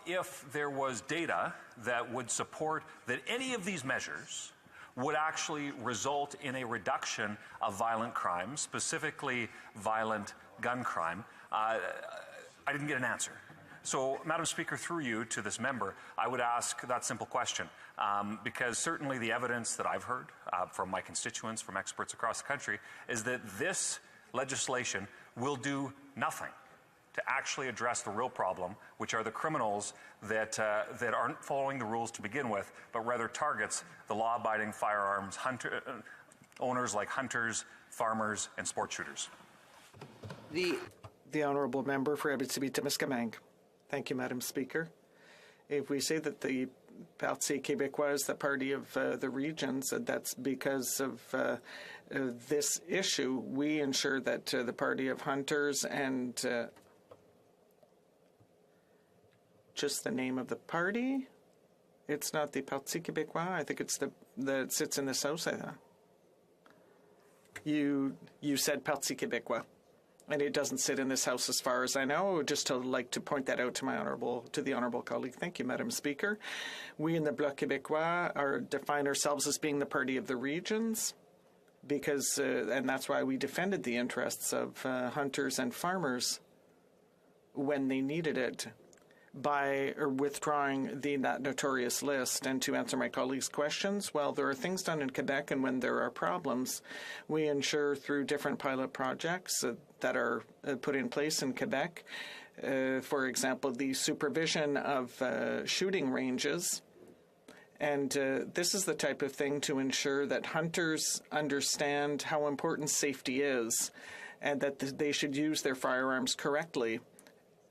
if there was data that would support that any of these measures would actually result in a reduction of violent crime, specifically violent gun crime, I didn't get an answer. So, Madam Speaker, through you to this member, I would ask that simple question, because certainly the evidence that I've heard from my constituents, from experts across the country, is that this legislation will do nothing to actually address the real problem, which are the criminals that aren't following the rules to begin with, but rather targets the law-abiding firearms owners like hunters, farmers, and sport shooters. The honourable member for Abitibi-Témiscamingue. Thank you, Madam Speaker. If we say that the Parti Québécois is the party of the regions, that's because of this issue. We ensure that the party of hunters and just the name of the party. It's not the Parti Québécois. I think it's that sits in this house. You said Parti Québécois, and it doesn't sit in this house as far as I know. Just to like to point that out to the honourable colleague. Thank you, Madam Speaker. We in the Bloc Québécois define ourselves as being the party of the regions, because and that's why we defended the interests of hunters and farmers when they needed it, by withdrawing that notorious list. And to answer my colleague's questions, well, there are things done in Quebec, and when there are problems, we ensure through different pilot projects that are put in place in Quebec, for example, the supervision of shooting ranges. And this is the type of thing to ensure that hunters understand how important safety is, and that they should use their firearms correctly.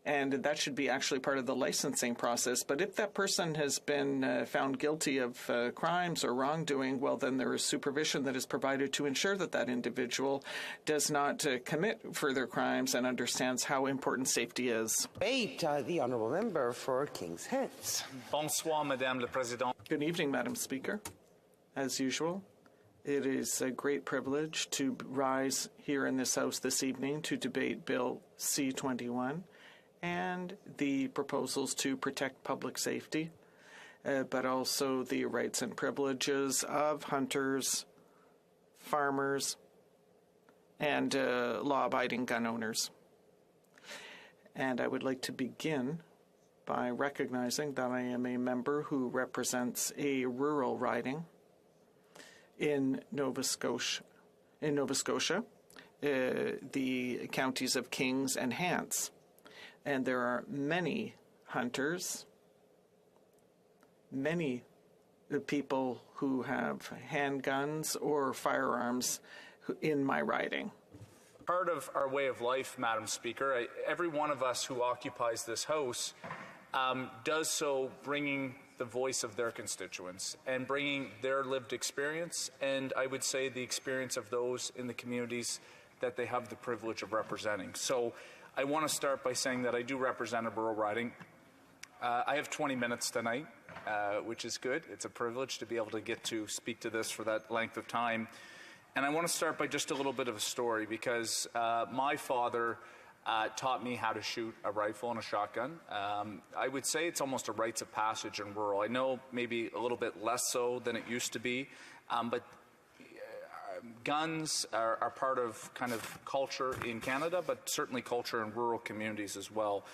And that should be actually part of the licensing process. But if that person has been found guilty of crimes or wrongdoing, well, then there is supervision that is provided to ensure that that individual does not commit further crimes and understands how important safety is. The honourable member for Kings Heads. Bonsoir, Madame la Présidente. Good evening, Madam Speaker. As usual, it is a great privilege to rise here in this House this evening to debate Bill C-21 and the proposals to protect public safety, but also the rights and privileges of hunters, farmers, and law-abiding gun owners. And I would like to begin by recognizing that I am a member who represents a rural riding in Nova Scotia. the counties of Kings and Hants. And there are many hunters, many people who have handguns or firearms in my riding. Part of our way of life, Madam Speaker, every one of us who occupies this House does so bringing the voice of their constituents and bringing their lived experience, and I would say the experience of those in the communities that they have the privilege of representing. So I want to start by saying that I do represent a rural riding. I have 20 minutes tonight, which is good. It's a privilege to be able to get to speak to this for that length of time. And I want to start by just a little bit of a story, because my father taught me how to shoot a rifle and a shotgun. I would say it's almost a rites of passage in rural. I know maybe a little bit less so than it used to be, but guns are part of kind of culture in Canada, but certainly culture in rural communities as well.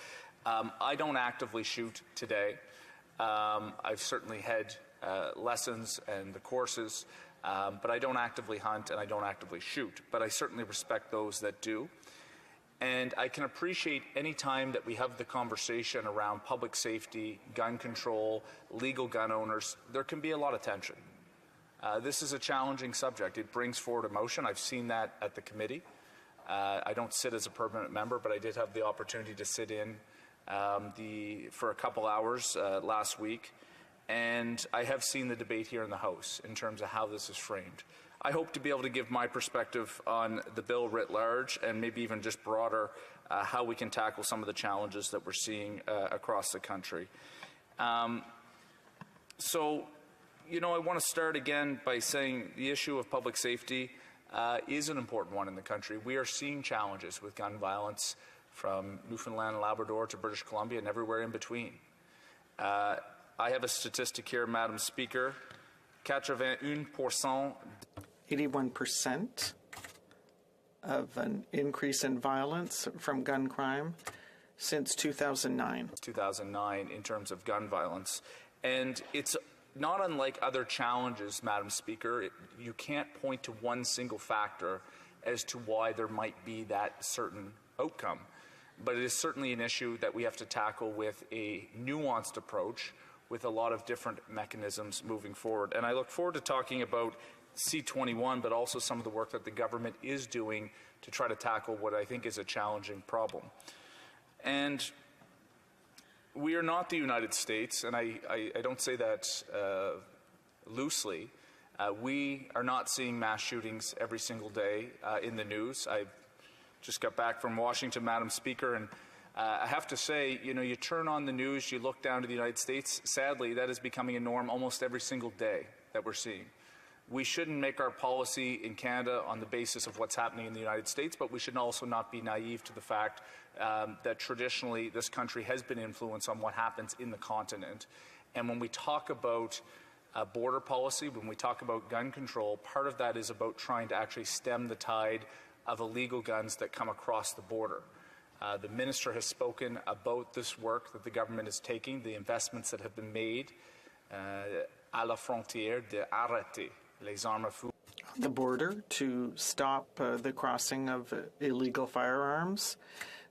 I don't actively shoot today. I've certainly had lessons and the courses, but I don't actively hunt and I don't actively shoot. But I certainly respect those that do. And I can appreciate any time that we have the conversation around public safety, gun control, legal gun owners, there can be a lot of tension. This is a challenging subject. It brings forward emotion. I've seen that at the committee. I don't sit as a permanent member, but I did have the opportunity to sit in for a couple hours last week. And I have seen the debate here in the House in terms of how this is framed. I hope to be able to give my perspective on the bill writ large and maybe even just broader how we can tackle some of the challenges that we're seeing across the country. So, you know, I want to start again by saying the issue of public safety is an important one in the country. We are seeing challenges with gun violence from Newfoundland and Labrador to British Columbia and everywhere in between. I have a statistic here, Madam Speaker. 81% of an increase in violence from gun crime since 2009. 2009 in terms of gun violence. And it's not unlike other challenges, Madam Speaker. You can't point to one single factor as to why there might be that certain outcome. But it is certainly an issue that we have to tackle with a nuanced approach, with a lot of different mechanisms moving forward. And I look forward to talking about C21, but also some of the work that the government is doing to try to tackle what I think is a challenging problem. And we are not the United States, and I don't say that loosely. We are not seeing mass shootings every single day in the news. I just got back from Washington, Madam Speaker, and I have to say, you know, you turn on the news, you look down to the United States, sadly, that is becoming a norm almost every single day that we're seeing. We shouldn't make our policy in Canada on the basis of what's happening in the United States, but we should also not be naive to the fact that traditionally this country has been influenced on what happens in the continent. And when we talk about border policy, when we talk about gun control, part of that is about trying to actually stem the tide of illegal guns that come across the border. The minister has spoken about this work that the government is taking, the investments that have been made à la frontière d'arrêter les armes à feu. The border to stop the crossing of illegal firearms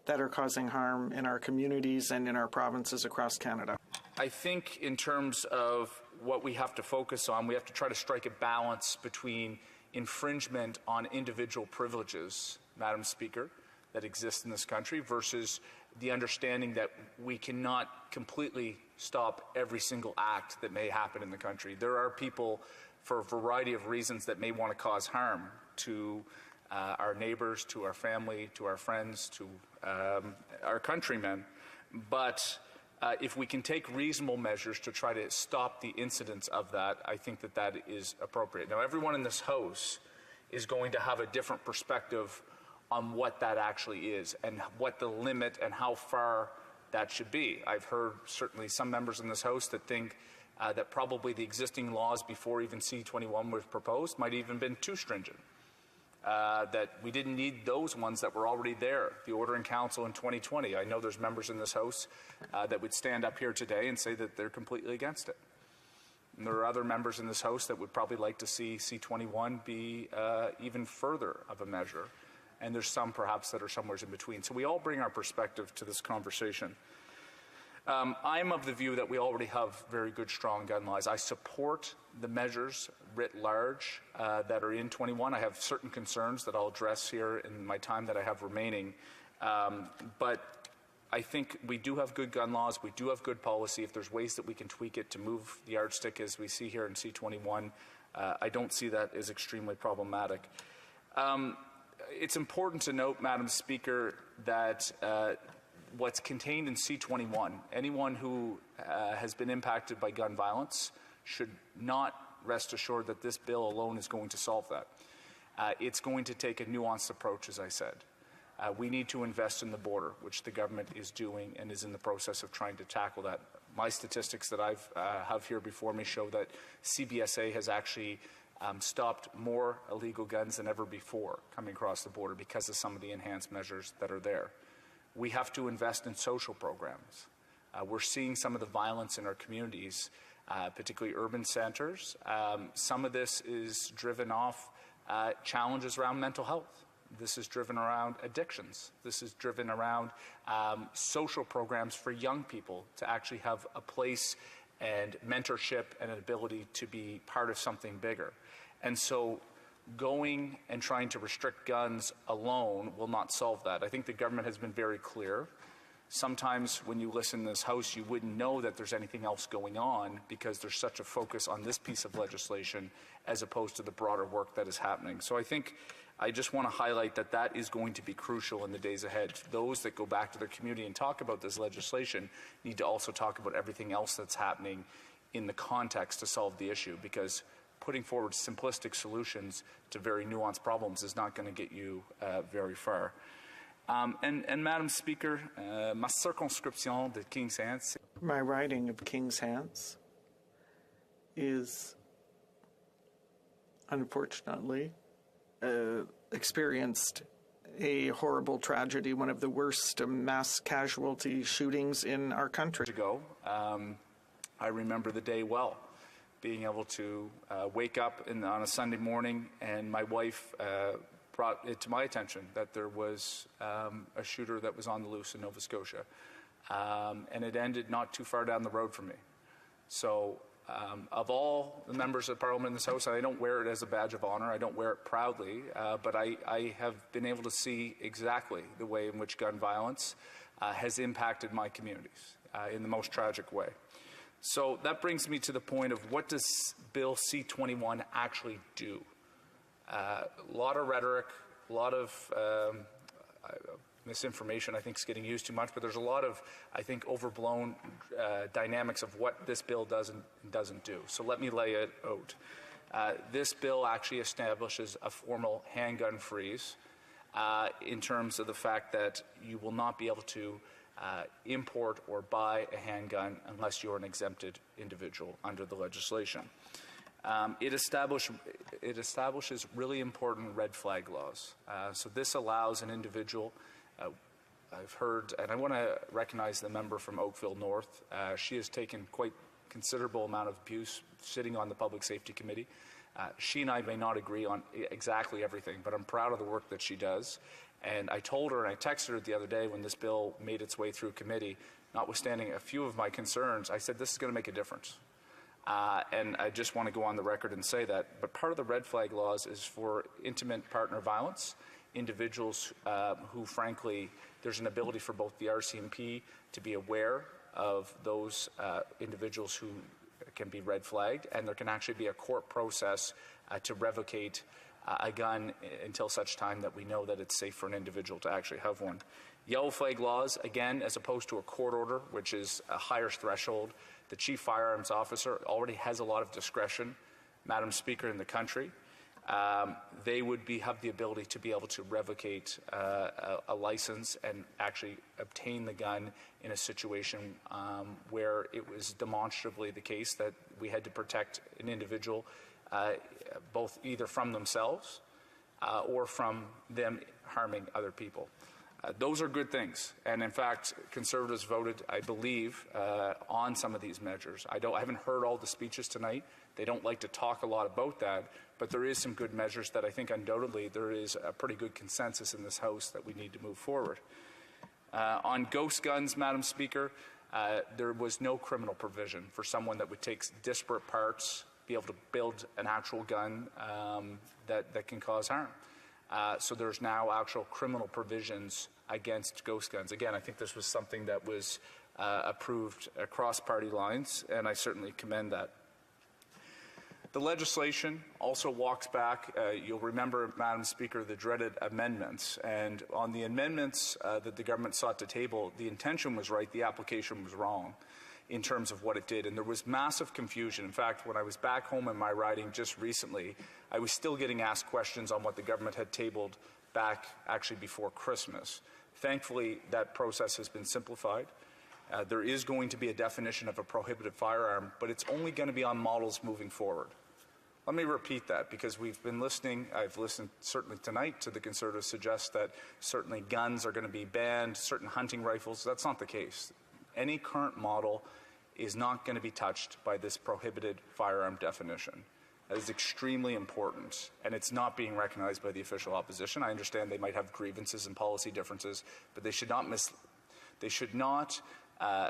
that are causing harm in our communities and in our provinces across Canada. I think in terms of what we have to focus on, we have to try to strike a balance between infringement on individual privileges, Madam Speaker, that exist in this country versus the understanding that we cannot completely stop every single act that may happen in the country. There are people, for a variety of reasons, that may want to cause harm to our neighbors, to our family, to our friends, to our countrymen. But if we can take reasonable measures to try to stop the incidence of that, I think that that is appropriate. Now, everyone in this House is going to have a different perspective on what that actually is and what the limit and how far that should be. I've heard certainly some members in this House that think that probably the existing laws before even C21 was proposed might even been too stringent, that we didn't need those ones that were already there, the Order in Council in 2020. I know there's members in this House that would stand up here today and say that they're completely against it. And there are other members in this House that would probably like to see C21 be even further of a measure. and there's some perhaps that are somewhere in between. So we all bring our perspective to this conversation. I'm of the view that we already have very good, strong gun laws. I support the measures writ large that are in 21. I have certain concerns that I'll address here in my time that I have remaining. But I think we do have good gun laws. We do have good policy. If there's ways that we can tweak it to move the yardstick as we see here in C21, I don't see that as extremely problematic. It's important to note, Madam Speaker, that what's contained in C21, anyone who has been impacted by gun violence should not rest assured that this bill alone is going to solve that. It's going to take a nuanced approach, as I said. We need to invest in the border, which the government is doing and is in the process of trying to tackle that. My statistics that I have here before me show that CBSA has actually stopped more illegal guns than ever before coming across the border because of some of the enhanced measures that are there. We have to invest in social programs. We're seeing some of the violence in our communities, particularly urban centers. Some of this is driven off challenges around mental health. This is driven around addictions. This is driven around social programs for young people to actually have a place and mentorship and an ability to be part of something bigger. And so going and trying to restrict guns alone will not solve that. I think the government has been very clear. Sometimes when you listen in this House, you wouldn't know that there's anything else going on because there's such a focus on this piece of legislation as opposed to the broader work that is happening. So I think I just want to highlight that that is going to be crucial in the days ahead. Those that go back to their community and talk about this legislation need to also talk about everything else that's happening in the context to solve the issue, because putting forward simplistic solutions to very nuanced problems is not going to get you very far. And Madam Speaker, ma circonscription de Kings Hants. My riding of Kings Hants is unfortunately experienced a horrible tragedy, one of the worst mass casualty shootings in our country. I remember the day well, being able to wake up on a Sunday morning, and my wife brought it to my attention that there was a shooter that was on the loose in Nova Scotia. And it ended not too far down the road from me. So of all the members of Parliament in this House, I don't wear it as a badge of honor. I don't wear it proudly, but I have been able to see exactly the way in which gun violence has impacted my communities in the most tragic way. So that brings me to the point of, what does Bill C-21 actually do? A lot of rhetoric, a lot of misinformation, I think, is getting used too much, but there's a lot of, I think, overblown dynamics of what this bill does and doesn't do. So let me lay it out. This bill actually establishes a formal handgun freeze in terms of the fact that you will not be able to import or buy a handgun unless you're an exempted individual under the legislation. It establishes really important red flag laws. So this allows an individual, I've heard, and I want to recognize the member from Oakville North. She has taken quite considerable amount of abuse sitting on the Public Safety Committee. She and I may not agree on exactly everything, but I'm proud of the work that she does. And I told her, and I texted her the other day when this bill made its way through committee, notwithstanding a few of my concerns, I said, this is going to make a difference. And I just want to go on the record and say that. But part of the red flag laws is for intimate partner violence, individuals who, frankly, there's an ability for both the RCMP to be aware of those individuals who can be red flagged, and there can actually be a court process to revocate a gun until such time that we know that it's safe for an individual to actually have one. Yellow flag laws, again, as opposed to a court order, which is a higher threshold, the chief firearms officer already has a lot of discretion, Madam Speaker, in the country. They would have the ability to be able to revocate a license and actually obtain the gun in a situation where it was demonstrably the case that we had to protect an individual both either from themselves or from them harming other people. Those are good things. And in fact, Conservatives voted, I believe, on some of these measures. I haven't heard all the speeches tonight. They don't like to talk a lot about that, but there is some good measures that I think undoubtedly there is a pretty good consensus in this House that we need to move forward. On ghost guns, Madam Speaker, there was no criminal provision for someone that would take disparate parts, be able to build an actual gun that can cause harm. So there's now actual criminal provisions against ghost guns. Again, I think this was something that was approved across party lines, and I certainly commend that. The legislation also walks back, you'll remember, Madam Speaker, the dreaded amendments. And on the amendments that the government sought to table, the intention was right, the application was wrong in terms of what it did. And there was massive confusion. In fact, when I was back home in my riding just recently, I was still getting asked questions on what the government had tabled back actually before Christmas. Thankfully, that process has been simplified. There is going to be a definition of a prohibited firearm, but it's only going to be on models moving forward. Let me repeat that, because we've been listening, I've listened certainly tonight to the Conservatives suggest that certainly guns are going to be banned, certain hunting rifles. That's not the case. Any current model is not going to be touched by this prohibited firearm definition. That is extremely important, and it's not being recognized by the official opposition. I understand they might have grievances and policy differences, but they should not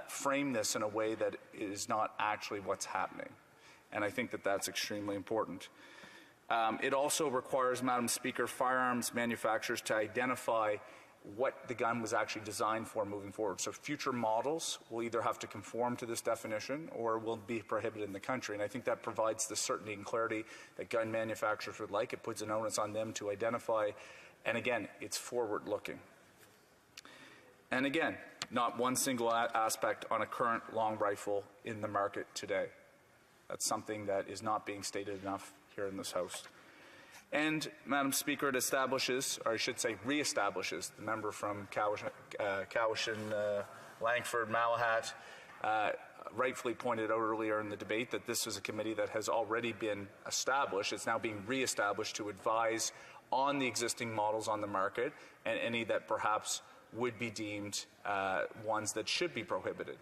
frame this in a way that is not actually what's happening. And I think that that's extremely important. It also requires, Madam Speaker, firearms manufacturers to identify what the gun was actually designed for moving forward. So future models will either have to conform to this definition or will be prohibited in the country. And I think that provides the certainty and clarity that gun manufacturers would like. It puts an onus on them to identify. And again, it's forward-looking. And again, not one single aspect on a current long rifle in the market today. That's something that is not being stated enough here in this House. And, Madam Speaker, it establishes, or I should say re-establishes, the member from Cowichan, Langford, Malahat, rightfully pointed out earlier in the debate that this was a committee that has already been established. It's now being re-established to advise on the existing models on the market and any that perhaps would be deemed ones that should be prohibited.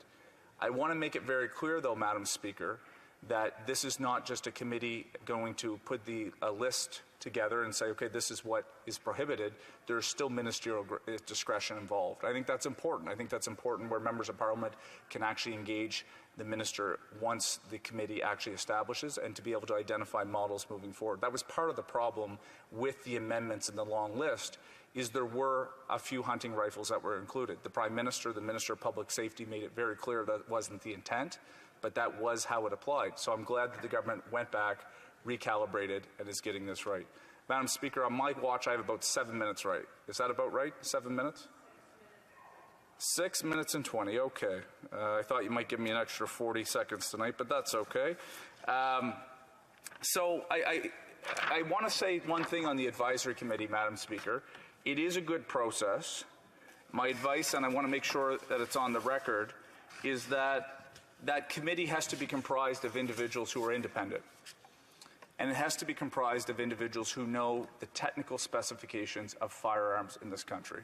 I want to make it very clear, though, Madam Speaker, that this is not just a committee going to put a list together and say, okay, this is what is prohibited. There's still ministerial discretion involved. I think that's important. I think that's important where members of Parliament can actually engage the minister once the committee actually establishes and to be able to identify models moving forward. That was part of the problem with the amendments in the long list, is there were a few hunting rifles that were included. The Prime Minister, the Minister of Public Safety made it very clear that wasn't the intent, but that was how it applied. So I'm glad that the government went back, recalibrated, and is getting this right. Madam Speaker, on my watch, I have about 7 minutes right. Is that about right? 7 minutes? 6 minutes and 20, okay. I thought you might give me an extra 40 seconds tonight, but that's okay. So I want to say one thing on the advisory committee, Madam Speaker. It is a good process. My advice, and I want to make sure that it's on the record, is that that committee has to be comprised of individuals who are independent. And it has to be comprised of individuals who know the technical specifications of firearms in this country.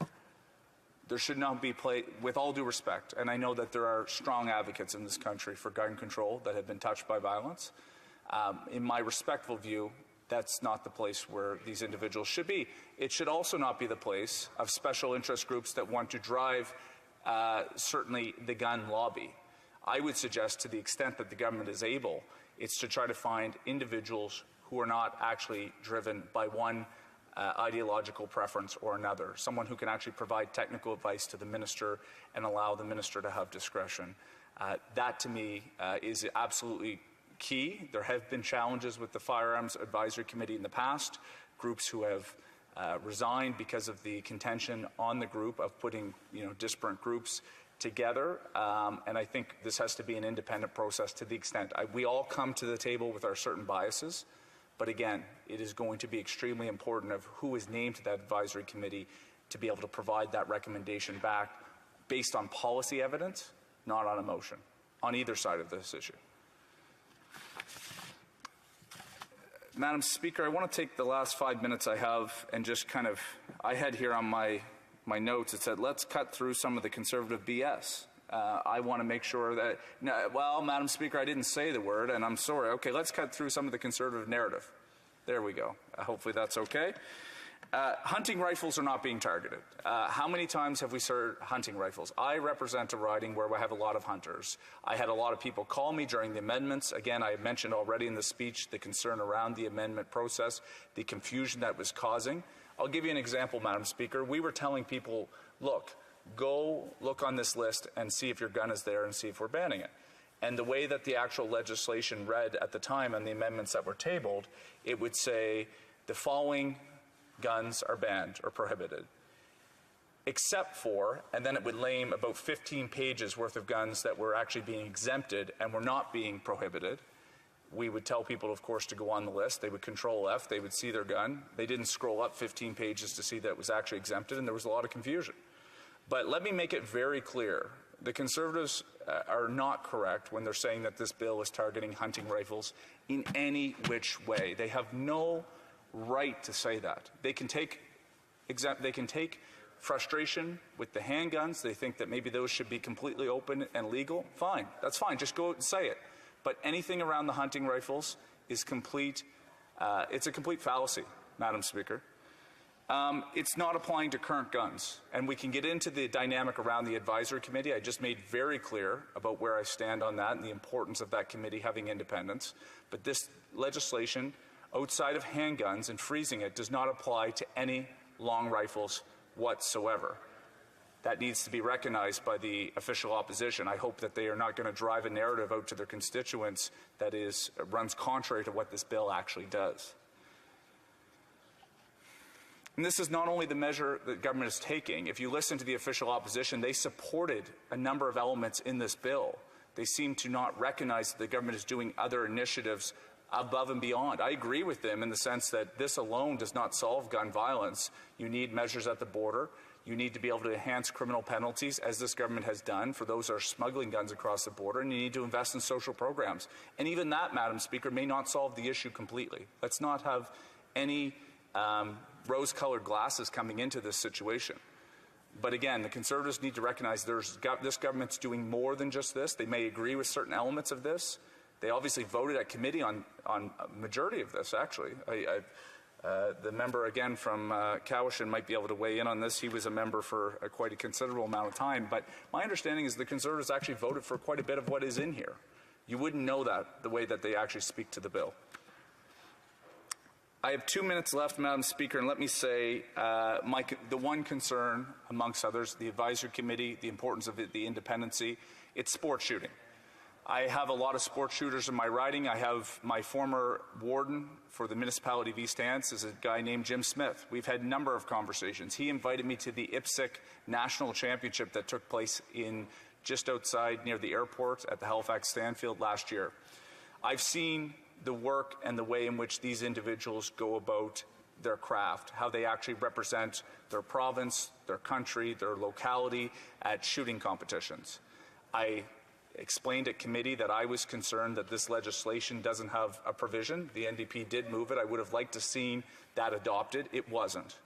There should not be with all due respect, and I know that there are strong advocates in this country for gun control that have been touched by violence. In my respectful view, that's not the place where these individuals should be. It should also not be the place of special interest groups that want to drive certainly the gun lobby. I would suggest, to the extent that the government is able, it's to try to find individuals who are not actually driven by one ideological preference or another, someone who can actually provide technical advice to the minister and allow the minister to have discretion. That, to me, is absolutely key. There have been challenges with the Firearms Advisory Committee in the past, groups who have resigned because of the contention on the group of putting disparate groups together, and I think this has to be an independent process to the extent. We all come to the table with our certain biases, but again, it is going to be extremely important of who is named to that advisory committee to be able to provide that recommendation back based on policy evidence, not on emotion, on either side of this issue. Madam Speaker, I want to take the last 5 minutes I have and just I had here on my my notes, it said, let's cut through some of the conservative BS. I want to make sure that, well, Madam Speaker, I didn't say the word, and I'm sorry. Okay, let's cut through some of the conservative narrative. There we go. Hopefully that's okay. Hunting rifles are not being targeted. How many times have we started hunting rifles? I represent a riding where we have a lot of hunters. I had a lot of people call me during the amendments. Again, I mentioned already in the speech the concern around the amendment process, the confusion that was causing. I'll give you an example, Madam Speaker. We were telling people, look, go look on this list and see if your gun is there and see if we're banning it. And the way that the actual legislation read at the time and the amendments that were tabled, it would say the following guns are banned or prohibited, except for, and then it would name about 15 pages worth of guns that were actually being exempted and were not being prohibited. We would tell people, of course, to go on the list. They would control F. They would see their gun. They didn't scroll up 15 pages to see that it was actually exempted, and there was a lot of confusion. But let me make it very clear. The Conservatives are not correct when they're saying that this bill is targeting hunting rifles in any which way. They have no right to say that. They can take frustration with the handguns. They think that maybe those should be completely open and legal. Fine. That's fine. Just go out and say it. But anything around the hunting rifles is complete. It's a complete fallacy, Madam Speaker. It's not applying to current guns. And we can get into the dynamic around the advisory committee. I just made very clear about where I stand on that and the importance of that committee having independence. But this legislation, outside of handguns and freezing it, does not apply to any long rifles whatsoever. That needs to be recognized by the official opposition. I hope that they are not going to drive a narrative out to their constituents that runs contrary to what this bill actually does. And this is not only the measure that government is taking. If you listen to the official opposition, they supported a number of elements in this bill. They seem to not recognize that the government is doing other initiatives above and beyond. I agree with them in the sense that this alone does not solve gun violence. You need measures at the border. You need to be able to enhance criminal penalties, as this government has done, for those who are smuggling guns across the border, and you need to invest in social programs. And even that, Madam Speaker, may not solve the issue completely. Let's not have any rose-colored glasses coming into this situation. But again, the Conservatives need to recognize this government's doing more than just this. They may agree with certain elements of this. They obviously voted at committee on a majority of this, actually. The member, again, from Cowichan might be able to weigh in on this. He was a member for quite a considerable amount of time. But my understanding is the Conservatives actually voted for quite a bit of what is in here. You wouldn't know that the way that they actually speak to the bill. I have 2 minutes left, Madam Speaker, and let me say the one concern, amongst others, the advisory committee, the importance of the independency, it's sports shooting. I have a lot of sports shooters in my riding. I have my former warden for the municipality of East Hants is a guy named Jim Smith. We've had a number of conversations. He invited me to the IPSC National Championship that took place just outside near the airport at the Halifax Stanfield last year. I've seen the work and the way in which these individuals go about their craft, how they actually represent their province, their country, their locality at shooting competitions. I explained at committee that I was concerned that this legislation doesn't have a provision. The NDP did move it. I would have liked to seen that adopted. It wasn't.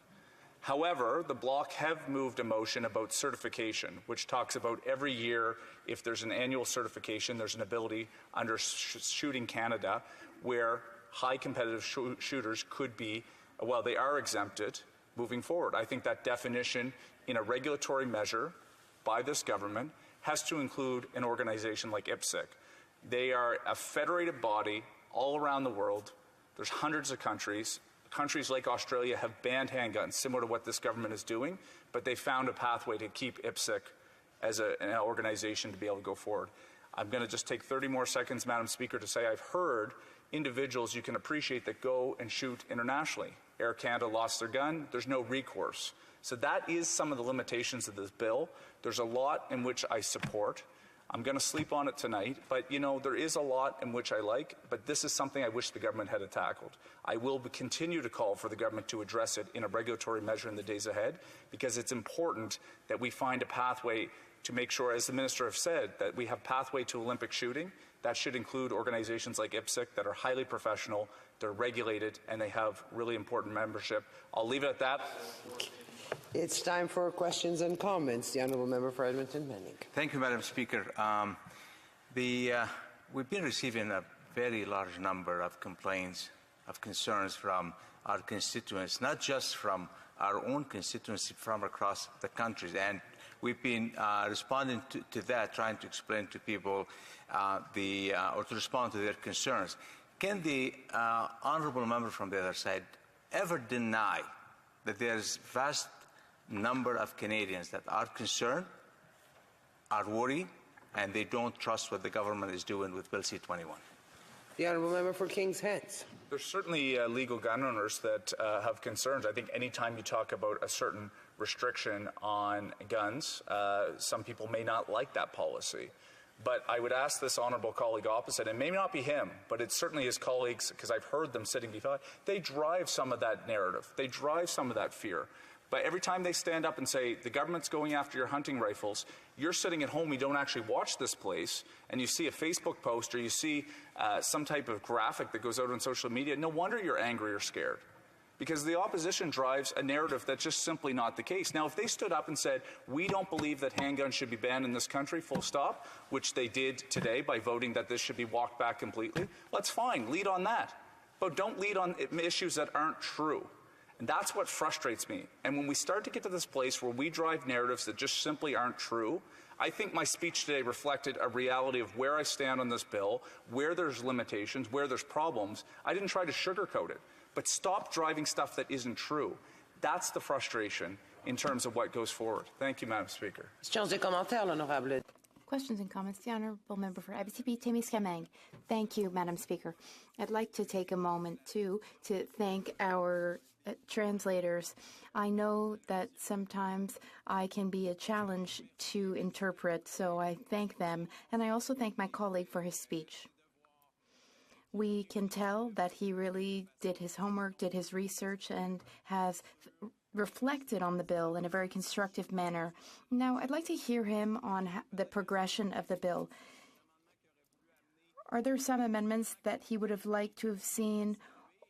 However, the Bloc have moved a motion about certification, which talks about every year, if there's an annual certification, there's an ability under Shooting Canada where high competitive shooters could be, well, they are exempted moving forward. I think that definition in a regulatory measure by this government has to include an organization like IPSC. They are a federated body all around the world. There's hundreds of countries. Countries like Australia have banned handguns, similar to what this government is doing, but they found a pathway to keep IPSC as an organization to be able to go forward. I'm going to just take 30 more seconds, Madam Speaker, to say I've heard individuals you can appreciate that go and shoot internationally. Air Canada lost their gun. There's no recourse. So that is some of the limitations of this bill. There's a lot in which I support. I'm going to sleep on it tonight, but you know, there is a lot in which I like, but this is something I wish the government had tackled. I will continue to call for the government to address it in a regulatory measure in the days ahead, because it's important that we find a pathway to make sure, as the Minister has said, that we have pathway to Olympic shooting. That should include organizations like IPSC that are highly professional, they're regulated, and they have really important membership. I'll leave it at that. It's time for questions and comments. The Honourable Member for Edmonton Benning. Thank you, Madam Speaker. We've been receiving a very large number of complaints, of concerns from our constituents, not just from our own constituency, from across the country. And we've been responding to that, trying to explain to people or to respond to their concerns. Can the honourable member from the other side ever deny that there's vast number of Canadians that are concerned, are worried, and they don't trust what the government is doing with Bill C-21? The Honourable Member for Kings Heads. There's certainly legal gun owners that have concerns. I think anytime you talk about a certain restriction on guns, some people may not like that policy. But I would ask this honourable colleague opposite, and maybe not be him, but it's certainly his colleagues, because I've heard them sitting beside, they drive some of that narrative. They drive some of that fear. But every time they stand up and say, the government's going after your hunting rifles, you're sitting at home, you don't actually watch this place, and you see a Facebook post or you see some type of graphic that goes out on social media, no wonder you're angry or scared. Because the opposition drives a narrative that's just simply not the case. Now, if they stood up and said, we don't believe that handguns should be banned in this country, full stop, which they did today by voting that this should be walked back completely, that's fine, lead on that. But don't lead on issues that aren't true. And that's what frustrates me. And when we start to get to this place where we drive narratives that just simply aren't true, I think my speech today reflected a reality of where I stand on this bill, where there's limitations, where there's problems. I didn't try to sugarcoat it. But stop driving stuff that isn't true. That's the frustration in terms of what goes forward. Thank you, Madam Speaker. Questions et commentaires, l'honorable. Questions and comments. The Honourable Member for Abitibi-Témiscamingue. Thank you, Madam Speaker. I'd like to take a moment, too, to thank our translators. I know that sometimes I can be a challenge to interpret, so I thank them. And I also thank my colleague for his speech. We can tell that he really did his homework, did his research, and has reflected on the bill in a very constructive manner. Now, I'd like to hear him on the progression of the bill. Are there some amendments that he would have liked to have seen,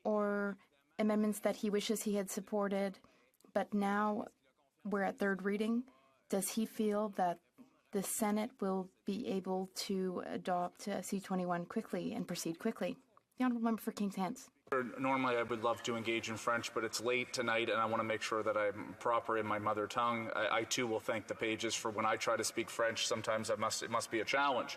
or amendments that he wishes he had supported, but now we're at third reading? Does he feel that the Senate will be able to adopt C-21 quickly and proceed quickly? The Honourable Member for Kings Heads. Normally I would love to engage in French, but it's late tonight and I want to make sure that I'm proper in my mother tongue. I too will thank the pages for when I try to speak French, sometimes it must be a challenge.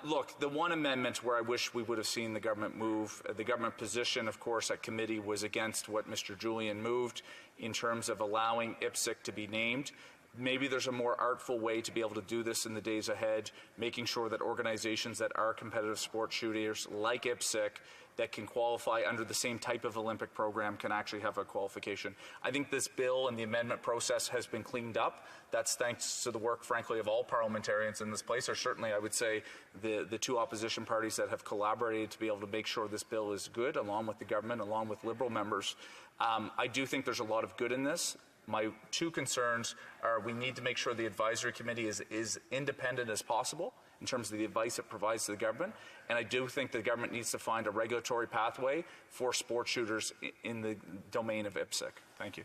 Look, the one amendment where I wish we would have seen the government move, the government position, of course, at committee was against what Mr. Julian moved in terms of allowing IPSC to be named. Maybe there's a more artful way to be able to do this in the days ahead, making sure that organizations that are competitive sport shooters like IPSC that can qualify under the same type of Olympic program can actually have a qualification. I think this bill and the amendment process has been cleaned up. That's thanks to the work, frankly, of all parliamentarians in this place, or certainly, I would say, the two opposition parties that have collaborated to be able to make sure this bill is good, along with the government, along with Liberal members. I do think there's a lot of good in this. My two concerns are we need to make sure the advisory committee is independent as possible in terms of the advice it provides to the government. And I do think the government needs to find a regulatory pathway for sport shooters in the domain of IPSC. Thank you.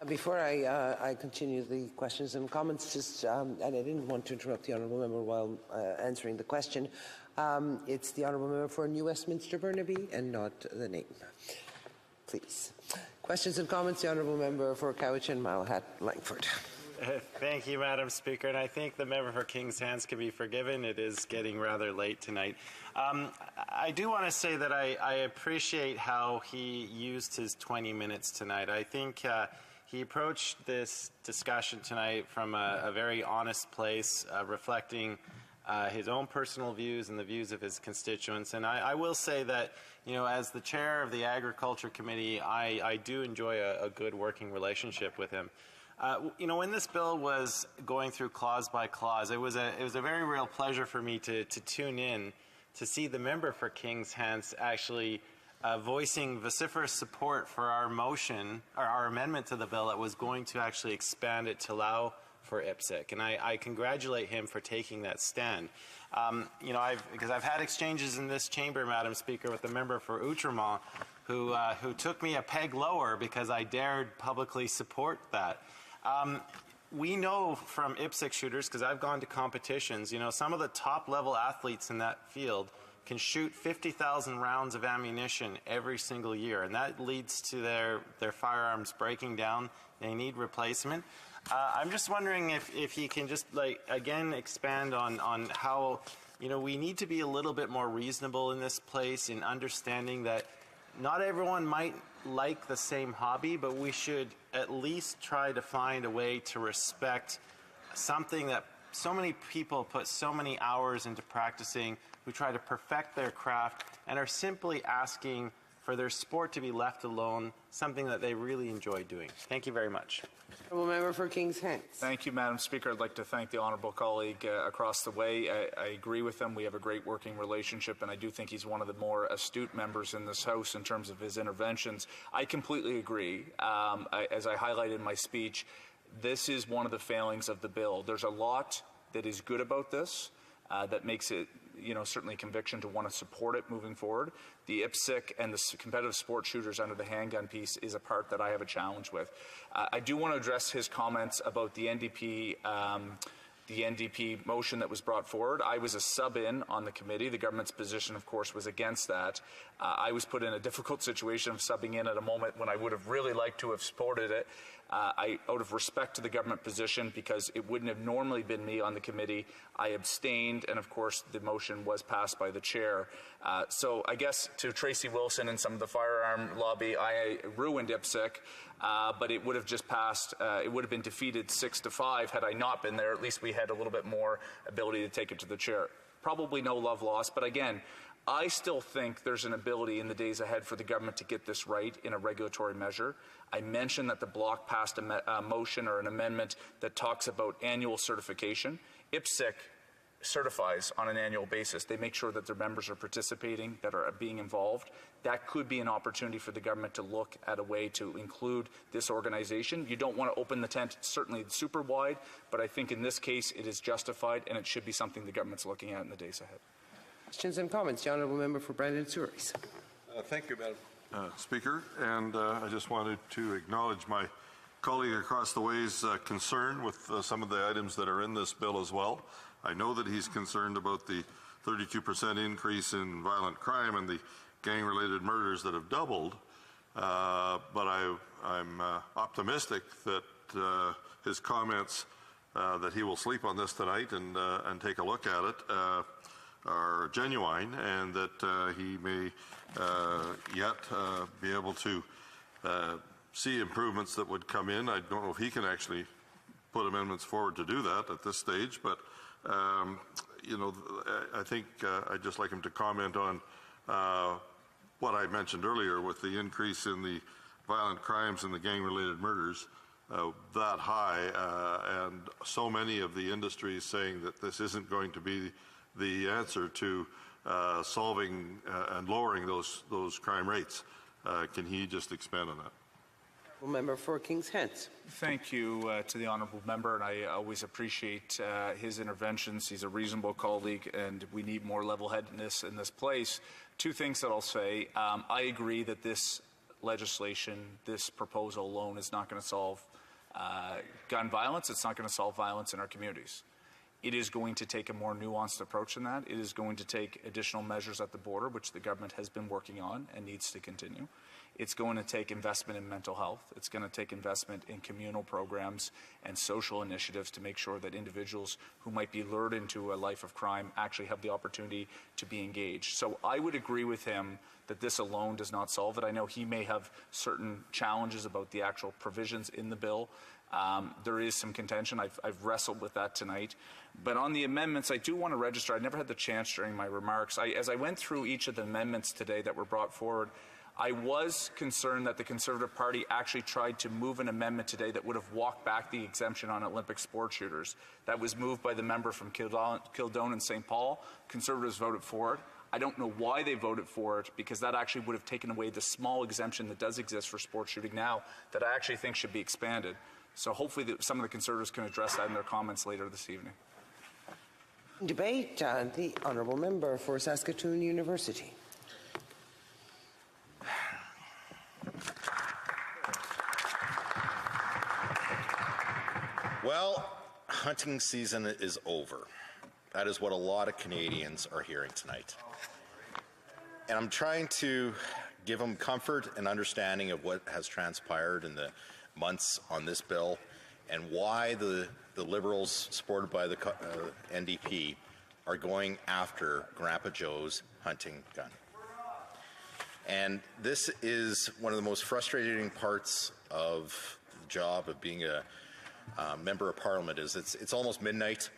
Before I continue the questions and comments, just and I didn't want to interrupt the Honourable Member while answering the question. It's the Honourable Member for New Westminster Burnaby and not the name. Please. Questions and comments, the Honourable Member for Cowichan, Malahat, Langford. Thank you, Madam Speaker, and I think the member for Kings Heads can be forgiven. It is getting rather late tonight. I do want to say that I appreciate how he used his 20 minutes tonight. I think he approached this discussion tonight from a very honest place, reflecting his own personal views and the views of his constituents. And I will say that, you know, as the chair of the Agriculture Committee, I do enjoy a good working relationship with him. You know, when this bill was going through clause by clause, it was a very real pleasure for me to tune in to see the member for Kings Heads actually voicing vociferous support for our motion, or our amendment to the bill that was going to actually expand it to allow for IPSC, and I congratulate him for taking that stand. You know, because I've had exchanges in this chamber, Madam Speaker, with the member for Outremont, who took me a peg lower because I dared publicly support that. We know from IPSC shooters, because I've gone to competitions, you know, some of the top-level athletes in that field can shoot 50,000 rounds of ammunition every single year, and that leads to their firearms breaking down. They need replacement. I'm just wondering if you can just, like, again, expand on how, you know, we need to be a little bit more reasonable in this place in understanding that not everyone might like the same hobby, but we should at least try to find a way to respect something that so many people put so many hours into practicing, who try to perfect their craft and are simply asking for their sport to be left alone, something that they really enjoy doing. Thank you very much. Honourable Member for Kings Hants. Thank you, Madam Speaker. I'd like to thank the honourable colleague across the way. I agree with him. We have a great working relationship, and I do think he's one of the more astute members in this House in terms of his interventions. I completely agree. As I highlighted in my speech, this is one of the failings of the bill. There's a lot that is good about this that makes it, you know, certainly conviction to want to support it moving forward. The IPSC and the competitive sports shooters under the handgun piece is a part that I have a challenge with. I do want to address his comments about the NDP motion that was brought forward. I was a sub-in on the committee. The government's position, of course, was against that. I was put in a difficult situation of subbing in at a moment when I would have really liked to have supported it. Out of respect to the government position, because it wouldn't have normally been me on the committee, I abstained, and of course the motion was passed by the chair. So I guess to Tracy Wilson and some of the firearm lobby, I ruined IPSC, but it would have just passed, it would have been defeated 6-5 had I not been there. At least we had a little bit more ability to take it to the chair. Probably no love lost, but again, I still think there's an ability in the days ahead for the government to get this right in a regulatory measure. I mentioned that the Bloc passed a motion or an amendment that talks about annual certification. IPSC certifies on an annual basis. They make sure that their members are participating, that are being involved. That could be an opportunity for the government to look at a way to include this organization. You don't want to open the tent certainly super wide, but I think in this case it is justified, and it should be something the government's looking at in the days ahead. Questions and comments. The Honourable Member for Brandon Souris. Thank you, Madam Speaker. And I just wanted to acknowledge my colleague across the way's concern with some of the items that are in this bill as well. I know that he's concerned about the 32% increase in violent crime and the gang-related murders that have doubled. But I'm optimistic that his comments that he will sleep on this tonight and take a look at it are genuine, and that he may yet be able to see improvements that would come in. I don't know if he can actually put amendments forward to do that at this stage, but you know, I think I'd just like him to comment on what I mentioned earlier with the increase in the violent crimes and the gang-related murders that high, and so many of the industries saying that this isn't going to be the answer to solving and lowering those crime rates. Can he just expand on that? Member for Kings Hants. Thank you to the honourable member, and I always appreciate his interventions. He's a reasonable colleague, and we need more level-headedness in this place. Two things that I'll say. I agree that this legislation, this proposal alone, is not going to solve gun violence. It's not going to solve violence in our communities. It is going to take a more nuanced approach than that. It is going to take additional measures at the border, which the government has been working on and needs to continue. It's going to take investment in mental health. It's going to take investment in communal programs and social initiatives to make sure that individuals who might be lured into a life of crime actually have the opportunity to be engaged. So I would agree with him that this alone does not solve it. I know he may have certain challenges about the actual provisions in the bill. There is some contention. I've wrestled with that tonight. But on the amendments, I do want to register. I never had the chance during my remarks. As I went through each of the amendments today that were brought forward, I was concerned that the Conservative Party actually tried to move an amendment today that would have walked back the exemption on Olympic sport shooters. That was moved by the member from Kildone and St. Paul. Conservatives voted for it. I don't know why they voted for it, because that actually would have taken away the small exemption that does exist for sport shooting now that I actually think should be expanded. So hopefully some of the Conservatives can address that in their comments later this evening. Debate. The Honourable Member for Saskatoon University. Well, hunting season is over. That is what a lot of Canadians are hearing tonight. And I'm trying to give them comfort and understanding of what has transpired in the months on this bill and why the Liberals, supported by the NDP, are going after Grandpa Joe's hunting gun. And this is one of the most frustrating parts of the job of being a member of Parliament. Is it's almost midnight.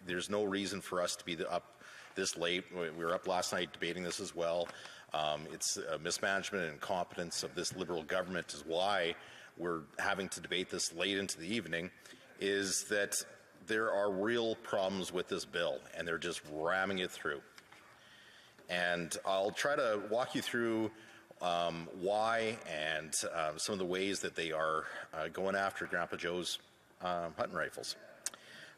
There's no reason for us to be up this late. We were up last night debating this as well. It's mismanagement and incompetence of this Liberal government is why we're having to debate this late into the evening, is that there are real problems with this bill, and they're just ramming it through. And I'll try to walk you through why and some of the ways that they are going after Grandpa Joe's hunting rifles.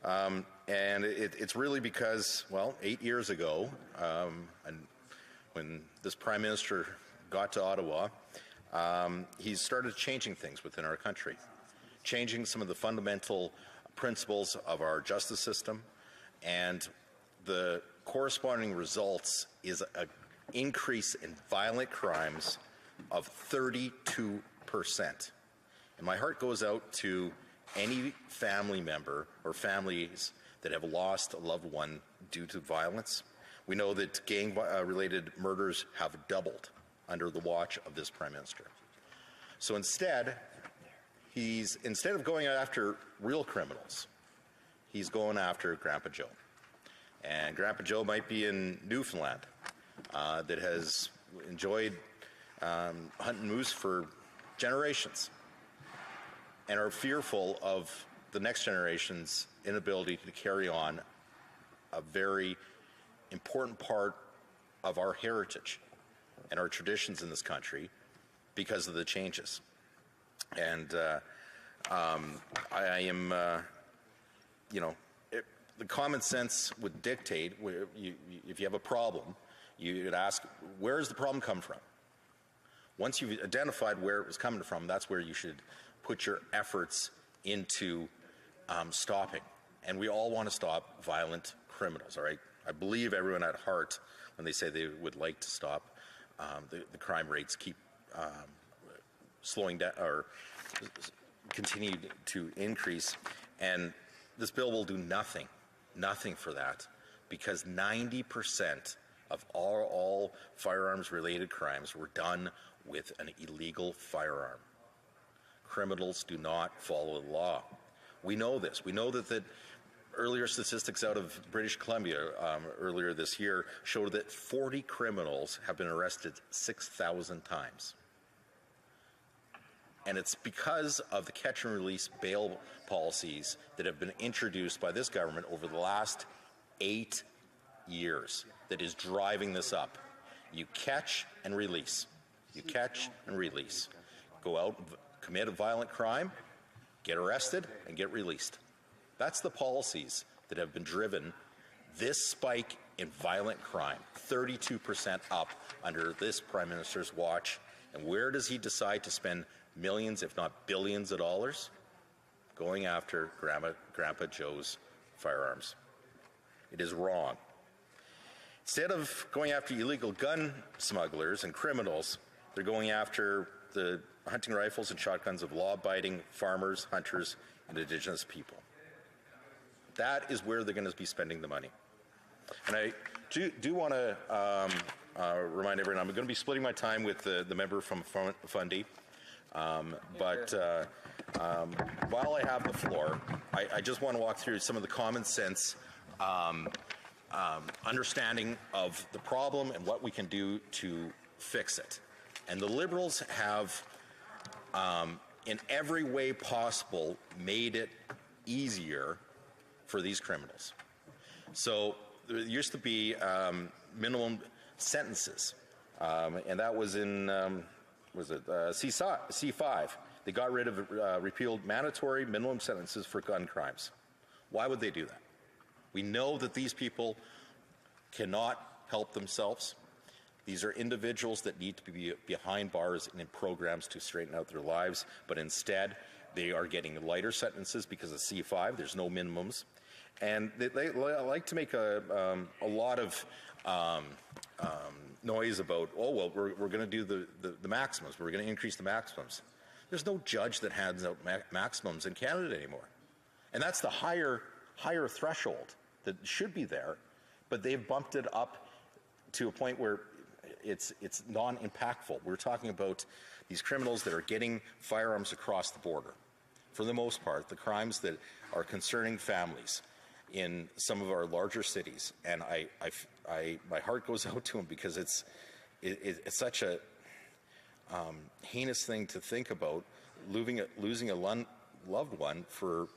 And it's really because, well, 8 years ago, and when this Prime Minister got to Ottawa, he started changing things within our country, changing some of the fundamental principles of our justice system, and the corresponding results is an increase in violent crimes of 32%. And my heart goes out to any family member or families that have lost a loved one due to violence. We know that gang-related murders have doubled under the watch of this Prime Minister. So instead of going after real criminals, he's going after Grandpa Joe. And Grandpa Joe might be in Newfoundland that has enjoyed hunting moose for generations and are fearful of the next generation's inability to carry on a very important part of our heritage and our traditions in this country because of the changes. And I am, the common sense would dictate if you have a problem, you'd ask, where does the problem come from? Once you've identified where it was coming from, that's where you should put your efforts into stopping. And we all want to stop violent criminals, all right? I believe everyone at heart when they say they would like to stop the crime rates keep slowing down or continue to increase. And this bill will do nothing for that, because 90% of all firearms-related crimes were done with an illegal firearm. Criminals do not follow the law. We know this. We know that earlier statistics out of British Columbia earlier this year showed that 40 criminals have been arrested 6,000 times. And it's because of the catch and release bail policies that have been introduced by this government over the last 8 years that is driving this up. You catch and release. You catch and release. Go out, commit a violent crime, get arrested, and get released. That's the policies that have been driven this spike in violent crime, 32% up under this Prime Minister's watch. And where does he decide to spend millions, if not billions of dollars? Going after Grandpa Joe's firearms. It is wrong. Instead of going after illegal gun smugglers and criminals, they're going after the hunting rifles and shotguns of law-abiding farmers, hunters, and Indigenous people. That is where they're going to be spending the money. And I do want to remind everyone, I'm going to be splitting my time with the member from Fundy. But while I have the floor, I just want to walk through some of the common sense understanding of the problem and what we can do to fix it. And the Liberals have, in every way possible, made it easier for these criminals. So there used to be minimum sentences, and that was in C5. They got rid of repealed mandatory minimum sentences for gun crimes. Why would they do that? We know that these people cannot help themselves. These are individuals that need to be behind bars and in programs to straighten out their lives, but instead They are getting lighter sentences because of C5. There's no minimums. And they like to make a lot of noise about, oh, well, we're going to do the maximums. We're going to increase the maximums. There's no judge that hands out maximums in Canada anymore. And that's the higher threshold that should be there, but they've bumped it up to a point where it's non-impactful. We're talking about these criminals that are getting firearms across the border. For the most part, the crimes that are concerning families in some of our larger cities, and my heart goes out to them because it's such a heinous thing to think about, losing a loved one for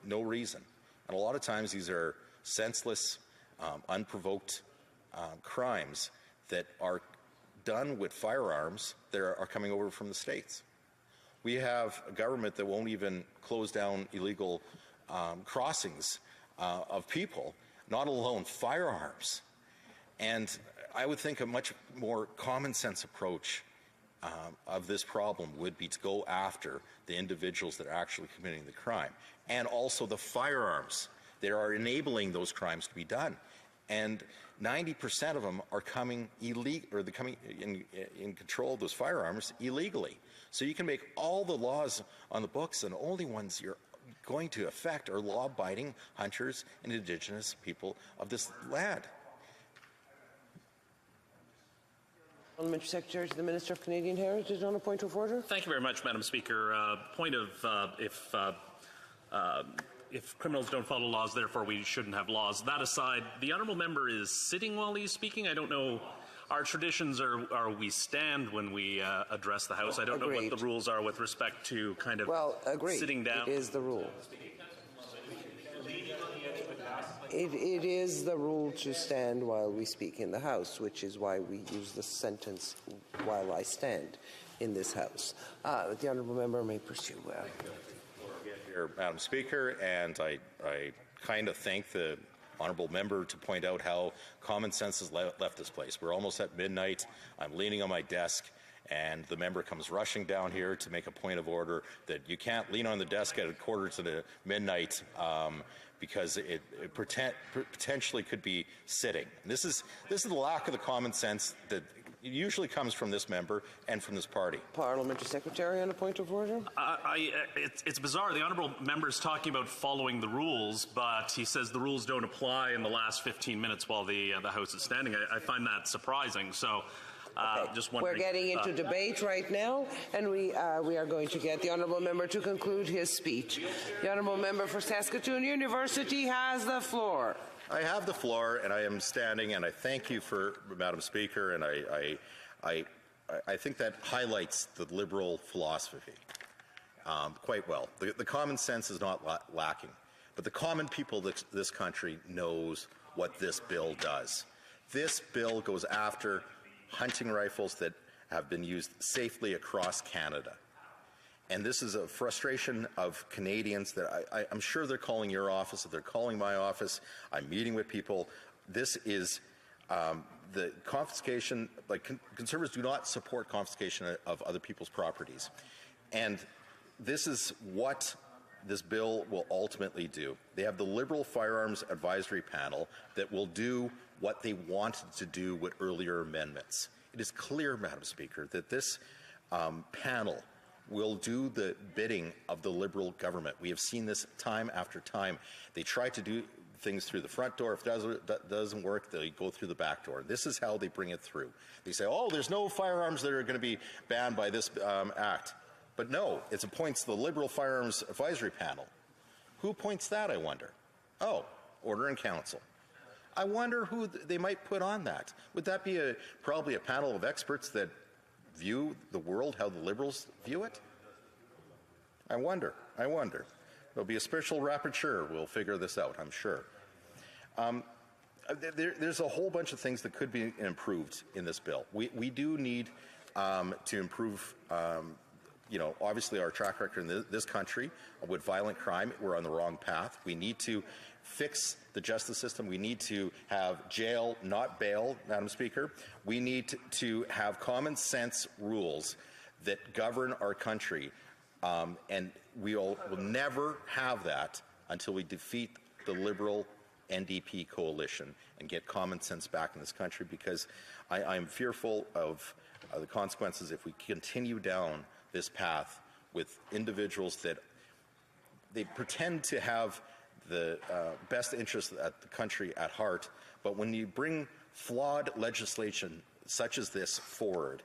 no reason. And a lot of times these are senseless, unprovoked crimes that are done with firearms that are coming over from the States. We have a government that won't even close down illegal crossings of people, not alone firearms. And I would think a much more common sense approach of this problem would be to go after the individuals that are actually committing the crime, and also the firearms that are enabling those crimes to be done. And 90% of them are coming illegal, or they're coming in control of those firearms illegally. So you can make all the laws on the books, and the only ones you're going to affect are law-abiding hunters and Indigenous people of this land. Parliamentary Secretary to the Minister of Canadian Heritage on a point of order. Thank you very much, Madam Speaker. Point of if criminals don't follow laws, therefore we shouldn't have laws. That aside, the honourable member is sitting while he's speaking. I don't know. Our traditions are we stand when we address the House. I don't know what the rules are with respect to kind of sitting down. It is the rule. It is the rule to stand while we speak in the House, which is why we use the sentence, while I stand in this House. The honourable member may pursue. Here, Madam Speaker, and I kind of thank the honourable member to point out how common sense has left this place. We're almost at midnight. I'm leaning on my desk, and the member comes rushing down here to make a point of order that you can't lean on the desk at a quarter to the midnight because it potentially could be sitting. And this is the lack of the common sense that usually comes from this member and from this party. Parliamentary Secretary on a point of order. It's bizarre. The honourable member is talking about following the rules, but he says the rules don't apply in the last 15 minutes while the House is standing. I find that surprising. So. Just wondering. We're getting into debate right now, and we are going to get the honourable member to conclude his speech. The honourable member for Saskatoon University has the floor. I have the floor, and I am standing, and I thank you for, Madam Speaker, and I think that highlights the Liberal philosophy quite well. The common sense is not lacking, but the common people of this country knows what this bill does. This bill goes after hunting rifles that have been used safely across Canada. And this is a frustration of Canadians that I'm sure they're calling your office, if they're calling my office. I'm meeting with people. This is the confiscation, like Conservatives do not support confiscation of other people's properties. And this is what this bill will ultimately do. They have the Liberal Firearms Advisory Panel that will do what they wanted to do with earlier amendments. It is clear, Madam Speaker, that this panel will do the bidding of the Liberal government. We have seen this time after time. They try to do things through the front door. If it doesn't work, they go through the back door. This is how they bring it through. They say, oh, there's no firearms that are going to be banned by this act. But no, it appoints the Liberal Firearms Advisory Panel. Who appoints that, I wonder? Oh, Order in Council. I wonder who they might put on that. Would that be probably a panel of experts that view the world how the Liberals view it? I wonder. There'll be a special rapporteur. We'll figure this out, I'm sure. There's a whole bunch of things that could be improved in this bill. We do need to improve obviously our track record in this country with violent crime. We're on the wrong path. We need to fix the justice system. We need to have jail, not bail, Madam Speaker. We need to have common sense rules that govern our country And will never have that until we defeat the Liberal NDP coalition and get common sense back in this country, because I'm fearful of the consequences if we continue down this path with individuals that they pretend to have the best interests of the country at heart, but when you bring flawed legislation such as this forward,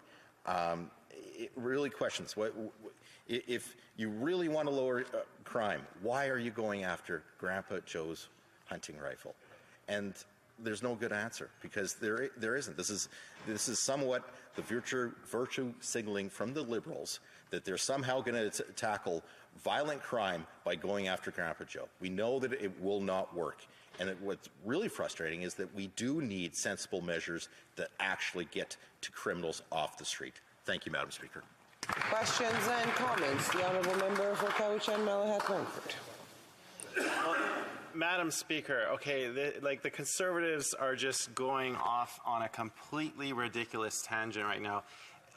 it really questions if you really want to lower crime, why are you going after Grandpa Joe's hunting rifle? And there's no good answer, because there isn't. This is somewhat the virtue signaling from the Liberals that they're somehow going to tackle violent crime by going after Grandpa Joe. We know that it will not work. And what's really frustrating is that we do need sensible measures that actually get to criminals off the street. Thank you, Madam Speaker. Questions and comments. The Honourable Member for Cowichan Malahat Langford. Madam Speaker, okay, the Conservatives are just going off on a completely ridiculous tangent right now.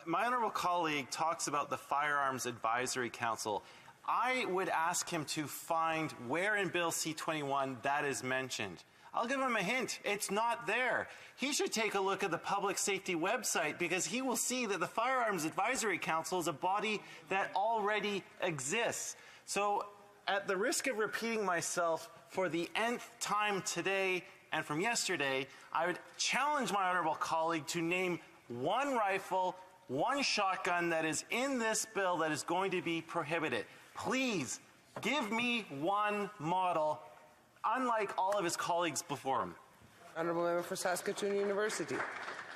My honourable colleague talks about the Firearms Advisory Council. I would ask him to find where in Bill C-21 that is mentioned. I'll give him a hint. It's not there. He should take a look at the Public Safety website, because he will see that the Firearms Advisory Council is a body that already exists. So, at the risk of repeating myself for the nth time today and from yesterday, I would challenge my honourable colleague to name one rifle, one shotgun that is in this bill that is going to be prohibited. Please, give me one model, unlike all of his colleagues before him. Honourable Member for Saskatoon University.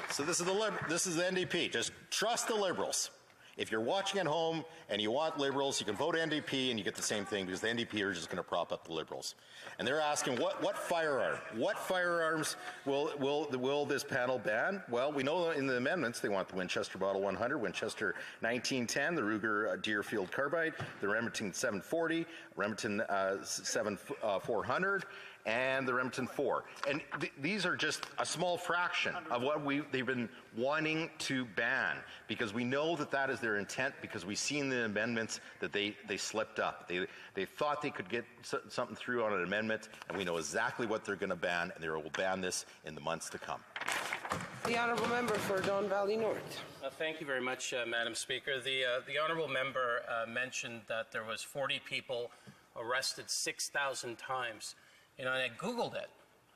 So this is the NDP. Just trust the Liberals. If you're watching at home and you want Liberals, you can vote NDP and you get the same thing, because the NDP are just going to prop up the Liberals. And they're asking, what firearms will this panel ban? Well, we know in the amendments they want the Winchester Model 100, Winchester 1910, the Ruger Deerfield Carbide, the Remington 740, Remington 400, and the Remington 4. And these are just a small fraction of what they've been wanting to ban, because we know that is their intent, because we've seen the amendments that they slipped up. They thought they could get something through on an amendment, and we know exactly what they're going to ban, and they will ban this in the months to come. The Honourable Member for Don Valley North. Thank you very much, Madam Speaker. The Honourable Member mentioned that there was 40 people arrested 6,000 times. And I Googled it.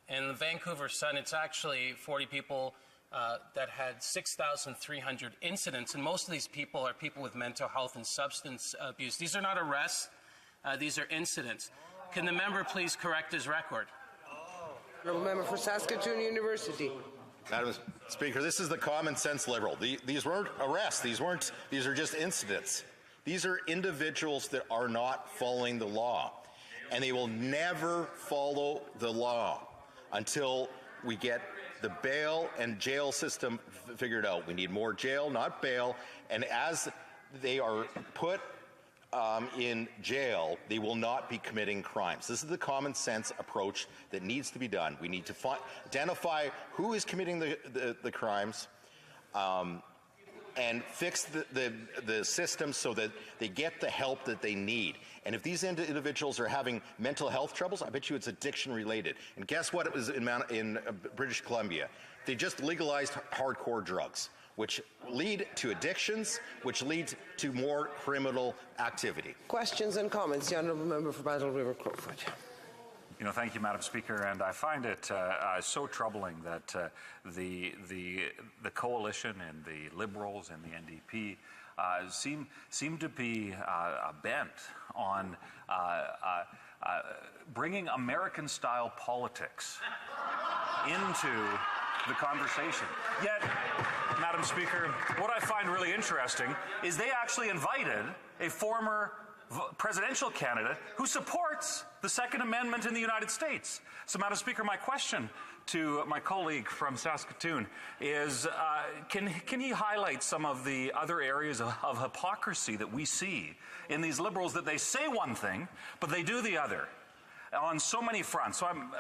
In the Vancouver Sun, it's actually 40 people that had 6,300 incidents, and most of these people are people with mental health and substance abuse. These are not arrests, these are incidents. Can the member please correct his record? Honourable Member for Saskatoon University. Madam Speaker, this is the common sense Liberal. These weren't arrests, these are just incidents. These are individuals that are not following the law. And they will never follow the law until we get the bail and jail system figured out. We need more jail, not bail. And as they are put in jail, they will not be committing crimes. This is the common sense approach that needs to be done. We need to identify who is committing the crimes, and fix the system so that they get the help that they need. And if these individuals are having mental health troubles, I bet you it's addiction related. And guess what? It was in British Columbia. They just legalized hardcore drugs, which lead to addictions, which lead to more criminal activity. Questions and comments. The Honourable Member for Battle River Crowfoot. Thank you, Madam Speaker, and I find it so troubling that the coalition and the Liberals and the NDP seem to be bent on bringing American-style politics into the conversation. Yet, Madam Speaker, what I find really interesting is they actually invited a former presidential candidate who supports the Second Amendment in the United States. So, Madam Speaker, my question to my colleague from Saskatoon is, can he highlight some of the other areas of hypocrisy that we see in these Liberals, that they say one thing, but they do the other on so many fronts? So I'm,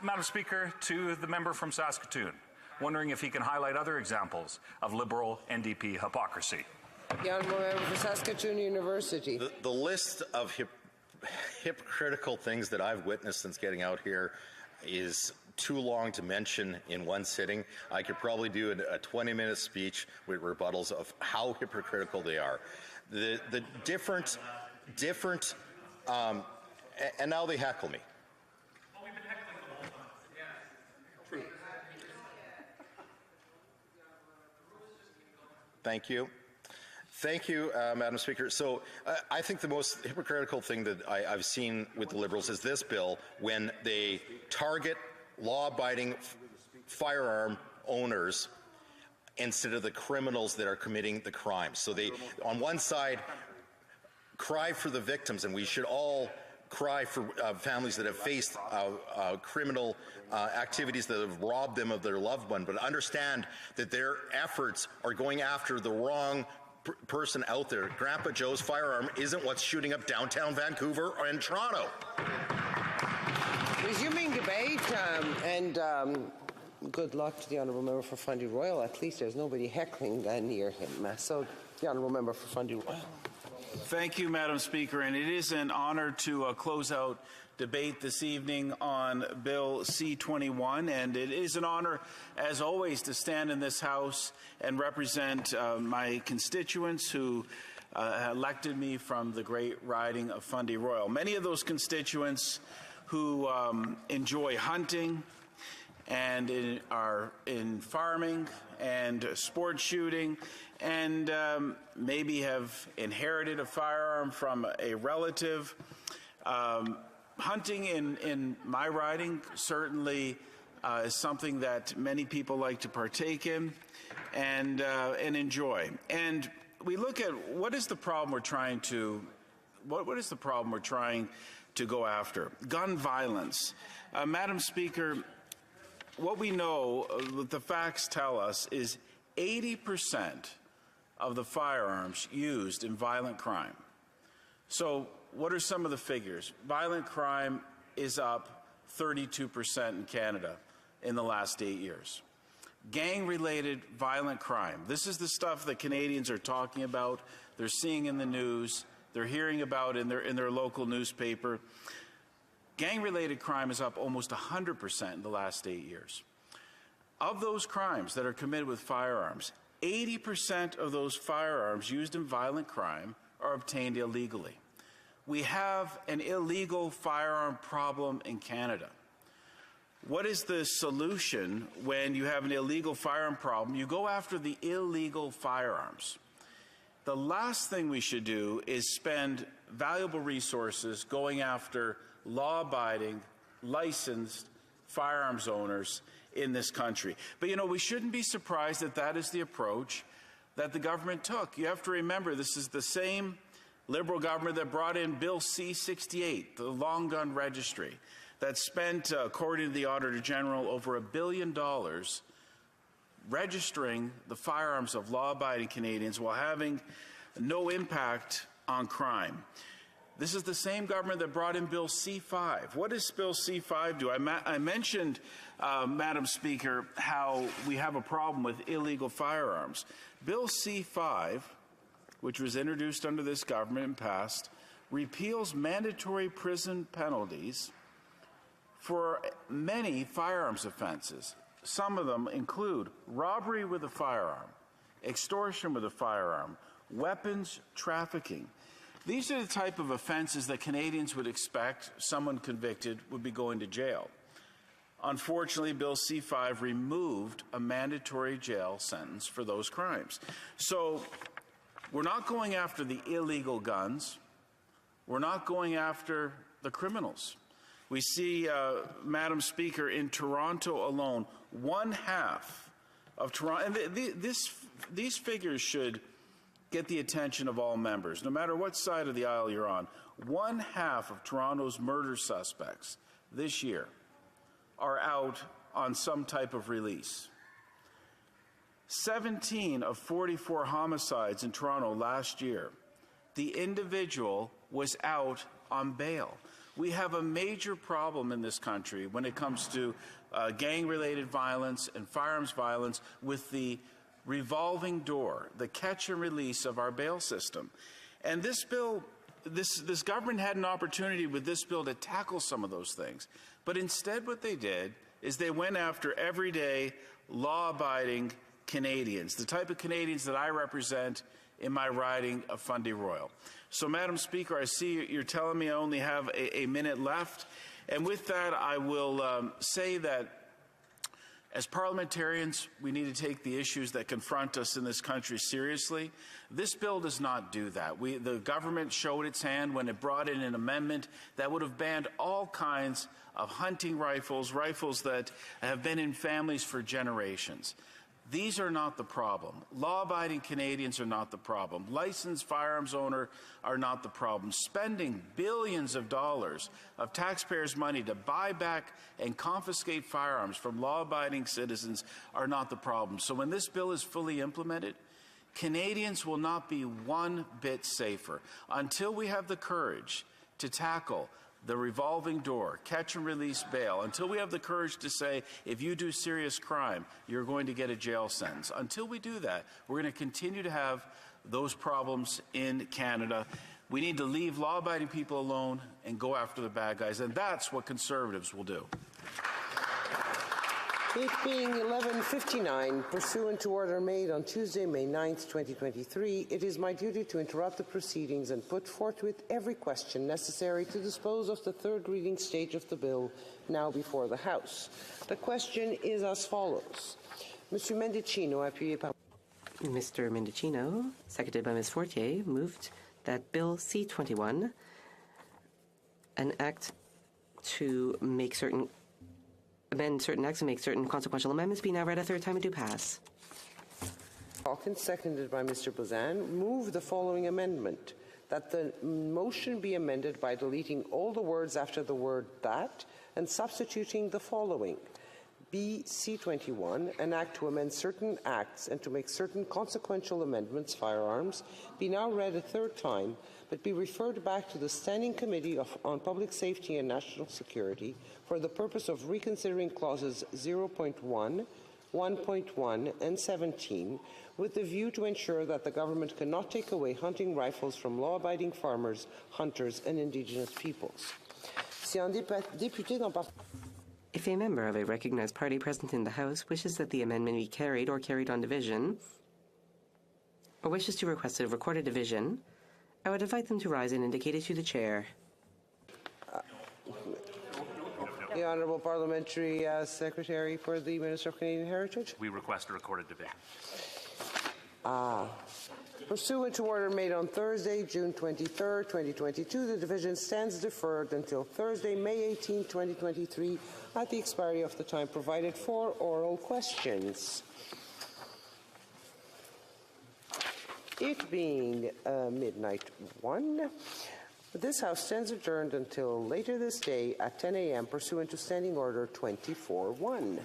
Madam Speaker, to the member from Saskatoon, wondering if he can highlight other examples of Liberal NDP hypocrisy. The Honourable Member for Saskatoon University. The list of hypocritical things that I've witnessed since getting out here is too long to mention in one sitting. I could probably do a 20-minute speech with rebuttals of how hypocritical they are. The different, and now they heckle me. Thank you. Thank you, Madam Speaker. So I think the most hypocritical thing that I've seen with the Liberals is this bill when they target law-abiding firearm owners instead of the criminals that are committing the crimes. So they, on one side, cry for the victims, and we should all cry for families that have faced criminal activities that have robbed them of their loved one, but understand that their efforts are going after the wrong person out there. Grandpa Joe's firearm isn't what's shooting up downtown Vancouver and Toronto. Resuming debate, and good luck to the Honourable Member for Fundy Royal. At least there's nobody heckling near him. So, the Honourable Member for Fundy Royal. Thank you, Madam Speaker, and it is an honour to close out debate this evening on Bill C-21, and it is an honour, as always, to stand in this House and represent my constituents who elected me from the great riding of Fundy Royal. Many of those constituents who enjoy hunting and are in farming and sport shooting and maybe have inherited a firearm from a relative. Hunting in my riding certainly is something that many people like to partake in and enjoy. And we look at what is the problem we're trying to go after? Gun violence. Madam Speaker, what we know, the facts tell us, is 80% of the firearms used in violent crime. So what are some of the figures? Violent crime is up 32% in Canada in the last 8 years. Gang-related violent crime. This is the stuff that Canadians are talking about, they're seeing in the news, they're hearing about in their local newspaper. Gang-related crime is up almost 100% in the last 8 years. Of those crimes that are committed with firearms, 80% of those firearms used in violent crime are obtained illegally. We have an illegal firearm problem in Canada. What is the solution when you have an illegal firearm problem? You go after the illegal firearms. The last thing we should do is spend valuable resources going after law-abiding, licensed firearms owners in this country. But, you know, we shouldn't be surprised that that is the approach that the government took. You have to remember, this is the same Liberal government that brought in Bill C-68, the long gun registry, that spent, according to the Auditor General, over $1 billion registering the firearms of law-abiding Canadians while having no impact on crime. This is the same government that brought in Bill C-5. What does Bill C-5 do? I mentioned, Madam Speaker, how we have a problem with illegal firearms. Bill C-5, which was introduced under this government and passed, repeals mandatory prison penalties for many firearms offenses. Some of them include robbery with a firearm, extortion with a firearm, weapons trafficking. These are the type of offenses that Canadians would expect someone convicted would be going to jail. Unfortunately, Bill C-5 removed a mandatory jail sentence for those crimes. So we're not going after the illegal guns. We're not going after the criminals. We see, Madam Speaker, in Toronto alone, 1/2 of Toronto, and these figures should get the attention of all members, no matter what side of the aisle you're on. 1/2 of Toronto's murder suspects this year are out on some type of release. 17 of 44 homicides in Toronto last year, the individual was out on bail. We have a major problem in this country when it comes to gang-related violence and firearms violence with the revolving door, the catch and release of our bail system. And this bill, this government had an opportunity with this bill to tackle some of those things. But instead what they did is they went after everyday, law-abiding Canadians, the type of Canadians that I represent in my riding of Fundy Royal. So, Madam Speaker, I see you're telling me I only have a minute left. And with that, I will say that as parliamentarians, we need to take the issues that confront us in this country seriously. This bill does not do that. The government showed its hand when it brought in an amendment that would have banned all kinds of hunting rifles, rifles that have been in families for generations. These are not the problem. Law-abiding Canadians are not the problem. Licensed firearms owners are not the problem. Spending billions of dollars of taxpayers' money to buy back and confiscate firearms from law-abiding citizens are not the problem. So when this bill is fully implemented, Canadians will not be one bit safer until we have the courage to tackle the revolving door, catch and release bail, until we have the courage to say, if you do serious crime, you're going to get a jail sentence. Until we do that, we're going to continue to have those problems in Canada. We need to leave law-abiding people alone and go after the bad guys, and that's what Conservatives will do. It being 11:59, pursuant to order made on Tuesday, May 9th, 2023, it is my duty to interrupt the proceedings and put forthwith every question necessary to dispose of the third reading stage of the bill now before the House. The question is as follows. Mr. Mendicino, appuyé par... Mr. Mendicino, seconded by Ms. Fortier, moved that Bill C-21, an act to make certain amend certain acts and make certain consequential amendments, be now read a third time and do pass. Hawkins, seconded by Mr. Bazan, move the following amendment, that the motion be amended by deleting all the words after the word that and substituting the following. BC21, an act to amend certain acts and to make certain consequential amendments, firearms, be now read a third time, but be referred back to the Standing Committee on Public Safety and National Security for the purpose of reconsidering clauses 0.1, 1.1, and 17, with the view to ensure that the government cannot take away hunting rifles from law-abiding farmers, hunters, and Indigenous peoples. If a member of a recognized party present in the House wishes that the amendment be carried or carried on division, or wishes to request a recorded division, I would invite them to rise and indicate it to the chair. The Honourable Parliamentary Secretary for the Minister of Canadian Heritage. We request a recorded division. Pursuant to order made on Thursday, June 23rd, 2022, the division stands deferred until Thursday, May 18, 2023, at the expiry of the time provided for oral questions. It being midnight 1, this House stands adjourned until later this day at 10 a.m. pursuant to Standing Order 24-1.